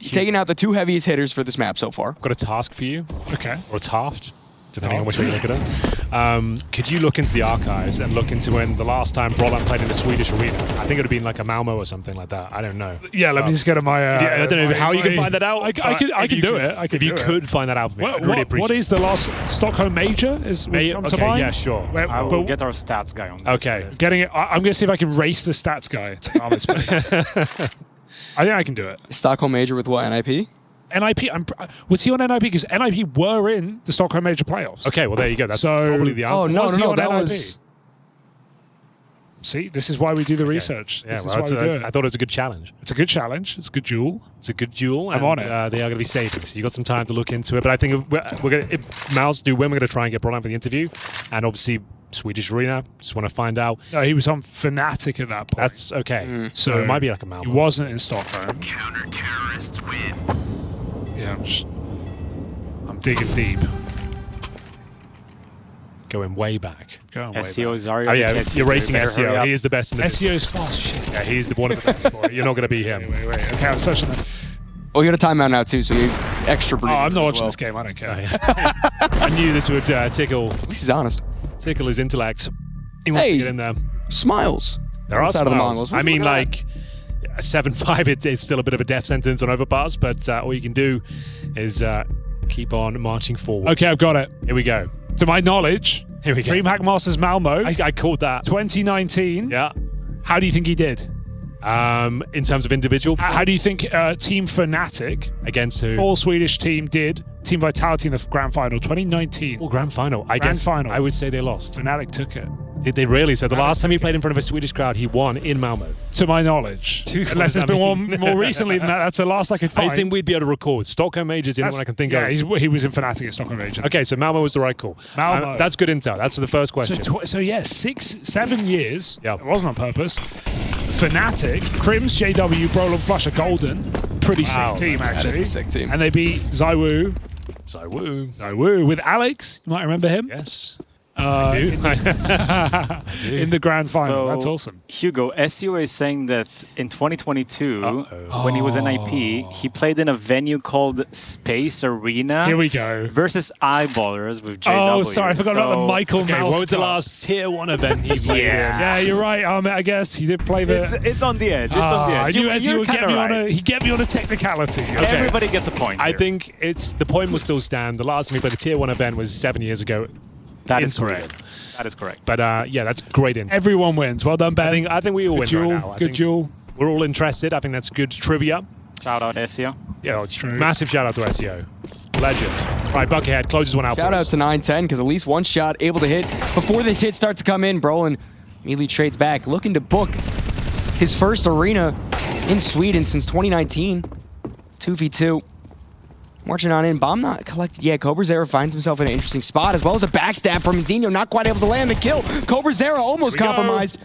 Taking out the 2 heaviest hitters for this map so far. Got a task for you. Okay. Or a taft, depending on which way you look at it. Could you look into the archives and look into when the last time Brolan played in the Swedish arena? I think it would have been like a Malmo or something like that. I don't know. Yeah, let me just get to my... I don't know how you can find that out. I can do it. If you could find that out for me, I'd really appreciate it. What is the last Stockholm Major? Come to mind? Yeah, sure. I will get our stats guy on this. Okay. Getting it. I'm going to see if I can race the stats guy. I think I can do it. Stockholm Major with what, NIP? NIP, was he on NIP? Because NIP were in the Stockholm Major playoffs. Okay, well, there you go. That's probably the answer. Oh, no, that was... See, this is why we do the research. Yeah, I thought it was a good challenge. It's a good challenge. It's a good duel. It's a good duel. I'm on it. They are going to be saving, so you got some time to look into it. But I think if MOUZ do win, we're going to try and get brought on for the interview. And obviously, Swedish arena, just want to find out. No, he was on Fnatic at that point. That's okay. So it might be like a Malmo. He wasn't in Stockholm. Counter-terrorists win. Yeah, I'm digging deep. Going way back. Going way SEO back. Zarya. Oh yeah, you're racing SEO. He is the best in the SEO is fast shit. Yeah, he is one of the best. Boy. You're not going to beat him. Wait. Okay, I'm such a... Oh, you got a timeout now too, so you extra breathing. Oh, I'm not watching this game. I don't care. Oh, yeah. I knew this would tickle. At least he's honest. Tickle his intellect. He wants to get in there. Smiles. There are side of the smiles. Mongols. I mean, like 7-5. It's still a bit of a death sentence on Overpass, but all you can do is keep on marching forward. Okay, I've got it. Here we go. To my knowledge, here we go. DreamHack Masters Malmo. I called that 2019. Yeah. How do you think he did? In terms of individual points? How do you think Team Fnatic against who? Full Swedish team did Team Vitality in the grand final 2019? Oh, grand final. I guess I would say they lost. Fnatic took it. Did they really? So the last time he played in front of a Swedish crowd, he won in Malmo. To my knowledge. Unless there's been one more recently than that. That's the last I could find. I think we'd be able to record. Stockholm Majors is the only one I can think of. Yeah, he was in Fnatic at Stockholm Majors. Okay, so Malmo was the right call. Malmo. That's good intel. That's the first question. So yeah, 6-7 years. Yeah. It wasn't on purpose. Fnatic, Crims, JW, Brolin, Flusher, Golden. Pretty sick team, actually. That is a sick team. And they beat Zywoo. Zywoo With Alex. You might remember him. Yes. I do. In the grand final. So, that's awesome. Hugo, SEO is saying that in 2022, when he was an IP, he played in a venue called Space Arena. Here we go. Versus Eyeballers with JW. Oh, sorry, I forgot about the Michael Mouse. What was the last tier 1 event he played in? Yeah, you're right. I guess he did play the... It's on the edge. It's on the edge. I knew SEO would get me on a... He'd get me on a technicality. Okay. Everybody gets a point. I think the point will still stand. The last time he played the tier 1 event was 7 years ago. That is correct. That is correct. But yeah, that's great insight. Everyone wins. Well done, Ben. I think we all win duel, right now. Good duel. We're all interested. I think that's good trivia. Shout out SEO. Yeah, it's true. Massive shout out to SEO. Legend. Right, Buckethead closes one out Shout for out us. to 910 because at least one shot able to hit before this hit starts to come in. Brolin immediately trades back, looking to book his first arena in Sweden since 2019. 2v2. Marching on in, bomb not collected yet. CobraZera finds himself in an interesting spot, as well as a backstab from Zinho, not quite able to land the kill. CobraZera almost compromised.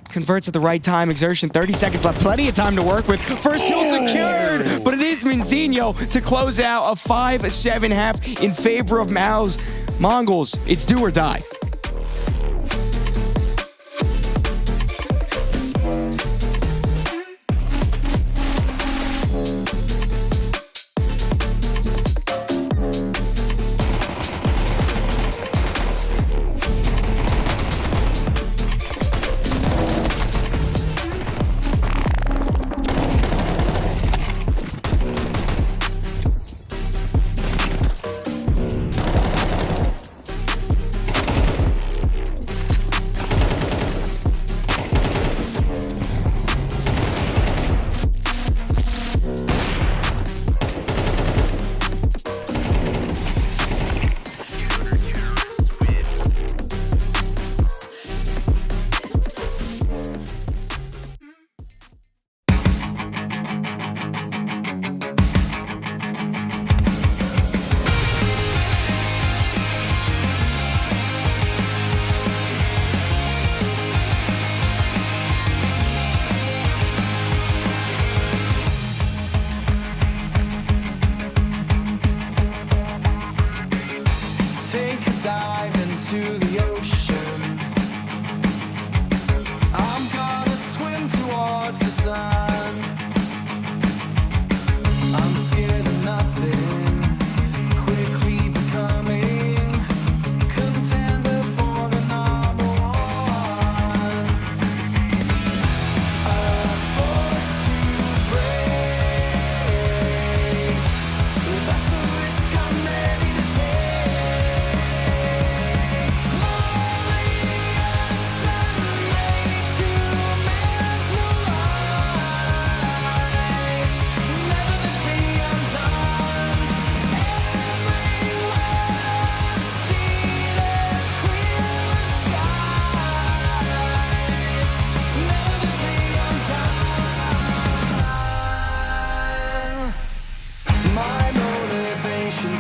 Converts at the right time. Exertion, 30 seconds left. Plenty of time to work with. First kill secured, but it is Minzinho to close out a 5-7 half in favor of MOUZ. Mongols, it's do or die.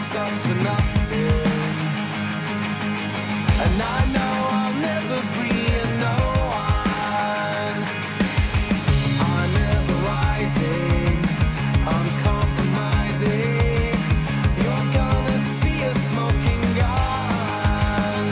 stops for nothing. And I know I'll never be a no one. I'm never rising, uncompromising. You're gonna see a smoking gun.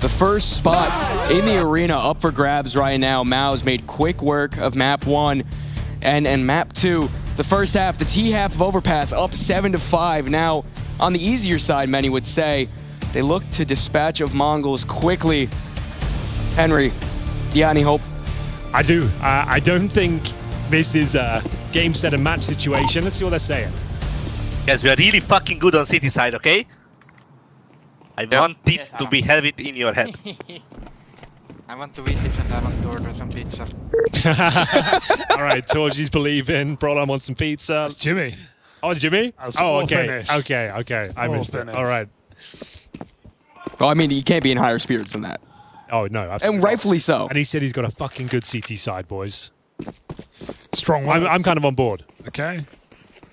The first spot in the arena up for grabs right now. MOUZ made quick work of map 1 and map 2. The first half, the T half of Overpass up 7-5. Now, on the easier side, many would say, they look to dispatch of Mongols quickly. Henry, you got any hope? I do. I don't think this is a game, set, and match situation. Let's see what they're saying. Guys, we are really fucking good on city side, okay? I want it to be have it in your head. I want to eat this and I want to order some pizza. All right, Torgy's believing. Brolam wants some pizza. It's Jimmy. Oh, it's Jimmy? That's oh, okay. finish. Okay. I missed finish. it. All right. Well, I mean, you can't be in higher spirits than that. Oh, no. Absolutely And rightfully so. And he said he's got a fucking good CT side, boys. Strong I'm kind of on board. Okay.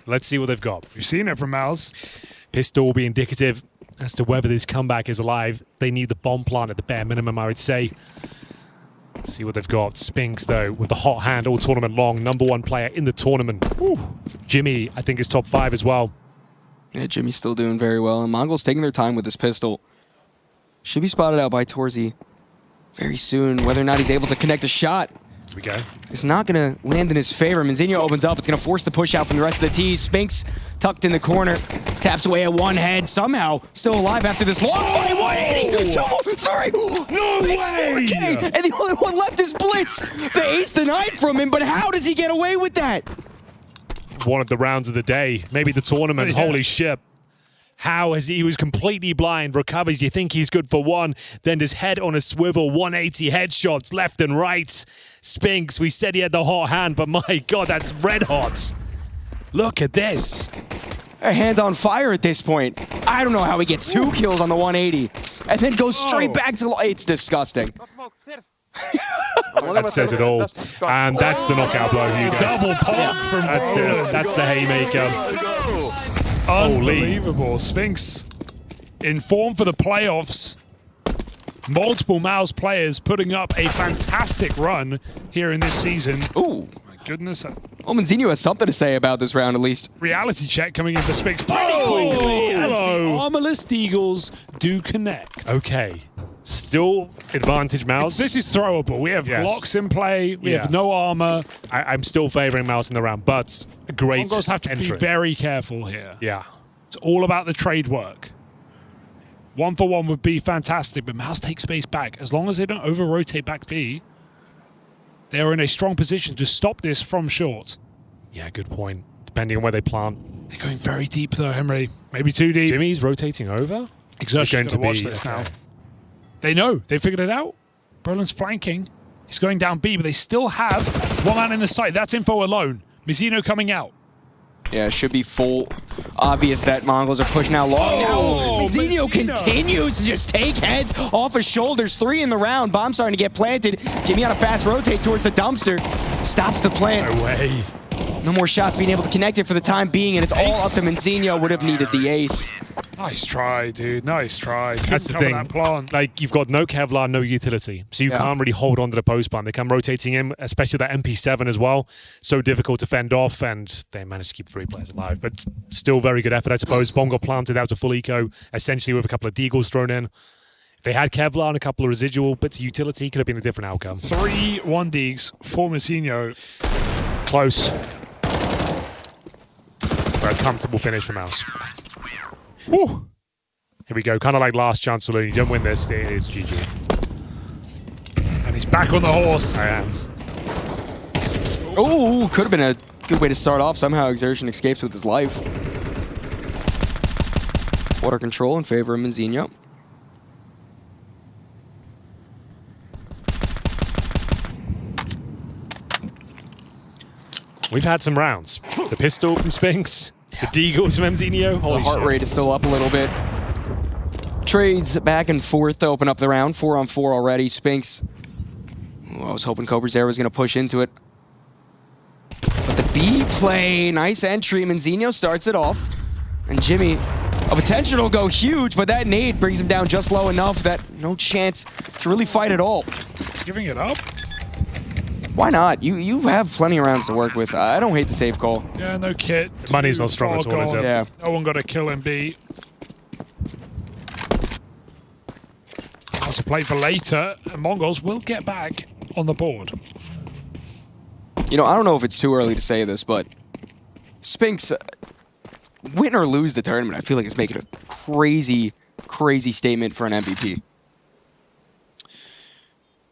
Let's see what they've got. We've seen it from MOUZ. Pistol will be indicative as to whether this comeback is alive. They need the bomb plant at the bare minimum, I would say. Let's see what they've got. Spinks, though, with the hot hand all tournament long. #1 player in the tournament. Woo. Jimmy, I think, is top 5 as well. Yeah, Jimmy's still doing very well. And Mongols taking their time with this pistol. Should be spotted out by Torzy very soon. Whether or not he's able to connect a shot. Here we go. It's not going to land in his favor. Manzinho opens up. It's going to force the push out from the rest of the T's. Spinks tucked in the corner. Taps away at one head. Somehow still alive after this long fight. 180! 2, 3! No way! 4K, and the only one left is Blitz. The ace denied from him, but how does he get away with that? One of the rounds of the day. Maybe the tournament. Yeah. Holy shit. How has he was completely blind, recovers, you think he's good for one, then his head on a swivel, 180 headshots left and right. Spinks, we said he had the hot hand, but my God, that's red hot. Look at this. A hand on fire at this point. I don't know how he gets 2 kills on the 180 and then goes straight back to... It's disgusting. That says it all. And that's the knockout blow, Hugo. Double pop from That's it. That's the haymaker. Unbelievable. Spinks in form for the playoffs. Multiple MOUZ players putting up a fantastic run here in this season. Ooh. My goodness. Well, Manzinho has something to say about this round, at least. Reality check coming in for Spinks pretty quickly as the Armorless Eagles do connect. Okay. Still advantage MOUZ. This is throwable. We have Glocks in play. We have no armor. I'm still favoring MOUZ in the round, but a great Mongols have to entry. be very careful here. Yeah. It's all about the trade work. 1-for-1 would be fantastic, but MOUZ takes space back. As long as they don't over-rotate back B, they are in a strong position to stop this from short. Yeah, good point. Depending on where they plant. They're going very deep, though, Henry. Maybe too deep. Jimmy's rotating over? Exertion's going to watch this now. They know. They figured it out. Brolan's flanking. He's going down B, but they still have one man in the site. That's info alone. Mizzino coming out. Yeah, it should be full obvious that Mongols are pushing out long. Now, Mizzino continues to just take heads off his shoulders. 3 in the round. Bomb starting to get planted. Jimmy on a fast rotate towards the dumpster. Stops the plant. No way. No more shots being able to connect it for the time being, and it's all up to Manzinho. Would have needed the ace. Nice try, dude. Nice try. That's the thing. That plant. Like, you've got no Kevlar, no utility. So you can't really hold on to the post plant. They come rotating in, especially that MP7 as well. So difficult to fend off, and they managed to keep 3 players alive. But still very good effort, I suppose. Bomb got planted. That was a full eco, essentially with a couple of deagles thrown in. If they had Kevlar and a couple of residual bits of utility, could have been a different outcome. 3 1-deags for Mizzino. Close. A comfortable finish from MOUZ. Woo! Here we go. Kind of like last chance saloon. You don't win this, it is GG. And he's back on the horse. I am. Oh, could have been a good way to start off. Somehow Exertion escapes with his life. Water control in favor of Manzinho. We've had some rounds. The pistol from Spinks, the deagles from Manzinho. The heart rate is still up a little bit. Trades back and forth to open up the round. 4-on-4 already. Spinks. Ooh, I was hoping Cobra's was going to push into it. But the B play, nice entry. Manzinho starts it off. And Jimmy, a potential to go huge, but that nade brings him down just low enough that no chance to really fight at all. Giving it up? Why not? You have plenty of rounds to work with. I don't hate the save call. Yeah, no kit. Money's not strong at all, is it? Yeah. No one got a kill in B. That's a play for later, and Mongols will get back on the board. You know, I don't know if it's too early to say this, but Spinks, win or lose the tournament, I feel like it's making a crazy, crazy statement for an MVP.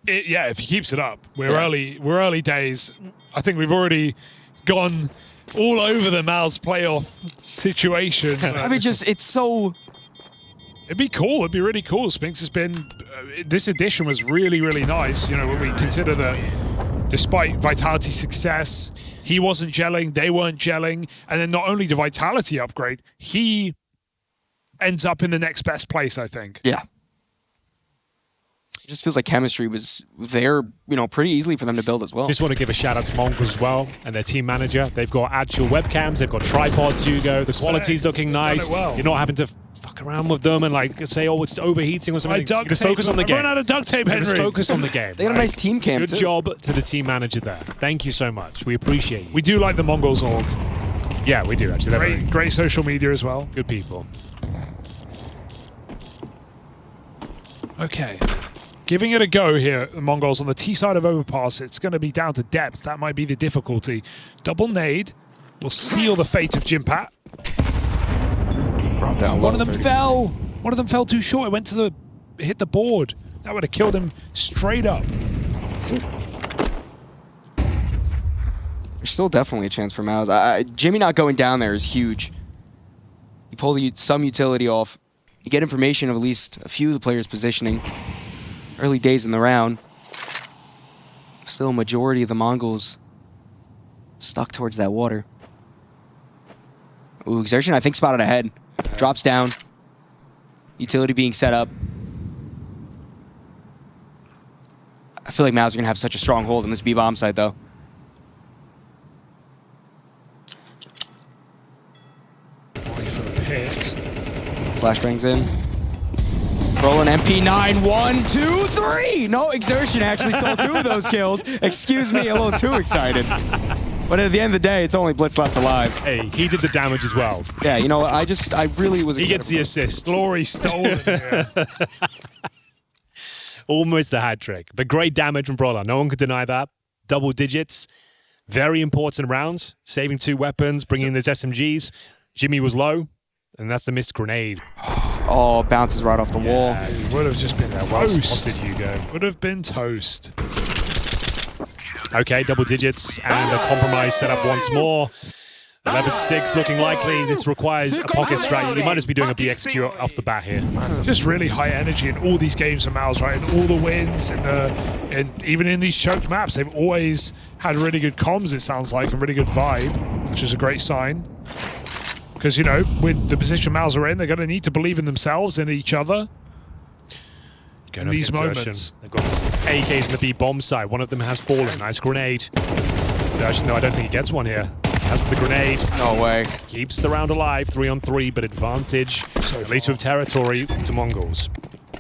Yeah, if he keeps it up, we're early days. I think we've already gone all over the MOUZ playoff situation. I mean, just it's so. It'd be cool. It'd be really cool. Spinks has been. This edition was really, really nice. You know, when we consider that, despite Vitality's success, he wasn't gelling, they weren't gelling, and then not only the Vitality upgrade, he ends up in the next best place, I think. Yeah. It just feels like chemistry was there, you know, pretty easily for them to build as well. Just want to give a shout out to MongolZ as well and their team manager. They've got actual webcams, they've got tripods, Hugo. The quality's looking nice. Well. You're not having to fuck around with them and like say, oh, it's overheating or something. You just focus on the game. Run out of duct tape, Henry. Just focus on the game. They got a nice team camp. Good job to the team manager there. Thank you so much. We appreciate you. We do like the MongolZ org. Yeah, we do actually. They're Great social media as well. Good people. Okay. Giving it a go here, the Mongols on the T side of Overpass. It's going to be down to depth. That might be the difficulty. Double nade will seal the fate of Jimpat. One of them fell. One of them fell too short. It went to hit the board. That would have killed him straight up. There's still definitely a chance for MOUZ. Jimmy not going down there is huge. You pull some utility off. You get information of at least a few of the players' positioning. Early days in the round. Still a majority of the Mongols stuck towards that water. Ooh, Exertion, I think, spotted ahead. Drops down. Utility being set up. I feel like MOUZ are going to have such a strong hold on this B-bomb side, though. Wait for the pit. Flashbangs in. Rolling MP9, 1, 2, 3! No, Exertion actually stole 2 of those kills. Excuse me, a little too excited. But at the end of the day, it's only Blitz left alive. Hey, he did the damage as well. Yeah, you know what, I really was... He gets the assist. Glory stolen. Almost the hat trick. But great damage from Brawler. No one could deny that. Double digits. Very important rounds. Saving 2 weapons, bringing in those SMGs. Jimmy was low, and that's the missed grenade. Oh, bounces right off the wall. He would have just been toast. Would have been toast. Okay, double digits and a compromise set up once more. 11-6 looking likely. This requires a pocket strat. You might just be doing a BXQ off the bat here. Just really high energy in all these games for MOUZ, right? And all the wins and even in these choked maps, they've always had really good comms, it sounds like, and really good vibe, which is a great sign. Because, you know, with the position MOUZ are in, they're going to need to believe in themselves and each other. In these moments. They've got AKs in the B-bomb side. One of them has fallen. Nice grenade. So actually, no, I don't think he gets one here. Has the grenade. No way. Keeps the round alive. 3-on-3, but advantage, at least with territory, to Mongols.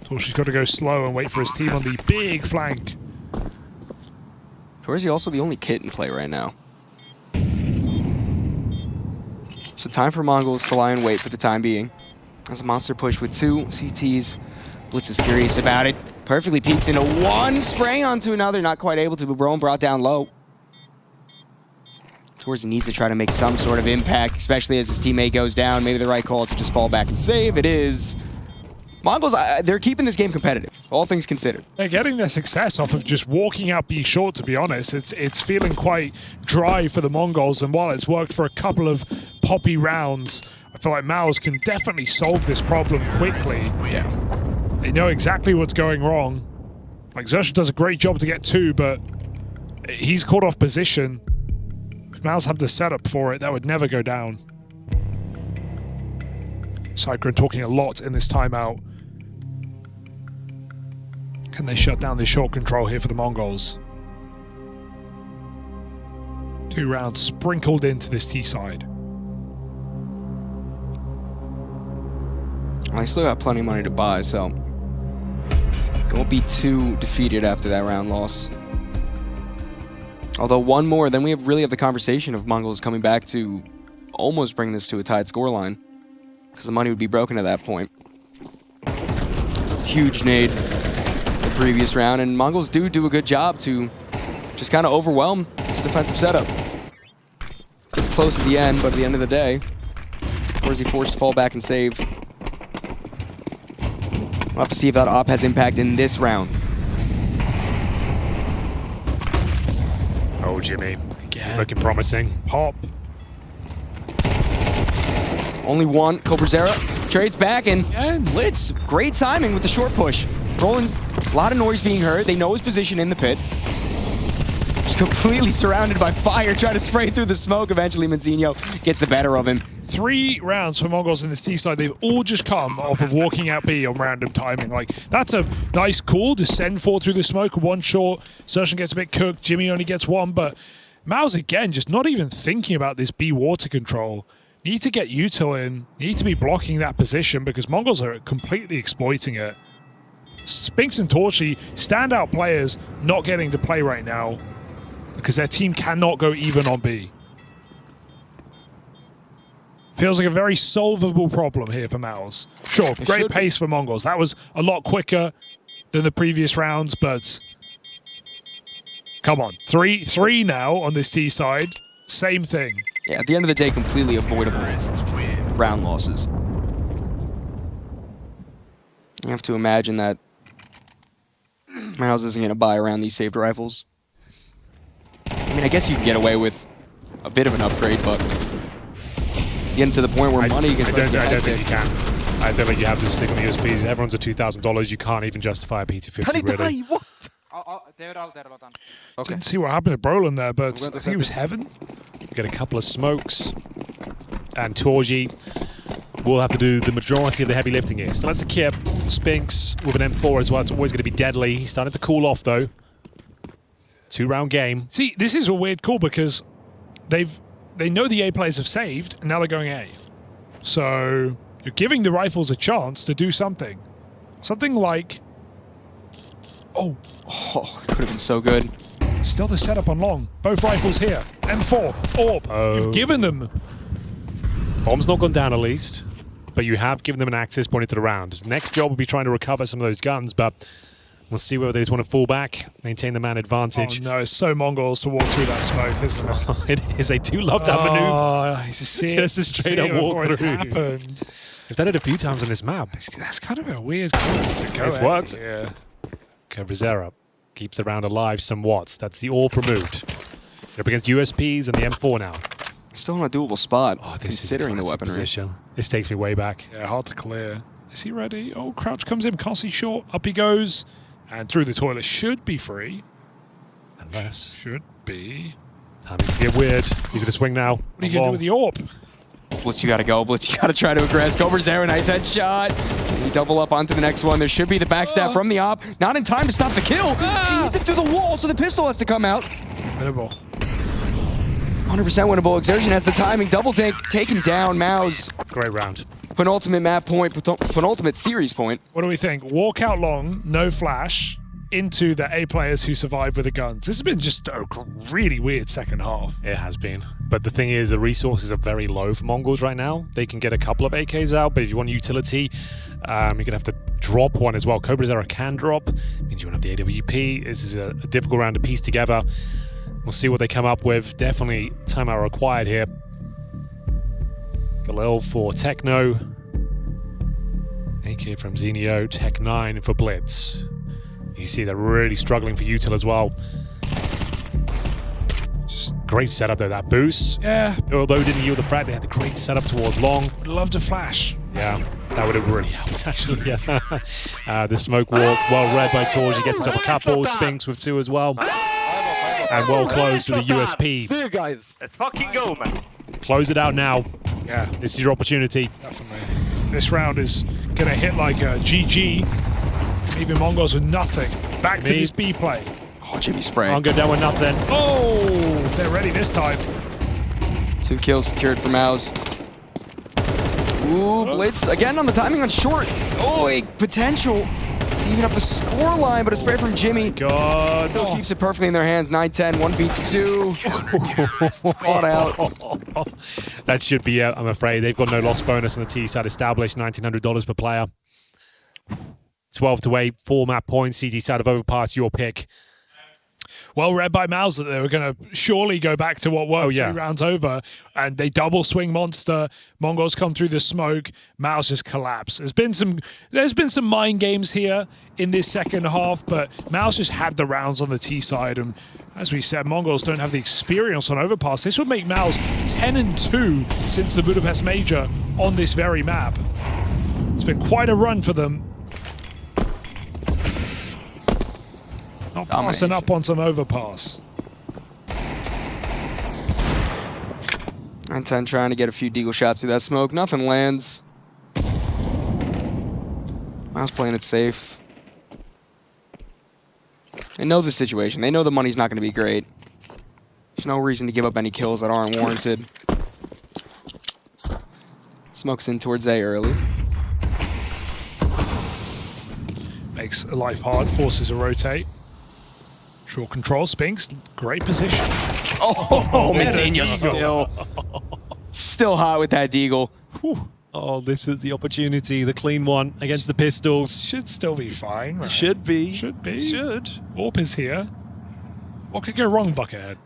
So she's got to go slow and wait for his team on the big flank. Or is he also the only kit in play right now? So time for Mongols to lie in wait for the time being. As a monster push with 2 CTs. Blitz is curious about it. Perfectly peeks into 1, spraying onto another. Not quite able to, but Broen brought down low. Towards needs to try to make some sort of impact, especially as his teammate goes down. Maybe the right call is to just fall back and save. It is. Mongols, they're keeping this game competitive, all things considered. They're getting their success off of just walking out B short, to be honest. It's feeling quite dry for the Mongols, and while it's worked for a couple of poppy rounds, I feel like MOUZ can definitely solve this problem quickly. Yeah. They know exactly what's going wrong. Like, Xerxes does a great job to get 2, but he's caught off position. If MOUZ had the setup for it, that would never go down. Cyclone talking a lot in this timeout. Can they shut down this short control here for the Mongols? 2 rounds sprinkled into this T side. I still got plenty of money to buy, so they won't be too defeated after that round loss. Although 1 more, then we really have the conversation of Mongols coming back to almost bring this to a tied scoreline, because the money would be broken at that point. Huge nade. previous round, and Mongols do a good job to just kind of overwhelm this defensive setup. It's close at the end, but at the end of the day, or is he forced to fall back and save? We'll have to see if that op has impact in this round. Oh, Jimmy. This is looking promising. Hop. Only one. Cobrazera trades back, and Blitz, great timing with the short push. Rolling, a lot of noise being heard. They know his position in the pit. Just completely surrounded by fire, trying to spray through the smoke. Eventually, Manzinho gets the better of him. 3 rounds for Mongols in this T side. They've all just come off of walking out B on random timing. Like, that's a nice call to send 4 through the smoke. 1 short. Sershan gets a bit cooked. Jimmy only gets 1, but MOUZ again, just not even thinking about this B water control. Need to get util in. Need to be blocking that position because Mongols are completely exploiting it. Spinks and Torchy, standout players, not getting to play right now because their team cannot go even on B. Feels like a very solvable problem here for MOUZ. Sure, great pace for Mongols. That was a lot quicker than the previous rounds, but come on. 3 now on this T side. Same thing. Yeah, at the end of the day, completely avoidable round losses. You have to imagine that MOUZ isn't going to buy around these saved rifles. I mean, I guess you can get away with a bit of an upgrade, but getting to the point where money gets I don't think you can. I don't think you have to stick on the USPs. Everyone's at $2,000. You can't even justify a P250, really. What? They're all there, Lotan. Okay. Didn't see what happened to Brolin there, but I think it was Heaven. Get a couple of smokes. And Torji will have to do the majority of the heavy lifting here. Still has the kip. Spinks with an M4 as well. It's always going to be deadly. He's starting to cool off, though. 2-round game. See, this is a weird call because they know the A players have saved, and now they're going A. So you're giving the rifles a chance to do something. Something like... Oh, it could have been so good. Still the setup on long. Both rifles here. M4, AWP. You've given them. Bomb's not gone down at least, but you have given them an access point into the round. Next job will be trying to recover some of those guns, but we'll see whether they just want to fall back, maintain the man advantage. Oh no, it's so Mongols to walk through that smoke, isn't it? It is. They do love that maneuver. Just a straight up walk through. Happened. They've done it a few times on this map. That's kind of a weird call to go. It's worked. Yeah. Cobrazera keeps the round alive somewhat. That's the AWP removed. They're up against USPs and the M4 now. Still in a doable spot, considering the weaponry. Position. This takes me way back. Yeah, hard to clear. Is he ready? Oh, Crouch comes in. Can't see short. Up he goes. And through the toilet. Should be free. Unless. Should be. Timing can get weird. He's going to swing now. What are you going to do with the AWP? Blitz, you got to go. Blitz, you got to try to aggress. Cobrazera, nice headshot. Can he double up onto the next one? There should be the backstab from the op. Not in time to stop the kill. And he hits him through the wall, so the pistol has to come out. Winnable. 100% winnable. Exertion has the timing. Double tank taken down. MOUZ. Great round. Penultimate map point. Penultimate series point. What do we think? Walk out long, no flash, into the A players who survive with the guns. This has been just a really weird second half. It has been. But the thing is, the resources are very low for Mongols right now. They can get a couple of AKs out, but if you want utility, you're going to have to drop one as well. Cobrazera can drop. Means you won't have the AWP. This is a difficult round to piece together. We'll see what they come up with. Definitely timeout required here. Galil for Techno. AK from Zenio. Tech 9 for Blitz. You see they're really struggling for util as well. Just great setup though, that boost. Yeah. Although it didn't yield the frag, they had the great setup towards long. Would love to flash. Yeah, that would have really helped actually. Yeah. The smoke walk, well read by Torji, gets himself a couple. Spinks with 2 as well. And well closed with the USP. See you guys. Let's fucking go, man. Close it out now. Yeah. This is your opportunity. Definitely. This round is going to hit like a GG. Even Mongols with nothing. Back to this B play. Oh, Jimmy spray. I'll go down with nothing. Oh, they're ready this time. 2 kills secured for MOUZ. Ooh, Blitz again on the timing on short. Oh, a potential to even up the score line, but a spray from Jimmy. God. Still keeps it perfectly in their hands. 9-10, 1v2. Caught out. That should be out, I'm afraid. They've got no loss bonus on the T side established, $1,900 per player. 12 to 8, 4 map points. CT side of Overpass, your pick. Well read by MOUZ that they were going to surely go back to what worked 2 rounds over, and they double swing Monster. Mongols come through the smoke. MOUZ just collapse. There's been some mind games here in this second half, but MOUZ just had the rounds on the T side, and as we said, Mongols don't have the experience on Overpass. This would make MOUZ 10-2 since the Budapest Major on this very map. It's been quite a run for them. Not passing up on some Overpass. 9-10 trying to get a few deagle shots through that smoke. Nothing lands. MOUZ playing it safe. They know the situation. They know the money's not going to be great. There's no reason to give up any kills that aren't warranted. Smokes in towards A early. Makes life hard, forces a rotate. Short control, Spinks, great position. Oh, Matinho still hot with that deagle. Whew. Oh, this was the opportunity, the clean one against the pistols. Should still be fine, right? Should be. Should be. Should. Orp is here. What could go wrong, Buckethead?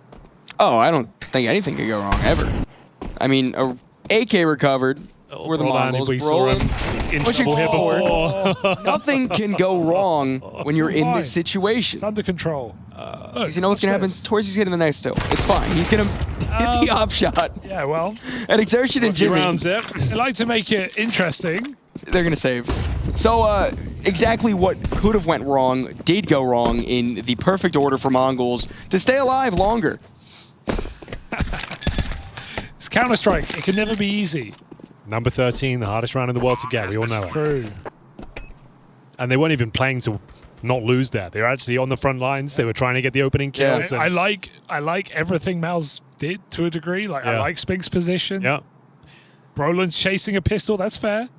Oh, I don't think anything could go wrong, ever. I mean, a AK recovered for the Mongols. We saw him in trouble here before. Nothing can go wrong when you're in this situation. It's under control. You know what's going to happen? Torzy's hitting the next still. It's fine. He's going to hit the op shot. Yeah, well. At Exertion and Jimmy. They like to make it interesting. They're going to save. So exactly what could have went wrong did go wrong in the perfect order for Mongols to stay alive longer. It's Counter-Strike. It can never be easy. Number 13, the hardest round in the world to get. We all know it. True. And they weren't even playing to not lose there. They were actually on the front lines. They were trying to get the opening kills. I like everything MOUZ did to a degree. Like I like Spink's position. Yeah. Brolin's chasing a pistol. That's fair.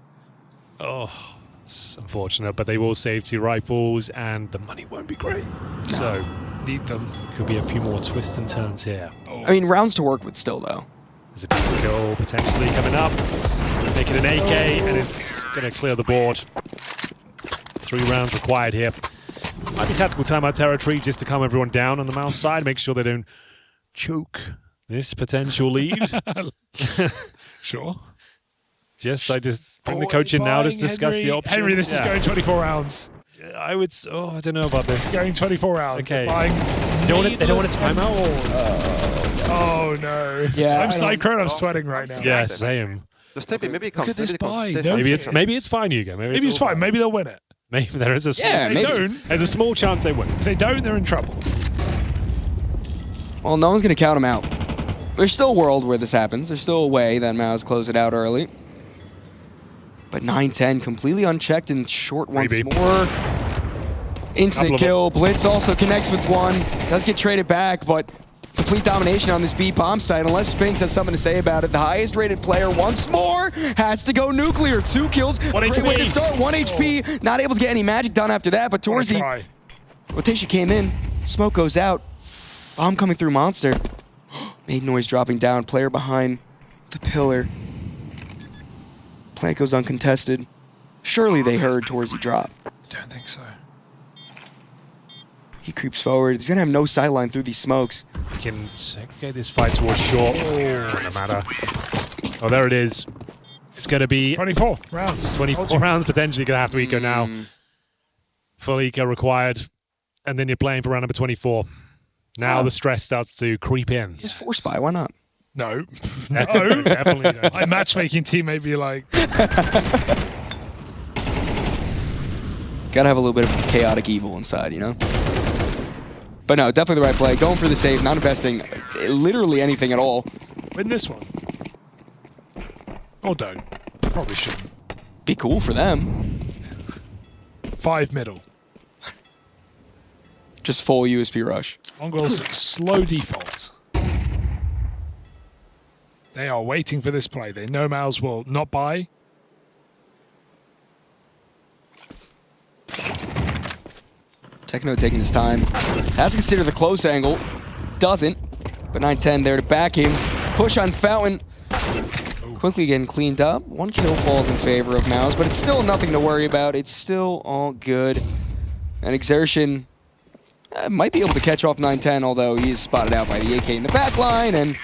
Oh, it's unfortunate, but they will save 2 rifles, and the money won't be great. So need them. Could be a few more twists and turns here. I mean, rounds to work with still though. There's a deep kill potentially coming up. Make it an AK, and it's going to clear the board. 3 rounds required here. Might be tactical timeout territory just to calm everyone down on the MOUZ side, make sure they don't choke this potential lead. Sure. I just bring the coach in now to discuss the options. Henry, this is going 24 rounds. I would. Oh, I don't know about this. Going 24 rounds. Okay. They don't want a timeout. Oh no. Yeah. I'm psycho. I'm sweating right now. Yeah, same. Just maybe it comes. Look at this buy. Maybe it's fine, Hugo. Maybe it's fine. Maybe they'll win it. Maybe there is a small, there's a small chance they win. If they don't, they're in trouble. Well, no one's going to count them out. There's still a world where this happens. There's still a way that MOUZ close it out early. But 9-10, completely unchecked and short once more. Instant kill. Blitz also connects with one. Does get traded back, but complete domination on this B bomb site. Unless Spinks has something to say about it, the highest rated player once more has to go nuclear. 2 kills. Great way to start. 1 HP. Not able to get any magic done after that, but Torzy. Rotation came in. Smoke goes out. Bomb coming through Monster. Made noise dropping down. Player behind the pillar. Plant goes uncontested. Surely they heard Torzy drop. Don't think so. He creeps forward. He's going to have no sideline through these smokes. We can segregate this fight towards short. No matter. Oh, there it is. It's going to be 24 rounds. 24 rounds potentially going to have to eco now. Full eco required. And then you're playing for round number 24. Now the stress starts to creep in. Just force buy. Why not? No. No. Definitely no. My matchmaking team may be like... Gotta have a little bit of chaotic evil inside, you know? But no, definitely the right play. Going for the save, not investing literally anything at all. Win this one. Or don't. Probably shouldn't. Be cool for them. 5 middle. Just full USP rush. Mongols slow default. They are waiting for this play. They know MOUZ will not buy. Techno taking his time. Has to consider the close angle. Doesn't. But 9-10 there to back him. Push on Fountain. quickly getting cleaned up. 1 kill falls in favor of MOUZ, but it's still nothing to worry about. It's still all good. And Exertion might be able to catch off 910, although he is spotted out by the AK in the back line, and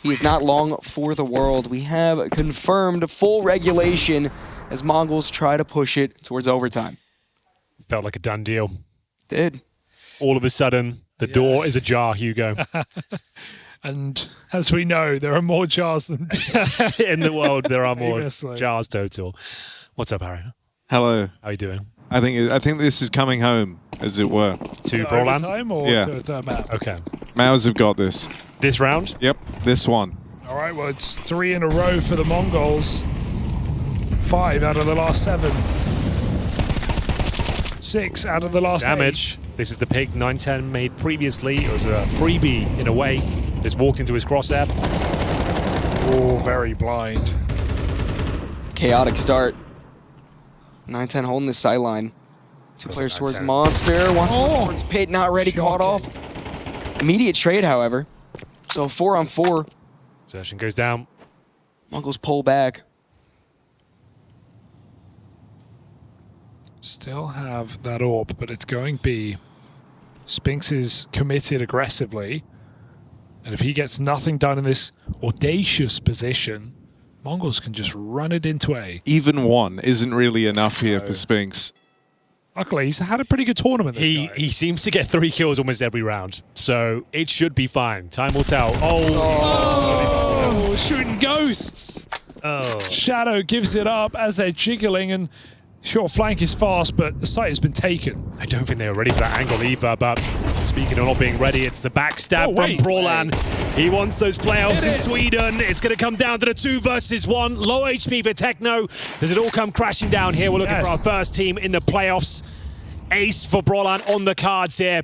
he is not long for the world. We have confirmed full regulation as Mongols try to push it towards overtime. Felt like a done deal. Did. All of a sudden, the door is ajar, Hugo. And as we know, there are more jars than in the world. There are more Famously. jars total. What's up, Harry? Hello. How are you doing? I think this is coming home, as it were. To Brawlan? Overtime or Yeah. to third map? Okay. MOUZ have got this. This round? Yep, this one. All right, well, it's 3 in a row for the Mongols. 5 out of the last 7. 6 out of the last Damage. This is the pick 910 made previously. It was a freebie in a way. Just walked into his crosshair. 8. Oh, very blind. Chaotic start. 910 holding the sideline. 2 players towards Monster. Wants to look towards Pit, not ready, caught off. Immediate trade, however. So 4-on-4. Session goes down. Mongols pull back. Still have that orb, but it's going B. Spinks is committed aggressively. And if he gets nothing done in this audacious position, Mongols can just run it into A. Even 1 isn't really enough here for Spinks. Luckily, he's had a pretty good tournament, this guy. He seems to get 3 kills almost every round. So it should be fine. Time will tell. Oh, shooting ghosts. Oh. Shadow gives it up as they're jiggling, and sure, flank is fast, but the site has been taken. I don't think they were ready for that angle either, but speaking of not being ready, it's the backstab from Brawlan. He wants those playoffs in Sweden. It's going to come down to the 2 versus 1. Low HP for Techno. Does it all come crashing down here? We're looking for our first team in the playoffs. Ace for Brawlan on the cards here.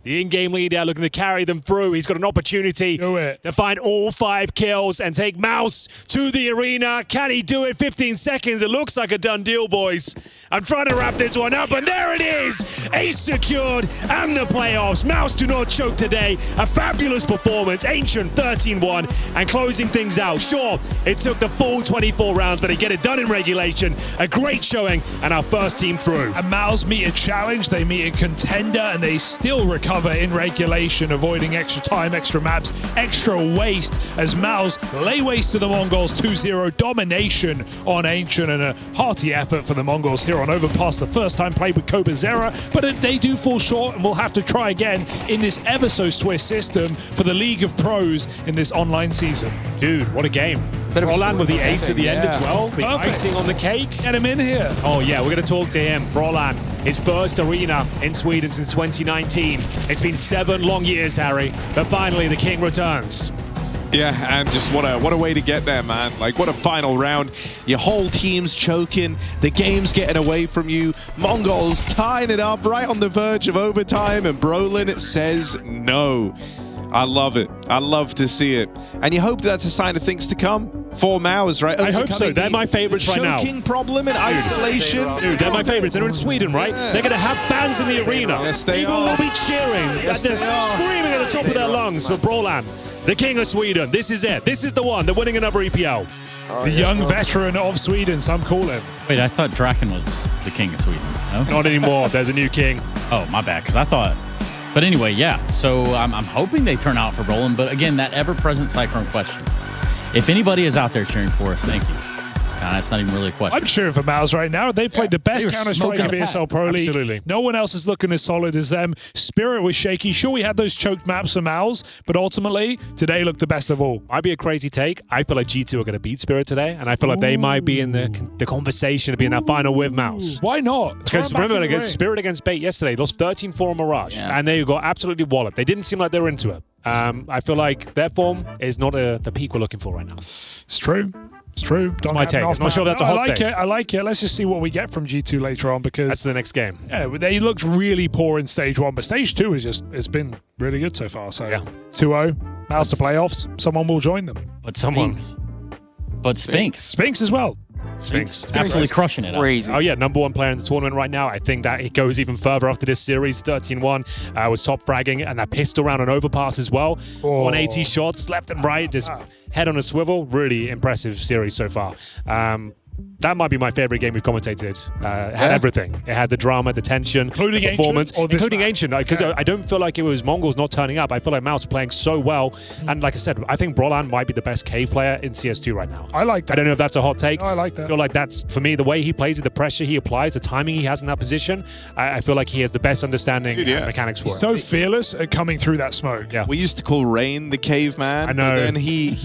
The in-game leader looking to carry them through. He's got an opportunity to find all 5 kills and take MOUZ to the arena. Can he do it? 15 seconds. It looks like a done deal, boys. I'm trying to wrap this one up, and there it is. Ace secured and the playoffs. MOUZ do not choke today. A fabulous performance. Ancient 13-1 and closing things out. Sure, it took the full 24 rounds, but they get it done in regulation. A great showing and our first team through. And MOUZ meet a challenge. They meet a contender, and they still recover in regulation, avoiding extra time, extra maps, extra waste as MOUZ lay waste to the Mongols. 2-0 domination on Ancient, and a hearty effort for the Mongols here on Overpass. The first time played with Cobazera, but they do fall short, and we'll have to try again in this ever so Swiss system for the League of Pros in this online season. Dude, what a game. Brawlan with the ace at the end as well. The icing on the cake. Get him in here. Oh yeah, we're going to talk to him. Brawlan, his first arena in Sweden since 2019. It's been 7 long years, Harry, but finally the king returns. Yeah, and just what a way to get there, man. Like, what a final round. Your whole team's choking. The game's getting away from you. Mongols tying it up right on the verge of overtime, and Brawlan says no. I love it. I love to see it. And you hope that's a sign of things to come for MOUZ, right? I hope so. They're my favorites right now. Choking problem in isolation. Dude, they're my favorites. They're in Sweden, right? Yeah. They're going to have fans in the arena. Yes, they People are. will be cheering. Yes, They're they are. screaming at the top of their lungs for Brawlan, the king of Sweden. This is it. This is the one. They're winning another EPL. The young veteran of Sweden, some call him. Wait, I thought Draken was the king of Sweden. No? Not anymore. There's a new king. Oh, my bad, because I thought... But anyway, yeah, so I'm hoping they turn out for Brawlan, but again, that ever-present Cyclone question. If anybody is out there cheering for us, thank you. That's not even really a question. I'm cheering for MOUZ right now. They played the best They were Counter-Strike of smoking ESL Pro League. Absolutely. No one else is looking as solid as them. Spirit was shaky. Sure, we had those choked maps for MOUZ, but ultimately, today looked the best of all. Might be a crazy take. I feel like G2 are going to beat Spirit today, and I feel like they might be in the conversation to be in that final with MOUZ. Why not? Because remember, against Spirit against Bait yesterday, lost 13-4 on Mirage, and they got absolutely walloped. They didn't seem like they were into it. I feel like their form is not the peak we're looking for right now. It's true. It's true. That's my take. I'm not sure that's a hot take. I like it. Let's just see what we get from G2 later on, because that's the next game. Yeah, they looked really poor in stage 1, but stage 2 it's been really good so far. So 2-0, MOUZ to playoffs. Someone will join them. But someone. But Spinks. Spinks as well. Spinks. Absolutely crushing it. Crazy. Oh yeah, #1 player in the tournament right now. I think that it goes even further after this series. 13-1 was top fragging, and that pistol round on Overpass as well. 180 shots left and right, just head on a swivel. Really impressive series so far. That might be my favorite game we've commentated. It had everything. It had the drama, the tension, including the performance, including Ancient, because I don't feel like it was Mongols not turning up. I feel like MOUZ playing so well, and like I said, I think Brolan might be the best cave player in CS2 right now. I like that. I don't know if that's a hot take. No, I like that. I feel like that's, for me, the way he plays it, the pressure he applies, the timing he has in that position. I feel like he has the best understanding and mechanics for it. So fearless at coming through that smoke. Yeah. We used to call Rain the caveman. I know. And then he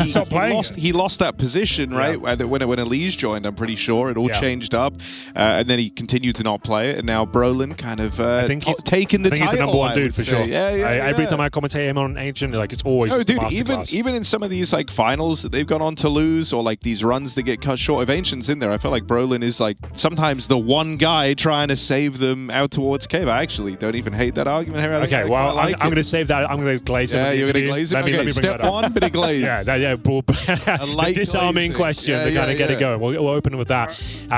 lost that position, right? When Elise joined, I'm pretty sure it all changed up, and then he continued to not play it, and now Brolan kind of I think he's taken the title. He's the #1 dude for sure. Every Yeah. time I commentate him on Ancient, like it's always No, just a dude, masterclass. even in some of these like finals that they've gone on to lose, or like these runs that get cut short, if Ancient's in there, I feel like Brolan is like sometimes the one guy trying to save them out towards cave. I actually don't even hate that argument here. Okay, well, I'm going to save that. I'm going to glaze him. Yeah, you're going to glaze him? Let me bring Step that up. 1, bit of glaze. The disarming question. We're going to get it going. We'll open with that.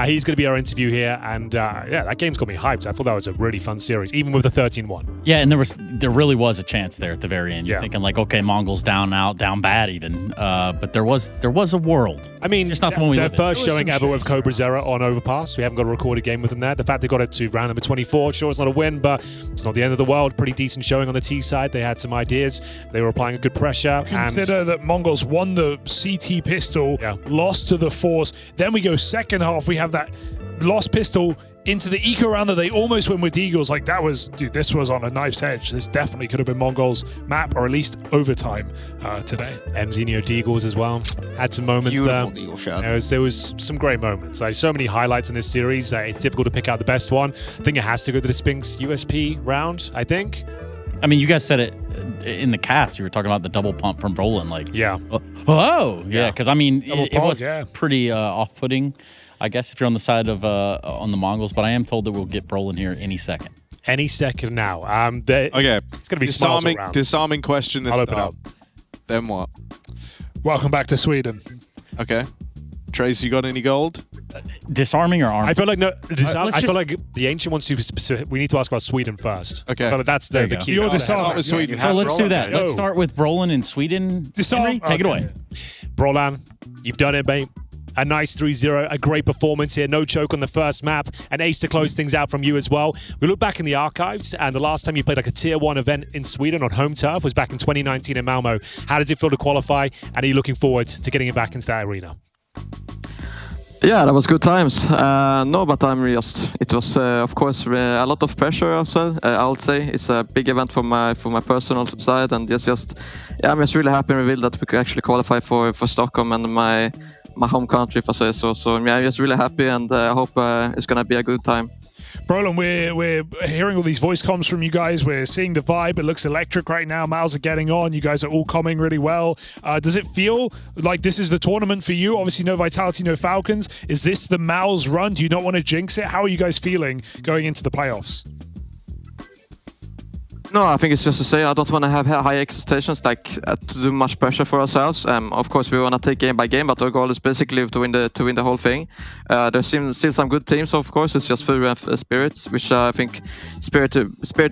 He's going to be our interview here, and that game's got me hyped. I thought that was a really fun series, even with the 13-1. Yeah, and there really was a chance there at the very end. You're thinking like, okay, Mongols down bad even, but there was a world. I mean, just not the one we their lived first in. showing ever with CobraZera on Overpass. We haven't got a recorded game with them there. The fact they got it to round number 24, sure, it's not a win, but it's not the end of the world. Pretty decent showing on the T side. They had some ideas. They were applying a good pressure. Consider that Mongols won the CT pistol, lost to the Force. Then we go second half. We have that lost pistol into the eco round that they almost win with Eagles. Like that was, dude, this was on a knife's edge. This definitely could have been Mongols' map, or at least overtime today. Mzinho Deagles as well. Had some moments Beautiful there. Deagle shots. There was some great moments. Like so many highlights in this series. It's difficult to pick out the best one. I think it has to go to the Spinks USP round, I think. I mean, you guys said it in the cast. You were talking about the double pump from Brolan. Like, because I mean, it was pretty off-putting, I guess, if you're on the side of on the Mongols. But I am told that we'll get Brolan here any second. Any second now. Okay, it's gonna be disarming question. I'll open up. Then what? Welcome back to Sweden. Okay, Trace, you got any gold? Disarming or arming? I feel like I feel like the Ancient ones. We need to ask about Sweden first. Okay, but that's the key. You're disarming. Sweden. So let's do that. Let's start with Brolan in Sweden. Henry, take it away. Brolan, you've done it, mate. A nice 3-0, a great performance here. No choke on the first map. An ace to close things out from you as well. We look back in the archives, and the last time you played like a tier 1 event in Sweden on home turf was back in 2019 in Malmo. How does it feel to qualify, and are you looking forward to getting it back into that arena? Yeah, that was good times. No, but it was of course a lot of pressure also. I would say it's a big event for my personal side, and I'm just really happy and revealed that we could actually qualify for Stockholm and my home country, if I say so. So yeah, I'm just really happy, and I hope it's gonna be a good time. Brolan, we're hearing all these voice comms from you guys. We're seeing the vibe. It looks electric right now. MOUZ are getting on. You guys are all coming really well. Does it feel like this is the tournament for you? Obviously, no Vitality, no Falcons. Is this the MOUZ run? Do you not want to jinx it? How are you guys feeling going into the playoffs? No, I think it's just to say I don't want to have high expectations, like to do much pressure for ourselves. Of course, we want to take game by game, but our goal is basically to win the whole thing. There's still some good teams, of course. It's just Fury and Spirits, which I think Spirit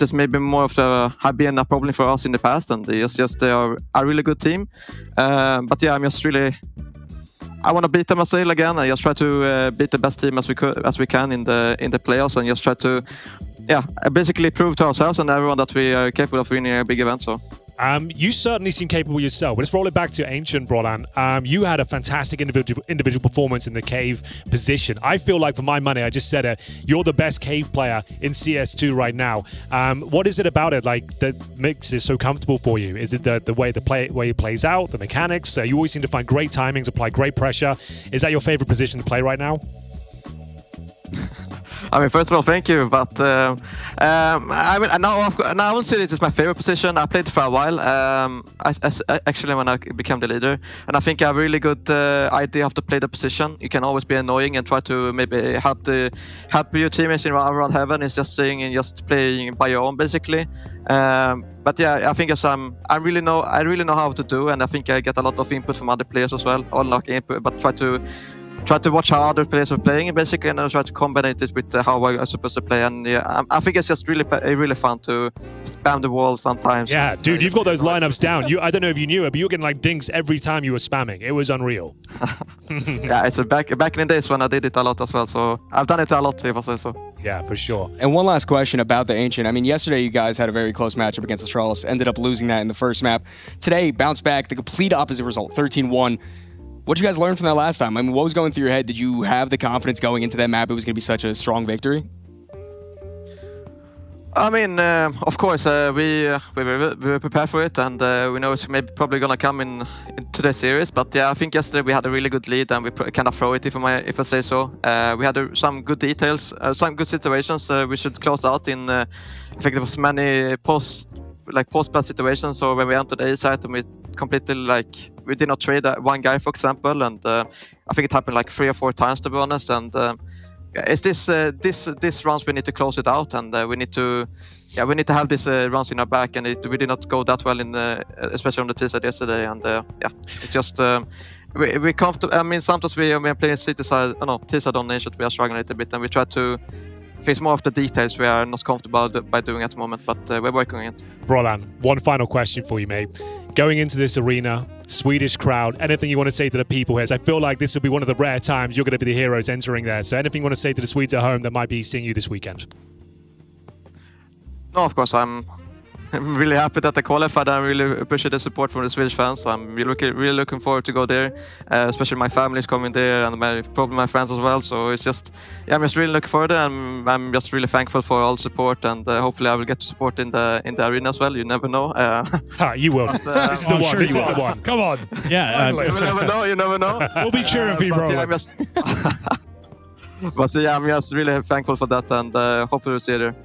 is maybe more of have been a problem for us in the past, and they are a really good team. But yeah, I'm just really. I want to beat them as well again. I just try to beat the best team as we can in the playoffs, and just try to, basically prove to ourselves and everyone that we are capable of winning a big event. So. You certainly seem capable yourself. Let's roll it back to Ancient, Brolan. You had a fantastic individual performance in the cave position. I feel like, for my money, I just said it, you're the best cave player in CS2 right now. What is it about it that makes it so comfortable for you? Is it the way it plays out, the mechanics? You always seem to find great timings, apply great pressure. Is that your favorite position to play right now? I mean, first of all, thank you. But now I won't say it is my favorite position. I played for a while. Actually, when I became the leader, and I think I have a really good idea how to play the position. You can always be annoying and try to maybe help your teammates around heaven. It's just saying and just playing by your own, basically. But yeah, I think I really know how to do, and I think I get a lot of input from other players as well. Or not input, but try to try to watch how other players are playing, basically, and I try to combine it with how I'm supposed to play. And yeah, I think it's just really fun to spam the wall sometimes. Yeah, dude, you've got those lineups down. I don't know if you knew it, but you were getting like dinks every time you were spamming. It was unreal. Yeah, it's back in the days when I did it a lot as well. So I've done it a lot, if I say so. Yeah, for sure. And one last question about the Ancient. I mean, yesterday you guys had a very close matchup against Astralis, ended up losing that in the first map. Today, bounced back, the complete opposite result, 13-1. What did you guys learn from that last time? I mean, what was going through your head? Did you have the confidence going into that map it was going to be such a strong victory? I mean, of course, we were prepared for it, and we know it's probably gonna come in today's series. But yeah, I think yesterday we had a really good lead, and we kind of throw it, if I say so. We had some good details, some good situations. We should close out in. I think there was many post-pass situations. So when we entered the A site, and we completely we did not trade one guy, for example, and I think it happened like 3 or 4 times, to be honest, and. It's this rounds we need to close it out, and we need to have this rounds in our back, and we did not go that well in especially on the T side yesterday, and it just we comfortable. I mean, sometimes we are playing T side on Nation, we are struggling a little bit, and we try to face more of the details we are not comfortable by doing at the moment, but we're working on it. Roland, one final question for you, mate. Going into this arena, Swedish crowd, anything you want to say to the people here? I feel like this will be one of the rare times you're going to be the heroes entering there. So anything you want to say to the Swedes at home that might be seeing you this weekend? No, of course, I'm really happy that I qualified. I really appreciate the support from the Swedish fans. I'm really looking forward to go there. Especially my family is coming there, and probably my friends as well. So it's just, I'm just really looking forward, and I'm just really thankful for all the support. And hopefully, I will get to support in the arena as well. You never know. You will. This is the one. Sure this is the one. Come on. Yeah. You never know. We'll be cheering for you, bro. But yeah, I'm just really thankful for that, and hopefully we'll see you there.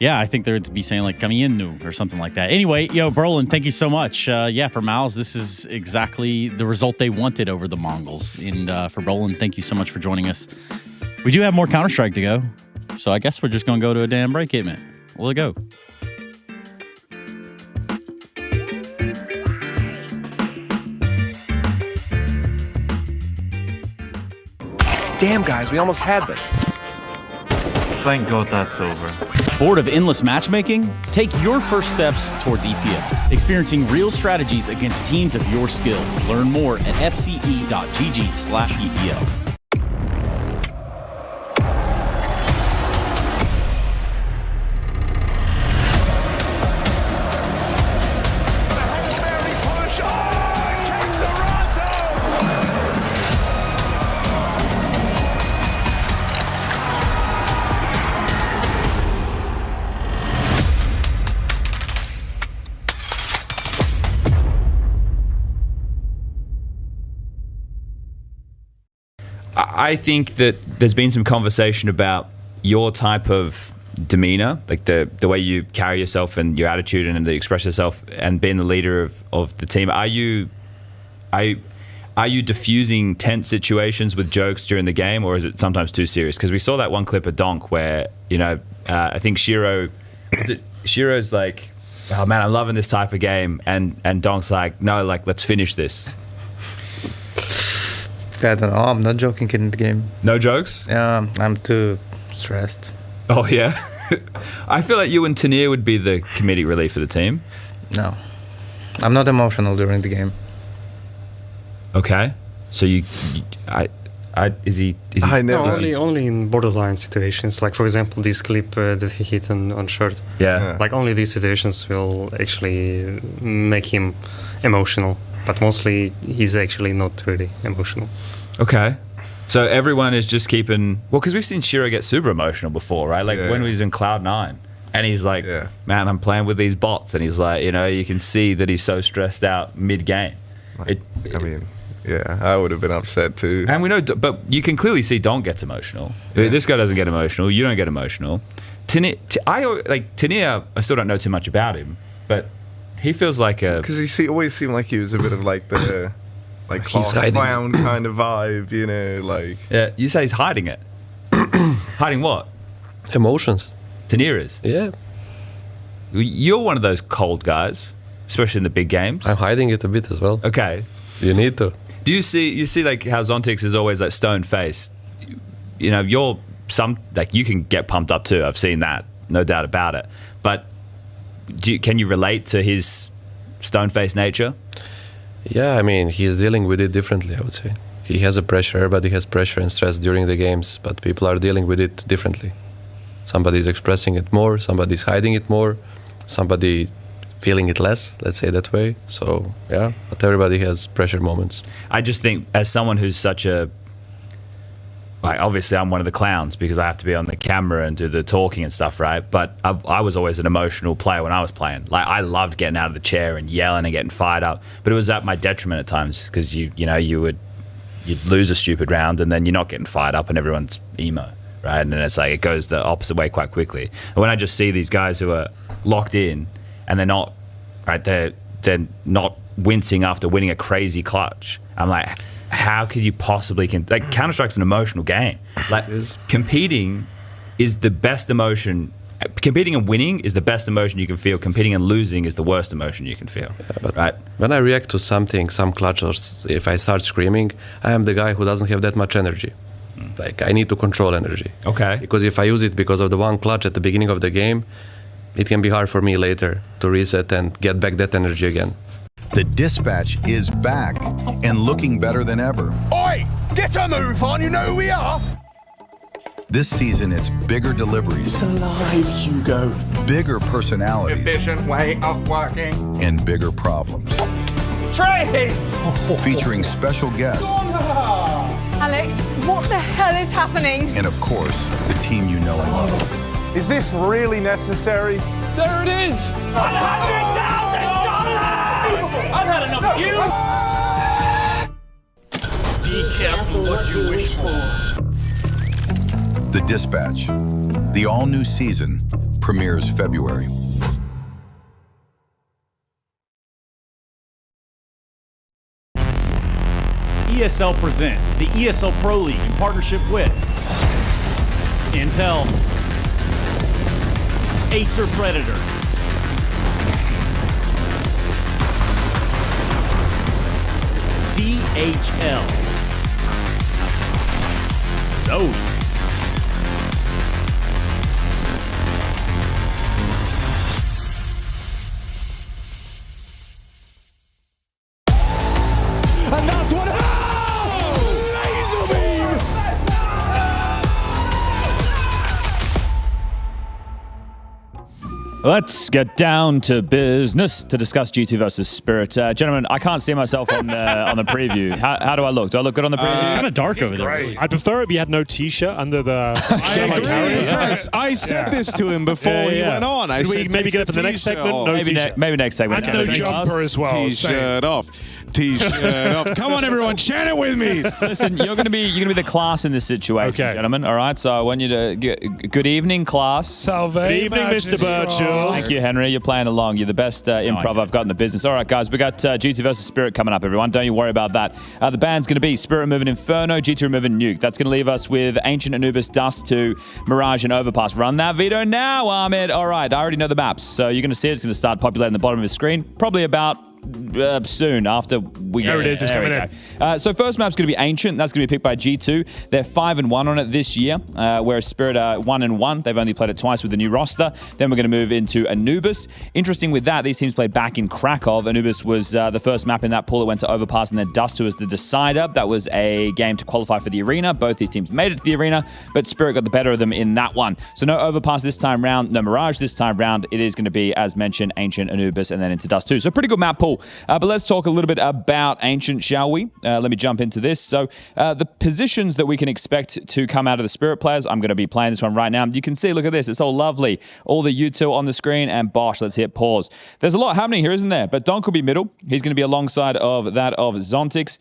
Yeah, I think they'd be saying like coming in new or something like that. Anyway, Berlin, thank you so much. For MOUZ, this is exactly the result they wanted over the Mongols. And for Berlin, thank you so much for joining us. We do have more Counter-Strike to go, so I guess we're just going to go to a damn break, ain't it? We'll go. Damn, guys, we almost had this. Thank God that's over. Bored of endless matchmaking? Take your first steps towards EPL, experiencing real strategies against teams of your skill. Learn more at fce.gg/EPL. I think that there's been some conversation about your type of demeanor, like the way you carry yourself and your attitude and the express yourself, and being the leader of the team. Are you diffusing tense situations with jokes during the game, or is it sometimes too serious? Because we saw that one clip of Donk where I think Shiro's like, "Oh man, I'm loving this type of game," and Donk's like, "No, like let's finish this." I don't know. I'm not joking in the game. No jokes? Yeah, I'm too stressed. Oh, yeah? I feel like you and Tanir would be the comedic relief for the team. No. I'm not emotional during the game. Okay. So is he only in borderline situations. Like, for example, this clip that he hit on short. Yeah. Like, only these situations will actually make him emotional. But mostly, he's actually not really emotional. Okay. So everyone is just keeping... Well, because we've seen Shiro get super emotional before, right? Like when he was in Cloud9. And he's like, man, I'm playing with these bots. And he's like, you can see that he's so stressed out mid-game. I would have been upset too. And we know... But you can clearly see Don gets emotional. Yeah. This guy doesn't get emotional. You don't get emotional. Tanir, I still don't know too much about him. But... He feels like a... Because he always seemed like he was a bit of like the... like clown kind of vibe, like... Yeah, you say he's hiding it. Hiding what? Emotions. Tanir is? Yeah. You're one of those cold guys, especially in the big games. I'm hiding it a bit as well. Okay. You need to. Do you see like how Zontix is always like stone faced? You know, you can get pumped up too. I've seen that, no doubt about it. But can you relate to his stone faced nature? Yeah, I mean, he's dealing with it differently, I would say. He has a pressure, everybody has pressure and stress during the games, but people are dealing with it differently. Somebody's expressing it more, somebody's hiding it more, somebody feeling it less, let's say that way. So, yeah, but everybody has pressure moments. I just think as someone who's such a... Like, obviously, I'm one of the clowns because I have to be on the camera and do the talking and stuff, right? But I was always an emotional player when I was playing. Like, I loved getting out of the chair and yelling and getting fired up. But it was at my detriment at times because you'd lose a stupid round and then you're not getting fired up and everyone's emo, right? And then it's like it goes the opposite way quite quickly. And when I just see these guys who are locked in and they're not, right? They're not wincing after winning a crazy clutch. I'm like, how could you possibly like Counter-Strike's an emotional game. Like competing is the best emotion. Competing and winning is the best emotion you can feel. Competing and losing is the worst emotion you can feel. Yeah, but right? When I react to something, some clutch, or if I start screaming, I am the guy who doesn't have that much energy. Like I need to control energy. Okay. Because if I use it because of the one clutch at the beginning of the game, it can be hard for me later to reset and get back that energy again. The dispatch is back and looking better than ever. Oi! Get a move on, you know who we are! This season, it's bigger deliveries. It's alive, Hugo. Bigger personalities. Efficient way of working. And bigger problems. Trace! Featuring special guests. Alex, what the hell is happening? And of course, the team you know and love. Is this really necessary? There it is! $100,000! I've had enough of you! Be careful what you wish for. The Dispatch. The all-new season premieres February. ESL presents the ESL Pro League in partnership with Intel, Acer Predator, DHL, Zoe, And that's what Laser beam! Let's get down to business to discuss G2 versus Spirit. Gentlemen, I can't see myself on the preview. How do I look? Do I look good on the preview? It's kind of dark over there. I'd prefer if you had no t-shirt under the... I agree. I said this to him before he went on. I said, maybe get it for the next segment. No t-shirt. Maybe next segment. And no jumper as well. T-shirt off. T-shirt off. Come on, everyone, chant it with me. Listen, you're gonna be the class in this situation, gentlemen. All right, so I want you to good evening, class. Salve. Good evening, Mr. Birchall. Thank you, Henry. You're playing along. You're the best improv I've got in the business. All right, guys, we got G2 versus Spirit coming up, everyone. Don't you worry about that. The band's going to be Spirit removing Inferno, G2 removing Nuke. That's going to leave us with Ancient, Anubis, Dust to Mirage and Overpass. Run that video now, Ahmed. All right, I already know the maps, so you're going to see it's going to start populating the bottom of the screen, probably about soon after we there it is, it's coming in. So first map's going to be Ancient. That's going to be picked by G2. They're 5-1 on it this year, whereas Spirit are 1-1. They've only played it twice with the new roster. Then we're going to move into Anubis. Interesting with that, these teams played back in Krakow. Anubis was the first map in that pool. It went to Overpass, and then Dust, who was the decider. That was a game to qualify for the arena. Both these teams made it to the arena, but Spirit got the better of them in that one. So no Overpass this time round, no Mirage this time round. It is going to be, as mentioned, Ancient, Anubis, and then into Dust 2. So pretty good map pool. But let's talk a little bit about Ancient, shall we? Let me jump into this. So the positions that we can expect to come out of the Spirit players, I'm going to be playing this one right now. You can see, look at this. It's all lovely. All the U2 on the screen, and Bosch. Let's hit pause. There's a lot happening here, isn't there? But Donk will be middle. He's going to be alongside of that of Zontix.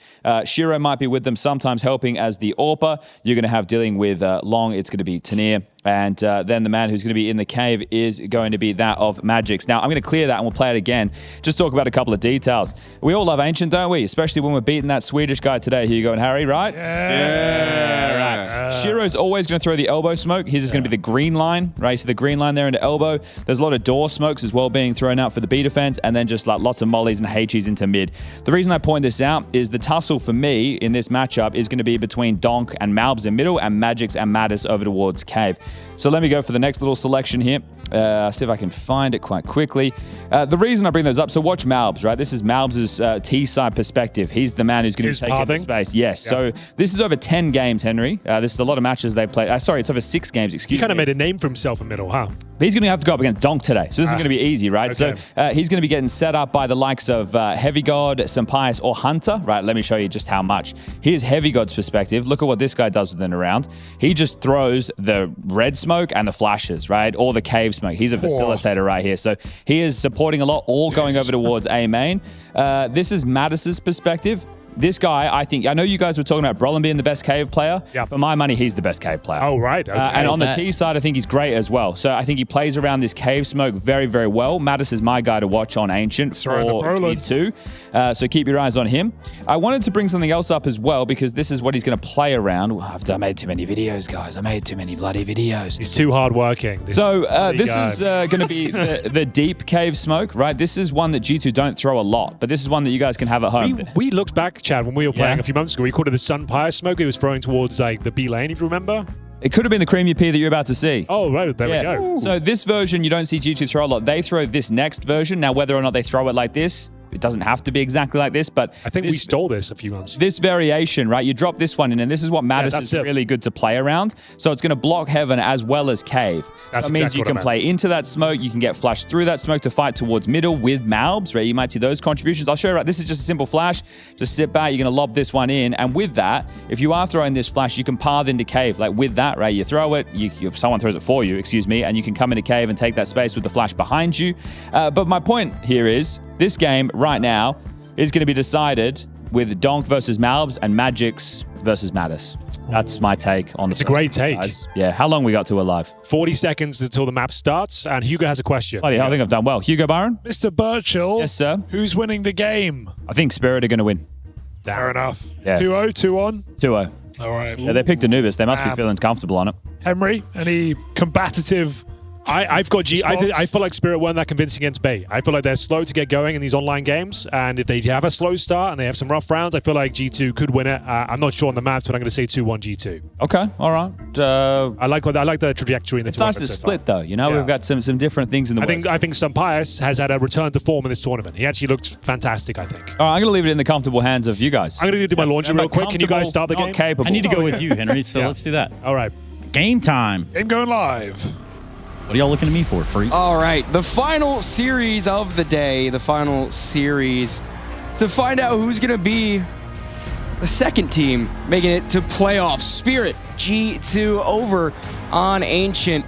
Shiro might be with them sometimes helping as the AWPer. You're going to have dealing with Long. It's going to be Tanir. And then the man who's going to be in the cave is going to be that of Magix. Now, I'm going to clear that and we'll play it again. Just talk about a couple of details. We all love Ancient, don't we? Especially when we're beating that Swedish guy today, Hugo and Harry, right? Yeah. Right. Shiro's always going to throw the elbow smoke. His is going to be the green line, right? So the green line there into elbow. There's a lot of door smokes as well being thrown out for the B defense, and then just like lots of mollies and HEs into mid. The reason I point this out is the tussle for me in this matchup is going to be between Donk and MOUZ in middle and Magix and Natus over towards cave. So let me go for the next little selection here. See if I can find it quite quickly. The reason I bring those up, so watch MOUZ, right? This is MOUZ's T-side perspective. He's the man who's going to take up the space. Yes. Yep. So this is over 10 games, Henry. This is a lot of matches they play. Sorry, it's over 6 games, excuse me. He kind of made a name for himself in middle, huh? He's going to have to go up against Donk today. So this is going to be easy, right? Okay. So he's going to be getting set up by the likes of Heavy God, Sampias, or Hunter, right? Let me show you just how much. Here's Heavy God's perspective. Look at what this guy does within a round. He just throws the red smoke and the flashes, right? Or the cave smoke. He's a facilitator right here. So he is supporting a lot, all going over towards A main. This is Mattis's perspective. This guy, I know you guys were talking about Brolin being the best cave player. Yeah. For my money, he's the best cave player. Oh, right. Okay. And on the T side, I think he's great as well. So I think he plays around this cave smoke very, very well. Mattis is my guy to watch on Ancient for G2. So keep your eyes on him. I wanted to bring something else up as well because this is what he's going to play around. I made too many videos, guys. I made too many bloody videos. He's too hardworking. This is going to be the deep cave smoke, right? This is one that G2 don't throw a lot, but this is one that you guys can have at home. We looked back, Chad, when we were playing a few months ago. We called it the Sunpire smoke. It was throwing towards like the B lane, if you remember. It could have been the creamy pea that you're about to see. Oh, right. There we go. Ooh. So this version, you don't see G2 throw a lot. They throw this next version. Now, whether or not they throw it like this, it doesn't have to be exactly like this, but I think we stole this a few months ago. This variation, right? You drop this one in, and this is what Mattis is really good to play around. So it's going to block heaven as well as cave. That means you can play into that smoke. You can get flashed through that smoke to fight towards middle with MOUZ, right? You might see those contributions. I'll show you, right? This is just a simple flash. Just sit back. You're going to lob this one in. And with that, if you are throwing this flash, you can path into cave. Like with that, right? You throw it. Someone throws it for you, excuse me, and you can come into cave and take that space with the flash behind you. But my point here is this game right now is going to be decided with Donk versus MOUZ and Magix versus Natus. That's my take on the It's a great take. Guys. Yeah, how long we got to alive? 40 seconds until the map starts, and Hugo has a question. Bloody hell, I think I've done well. Hugo Byron? Mr. Birchall. Yes, sir. Who's winning the game? I think Spirit are going to win. Fair enough. Yeah. 2-0, 2-1? 2-0. All right. Yeah, they picked Anubis. They must be feeling comfortable on it. Henry, any combative... I've got I feel like Spirit weren't that convincing against Bay. I feel like they're slow to get going in these online games, and if they have a slow start and they have some rough rounds, I feel like G2 could win it. I'm not sure on the maps, but I'm going to say 2-1 G2. Okay, all right. I like the trajectory in the tournament. It's nice to split though. You know, we've got some different things in the works. I think Sampias has had a return to form in this tournament. He actually looked fantastic. I think. All right, I'm going to leave it in the comfortable hands of you guys. I'm going to do my laundry real quick. Can you guys start the game? I need to go with you, Henry. So let's do that. All right. Game time. Game going live. What are y'all looking at me for, freak? All right, the final series of the day, the final series to find out who's going to be the second team making it to playoffs. Spirit, G2 over on Ancient.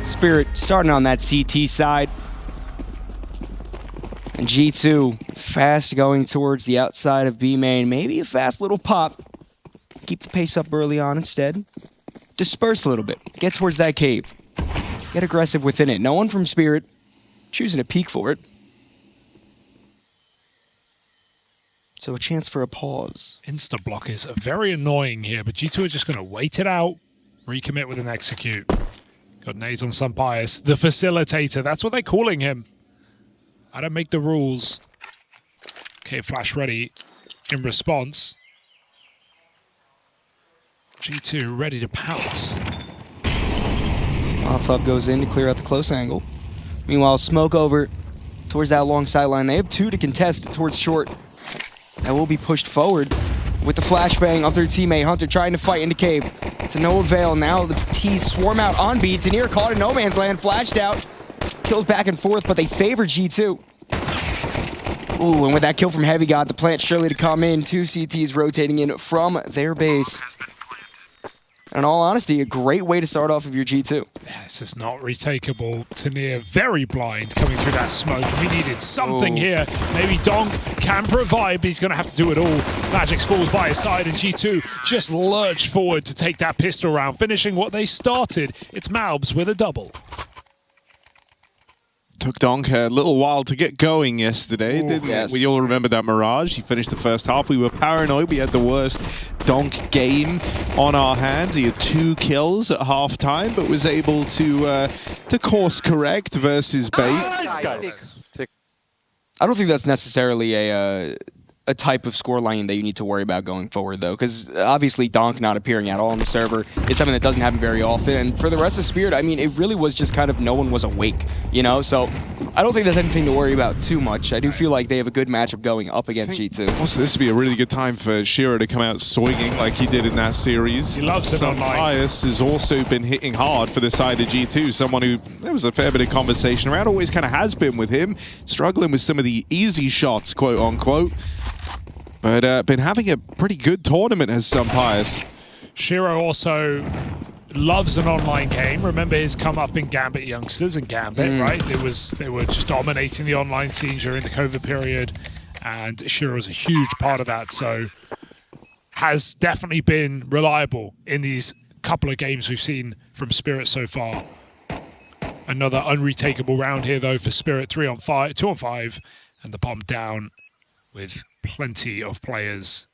Spirit starting on that CT side. And G2 fast going towards the outside of B main. Maybe a fast little pop. Keep the pace up early on instead. Disperse a little bit. Get towards that cave. Get aggressive within it. No one from Spirit choosing to peek for it. So a chance for a pause. Insta-block is very annoying here, but G2 are just going to wait it out, recommit with an execute. Got nades on Sampias. The facilitator, that's what they're calling him. I don't make the rules. Okay, flash ready in response. G2 ready to pounce. Molotov goes in to clear out the close angle. Meanwhile, smoke over towards that long sideline. They have 2 to contest towards short. That will be pushed forward with the flashbang of their teammate. Hunter trying to fight into cave. To no avail. Now the T's swarm out on B. Tanier caught in no man's land. Flashed out. Kills back and forth, but they favor G2. Ooh, and with that kill from Heavy God, the plant surely to come in. 2 CTs rotating in from their base. In all honesty, a great way to start off of your G2. Yeah, this is not retakeable. Tania very blind coming through that smoke. We needed something here. Maybe Donk can provide, but he's going to have to do it all. Magix falls by his side, and G2 just lurched forward to take that pistol round, finishing what they started. It's MOUZ with a double. Took Donk a little while to get going yesterday, didn't yes. it? We all remember that Mirage. He finished the first half. We were paranoid. We had the worst Donk game on our hands. He had 2 kills at halftime, but was able to course correct versus Bait. I don't think that's necessarily a type of scoreline that you need to worry about going forward, though, because obviously Donk not appearing at all on the server is something that doesn't happen very often. And for the rest of Spirit, I mean, it really was just kind of no one was awake, you know? So I don't think there's anything to worry about too much. I do feel like they have a good matchup going up against G2. Also, this would be a really good time for Shiro to come out swinging like he did in that series. He loves it online. Bias has also been hitting hard for the side of G2. Someone who, there was a fair bit of conversation around, always kind of has been with him, struggling with some of the easy shots, quote unquote. But been having a pretty good tournament as Pius. Shiro also loves an online game. Remember his come up in Gambit Youngsters and Gambit, right? They were just dominating the online scene during the COVID period, and Shiro was a huge part of that. So has definitely been reliable in these couple of games we've seen from Spirit so far. Another unretakeable round here though for Spirit, 2 on 5, and the bomb down with plenty of players.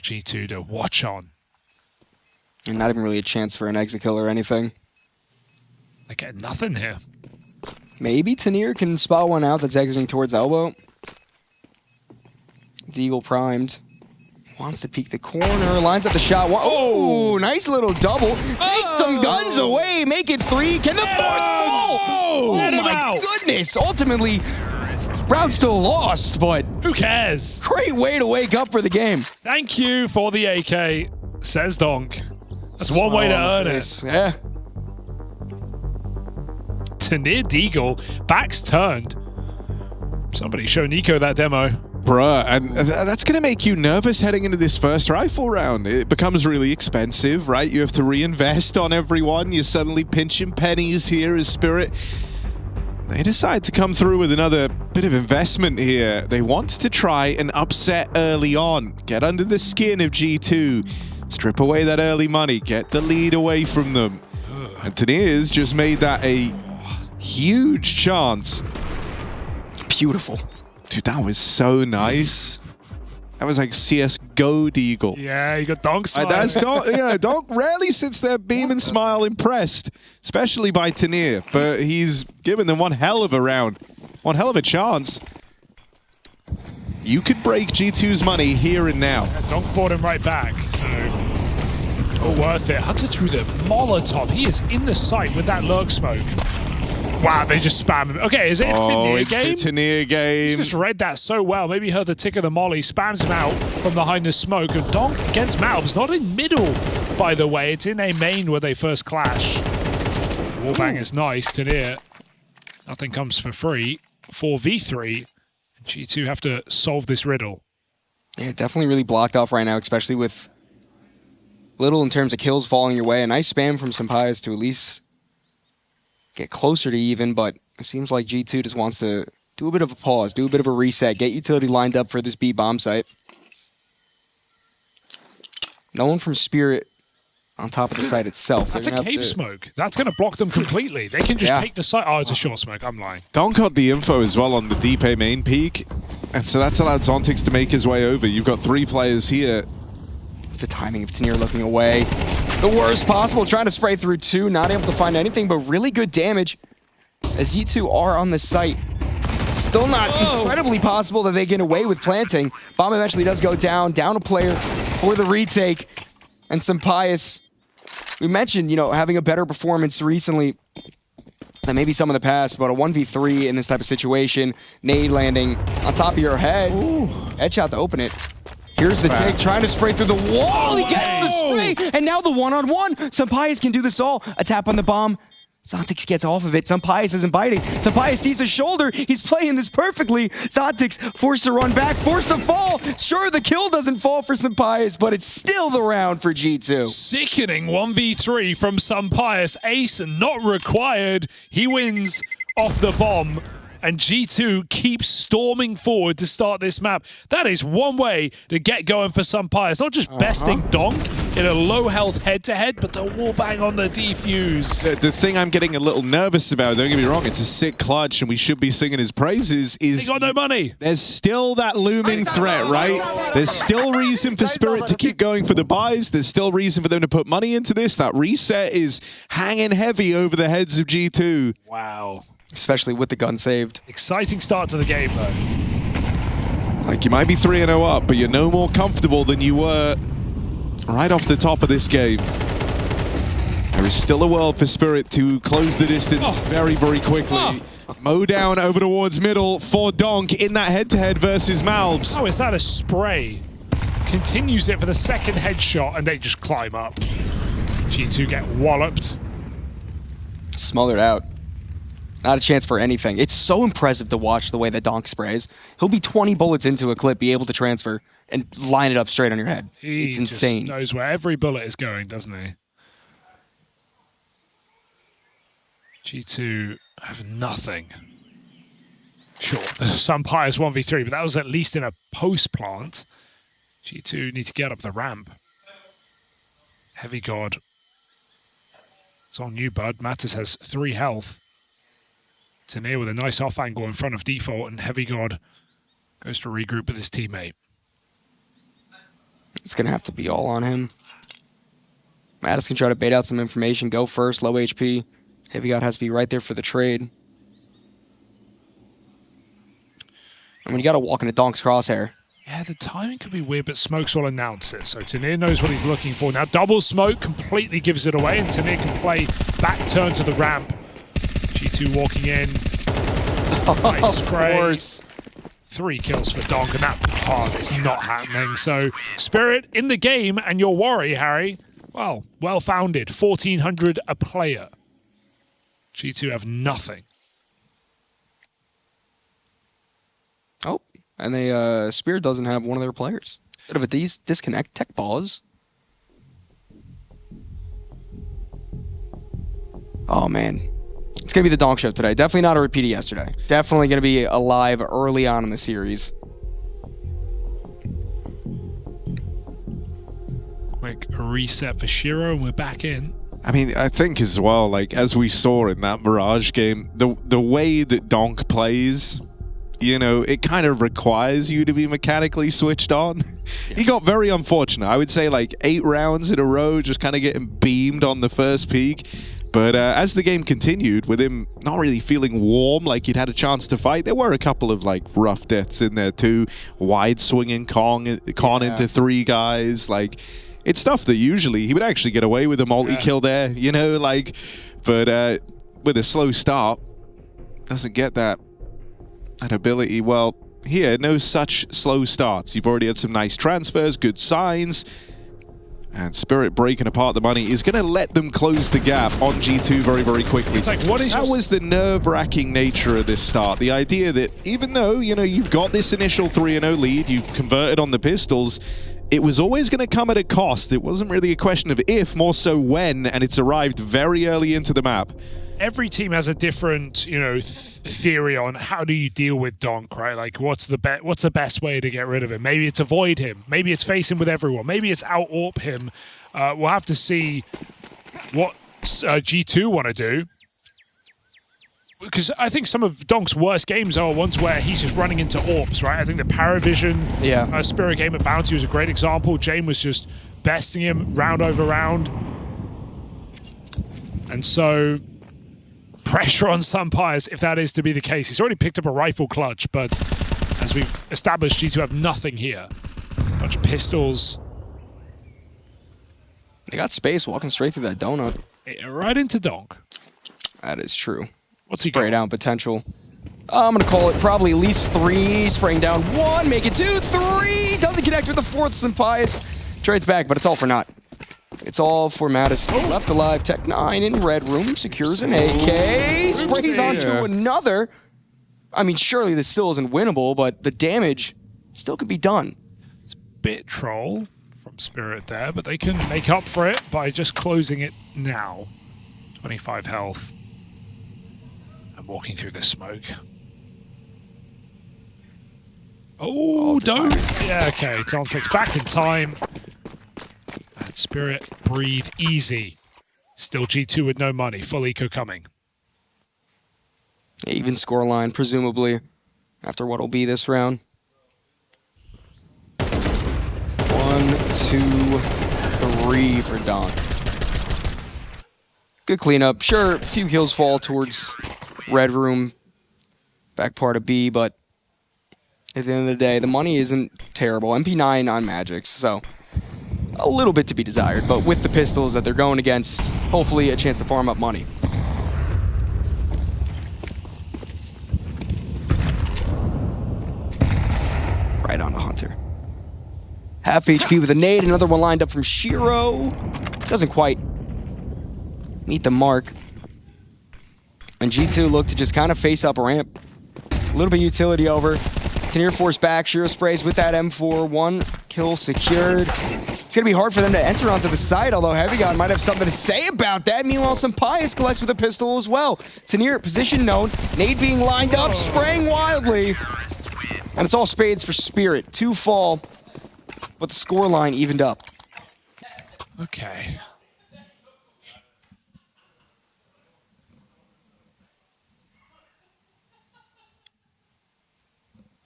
G2 to watch on. And not even really a chance for an exit kill or anything. I get nothing here. Maybe Tania can spot one out that's exiting towards elbow. Deagle primed. Wants to peek the corner, lines up the shot. Oh, nice little double. Take some guns away, make it 3. Can the 4th fall? Oh my goodness. Ultimately, round still lost, but who cares? Great way to wake up for the game. Thank you for the AK, says Donk. That's one way to earn it. Yeah. Tania Deagle, backs turned. Somebody show Nico that demo. Bruh, and that's going to make you nervous heading into this first rifle round. It becomes really expensive, right? You have to reinvest on everyone. You're suddenly pinching pennies here as Spirit. They decide to come through with another bit of investment here. They want to try and upset early on. Get under the skin of G2. Strip away that early money. Get the lead away from them. And Tania's just made that a huge chance. Beautiful. Dude, that was so nice. That was like CSGO Deagle. Yeah, you got Donk smile. That's Donk. Yeah, Donk rarely sits there beam and smile impressed, especially by Tania. But he's given them one hell of a round, one hell of a chance. You could break G2's money here and now. Yeah, Donk brought him right back, so all worth it. Hunter through the Molotov. He is in the sight with that lurk smoke. Wow, they just spam him. Okay, is it a Tania game? It's a Tania game. He just read that so well. Maybe he heard the tick of the molly, spams him out from behind the smoke. And Donk against MOUZ, not in middle, by the way. It's in a main where they first clash. Wallbang is nice. Tania, nothing comes for free. 4v3. G2 have to solve this riddle. Yeah, definitely really blocked off right now, especially with little in terms of kills falling your way. A nice spam from Senpais to at least get closer to even, but it seems like G2 just wants to do a bit of a pause, do a bit of a reset, get utility lined up for this B bomb site. No one from Spirit on top of the site itself. That's a cave smoke. That's going to block them completely. They can just take the site. Oh, it's a short smoke. I'm lying. Donk got the info as well on the deep A main peak, and so that's allowed Zontix to make his way over. You've got 3 players here. The timing of Tania looking away. The worst possible, trying to spray through 2, not able to find anything, but really good damage as G2 are on the site. Still not incredibly possible that they get away with planting. Bomb eventually does go down a player for the retake. And Senpais, we mentioned, you know, having a better performance recently than maybe some of the past, but a 1v3 in this type of situation, nade landing on top of your head. Headshot to open it. Here's the take, trying to spray through the wall. He gets the spray, and now the one-on-one. Senpais can do this all. A tap on the bomb. Zontix gets off of it. Sampaius isn't biting. Sampaius sees his shoulder. He's playing this perfectly. Zontix forced to run back, forced to fall. Sure, the kill doesn't fall for Sampaius, but it's still the round for G2. Sickening 1v3 from Sampaius. Ace not required. He wins off the bomb. And G2 keeps storming forward to start this map. That is one way to get going for Sampaius. Not just besting Donk in a low health head-to-head, but the wallbang on the defuse. The thing I'm getting a little nervous about, don't get me wrong, it's a sick clutch and we should be singing his praises, is he got no money. There's still that looming threat, right? There's still reason for Spirit to keep going for the buys. There's still reason for them to put money into this. That reset is hanging heavy over the heads of G2. Wow. Especially with the gun saved. Exciting start to the game, though. Like, you might be 3-0 up, but you're no more comfortable than you were right off the top of this game. There is still a world for Spirit to close the distance very, very quickly. Mow down over towards middle for Donk in that head-to-head versus MOUZ. Oh, is that a spray? Continues it for the second headshot, and they just climb up. G2 get walloped. Smothered out. Not a chance for anything. It's so impressive to watch the way that Donk sprays. He'll be 20 bullets into a clip, be able to transfer, and line it up straight on your head. It's insane. He just knows where every bullet is going, doesn't he? G2 have nothing. Sure, there's Sampaius 1v3, but that was at least in a post plant. G2 need to get up the ramp. Heavy God. It's on you, bud. Natus has 3 health. Tanir with a nice off angle in front of default, and Heavy God goes to regroup with his teammate. It's going to have to be all on him. Natus can try to bait out some information, go first, low HP. Heavy God has to be right there for the trade. I mean, you got to walk into Donk's crosshair. Yeah, the timing could be weird, but Smokes will announce it. So Tanir knows what he's looking for. Now double smoke completely gives it away, and Tanir can play back turn to the ramp. G2 walking in. Nice spray. Of course. 3 kills for Donk, and that part is not happening. So Spirit in the game, and your worry, Harry, well founded. 1,400 a player. G2 have nothing. Oh, and they Spirit doesn't have one of their players. Bit of a disconnect. Tech pause. Oh man. It's going to be the Donk show today. Definitely not a repeat of yesterday. Definitely going to be alive early on in the series. Quick reset for Shiro, and we're back in. I mean, I think as well, like, as we saw in that Mirage game, the way that Donk plays, you know, it kind of requires you to be mechanically switched on. Yeah. He got very unfortunate. I would say, like, 8 rounds in a row, just kind of getting beamed on the first peak. But as the game continued, with him not really feeling warm, like he'd had a chance to fight, there were a couple of like rough deaths in there too. Wide swinging Con into 3 guys. Like, it's stuff that usually he would actually get away with a multi-kill there, you know, like, but with a slow start, doesn't get that ability. Well, here, no such slow starts. You've already had some nice transfers, good signs. And Spirit breaking apart the money is going to let them close the gap on G2 very, very quickly. It's like, what is that was the nerve-wracking nature of this start. The idea that even though, you know, you've got this initial 3-0 lead, you've converted on the pistols, it was always going to come at a cost. It wasn't really a question of if, more so when, and it's arrived very early into the map. Every team has a different, you know, theory on how do you deal with Donk, right? Like, what's the best way to get rid of him? Maybe it's avoid him. Maybe it's face him with everyone. Maybe it's out-AWP him. We'll have to see what G2 want to do. Because I think some of Donk's worst games are ones where he's just running into AWPs, right? I think the Paravision Spirit game at Bounty was a great example. Jane was just besting him round over round. And so pressure on Sampaius, if that is to be the case. He's already picked up a rifle clutch, but as we've established, G2 have nothing here. A bunch of pistols. They got space walking straight through that donut. Right into Donk. That is true. What's he Spray down potential. I'm going to call it probably at least 3. Spraying down 1, make it 2, 3. Doesn't connect with the 4th. Sampaius trades back, but it's all for naught. It's all for Natus. Left alive. Tech9 in red room. Secures an AK. Sprays onto another. I mean, surely this still isn't winnable, but the damage still can be done. It's a bit troll from Spirit there, but they can make up for it by just closing it now. 25 health. And walking through the smoke. Oh, don't. Yeah, okay. Dontek's back in time. And Spirit breathe easy. Still G2 with no money. Full eco coming. Even scoreline, presumably, after what will be this round. 1, 2, 3 for Donk. Good cleanup. Sure, a few kills fall towards red room, back part of B, but at the end of the day, the money isn't terrible. MP9 on Magics, so a little bit to be desired, but with the pistols that they're going against, hopefully a chance to farm up money. Right on the Hunter. Half HP with a nade, another one lined up from Shiro. Doesn't quite meet the mark. And G2 look to just kind of face up ramp. A little bit utility over. Tenier force back. Shiro sprays with that M4. 1 kill secured. It's going to be hard for them to enter onto the site, although Heavy God might have something to say about that. Meanwhile, Pius collects with a pistol as well. Tenier, position known. Nade being lined up, spraying wildly. And it's all spades for Spirit. 2 fall, but the scoreline evened up. Okay.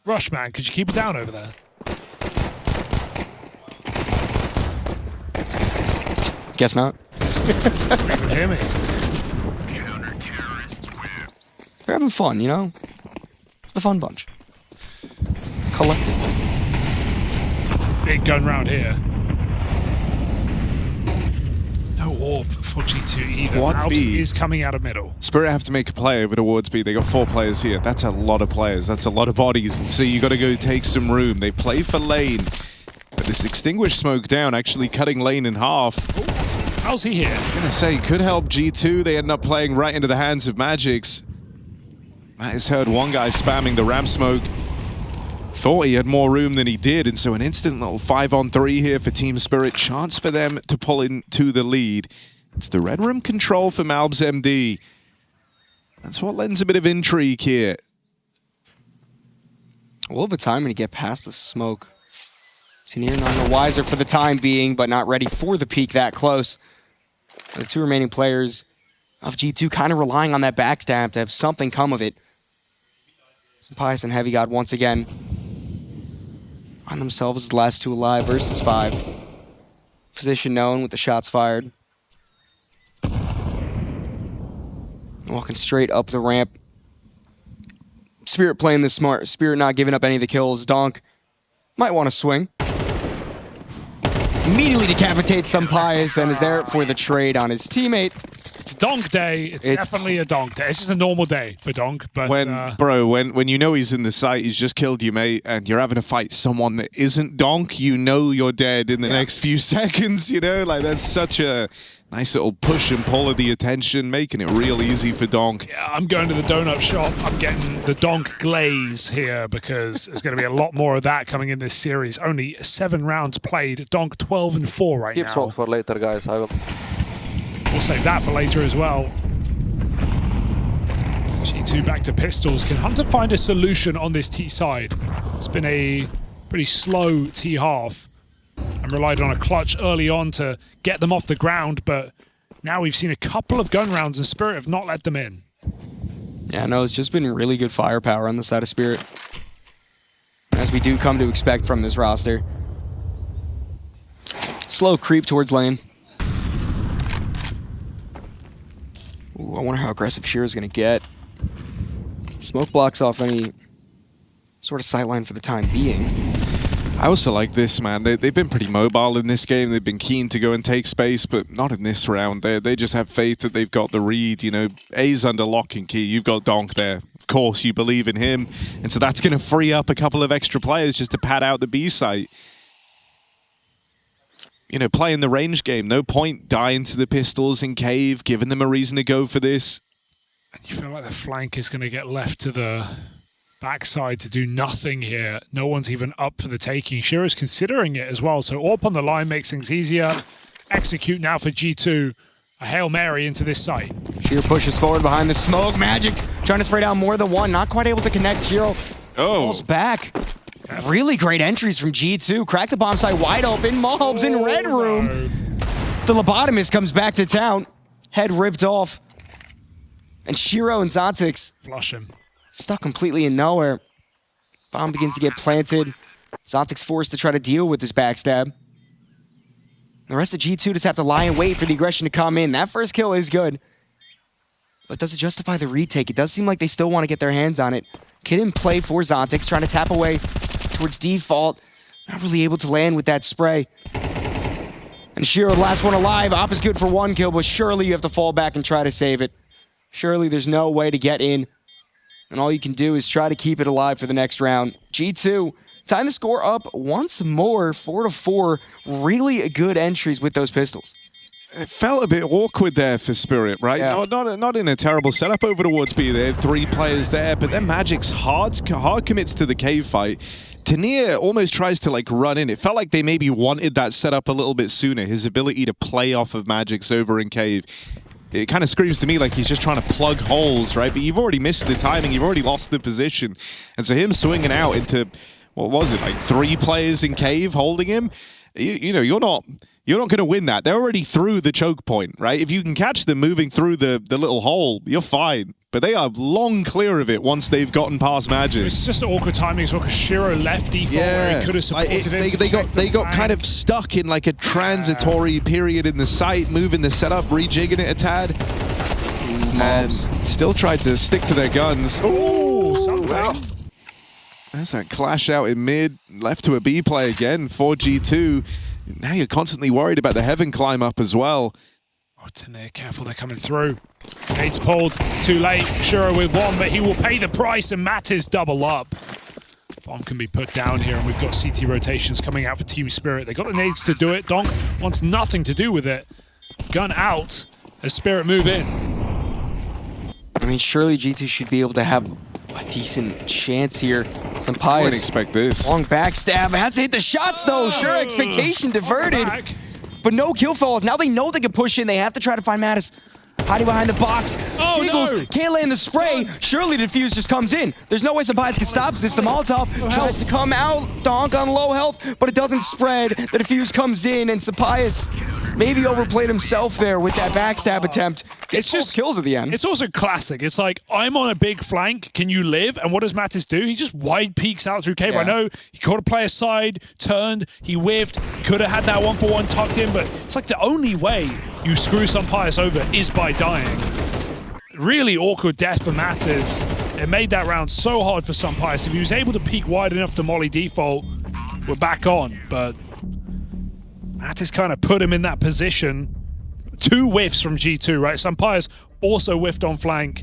Rushman, could you keep it down over there? Guess not. You can hear me. They're having fun, you know? It's the fun bunch. Collectively. Big gun round here. No orb for G2 either. What B is coming out of middle. Spirit have to make a play over towards B. They got 4 players here. That's a lot of players. That's a lot of bodies. And so you got to go take some room. They play for lane. But this extinguished smoke down, actually cutting lane in half. How's he here? I'm going to say, could help G2. They end up playing right into the hands of Magics. Matt has heard one guy spamming the ramp smoke. Thought he had more room than he did, and so an instant little 5-on-3 here for Team Spirit. Chance for them to pull into the lead. It's the red room control for MOUZ MD. That's what lends a bit of intrigue here. A little bit of time to get past the smoke. Tenier none the wiser for the time being, but not ready for the peak that close. The 2 remaining players of G2 kind of relying on that backstab to have something come of it. Pius and Heavy God once again on themselves as the last 2 alive versus 5. Position known with the shots fired. Walking straight up the ramp. Spirit playing this smart. Spirit not giving up any of the kills. Donk might want to swing. Immediately decapitates Pius and is there for the trade on his teammate. It's Donk day. It's definitely a Donk day. It's just a normal day for Donk. But when you know he's in the site, he's just killed you, mate, and you're having to fight someone that isn't Donk, you know you're dead in the next few seconds, you know? Like, that's such a nice little push and pull of the attention, making it real easy for Donk. Yeah, I'm going to the donut shop. I'm getting the Donk glaze here because there's going to be a lot more of that coming in this series. Only 7 rounds played. Donk 12-4 right now. Keep smoke for later, guys. I will. We'll save that for later as well. G2 back to pistols. Can Hunter find a solution on this T side? It's been a pretty slow T half and relied on a clutch early on to get them off the ground, but now we've seen a couple of gun rounds and Spirit have not let them in. Yeah, no, it's just been really good firepower on the side of Spirit, as we do come to expect from this roster. Slow creep towards lane. Ooh, I wonder how aggressive Shiro's going to get. Smoke blocks off any sort of sightline for the time being. I also like this, man. They've been pretty mobile in this game. They've been keen to go and take space, but not in this round. They just have faith that they've got the read. You know, A's under lock and key. You've got Donk there. Of course, you believe in him. And so that's going to free up a couple of extra players just to pad out the B site. you know, playing the range game. No point dying to the pistols in cave, giving them a reason to go for this. And you feel like the flank is going to get left to the backside to do nothing here. No one's even up for the taking. Shiro's considering it as well. So AWP on the line makes things easier. Execute now for G2. A Hail Mary into this site. Shiro pushes forward behind the smoke. Magic trying to spray down more than one. Not quite able to connect. Shiro falls back. Really great entries from G2. Crack the bomb site wide open. MOUZ in red room. The lobotomist comes back to town. Head ripped off. And Shiro and Zontix flush him. Stuck completely in nowhere. Bomb begins to get planted. Zontix forced to try to deal with this backstab. The rest of G2 just have to lie and wait for the aggression to come in. That first kill is good. But does it justify the retake? It does seem like they still want to get their hands on it. Kid in play for Zontix, trying to tap away towards default. Not really able to land with that spray. And Shiro, the last one alive. Op is good for one kill, but surely you have to fall back and try to save it. Surely there's no way to get in. And all you can do is try to keep it alive for the next round. G2 tying the score up once more, 4-4. Really good entries with those pistols. It felt a bit awkward there for Spirit, right? Yeah. Not in a terrible setup over towards B. They had 3 players there, but then Magic's hard commits to the cave fight. Tania almost tries to like run in. It felt like they maybe wanted that setup a little bit sooner. His ability to play off of Magic's over in cave. It kind of screams to me like he's just trying to plug holes, right? But you've already missed the timing. You've already lost the position. And so him swinging out into, what was it, like 3 players in cave holding him? You know, you're not going to win that. They're already through the choke point, right? If you can catch them moving through the little hole, you're fine. But they are long clear of it once they've gotten past Magic. It's just awkward timing as well because Shiro left default where he could have supported it. They got kind of stuck in like a transitory period in the site, moving the setup, rejigging it a tad. And still tried to stick to their guns. Ooh, something. There's that clash out in mid, left to a B play again for G2. Now you're constantly worried about the heaven climb up as well. Oh, Tania, careful, they're coming through. Nades pulled, too late. Shiro with one, but he will pay the price, and Mattis double up. Bomb can be put down here, and we've got CT rotations coming out for Team Spirit. They got the nades to do it. Donk wants nothing to do with it. Gun out as Spirit move in. I mean, surely G2 should be able to have a decent chance here. Some pious. I wouldn't expect this. Long backstab. Has to hit the shots, though. Sure, expectation diverted. But no kill falls. Now they know they can push in. They have to try to find Mattis. Hiding behind the box. Oh, no. Can't land the spray. Surely the defuse just comes in. There's no way Sabias can stop this. The Molotov tries to come out. Donk on low health, but it doesn't spread. The defuse comes in, and Sabias maybe overplayed himself there with that backstab attempt. It's just kills at the end. It's also classic. It's like, I'm on a big flank. Can you live? And what does Mattis do? He just wide peeks out through cave. Yeah. I know he caught a player side, turned, he whiffed, could have had that 1-for-1 tucked in, but it's like the only way you screw some pious over is by dying. Really awkward death for Mattis. It made that round so hard for some pious. If he was able to peek wide enough to molly default, we're back on. But Mattis kind of put him in that position. 2 whiffs from G2, right? Some pious also whiffed on flank.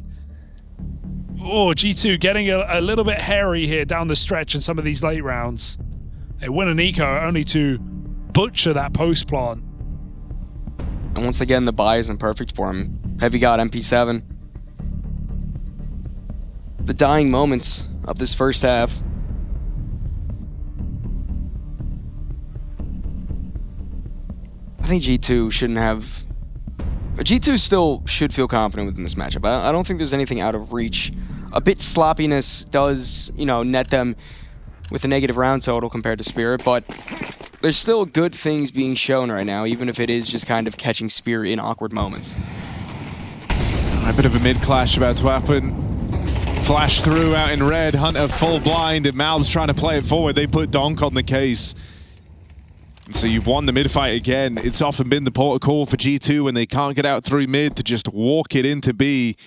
Oh, G2 getting a little bit hairy here down the stretch in some of these late rounds. They win an eco only to butcher that post plant. And once again, the buy isn't perfect for him. Heavy got MP7. The dying moments of this first half. I think G2 shouldn't have... G2 still should feel confident within this matchup. I don't think there's anything out of reach. A bit sloppiness does, you know, net them with a negative round total compared to Spirit, but there's still good things being shown right now, even if it is just kind of catching Spirit in awkward moments. A bit of a mid-clash about to happen. Flash through out in red, Hunter full blind, and MOUZ trying to play it forward. They put Donk on the case. And so you've won the mid-fight again. It's often been the protocol for G2 when they can't get out through mid to just walk it into B.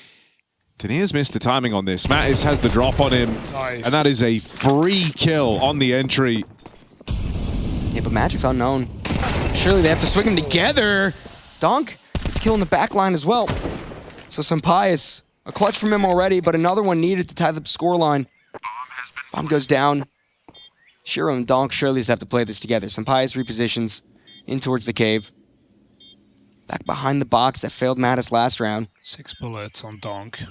Tania's missed the timing on this. Mattis has the drop on him. Nice. And that is a free kill on the entry. Yeah, but Magic's unknown. Surely they have to swing them together. Donk gets killed in the back line as well. So some pious. A clutch from him already, but another one needed to tie the scoreline. Bomb goes down. Shiro and Donk surely just have to play this together. Some pious repositions. in towards the cave. Back behind the box that failed Natus last round. 6 bullets on Donk.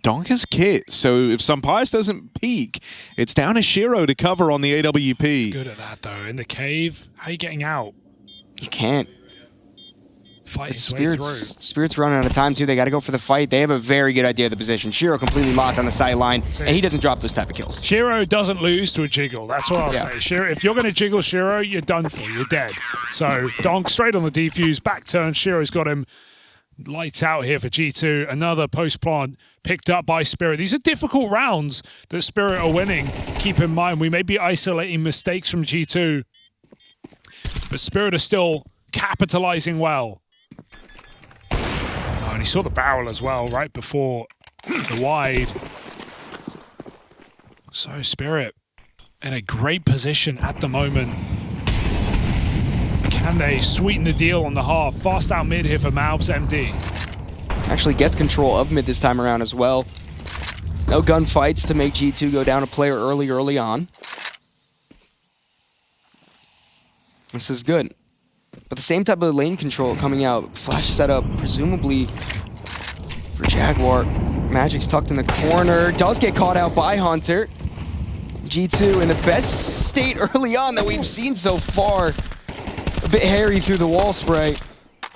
Donk has kit, so if Sampaius doesn't peek, it's down to Shiro to cover on the AWP. He's good at that, though. In the cave, how are you getting out? You can't. Fight his way through. Spirits running out of time, too. They got to go for the fight. They have a very good idea of the position. Shiro completely locked on the sideline, and he doesn't drop those type of kills. Shiro doesn't lose to a jiggle. That's what I'll say. Shiro, if you're going to jiggle Shiro, you're done for. You're dead. So Donk straight on the defuse, back turn. Shiro's got him lights out here for G2. Another post-plant picked up by Spirit. These are difficult rounds that Spirit are winning. Keep in mind, we may be isolating mistakes from G2, but Spirit are still capitalizing well. Oh, and he saw the barrel as well right before the wide. So Spirit in a great position at the moment. Can they sweeten the deal on the half? Fast out mid here for MOUZ MD. Actually gets control of mid this time around as well. No gunfights to make G2 go down a player early on. This is good. But the same type of lane control coming out. Flash setup, presumably for Jaguar. Magic's tucked in the corner. Does get caught out by Hunter. G2 in the best state early on that we've seen so far. A bit hairy through the wall spray.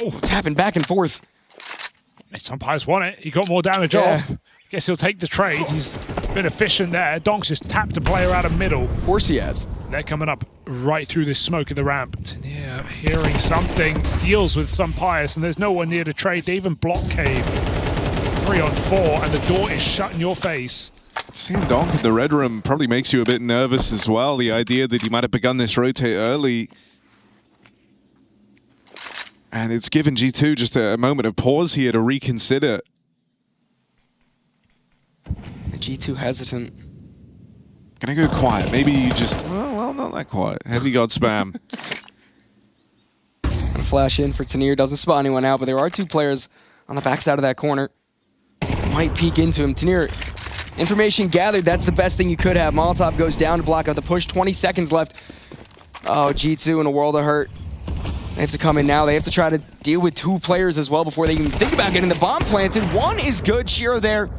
Oh, tapping back and forth. Sampaius won it. He got more damage off. Guess he'll take the trade. He's been efficient there. Donk's just tapped a player out of middle. Of course he has. They're coming up right through this smoke of the ramp. Tania hearing something, deals with Sampaius, and there's no one near to trade. They even block cave. 3 on 4, and the door is shut in your face. Seeing Donk in the red room probably makes you a bit nervous as well. The idea that he might have begun this rotate early. And it's given G2 just a moment of pause here to reconsider. G2 hesitant. Gonna go quiet. Maybe you just, well, not that quiet. Heavy God spam. Gonna flash in for Tania. Doesn't spot anyone out, but there are 2 players on the backside of that corner. Might peek into him. Tania, information gathered. That's the best thing you could have. Molotov goes down to block out the push. 20 seconds left. Oh, G2 in a world of hurt. They have to come in now. They have to try to deal with 2 players as well before they even think about getting the bomb planted. 1 is good. Shiro there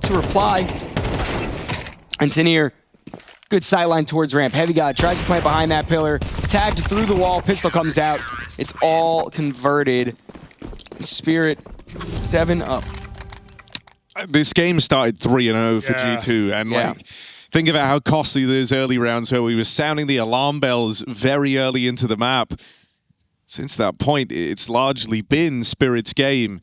to reply. And Tania, good sideline towards ramp. Heavy God tries to plant behind that pillar. Tagged through the wall. Pistol comes out. It's all converted. Spirit 7 up. This game started 3-0 for G2. And like, think about how costly those early rounds were. We were sounding the alarm bells very early into the map. Since that point, it's largely been Spirit's game.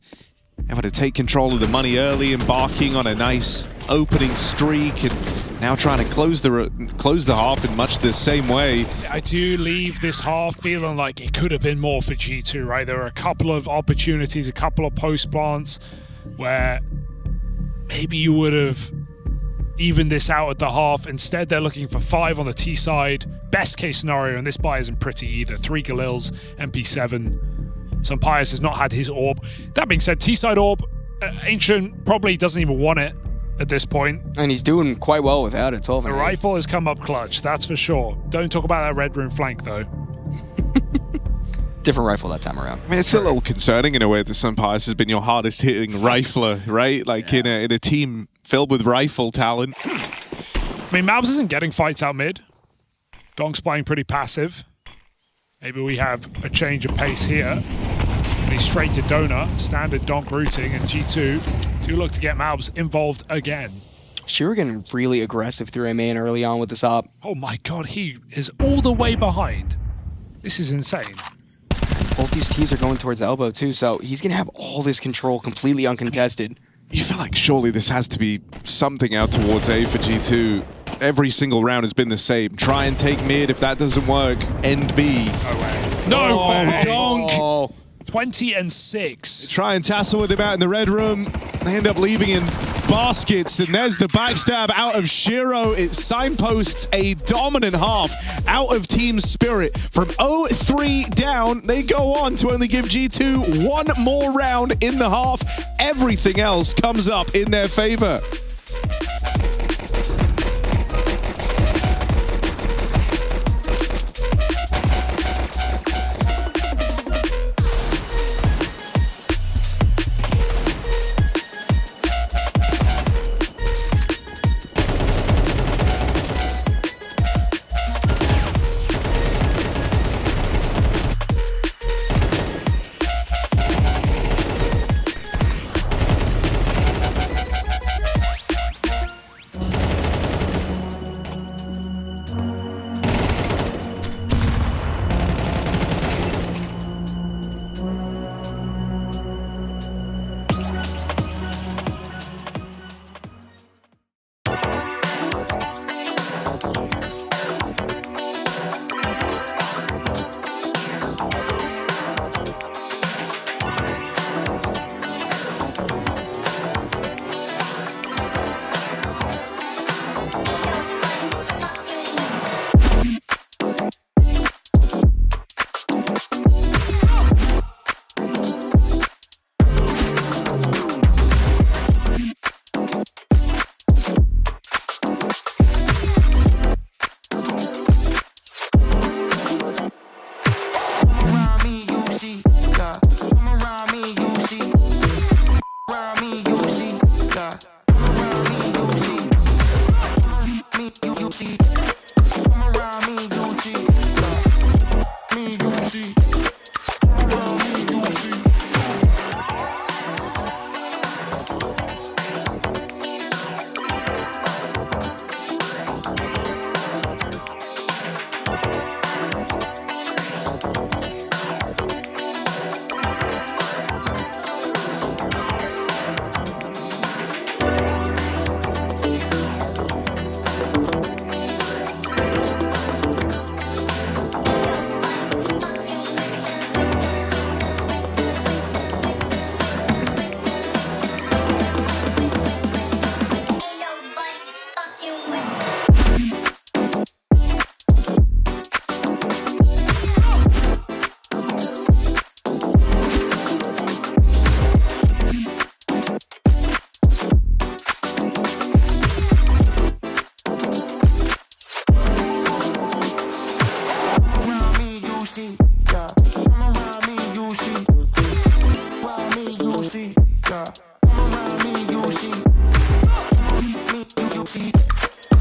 Able to take control of the money early, embarking on a nice opening streak, and now trying to close the half in much the same way. I do leave this half feeling like it could have been more for G2, right? There were a couple of opportunities, a couple of post plants where maybe you would have evened this out at the half. Instead, they're looking for 5 on the T side. Best case scenario, and this buy isn't pretty either. 3 Galils, MP7. Sampaius has not had his orb. That being said, T-side orb, Ancient probably doesn't even want it at this point. And he's doing quite well without it. 12 The rifle has come up clutch, that's for sure. Don't talk about that red room flank, though. Different rifle that time around. I mean, it's a little concerning in a way that Sampaius has been your hardest hitting rifler, right? Like in a team filled with rifle talent. I mean, MOUZ isn't getting fights out mid. Donk's playing pretty passive. Maybe we have a change of pace here. And he's straight to Donut, standard Donk routing, and G2 do look to get MOUZ involved again. Shiro getting really aggressive through A main early on with this op. Oh my god, he is all the way behind. This is insane. Both these T's are going towards elbow too, so he's going to have all this control completely uncontested. You feel like surely this has to be something out towards A for G2. Every single round has been the same. Try and take mid. If that doesn't work, end B. No way. Donk! Oh. 20 and 6. Try and tassel with him out in the red room. They end up leaving in baskets, and there's the backstab out of Shiro. It signposts a dominant half out of Team Spirit. From 0-3 down, they go on to only give G2 one more round in the half. Everything else comes up in their favor.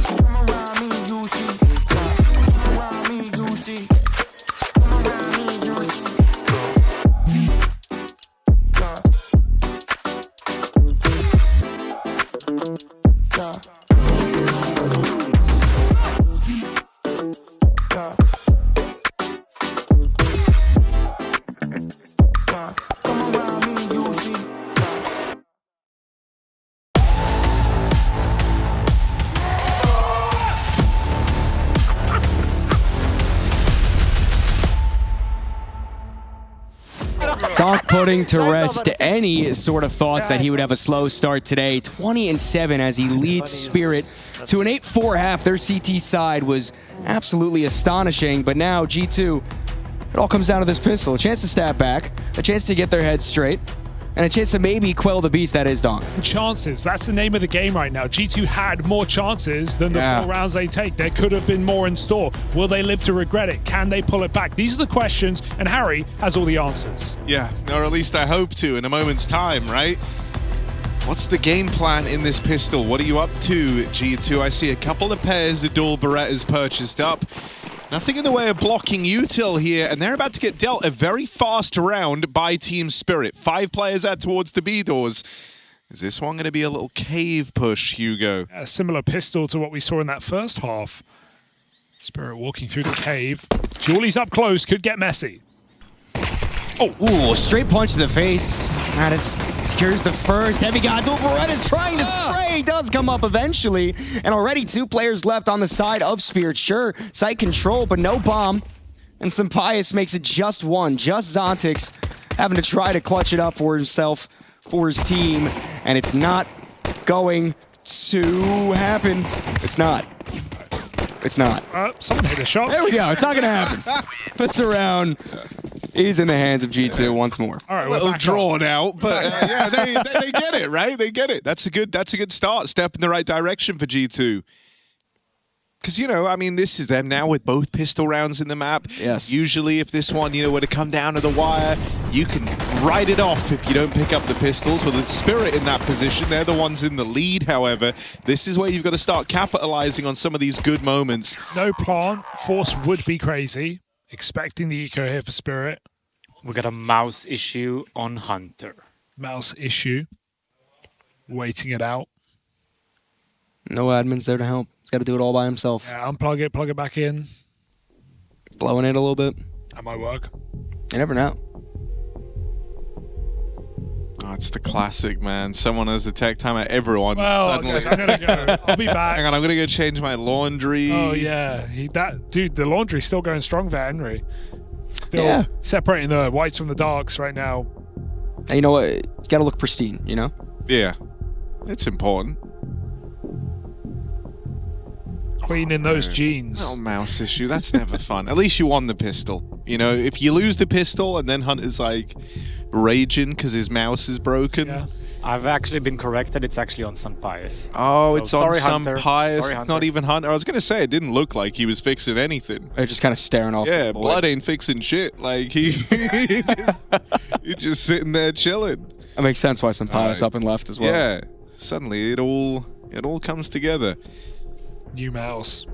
Come around me, you see. Come around me, you see. Come around me, you see. Come around me, you see. Donk putting to rest any sort of thoughts that he would have a slow start today. 20-7 as he leads Spirit to an 8-4 half. Their CT side was absolutely astonishing, but now G2, it all comes down to this pistol. A chance to stab back, a chance to get their heads straight, and a chance to maybe quell the beast that is Donk. Chances. That's the name of the game right now. G2 had more chances than the 4 rounds they take. There could have been more in store. Will they live to regret it? Can they pull it back? These are the questions, and Harry has all the answers. Yeah, or at least I hope to in a moment's time, right? What's the game plan in this pistol? What are you up to, G2? I see a couple of pairs of dual Berettas purchased up. Nothing in the way of blocking util here, and they're about to get dealt a very fast round by Team Spirit. 5 players out towards the B doors. Is this one going to be a little cave push, Hugo? A similar pistol to what we saw in that first half. Spirit walking through the cave. Julie's up close, could get messy. Oh, ooh, straight punch to the face. Natus secures the first. Heavy God, dual Beretta's trying to spray. Does come up eventually. And already 2 players left on the side of Spirit. Sure, site control, but no bomb. And Sampaius makes it just 1. Just Zontix having to try to clutch it up for himself, for his team. And it's not going to happen. It's not. It's not. Someone hit a shot. There we go. It's not going to happen. This round is in the hands of G2 once more. All right, a little drawn out, but yeah, they get it, right? They get it. That's a good start. Step in the right direction for G2. Because, you know, I mean, this is them now with both pistol rounds in the map. Yes. Usually if this one, you know, were to come down to the wire, you can write it off if you don't pick up the pistols. Well, it's Spirit in that position. They're the ones in the lead, however. This is where you've got to start capitalizing on some of these good moments. No plant. Force would be crazy. Expecting the eco here for Spirit. We got a MOUZ issue on Hunter. MOUZ issue. Waiting it out. No admins there to help. He's got to do it all by himself. Yeah, unplug it, plug it back in. Blowing it a little bit. That might work. You never know. Oh, it's the classic, man. Someone has a tech timer. Everyone suddenly. Guys, I'm gonna go. I'll be back. Hang on, I'm gonna go change my laundry. Oh yeah, dude, the laundry's still going strong for Henry. Still separating the whites from the darks right now. And you know what? It's got to look pristine. You know. Yeah, it's important. Cleaning those jeans. Oh, MOUZ issue. That's never fun. At least you won the pistol. You know, if you lose the pistol and then Hunter's like raging because his mouse is broken. Yeah. I've actually been corrected. It's actually on Sampaius. Oh, so it's on Sampaius. It's not even Hunter. I was going to say, it didn't look like he was fixing anything. They're just kind of staring off. Yeah, Blood ain't fixing shit. Like, he's just sitting there chilling. That makes sense why Sampaius up and left as well. Yeah, suddenly it all comes together. New mouse.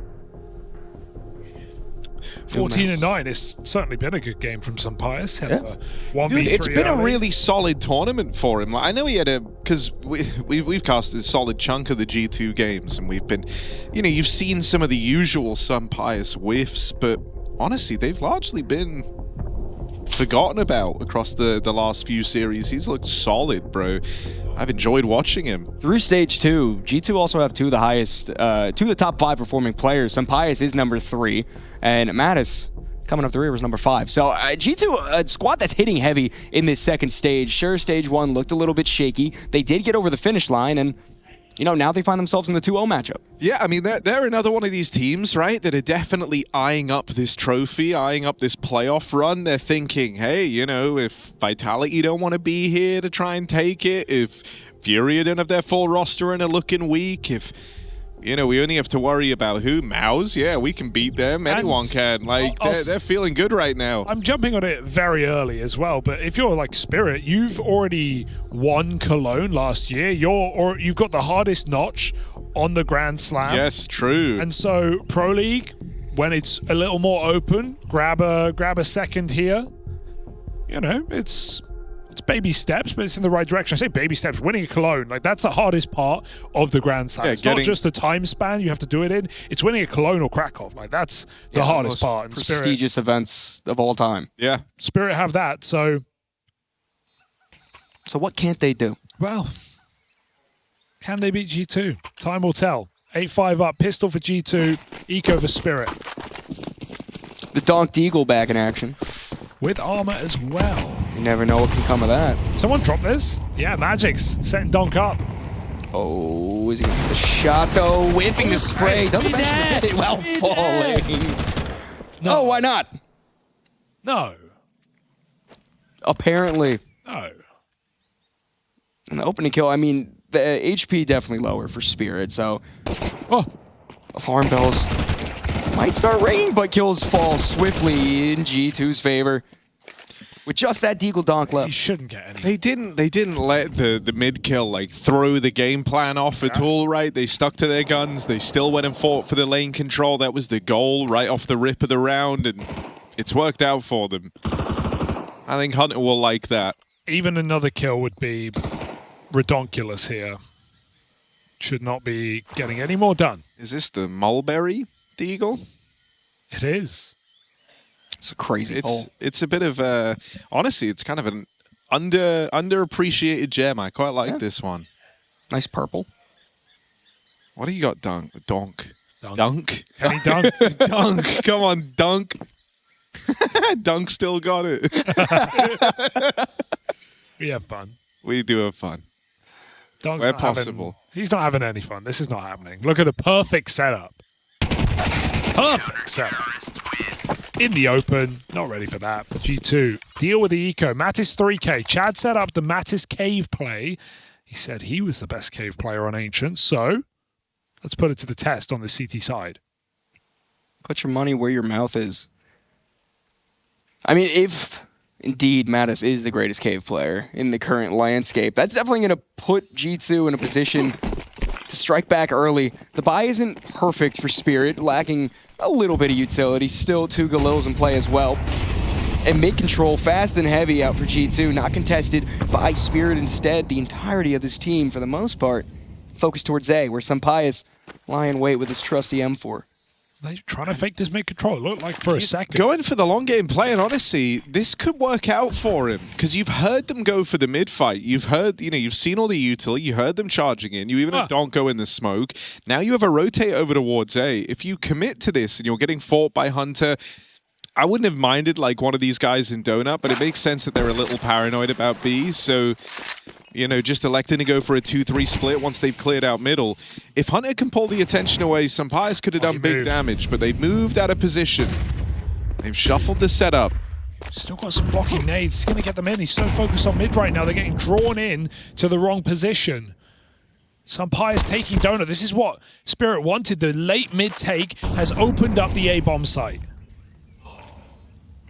14-9. It's certainly been a good game from Sampaius. Dude, it's been a really solid tournament for him. Like, I know he had because we've cast a solid chunk of the G2 games, and we've been, you know, you've seen some of the usual Sampaius whiffs, but honestly, they've largely been forgotten about across the last few series. He's looked solid, bro. I've enjoyed watching him. Through stage 2, G2 also have two of the top 5 performing players. Sampaius is number 3, and Natus coming up the rear was number 5. So G2, a squad that's hitting heavy in this second stage. Sure, stage 1 looked a little bit shaky. They did get over the finish line, and you know, now they find themselves in the 2-0 matchup. Yeah, I mean, they're another one of these teams, right, that are definitely eyeing up this trophy, eyeing up this playoff run. They're thinking, hey, you know, if Vitality don't want to be here to try and take it, if Furia don't have their full roster and are looking weak, if, you know, we only have to worry about who? MOUZ? Yeah, we can beat them. Anyone can. Like, they're feeling good right now. I'm jumping on it very early as well, but if you're like Spirit, you've already won Cologne last year. You've got the hardest notch on the Grand Slam. Yes, true. And so Pro League, when it's a little more open, grab a second here. You know, it's baby steps, but it's in the right direction. I say baby steps. Winning a Cologne, like that's the hardest part of the Grand Slam. It's not just the time span you have to do it in. It's winning a Cologne or Krakow. Like that's the hardest part. And prestigious events of all time. Yeah, Spirit have that. So what can't they do? Well, can they beat G2? Time will tell. 8-5 up. Pistol for G2. Eco for Spirit. The Donk Deagle back in action. With armor as well. You never know what can come of that. Someone drop this? Yeah, Magic's setting Donk up. Oh, is he going to get the shot though? Whipping the spray. Doesn't actually hit it while falling. No, why not? No. Apparently. No. And the opening kill, I mean, the HP definitely lower for Spirit, so... Oh! Alarm bells might start ringing, but kills fall swiftly in G2's favor. With just that Deagle Donk left. You shouldn't get any. They didn't let the mid kill like throw the game plan off at all, right? They stuck to their guns. They still went and fought for the lane control. That was the goal right off the rip of the round, and it's worked out for them. I think Hunter will like that. Even another kill would be redonkulous here. Should not be getting any more done. Is this the Mulberry Deagle? It is. It's a crazy hole. It's a bit of honestly, it's kind of an underappreciated gem. I quite like this one. Nice purple. What do you got, Donk? Dunk. Any Dunk? Dunk. Come on, Dunk. Dunk still got it. We have fun. We do have fun. Dunk's Where not possible. He's not having any fun. This is not happening. Look at the perfect setup. Perfect setup. In the open. Not ready for that. G2. Deal with the eco. Mattis 3K. Chad set up the Mattis cave play. He said he was the best cave player on Ancient. So let's put it to the test on the CT side. Put your money where your mouth is. I mean, if indeed Mattis is the greatest cave player in the current landscape, that's definitely going to put G2 in a position to strike back early. The buy isn't perfect for Spirit, lacking a little bit of utility. Still 2 Galils in play as well. And mid control, fast and heavy out for G2, not contested by Spirit instead. The entirety of this team, for the most part, focused towards A, where Sampai's lying wait with his trusty M4. They're trying to fake this mid control. It looked like for a second. Going for the long game play, and honestly, this could work out for him because you've heard them go for the mid fight. You've heard, you've seen all the util. You heard them charging in. You even have Donko in the smoke. Now you have a rotate over towards A. If you commit to this and you're getting fought by Hunter, I wouldn't have minded like one of these guys in Donut, but it makes sense that they're a little paranoid about B. So, just electing to go for a 2-3 split once they've cleared out middle. If Hunter can pull the attention away, Sampai's could have done big damage, but they've moved out of position. They've shuffled the setup. Still got some blocking nades. He's going to get them in. He's so focused on mid right now. They're getting drawn in to the wrong position. Sampai is taking Donut. This is what Spirit wanted. The late mid take has opened up the A-bomb site.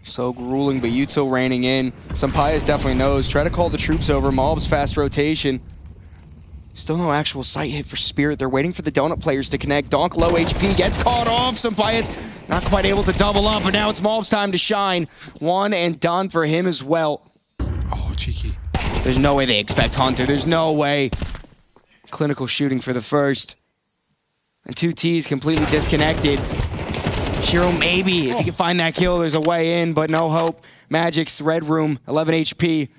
So grueling, but util raining in. Sampai's definitely knows. Try to call the troops over. Mob's fast rotation. Still no actual sight hit for Spirit. They're waiting for the Donut players to connect. Donk low HP, gets caught off. Sampai's not quite able to double up, but now it's Mob's time to shine. One and done for him as well. Oh, cheeky. There's no way they expect Hunter. There's no way. Clinical shooting for the first. And 2T's completely disconnected. Shiro, maybe, if he can find that kill, there's a way in, but no hope. Magic's Red Room, 11 HP.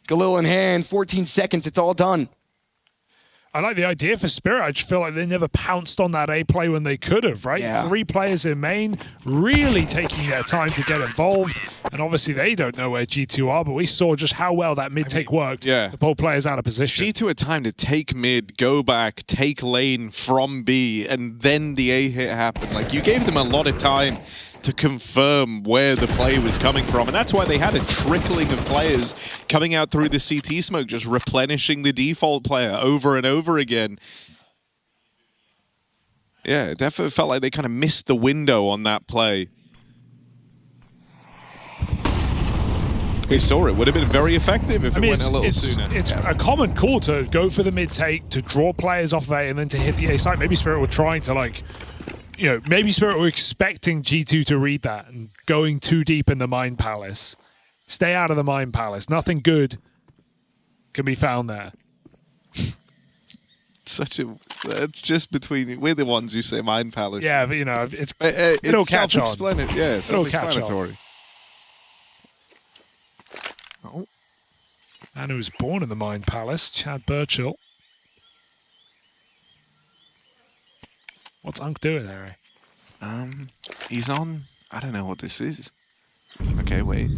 Galil in hand, 14 seconds, it's all done. I like the idea for Spirit. I just feel like they never pounced on that A play when they could have, right? Yeah. 3 players in main, really taking their time to get involved. And obviously they don't know where G2 are, but we saw just how well that mid take worked to pull players out of position. G2 had time to take mid, go back, take lane from B, and then the A hit happened. Like, you gave them a lot of time to confirm where the play was coming from. And that's why they had a trickling of players coming out through the CT smoke, just replenishing the default player over and over again. Yeah, it definitely felt like they kind of missed the window on that play. We saw it. Would have been very effective if it went a little sooner. It's a common call to go for the mid take, to draw players off of A, and then to hit the A site. Maybe Spirit were trying to, like, you know, maybe Spirit were expecting G2 to read that and going too deep in the Mine Palace. Stay out of the Mine Palace. Nothing good can be found there. It's just between, we're the ones who say Mine Palace. Yeah, but you know, it'll catch on. Yeah, It'll catch self-explanatory. Oh. Man who was born in the Mine Palace, Chad Burchill. What's Unk doing there? He's on. I don't know what this is. Okay, wait.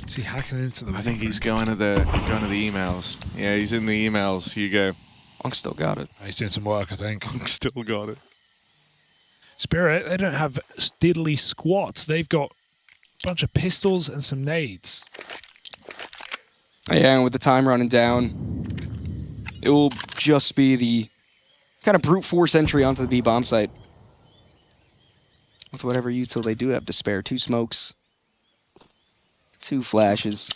Is he hacking into the? I think he's going to the emails. Yeah, he's in the emails. Here you go. Unk still got it. He's doing some work, I think. Unk still got it. Spirit, they don't have diddly squat. They've got a bunch of pistols and some nades. Yeah, and with the time running down, it will just be the kind of brute force entry onto the B bomb site. With whatever util they do have to spare. 2 smokes. 2 flashes.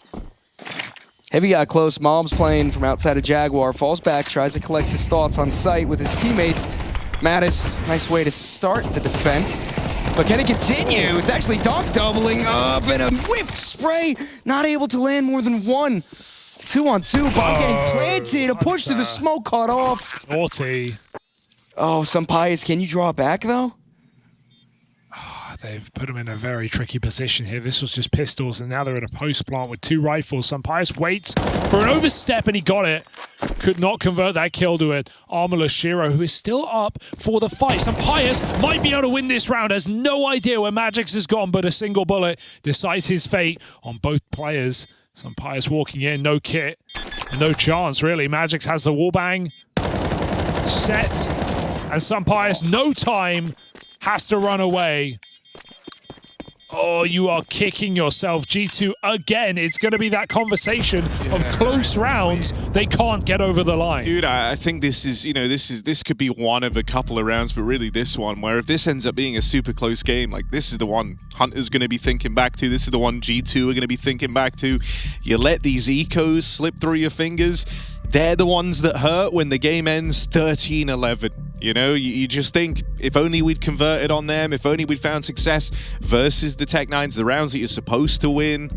Heavy got close. Mom's playing from outside of Jaguar. Falls back, tries to collect his thoughts on site with his teammates. Mattus, nice way to start the defense. But can it continue? It's actually Donk doubling up and a whiffed spray. Not able to land more than 1. 2-on-2. Bomb getting planted. A push to the smoke cut off. Naughty. Oh, Sampaius, can you draw it back though? They've put him in a very tricky position here. This was just pistols, and now they're in a post plant with 2 rifles. Sampaius waits for an overstep, and he got it. Could not convert that kill to it. Armorless Shiro, who is still up for the fight. Sampaius might be able to win this round. Has no idea where Magix has gone, but a single bullet decides his fate on both players. Sampaius walking in, no kit, and no chance, really. Magix has the wallbang set, and Sampaius, no time, has to run away. Oh, you are kicking yourself. G2 again. It's going to be that conversation of close rounds. They can't get over the line. Dude, I think this is, you know, this could be one of a couple of rounds, but really this one, where if this ends up being a super close game, like this is the one Hunter's going to be thinking back to. This is the one G2 are going to be thinking back to. You let these ecos slip through your fingers. They're the ones that hurt when the game ends 13-11. You know, you just think, if only we'd converted on them, if only we'd found success versus the Tech-9s, the rounds that you're supposed to win.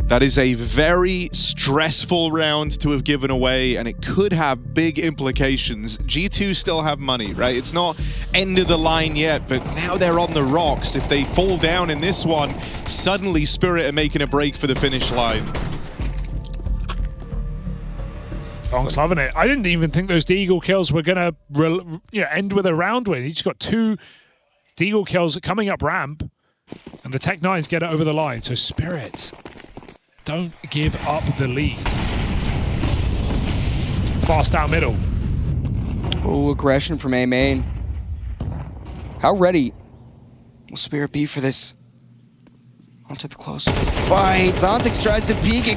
That is a very stressful round to have given away, and it could have big implications. G2 still have money, right? It's not end of the line yet, but now they're on the rocks. If they fall down in this one, suddenly Spirit are making a break for the finish line. Donk's loving it. I didn't even think those Deagle kills were going to end with a round win. He just got 2 Deagle kills coming up ramp, and the Tech-9s get it over the line. So Spirit, don't give up the lead. Fast out middle. Oh, aggression from A main. How ready will Spirit be for this? Onto the close fight. Zontix tries to peek.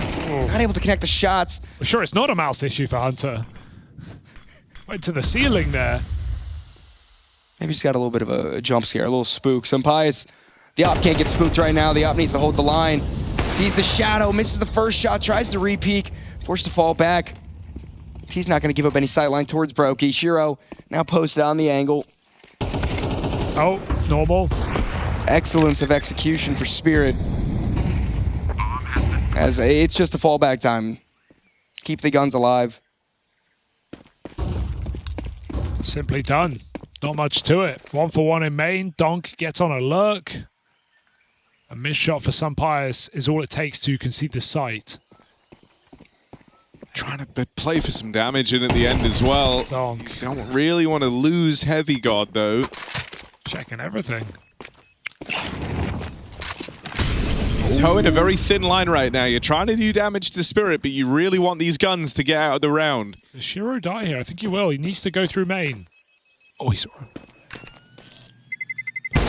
Not able to connect the shots. I'm sure it's not a mouse issue for Hunter. Went to the ceiling there. Maybe he's got a little bit of a jump scare, a little spook. Sampaius, the op can't get spooked right now. The op needs to hold the line. Sees the shadow, misses the first shot, tries to re-peek, forced to fall back. He's not going to give up any sightline towards Brokey. Shiro now posted on the angle. Oh, normal. Excellence of execution for Spirit. As it's just a fallback time. Keep the guns alive. Simply done. Not much to it. 1 for 1 in main. Donk gets on a lurk. A missed shot for Sampaius is all it takes to concede the site. Trying to play for some damage in at the end as well. Donk. Don't really want to lose Heavy God though. Checking everything. You're towing a very thin line right now. You're trying to do damage to Spirit, but you really want these guns to get out of the round. Does Shiro die here? I think he will. He needs to go through main. Oh, he's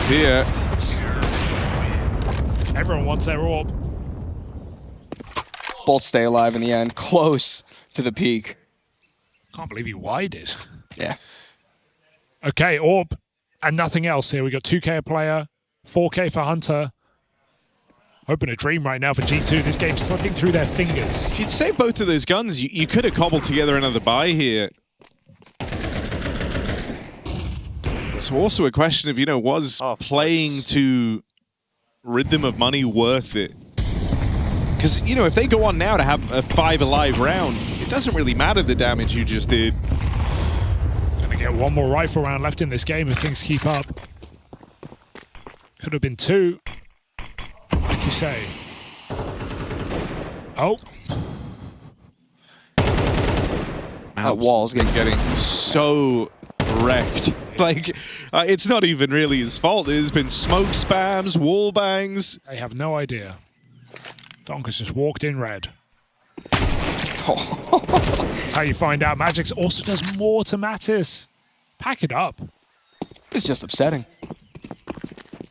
here. Everyone wants their orb. Both stay alive in the end. Close to the peak. Can't believe he wided. Yeah. Okay, orb and nothing else here. We got 2K a player, 4K for Hunter. Hoping a dream right now for G2. This game's slipping through their fingers. If you'd save both of those guns, you could have cobbled together another buy here. It's also a question of, was playing to rid them of money worth it? Because, if they go on now to have a 5 alive round, it doesn't really matter the damage you just did. Gonna get one more rifle round left in this game if things keep up. Could have been 2, like you say. Oh. That wall's getting so wrecked. Like, it's not even really his fault. There's been smoke spams, wall bangs. I have no idea. Donk has just walked in red. That's how you find out. Magix also does more to Natus. Pack it up. It's just upsetting.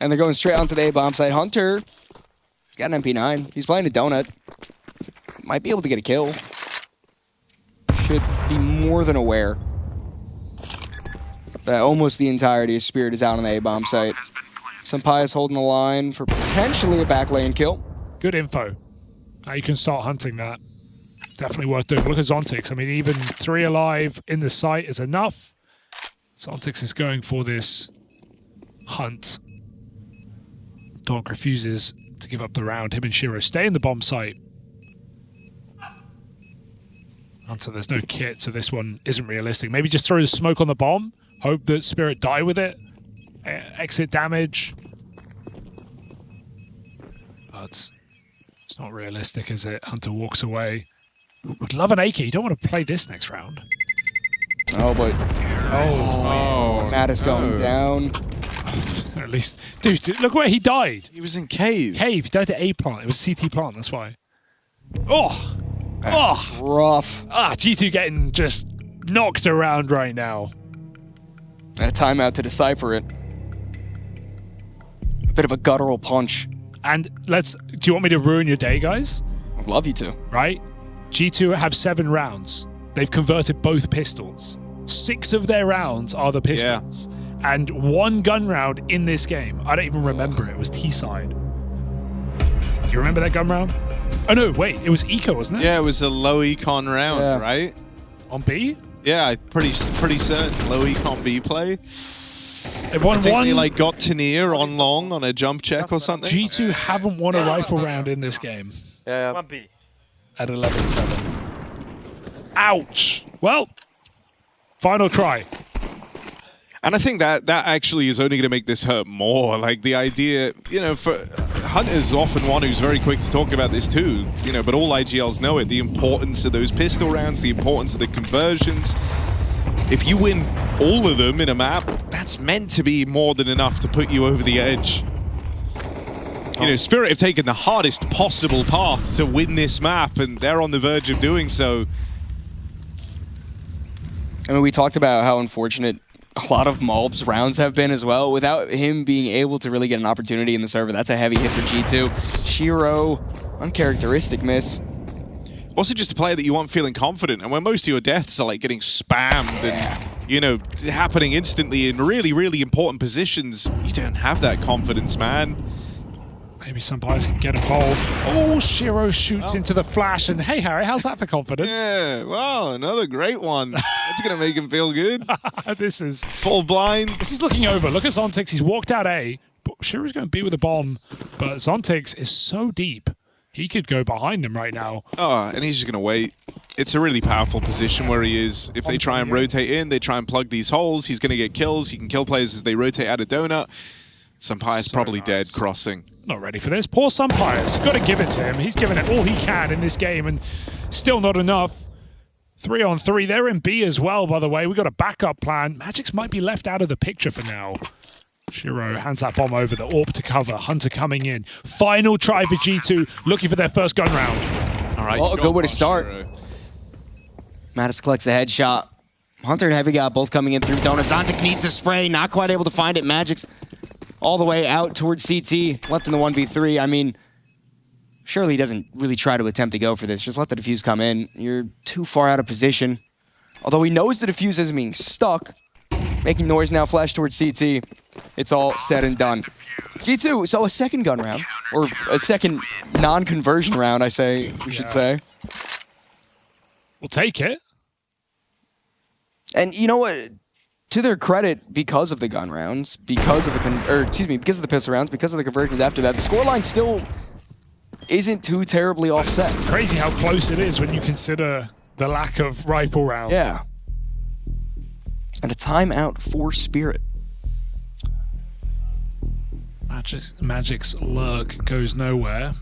And they're going straight onto the A-bomb site. Hunter, he's got an MP9. He's playing a donut. Might be able to get a kill. Should be more than aware that almost the entirety of Spirit is out on the A-bomb site. Senpai is holding the line for potentially a back lane kill. Good info. Now you can start hunting that. Definitely worth doing. Look at Zontix. I mean, even 3 alive in the site is enough. Zontix is going for this hunt. Donk refuses to give up the round. Him and Shiro stay in the bomb site. Hunter, there's no kit, so this one isn't realistic. Maybe just throw the smoke on the bomb. Hope that Spirit die with it. Exit damage. But it's not realistic, is it? Hunter walks away. Would love an AK. You don't want to play this next round. Oh, but... Oh, Natus going down. At least... Dude, look where he died. He was in cave. Cave. He died to A plant. It was CT plant, that's why. That's rough. G2 getting just knocked around right now. A timeout to decipher it. A bit of a guttural punch. And do you want me to ruin your day, guys? I'd love you to. Right? G2 have 7 rounds. They've converted both pistols. 6 of their rounds are the pistols. Yeah. And 1 gun round in this game. I don't even remember it. It was T-side. Do you remember that gun round? Oh no, wait. It was Eco, wasn't it? Yeah, it was a low econ round, right? On B? Yeah, pretty certain low econ B play. Everyone they got to near on long on a jump check or something. G2 haven't won a rifle round in this game. Yeah. At 11-7. Ouch. Well, final try. And I think that actually is only going to make this hurt more. Like the idea, for Hunter's often one who's very quick to talk about this too, but all IGLs know it. The importance of those pistol rounds, the importance of the conversions. If you win all of them in a map, that's meant to be more than enough to put you over the edge. Spirit have taken the hardest possible path to win this map, and they're on the verge of doing so. I mean, we talked about how unfortunate a lot of MOUZ rounds have been as well. Without him being able to really get an opportunity in the server, that's a heavy hit for G2. Shiro, uncharacteristic miss. Also just a player that you want feeling confident, and when most of your deaths are like getting spammed and, happening instantly in really, really important positions, you don't have that confidence, man. Maybe some players can get involved. Oh, Shiro shoots into the flash, and hey, Harry, how's that for confidence? Yeah, wow, another great one. That's going to make him feel good. This is... Full blind. This is looking over. Look at Zontix. He's walked out A, but Shiro's going to be with a bomb. But Zontix is so deep. He could go behind them right now. Oh, and he's just going to wait. It's a really powerful position where he is. If they try and rotate in, they try and plug these holes, he's going to get kills. He can kill players as they rotate out of donut. Sumpai's probably dead crossing. Not ready for this. Poor Sumpai's. Got to give it to him. He's given it all he can in this game, and still not enough. 3-on-3. They're in B as well, by the way. We've got a backup plan. Magix might be left out of the picture for now. Shiro hands that bomb over the AWP to cover. Hunter coming in. Final try for G2, looking for their first gun round. All right, well, a good way to start. Natus collects a headshot. Hunter and Heavy got both coming in through donuts. Zontix needs a spray, not quite able to find it. Magix all the way out towards CT, left in the 1v3. I mean, surely he doesn't really try to attempt to go for this. Just let the defuse come in. You're too far out of position. Although he knows the defuse isn't being stuck. Making noise now, flash towards CT. It's all said and done. G2, so a second gun round. Or a second non-conversion round, we should say. We'll take it. And you know what? To their credit, because of the gun rounds, because of the pistol rounds, because of the conversions after that, the scoreline still isn't too terribly offset. It's crazy how close it is when you consider the lack of rifle rounds. Yeah. And a timeout for Spirit. Magic's lurk goes nowhere.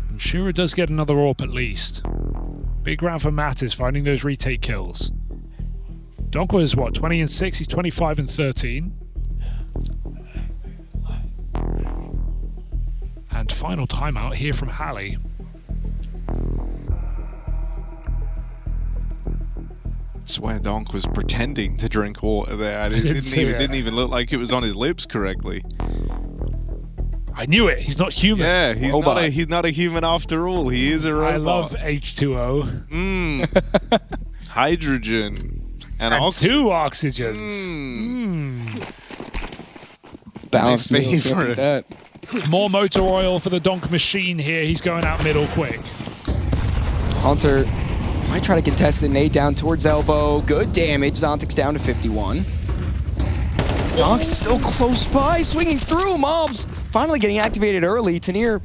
And Shura does get another AWP at least. Big round for Natus, finding those retake kills. Donk was, what, 20 and 6? He's 25 and 13. And final timeout here from Hallie. I swear Donk was pretending to drink water there. It didn't even look like it was on his lips correctly. I knew it. He's not human. Yeah, he's not a human after all. He is a robot. I love H2O. Hydrogen. And two oxygens. Balanced favorite. That. More motor oil for the Donk machine here. He's going out middle quick. Hunter might try to contest it. Nade down towards elbow. Good damage. Zontic's down to 51. Donk's still close by. Swinging through. MOUZ finally getting activated early. Tanir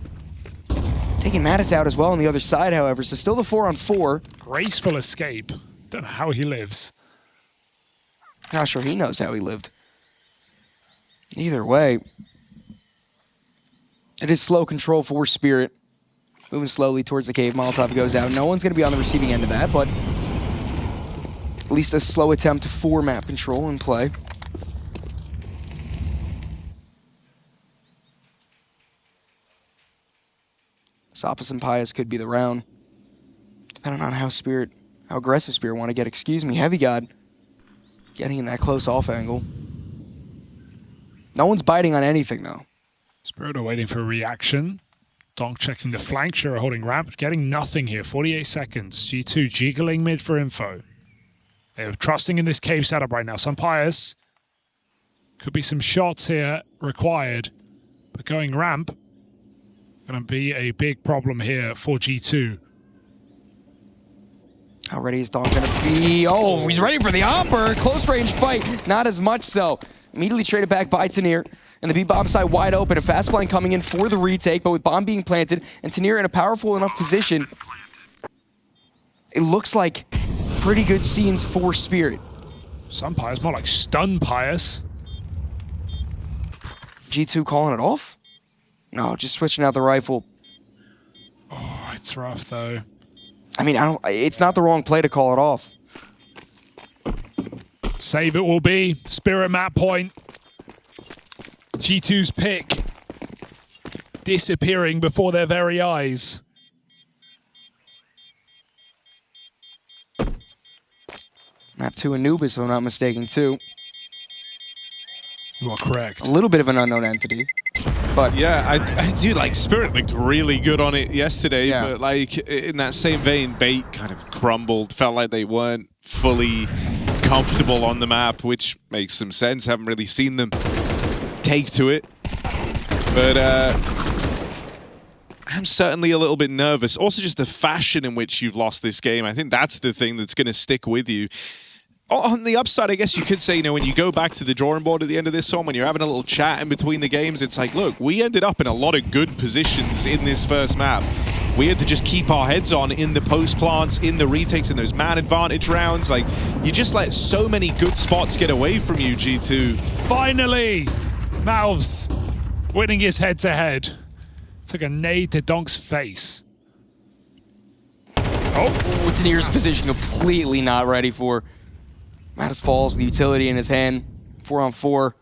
taking Natus out as well on the other side, however. So still the 4-on-4. Graceful escape. Don't know how he lives. Not sure he knows how he lived. Either way, it is slow control for Spirit. Moving slowly towards the cave. Molotov goes out. No one's going to be on the receiving end of that, but at least a slow attempt for map control in play. Sopas and Pius could be the round, depending on how aggressive Spirit want to get. Heavy God getting in that close off angle. No one's biting on anything, though. Spirit are waiting for a reaction. Donk checking the flank. Shura holding ramp. Getting nothing here. 48 seconds. G2 jiggling mid for info. They're trusting in this cave setup right now. Some Pius. Could be some shots here required. But going ramp. Going to be a big problem here for G2. How ready is Donk going to be? Oh, he's ready for the Hopper. Close range fight. Not as much so. Immediately traded back by Tanir. And the B-bomb side wide open. A fast flank coming in for the retake, but with bomb being planted and Tanir in a powerful enough position, it looks like pretty good scenes for Spirit. Some Pius, more like stun Pius. G2 calling it off? No, just switching out the rifle. Oh, it's rough though. I mean, it's not the wrong play to call it off. Save it will be. Spirit map point. G2's pick. Disappearing before their very eyes. Map 2 Anubis, if I'm not mistaken, too. You are correct. A little bit of an unknown entity. But yeah, I do like Spirit looked really good on it yesterday, but like in that same vein, Bait kind of crumbled. Felt like they weren't fully comfortable on the map, which makes some sense. Haven't really seen them take to it. But I'm certainly a little bit nervous. Also just the fashion in which you've lost this game. I think that's the thing that's going to stick with you. On the upside, I guess you could say, you know, when you go back to the drawing board at the end of this one, when you're having a little chat in between the games, it's like, look, we ended up in a lot of good positions in this first map. We had to just keep our heads on in the post plants, in the retakes, in those man advantage rounds. Like, you just let so many good spots get away from you, G2. Finally, MOUZ winning his head-to-head. Took a nade to Donk's face. Oh, Tanir's position completely not ready for. Natus falls with utility in his hand. 4-on-4.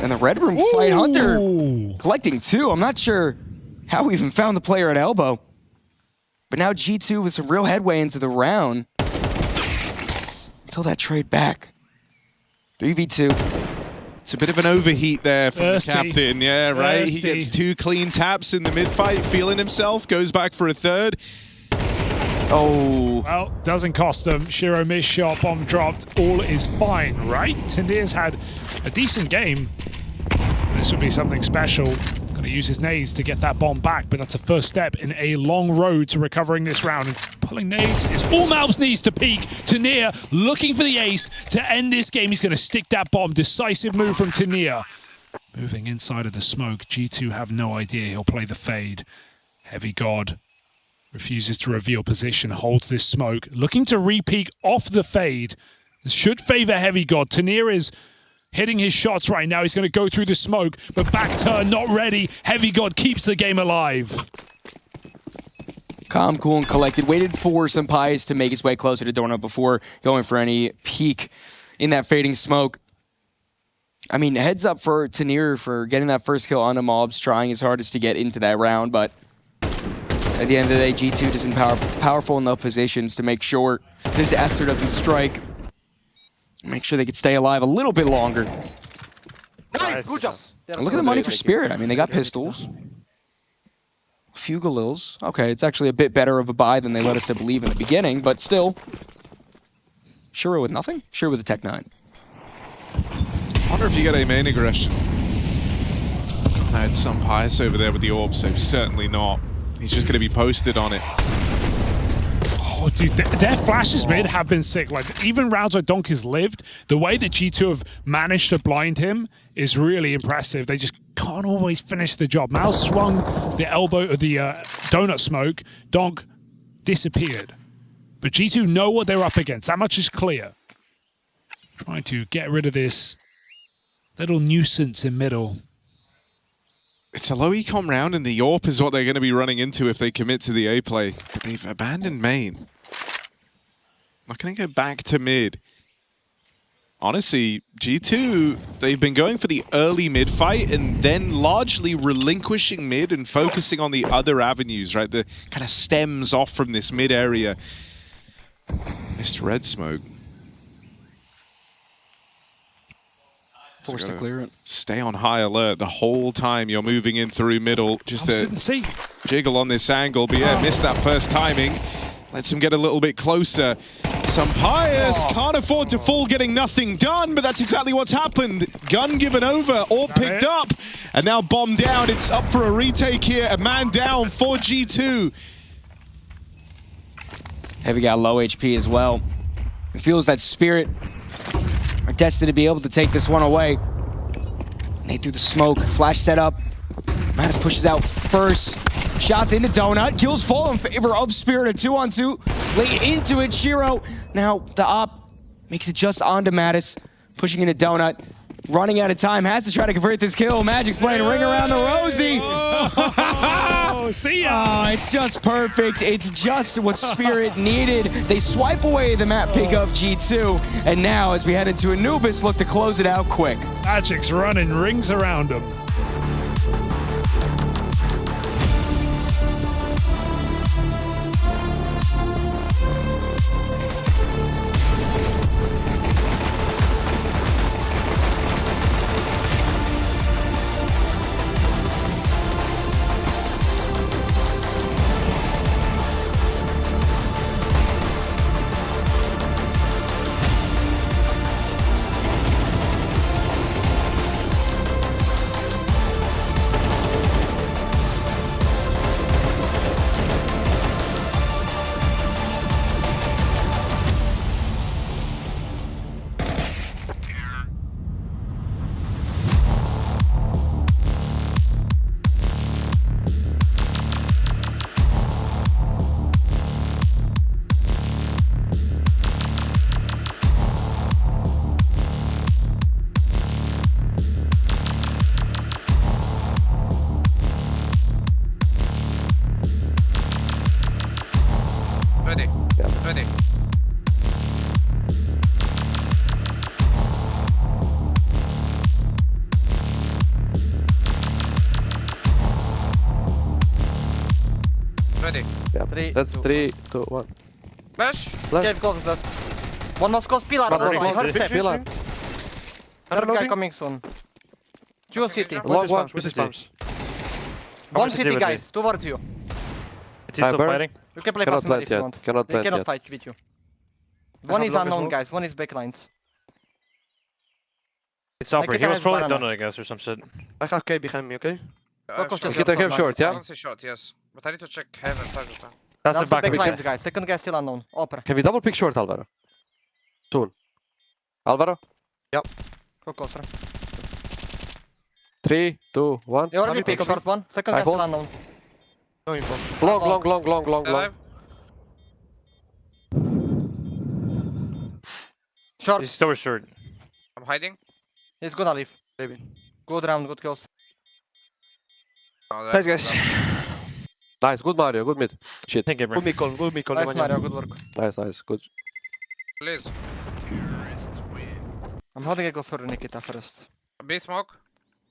And the Red Room fight. Hunter collecting 2. I'm not sure how we even found the player at elbow. But now G2 with some real headway into the round. Until that trade back. 3v2. It's a bit of an overheat there from Thirsty. the captain. Yeah, right? Thirsty. He gets 2 clean taps in the mid-fight, feeling himself, goes back for a third. Oh. Well, doesn't cost them. Shiro missed shot, bomb dropped. All is fine, right? Tanir's had a decent game. This would be something special. Going to use his nades to get that bomb back, but that's a first step in a long road to recovering this round. And pulling nades is all MOUZ needs to peak. Tania looking for the ace to end this game. He's going to stick that bomb. Decisive move from Tania. Moving inside of the smoke. G2 have no idea he'll play the fade. Heavy God refuses to reveal position, holds this smoke. Looking to re-peek off the fade. This should favor Heavy God. Tania is hitting his shots right now. He's going to go through the smoke, but back turn not ready. Heavy God keeps the game alive. Calm, cool, and collected. Waited for Senpais to make his way closer to Donut before going for any peek in that fading smoke. I mean, heads up for Tania for getting that first kill on the mobs, trying his hardest to get into that round, but at the end of the day, G2 is in powerful enough positions to make sure this Esther doesn't strike. Make sure they could stay alive a little bit longer. Nice. Good job. Look at the money for Spirit. I mean, they got pistols. A few Galils. Okay, it's actually a bit better of a buy than they led us to believe in the beginning, but still. Shiro with nothing? Shiro with a Tech 9. I wonder if you get a main aggression. I had some pious over there with the orb, so certainly not. He's just going to be posted on it. Oh, dude, their flashes mid have been sick. Like, even rounds where Donk has lived, the way that G2 have managed to blind him is really impressive. They just can't always finish the job. MOUZ swung the elbow, the donut smoke. Donk disappeared. But G2 know what they're up against. That much is clear. Trying to get rid of this little nuisance in middle. It's a low econ round, and the AWP is what they're going to be running into if they commit to the A play. But they've abandoned main. Not going to go back to mid. Honestly, G2, they've been going for the early mid fight and then largely relinquishing mid and focusing on the other avenues, right? The kind of stems off from this mid area. Missed red smoke. Forced to clear it. Stay on high alert the whole time you're moving in through middle. Just to jiggle on this angle. But yeah, missed that first timing. Lets him get a little bit closer. Senpais can't afford to fall getting nothing done, but that's exactly what's happened. Gun given over, all picked up, and now bomb down. It's up for a retake here. A man down for G2. Heavy got low HP as well. It feels that Spirit are destined to be able to take this one away. Nade through the smoke, flash set up. Natus pushes out first. Shots into Donut, kills fall in favor of Spirit, a 2-on-2. Late into it, Shiro. Now the op makes it just onto Natus, pushing into Donut. Running out of time, has to try to convert this kill. Magic's playing a ring around the Rosie. Oh, see ya. Oh, it's just perfect. It's just what Spirit needed. They swipe away the map pick of G2. And now, as we head into Anubis, look to close it out quick. Magic's running rings around him. Ready. Yeah. Ready. Ready. Yeah. That's 3, 2, 1. Mesh. Cave close that. One must close pillar. Pillar. Another guy coming soon. Two city. Long one. Spams. One city, guys. Towards you. It is fighting. You can play cannot plant if you want. Cannot They plant cannot yet. fight with you. One is unknown, guys. One is backlines. It's upper. He was probably done, I guess, or some shit. Okay, behind me, okay? Nikita have short, yeah? Shot, yes. But I need to check heaven first. That's the back of lines, the guys. Second guy still unknown. Upper. Can we double pick short, Alvaro? Soon. Alvaro? Yep. Go closer. 3, 2, 1. You already pick short one. Second guy still unknown. No info. Long. Short. He's still short. I'm hiding. He's gonna leave. Maybe. Good round, good kills. Thanks, guys. Nice, good Mario, good mid. Shit. Thank you, bro. Good Mikol. Nice Mario, good work. Nice, good. Please. I'm holding a go for Nikita first. B smoke.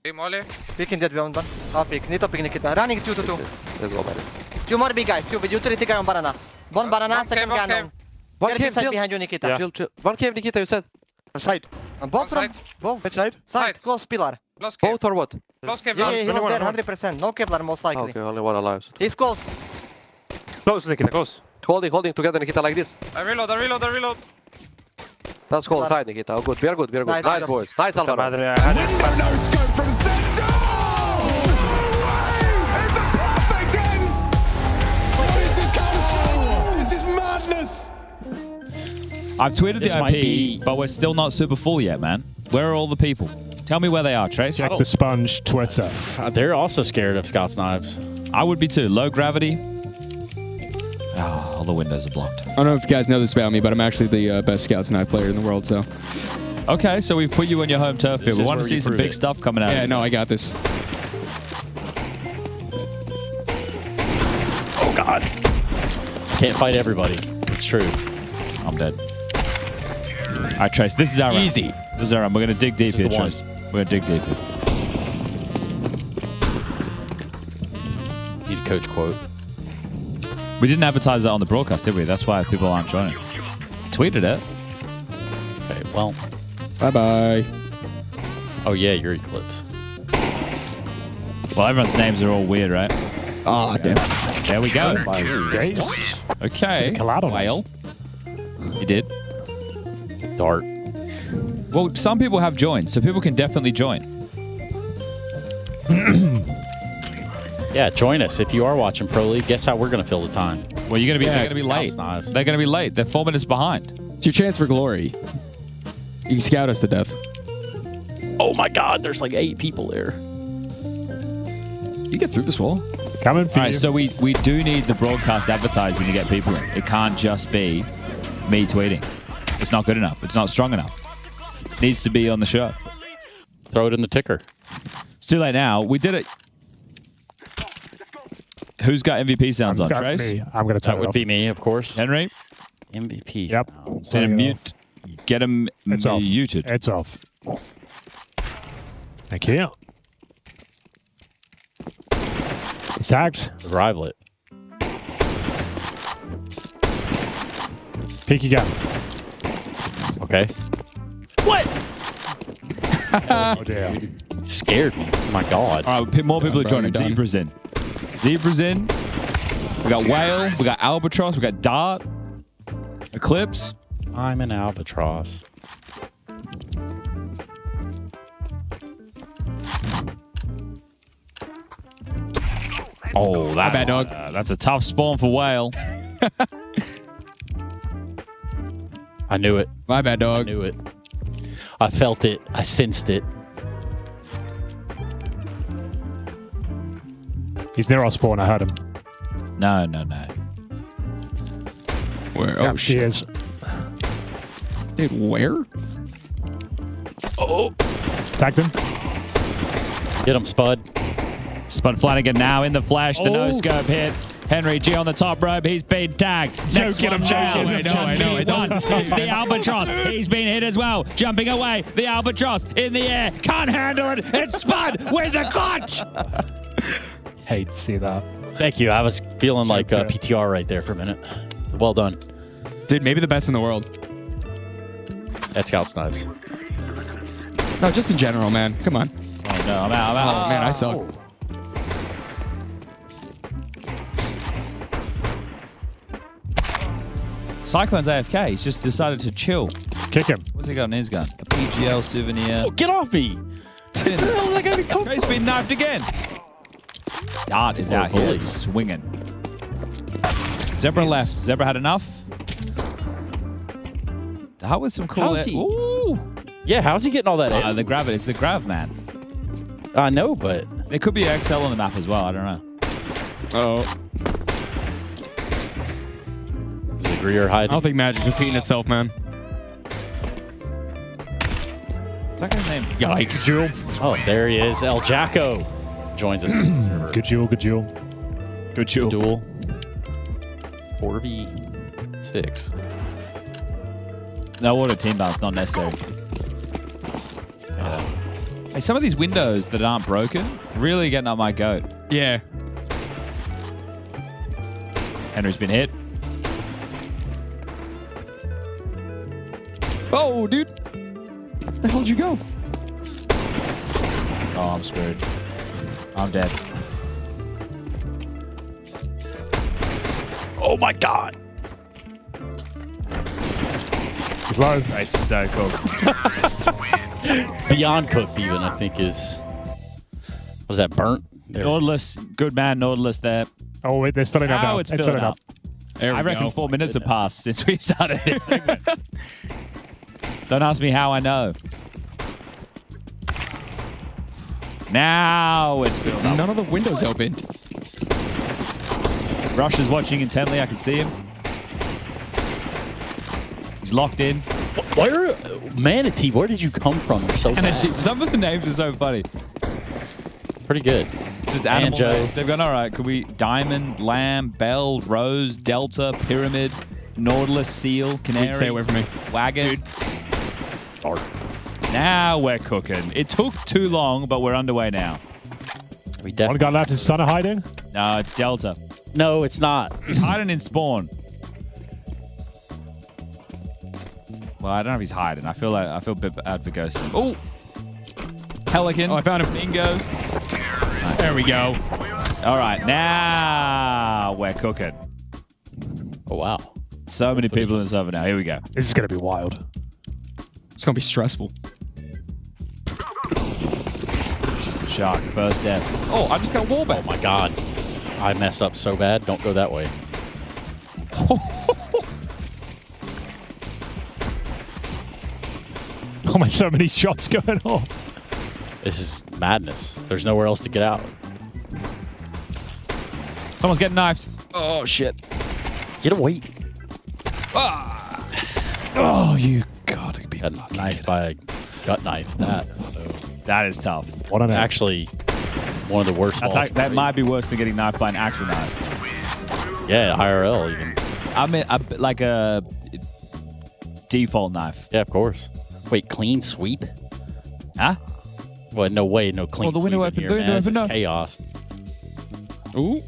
B molly. Picking that beyond one. I'll pick. Need to pick Nikita. Running 2 to 2. Let's go, Mario. 2 more big guys. 2 with utility guy on banana. One banana, second guy unknown. One cave still behind you, Nikita. Chill. One cave, Nikita, you said. Side. Both from both. Which side? Side. Close pillar. Close cave. Both or what? Close cave. Yeah, he was there 100%. No Kevlar most likely. Okay, only one alive. He's close. Close, Nikita, close. Holding together, Nikita, like this. I reload. That's cool, tight, Nikita. Oh, good. We are good. Nice boys. Nice, Alvaro. Window no scope from Senzo! It's a perfect end! What is this come? This is madness! I've tweeted This the might IP, be- but we're still not super full yet, man. Where are all the people? Tell me where they are, Trace. Check the Sponge Twitter. They're also scared of Scout's knives. I would be too. Low gravity. All the windows are blocked. I don't know if you guys know this about me, but I'm actually the best Scouts Knife player in the world, so. Okay, so we've put you on your home turf field. We want to see some big stuff coming out. Yeah, no, I got this. Oh, God. Can't fight everybody. It's true. I'm dead. All right, Trace, this is our round. Easy. This is our round. We're going to dig deep here, Trace. We're going to dig deep here. Need a coach quote. We didn't advertise that on the broadcast, did we? That's why people aren't joining. Tweeted it. Okay, well. Bye-bye. Oh, yeah, your Eclipse. Well, everyone's names are all weird, right? Ah, damn. There we go. Okay. Whale. You did. Dart. Well, some people have joined, so people can definitely join. Yeah, join us. If you are watching Pro League, guess how we're going to fill the time? Well, they're going to be late. Knives. They're going to be late. They're 4 minutes behind. It's your chance for glory. You can scout us to death. Oh, my God. There's like 8 people there. You get through this wall. Coming for All right, you. so we do need the broadcast advertising to get people in. It can't just be me tweeting. It's not good enough. It's not strong enough. It needs to be on the show. Throw it in the ticker. It's too late now. We did it. Who's got MVP sounds on, Trace? I'm going to turn That would be me, of course. Henry? MVP. Yep. Get him mute. Get him It's off. muted. It's off. Thank you. He's tagged. Rival it. Peek again. Okay. What? Oh, dear. Scared me. Oh, my God. All right, more people are joining. done. Zebra's in. Zebra's in. We got Whale. We got Albatross. We got Dart. Eclipse. I'm an albatross. Oh, bad, dog. That's a tough spawn for Whale. I knew it. My bad, I dog. knew it. I felt it. I sensed it. He's near our spawn. I heard him. No. Where? Yeah, Oh, she shit. is. Dude, where? Oh. Tagged him. Get him, Spud. Spud Flanagan now in the flash. The Oh. no-scope hit. Henry G on the top rope. He's been tagged. Next Joking, one I'm now. joking. I know. It doesn't It's the Albatross. He's been hit as well. Jumping away. The Albatross in the air. Can't handle it. It's Spud with the clutch. Hate to see that. Thank you. I was feeling like PTR right there for a minute. Well done. Dude, maybe the best in the world. At Scout's Knives. No, just in general, man. Come on. Oh, no. I'm out. Oh, man, I suck. Cyclone's AFK. He's just decided to chill. Kick him. What's he got in his gun? A PGL souvenir. Oh, get off me! He's been knifed again. Dart is out here swinging. Zebra left. Zebra had enough. Dart with some cool... Ooh! Yeah, how's he getting all that in? The grab it. It's the grav, man. I know, but... There could be XL on the map as well. I don't know. Oh. Greer hiding. I don't think Magic's repeating itself, man. What's that guy's name? Yikes. Jewel. Oh, there he is. El Jacko joins us. Good Jewel, good Jewel. Good Jewel. Duel. 4v6. No auto team bounce, not necessary. Hey, some of these windows that aren't broken, really getting up my goat. Yeah. Henry's been hit. Oh, dude. Where the hell did you go? Oh, I'm screwed. I'm dead. Oh my god. He's low. This is so cool. Beyond cooked even, I think is... Was that burnt? There. Nautilus, good man, Nautilus there. Oh, wait, there's filling up now. Oh, it's filling up. There we I reckon go. 4 minutes have passed since we started this segment. Don't ask me how I know. Now it's filled up. None of the windows opened. Rush is watching intently. I can see him. He's locked in. Where, Manatee, where did you come from? You're so bad. Some of the names are so funny. Pretty good. Just animal. Banjo. They've gone, all right, could we Diamond, Lamb, Bell, Rose, Delta, Pyramid, Nautilus, Seal, Canary. Stay away from me. Wagon. Now we're cooking. It took too long, but we're underway now. One guy left. Is Stunner hiding? No, it's Delta. No, it's not. He's hiding in spawn. Well, I don't know if he's hiding. I feel a bit bad for ghosting. Oh, Pelican. Oh, I found him. Bingo. There we go. All right, now we're cooking. Oh wow. So many people in the server now. Here we go. This is going to be wild. It's going to be stressful. Shark, first death. Oh, I just got wallbang. Oh my god. I messed up so bad. Don't go that way. Oh my, so many shots going on. This is madness. There's nowhere else to get out. Someone's getting knifed. Oh, shit. Get away. Ah. Oh, you gotta be Got knifed by a gut knife. That is tough. What an actually one of the worst. That might be worse than getting knifed by an actual knife. Yeah, IRL even. I mean, like a default knife. Yeah, of course. Wait, clean sweep? Huh? Well, no way, no clean the window sweep in open. here, man. This is chaos. Ooh.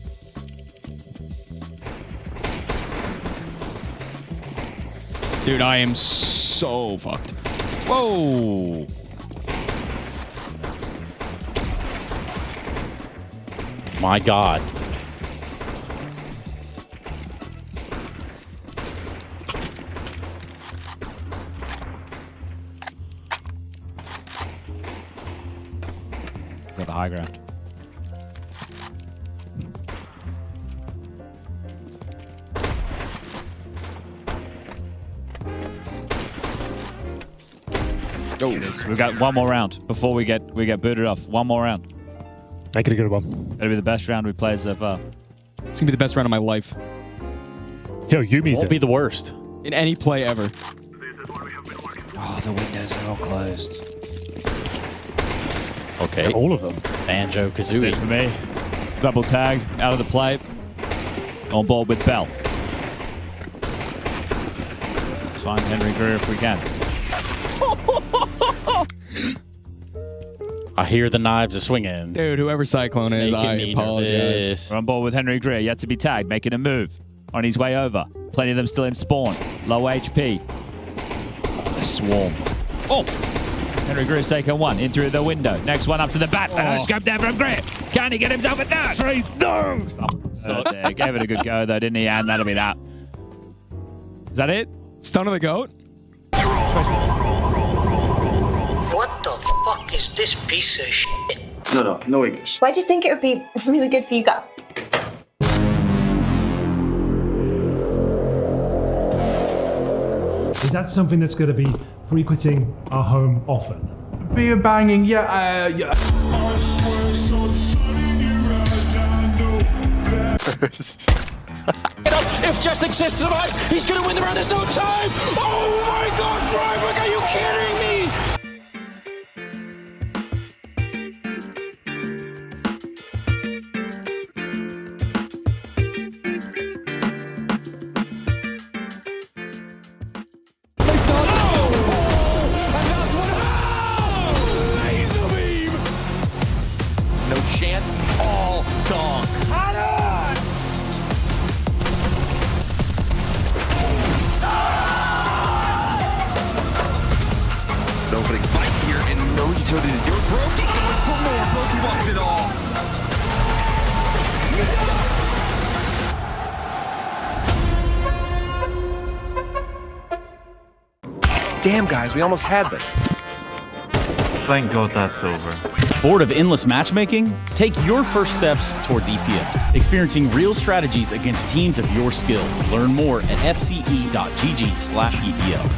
Dude, I am so fucked. Whoa. My god. Got the high ground. Oh, we've got one more round before we get booted off. One more round. Make it a good one. It'll be the best round we played so far. It's gonna be the best round of my life. Yo, Yumi's won't be the worst in any play ever. Oh, the windows are all closed. Okay. All of them. Banjo Kazooie. That's it for me. Double tagged, out of the play. On board with Bell. Let's find Henry Greer if we can. I hear the knives are swinging. Dude, whoever Cyclone is, I apologize. We're on board with Henry Greer, yet to be tagged, making a move. On his way over. Plenty of them still in spawn. Low HP. A swarm. Oh! Henry Greer's taken one. In through the window. Next one up to the bat. Scope down from Greer. Can he get himself a third? Trace, no! There. Gave it a good go, though, didn't he? And that'll be that. Is that it? Stun of the goat? this piece of shit? No English. Why do you think it would be really good for you guys? Is that something that's going to be frequenting our home often? Beer banging, yeah. If Just Exists survives, he's going to win the round. There's no time. Oh my God, Freiburg, are you kidding me? No chance, all donk. Opening fight here and no utility to do it. Brokey going for more. Brokey wants it all. Damn, guys, we almost had this. Thank God that's over. Bored of endless matchmaking? Take your first steps towards EPL. Experiencing real strategies against teams of your skill. Learn more at fce.gg/EPL.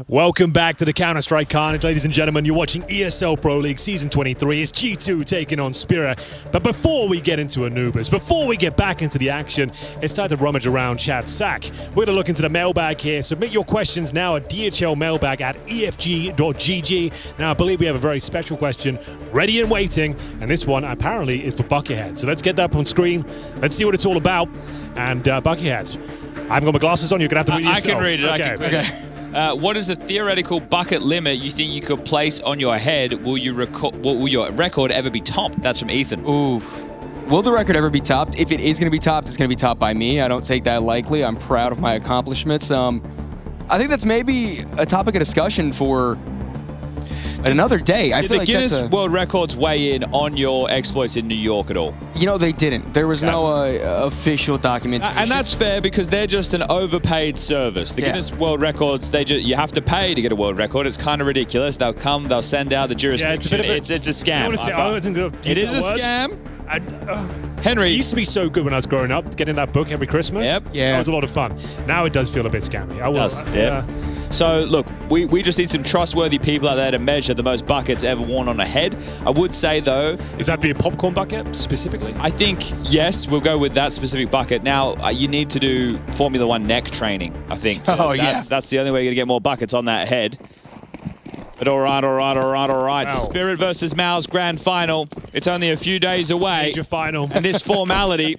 Welcome back to the Counter-Strike Carnage, ladies and gentlemen. You're watching ESL Pro League Season 23. It's G2 taking on Spirit. But before we get into Anubis, before we get back into the action, it's time to rummage around chat sack. We're going to look into the mailbag here. Submit your questions now at dhlmailbag@efg.gg. Now, I believe we have a very special question ready and waiting, and this one apparently is for Buckethead. So let's get that up on screen. Let's see what it's all about. And Buckethead, I haven't got my glasses on. You're going to have to read it yourself. I can read it. Okay. I can read it. What is the theoretical bucket limit you think you could place on your head? Will your record ever be topped? That's from Ethan. Oof. Will the record ever be topped? If it is going to be topped, it's going to be topped by me. I don't take that lightly. I'm proud of my accomplishments. I think that's maybe a topic of discussion for another day. I feel like Guinness that's World Records weigh in on your exploits in New York at all? You know, they didn't. There was no official documentation. And that's fair because they're just an overpaid service. The Guinness World Records, you have to pay to get a world record. It's kind of ridiculous. They'll come, they'll send out the jurisdiction. It's a scam. It is a scam. Henry, it used to be so good when I was growing up, getting that book every Christmas. Yep. Yeah. That was a lot of fun. Now it does feel a bit scammy. It does. So, look, we just need some trustworthy people out there to measure the most buckets ever worn on a head. I would say, though... Does that have to be a popcorn bucket, specifically? I think, yes, we'll go with that specific bucket. Now, you need to do Formula 1 neck training, I think. So that's the only way you're going to get more buckets on that head. But all right. Wow. Spirit versus MOUZ grand final. It's only a few days away. Major final. And this formality...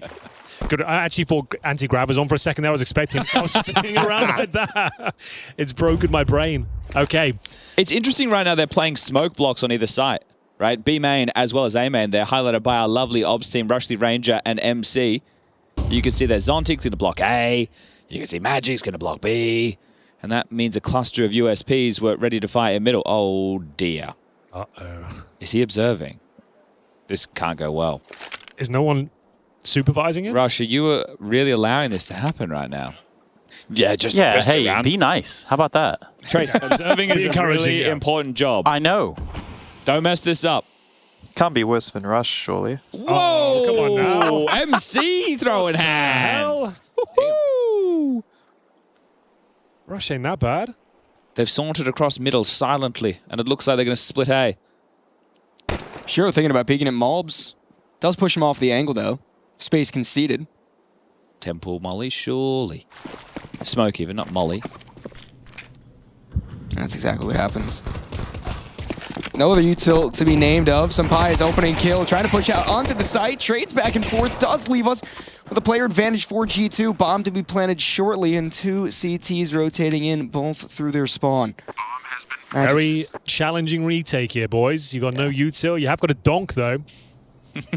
Good. I actually thought anti-grav was on for a second there. I was expecting I was spinning around like that. It's broken my brain. Okay. It's interesting right now they're playing smoke blocks on either side, right? B main as well as A main. They're highlighted by our lovely Obs team, Rushley Ranger and MC. You can see there's Zontic's going to block A. You can see Magic's going to block B. And that means a cluster of USPs were ready to fight in middle. Oh, dear. Uh-oh. Is he observing? This can't go well. Is no one supervising it? Russia, you were really allowing this to happen right now. Yeah, just hey, around. be nice. How about that? Trace, observing is a really important job. I know. Don't mess this up. Can't be worse than Rush, surely. Whoa! Come on now. MC throwing hands. Woohoo! Rush ain't that bad. They've sauntered across middle silently, and it looks like they're going to split A. Sure, thinking about peeking at MOUZ. Does push him off the angle, though. Space conceded. Temple Molly, surely. Smoke even, not Molly. That's exactly what happens. No other util to be named of. Sampai's opening kill, trying to push out onto the site. Trades back and forth, does leave us with a player advantage for G2. Bomb to be planted shortly, and 2 CTs rotating in, both through their spawn. Very challenging retake here, boys. You got no util. You have got a donk, though.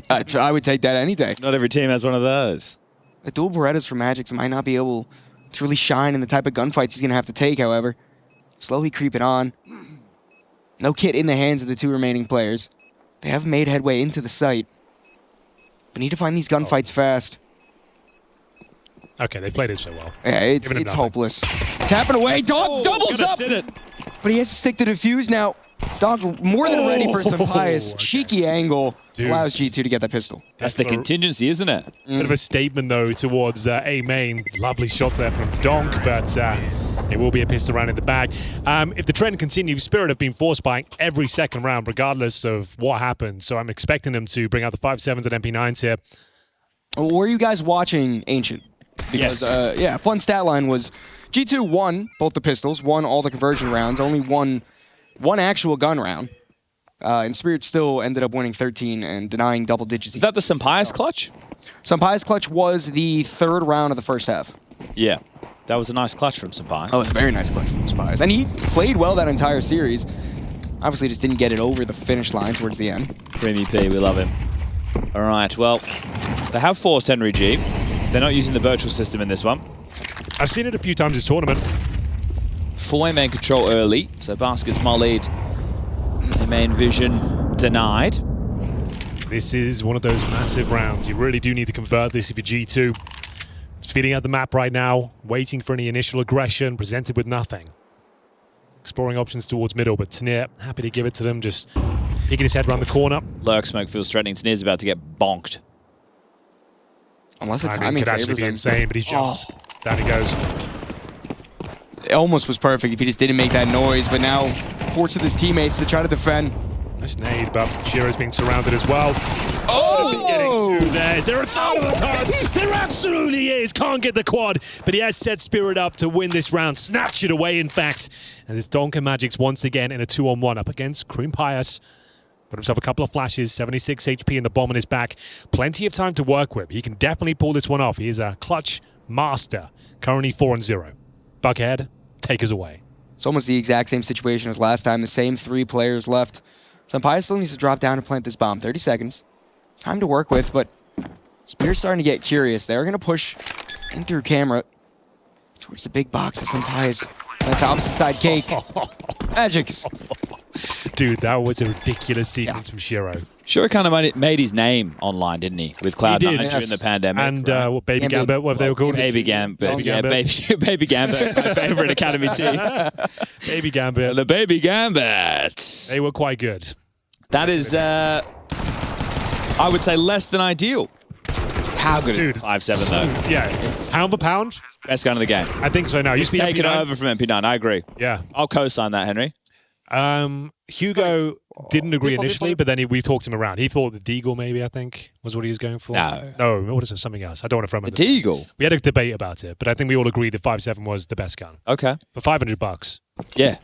I would take that any day. Not every team has one of those. The dual Berettas for Magix might not be able to really shine in the type of gunfights he's going to have to take, however. Slowly creeping on. No kit in the hands of the 2 remaining players. They have made headway into the site. But need to find these gunfights fast. Okay, they played it so well. Yeah, it's hopeless. Tapping away, Dog doubles up! But he has to stick to defuse now. Dog more than ready for some pious cheeky angle. Allows G2 to get that pistol. That's the contingency, isn't it? Bit of a statement, though, towards A main. Lovely shot there from Donk, but it will be a pistol round in the bag. If the trend continues, Spirit have been force buying every second round, regardless of what happened. So I'm expecting them to bring out the 5.7s and MP9s here. Well, were you guys watching Ancient? Because, yeah, fun stat line was G2 won both the pistols, won all the conversion rounds, only won one actual gun round. And Spirit still ended up winning 13 and denying double digits. Is that the Sampai's clutch? Sampai's clutch was the 3rd round of the first half. Yeah. That was a nice clutch from Sampai. Oh, it was a very nice clutch from Sampai's. And he played well that entire series. Obviously just didn't get it over the finish line towards the end. Creamy P, we love him. All right, well, they have forced Henry G. They're not using the virtual system in this one. I've seen it a few times this tournament. 4 main control early, so Basket's mollied. The main vision denied. This is one of those massive rounds. You really do need to convert this if you're G2. Just feeding out the map right now, waiting for any initial aggression, presented with nothing. Exploring options towards middle, but Tanir happy to give it to them, just peeking his head around the corner. Lurk smoke feels threatening. Tanir's about to get bonked. Unless the timing timing could actually be insane, but he jumps. Down he goes. It almost was perfect if he just didn't make that noise, but now forced his teammates to try to defend. Nice nade, but Shiro's being surrounded as well. Getting to there. Is there a foul on the cards? There absolutely is. Can't get the quad, but he has set Spirit up to win this round. Snatch it away, in fact. And it's Donk and Magix once again in a 2-on-1 up against Cream Pius. Got himself a couple of flashes, 76 HP and the bomb on his back. Plenty of time to work with. He can definitely pull this one off. He is a clutch master. Currently 4-0. Buckhead, take us away. It's almost the exact same situation as last time. The same 3 players left. Sampai's still needs to drop down and plant this bomb. 30 seconds. Time to work with, but Spirit's starting to get curious. They're going to push in through camera towards the big box of Sampai's. That's opposite side cake. Magix. Dude, that was a ridiculous sequence from Shiro. Shiro kind of made his name online, didn't he? With Cloud9 during the pandemic. And what, Baby Gambit, what they were called? Baby Gambit. Baby Gambit, my favorite academy team. Baby Gambit. The Baby Gambit. They were quite good. That is, I would say, less than ideal. How good is 5-7 though? Yeah, pound for pound. Best gun of the game. I think so now. He's taken over from MP9, I agree. Yeah. I'll co-sign that, Henry. Hugo didn't agree initially, but then we talked him around. He thought the Deagle, maybe, I think, was what he was going for. No, what is it? Something else. I don't want to throw him in the Deagle? We had a debate about it, but I think we all agreed that 5.7 was the best gun. Okay. For $500. Yeah.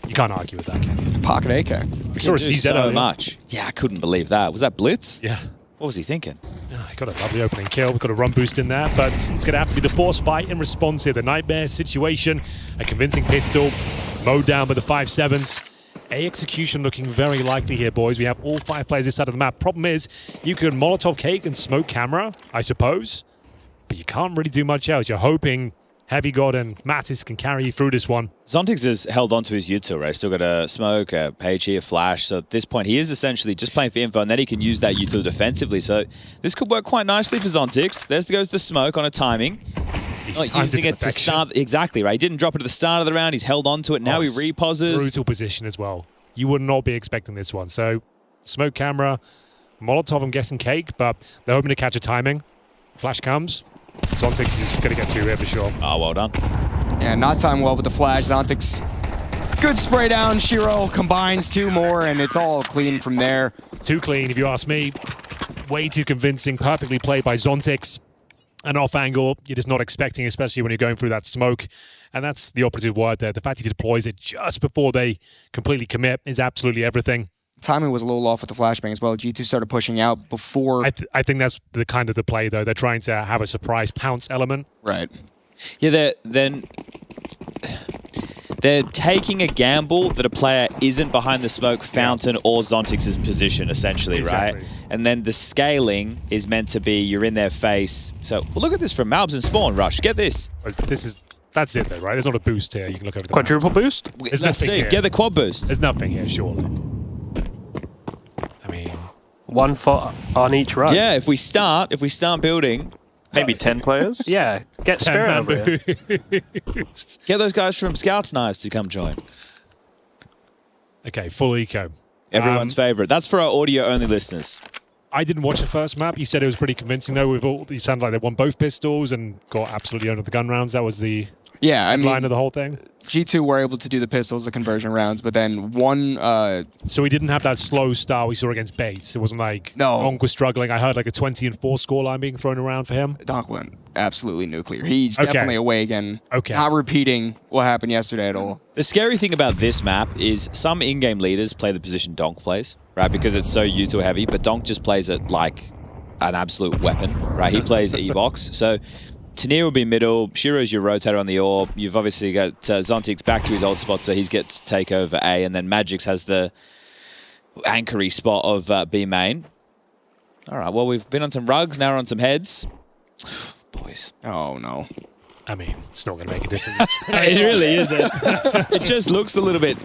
You can't argue with that, can you? Pocket AK. We saw a CZ so earlier. much. Yeah, I couldn't believe that. Was that Blitz? Yeah. What was he thinking? He got a lovely opening kill. We've got a run boost in there, but it's going to have to be the force fight in response here. The Nightmare situation, a convincing pistol, mowed down by the 5.7s. A execution looking very likely here, boys. We have all 5 players this side of the map. Problem is, you can Molotov cake and smoke camera, I suppose, but you can't really do much else. You're hoping Heavy God and Natus can carry you through this one. Zontix has held on to his util, right? Still got a smoke, a page here, flash. So at this point, he is essentially just playing for info, and then he can use that util defensively. So this could work quite nicely for Zontix. There goes the smoke on a timing. He's not using it to start. Exactly, right? He didn't drop it at the start of the round. He's held on to it. Now he reposes. Brutal position as well. You would not be expecting this one. So smoke camera, Molotov, I'm guessing cake, but they're hoping to catch a timing. Flash comes. Zontix is going to get 2 here for sure. Oh, well done. Yeah, not timed well with the flash. Zontix, good spray down. Shiro combines 2 more, and it's all clean from there. Too clean, if you ask me. Way too convincing. Perfectly played by Zontix. An off angle you're just not expecting, especially when you're going through that smoke. And that's the operative word there. The fact he deploys it just before they completely commit is absolutely everything. Timing was a little off with the flashbang as well. G2 started pushing out before. I think that's the kind of the play, though. They're trying to have a surprise pounce element. Right. Yeah, they're taking a gamble that a player isn't behind the smoke fountain or Zontix's position, essentially, Exactly. right? And then the scaling is meant to be you're in their face. So well, look at this from MOUZ and Spawn, Rush. Get this. That's it, though, right? There's not a boost here. You can look over the Quadruple boost? There's Let's nothing see. here. Get the quad boost. There's nothing here, surely. I mean, 1 foot on each run. Yeah, if we start building. Maybe 10 players? Yeah, get Spirit over here. Get those guys from Scouts Knives to come join. Okay, full eco. Everyone's favorite. That's for our audio-only listeners. I didn't watch the first map. You said it was pretty convincing, though. You sounded like they won both pistols and got absolutely owned with the gun rounds. That was the line of the whole thing. G2 were able to do the pistols, the conversion rounds, but then one... So we didn't have that slow start we saw against Bates. It wasn't like Donk was struggling. I heard like a 20-4 scoreline being thrown around for him. Donk went absolutely nuclear. He's definitely awake and not repeating what happened yesterday at all. The scary thing about this map is some in-game leaders play the position Donk plays, right? Because it's so util heavy, but Donk just plays it like an absolute weapon, right? He plays E-box. So Tanir will be middle. Shiro's your rotator on the orb. You've obviously got Zontix back to his old spot, so he gets to take over A, and then Magix has the anchory spot of B main. All right, well, we've been on some rugs, now we're on some heads. Boys. Oh, no. I mean, it's not going to make a difference. It really isn't. It just looks a little bit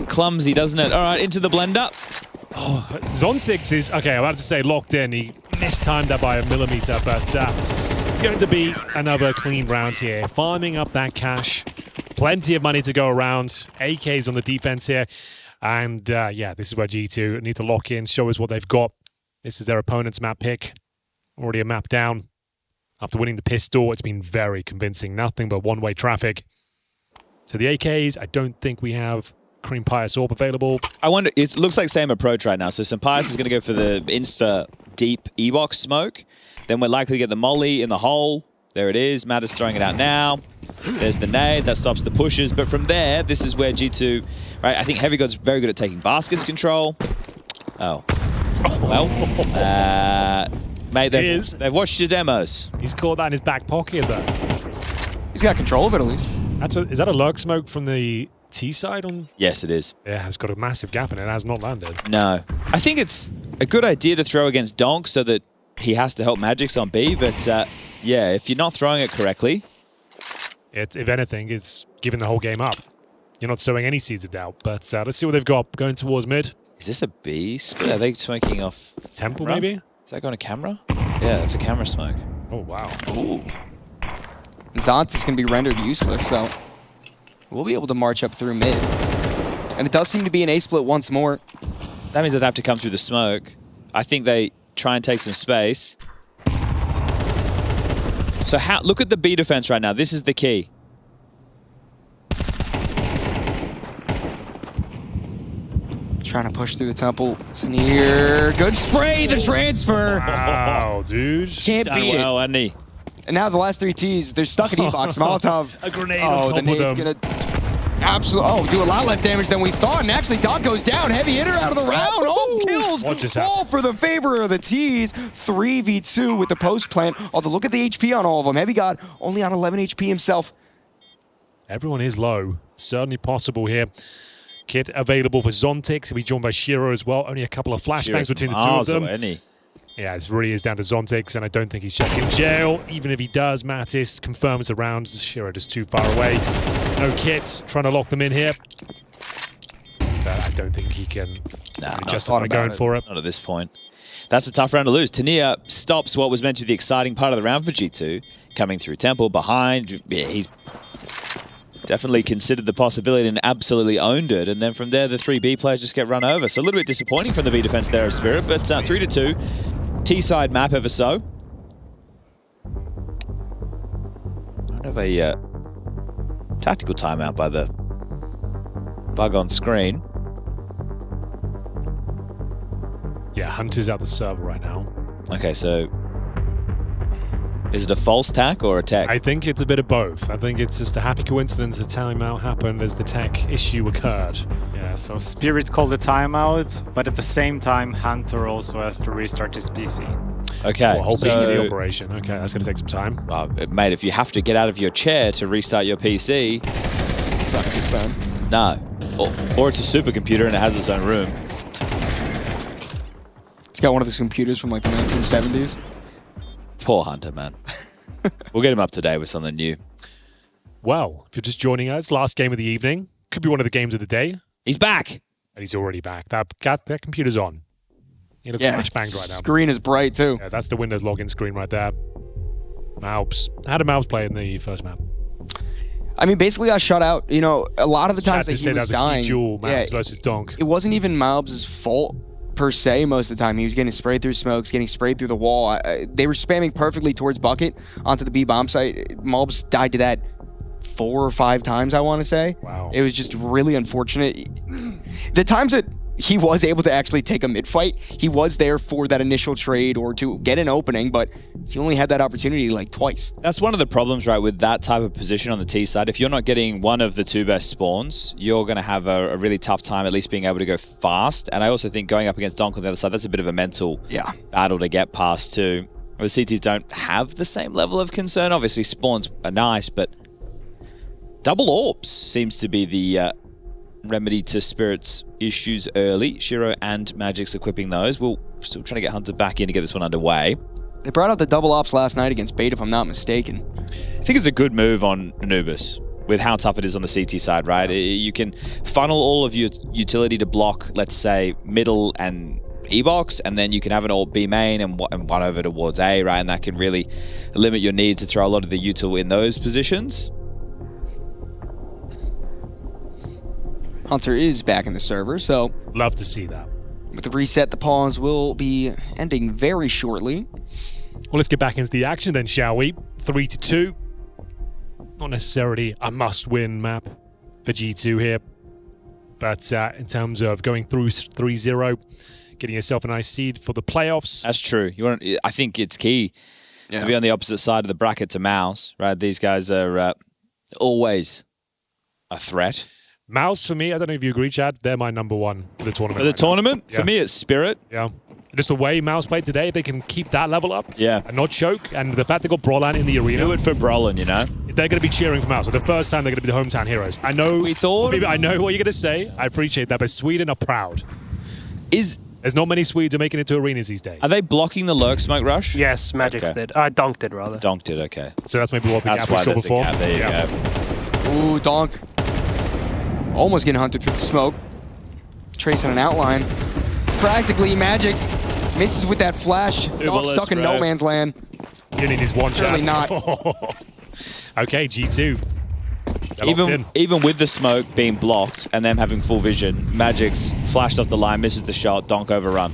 clumsy, doesn't it? All right, into the blender. Oh, Zontix is, okay, I'm about to say locked in. He mistimed that by a millimeter, but it's going to be another clean round here. Farming up that cash. Plenty of money to go around. AKs on the defense here. And yeah, this is where G2 need to lock in, show us what they've got. This is their opponent's map pick. Already a map down. After winning the pistol, it's been very convincing. Nothing but one-way traffic. So the AKs, I don't think we have Cream Pious Orb available. I wonder, it looks like same approach right now. So Pious is going to go for the insta deep E-box smoke. Then we're likely to get the molly in the hole. There it is. Matt is throwing it out now. There's the nade. That stops the pushes. But from there, this is where G2... Right, I think Heavy God's very good at taking baskets control. Oh. Well, mate, they've watched your demos. He's caught that in his back pocket, though. He's got control of it, at least. Is that a lurk smoke from the T side? On? Yes, it is. Yeah, it's got a massive gap in it. It has not landed. No. I think it's a good idea to throw against Donk so that he has to help Magix on B, but yeah, if you're not throwing it correctly... If anything, it's giving the whole game up. You're not sowing any seeds of doubt, but let's see what they've got. Going towards mid. Is this a B split? Are they smoking off... Temple, camera? maybe? Is that going to camera? Yeah, it's a camera smoke. Oh, wow. Ooh. Zont is going to be rendered useless, so we'll be able to march up through mid. And it does seem to be an A split once more. That means they'd have to come through the smoke. I think they try and take some space. So look at the B defense right now. This is the key. Trying to push through the temple. Tanir, good spray, the transfer. Wow, dude. Can't beat it. Well, hasn't he? And now the last 3 Ts, they're stuck in E-box. Molotov. A grenade on top the nade's of them. Gonna do a lot less damage than we thought. And actually, Doc goes down. Heavy hitter out of the round. Oh, kills. What just all happened? for the favor of the Ts. 3v2 with the post plant. Although look at the HP on all of them. Heavy God only on 11 HP himself. Everyone is low. Certainly possible here. Kit available for Zontix. He'll be joined by Shiro as well. Only a couple of flashbangs between the two of them. Yeah, it really is down to Zontix, and I don't think he's checking jail. Even if he does, Natus confirms the round. Shiro just too far away. No kits, trying to lock them in here. But I don't think he can justify going for it. Not at this point. That's a tough round to lose. Tania stops what was meant to be the exciting part of the round for G2. Coming through Temple, behind. Yeah, he's definitely considered the possibility and absolutely owned it. And then from there, the 3B players just get run over. So a little bit disappointing from the B defense there of Spirit, but 3-2. T-side map ever so. I'd have a tactical timeout by the bug on screen. Yeah, Hunter's out the server right now. Okay, so is it a false tack or a tech? I think it's a bit of both. I think it's just a happy coincidence the timeout happened as the tech issue occurred. Yeah, so Spirit called the timeout, but at the same time, Hunter also has to restart his PC. Okay. Well, whole PC operation. Okay, that's going to take some time. Mate, if you have to get out of your chair to restart your PC... It's not a good sign. No. Or it's a supercomputer and it has its own room. It's got one of those computers from like the 1970s. Poor Hunter, man. We'll get him up to date with something new. Well, if you're just joining us, last game of the evening. Could be one of the games of the day. He's back! And he's already back. That computer's on. He looks much banged right now. Screen is bright too. Yeah, that's the Windows login screen right there. MOUZ. How did MOUZ play in the first map? I mean, basically got shut out. You know, a lot of the times that he was dying. Duel, MOUZ versus Donk. It wasn't even MOUZ's fault per se most of the time. He was getting sprayed through smokes, getting sprayed through the wall. They were spamming perfectly towards Bucket onto the B bomb site. MOUZ died to that 4 or 5 times, I want to say. Wow. It was just really unfortunate. The times that he was able to actually take a mid-fight, he was there for that initial trade or to get an opening, but he only had that opportunity like twice. That's one of the problems, right, with that type of position on the T side. If you're not getting one of the 2 best spawns, you're going to have a really tough time at least being able to go fast. And I also think going up against Donk on the other side, that's a bit of a mental battle to get past too. The CTs don't have the same level of concern. Obviously, spawns are nice, but double orbs seems to be the remedy to Spirit's issues early. Shiro and Magic's equipping those. We're still trying to get Hunter back in to get this one underway. They brought out the double ops last night against Bait, if I'm not mistaken. I think it's a good move on Anubis with how tough it is on the CT side, right? You can funnel all of your utility to block, let's say, middle and E-box, and then you can have an all B main and one over towards A, right? And that can really limit your need to throw a lot of the util in those positions. Hunter is back in the server, so... Love to see that. With the reset, the pause will be ending very shortly. Well, let's get back into the action then, shall we? 3-2. Not necessarily a must-win map for G2 here. But in terms of going through 3-0, getting yourself a nice seed for the playoffs. That's true. I think it's key to be on the opposite side of the bracket to MOUZ, right? These guys are always a threat. MOUZ, for me, I don't know if you agree, Chad, they're my number one for the tournament. For the tournament? Yeah. For me, it's Spirit. Yeah. Just the way MOUZ played today, if they can keep that level up and not choke, and the fact they got Brolan in the arena. Do it for Brolan, you know? They're going to be cheering for MOUZ. For the first time, they're going to be the hometown heroes. I know. I know what you're going to say. I appreciate that, but Sweden are proud. There's not many Swedes are making it to arenas these days. Are they blocking the lurk smoke rush? Yes, Magic did. Donk did, rather. Donk did, okay. So that's maybe what we saw before. There you go. Ooh, Donk. Almost getting hunted through the smoke. Tracing an outline. Practically, Magic's misses with that flash. Donk stuck in no man's land. Getting his one shot. Certainly not. Okay, G2. Even with the smoke being blocked and them having full vision, Magic's flashed off the line, misses the shot, Donk overrun.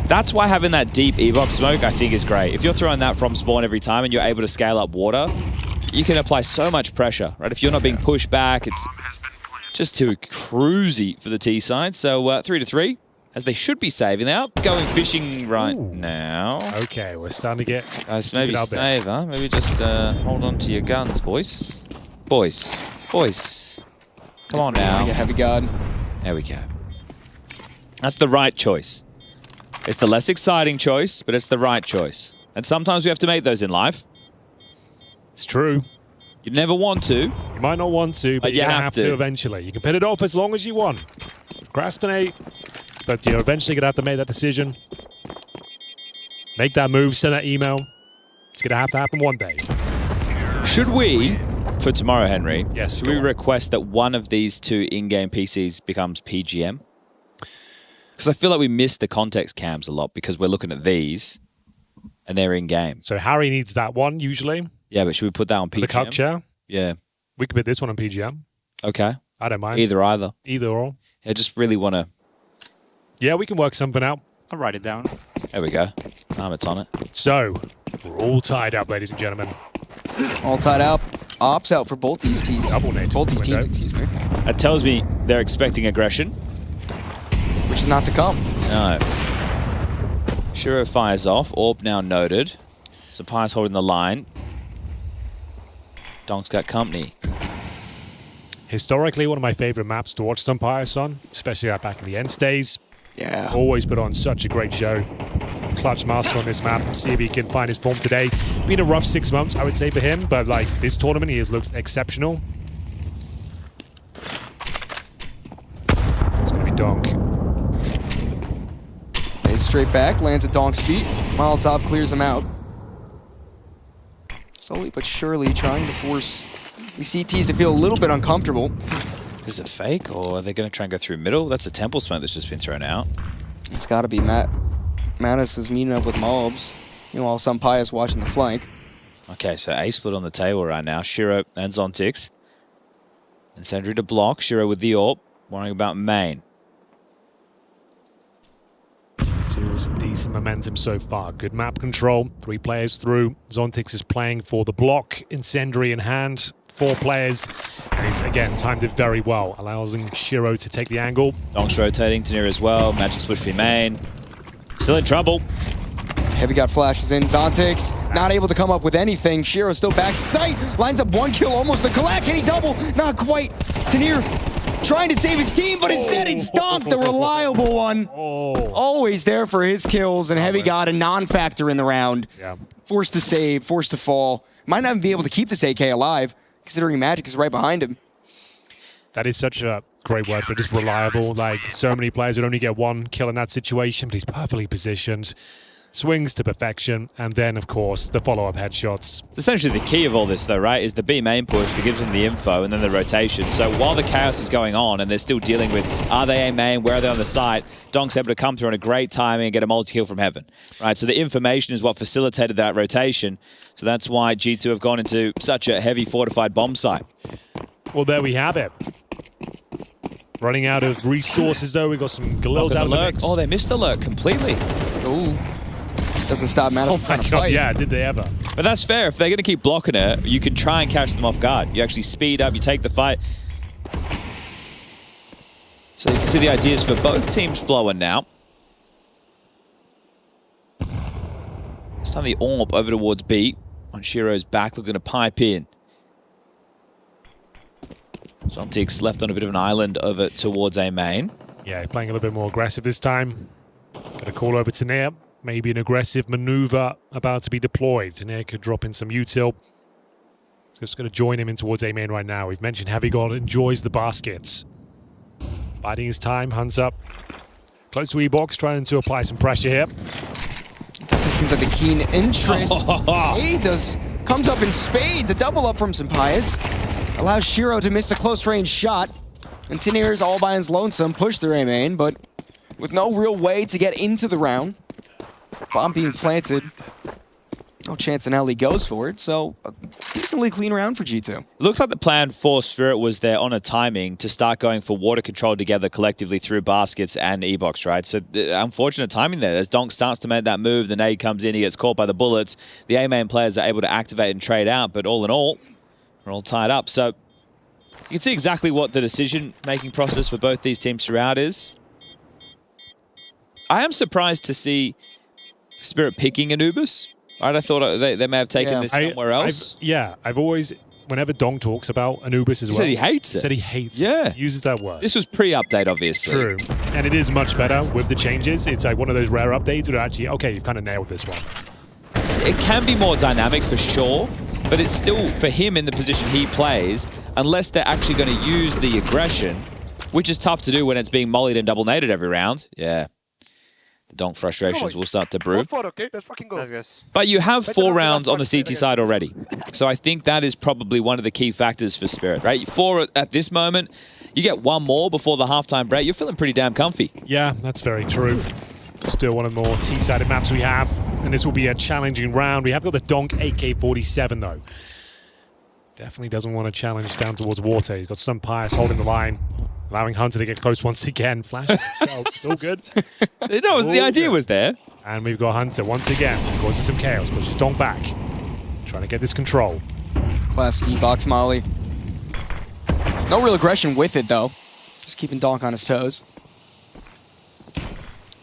That's why having that deep E-box smoke, I think, is great. If you're throwing that from spawn every time and you're able to scale up water, you can apply so much pressure, right? If you're not being pushed back, it's just too cruisy for the T side. So 3-3, as they should be saving. They are going fishing right now. Okay, we're starting to get... Guys, maybe save, huh? Maybe just hold on to your guns, boys. Boys. Come on now. Get heavy gun. There we go. That's the right choice. It's the less exciting choice, but it's the right choice. And sometimes we have to make those in life. It's true. You never want to. You might not want to, but you have to eventually. You can put it off as long as you want. Procrastinate, but you're eventually going to have to make that decision. Make that move, send that email. It's going to have to happen one day. Should we, for tomorrow, Henry, yes, should we request that one of these two in-game PCs becomes PGM? Because I feel like we miss the context cams a lot because we're looking at these and they're in-game. So Harry needs that one, usually. Yeah, but should we put that on PGM? The cup chair? Yeah. We could put this one on PGM. Okay. I don't mind. Either. Either or. I just really want to... Yeah, we can work something out. I'll write it down. There we go. It's on it. So, we're all tied up, ladies and gentlemen. All tied up. Ops out for both these teams. Double nade. Both these teams, excuse me. That tells me they're expecting aggression. Which is not to come. No. Shiro fires off. Orb now noted. Sapire's holding the line. Donk's got company. Historically, one of my favorite maps to watch Sampires on, especially back in the end days. Yeah. Always put on such a great show. Clutch master on this map. See if he can find his form today. Been a rough 6 months, I would say, for him, but like this tournament, he has looked exceptional. It's gonna be Donk. Fades straight back, lands at Donk's feet. MongolZ clears him out. Slowly but surely trying to force these CTs to feel a little bit uncomfortable. Is it fake, or are they going to try and go through middle? That's a temple smoke that's just been thrown out. It's got to be Natus is meeting up with MOUZ. Meanwhile, Sampires watching the flank. Okay, so A split on the table right now. Shiro and Zontix. And Sandry to block. Shiro with the AWP, worrying about main. Some decent momentum so far. Good map control. 3 players through. Zontix is playing for the block. Incendiary in hand. 4 players. And he's, again, timed it very well. Allowing Shiro to take the angle. Donk's rotating to near as well. Magic's push B main. Still in trouble. Heavy got flashes in. Zontix not able to come up with anything. Shiro still back sight. Lines up 1 kill. Almost a collect. Can he double? Not quite. Tanir trying to save his team, but instead it's Donk, the reliable one. Always there for his kills, and Heavy got a non-factor in the round. Yeah. Forced to save, forced to fall. Might not even be able to keep this AK alive, considering Magic is right behind him. That is such a great word for just reliable. Like, so many players would only get 1 kill in that situation, but he's perfectly positioned. Swings to perfection, and then, of course, the follow-up headshots. Essentially, the key of all this, though, right, is the B main push that gives them the info and then the rotation. So while the chaos is going on and they're still dealing with, are they A main, where are they on the site, Donk's able to come through on a great timing and get a multi-kill from heaven. Right, so the information is what facilitated that rotation. So that's why G2 have gone into such a heavy fortified bomb site. Well, there we have it. Running out of resources, though. We've got some Galils out of the mix. Oh, they missed the lurk completely. Ooh. Doesn't stop Natus from trying to fight. Yeah, did they ever? But that's fair. If they're going to keep blocking it, you can try and catch them off guard. You actually speed up, you take the fight. So you can see the ideas for both teams flowing now. This time the AWP over towards B. On Shiro's back, looking to pipe in. Zontix left on a bit of an island over towards A main. Yeah, playing a little bit more aggressive this time. Got a call over to Tanir. Maybe an aggressive maneuver about to be deployed. Tanir could drop in some util. Just going to join him in towards A main right now. We've mentioned Heavy God enjoys the baskets. Biding his time, hunts up. Close to E-box, trying to apply some pressure here. Definitely seems like a keen interest. Comes up in spades. A double up from Sampires. Allows Shiro to miss a close-range shot. And Tanir's all by his lonesome, push through A main, but with no real way to get into the round. Bomb being planted. No chance in hell he goes for it, so a decently clean round for G2. It looks like the plan for Spirit was there on a timing to start going for water control together collectively through baskets and E-box, right? So the unfortunate timing there. As Donk starts to make that move, the nade comes in, he gets caught by the bullets. The A-main players are able to activate and trade out, but all in all, we're all tied up. So you can see exactly what the decision-making process for both these teams throughout is. I am surprised to see Spirit picking Anubis. Right, I thought they may have taken this somewhere else. I've always, whenever Donk talks about Anubis as well. He said he hates it. Said he hates it. He uses that word. This was pre-update, obviously. True. And it is much better with the changes. It's like one of those rare updates where actually, okay, you've kind of nailed this one. It can be more dynamic for sure, but it's still, for him in the position he plays, unless they're actually going to use the aggression, which is tough to do when it's being mollied and double naded every round. Yeah. The donk frustrations will start to brew. Okay, let's fucking go. But you have 4 rounds on the CT side already. So I think that is probably one of the key factors for Spirit, right? 4 at this moment. You get 1 more before the halftime break. You're feeling pretty damn comfy. Yeah, that's very true. Still one of the more T-sided maps we have. And this will be a challenging round. We have got the donk AK-47 though. Definitely doesn't want to challenge down towards water. He's got some Pius holding the line. Allowing Hunter to get close once again. Flash themselves. It's all good. No, the idea was there. And we've got Hunter once again. Causes some chaos. Pushes donk back. Trying to get this control. Classic E-box molly. No real aggression with it, though. Just keeping donk on his toes.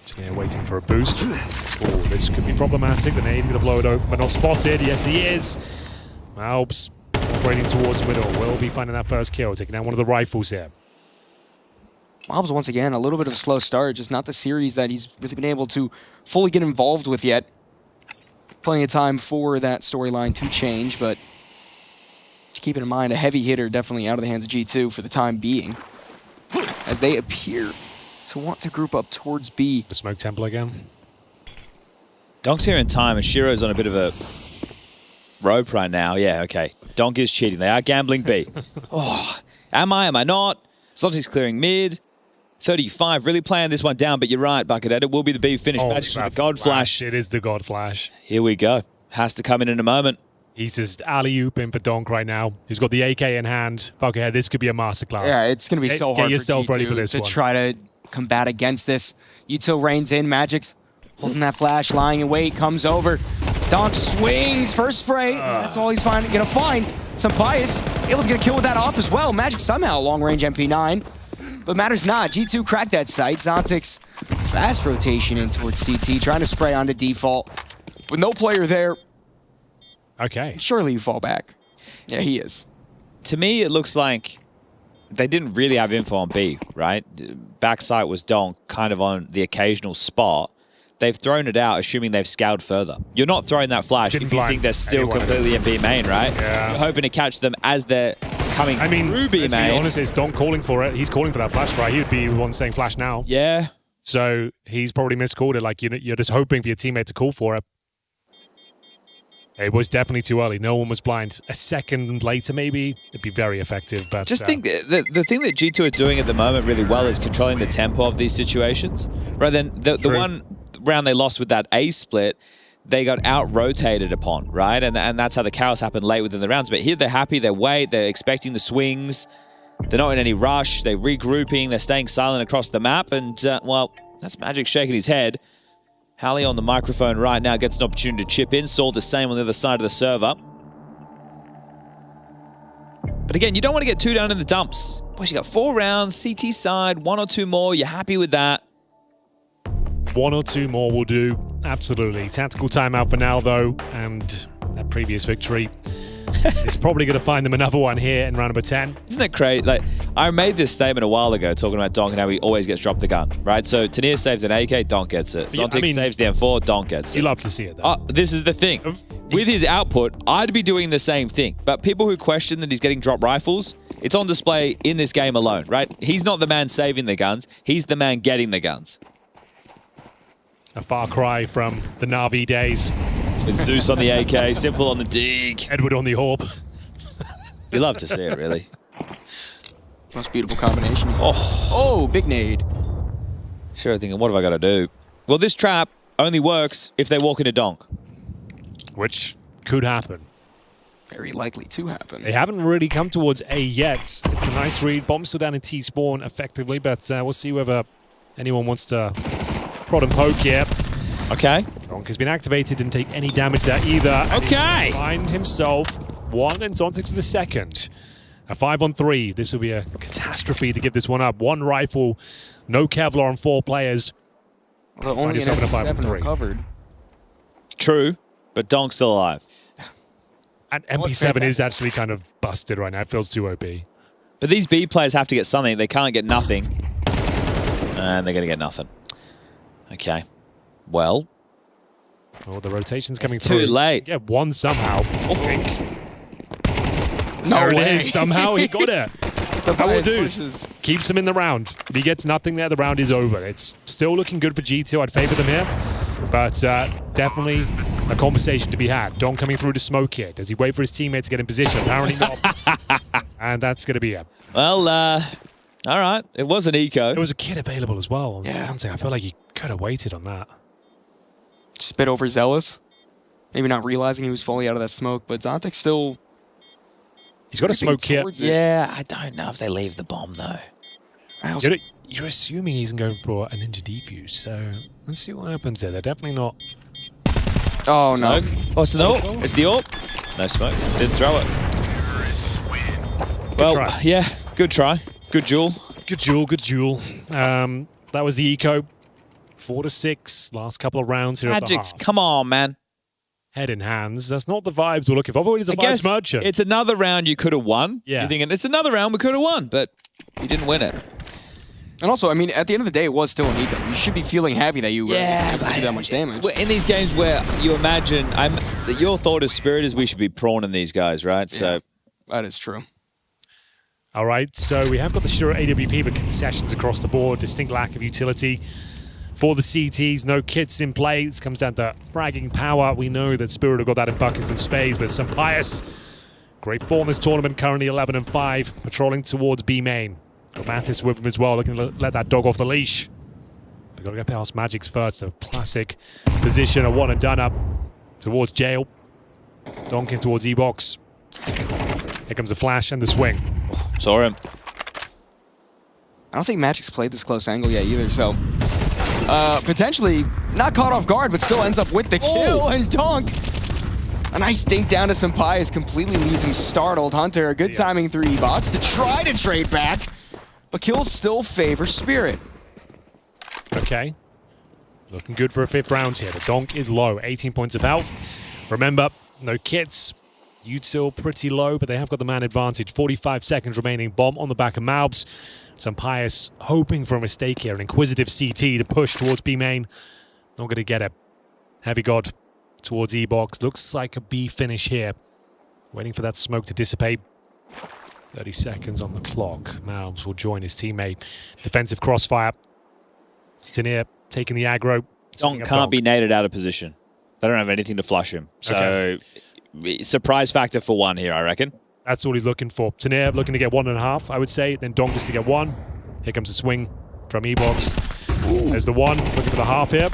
Snare waiting for a boost. Oh, this could be problematic. The nade going to blow it open, but not spotted. Yes, he is. MOUZ operating towards middle. Will be finding that first kill. Taking down one of the rifles here. MOUZ, once again, a little bit of a slow start. Just not the series that he's really been able to fully get involved with yet. Plenty of time for that storyline to change, but just keeping in mind, a heavy hitter definitely out of the hands of G2 for the time being, as they appear to want to group up towards B. The smoke temple again. Donk's here in time, and Shiro's on a bit of a rope right now. Yeah, okay. Donk is cheating. They are gambling B. Oh, am I? Am I not? Zonti's clearing mid. 35, really playing this one down, but you're right, Buckethead. It will be the B finish. Magic's with the God Flash. It is the God Flash. Here we go. Has to come in a moment. He's just alley-ooping for donk right now. He's got the AK in hand. Buckethead, this could be a masterclass. Yeah, it's going to be so hard Get yourself for G2 ready for this to one. try to combat against this. Util reigns in. Magic's holding that flash, lying in wait, comes over. Donk swings, first spray. That's all he's going to find. Some Pius, able to get a kill with that op as well. Magic somehow long-range MP9. But matters not. G2 cracked that site. Zontic's fast rotation in towards CT, trying to spray onto default. With no player there. Okay. Surely you fall back. Yeah, he is. To me, it looks like they didn't really have info on B, right? Backside was donk, kind of on the occasional spot. They've thrown it out, assuming they've scoured further. You're not throwing that flash if you think they're still completely in B main, right? Yeah. You're hoping to catch them as they're coming through B let's main. be honest, it's donk calling for it. He's calling for that flash, right? He'd be the one saying flash now. Yeah. So he's probably miscalled it. Like, you're just hoping for your teammate to call for it. It was definitely too early. No one was blind. A second later, maybe, it'd be very effective. But Just think the thing that G2 are doing at the moment really well is controlling the tempo of these situations. Rather than the one round they lost with that A split, they got out-rotated upon, right? And that's how the chaos happened late within the rounds. But here they're happy, they wait, they're expecting the swings. They're not in any rush, they're regrouping, they're staying silent across the map. And, well, that's Magic shaking his head. Hallie on the microphone right now gets an opportunity to chip in. Saw the same on the other side of the server. But again, you don't want to get too down in the dumps. Boys, you got 4 rounds, CT side, 1 or 2 more. You're happy with that. 1 or 2 more will do. Absolutely. Tactical timeout for now, though. And that previous victory is probably going to find them another one here in round number 10. Isn't it crazy? Like, I made this statement a while ago talking about donk and how he always gets dropped the gun, right? So Tania saves an AK, donk gets it. Zontic saves the M4, donk gets it. You love to see it, though. This is the thing. With his output, I'd be doing the same thing. But people who question that he's getting dropped rifles, it's on display in this game alone, right? He's not the man saving the guns. He's the man getting the guns. A far cry from the Na'Vi days. With Zeus on the AK, Simple on the dig. Edward on the Orb. You love to see it, really. Most beautiful combination. Oh, big nade. Sure, thinking, what have I got to do? Well, this trap only works if they walk into donk. Which could happen. Very likely to happen. They haven't really come towards A yet. It's a nice read. Bomb still down in T spawn effectively, but we'll see whether anyone wants to prod and poke here. Okay. Donk has been activated, didn't take any damage there either. Okay. Find himself 1 and Zontic to the second. A 5-on-3. This will be a catastrophe to give this one up. 1 rifle, no Kevlar on 4 players. Although only an MP7 recovered. True, but donk's still alive. And MP7 is actually kind of busted right now. It feels too OP. But these B players have to get something. They can't get nothing. And they're going to get nothing. Okay. Well. Oh, the rotation's coming it's through. Too late. Yeah, 1 somehow. I think. No there way. it is. Somehow he got it. That will do. Keeps him in the round. If he gets nothing there, the round is over. It's still looking good for G2. I'd favor them here. But definitely a conversation to be had. Don coming through to smoke here. Does he wait for his teammate to get in position? Apparently not. And that's going to be it. Well, all right. It was an eco. There was a kid available as well. Yeah. I feel like he could have waited on that. Just a bit overzealous. Maybe not realizing he was fully out of that smoke, but Zontic still... He's got a smoke here. Yeah, I don't know if they leave the bomb, though. You're assuming he's going for a ninja defuse, so let's see what happens there. They're definitely not... Oh, no. Oh, it's the AWP. It's the AWP. No smoke. Didn't throw it. Well, try. Yeah, good try. Good duel. Good duel, good duel. That was the eco. 4-6, last couple of rounds here Magic's, at the half. come on, man. Head in hands. That's not the vibes we're looking for. Otherwise, it's a vibes merchant. It's another round you could have won. Yeah. You're thinking, it's another round we could have won, but you didn't win it. And also, I mean, at the end of the day, it was still an eco. You should be feeling happy that you were able to do that much damage. In these games where you imagine, your thought as Spirit is we should be prawning these guys, right? Yeah, so that is true. All right, so we have got the Shiro AWP, but concessions across the board. Distinct lack of utility for the CTs. No kits in play. This comes down to fragging power. We know that Spirit have got that in buckets and spades, but some bias. Great form this tournament, currently 11-5, patrolling towards B main. Got Natus with him as well, looking to let that dog off the leash. We've got to get past Magic's first. A classic position, a one and done up towards jail. Donking towards E-Box. Here comes the flash and the swing. Saw him. I don't think Magic's played this close angle yet either, so... potentially not caught off guard, but still ends up with the kill and dunk. A nice dink down to Sampai's completely leaves him startled. Hunter, a good timing through E-Box to try to trade back, but kills still favor Spirit. Okay. Looking good for a fifth round here. The donk is low, 18 points of health. Remember, no kits. Util pretty low, but they have got the man advantage. 45 seconds remaining. Bomb on the back of MOUZ. Sampai's hoping for a mistake here. An inquisitive CT to push towards B main. Not going to get it. Heavy God towards E-Box. Looks like a B finish here. Waiting for that smoke to dissipate. 30 seconds on the clock. MOUZ will join his teammate. Defensive crossfire. Tanier taking the aggro. Donk can't be naded out of position. They don't have anything to flush him. So, surprise factor for one here, I reckon. That's all he's looking for. Tanier looking to get 1.5, I would say. Then Donk just to get 1. Here comes the swing from E-Box. There's the 1. Looking for the half here.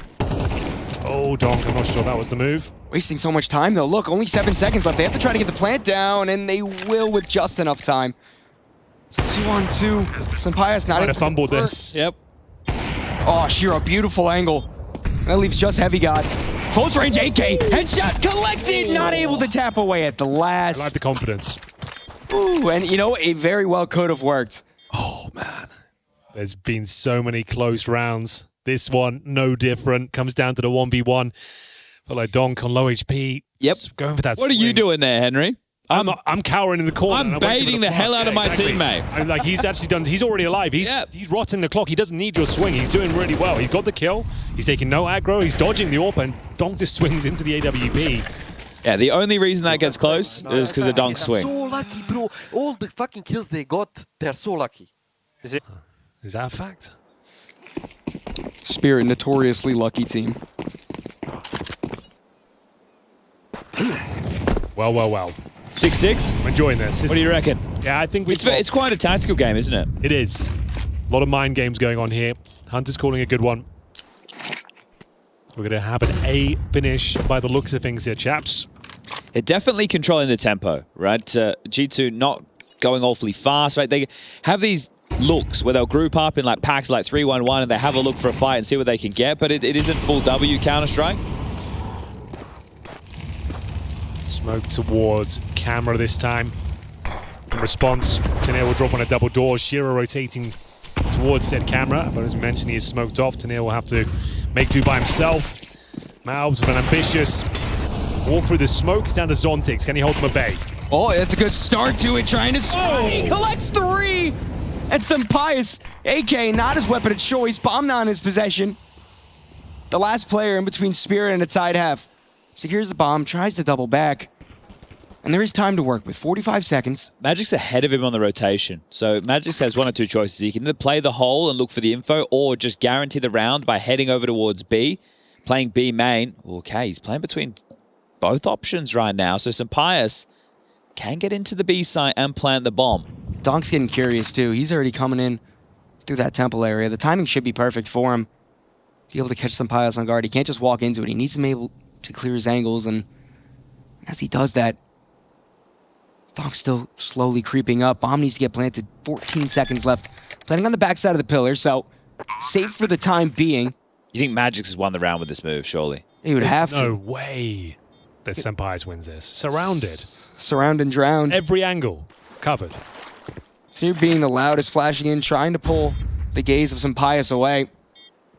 Oh, Donk, I'm not sure that was the move. Wasting so much time, though. Look, only 7 seconds left. They have to try to get the plant down, and they will with just enough time. So 2-on-2. Sampai's not able to fumble this. Yep. Oh, Shiro, beautiful angle. That leaves just Heavy God. Close range AK. Headshot collected. Not able to tap away at the last. I like the confidence. Ooh, and you know, it very well could have worked. Oh, man. There's been so many close rounds. This one, no different. Comes down to the 1v1. Feel like Donk on low HP. Yep. Going for that What are you doing there, Henry? I'm cowering in the corner. I'm baiting the hell out of my teammate. I'm like, he's actually done. He's already alive. He's rotting the clock. He doesn't need your swing. He's doing really well. He's got the kill. He's taking no aggro. He's dodging the AWP, and Donk just swings into the AWP. Yeah, the only reason that gets close is because of Donk's swing. So lucky, bro. All the fucking kills they got, they're so lucky. Is that a fact? Spirit, notoriously lucky team. Well. 6-6? I'm enjoying this. What do you reckon? Yeah, I think it's quite a tactical game, isn't it? It is. A lot of mind games going on here. Hunter's calling a good one. We're going to have an A finish by the looks of things here, chaps. They're definitely controlling the tempo, right? G2 not going awfully fast, right? They have these looks where they'll group up in like packs like 3-1-1 and they have a look for a fight and see what they can get, but it isn't full W Counter-Strike. Smoke towards camera this time. In response, Tanier will drop on a double door. Shiro rotating towards said camera, but as we mentioned, he is smoked off. Tanier will have to make do by himself. MOUZ with an ambitious all through the smoke. It's down to Zontix. Can he hold him at bay? Oh, it's a good start to it, trying to He collects 3! And Sampai's AK, not his weapon of choice. Bomb not in his possession. The last player in between Spirit and a tied half. Secures the bomb, tries to double back. And there is time to work with, 45 seconds. Magic's ahead of him on the rotation. So Magic has one or two choices. He can either play the hole and look for the info or just guarantee the round by heading over towards B, playing B main. Okay, he's playing between both options right now. So Sampaius can get into the B site and plant the bomb. Donk's getting curious too. He's already coming in through that temple area. The timing should be perfect for him. Be able to catch Sampaius on guard. He can't just walk into it. He needs to be able to clear his angles, and as he does that, Donk's still slowly creeping up. Bomb needs to get planted. 14 seconds left. Planting on the backside of the pillar, so safe for the time being. You think Magix has won the round with this move, surely? He would have to. No way that Sampaius wins this. Surrounded. Surround and drowned. Every angle covered. So you're being the loudest, flashing in, trying to pull the gaze of Sampaius away.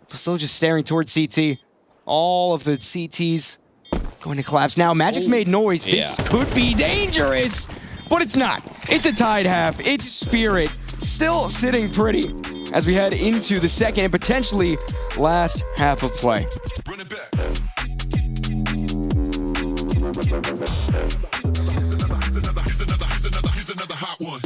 But still just staring towards CT. All of the CTs going to collapse. Now, Magic's made noise. This could be dangerous, but it's not. It's a tied half. It's Spirit still sitting pretty as we head into the second and potentially last half of play. Run it back. Here's another hot one.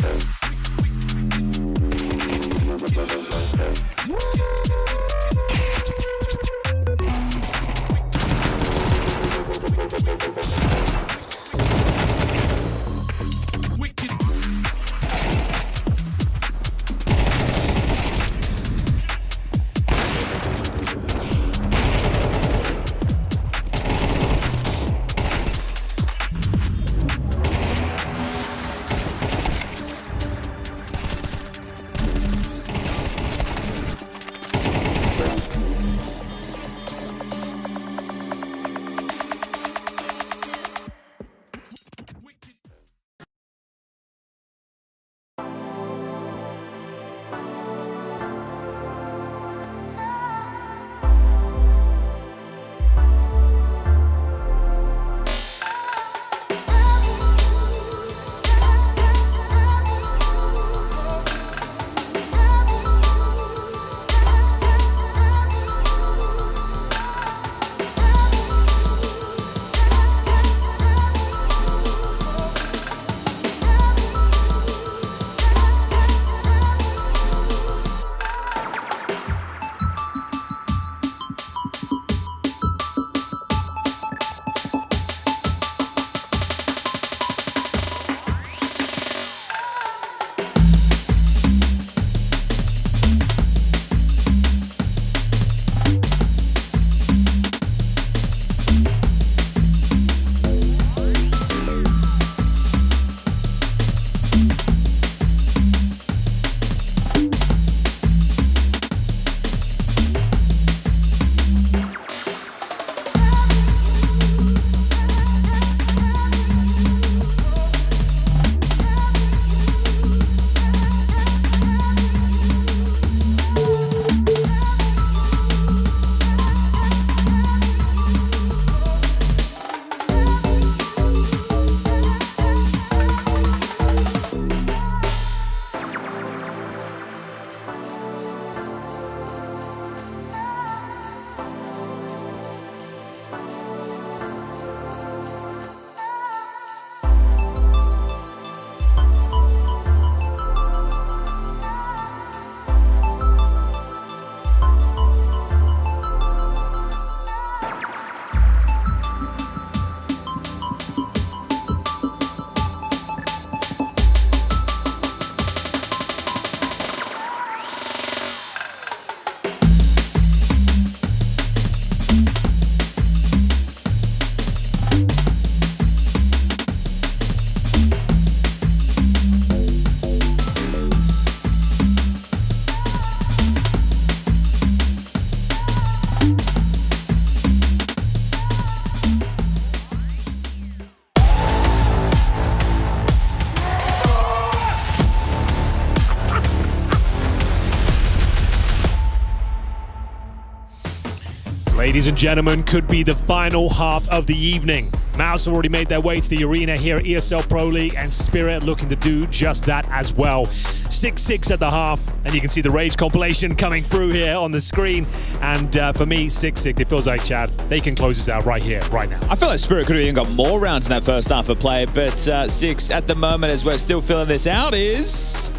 Ladies and gentlemen, could be the final half of the evening. MOUZ have already made their way to the arena here at ESL Pro League, and Spirit looking to do just that as well. 6-6 at the half, and you can see the Rage compilation coming through here on the screen. And for me, 6-6, it feels like, Chad, they can close this out right here, right now. I feel like Spirit could have even got more rounds in that first half of play, but 6 at the moment as we're still filling this out is...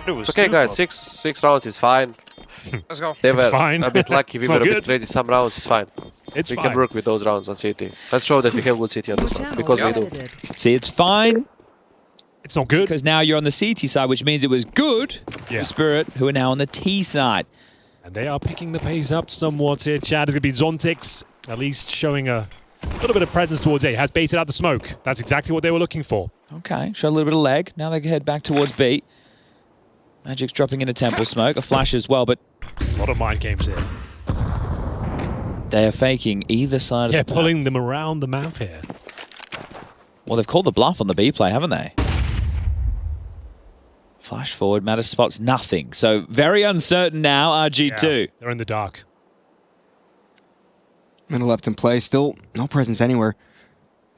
It's okay, guys. Six rounds is fine. Let's go. They were It's fine. a bit lucky. We It's were all a good. bit crazy some rounds. It's fine. It's we fine. can work with those rounds on CT. Let's show that we have good CT on this one, because we do. See, it's fine. It's not good. Because now you're on the CT side, which means it was good for Spirit, who are now on the T side. And they are picking the pace up somewhat here. Chad is going to be Zontix, at least showing a little bit of presence towards A. Has baited out the smoke. That's exactly what they were looking for. Okay, show a little bit of leg. Now they can head back towards B. Magic's dropping in a temple smoke, a flash as well, but... A lot of mind games here. They are faking either side of the map. pulling them around the map here. Well, they've called the bluff on the B play, haven't they? Flash forward, Natus spots nothing. So very uncertain now, RG2. Yeah, they're in the dark. Middle left in play, still no presence anywhere.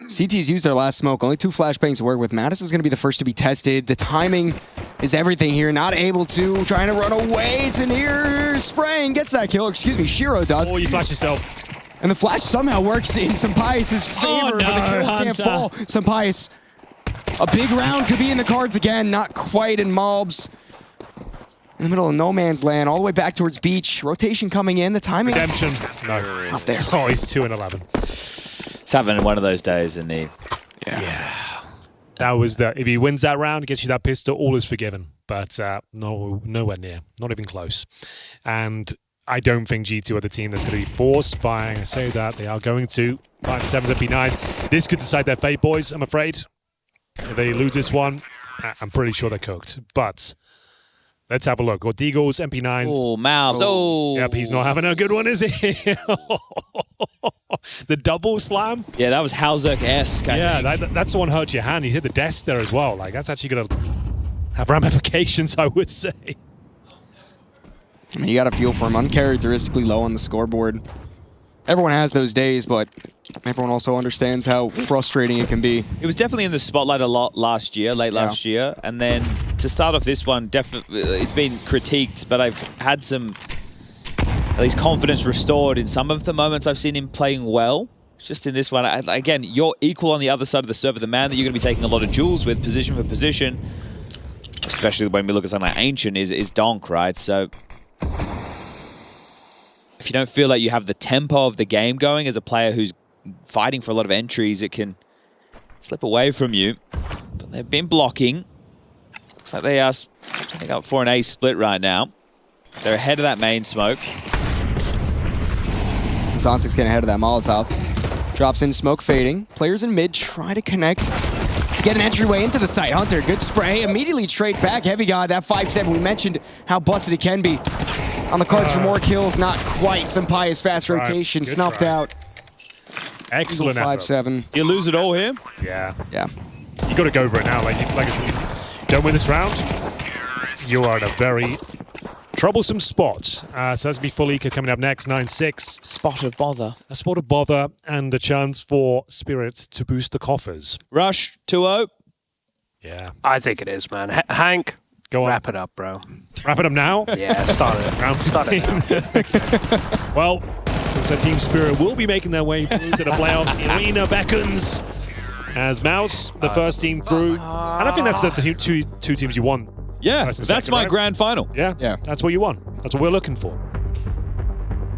CT's used their last smoke, only 2 flashbangs to work with. Natus is going to be the first to be tested. The timing is everything here, not able to, trying to run away. It's near spraying, gets that kill, excuse me, Shiro does. Oh, you flash yourself. And the flash somehow works in Sampai's favor, but the kills can't fall. Sampais, a big round could be in the cards again, not quite in MOUZ. In the middle of no man's land, all the way back towards beach. Rotation coming in, the timing. Redemption. No. Not there. Oh, he's 2-11. It's having one of those days, isn't he? Yeah. That was the... If he wins that round, gets you that pistol, all is forgiven. But nowhere near. Not even close. And I don't think G2 are the team that's going to be forced by... I say that. They are going to 5-7s and P9s. This could decide their fate, boys, I'm afraid. If they lose this one, I'm pretty sure they're cooked. But... Let's have a look. Got Deagles, MP9s. Oh, MOUZ. Oh. Yep, he's not having a good one, is he? The double slam? Yeah, that was Hauser-esque, I think. That's the one hurt your hand. He's hit the desk there as well. Like, that's actually going to have ramifications, I would say. I mean, you got to feel for him. Uncharacteristically low on the scoreboard. Everyone has those days, but everyone also understands how frustrating it can be. It was definitely in the spotlight a lot last year, late last year. And then to start off this one, definitely it's been critiqued, but I've had some, at least confidence restored in some of the moments I've seen him playing well. It's just in this one, again, you're equal on the other side of the server. The man that you're going to be taking a lot of duels with, position for position, especially when we look at something like Ancient, is Donk, right? So... if you don't feel like you have the tempo of the game going as a player who's fighting for a lot of entries, it can slip away from you. But they've been blocking. Looks like they are setting up for an A split right now. They're ahead of that main smoke. Zontic's getting ahead of that Molotov. Drops in, smoke fading. Players in mid try to connect to get an entryway into the site. Hunter, good spray. Immediately straight back. Heavy God, that 5-7. We mentioned how busted it can be. On the cards for more kills, not quite. Sampai's fast rotation snuffed out. Excellent effort. 5-7. You lose it all here? Yeah. Yeah. You got to go for it now. Like I said, if you don't win this round, you are in a very troublesome spot. So that's going to be Fulika coming up next, 9-6. Spot of bother. A spot of bother and a chance for Spirit to boost the coffers. Rush, 2-0. Yeah. I think it is, man. Hank, go on. Wrap it up, bro. Wrap it up now? Yeah, start it. Round 15. Start it now. Well, looks like Team Spirit will be making their way through to the playoffs. The arena beckons as MOUZ, the first team through. And I think that's the two teams you want. Yeah, That's that's my grand final. Yeah, that's what you want. That's what we're looking for.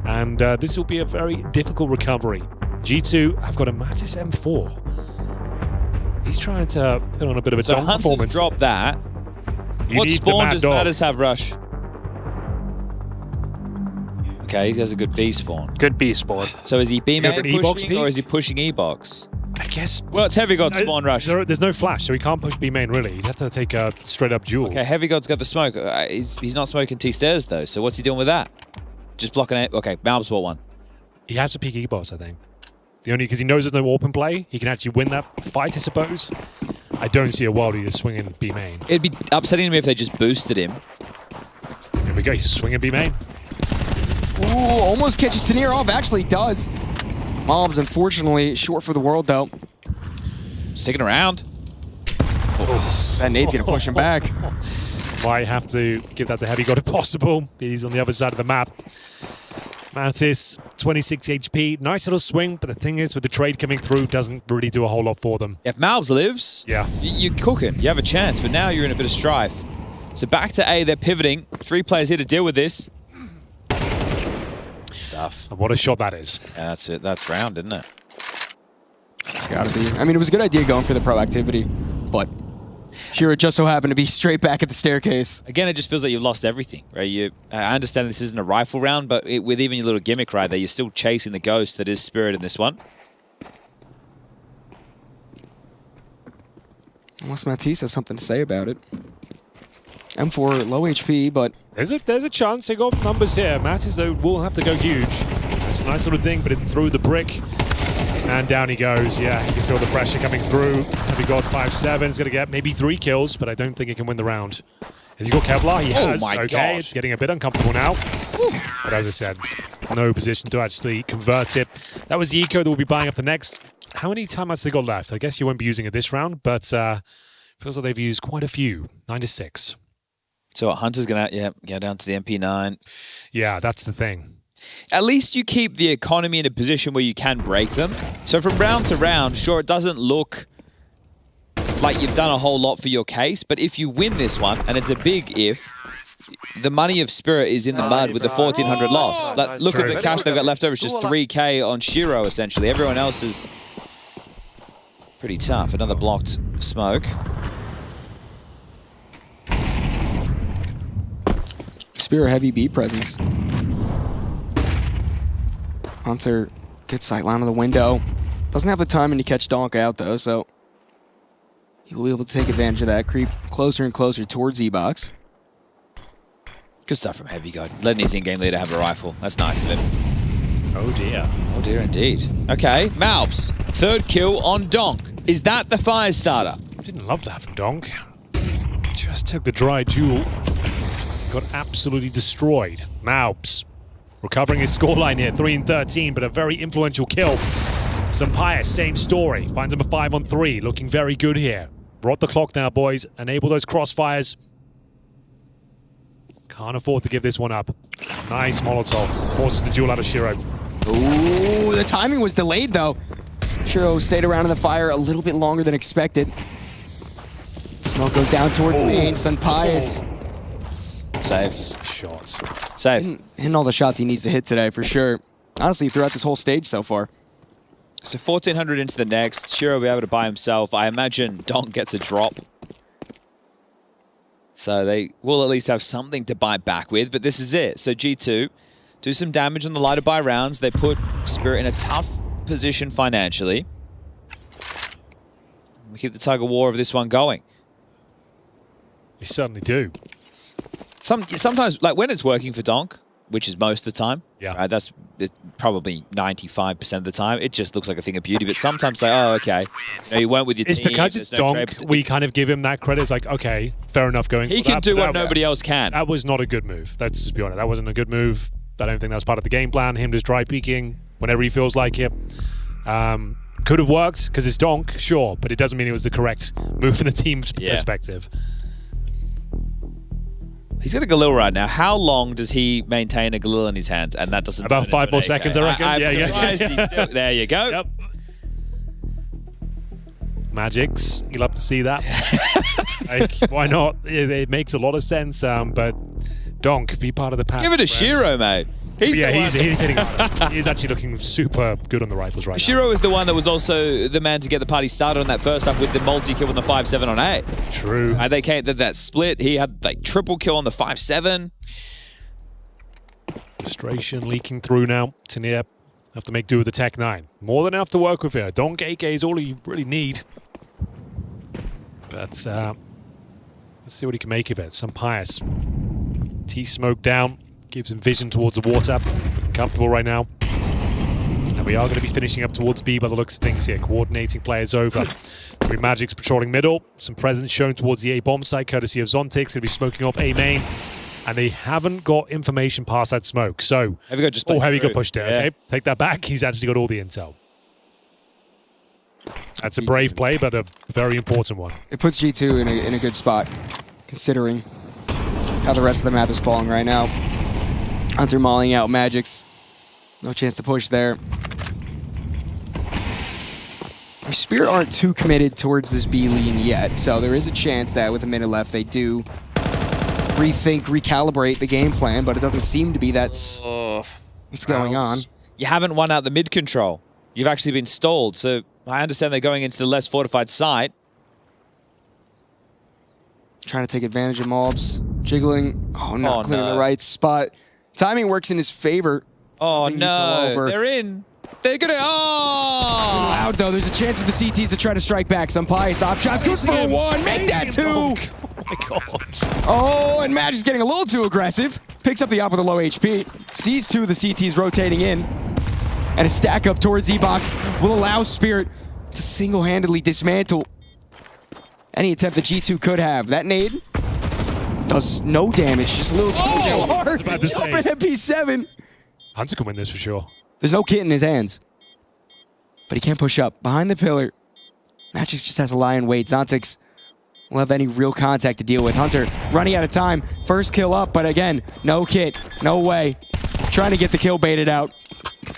And this will be a very difficult recovery. G2 have got a Mattis M4. He's trying to put on a bit of a dog performance. Drop that. What spawn does Natus have, Rush? Okay, he has a good B spawn. Good B spawn. So is he B main pushing peak? or is he pushing E-box? I guess. Well, it's Heavy God spawn, Rush. There's no flash, so he can't push B main, really. He'd have to take a straight-up duel. Okay, Heavy God's got the smoke. He's not smoking T-stairs, though, so what's he doing with that? Just blocking it? Okay, MOUZ bought one. He has to peek E-box, I think. Because he knows there's no open play, he can actually win that fight, I suppose. I don't see a world where he's swinging B main. It'd be upsetting me if they just boosted him. Here we go, he's swinging B main. Ooh, almost catches Tanir off, actually does. MOUZ, unfortunately, short for the world, though. Sticking around. That nade's going to push him back. Might have to give that to Heavy God if possible. He's on the other side of the map. Natus, 26 HP. Nice little swing, but the thing is, with the trade coming through, doesn't really do a whole lot for them. If MOUZ lives, yeah, you're cooking. You have a chance, but now you're in a bit of strife. So back to A, they're pivoting. 3 players here to deal with this. Stuff. And what a shot that is. Yeah, that's it. That's round, isn't it? It's got to be. I mean, it was a good idea going for the proactivity, but Shiro just so happened to be straight back at the staircase. Again, it just feels like you've lost everything, right? I understand this isn't a rifle round, but with even your little gimmick right there, you're still chasing the ghost that is Spirit in this one. Unless Matisse has something to say about it. M4 low HP, but there's a chance. They got numbers here. Matisse, though, will have to go huge. It's a nice little ding, but it's through the brick. And down he goes. Yeah, you can feel the pressure coming through. Have he got 5-7? He's going to get maybe 3 kills, but I don't think he can win the round. Has he got Kevlar? He has. Oh my okay, God. It's getting a bit uncomfortable now. But as I said, no position to actually convert it. That was the eco that we'll be buying up the next. How many timeouts they got left? I guess you won't be using it this round, but feels like they've used quite a few. 9-6. So Hunter's going to go down to the MP9. Yeah, that's the thing. At least you keep the economy in a position where you can break them. So from round to round, sure, it doesn't look like you've done a whole lot for your case, but if you win this one, and it's a big if, the money of Spirit is in the mud with the 1,400 loss. Look at the cash they've got left over. It's just 3K on Shiro, essentially. Everyone else is pretty tough. Another blocked smoke. Spirit heavy B presence. Hunter gets sightline of the window. Doesn't have the timing to catch Donk out, though, so he will be able to take advantage of that. Creep closer and closer towards E-Box. Good stuff from Heavy God. Letting his in-game leader have a rifle. That's nice of him. Oh, dear. Oh, dear, indeed. Okay, MOUZ. 3rd kill on Donk. Is that the fire starter? Didn't love that from Donk. Just took the dry jewel. Got absolutely destroyed. MOUZ. Recovering his scoreline here, 3-13, but a very influential kill. Sampaya, same story. Finds him a 5-on-3, looking very good here. Brought the clock now, boys. Enable those crossfires. Can't afford to give this one up. Nice Molotov. Forces the duel out of Shiro. Ooh, the timing was delayed, though. Shiro stayed around in the fire a little bit longer than expected. Smoke goes down towards lane. Sampaya. Save. Shots. Save. Hitting all the shots he needs to hit today, for sure. Honestly, throughout this whole stage so far. So 1,400 into the next. Shiro will be able to buy himself. I imagine Donk gets a drop. So they will at least have something to buy back with, but this is it. So G2 do some damage on the lighter buy rounds. They put Spirit in a tough position financially. We keep the tug of war of this one going. You certainly do. Sometimes, like when it's working for Donk, which is most of the time, yeah, that's probably 95% of the time, it just looks like a thing of beauty. But sometimes, like, oh, okay, you went with your it's team. Because it's Donk, we kind of give him that credit. It's like, okay, fair enough going He for that. can do what nobody else can. That was not a good move. Let's just be honest. That wasn't a good move. I don't think that was part of the game plan. Him just dry peeking whenever he feels like it. Could have worked because it's Donk, sure, but it doesn't mean it was the correct move from the team's perspective. He's got a Galil right now. How long does he maintain a Galil in his hand? And that doesn't about 5 more seconds, I reckon. I'm surprised he's still, there you go. Yep. Magics, you'll have to see that. Like, why not? It makes a lot of sense, but Donk, be part of the pack. Give it to Shiro, mate. He's hitting hard. He's actually looking super good on the rifles right now. Shiro is the one that was also the man to get the party started on that first half with the multi-kill on the 5-7 on A. True. And they came that split. He had like triple kill on the 5-7. Frustration leaking through now. Tania have to make do with the Tech 9. More than enough to work with here. Donk AK is all you really need. But let's see what he can make of it. Some pious. T-smoke down. Gives him vision towards the water. Looking comfortable right now. And we are going to be finishing up towards B by the looks of things here. Coordinating players over. Three Magics patrolling middle. Some presence shown towards the A bomb site, courtesy of Zontic. Going to be smoking off A main. and they haven't got information past that smoke. So, Heavy got just Heavy got through. pushed there. Yeah. Okay, take that back. He's actually got all the intel. That's a brave play, but a very important one. It puts G2 in a good spot, considering how the rest of the map is falling right now. Hunter mauling out Magix. No chance to push there. Spirit aren't too committed towards this B lane yet, so there is a chance that with a minute left they do rethink, recalibrate the game plan, but it doesn't seem to be that's what's going on. You haven't won out the mid control. You've actually been stalled, so I understand they're going into the less fortified site. Trying to take advantage of mobs. Jiggling. Oh, not clearing the right spot. Timing works in his favor. Oh, no. They're in. They're going to... Oh! Loud, though. There's a chance for the CTs to try to strike back. Some pious op shots. Good for a one. Make that two. Oh, my God. Oh, and Madge is getting a little too aggressive. Picks up the op with a low HP. Sees two of the CTs rotating in. And a stack up towards E-Box will allow Spirit to single-handedly dismantle any attempt that G2 could have. That nade does no damage, just a little too hard. Jumping at P7. Hunter can win this for sure. There's no kit in his hands. But he can't push up. Behind the pillar, Magix just has to lie in wait. Zontix will have any real contact to deal with. Hunter running out of time. First kill up, but again, no kit. No way. Trying to get the kill baited out.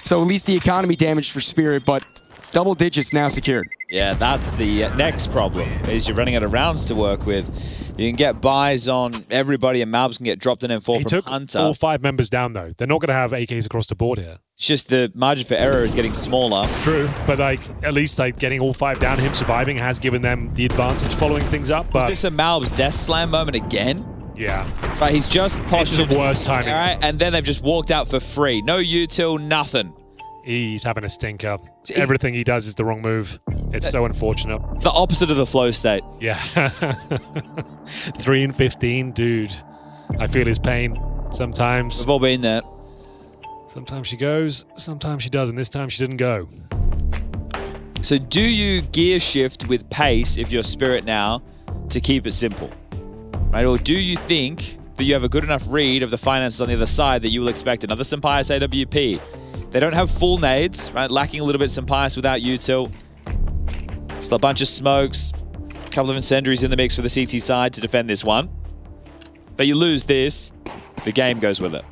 So at least the economy damaged for Spirit, but double digits now secured. Yeah, that's the next problem, is you're running out of rounds to work with. You can get buys on everybody, and MOUZ can get dropped in M4 from He took Hunter. all 5 members down, though. They're not going to have AKs across the board here. It's just the margin for error is getting smaller. True, but like at least like getting all 5 down, him surviving has given them the advantage following things up. But Is this a MOUZ death slam moment again? Yeah. Right, he's just postured. It's the worst timing. All right, and then they've just walked out for free. No util, nothing. He's having a stinker. Everything he does is the wrong move. It's so unfortunate. It's the opposite of the flow state. Yeah. 3 and 15, dude. I feel his pain sometimes. We've all been there. Sometimes she goes, sometimes she doesn't. This time she didn't go. So do you gear shift with pace if you're Spirit now to keep it simple? Right? Or do you think that you have a good enough read of the finances on the other side that you will expect another Sampaius AWP? They don't have full nades, right? Lacking a little bit Sampaius without util. Still a bunch of smokes. A couple of incendiaries in the mix for the CT side to defend this one. But you lose this, the game goes with it.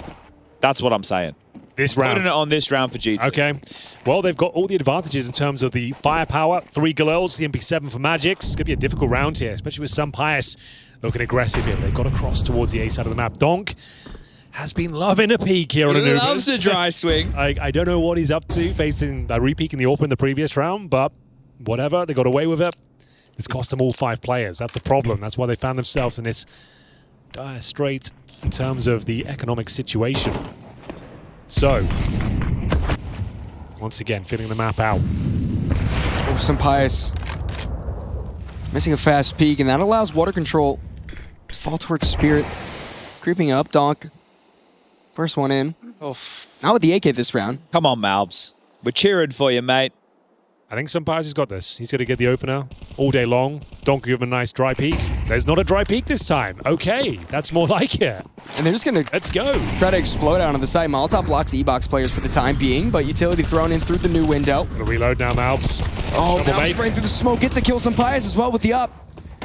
That's what I'm saying. This round. Putting it on this round for G2. Okay. Well, they've got all the advantages in terms of the firepower. 3 Galils, the MP7 for Magix. It's going to be a difficult round here, especially with Sampaius looking aggressive here. They've got to cross towards the A side of the map. Donk has been loving a peek here on Anubis. He loves a dry swing. I don't know what he's up to, facing a re-peek in the open the previous round, but whatever, they got away with it. It's cost them all 5 players. That's the problem. That's why they found themselves in this dire strait in terms of the economic situation. So, once again, filling the map out. Oh, Sampaius missing a fast peek, and that allows water control to fall towards Spirit. Creeping up, Donk. First one in. Not with the AK this round. Come on, MOUZ. We're cheering for you, mate. I think Sampaius has got this. He's going to get the opener all day long. Donk give him a nice dry peek. There's not a dry peek this time. Okay, that's more like it. And they're just going to let's go. Try to explode out on the site. Molotov blocks the E-Box players for the time being, but utility thrown in through the new window. Gonna reload now, MOUZ. Oh, MOUZ spraying through the smoke. Gets a kill Sampaius as well with the up.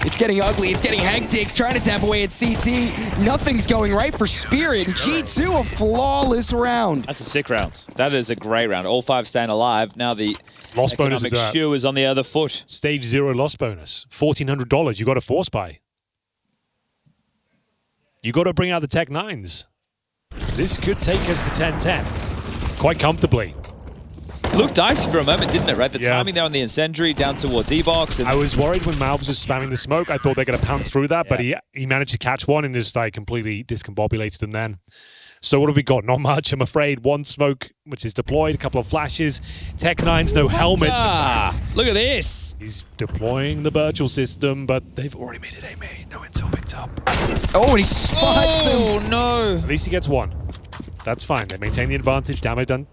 It's getting ugly. It's getting hectic. Trying to tap away at CT. Nothing's going right for Spirit. G2, a flawless round. That's a sick round. That is a great round. All 5 staying alive. Now the loss bonus economic shoe is on the other foot. Stage 0 loss bonus. $1,400. You got to force buy. You got to bring out the Tech 9s. This could take us to 10-10 quite comfortably. It looked dicey for a moment, didn't it, right? The timing there on the incendiary down towards E-Box. I was worried when MOUZ was spamming the smoke. I thought they were going to pounce through that, but he managed to catch one and just like completely discombobulated them then. So what have we got? Not much, I'm afraid. One smoke, which is deployed, a couple of flashes. Tech 9's no helmets. Look at this. He's deploying the virtual system, but they've already made it AMA. No intel picked up. Oh, and he spots them. Oh, no. At least he gets one. That's fine. They maintain the advantage. Damage done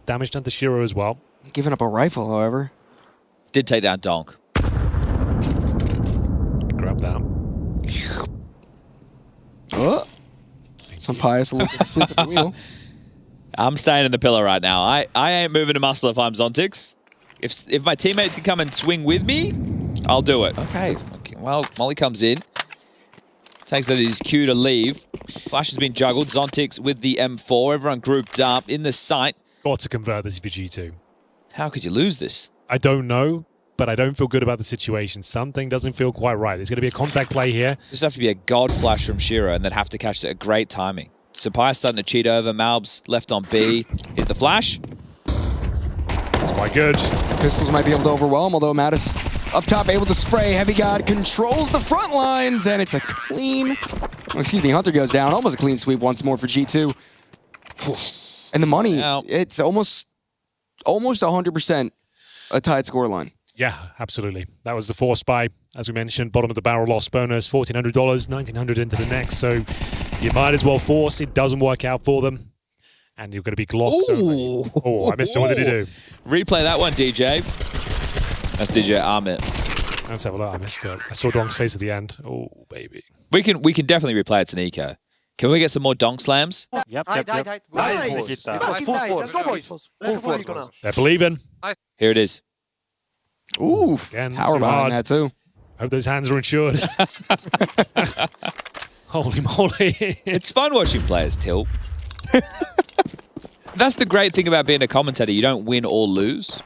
to Shiro as well. Giving up a rifle, however. Did take down Donk. Grab that. Oh. Some pious a little bit asleep at the wheel. I'm staying in the pillar right now. I ain't moving to muscle if I'm Zontix. If my teammates can come and swing with me, I'll do it. Okay. Well, Molly comes in. Takes that as his cue to leave. Flash has been juggled. Zontix with the M4. Everyone grouped up in the site. Got to convert this for G2. How could you lose this? I don't know, but I don't feel good about the situation. Something doesn't feel quite right. There's going to be a contact play here. This would have to be a god flash from Shiro and then have to catch it at great timing. Sapaya's starting to cheat over. MOUZ left on B. Here's the flash. It's quite good. Pistols might be able to overwhelm, although Natus up top able to spray. Heavy God controls the front lines, and it's a clean... Oh, excuse me, Hunter goes down. Almost a clean sweep once more for G2. And the money, it's almost 100% a tied scoreline. Yeah, absolutely. That was the force buy, as we mentioned. Bottom of the barrel loss bonus, $1,400, $1,900 into the next. So you might as well force. It doesn't work out for them. And you're going to be Glocks. Oh, I missed it. What did he do? Replay that one, DJ. That's DJ Ahmed. Let's have a look. I missed it. I saw Donk's face at the end. Oh, baby. We can definitely replay it to Nico. Can we get some more donk slams? Yep. They're believing. Here it is. Ooh, again, power behind that too. Hope those hands are insured. Holy moly. It's fun watching players tilt. That's the great thing about being a commentator. You don't win or lose.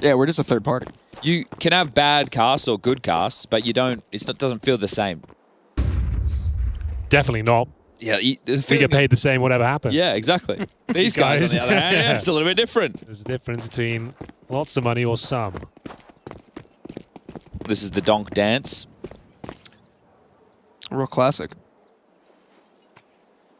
Yeah, we're just a third party. You can have bad casts or good casts, but you don't. It doesn't feel the same. Definitely not. Yeah, we get paid the same whatever happens. Yeah, exactly. These guys, on the other hand, yeah, it's a little bit different. There's a difference between lots of money or some. This is the donk dance. Real classic.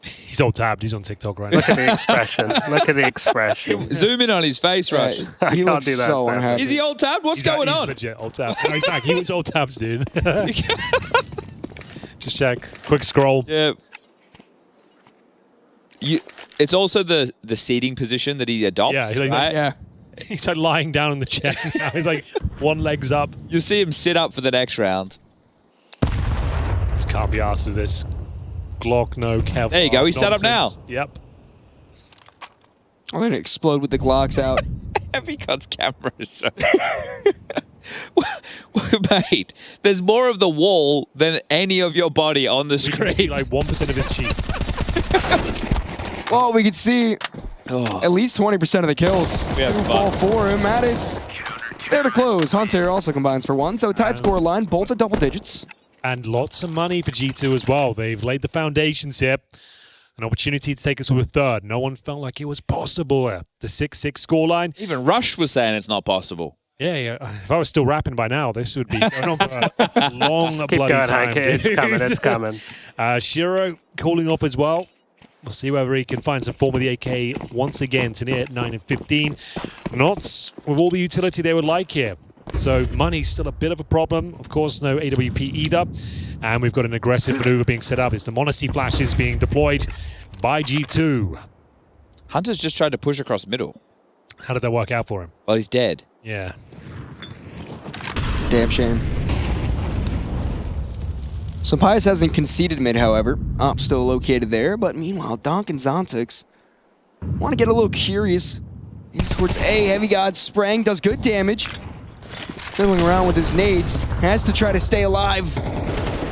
He's all tabbed. He's on TikTok right now. Look at the expression. Look at the expression. Zoom in on his face, Rush. He looks so unhappy. Is he all tabbed? What's going on? He's legit all tabbed. No, he's back. He was all tabs, dude. Just check. Quick scroll. Yeah. It's also the seating position that he adopts. Yeah, right? He's like lying down in the chair now. He's like one leg's up. You'll see him sit up for the next round. Just can't be asked of this. Glock, no Kevlar. There you go. He's set up now. Yep. I'm going to explode with the Glocks out. Heavy God's camera is so... Mate, there's more of the wall than any of your body on the screen. You can see like 1% of his cheek. Well, we can see at least 20% of the kills. 2 fall for him. Natus there to close. Hunter also combines for 1, so tied score line, both at double digits. And lots of money for G2 as well. They've laid the foundations here. An opportunity to take us to a third. No one felt like it was possible. The 6-6 scoreline. Even Rush was saying it's not possible. Yeah. If I was still rapping by now, this would be going on for a long bloody going, time. Hank. It's coming. It's coming. Shiro calling off as well. We'll see whether he can find some form of the AK once again today at 9 and 15. Not with all the utility they would like here. So money's still a bit of a problem. Of course, no AWP either. And we've got an aggressive maneuver being set up. It's the Monte flashes being deployed by G2. Hunter's just tried to push across middle. How did that work out for him? Well, he's dead. Yeah. Damn shame. So Pius hasn't conceded mid, however. Op still located there, but meanwhile, Donk and Zontix want to get a little curious. In towards A, Heavy God spraying, does good damage. Fiddling around with his nades, has to try to stay alive.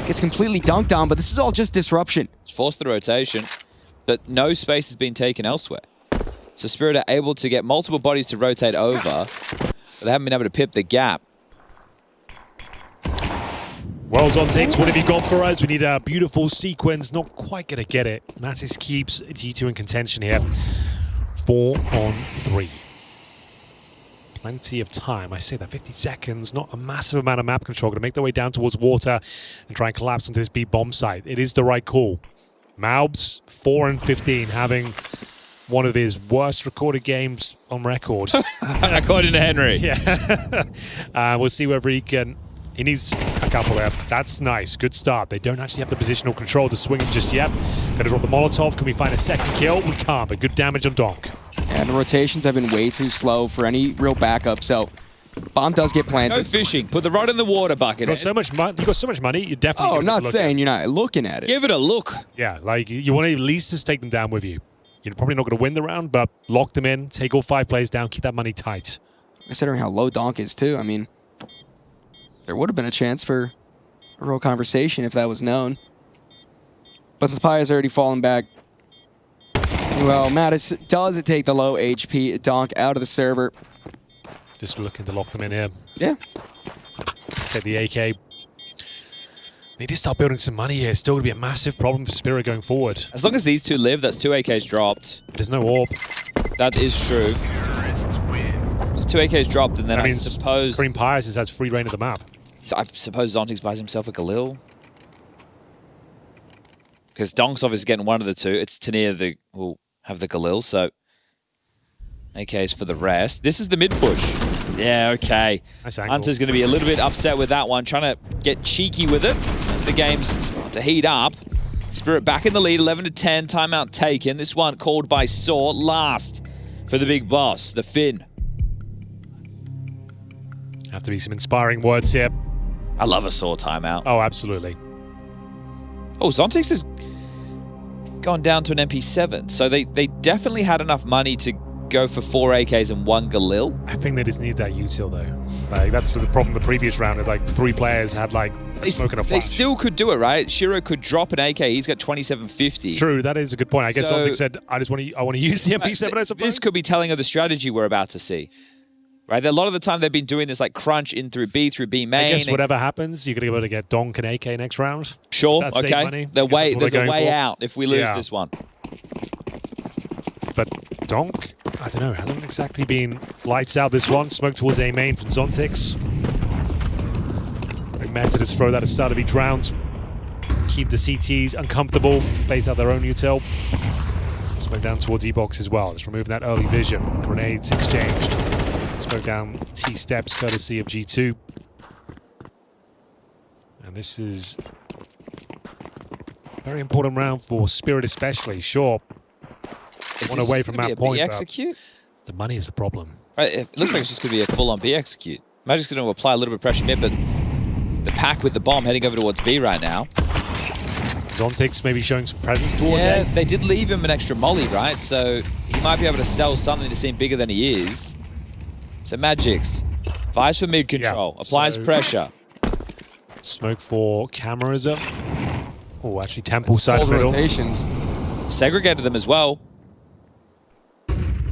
Gets completely dunked on, but this is all just disruption. It's forced the rotation, but no space has been taken elsewhere. So Spirit are able to get multiple bodies to rotate over, but they haven't been able to pip the gap. Well, Zontix, what have you got for us? We need a beautiful sequence. Not quite going to get it. Natus keeps G2 in contention here. 4 on 3. Plenty of time. I say that 50 seconds, not a massive amount of map control. Going to make their way down towards water and try and collapse onto this B bomb site. It is the right call. MOUZ, 4 and 15, having one of his worst recorded games on record. According to Henry. Yeah. We'll see whether he can... He needs a couple there. That's nice. Good start. They don't actually have the positional control to swing him just yet. Going to drop the Molotov. Can we find a second kill? We can't, but good damage on Donk. And the rotations have been way too slow for any real backup, so Bomb does get planted. No fishing. Put the rod in the water bucket. You got so much money. You got so much money. You definitely. Oh, not saying you're not looking at it. Give it a look. Yeah, like you want to at least just take them down with you. You're probably not going to win the round, but lock them in, take all 5 players down, keep that money tight. Considering how low Donk is too, I mean, there would have been a chance for a real conversation if that was known. But Sapaya's already fallen back. Well, Natus does take the low HP Donk out of the server. Just looking to lock them in here. Yeah. Take the AK. Need to start building some money here. It's still going to be a massive problem for Spirit going forward. As long as these two live, that's 2 AKs dropped. There's no orb. That is true. So 2 AKs dropped, and then I suppose... Green Pius has free reign of the map. So I suppose Zontix buys himself a Galil. Because Donk's obviously getting one of the two. It's Tanir that will have the Galil, so... AKs for the rest. This is the mid push. Yeah, okay. Nice angle. Hunter's going to be a little bit upset with that one, trying to get cheeky with it as the game's starting to heat up. Spirit back in the lead, 11-10, timeout taken. This one called by Saw last for the big boss, the Finn. Have to be some inspiring words here. I love a Saw timeout. Oh, absolutely. Oh, Zontix has gone down to an MP7, so they definitely had enough money to go for 4 AKs and 1 Galil. I think they just need that util though. Like that's the problem the previous round is like 3 players had like a smoke and a flash. They still could do it, right? Shiro could drop an AK. He's got 2750. True, that is a good point. I guess something said I want to use the MP7. I suppose this could be telling of the strategy we're about to see. Right, a lot of the time they've been doing this like crunch in through B main. I guess whatever happens, you're gonna be able to get Donk and AK next round. Sure, That's okay. There's a way out if we lose this one. But Donk, I don't know, hasn't exactly been lights out this one. Smoke towards A main from Zontix. Meta just throw that at the start of each round. Keep the CTs uncomfortable, bait out their own util. Smoke down towards E-box as well. Just removing that early vision. Grenades exchanged. Smoke down T steps courtesy of G2. And this is a very important round for Spirit especially. Sure. One away from that point. Execute? The money is a problem. Right, it looks like it's just going to be a full-on B execute. Magic's going to apply a little bit of pressure mid, but the pack with the bomb heading over towards B right now. Zontix maybe showing some presence towards A. They did leave him an extra molly, right? So he might be able to sell something to seem bigger than he is. So Magic's vies for mid control, applies pressure. Smoke for cameras up. Oh, actually Temple side of middle. Rotations. Segregated them as well.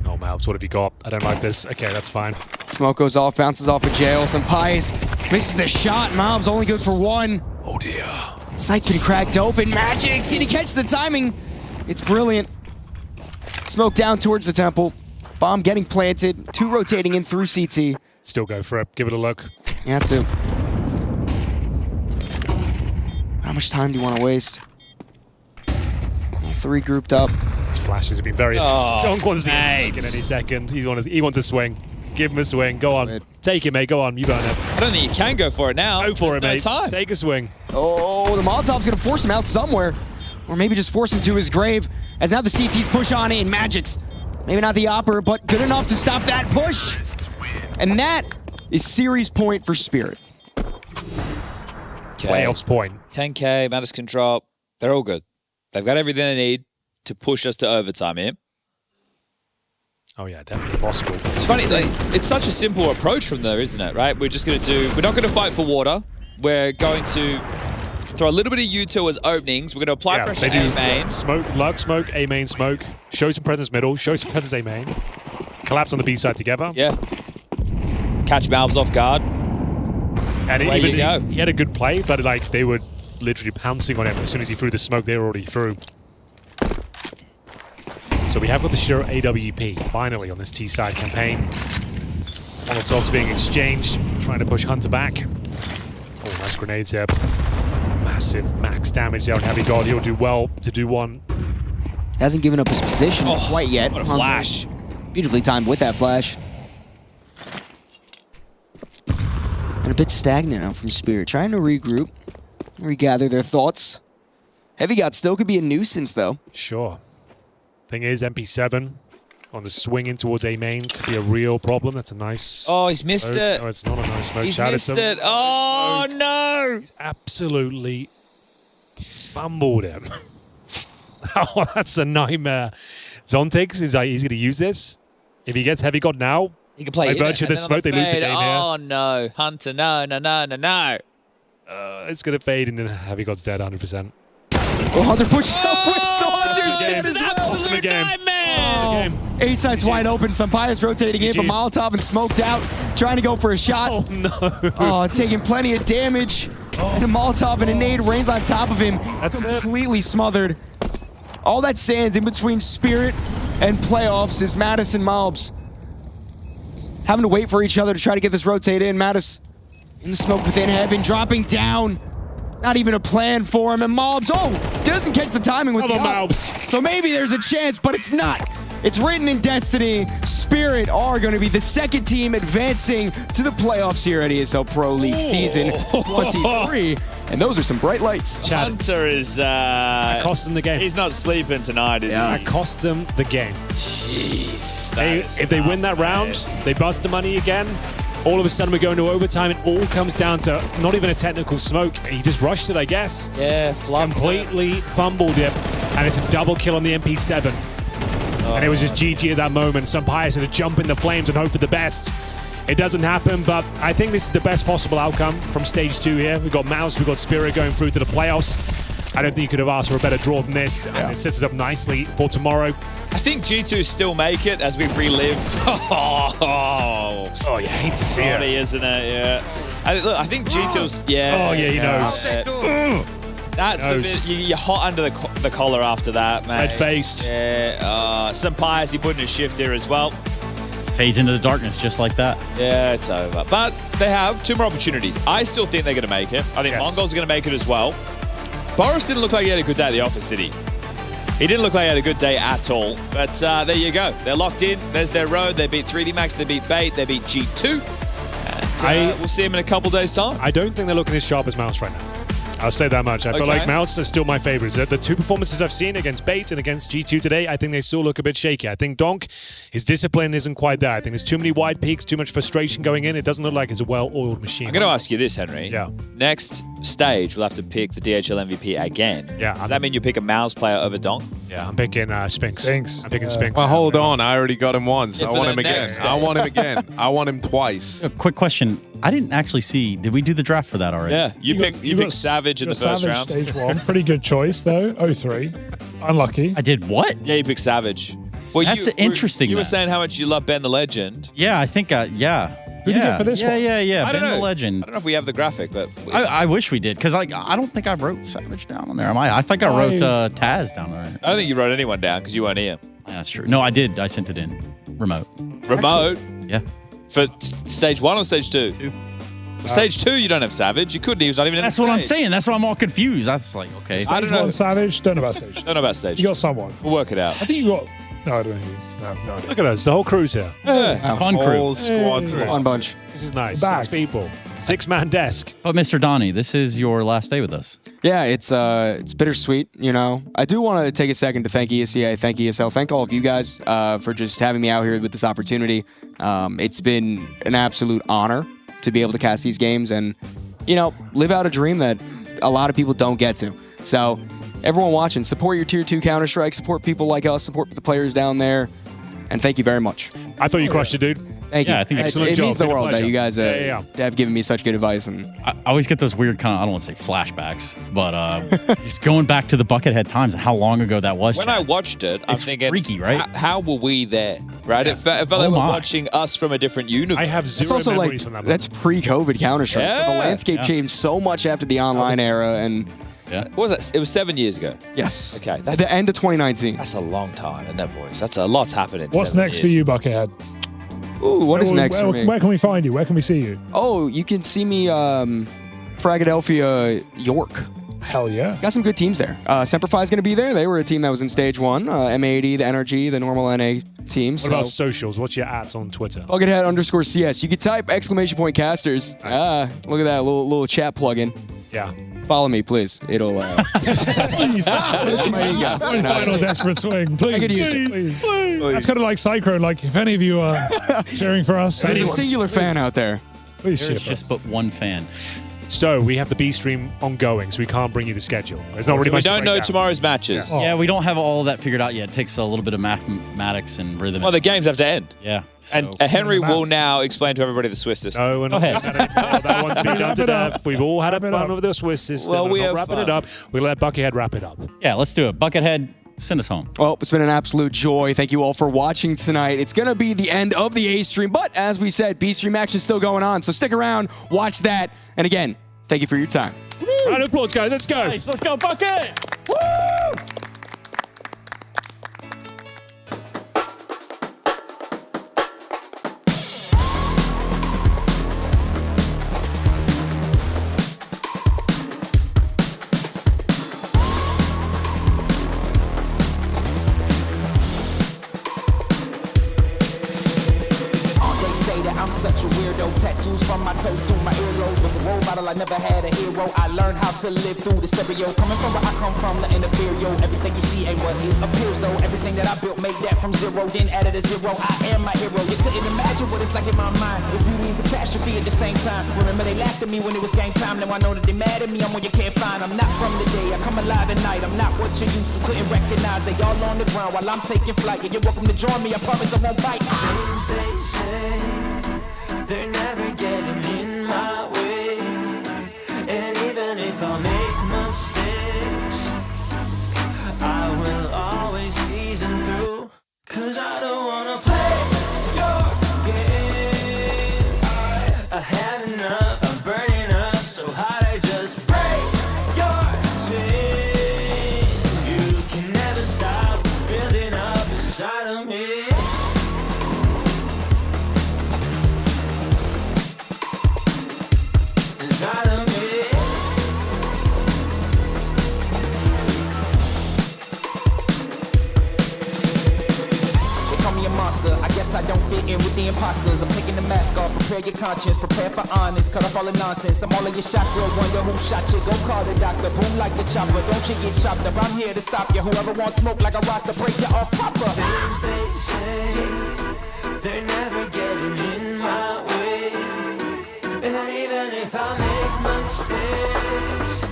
Oh, MOUZ, what have you got? I don't like this. Okay, that's fine. Smoke goes off, bounces off of jail. Some Pies misses the shot. MOUZ only good for 1. Oh dear. Sight's been cracked open. Magic, see to catch the timing. It's brilliant. Smoke down towards the Temple. Bomb getting planted. 2 rotating in through CT. Still go for it. Give it a look. You have to. How much time do you want to waste? 3 grouped up. His flashes have been very... Donk wants to get in any second. He wants a swing. Give him a swing. Go on. Take it, mate. Go on. You burn it. I don't think you can go for it now. Go for it, mate. Time. Take a swing. Oh, the Molotov's going to force him out somewhere. Or maybe just force him to his grave. As now the CTs push on in. Magic's. Maybe not the Opera, but good enough to stop that push. And that is series point for Spirit. Playoffs point. 10K, Natus can drop. They're all good. They've got everything they need to push us to overtime here. Oh yeah, definitely possible. It's funny, like, it's such a simple approach from there, isn't it, right? We're just going to we're not going to fight for water. We're going to throw a little bit of util as openings. We're going to apply pressure A main. Smoke, lurk smoke, A main smoke. Show some presence middle, show some presence A main. Collapse on the B side together. Yeah. Catch MOUZ off guard. And he had a good play, but like they were literally pouncing on him. As soon as he threw the smoke, they were already through. So we have got the Shiro AWP finally on this T-side campaign. Molotov's being exchanged, trying to push Hunter back. Oh, nice grenades here. Massive max damage there on Heavy God. He'll do well to do one. Hasn't given up his position quite yet. What a flash. Beautifully timed with that flash. And a bit stagnant now from Spirit. Trying to regroup, regather their thoughts. Heavy God still could be a nuisance, though. Sure. Thing is, MP7, on the swing in towards A main could be a real problem. That's a nice. Oh, he's missed it. No, it's not a nice smoke. He's Shout missed at him. it. Oh, no. He's absolutely fumbled him. Oh, that's a nightmare. Zontix he's going to use this. If he gets heavy god now, he can play by in virtue it, of this smoke, they lose the game Oh, no. Hunter, no. It's going to fade, and then heavy god's dead 100%. Oh, Hunter pushes up with Hunter's dead as well. Absolute nightmare. A side's wide open. Sampaio's rotating in, but Molotov and smoked out, trying to go for a shot. Oh, no. Oh, taking plenty of damage. And a Molotov and a nade rains on top of him. That's completely smothered. All that stands in between Spirit and playoffs is Natus and MOUZ. Having to wait for each other to try to get this rotate in. Natus in the smoke within heaven, dropping down. Not even a plan for him. And MOUZ, doesn't catch the timing with the MOUZ. So maybe there's a chance, but it's not. It's written in destiny. Spirit are going to be the second team advancing to the playoffs here at ESL Pro League Season 23. And those are some bright lights. Hunter is... I cost him the game. He's not sleeping tonight, is he? I cost him the game. Jeez. If they win that round, they bust the money again. All of a sudden, we're going to overtime. It all comes down to not even a technical smoke. He just rushed it, I guess. Yeah, completely fumbled it. And it's a double kill on the MP7. And it was just GG at that moment. Sampaio had to jump in the flames and hope for the best. It doesn't happen, but I think this is the best possible outcome from stage 2 here. We've got MOUZ, we've got Spirit going through to the playoffs. I don't think you could have asked for a better draw than this. And it sets us up nicely for tomorrow. I think G2 still make it as we relive. Oh, you hate to see it. Isn't it? Yeah. I think G2's... Yeah. Oh, yeah, he knows. That's the bit, you're hot under the collar after that, man. Red-faced. Yeah. Sampaio, he put in a shift here as well. Fades into the darkness just like that. Yeah, it's over. But they have 2 more opportunities. I still think they're going to make it. I think MongolZ are going to make it as well. Boris didn't look like he had a good day at the office, did he? He didn't look like he had a good day at all. But there you go. They're locked in. There's their road. They beat 3D Max. They beat Bait. They beat G2. And we'll see him in a couple days' time. I don't think they're looking as sharp as MOUZ right now. I'll say that much. I feel like MOUZ are still my favorites. The 2 performances I've seen against Bait and against G2 today, I think they still look a bit shaky. I think Donk, his discipline isn't quite there. I think there's too many wide peaks, too much frustration going in. It doesn't look like it's a well-oiled machine. I'm going to ask you this, Henry. Yeah. Next stage, we'll have to pick the DHL MVP again. Yeah. Does that mean you pick a MOUZ player over Donk? Yeah, I'm picking Spinks. I'm picking Spinks. Well, hold on. I already got him once. Yeah, I want him again. I want him again. I want him twice. A quick question. I didn't actually see. Did we do the draft for that already? Yeah. You picked Savage in the first round. Stage 1. Pretty good choice, though. 0-3. Unlucky. I did what? Yeah, you picked Savage. Well, That's interesting. You were saying how much you love Ben the Legend. Yeah, I think, Who did you get for this one? Yeah. I Ben don't know. the Legend. I don't know if we have the graphic, but... I wish we did, because I don't think I wrote Savage down on there. I think I wrote Taz down there. I don't think you wrote anyone down because you weren't here. Yeah, that's true. No, I did. I sent it in. Remote. Remote? Actually, yeah. For stage 1 or stage 2? 2. Well, stage 2, you don't have Savage. You couldn't. He was not even in the That's what I'm saying. That's why I'm all confused. That's like, okay. Stage I don't know. Savage. Don't know about stage. Don't know about stage. You got someone. We'll work it out. I think you got... No, I don't know. No idea. Look at us. The whole crew's here. Yeah. Fun crew. Whole squad's there. Fun bunch. This is nice. Back. 6 people. 6-man desk. But Mr. Donnie, this is your last day with us. Yeah, it's bittersweet, you know. I do want to take a second to thank ESCA, thank ESL, thank all of you guys for just having me out here with this opportunity. It's been an absolute honor to be able to cast these games and, you know, live out a dream that a lot of people don't get to. So, everyone watching, support your Tier 2 Counter-Strike, support people like us, support the players down there, and thank you very much. I thought you crushed it, dude. Thank you. I think it means the world that you guys Yeah. have given me such good advice. And I always get those weird kind of, I don't want to say flashbacks, but just going back to the Buckethead times and how long ago that was. When I watched it, I'm thinking, freaky, right? How were we there? Right? It felt like we're watching us from a different universe. I have zero also memories like from that. that's pre-COVID Counter-Strike. So the landscape changed so much after the online era, and what was that? It was 7 years ago. yes, Okay. at the end of 2019. That's a long time, isn't it, boys? That's a lot's happened in What's 7 next years. for you, Buckethead? Ooh, what is next for me? Where can we find you? Where can we see you? Oh, you can see me Philadelphia, York. Hell yeah. Got some good teams there. Semperfi is going to be there. They were a team that was in stage 1. M80, the NRG, the normal NA team. What about socials? What's your @s on Twitter? Buckethead_CS. You could type !casters. Nice. Look at that little chat plugin. Yeah. Follow me, please. It'll. Please. One final desperate swing. Please. I could use it. Please. That's kind of like Cyclone. Like, if any of you are cheering for us, there's a singular fan out there. Please cheer There's for just us. but one fan. So we have the B stream ongoing, so we can't bring you the schedule. There's not really much. We don't to know break down. tomorrow's matches. Yeah, we don't have all that figured out yet. It takes a little bit of mathematics and rhythm. Well, the games have to end. Yeah. And Henry will now explain to everybody the Swiss system. No, we're not doing that anymore. That one's been done to death. We've all had a fun with the Swiss system. Well, we We're have not wrapping fun. it up. We'll let Buckethead wrap it up. Yeah, let's do it. Buckethead, send us home. Well, it's been an absolute joy. Thank you all for watching tonight. It's going to be the end of the A stream, but as we said, B stream action is still going on, so stick around, watch that. And again, thank you for your time. Round of applause, guys. Let's go. Nice, let's go, Bucket! Woo! They say that I'm such a weirdo. Tattoos from my toes to my earlobes. Was a role model, I never had a hero. I learned how to live through the stereo. Coming from where I come from, nothing inferior. Everything you see ain't what it appears though. Everything that I built made that from zero, then added a zero. I am my hero. You couldn't imagine what it's like in my mind. It's beauty and catastrophe at the same time. Remember they laughed at me when it was game time. Now I know that they mad at me. I'm what you can't find. I'm not from the day. I come alive at night. I'm not what you used to couldn't recognize. They all on the ground while I'm taking flight. Yeah, you're welcome to join me. I promise I won't bite. Things they say, they're never getting in my way. And even if I make mistakes, I will always see them through. Cause I don't wanna play your game. I had enough, I'm burning up so hot I just break your chain. You can never stop what's building up inside of me. Inside of me. They call me a monster. I guess I don't fit in with the imposters. I'm taking the mask off. Prepare your conscience. Prepare for honest. Cut off all the nonsense. I'm all in your chakra. Wonder who shot you. Go call the doctor. Boom like the chopper. Don't you get chopped up. I'm here to stop you. Whoever wants smoke like a roster, break you off proper. Things they say, they're never getting in my way. And even if I make mistakes,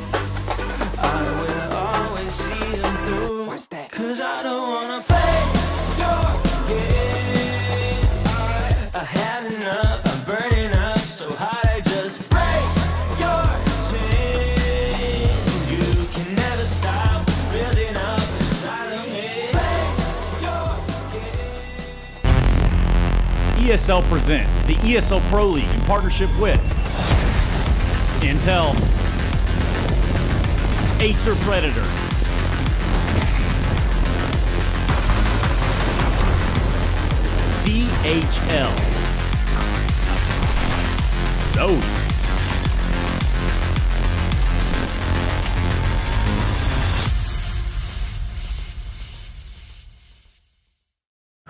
I will always see them through. What's that? Cause I don't wanna play your game. I had enough, I'm burning up so hot I just break your chain. You can never stop what's building up inside of me. Play your game. ESL presents the ESL Pro League in partnership with Intel, Acer Predator, DHL, Zoe,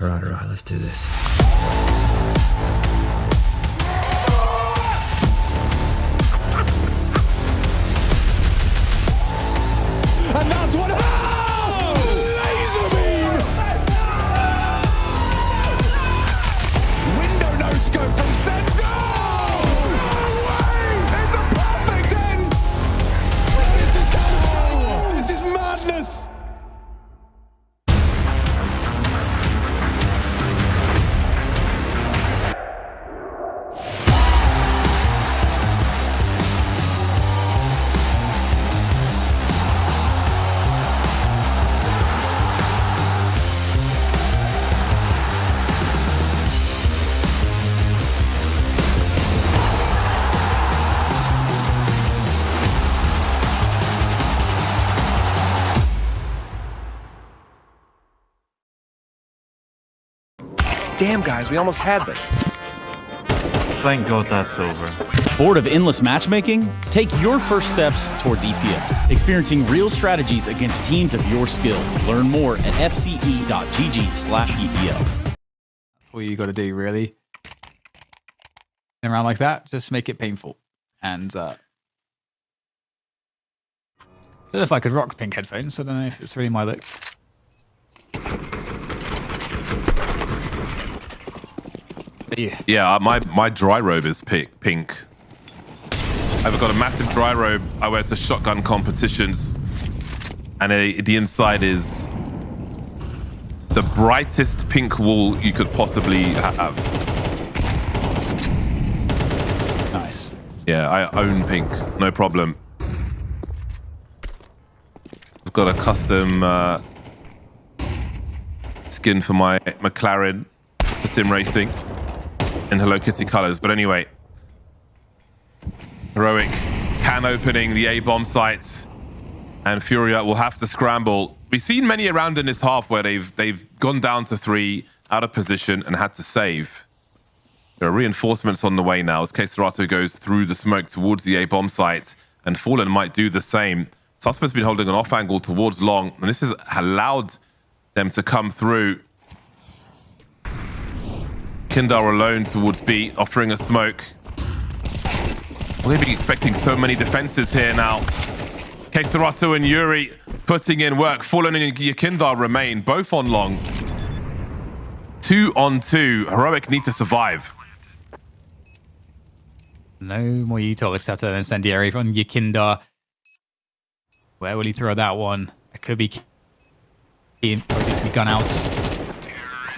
Alright, let's do this. And that's what laser beam! Window no scope from Senzo! No way! It's a perfect end! This is California! This is madness! Damn, guys, we almost had this. Thank God that's over. Bored of endless matchmaking? Take your first steps towards EPL, experiencing real strategies against teams of your skill. Learn more at fce.gg/EPL. That's all you got to do, really. Around like that, just make it painful. And don't know if I could rock pink headphones. I don't know if it's really my look. Yeah, my dry robe is pink. I've got a massive dry robe I wear to shotgun competitions. And the inside is the brightest pink wool you could possibly have. Nice. Yeah, I own pink, no problem. I've got a custom skin for my McLaren for sim racing in Hello Kitty colors. But anyway, Heroic can opening the A-bomb site, and Furia will have to scramble. We've seen many around in this half where they've gone down to 3 out of position and had to save. There are reinforcements on the way now as Queserato goes through the smoke towards the A-bomb site, and Fallen might do the same. Suspect's been holding an off angle towards long, and this has allowed them to come through. Kindar alone towards B, offering a smoke. Will they be expecting so many defenses here now? Queserato and Yuri putting in work. Fallen and Yakindar remain, both on long. 2 on 2. Heroic need to survive. No more Utah except an incendiary from Yakindar. Where will he throw that one? It could be keen. Or is he going to gun out?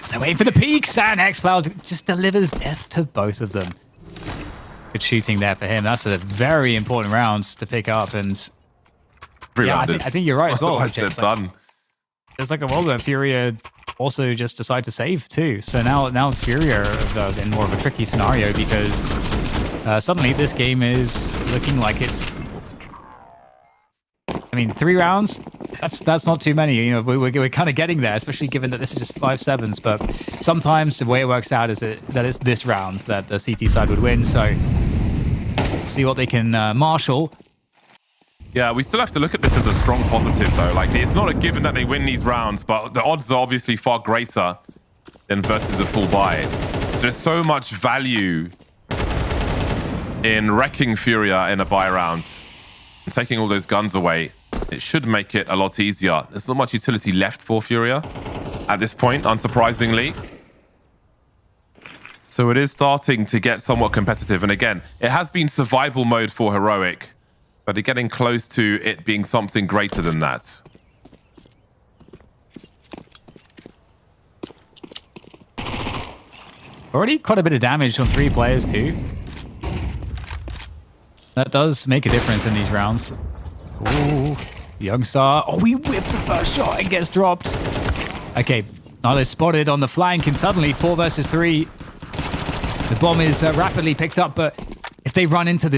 They're waiting for the peaks, and Xcloud just delivers death to both of them. Good shooting there for him. That's a very important round to pick up, and yeah, I think you're right as well. There's like a world where Furia also just decide to save too. So now Furia are in more of a tricky scenario because suddenly this game is looking like it's. I mean, 3 rounds. That's not too many. You know, we're kind of getting there, especially given that this is just 5-7s. But sometimes the way it works out is that it's this round that the CT side would win. So see what they can marshal. Yeah, we still have to look at this as a strong positive, though. Like, it's not a given that they win these rounds, but the odds are obviously far greater than versus a full buy. So there's so much value in wrecking Furia in a buy round and taking all those guns away. It should make it a lot easier. There's not much utility left for Furia at this point, unsurprisingly. So it is starting to get somewhat competitive. And again, it has been survival mode for Heroic, but they're getting close to it being something greater than that. Already quite a bit of damage on 3 players too. That does make a difference in these rounds. Ooh, Youngstar. Oh, we whipped the first shot and gets dropped. Okay, now they're spotted on the flank, and suddenly 4 versus 3. The bomb is rapidly picked up, but if they run into the